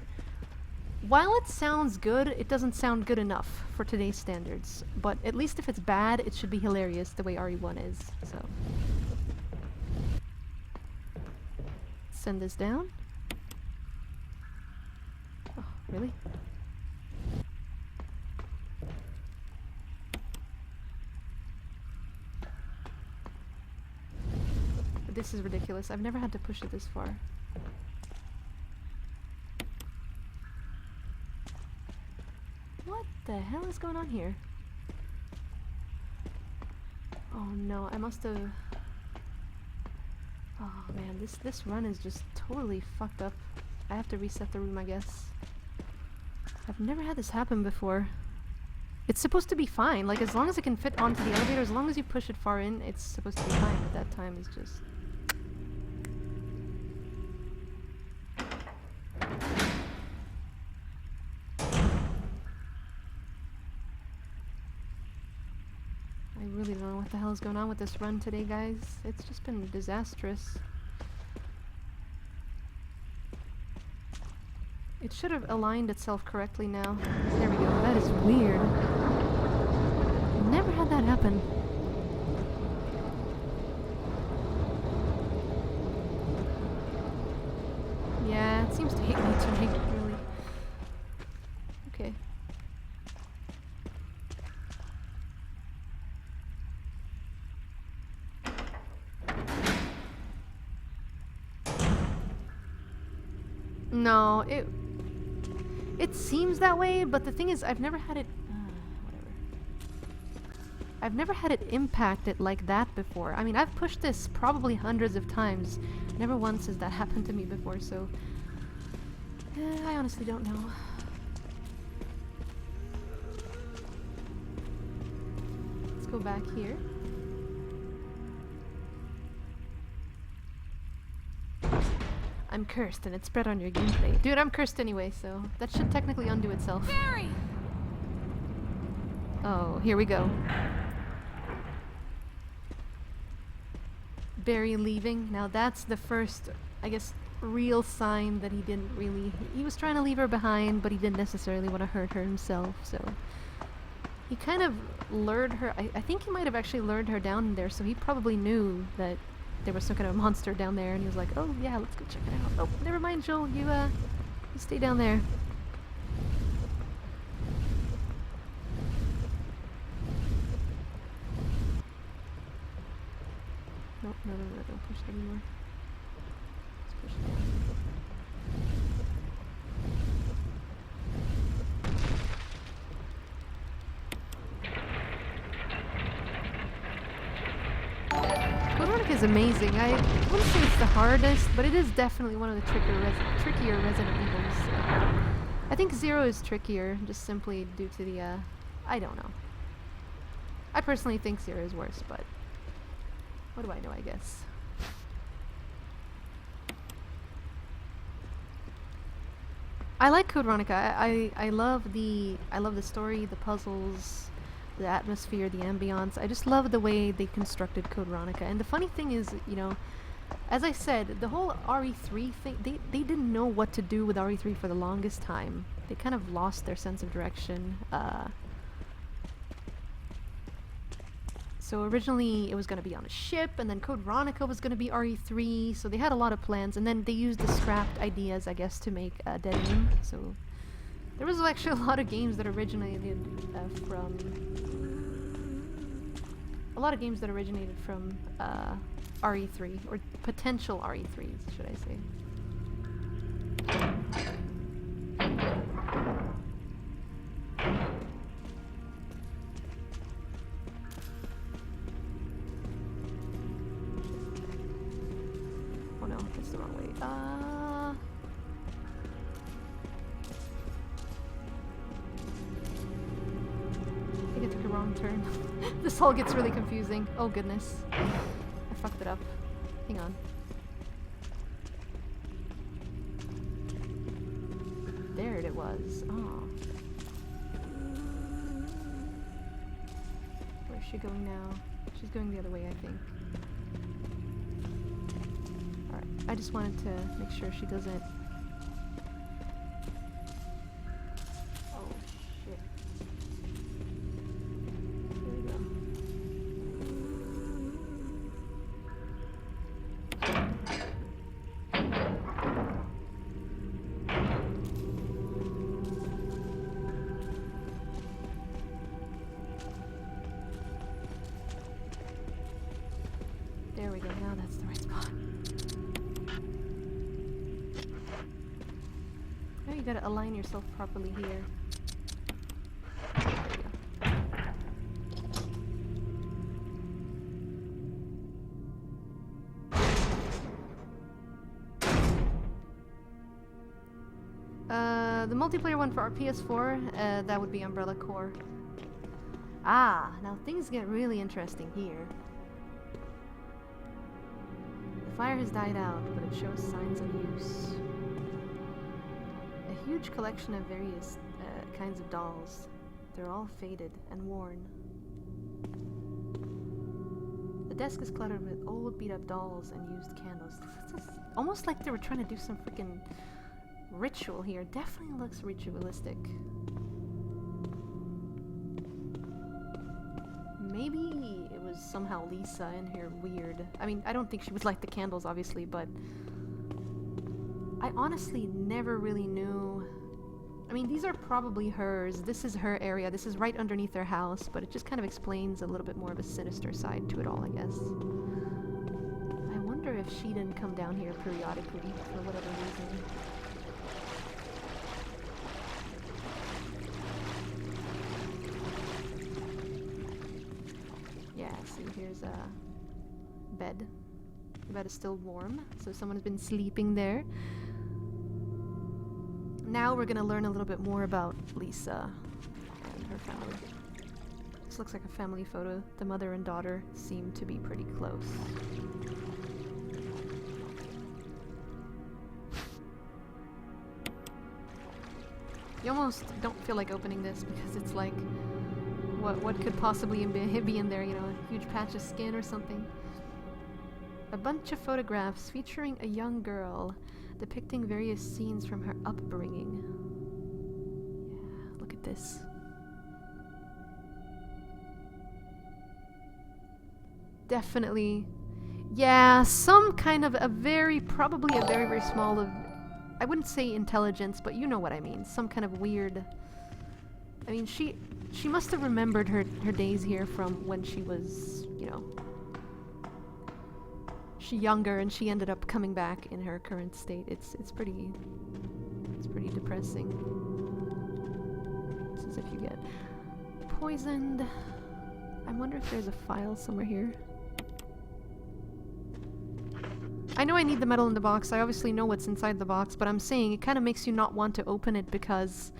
while it sounds good, it doesn't sound good enough for today's standards. But at least if it's bad, it should be hilarious the way RE1 is, so. Send this down. Oh, really? This is ridiculous. I've never had to push it this far. What the hell is going on here? Oh no, I must have... Oh man, this run is just totally fucked up. I have to reset the room, I guess. I've never had this happen before. It's supposed to be fine. Like, as long as it can fit onto the elevator, as long as you push it far in, it's supposed to be fine. But that time is just... I really don't know what the hell is going on with this run today, guys. It's just been disastrous. It should have aligned itself correctly now. There we go. That is weird. Never had that happen. Yeah, it seems to hate me tonight, really. Okay. No, it seems that way, but the thing is, I've never had it... whatever. I've never had it impact it like that before. I mean, I've pushed this probably hundreds of times. Never once has that happened to me before, so... I honestly don't know. Let's go back here. I'm cursed and it's spread on your gameplay. Dude, I'm cursed anyway, so that should technically undo itself. Barry! Oh, here we go. Barry leaving. Now that's the first, I guess, real sign that he didn't really... He was trying to leave her behind, but he didn't necessarily want to hurt her himself, so... He kind of lured her... I think he might have actually lured her down there, so he probably knew that there was some kind of monster down there, and he was like, oh yeah, let's go check it out. Oh, never mind, Joel, you stay down there. Nope, no, don't push it anymore. Let's push it down. Chronological is amazing. I wouldn't say it's the hardest, but it is definitely one of the trickier Resident Evils. I think 0 is trickier, just simply due to the, I don't know. I personally think 0 is worse, but what do I know, I guess. I like Code Veronica. I love the story, the puzzles, the atmosphere, the ambience. I just love the way they constructed Code Veronica. And the funny thing is, you know, as I said, the whole RE3 thing, they didn't know what to do with RE3 for the longest time. They kind of lost their sense of direction. So originally it was going to be on a ship, and then Code Veronica was going to be RE3, so they had a lot of plans, and then they used the scrapped ideas, I guess, to make Dead Aim. So there was actually a lot of games that originated from RE3, or potential RE3s, should I say. Oh no, that's the wrong way. I think I took a wrong turn. This all gets really confusing. Oh goodness. I fucked it up. Hang on. was. Oh. Where's she going now? She's going the other way, I think. Alright, I just wanted to make sure she doesn't... Oh, shit. Here we go. There we go, now that's the right spot. Now you gotta align yourself properly here. There you go. The multiplayer one for our PS4, that would be Umbrella Corps. Ah, now things get really interesting here. The fire has died out, but it shows signs of use. A huge collection of various kinds of dolls. They're all faded and worn. The desk is cluttered with old beat-up dolls and used candles. It's almost like they were trying to do some freaking ritual here. Definitely looks ritualistic. Maybe it was somehow Lisa in here weird. I mean, I don't think she would light the candles, obviously, but I honestly never really knew. I mean, these are probably hers. This is her area. This is right underneath their house, but it just kind of explains a little bit more of a sinister side to it all, I guess. I wonder if she didn't come down here periodically for whatever reason. Yeah, see, here's a bed. The bed is still warm, so someone has been sleeping there. Now we're gonna learn a little bit more about Lisa and her family. This looks like a family photo. The mother and daughter seem to be pretty close. You almost don't feel like opening this because it's like, what could possibly be in there, you know, a huge patch of skin or something. A bunch of photographs featuring a young girl depicting various scenes from her upbringing. Yeah, look at this. Definitely. Yeah, some kind of probably a very, very small of, I wouldn't say intelligence, but you know what I mean. Some kind of weird, I mean, she must have remembered her days here from when she was, you know, younger, and she ended up coming back in her current state. It's pretty depressing. This is if you get poisoned. I wonder if there's a file somewhere here. I know I need the metal in the box. I obviously know what's inside the box, but I'm saying it kind of makes you not want to open it because,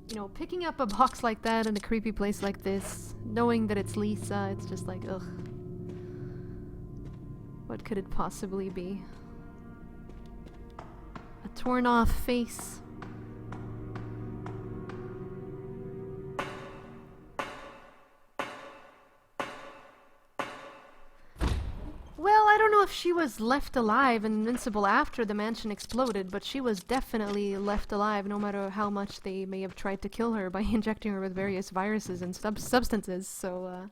you know, picking up a box like that in a creepy place like this, knowing that it's Lisa, it's just like, ugh. What could it possibly be? A torn off face. Well, I don't know if she was left alive and invincible after the mansion exploded, but she was definitely left alive no matter how much they may have tried to kill her by injecting her with various viruses and substances, so,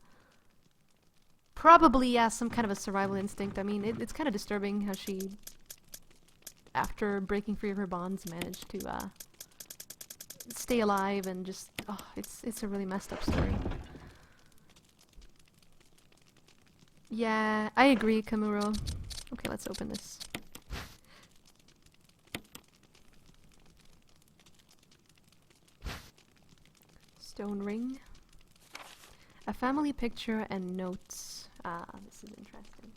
probably, yeah, some kind of a survival instinct. I mean, it's kind of disturbing how she, after breaking free of her bonds, managed to, stay alive and just, oh, it's a really messed up story. Yeah, I agree, Kamuro. Okay, let's open this. Stone ring. A family picture and notes. Ah, this is interesting.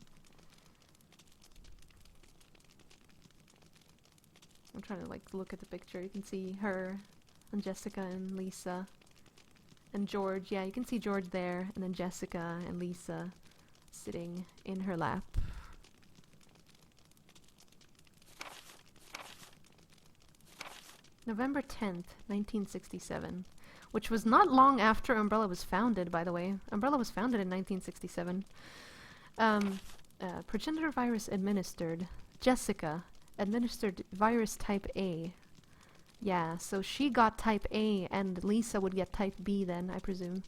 I'm trying to, like, look at the picture. You can see her and Jessica and Lisa. And George. Yeah, you can see George there. And then Jessica and Lisa sitting in her lap. November 10th, 1967. Which was not long after Umbrella was founded, by the way. Umbrella was founded in 1967. Progenitor virus administered. Jessica administered virus type A. Yeah, so she got type A and Lisa would get type B then, I presume.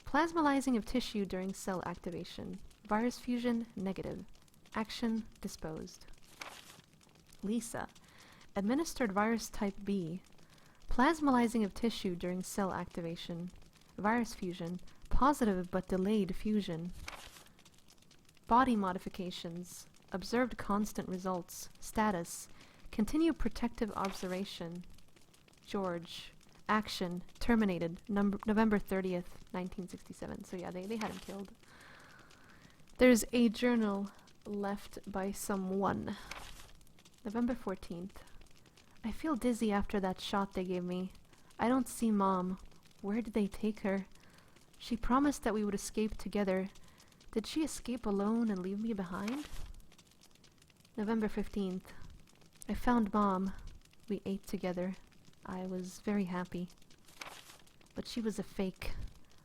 Plasmalizing of tissue during cell activation. Virus fusion, negative. Action, disposed. Lisa. Administered virus type B. Plasmalizing of tissue during cell activation. Virus fusion, positive but delayed fusion. Body modifications. Observed constant results. Status. Continue protective observation. George. Action. Terminated. November 30th, 1967. So yeah, they had him killed. There's a journal left by someone. November 14th. I feel dizzy after that shot they gave me. I don't see Mom. Where did they take her? She promised that we would escape together. Did she escape alone and leave me behind? November 15th. I found Mom. We ate together. I was very happy. But she was a fake.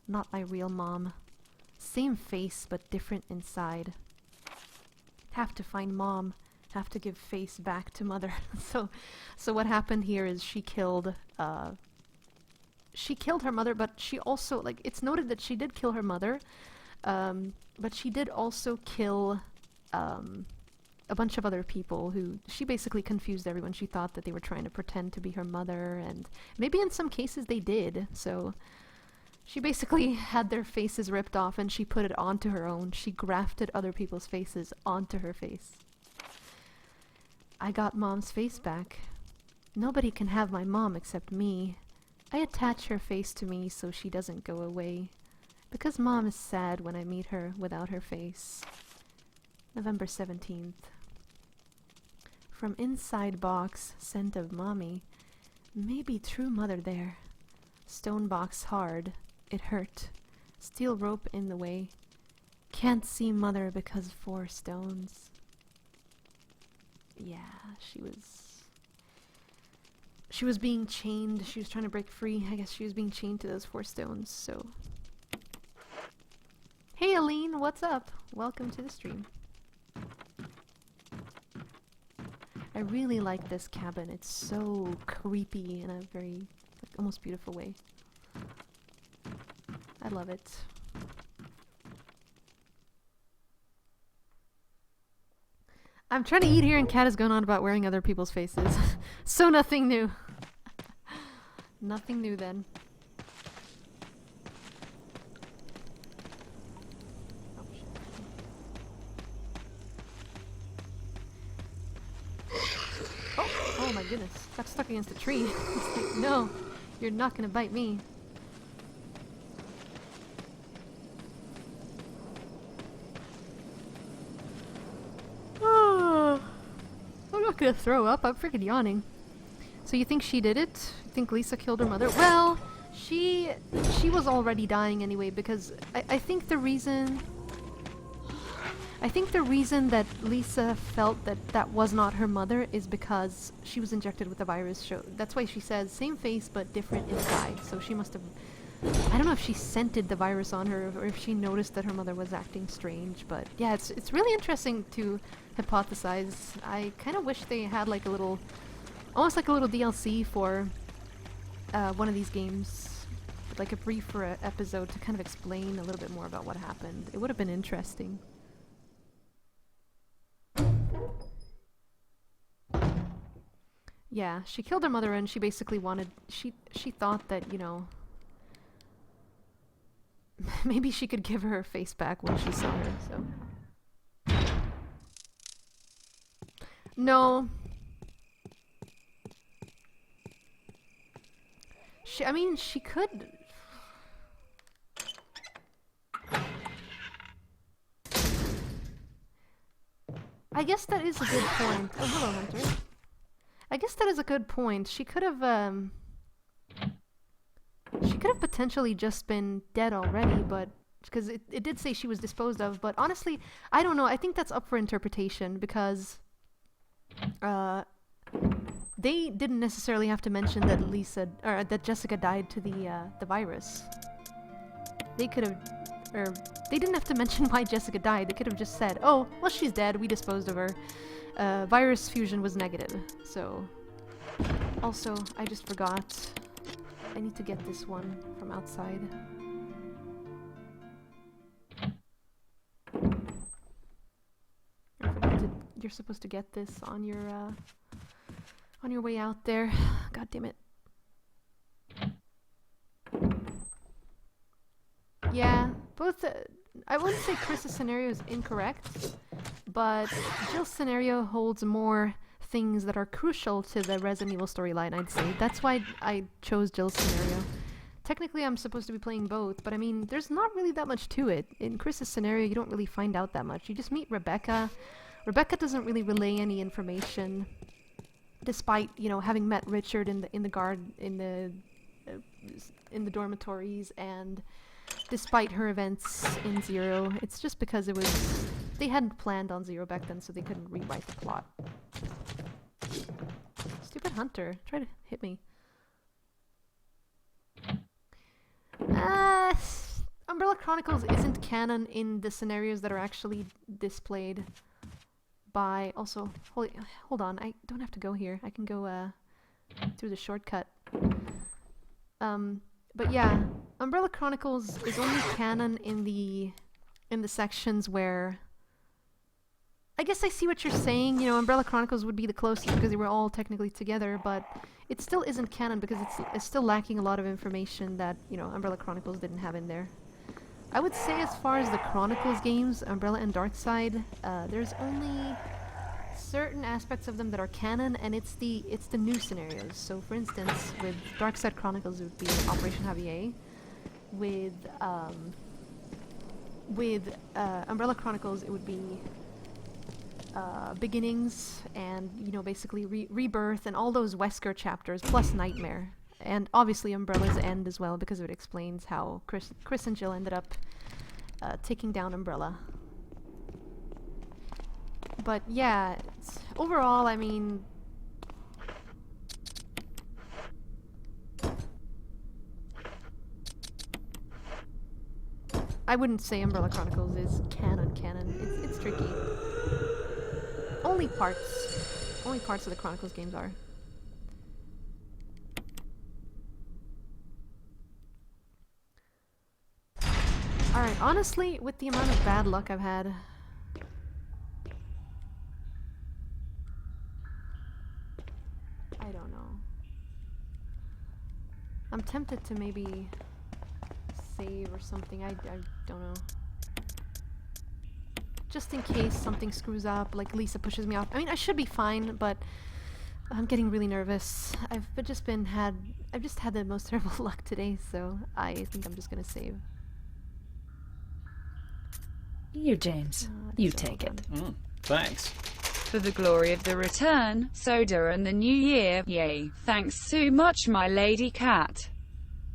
Not my real mom. Same face, but different inside. Have to find Mom. Have to give face back to Mother. So what happened here is she killed her mother, but she also, like, it's noted that she did kill her mother, but she did also kill a bunch of other people who she basically confused everyone. She thought that they were trying to pretend to be her mother, and maybe in some cases they did. So she basically had their faces ripped off and she put it onto her own. She grafted other people's faces onto her face. I got Mom's face back. Nobody can have my mom except me. I attach her face to me so she doesn't go away. Because Mom is sad when I meet her without her face. November 17th. From inside box, scent of Mommy. Maybe true mother there. Stone box hard. It hurt. Steel rope in the way. Can't see Mother because 4 stones. Yeah, she was being chained. She was trying to break free. I guess she was being chained to those 4 stones, so. Hey Aline, what's up? Welcome to the stream. I really like this cabin. It's so creepy in a very, like, almost beautiful way. I love it. I'm trying to eat here and Kat is going on about wearing other people's faces. So nothing new. Nothing new then. Oh my goodness. Got stuck against a tree. It's like, no, you're not gonna bite me. I'm not gonna throw up. I'm freaking yawning. So you think she did it? You think Lisa killed her mother? Well, she was already dying anyway, because I think the reason that Lisa felt that that was not her mother is because she was injected with the virus. That's why she says same face but different inside. So she must have, I don't know if she scented the virus on her or if she noticed that her mother was acting strange, but yeah, it's really interesting to hypothesize. I kind of wish they had like a little, almost like a little DLC for one of these games, like a brief for an episode to kind of explain a little bit more about what happened. It would have been interesting. Yeah, she killed her mother and she basically wanted, she thought that, you know, maybe she could give her face back when she saw her, so. No. I mean, she could. I guess that is a good point. Oh, hello, Hunter. I guess that is a good point. She could have potentially just been dead already, but because it did say she was disposed of, but honestly, I don't know. I think that's up for interpretation because they they didn't necessarily have to mention that that Jessica died to the virus. They could have, or they didn't have to mention why Jessica died. They could have just said, "Oh, well, she's dead. We disposed of her. Virus fusion was negative." So, also, I just forgot. I need to get this one from outside. I forgot to, you're supposed to get this on your way out there. God damn it. Yeah, both. I wouldn't say Chris's scenario is incorrect, but Jill's scenario holds more things that are crucial to the Resident Evil storyline, I'd say. That's why I chose Jill's scenario. Technically, I'm supposed to be playing both, but I mean, there's not really that much to it. In Chris's scenario, you don't really find out that much. You just meet Rebecca. Rebecca doesn't really relay any information, despite, you know, having met Richard in the dormitories, and despite her events in Zero. It's just because they hadn't planned on Zero back then, so they couldn't rewrite the plot. Stupid Hunter, try to hit me. Umbrella Chronicles isn't canon in the scenarios that are actually displayed by... Also, hold on, I don't have to go here. I can go through the shortcut. But yeah, Umbrella Chronicles is only canon in the sections where... I guess I see what you're saying. You know, Umbrella Chronicles would be the closest because they were all technically together, but it still isn't canon because it's still lacking a lot of information that, you know, Umbrella Chronicles didn't have in there. I would say as far as the Chronicles games, Umbrella and Darkside, there's only certain aspects of them that are canon, and it's the new scenarios. So, for instance, with Darkside Chronicles, it would be Operation Javier. With Umbrella Chronicles, it would be Beginnings, and, you know, basically Rebirth, and all those Wesker chapters, plus Nightmare. And obviously Umbrella's End as well, because it explains how Chris and Jill ended up taking down Umbrella. But yeah, overall, I mean... I wouldn't say Umbrella Chronicles is canon. It's tricky. Only parts of the Chronicles games are. Alright, honestly, with the amount of bad luck I've had... I don't know. I'm tempted to maybe save or something, I don't know. Just in case something screws up, like Lisa pushes me off. I mean, I should be fine, but I'm getting really nervous. I've just had the most terrible luck today, so I think I'm just gonna save. You, James. You take it. Thanks. For the glory of the return, soda and the new year, yay. Thanks so much, my lady cat.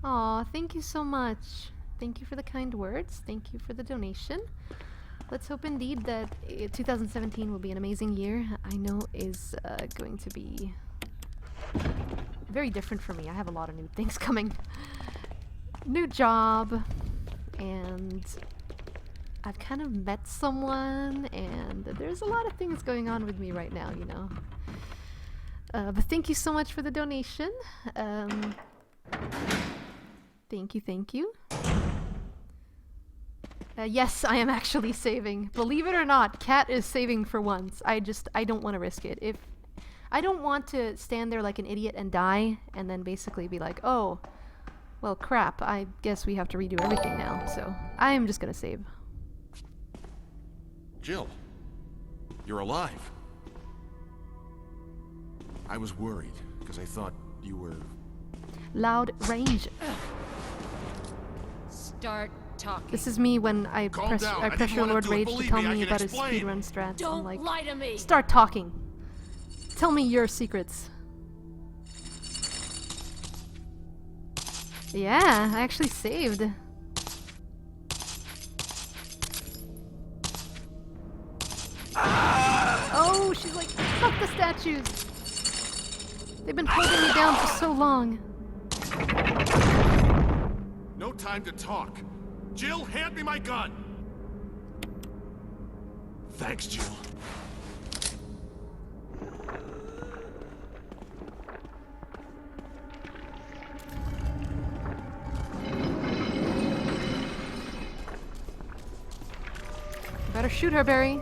Aw, thank you so much. Thank you for the kind words. Thank you for the donation. Let's hope indeed that 2017 will be an amazing year. I know is going to be very different for me. I have a lot of new things coming. New job, and I've kind of met someone, and there's a lot of things going on with me right now, you know. But thank you so much for the donation. Thank you. Yes, I am actually saving. Believe it or not, Kat is saving for once. I don't want to risk it. I don't want to stand there like an idiot and die, and then basically be like, oh, well, crap, I guess we have to redo everything now. So I am just gonna save. Jill, you're alive. I was worried, because I thought you were... Loud range. Start talking. This is me when I pressure Lord Rage to tell me about his speedrun strats. Don't I'm like, lie to me. Start talking. Tell me your secrets. Yeah, I actually saved. Oh, she's like, fuck the statues. They've been holding me down for so long. No time to talk. Jill, hand me my gun! Thanks, Jill. Better shoot her, Barry.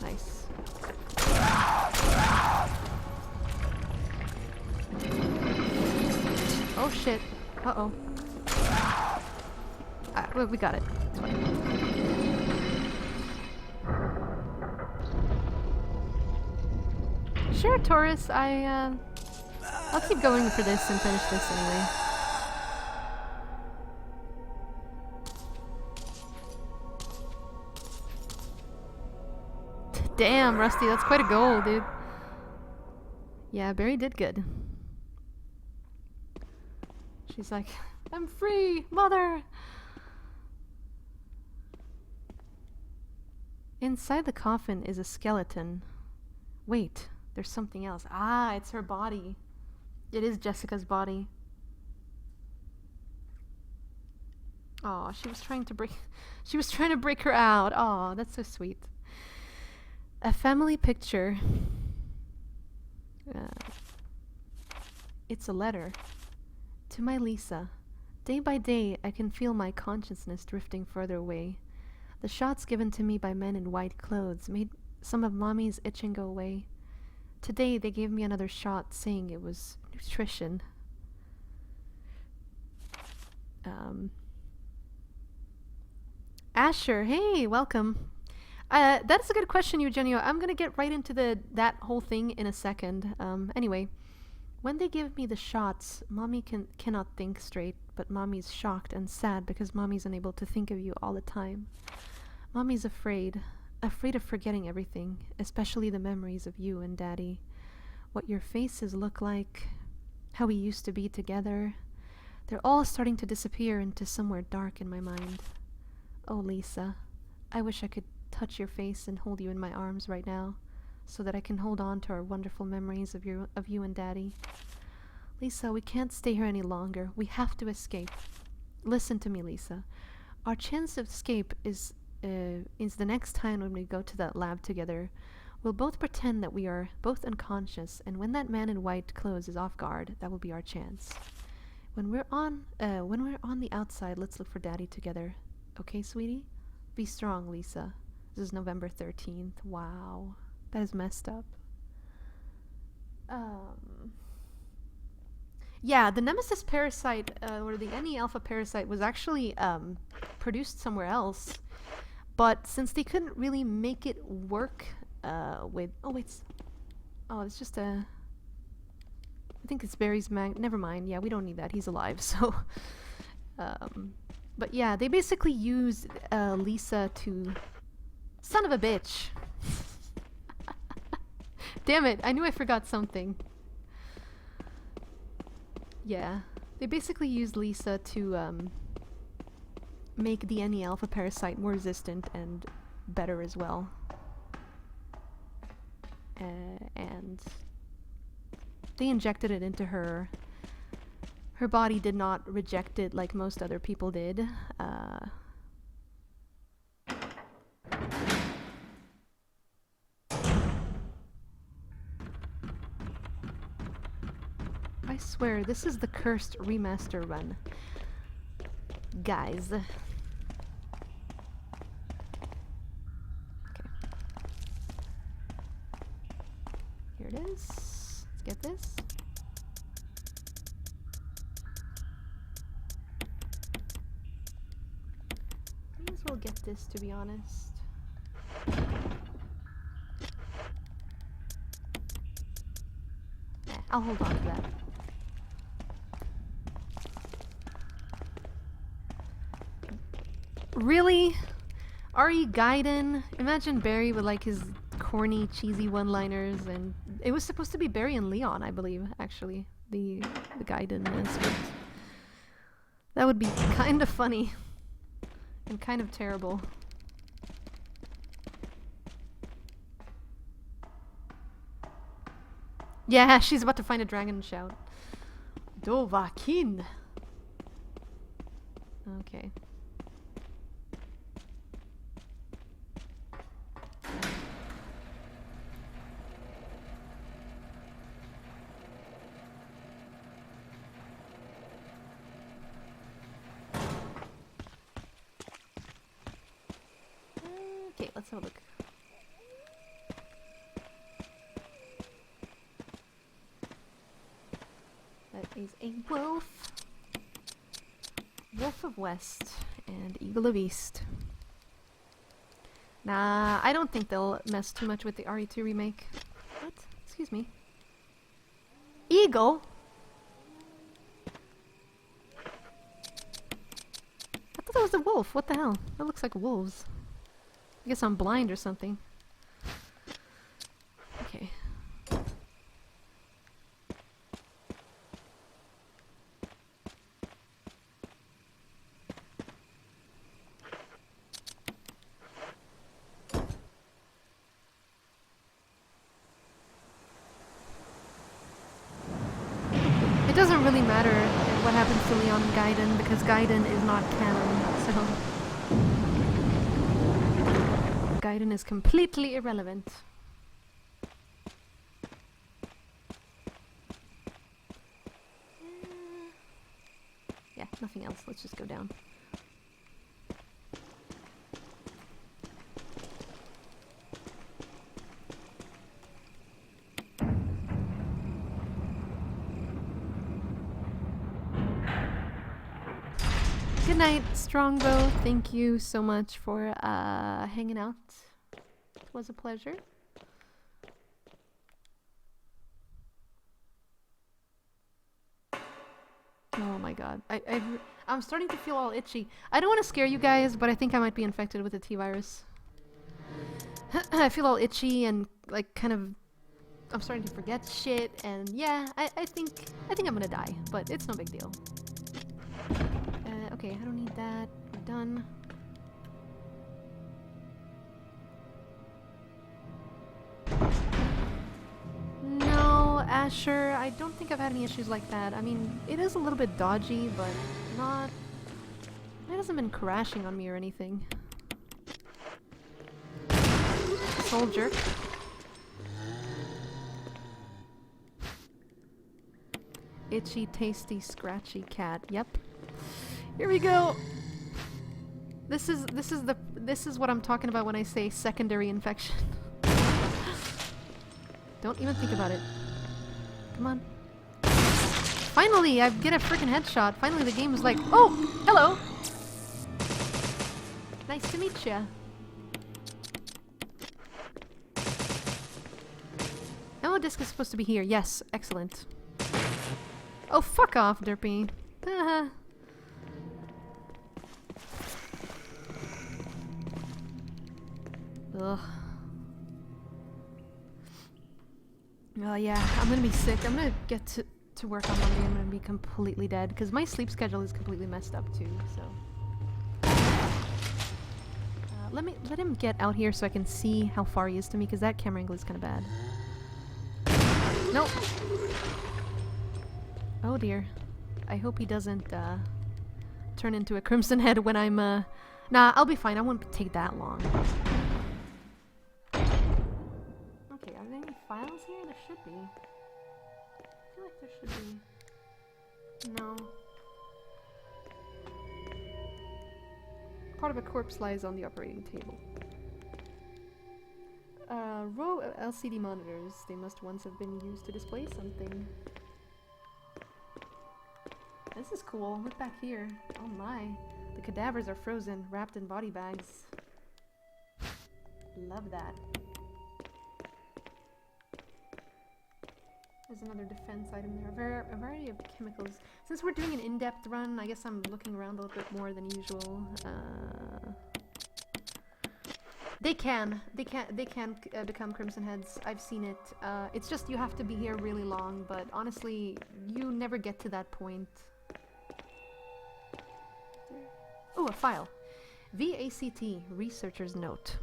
Nice. Oh shit. Uh-oh. Well, we got it. It's fine. Sure, Taurus. I'll keep going for this and finish this anyway. Damn, Rusty, that's quite a goal, dude. Yeah, Barry did good. She's like, I'm free, mother! Inside the coffin is a skeleton. Wait, there's something else. Ah, it's her body. It is Jessica's body. Aw, she was trying to break her out. Aw, that's so sweet. A family picture. It's a letter. To my Lisa. Day by day, I can feel my consciousness drifting further away. The shots given to me by men in white clothes made some of Mommy's itching go away. Today, they gave me another shot, saying it was nutrition. Asher, hey, welcome. That's a good question, Eugenio. I'm gonna get right into that whole thing in a second. Anyway, when they give me the shots, Mommy cannot think straight, but Mommy's shocked and sad because Mommy's unable to think of you all the time. Mommy's afraid of forgetting everything, especially the memories of you and Daddy. What your faces look like, how we used to be together. They're all starting to disappear into somewhere dark in my mind. Oh, Lisa, I wish I could touch your face and hold you in my arms right now, so that I can hold on to our wonderful memories of you and Daddy. Lisa, we can't stay here any longer. We have to escape. Listen to me, Lisa. Our chance of escape is the next time when we go to that lab together. We'll both pretend that we are both unconscious, and when that man in white clothes is off guard, that will be our chance. When we're on the outside, let's look for Daddy together. Okay, sweetie? Be strong, Lisa. This is November 13th. Wow. That is messed up. Yeah, the Nemesis parasite, or the NE-alpha parasite, was actually produced somewhere else. But since they couldn't really make it work with... Oh, wait. Oh, it's just a... I think it's Barry's never mind. Yeah, we don't need that. He's alive, so... But yeah, they basically used Lisa to... Son of a bitch! Damn it, I knew I forgot something. Yeah, they basically used Lisa to make the NE-alpha parasite more resistant and better as well. And they injected it into her. Her body did not reject it like most other people did. I swear, this is the cursed remaster run. Guys. Okay. Here it is. Let's get this. May as well get this, to be honest. I'll hold on to that. Really? R.E. Gaiden? Imagine Barry with like his corny, cheesy one-liners, and it was supposed to be Barry and Leon, I believe, actually, the Gaiden script. That would be kind of funny and kind of terrible. Yeah, she's about to find a dragon and shout. Dovahkiin. Okay. Okay, let's have a look. That is a wolf. Wolf of West and Eagle of East. Nah, I don't think they'll mess too much with the RE2 remake. What? Excuse me. Eagle? I thought that was a wolf. What the hell? That looks like wolves. I guess I'm blind or something. Okay. It doesn't really matter what happens to Leon and Gaiden because Gaiden is not canon, so Gaiden is completely irrelevant. Yeah, nothing else. Let's just go down. Good night, Strongbow. Thank you so much for hanging out. It was a pleasure. Oh my god. I'm starting to feel all itchy. I don't want to scare you guys, but I think I might be infected with the T-virus. I feel all itchy and like kind of I'm starting to forget shit and yeah, I think I'm gonna die, but it's no big deal. Okay, I don't need that. We're done. No, Asher, I don't think I've had any issues like that. I mean, it is a little bit dodgy, but not... It hasn't been crashing on me or anything. Soldier. Itchy, tasty, scratchy cat. Yep. Here we go. This is what I'm talking about when I say secondary infection. Don't even think about it. Come on. Finally, I get a freaking headshot. Finally, the game is like, oh, hello. Nice to meet ya. Ammo disc is supposed to be here. Yes, excellent. Oh, fuck off, Derpy. Haha. Ugh. Oh yeah, I'm gonna be sick. I'm gonna get to work on Monday. I'm gonna be completely dead because my sleep schedule is completely messed up too. So let him get out here so I can see how far he is to me because that camera angle is kind of bad. Nope. Oh dear. I hope he doesn't turn into a Crimson Head when I'm Nah, I'll be fine. I won't take that long. Okay, are there any files here? There should be. I feel like there should be. No. Part of a corpse lies on the operating table. Row of LCD monitors. They must once have been used to display something. This is cool. Look back here. Oh my. The cadavers are frozen, wrapped in body bags. Love that. There's another defense item there. A variety of chemicals. Since we're doing an in-depth run, I guess I'm looking around a little bit more than usual. They can become Crimson Heads. I've seen it. It's just you have to be here really long, but honestly, you never get to that point. Oh, a file. VACT, researcher's note.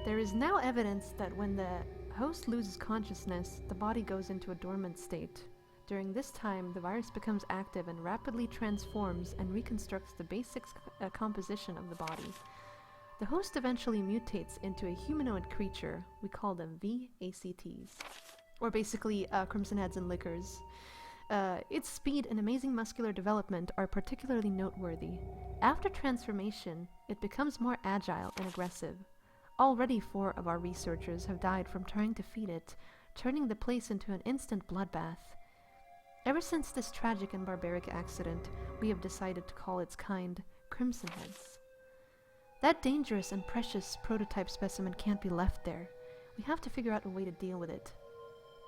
There is now evidence that when the host loses consciousness, the body goes into a dormant state. During this time, the virus becomes active and rapidly transforms and reconstructs the basic composition of the body. The host eventually mutates into a humanoid creature. We call them VACTs. Or basically, Crimson Heads and Lickers. Its speed and amazing muscular development are particularly noteworthy. After transformation, it becomes more agile and aggressive. Already 4 of our researchers have died from trying to feed it, turning the place into an instant bloodbath. Ever since this tragic and barbaric accident, we have decided to call its kind Crimson Heads. That dangerous and precious prototype specimen can't be left there. We have to figure out a way to deal with it.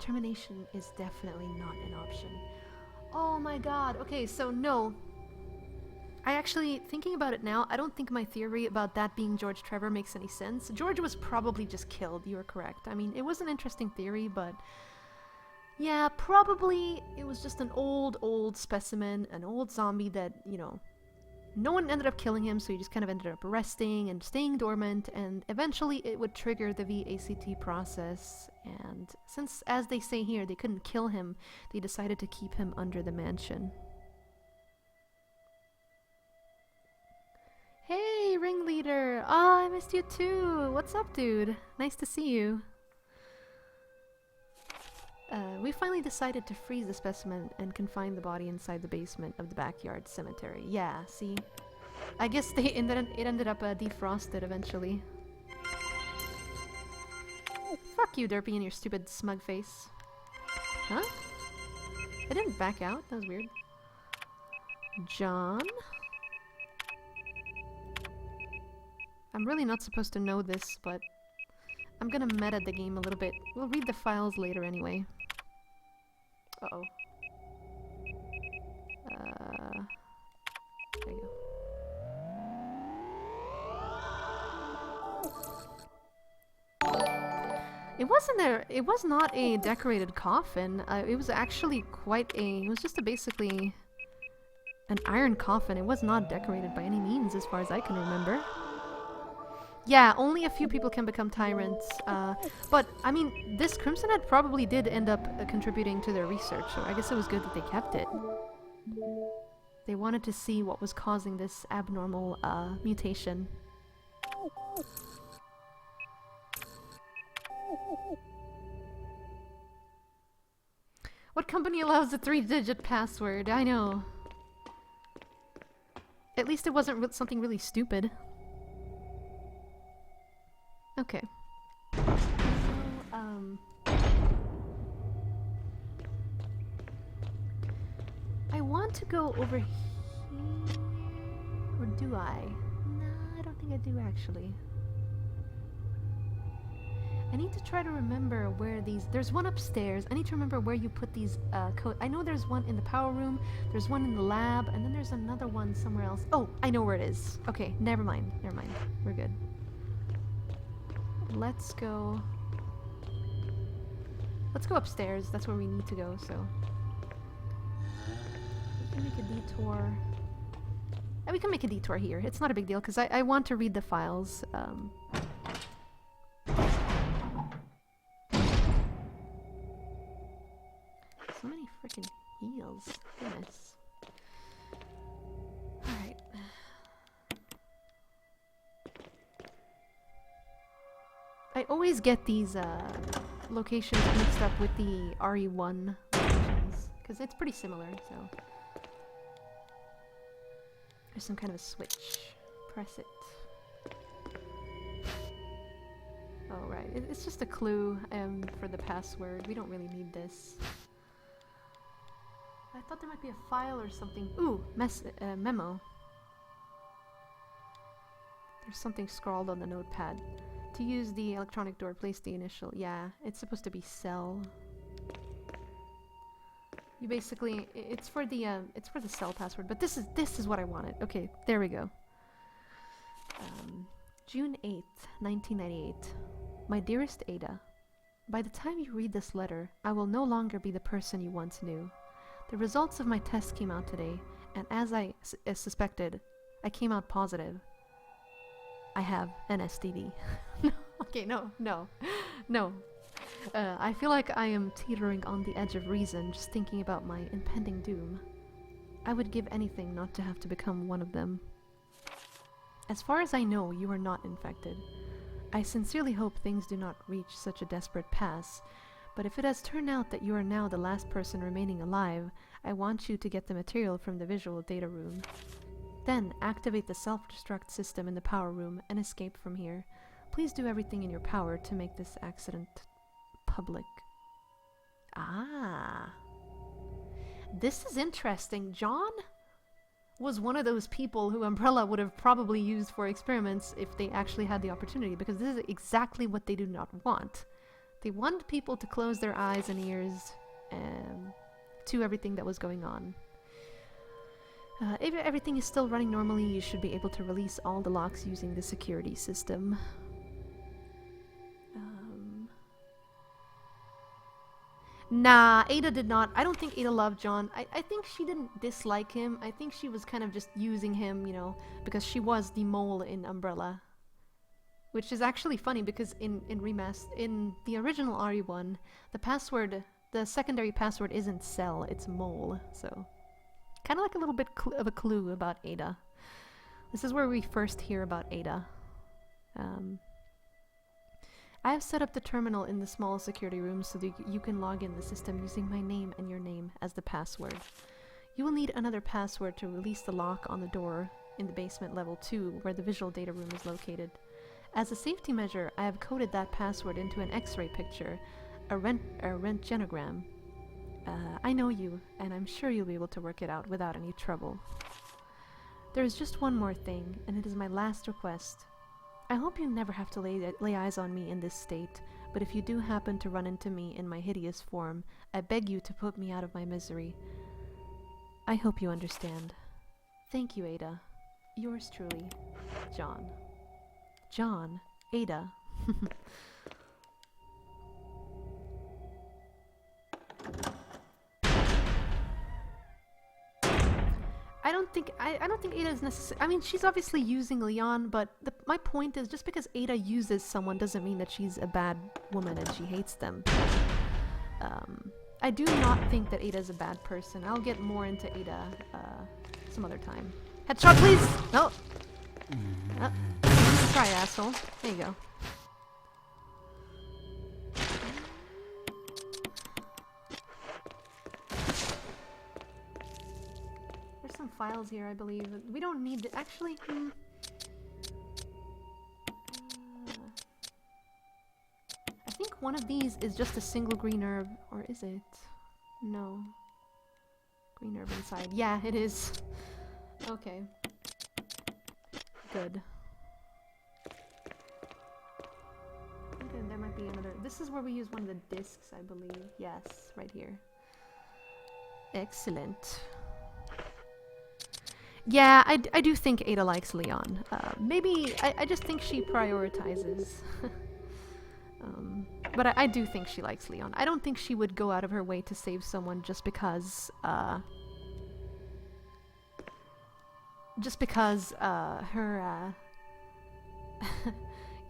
Termination is definitely not an option. Oh my god, okay, so no. I actually, thinking about it now, I don't think my theory about that being George Trevor makes any sense. George was probably just killed, you are correct. I mean, it was an interesting theory, but yeah, probably it was just an old specimen, an old zombie that, you know, no one ended up killing him, so he just kind of ended up resting and staying dormant, and eventually it would trigger the VACT process, and since, as they say here, they couldn't kill him, they decided to keep him under the mansion. Hey, Ringleader! Oh, I missed you too! What's up, dude? Nice to see you. We finally decided to freeze the specimen and confine the body inside the basement of the backyard cemetery. Yeah, see? I guess it ended up defrosted eventually. Fuck you, Derpy, and your stupid smug face. Huh? It didn't back out? That was weird. John? I'm really not supposed to know this, but I'm gonna meta the game a little bit. We'll read the files later anyway. Uh-oh. There you go. It was not a decorated coffin. It was actually it was just basically an iron coffin. It was not decorated by any means, as far as I can remember. Yeah, only a few people can become tyrants, but, I mean, this Crimson Head probably did end up contributing to their research, so I guess it was good that they kept it. They wanted to see what was causing this abnormal, mutation. What company allows a 3-digit password? I know. At least it wasn't something really stupid. Okay. So, I want to go over here, or do I? No, I don't think I do actually. I need to try to remember where there's one upstairs. I need to remember where you put these, I know there's one in the power room, there's one in the lab, and then there's another one somewhere else. Oh, I know where it is. Okay, never mind. We're good. Let's go upstairs. That's where we need to go, so we can make a detour. And we can make a detour here. It's not a big deal, because I want to read the files. So many freaking heals. Goodness. Alright. I always get these locations mixed up with the RE1 locations, because it's pretty similar, so. There's some kind of a switch. Press it. Oh, right. It's just a clue for the password. We don't really need this. I thought there might be a file or something. Ooh! Memo. There's something scrawled on the notepad. To use the electronic door, place the initial. Yeah, it's supposed to be cell. You basically, it's for the cell password. But this is what I wanted. Okay, there we go. June 8th, 1998. My dearest Ada, by the time you read this letter, I will no longer be the person you once knew. The results of my test came out today, and as I suspected, I came out positive. I have an STD. No, okay, no. I feel like I am teetering on the edge of reason just thinking about my impending doom. I would give anything not to have to become one of them. As far as I know, you are not infected. I sincerely hope things do not reach such a desperate pass, but if it has turned out that you are now the last person remaining alive, I want you to get the material from the visual data room. Then, activate the self-destruct system in the power room and escape from here. Please do everything in your power to make this accident public. Ah. This is interesting. John was one of those people who Umbrella would have probably used for experiments if they actually had the opportunity, because this is exactly what they do not want. They want people to close their eyes and ears to everything that was going on. If everything is still running normally, you should be able to release all the locks using the security system. Nah, Ada did not. I don't think Ada loved John. I think she didn't dislike him. I think she was kind of just using him, you know, because she was the mole in Umbrella. Which is actually funny because in the original RE1, the secondary password isn't cell, it's mole. So, kind of like a little bit of a clue about Ada. This is where we first hear about Ada. I have set up the terminal in the small security room so that you can log in the system using my name and your name as the password. You will need another password to release the lock on the door in the basement level 2 where the visual data room is located. As a safety measure, I have coded that password into an X-ray picture, a röntgenogram. I know you, and I'm sure you'll be able to work it out without any trouble. There is just one more thing, and it is my last request. I hope you never have to lay eyes on me in this state, but if you do happen to run into me in my hideous form, I beg you to put me out of my misery. I hope you understand. Thank you, Ada. Yours truly, John. John, Ada. I don't think Ada is necessary. I mean, she's obviously using Leon, but my point is, just because Ada uses someone doesn't mean that she's a bad woman and she hates them. I do not think that Ada is a bad person. I'll get more into Ada some other time. Headshot, please! No! Try, asshole. There you go. There's some files here, I believe. We don't need to actually. I think one of these is just a single green herb, or is it? No. Green herb inside. Yeah, it is. Okay. Good. Okay, there might be another. This is where we use one of the discs, I believe. Yes, right here. Excellent. Yeah, I do think Ada likes Leon. Maybe, I just think she prioritizes. But I do think she likes Leon. I don't think she would go out of her way to save someone just because, her,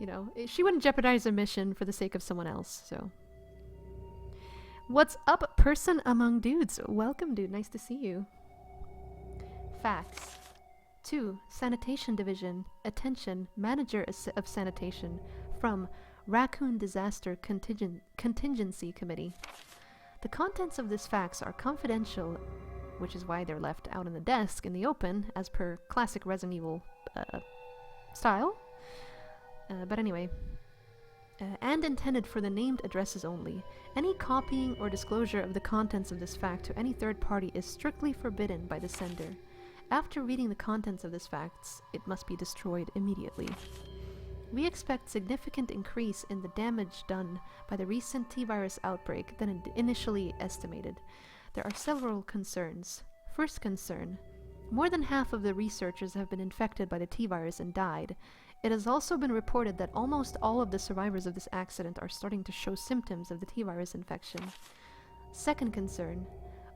you know, she wouldn't jeopardize her mission for the sake of someone else, so. What's up, person among dudes? Welcome, dude. Nice to see you. Facts. 2. Sanitation Division. Attention. Manager of Sanitation. From Raccoon Disaster Contingency Committee. The contents of this fax are confidential, which is why they're left out on the desk in the open, as per classic Resident Evil style. But anyway. And intended for the named addresses only. Any copying or disclosure of the contents of this fax to any third party is strictly forbidden by the sender. After reading the contents of this fax, it must be destroyed immediately. We expect significant increase in the damage done by the recent T-virus outbreak than initially estimated. There are several concerns. First concern. More than half of the researchers have been infected by the T-virus and died. It has also been reported that almost all of the survivors of this accident are starting to show symptoms of the T-virus infection. Second concern.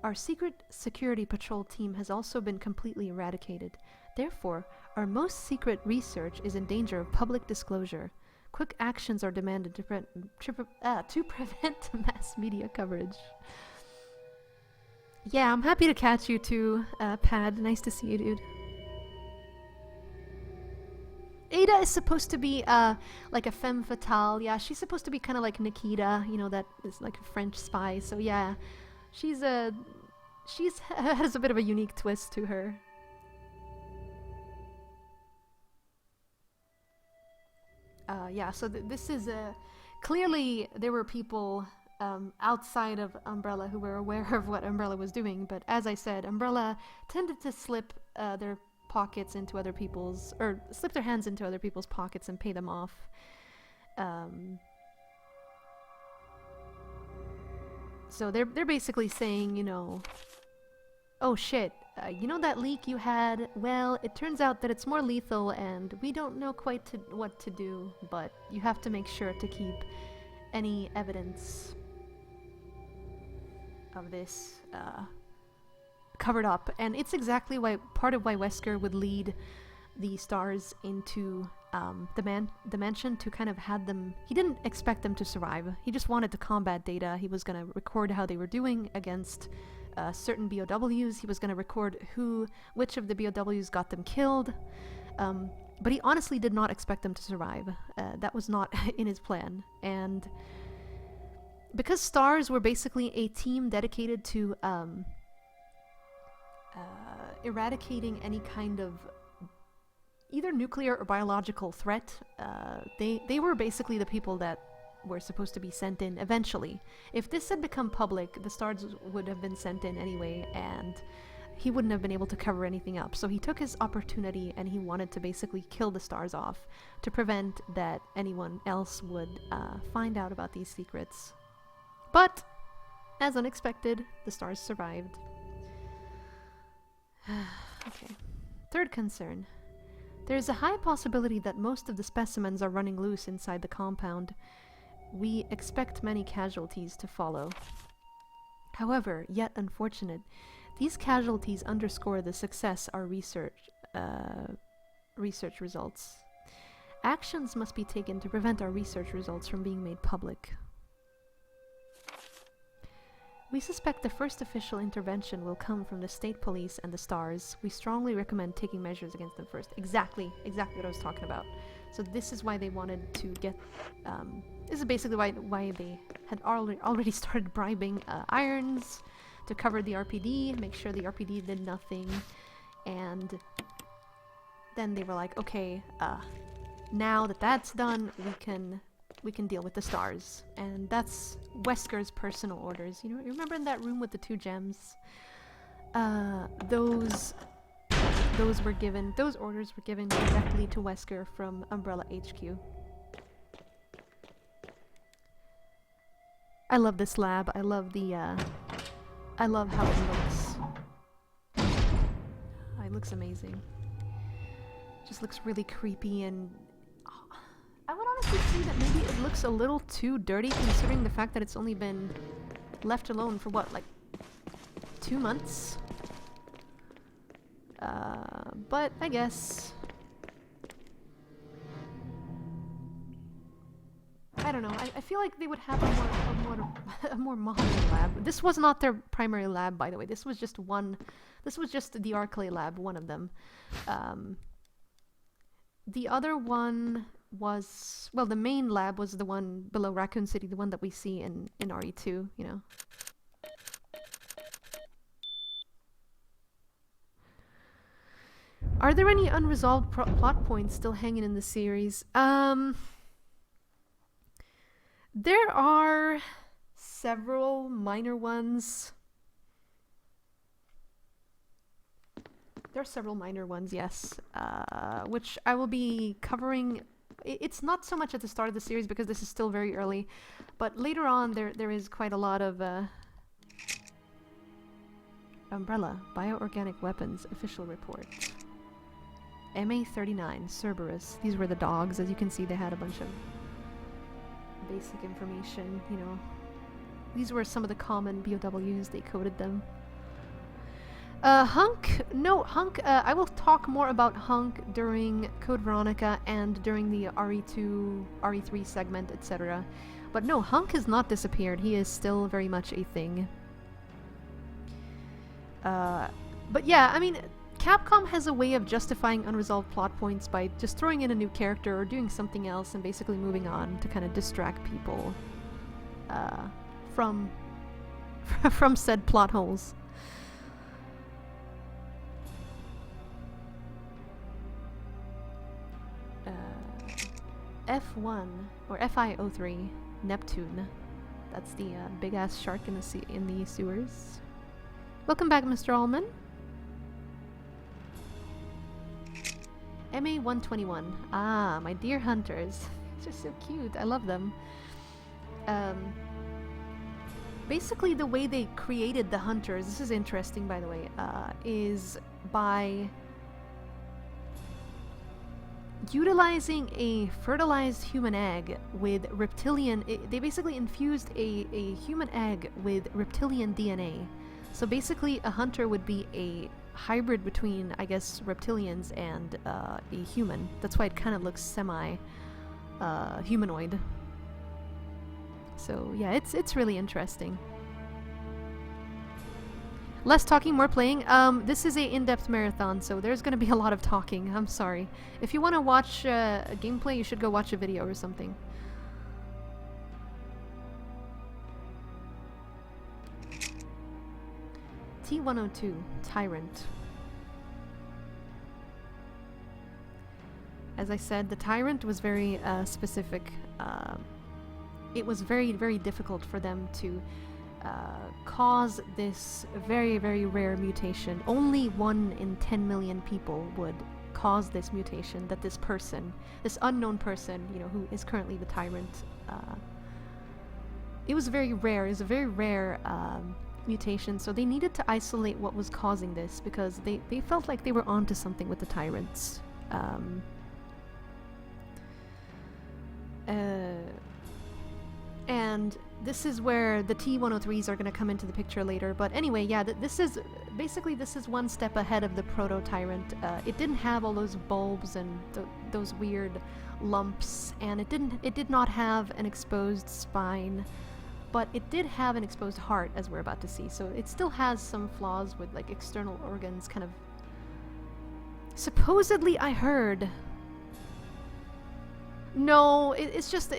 Our secret security patrol team has also been completely eradicated. Therefore, our most secret research is in danger of public disclosure. Quick actions are demanded to prevent mass media coverage. Yeah, I'm happy to catch you too, Pad. Nice to see you, dude. Ada is supposed to be like a femme fatale. Yeah, she's supposed to be kind of like Nikita, you know, that is like a French spy. So yeah, she's has a bit of a unique twist to her. Yeah, so this is clearly there were people outside of Umbrella who were aware of what Umbrella was doing, but as I said, Umbrella tended to slip their pockets into other people's, or slip their hands into other people's pockets and pay them off. So they're basically saying, you know, oh shit, you know that leak you had? Well, it turns out that it's more lethal and we don't know quite what to do, but you have to make sure to keep any evidence of this covered up. And it's exactly part of why Wesker would lead the stars into the mansion to kind of had them. He didn't expect them to survive. He just wanted to combat Data. He was going to record how they were doing against certain BOWs. He was going to record which of the BOWs got them killed. But he honestly did not expect them to survive. That was not in his plan. And because stars were basically a team dedicated to eradicating any kind of either nuclear or biological threat, they were basically the people that were supposed to be sent in eventually. If this had become public, the stars would have been sent in anyway, and he wouldn't have been able to cover anything up. So he took his opportunity and he wanted to basically kill the stars off to prevent that anyone else would find out about these secrets. But, as unexpected, the stars survived. Okay. Third concern. There is a high possibility that most of the specimens are running loose inside the compound. We expect many casualties to follow. However, yet unfortunate, these casualties underscore the success our research results. Actions must be taken to prevent our research results from being made public. We suspect the first official intervention will come from the state police and the stars. We strongly recommend taking measures against them first. Exactly what I was talking about. So this is why they wanted to get... this is basically why they had already started bribing Irons to cover the RPD, make sure the RPD did nothing, and then they were like, okay, now that that's done, we can deal with the stars. And that's Wesker's personal orders. You know, you remember in that room with the 2 gems? Those orders were given directly to Wesker from Umbrella HQ. I love this lab. I love how it looks. It looks amazing. Just looks really creepy, and I would honestly say that maybe it looks a little too dirty considering the fact that it's only been left alone for what, like 2 months? But I guess... I don't know, I feel like they would have a more modern lab. This was not their primary lab, by the way. This was just the Arclay lab, one of them. The other one was, well, the main lab was the one below Raccoon City, the one that we see in RE2, you know. Are there any unresolved plot points still hanging in the series? There are several minor ones. There are several minor ones, yes, which I will be covering. It's not so much at the start of the series because this is still very early, but later on there is quite a lot of Umbrella, bioorganic weapons, official report. MA-39, Cerberus. These were the dogs. As you can see, they had a bunch of basic information, you know. These were some of the common BOWs. They coded them. Hunk, no, Hunk, I will talk more about Hunk during Code Veronica and during the RE2, RE3 segment, etc. But no, Hunk has not disappeared. He is still very much a thing. But yeah, I mean, Capcom has a way of justifying unresolved plot points by just throwing in a new character or doing something else and basically moving on to kind of distract people from from said plot holes. F1 or FI03 Neptune. That's the big ass shark in the sewers. Welcome back, Mr. Allman. MA121. Ah, my dear hunters. Just so cute. I love them. Basically, the way they created the hunters, this is interesting, by the way, is by utilizing a fertilized human egg with reptilian... they basically infused a human egg with reptilian DNA. So basically, a hunter would be a hybrid between, I guess, reptilians and a human. That's why it kind of looks semi-humanoid. So yeah, it's really interesting. Less talking, more playing. This is a in-depth marathon, so there's gonna be a lot of talking. I'm sorry. If you want to watch a gameplay, you should go watch a video or something. T102, Tyrant. As I said, the Tyrant was very specific. It was very, very difficult for them to cause this very, very rare mutation. Only 1 in 10 million people would cause this mutation, that this person, this unknown person, you know, who is currently the Tyrant, it was very rare. It was a very rare mutation, so they needed to isolate what was causing this because they felt like they were onto something with the Tyrants. And this is where the T103s are going to come into the picture later. But anyway, yeah, this is one step ahead of the Proto-Tyrant. It didn't have all those bulbs and those weird lumps, and it did not have an exposed spine, but it did have an exposed heart, as we're about to see. So it still has some flaws with like external organs, kind of. Supposedly, I heard. No, it was just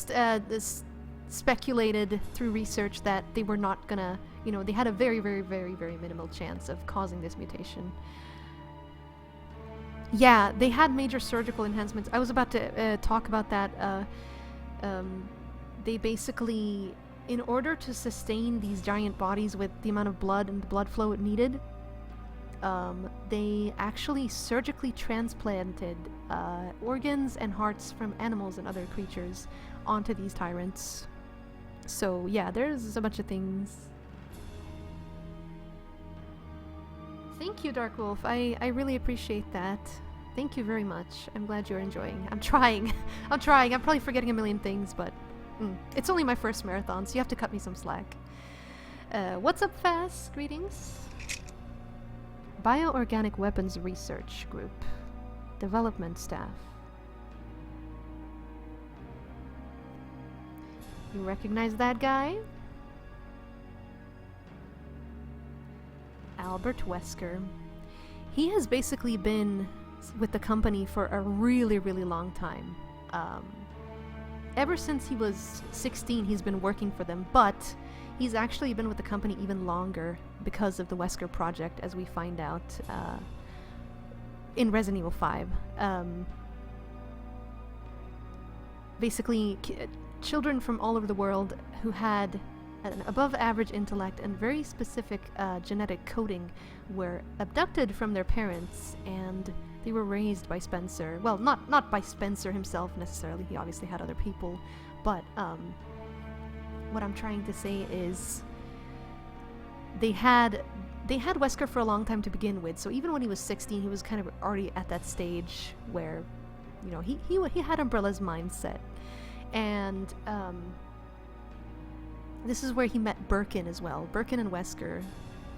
this speculated through research that they were not gonna, you know, they had a very, very, very, very minimal chance of causing this mutation. Yeah, they had major surgical enhancements. I was about to talk about that. They basically, in order to sustain these giant bodies with the amount of blood and the blood flow it needed, they actually surgically transplanted organs and hearts from animals and other creatures onto these Tyrants. So yeah, there's a bunch of things. Thank you, Dark Wolf. I really appreciate that. Thank you very much. I'm glad you're enjoying. I'm trying. I'm trying. I'm probably forgetting a million things, but it's only my first marathon, so you have to cut me some slack. What's up, Fast? Greetings. Bioorganic Weapons Research Group. Development staff. You recognize that guy? Albert Wesker. He has basically been with the company for a really, really long time. Ever since he was 16, he's been working for them, but he's actually been with the company even longer because of the Wesker project, as we find out in Resident Evil 5. Basically, children from all over the world who had an above-average intellect and very specific genetic coding were abducted from their parents, and they were raised by Spencer. Well, not by Spencer himself necessarily. He obviously had other people, but what I'm trying to say is they had Wesker for a long time to begin with. So even when he was 16, he was kind of already at that stage where, you know, he had Umbrella's mindset. And this is where he met Birkin as well. Birkin and Wesker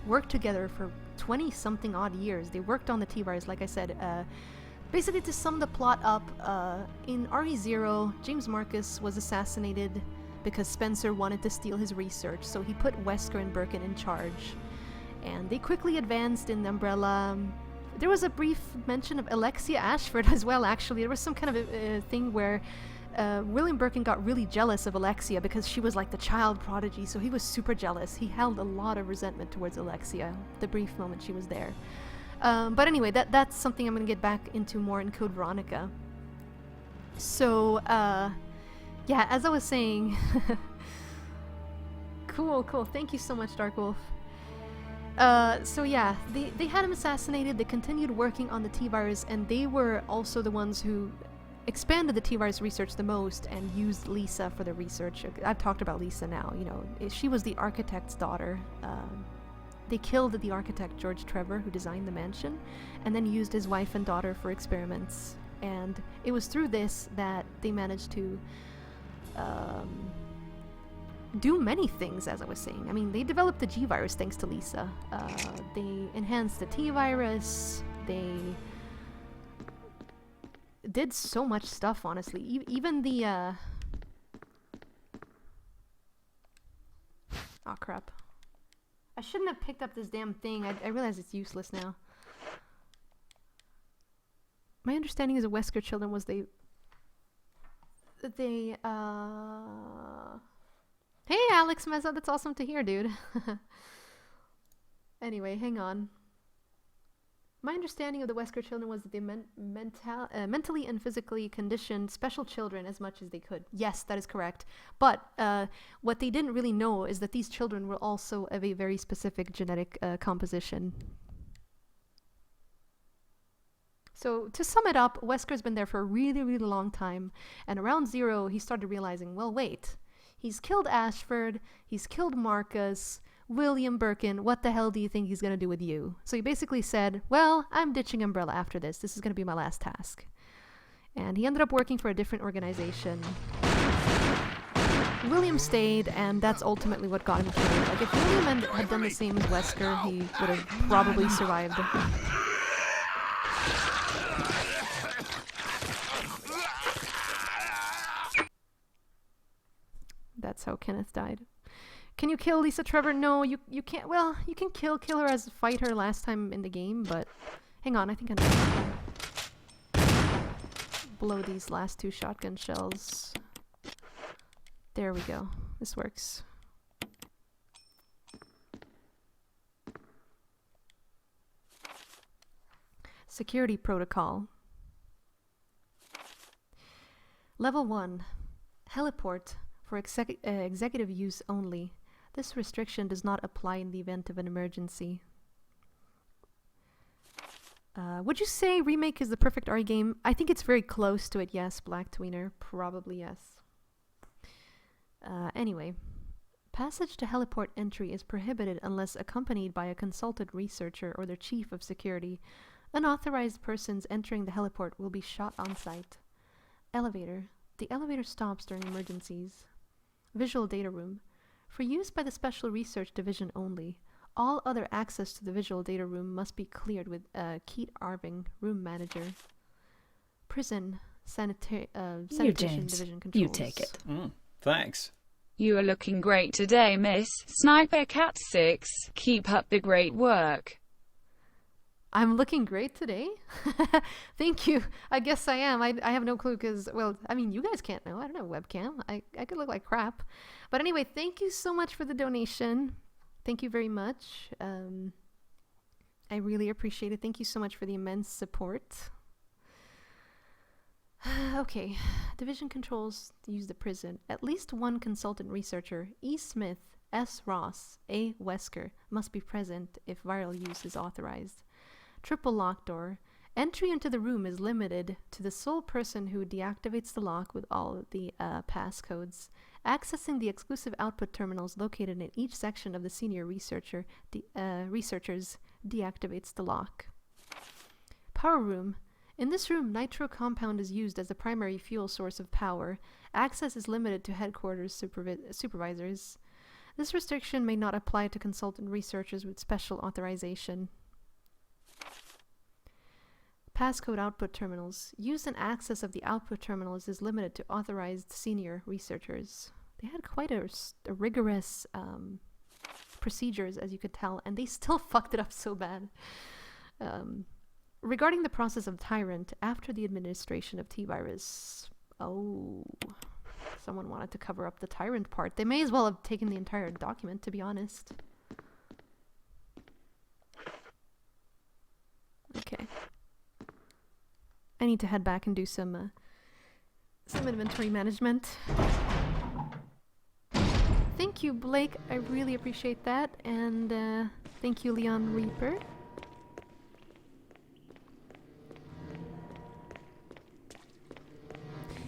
worked together for 20-something odd years. They worked on the T-virus, like I said. Basically, to sum the plot up, in RE0, James Marcus was assassinated because Spencer wanted to steal his research, so he put Wesker and Birkin in charge. And they quickly advanced in Umbrella. There was a brief mention of Alexia Ashford as well, actually. There was some kind of a thing where William Birkin got really jealous of Alexia because she was like the child prodigy, so he was super jealous. He held a lot of resentment towards Alexia the brief moment she was there. But anyway, that's something I'm going to get back into more in Code Veronica. So, yeah, as I was saying... Cool. Thank you so much, Dark Wolf. So yeah, they had him assassinated. They continued working on the T-virus, and they were also the ones who expanded the T-virus research the most and used Lisa for the research. I've talked about Lisa now. You know, she was the architect's daughter. They killed the architect George Trevor, who designed the mansion, and then used his wife and daughter for experiments. And it was through this that they managed to do many things, as I was saying. I mean, they developed the G-virus thanks to Lisa. They enhanced the T-virus. They did so much stuff, honestly. Even the, oh, crap. I shouldn't have picked up this damn thing. I realize it's useless now. My understanding is the Wesker children was they... Hey, Alex Meza, that's awesome to hear, dude. Anyway, hang on. My understanding of the Wesker children was that they mentally and physically conditioned special children as much as they could. Yes, that is correct. But what they didn't really know is that these children were also of a very specific genetic composition. So to sum it up, Wesker's been there for a really, really long time. And around 0, he started realizing, well, wait. He's killed Ashford, he's killed Marcus, William Birkin, what the hell do you think he's going to do with you? So he basically said, well, I'm ditching Umbrella after this. This is going to be my last task. And he ended up working for a different organization. William stayed, and that's ultimately what got him killed. Like, if William had done the same as Wesker, he would have probably survived. That's how Kenneth died. Can you kill Lisa Trevor? No, you can't. Well, you can kill her as fight her last time in the game, but hang on, I think I know. Blow these last 2 shotgun shells. There we go. This works. Security protocol. Level 1. Heliport. For executive use only. This restriction does not apply in the event of an emergency. Would you say Remake is the perfect RE game? I think it's very close to it, yes. Black Tweener, probably yes. Anyway. Passage to heliport entry is prohibited unless accompanied by a consulted researcher or their chief of security. Unauthorized persons entering the heliport will be shot on sight. Elevator. The elevator stops during emergencies. Visual data room. For use by the Special Research Division only. All other access to the visual data room must be cleared with Keith Arving, room manager. Prison. Sanitation Division controls. You take it. Thanks. You are looking great today, Miss Sniper Cat 6. Keep up the great work. I'm looking great today? Thank you. I guess I am. I have no clue because, well, I mean, you guys can't know. I don't have a webcam. I could look like crap. But anyway, thank you so much for the donation. Thank you very much. I really appreciate it. Thank you so much for the immense support. Okay. Division controls use the prison. At least one consultant researcher, E. Smith, S. Ross, A. Wesker, must be present if viral use is authorized. Triple lock door. Entry into the room is limited to the sole person who deactivates the lock with all the passcodes. Accessing the exclusive output terminals located in each section of the senior researchers deactivates the lock. Power room. In this room, nitro compound is used as the primary fuel source of power. Access is limited to headquarters supervisors. This restriction may not apply to consultant researchers with special authorization. Passcode output terminals. Use and access of the output terminals is limited to authorized senior researchers. They had quite a rigorous procedures, as you could tell, and they still fucked it up so bad. Regarding the process of Tyrant after the administration of T-Virus. Oh, someone wanted to cover up the Tyrant part. They may as well have taken the entire document, to be honest. Okay. I need to head back and do some inventory management. Thank you, Blake. I really appreciate that. And thank you, Leon Reaper.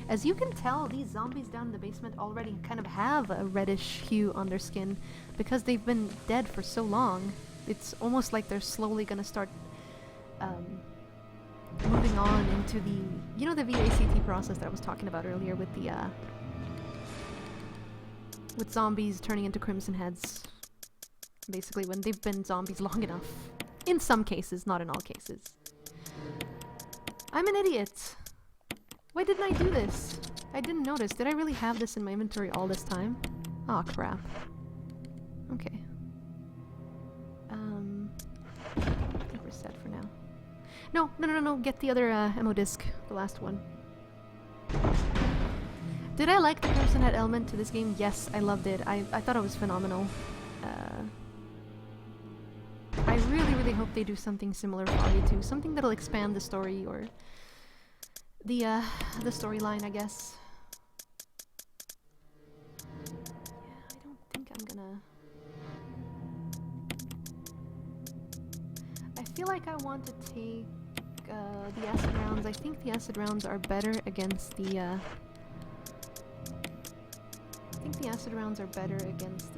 As you can tell, these zombies down in the basement already kind of have a reddish hue on their skin because they've been dead for so long. It's almost like they're slowly gonna start moving on into the, you know, the VACT process that I was talking about earlier with the with zombies turning into crimson heads. Basically, when they've been zombies long enough. In some cases, not in all cases. I'm an idiot. Why didn't I do this? I didn't notice. Did I really have this in my inventory all this time? Aw, crap. Okay. I think we're set for now. No. Get the other ammo disc. The last one. Did I like the Crimson Head element to this game? Yes, I loved it. I thought it was phenomenal. I really hope they do something similar for RE2. Something that'll expand the story or the storyline, I guess. Yeah, I don't think I'm gonna... I feel like I want to take the acid rounds. I think the acid rounds are better against the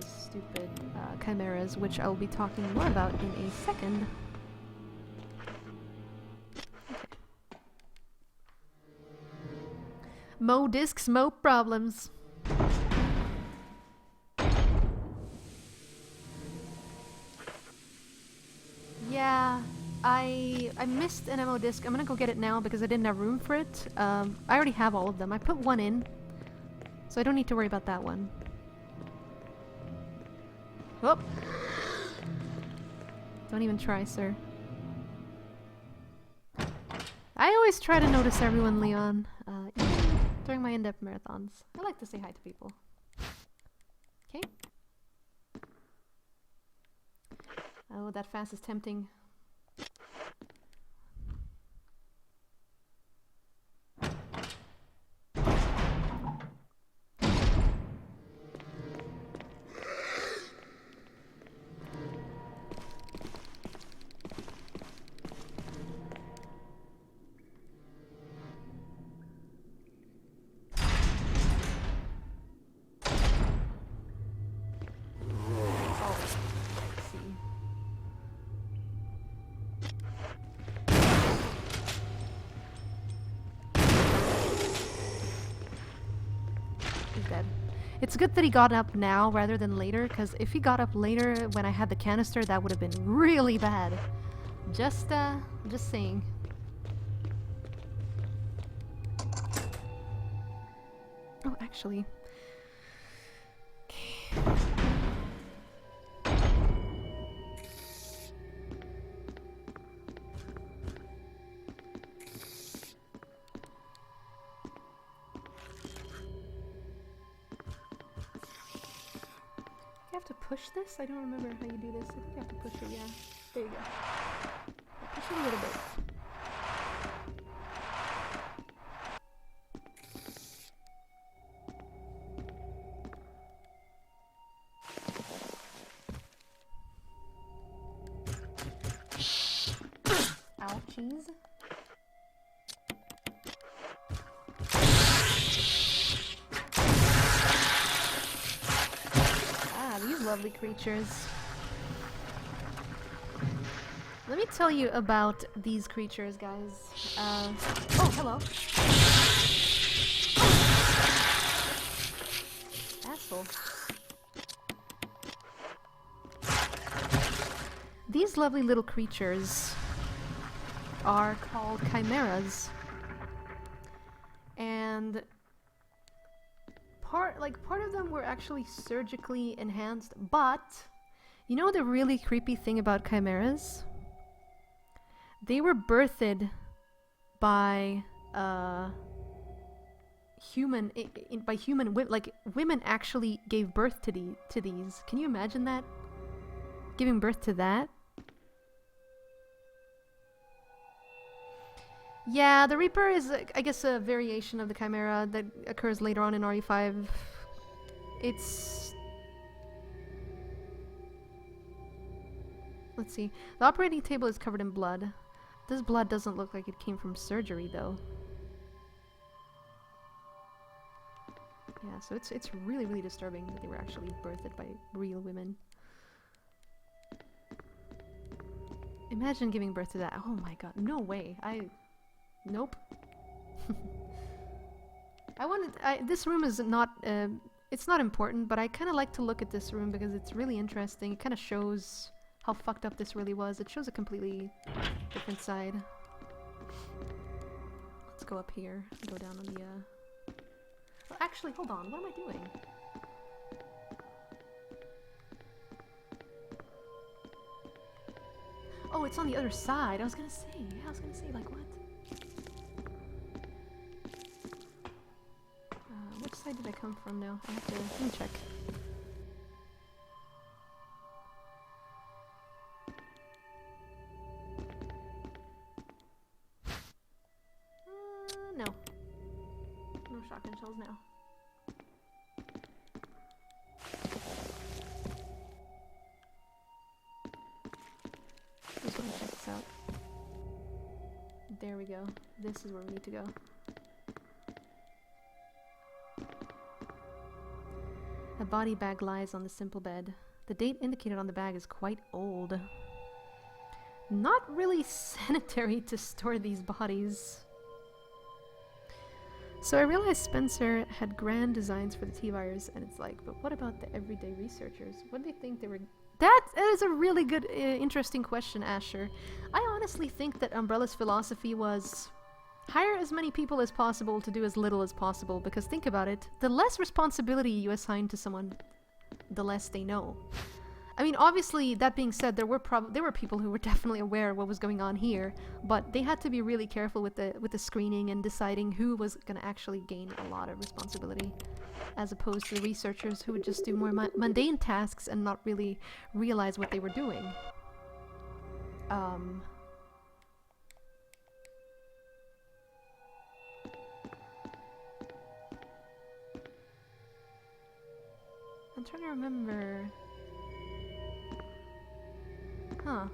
stupid chimeras, which I'll be talking more about in a second. Mo discs, mo problems. Yeah, I missed an ammo disc. I'm gonna go get it now because I didn't have room for it. I already have all of them. I put one in, so I don't need to worry about that one. Oh! Don't even try, sir. I always try to notice everyone, Leon. Even during my in-depth marathons. I like to say hi to people. Okay. Oh, that fast is tempting. It's good that he got up now rather than later, because if he got up later when I had the canister, that would have been really bad. Just saying. Oh, actually. Okay. You have to push this? I don't remember how you do this. I think you have to push it, yeah. There you go. Push it a little bit. Ouchies. These lovely creatures. Let me tell you about these creatures, guys. Oh, hello. Asshole. These lovely little creatures are called chimeras. And part of them were actually surgically enhanced, but you know the really creepy thing about chimeras? They were birthed by women actually gave birth to these. Can you imagine that? Giving birth to that? Yeah, the Reaper is, I guess, a variation of the Chimera that occurs later on in RE5. It's... Let's see. The operating table is covered in blood. This blood doesn't look like it came from surgery, though. Yeah, so it's really, really disturbing that they were actually birthed by real women. Imagine giving birth to that. Oh my god, no way. Nope. This room is not, it's not important, but I kind of like to look at this room because it's really interesting. It kind of shows how fucked up this really was. It shows a completely different side. Let's go up here. Go down on the, well, actually, hold on. What am I doing? Oh, it's on the other side. I was gonna say, like, what? Which side did I come from now? I have to, let me check. No. No shotgun shells now. Just want to check this out. There we go. This is where we need to go. A body bag lies on the simple bed. The date indicated on the bag is quite old. Not really sanitary to store these bodies. So I realized Spencer had grand designs for the T-Virus, and it's like, but what about the everyday researchers? What do they think they were... That is a really good, interesting question, Asher. I honestly think that Umbrella's philosophy was... hire as many people as possible to do as little as possible, because think about it, the less responsibility you assign to someone, the less they know. I mean, obviously, that being said, there were people who were definitely aware of what was going on here, but they had to be really careful with the screening and deciding who was going to actually gain a lot of responsibility, as opposed to the researchers who would just do more mundane tasks and not really realize what they were doing. I'm trying to remember... Huh.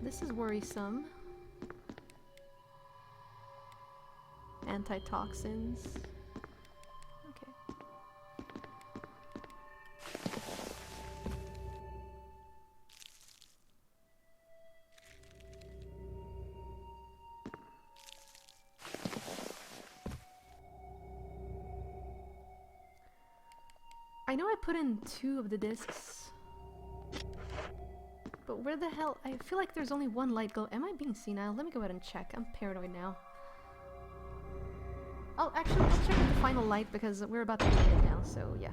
This is worrisome. Antitoxins. Okay. I know I put in 2 of the discs. But where the hell? I feel like there's only one light go. Am I being senile? Let me go ahead and check. I'm paranoid now. Oh, actually, I'll check with the final light because we're about to get it now, so yeah.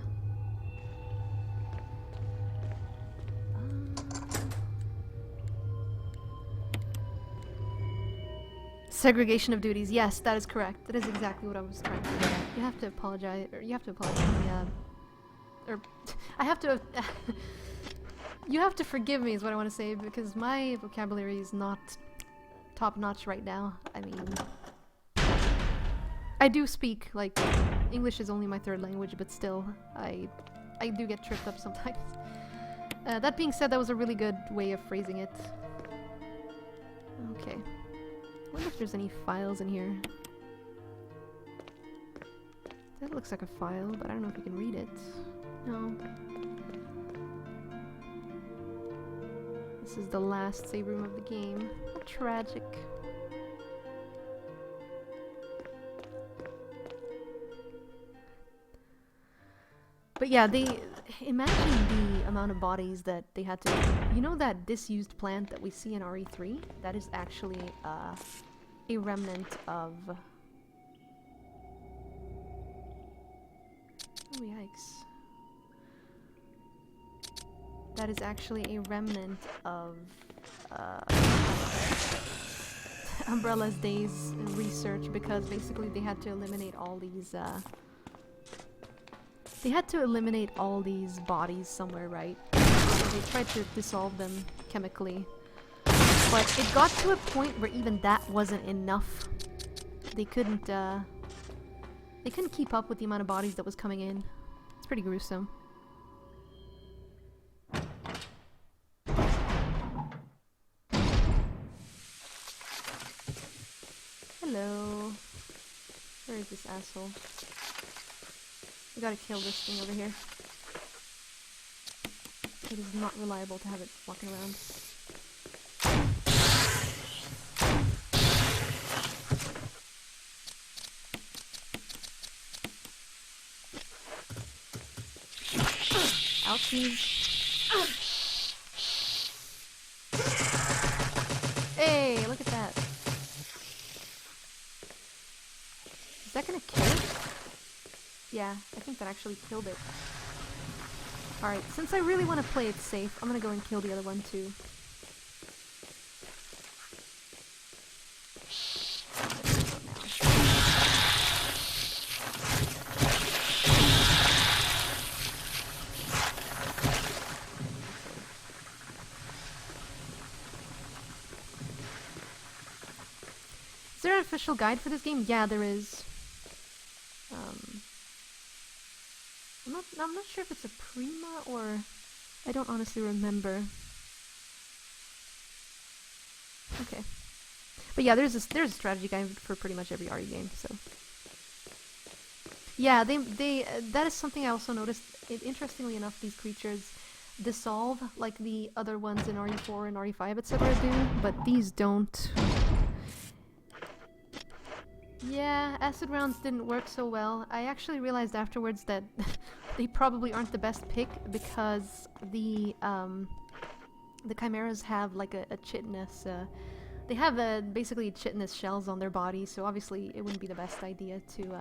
Segregation of duties. Yes, that is correct. That is exactly what I was trying to get at. You have to apologize, or you have to apologize, or I have to... You have to forgive me is what I want to say, because my vocabulary is not top-notch right now. I mean... I do speak, like, English is only my 3rd language, but still, I do get tripped up sometimes. That being said, that was a really good way of phrasing it. Okay. I wonder if there's any files in here. That looks like a file, but I don't know if you can read it. No. This is the last save room of the game. How tragic. But yeah, imagine the amount of bodies that they had to... You know that disused plant that we see in RE3? That is actually a remnant of... Oh, yikes. That is actually a remnant of Umbrella's Days research, because basically they had to eliminate all these bodies somewhere, right? So they tried to dissolve them chemically. But it got to a point where even that wasn't enough. They couldn't keep up with the amount of bodies that was coming in. It's pretty gruesome. Hello. Where is this asshole? We gotta kill this thing over here. It is not reliable to have it walking around. Ouchies. Hey, look at that. Is that gonna kill it? Yeah, I think that actually killed it. Alright, since I really want to play it safe, I'm gonna go and kill the other one too. Is there an official guide for this game? Yeah, there is. I'm not sure if it's a Prima or... I don't honestly remember. Okay. But yeah, there's a strategy guide for pretty much every RE game, so... Yeah, that is something I also noticed. Interestingly enough, these creatures dissolve like the other ones in RE4 and RE5, etc. do, but these don't. Yeah, acid rounds didn't work so well. I actually realized afterwards that they probably aren't the best pick because the chimeras have like a chitinous, they have basically chitinous shells on their body, so obviously it wouldn't be the best idea to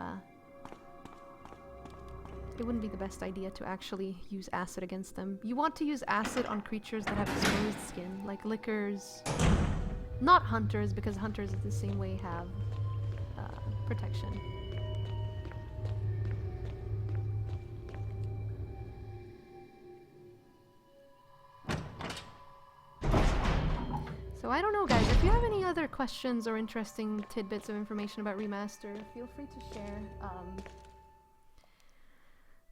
actually use acid against them. You want to use acid on creatures that have exposed skin, like lickers, not hunters, because hunters the same way have protection. So I don't know, guys, if you have any other questions or interesting tidbits of information about Remaster, feel free to share.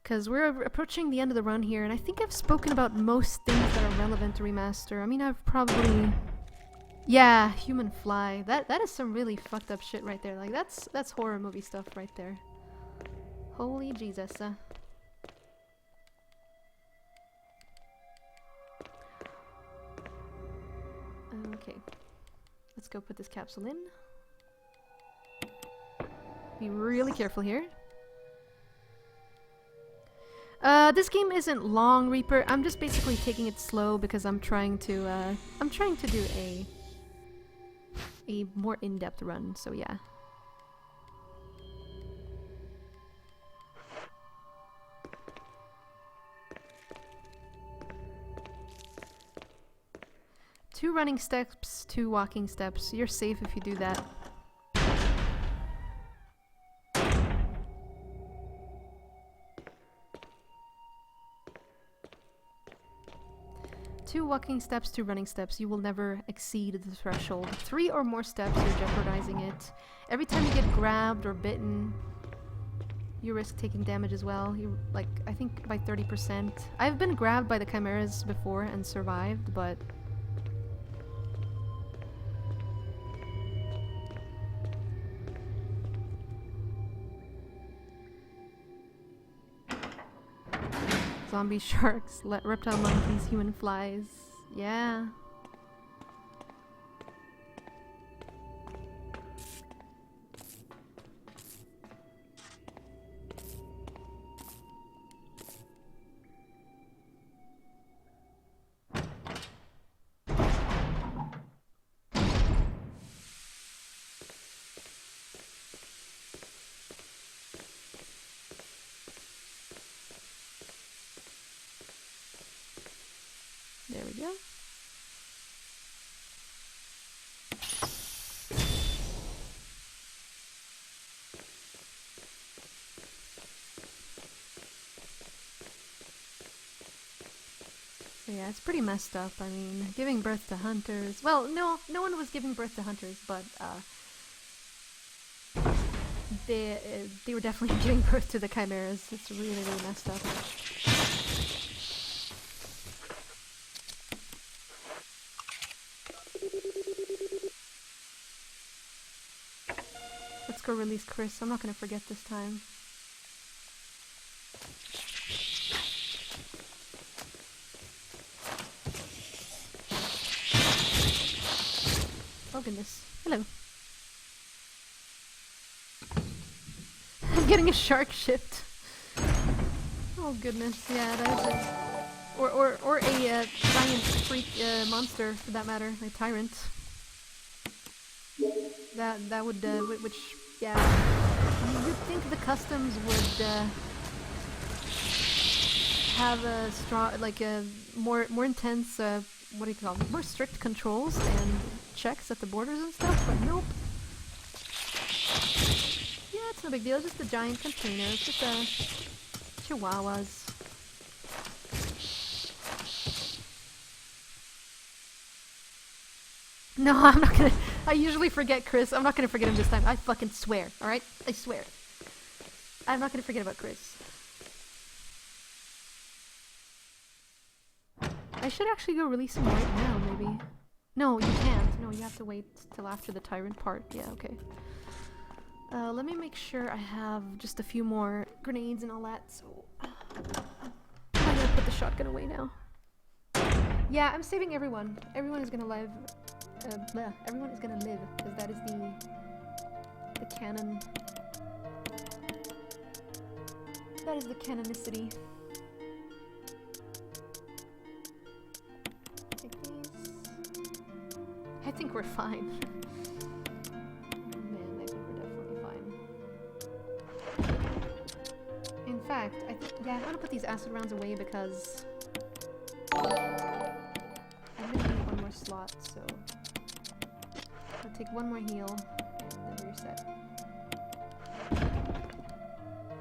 Because we're approaching the end of the run here, and I think I've spoken about most things that are relevant to Remaster. I mean, I've probably... Yeah, human fly. That is some really fucked up shit right there. Like, that's horror movie stuff right there. Holy Jesus. Okay. Let's go put this capsule in. Be really careful here. This game isn't long, Reaper. I'm just basically taking it slow because I'm trying to do a more in-depth run, so yeah. Two running steps, two walking steps. You're safe if you do that. Two walking steps, two running steps. You will never exceed the threshold. 3 or more steps, you're jeopardizing it. Every time you get grabbed or bitten, you risk taking damage as well. You, like, I think by 30%. I've been grabbed by the chimeras before and survived, but... Zombie sharks, reptile monkeys, human flies. Yeah. There we go. So yeah, it's pretty messed up. I mean, giving birth to hunters. Well, no one was giving birth to hunters, but they were definitely giving birth to the chimeras. It's really, really messed up. Let's go release Chris. I'm not gonna forget this time. Oh goodness. Hello. I'm getting a shark shift. Oh goodness, yeah, that is a... Or a giant freak monster, for that matter, a tyrant. That would, which, yeah. You'd think the customs would have a strong, like a more intense, what do you call it, more strict controls and checks at the borders and stuff, but nope. Yeah, it's no big deal, it's just a giant container, it's just chihuahuas. No, I'm not gonna, I usually forget Chris, I'm not gonna forget him this time, I fucking swear, alright? I swear. I'm not gonna forget about Chris. I should actually go release him right now, maybe. No, you can't. No, you have to wait till after the tyrant part. Yeah, okay. Let me make sure I have just a few more grenades and all that, so... I'm gonna put the shotgun away now. Yeah, I'm saving everyone. Everyone is gonna live. Everyone is gonna live, because that is the canon. That is the canonicity. I think we're fine. Man, I think we're definitely fine. In fact, I think, yeah, I'm gonna put these acid rounds away because I'm gonna need one more slot, so I'll take one more heal and then we're set.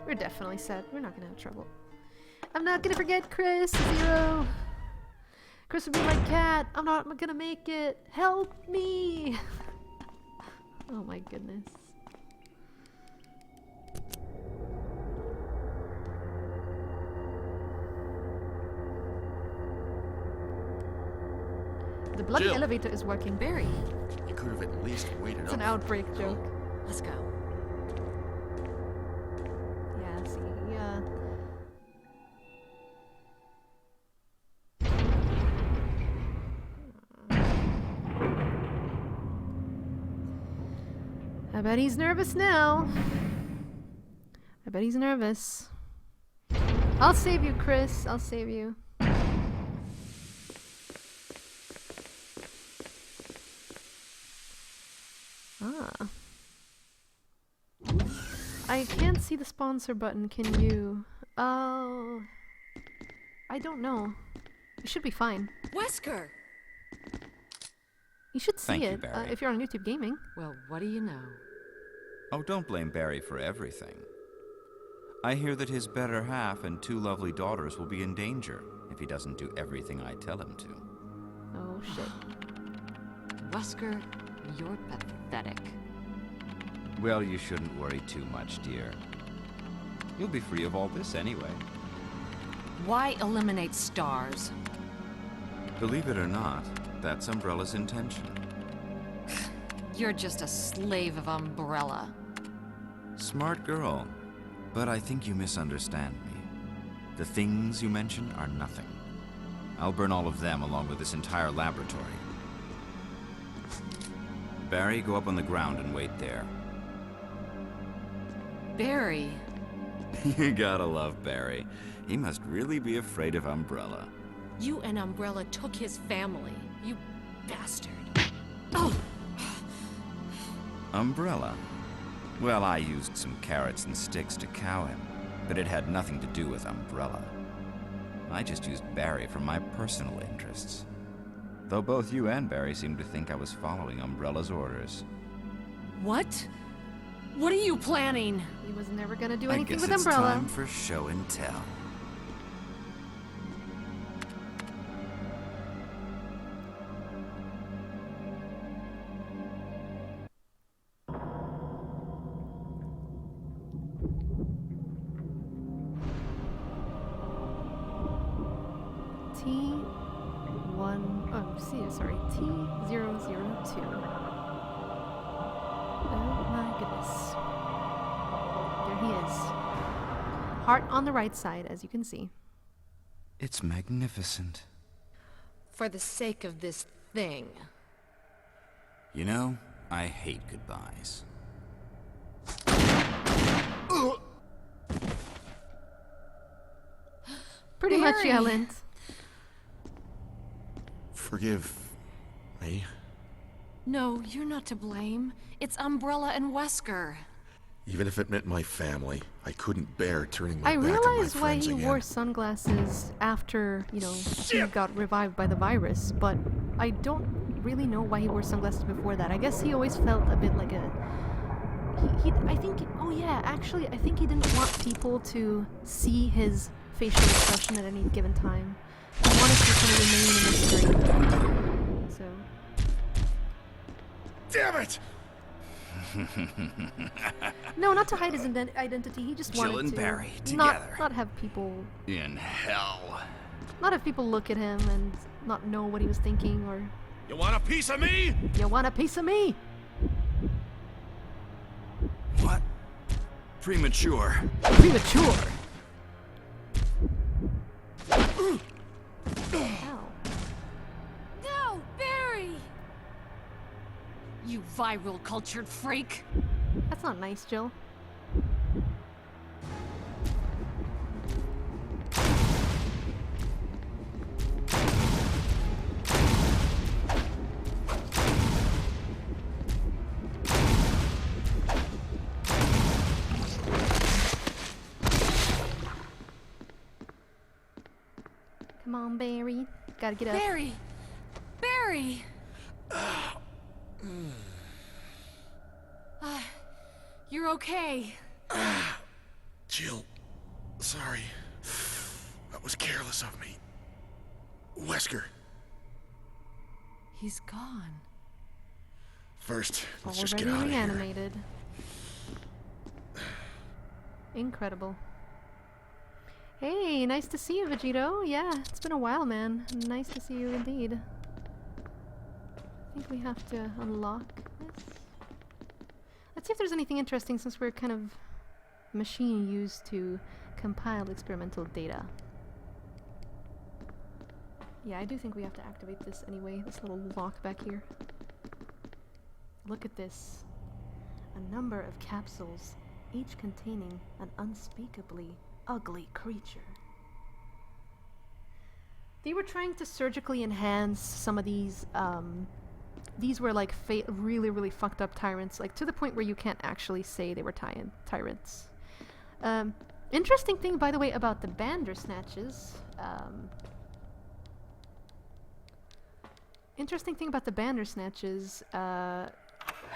We're definitely set. We're not gonna have trouble. I'm not gonna forget Chris, Zero. Chris would be like, Cat, I'm not gonna make it. Help me! Oh my goodness. The bloody Jill. elevator is working. Barry. You could have at least waited It's up. an outbreak joke. Let's go. Yeah, see, yeah. I bet he's nervous now. I bet he's nervous. I'll save you, Chris. I'll save you. Ah. I can't see the sponsor button, can you? Oh. I don't know. It should be fine. Wesker! You should see Thank you, it Barry. if you're on YouTube Gaming. Well, what do you know? Oh, don't blame Barry for everything. I hear that his better half and 2 lovely daughters will be in danger if he doesn't do everything I tell him to. Oh, shit. Wesker, you're pathetic. Well, you shouldn't worry too much, dear. You'll be free of all this anyway. Why eliminate stars? Believe it or not, that's Umbrella's intention. You're just a slave of Umbrella. Smart girl, but I think you misunderstand me. The things you mention are nothing. I'll burn all of them along with this entire laboratory. Barry, go up on the ground and wait there. Barry. You gotta love Barry. He must really be afraid of Umbrella. You and Umbrella took his family. You bastard. Oh! Umbrella? Well, I used some carrots and sticks to cow him, but it had nothing to do with Umbrella. I just used Barry for my personal interests. Though both you and Barry seem to think I was following Umbrella's orders. What? What are you planning? He was never gonna do I anything guess with it's Umbrella. time for show and tell. T002. Oh my goodness. There he is. Heart on the right side, as you can see. It's magnificent. For the sake of this thing. You know, I hate goodbyes. Pretty much, Barry! Ellen. Forgive me. No, you're not to blame. It's Umbrella and Wesker. Even if it meant my family, I couldn't bear turning my I back on my realized why friends he again. wore sunglasses after, you know, he got revived by the virus, but I don't really know why he wore sunglasses before that. I guess he always felt a bit like a... I think... Oh yeah, actually, I think he didn't want people to see his facial expression at any given time. He wanted to kind of remain a mystery. So... Damn it! No, not to hide his identity. He just wanted Jill and to Barry not together. have people... In hell. Not have people look at him and not know what he was thinking, or... You want a piece of me? You want a piece of me? What? Premature. Premature! Ow. No, Barry! You viral cultured freak. That's not nice, Jill. Come on, Barry. Gotta get up. Barry! Barry! You're okay. Jill, sorry. That was careless of me. Wesker. He's gone. First, let's just get Already out of here. reanimated. Incredible. Hey, nice to see you, Vegito. Yeah, it's been a while, man. Nice to see you indeed. I think we have to unlock this. Let's see if there's anything interesting, since we're kind of machine used to compile experimental data. Yeah, I do think we have to activate this anyway, this little lock back here. Look at this. A number of capsules, each containing an unspeakably ugly creature. They were trying to surgically enhance some of these were like really, really fucked up tyrants, like to the point where you can't actually say they were tyrants. Interesting thing, by the way, about the Bandersnatches. Interesting thing about the Bandersnatches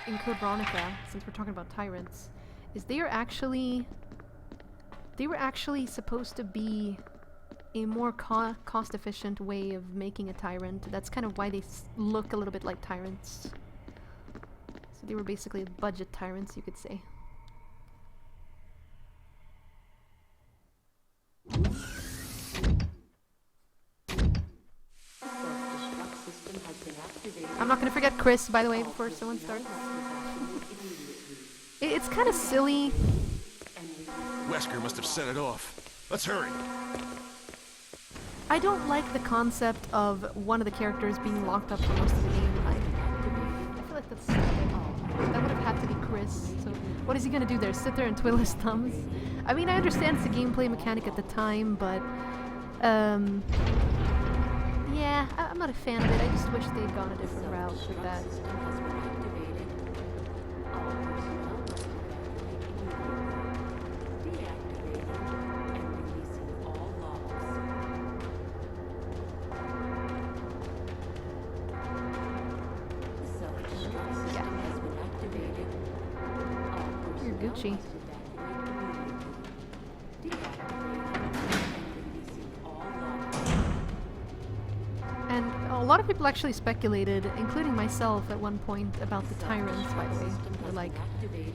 in Code Veronica, since we're talking about tyrants, is they were actually supposed to be a more cost-efficient way of making a tyrant. That's kind of why they look a little bit like tyrants. So they were basically budget tyrants, you could say. I'm not gonna forget Chris, by the way, before someone starts. It's kind of silly. Wesker must have set it off. Let's hurry. I don't like the concept of one of the characters being locked up for most of the game. I feel like that's that would have had to be Chris. So what is he gonna do there? Sit there and twiddle his thumbs? I mean, I understand it's a gameplay mechanic at the time, but yeah, I'm not a fan of it. I just wish they'd gone a different route with that. sketchy. And a lot of people actually speculated, including myself at one point, about the tyrants, by the way. They're like,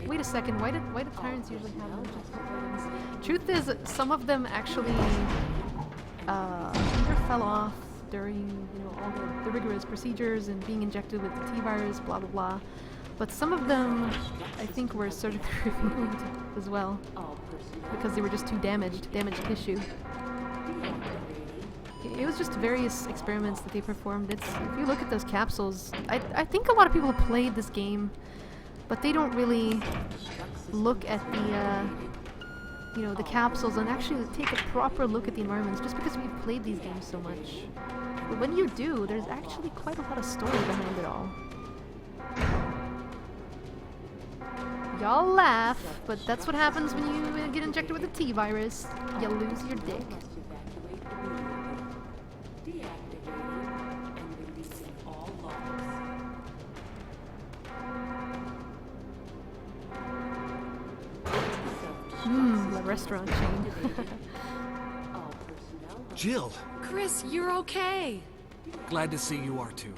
wait a second, why did tyrants usually have buttons? Truth is, some of them actually either fell off during, you know, all the rigorous procedures and being injected with the T-virus, blah blah blah. But some of them, I think, were surgically removed as well, because they were just too damaged tissue. It was just various experiments that they performed. If you look at those capsules, I think a lot of people have played this game, but they don't really look at the, you know, the capsules and actually take a proper look at the environments, just because we've played these games so much. But when you do, there's actually quite a lot of story behind it all. Y'all laugh, but that's what happens when you get injected with a T-virus. You lose your dick. The restaurant chain. Jill! Chris, you're okay. Glad to see you are too.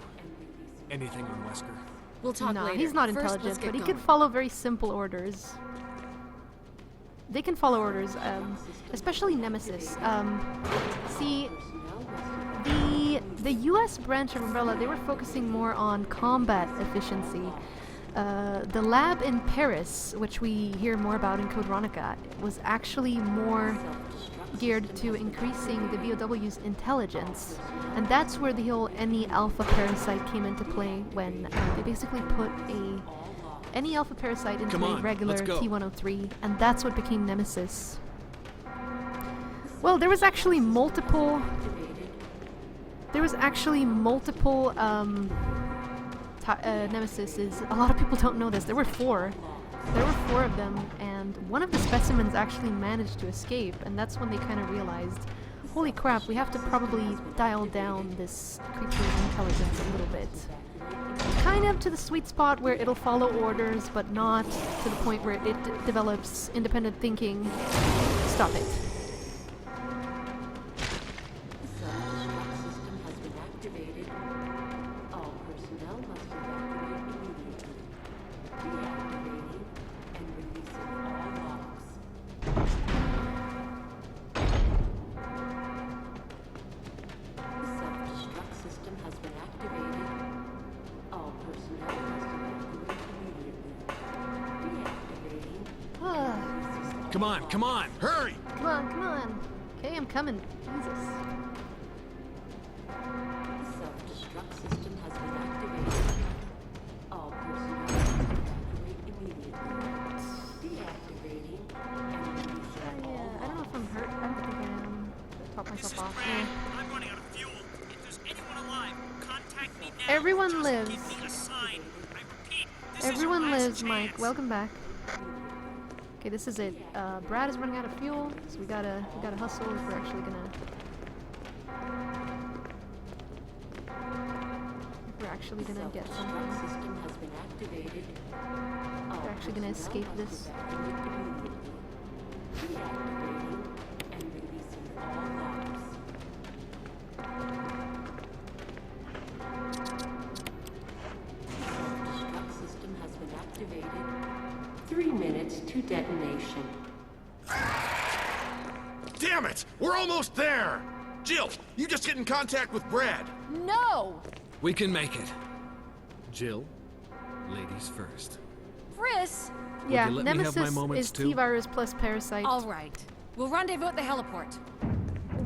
Anything on Wesker? We'll talk no, later. he's not First, intelligent, let's get but he going. can follow very simple orders. They can follow orders, especially Nemesis. See, the U.S. branch of Umbrella, they were focusing more on combat efficiency. The lab in Paris, which we hear more about in Code Veronica, was actually more geared to increasing the BOW's intelligence. And that's where the whole any alpha parasite came into play, when they basically put any alpha parasite into a regular T-103, and that's what became Nemesis. Well, there was actually multiple Nemesises. A lot of people don't know this. There were four. There were four of them, and one of the specimens actually managed to escape, and that's when they kind of realized, holy crap, we have to probably dial down this creature's intelligence a little bit. Kind of to the sweet spot where it'll follow orders, but not to the point where it develops independent thinking. Stop it. Come on, hurry! Come on. Okay, I'm coming. Jesus. Self-destruct system has been activated. All personnel evacuate immediately. Deactivating and releasing all I don't know if I'm hurt. I don't think I am. Top myself off. Yeah. I'm running out of fuel. If there's anyone alive, contact me now. Everyone Just lives. give me a sign. I repeat, this Everyone is your last lives, Mike. chance. Welcome back. Okay, this is it. Brad is running out of fuel, so we gotta hustle if we're actually gonna. Get something. system has been activated. We're actually gonna escape this. Deactivating and releasing all logs. Self-destruct system has been activated. 3 minutes to detonation. Damn it! We're almost there! Jill, you just get in contact with Brad. No! We can make it. Jill, ladies first. Chris! Yeah, Would you let me have my Nemesis moments is too? T-virus plus parasite. All right. We'll rendezvous at the heliport.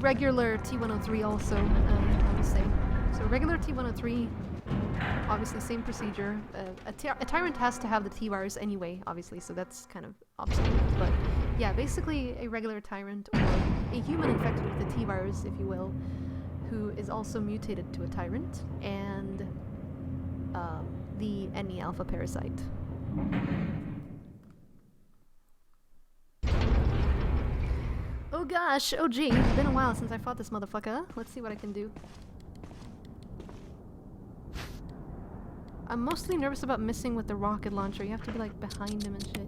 Regular T-103 also, I would say. So regular T-103, obviously same procedure. A tyrant has to have the T-virus anyway, obviously, so that's kind of obsolete. But yeah, basically a regular tyrant, or a human infected with the T-virus, if you will, who is also mutated to a tyrant, and the any alpha parasite. Oh gosh, oh gee, it's been a while since I fought this motherfucker. Let's see what I can do. I'm mostly nervous about missing with the rocket launcher. You have to be like behind him and shit.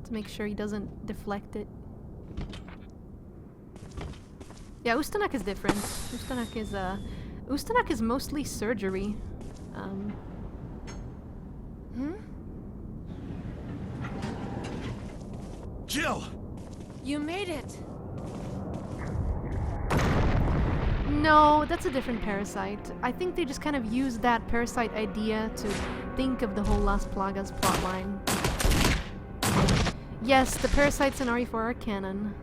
to make sure he doesn't deflect it. Yeah, Ustanak is different. Ustanak is mostly surgery. Jill! You made it! No, that's a different parasite. I think they just kind of used that parasite idea to think of the whole Las Plagas plotline. Yes, the parasites in RE4 are canon.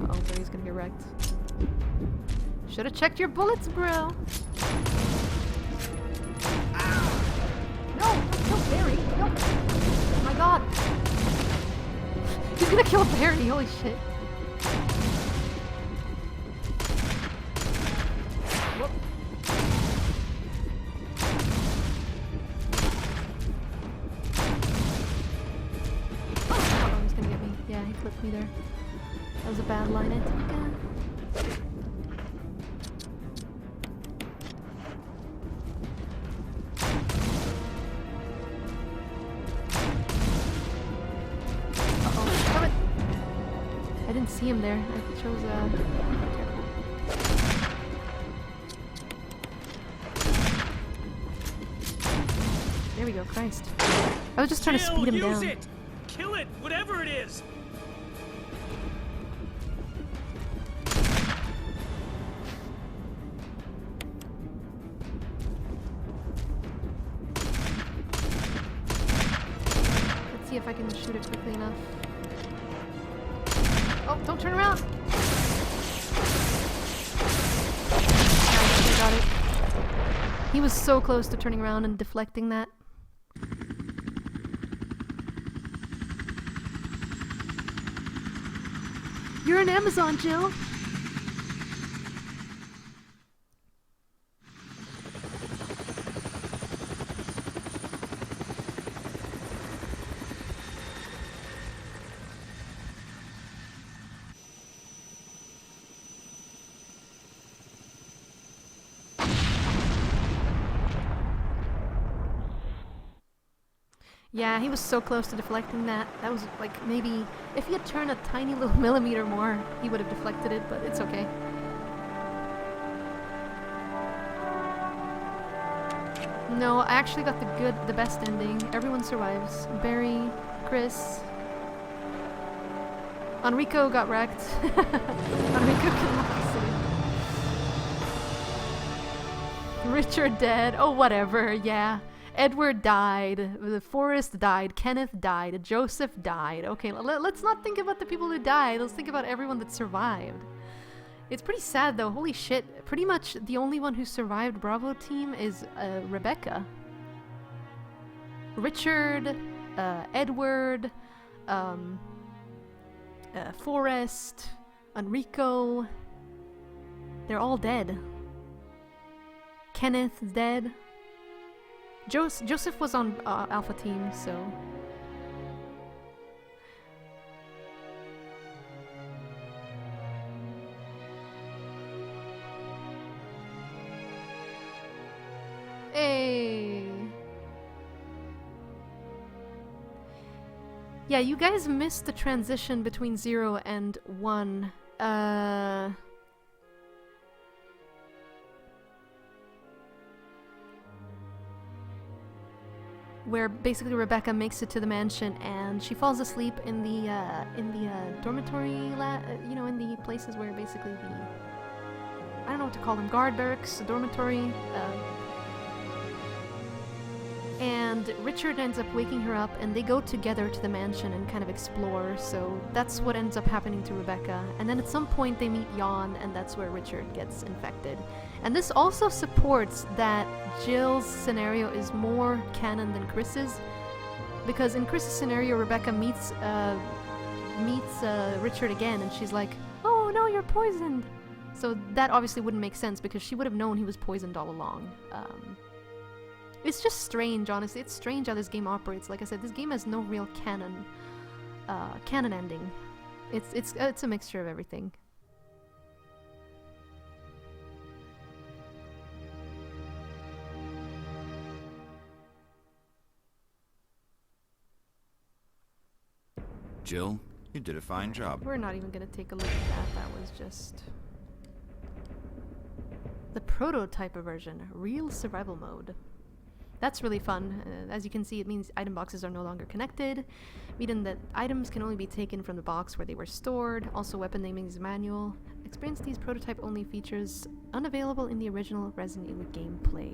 Uh-oh, Barry's gonna get wrecked. Should've checked your bullets, bro! No! Don't kill Barry! No! Oh my god! He's gonna kill Barry, holy shit. Whoop. Oh, he's gonna get me. Yeah, he flipped me there. That was a bad line, I think. I didn't see him there. I chose careful. There we go, Christ. I was just trying to speed him down. Use it! Kill it! Whatever it is! Let's see if I can shoot it quickly enough. Oh, don't turn around! Nice, I got it. He was so close to turning around and deflecting that. You're an Amazon, Jill! Yeah, he was so close to deflecting that. That was like maybe if he had turned a tiny little millimeter more, he would have deflected it, but it's okay. No, I actually got the best ending. Everyone survives. Barry, Chris. Enrico got wrecked. Enrico cannot see. Richard dead. Oh, whatever, yeah. Edward died, Forrest died, Kenneth died, Joseph died. Okay, let's not think about the people who died, let's think about everyone that survived. It's pretty sad though, holy shit. Pretty much the only one who survived Bravo team is Rebecca. Richard, Edward, Forrest, Enrico, they're all dead. Kenneth is dead. Joseph was on Alpha team, so... Hey! Yeah, you guys missed the transition between 0 and 1. Where basically Rebecca makes it to the mansion and she falls asleep in the dormitory, you know, in the places where basically I don't know what to call them, guard barracks, dormitory, and Richard ends up waking her up and they go together to the mansion and kind of explore, so that's what ends up happening to Rebecca. And then at some point they meet Jan and that's where Richard gets infected. And this also supports that Jill's scenario is more canon than Chris's, because in Chris's scenario Rebecca meets Richard again and she's like, oh no, you're poisoned! So that obviously wouldn't make sense because she would have known he was poisoned all along. It's just strange, honestly. It's strange how this game operates. Like I said, this game has no real canon ending. It's a mixture of everything. Jill. You did a fine job. We're not even gonna take a look at that. That was just the prototype version, real survival mode. That's really fun. As you can see, it means item boxes are no longer connected, meaning that items can only be taken from the box where they were stored. Also, weapon naming is manual. Experience these prototype-only features unavailable in the original Resident Evil gameplay.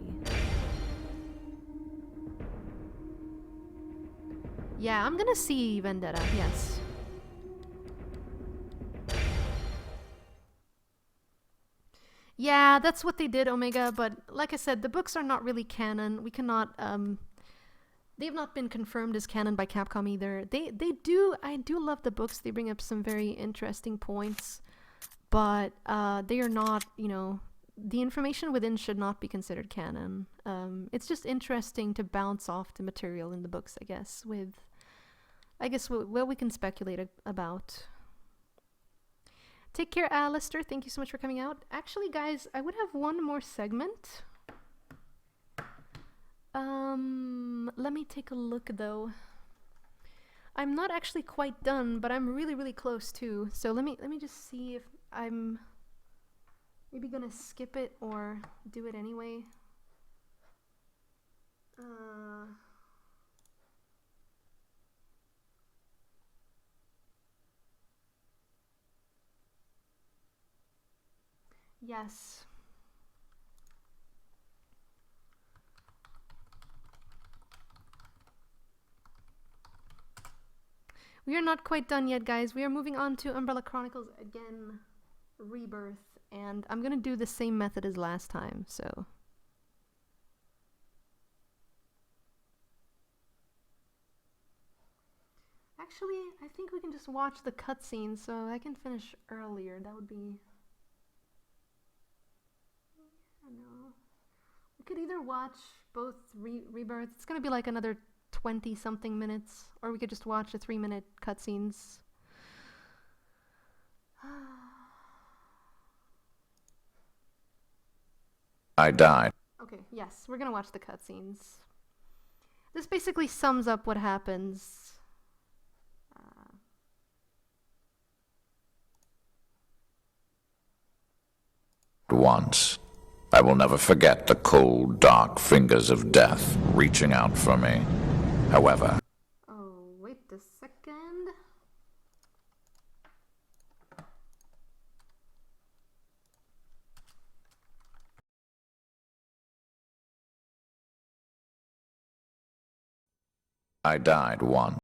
Yeah, I'm gonna see Vendetta, yes. Yeah, that's what they did, Omega, but like I said, the books are not really canon. We cannot, they've not been confirmed as canon by Capcom either. I do love the books. They bring up some very interesting points, but they are not, you know, the information within should not be considered canon. It's just interesting to bounce off the material in the books, I guess, what we can speculate about. Take care, Alistair. Thank you so much for coming out. Actually, guys, I would have one more segment. Let me take a look, though. I'm not actually quite done, but I'm really, really close too. So let me just see if I'm maybe gonna skip it or do it anyway. Yes. We are not quite done yet, guys. We are moving on to Umbrella Chronicles again, Rebirth, and I'm gonna do the same method as last time, so. Actually, I think we can just watch the cutscenes so I can finish earlier. That would be... I don't know. We could either watch both Rebirth. It's gonna be like another 20-something minutes, or we could just watch the 3-minute cutscenes. I died. Okay, yes, we're gonna watch the cutscenes. This basically sums up what happens. Once. I will never forget the cold, dark fingers of death reaching out for me. However... Oh, wait a second. I died once.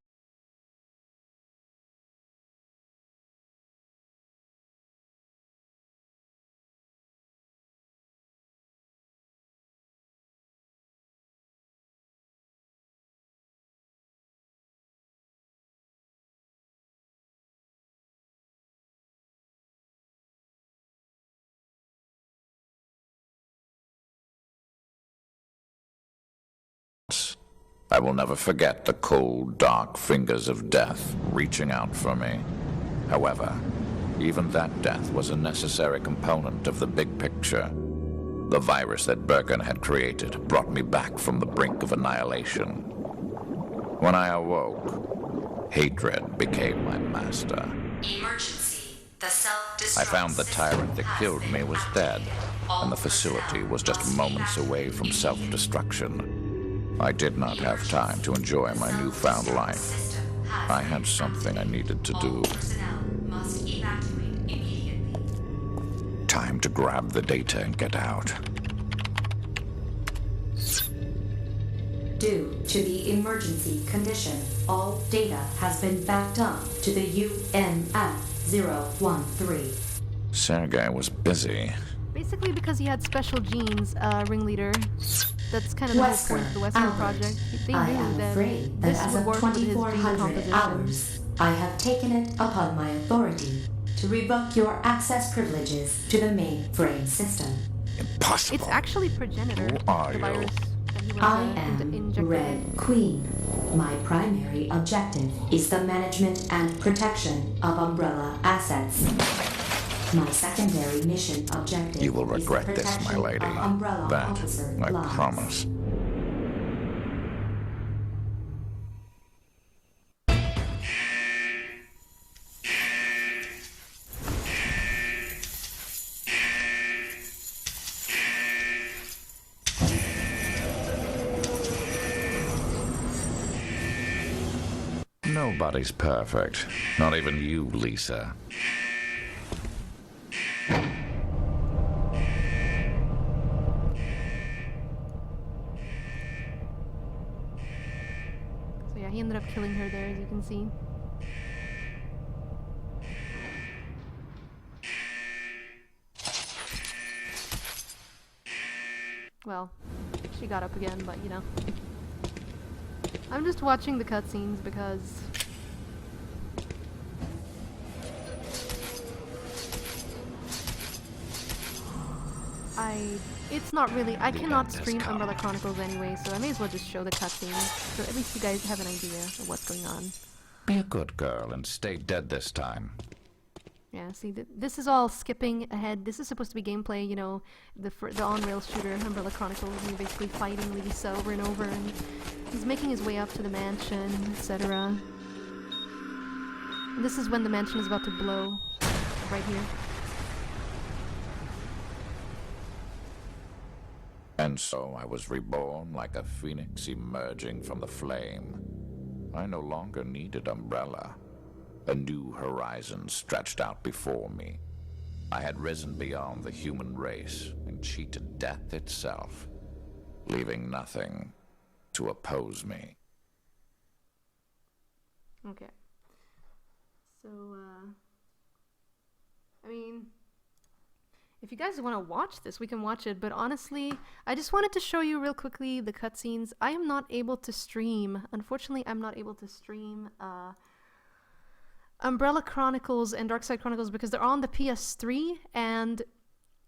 I will never forget the cold, dark fingers of death reaching out for me. However, even that death was a necessary component of the big picture. The virus that Birkin had created brought me back from the brink of annihilation. When I awoke, hatred became my master. Emergency. The self-destruct I found the tyrant that killed me was dead, and the facility was just moments away from self-destruction. I did not have time to enjoy my newfound life. I had something I needed to do. Time to grab the data and get out. Due to the emergency condition, all data has been backed up to the UNF-013. Sergei was busy. Basically because he had special genes, Ringleader. That's kind of the whole point of the Wesker project. They knew that this would work with his gene composition. Hours, I have taken it upon my authority to revoke your access privileges to the mainframe system. Impossible. It's actually Progenitor, Who are the you? virus that he was I am injected Red in. Queen. My primary objective is the management and protection of Umbrella assets. My secondary mission objective You will is the regret this, my protection lady. of Umbrella That officer I lives. promise. Nobody's perfect. Not even you, Lisa. So yeah, he ended up killing her there, as you can see. Well, she got up again, but you know. I'm just watching the cutscenes because it's not really, I cannot stream Umbrella Chronicles anyway, so I may as well just show the cutscenes, so at least you guys have an idea of what's going on. Be a good girl and stay dead this time. Yeah, see, this is all skipping ahead. This is supposed to be gameplay, you know, the on-rails shooter, Umbrella Chronicles, and you're basically fighting Lisa over and over, and he's making his way up to the mansion, etc. This is when the mansion is about to blow, right here. And so I was reborn like a phoenix emerging from the flame. I no longer needed Umbrella. A new horizon stretched out before me. I had risen beyond the human race and cheated death itself, leaving nothing to oppose me. Okay. So, I mean, if you guys want to watch this, we can watch it, but honestly, I just wanted to show you real quickly the cutscenes. I am not able to stream. Unfortunately, I'm not able to stream, Umbrella Chronicles and Darkside Chronicles because they're on the PS3, and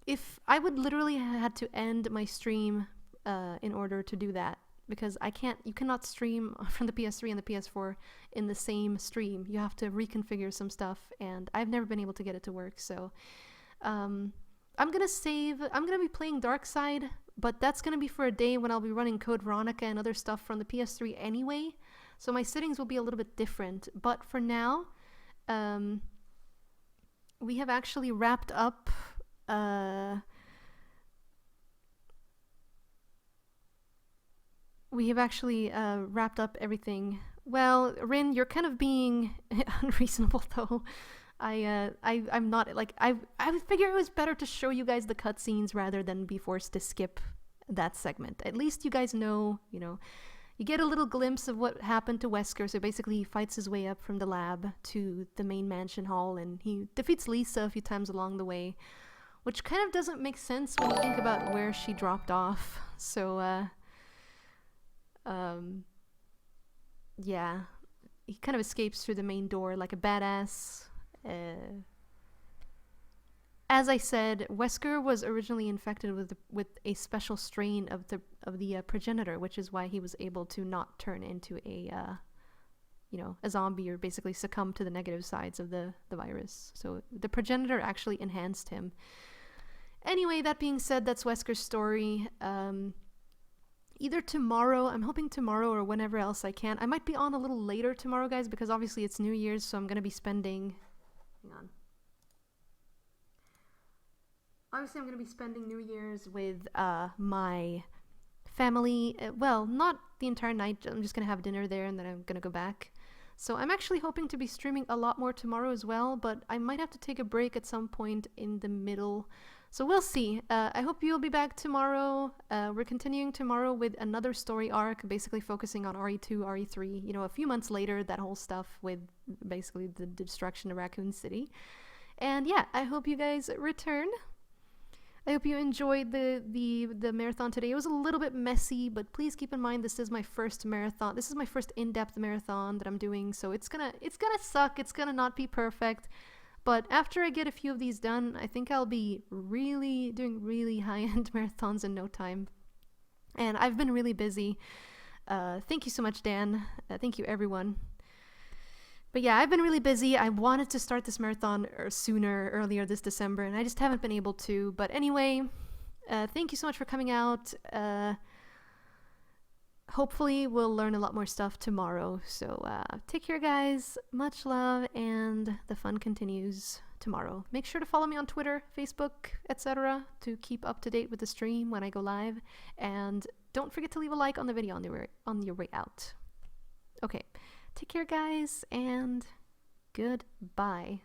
if I would literally had to end my stream in order to do that, because you cannot stream from the PS3 and the PS4 in the same stream. You have to reconfigure some stuff, and I've never been able to get it to work, so I'm gonna be playing Darkside, but that's gonna be for a day when I'll be running Code Veronica and other stuff from the PS3 anyway, so my settings will be a little bit different, but for now, we have actually wrapped up everything. Well, Rin, you're kind of being unreasonable though. I'm not, like, I figure it was better to show you guys the cutscenes rather than be forced to skip that segment. At least you guys know, you know, you get a little glimpse of what happened to Wesker. So basically he fights his way up from the lab to the main mansion hall, and he defeats Lisa a few times along the way, which kind of doesn't make sense when you think about where she dropped off. So, yeah, he kind of escapes through the main door like a badass. As I said, Wesker was originally infected with a special strain of the progenitor, which is why he was able to not turn into a zombie, or basically succumb to the negative sides of the virus. So the progenitor actually enhanced him. Anyway, that being said, that's Wesker's story. Either tomorrow, I'm hoping tomorrow, or whenever else I can. I might be on a little later tomorrow, guys, because obviously it's New Year's, so I'm gonna be spending. Hang on. Obviously, I'm going to be spending New Year's with my family. Well, not the entire night. I'm just going to have dinner there, and then I'm going to go back. So I'm actually hoping to be streaming a lot more tomorrow as well, but I might have to take a break at some point in the middle. So we'll see. I hope you'll be back tomorrow. We're continuing tomorrow with another story arc, basically focusing on RE2, RE3. You know, a few months later, that whole stuff with basically the destruction of Raccoon City. And yeah, I hope you guys return. I hope you enjoyed the marathon today. It was a little bit messy, but please keep in mind this is my first marathon. This is my first in-depth marathon that I'm doing, so it's gonna suck. It's gonna not be perfect. But after I get a few of these done, I think I'll be doing really high-end marathons in no time. And I've been really busy. Thank you so much, Dan. Thank you, everyone. But yeah, I've been really busy. I wanted to start this marathon earlier this December, and I just haven't been able to. But anyway, thank you so much for coming out. Hopefully we'll learn a lot more stuff tomorrow. So take care, guys. Much love, and the fun continues tomorrow. Make sure to follow me on Twitter, Facebook, etc. to keep up to date with the stream when I go live. And don't forget to leave a like on the video on your way out. Okay. Take care, guys, and goodbye.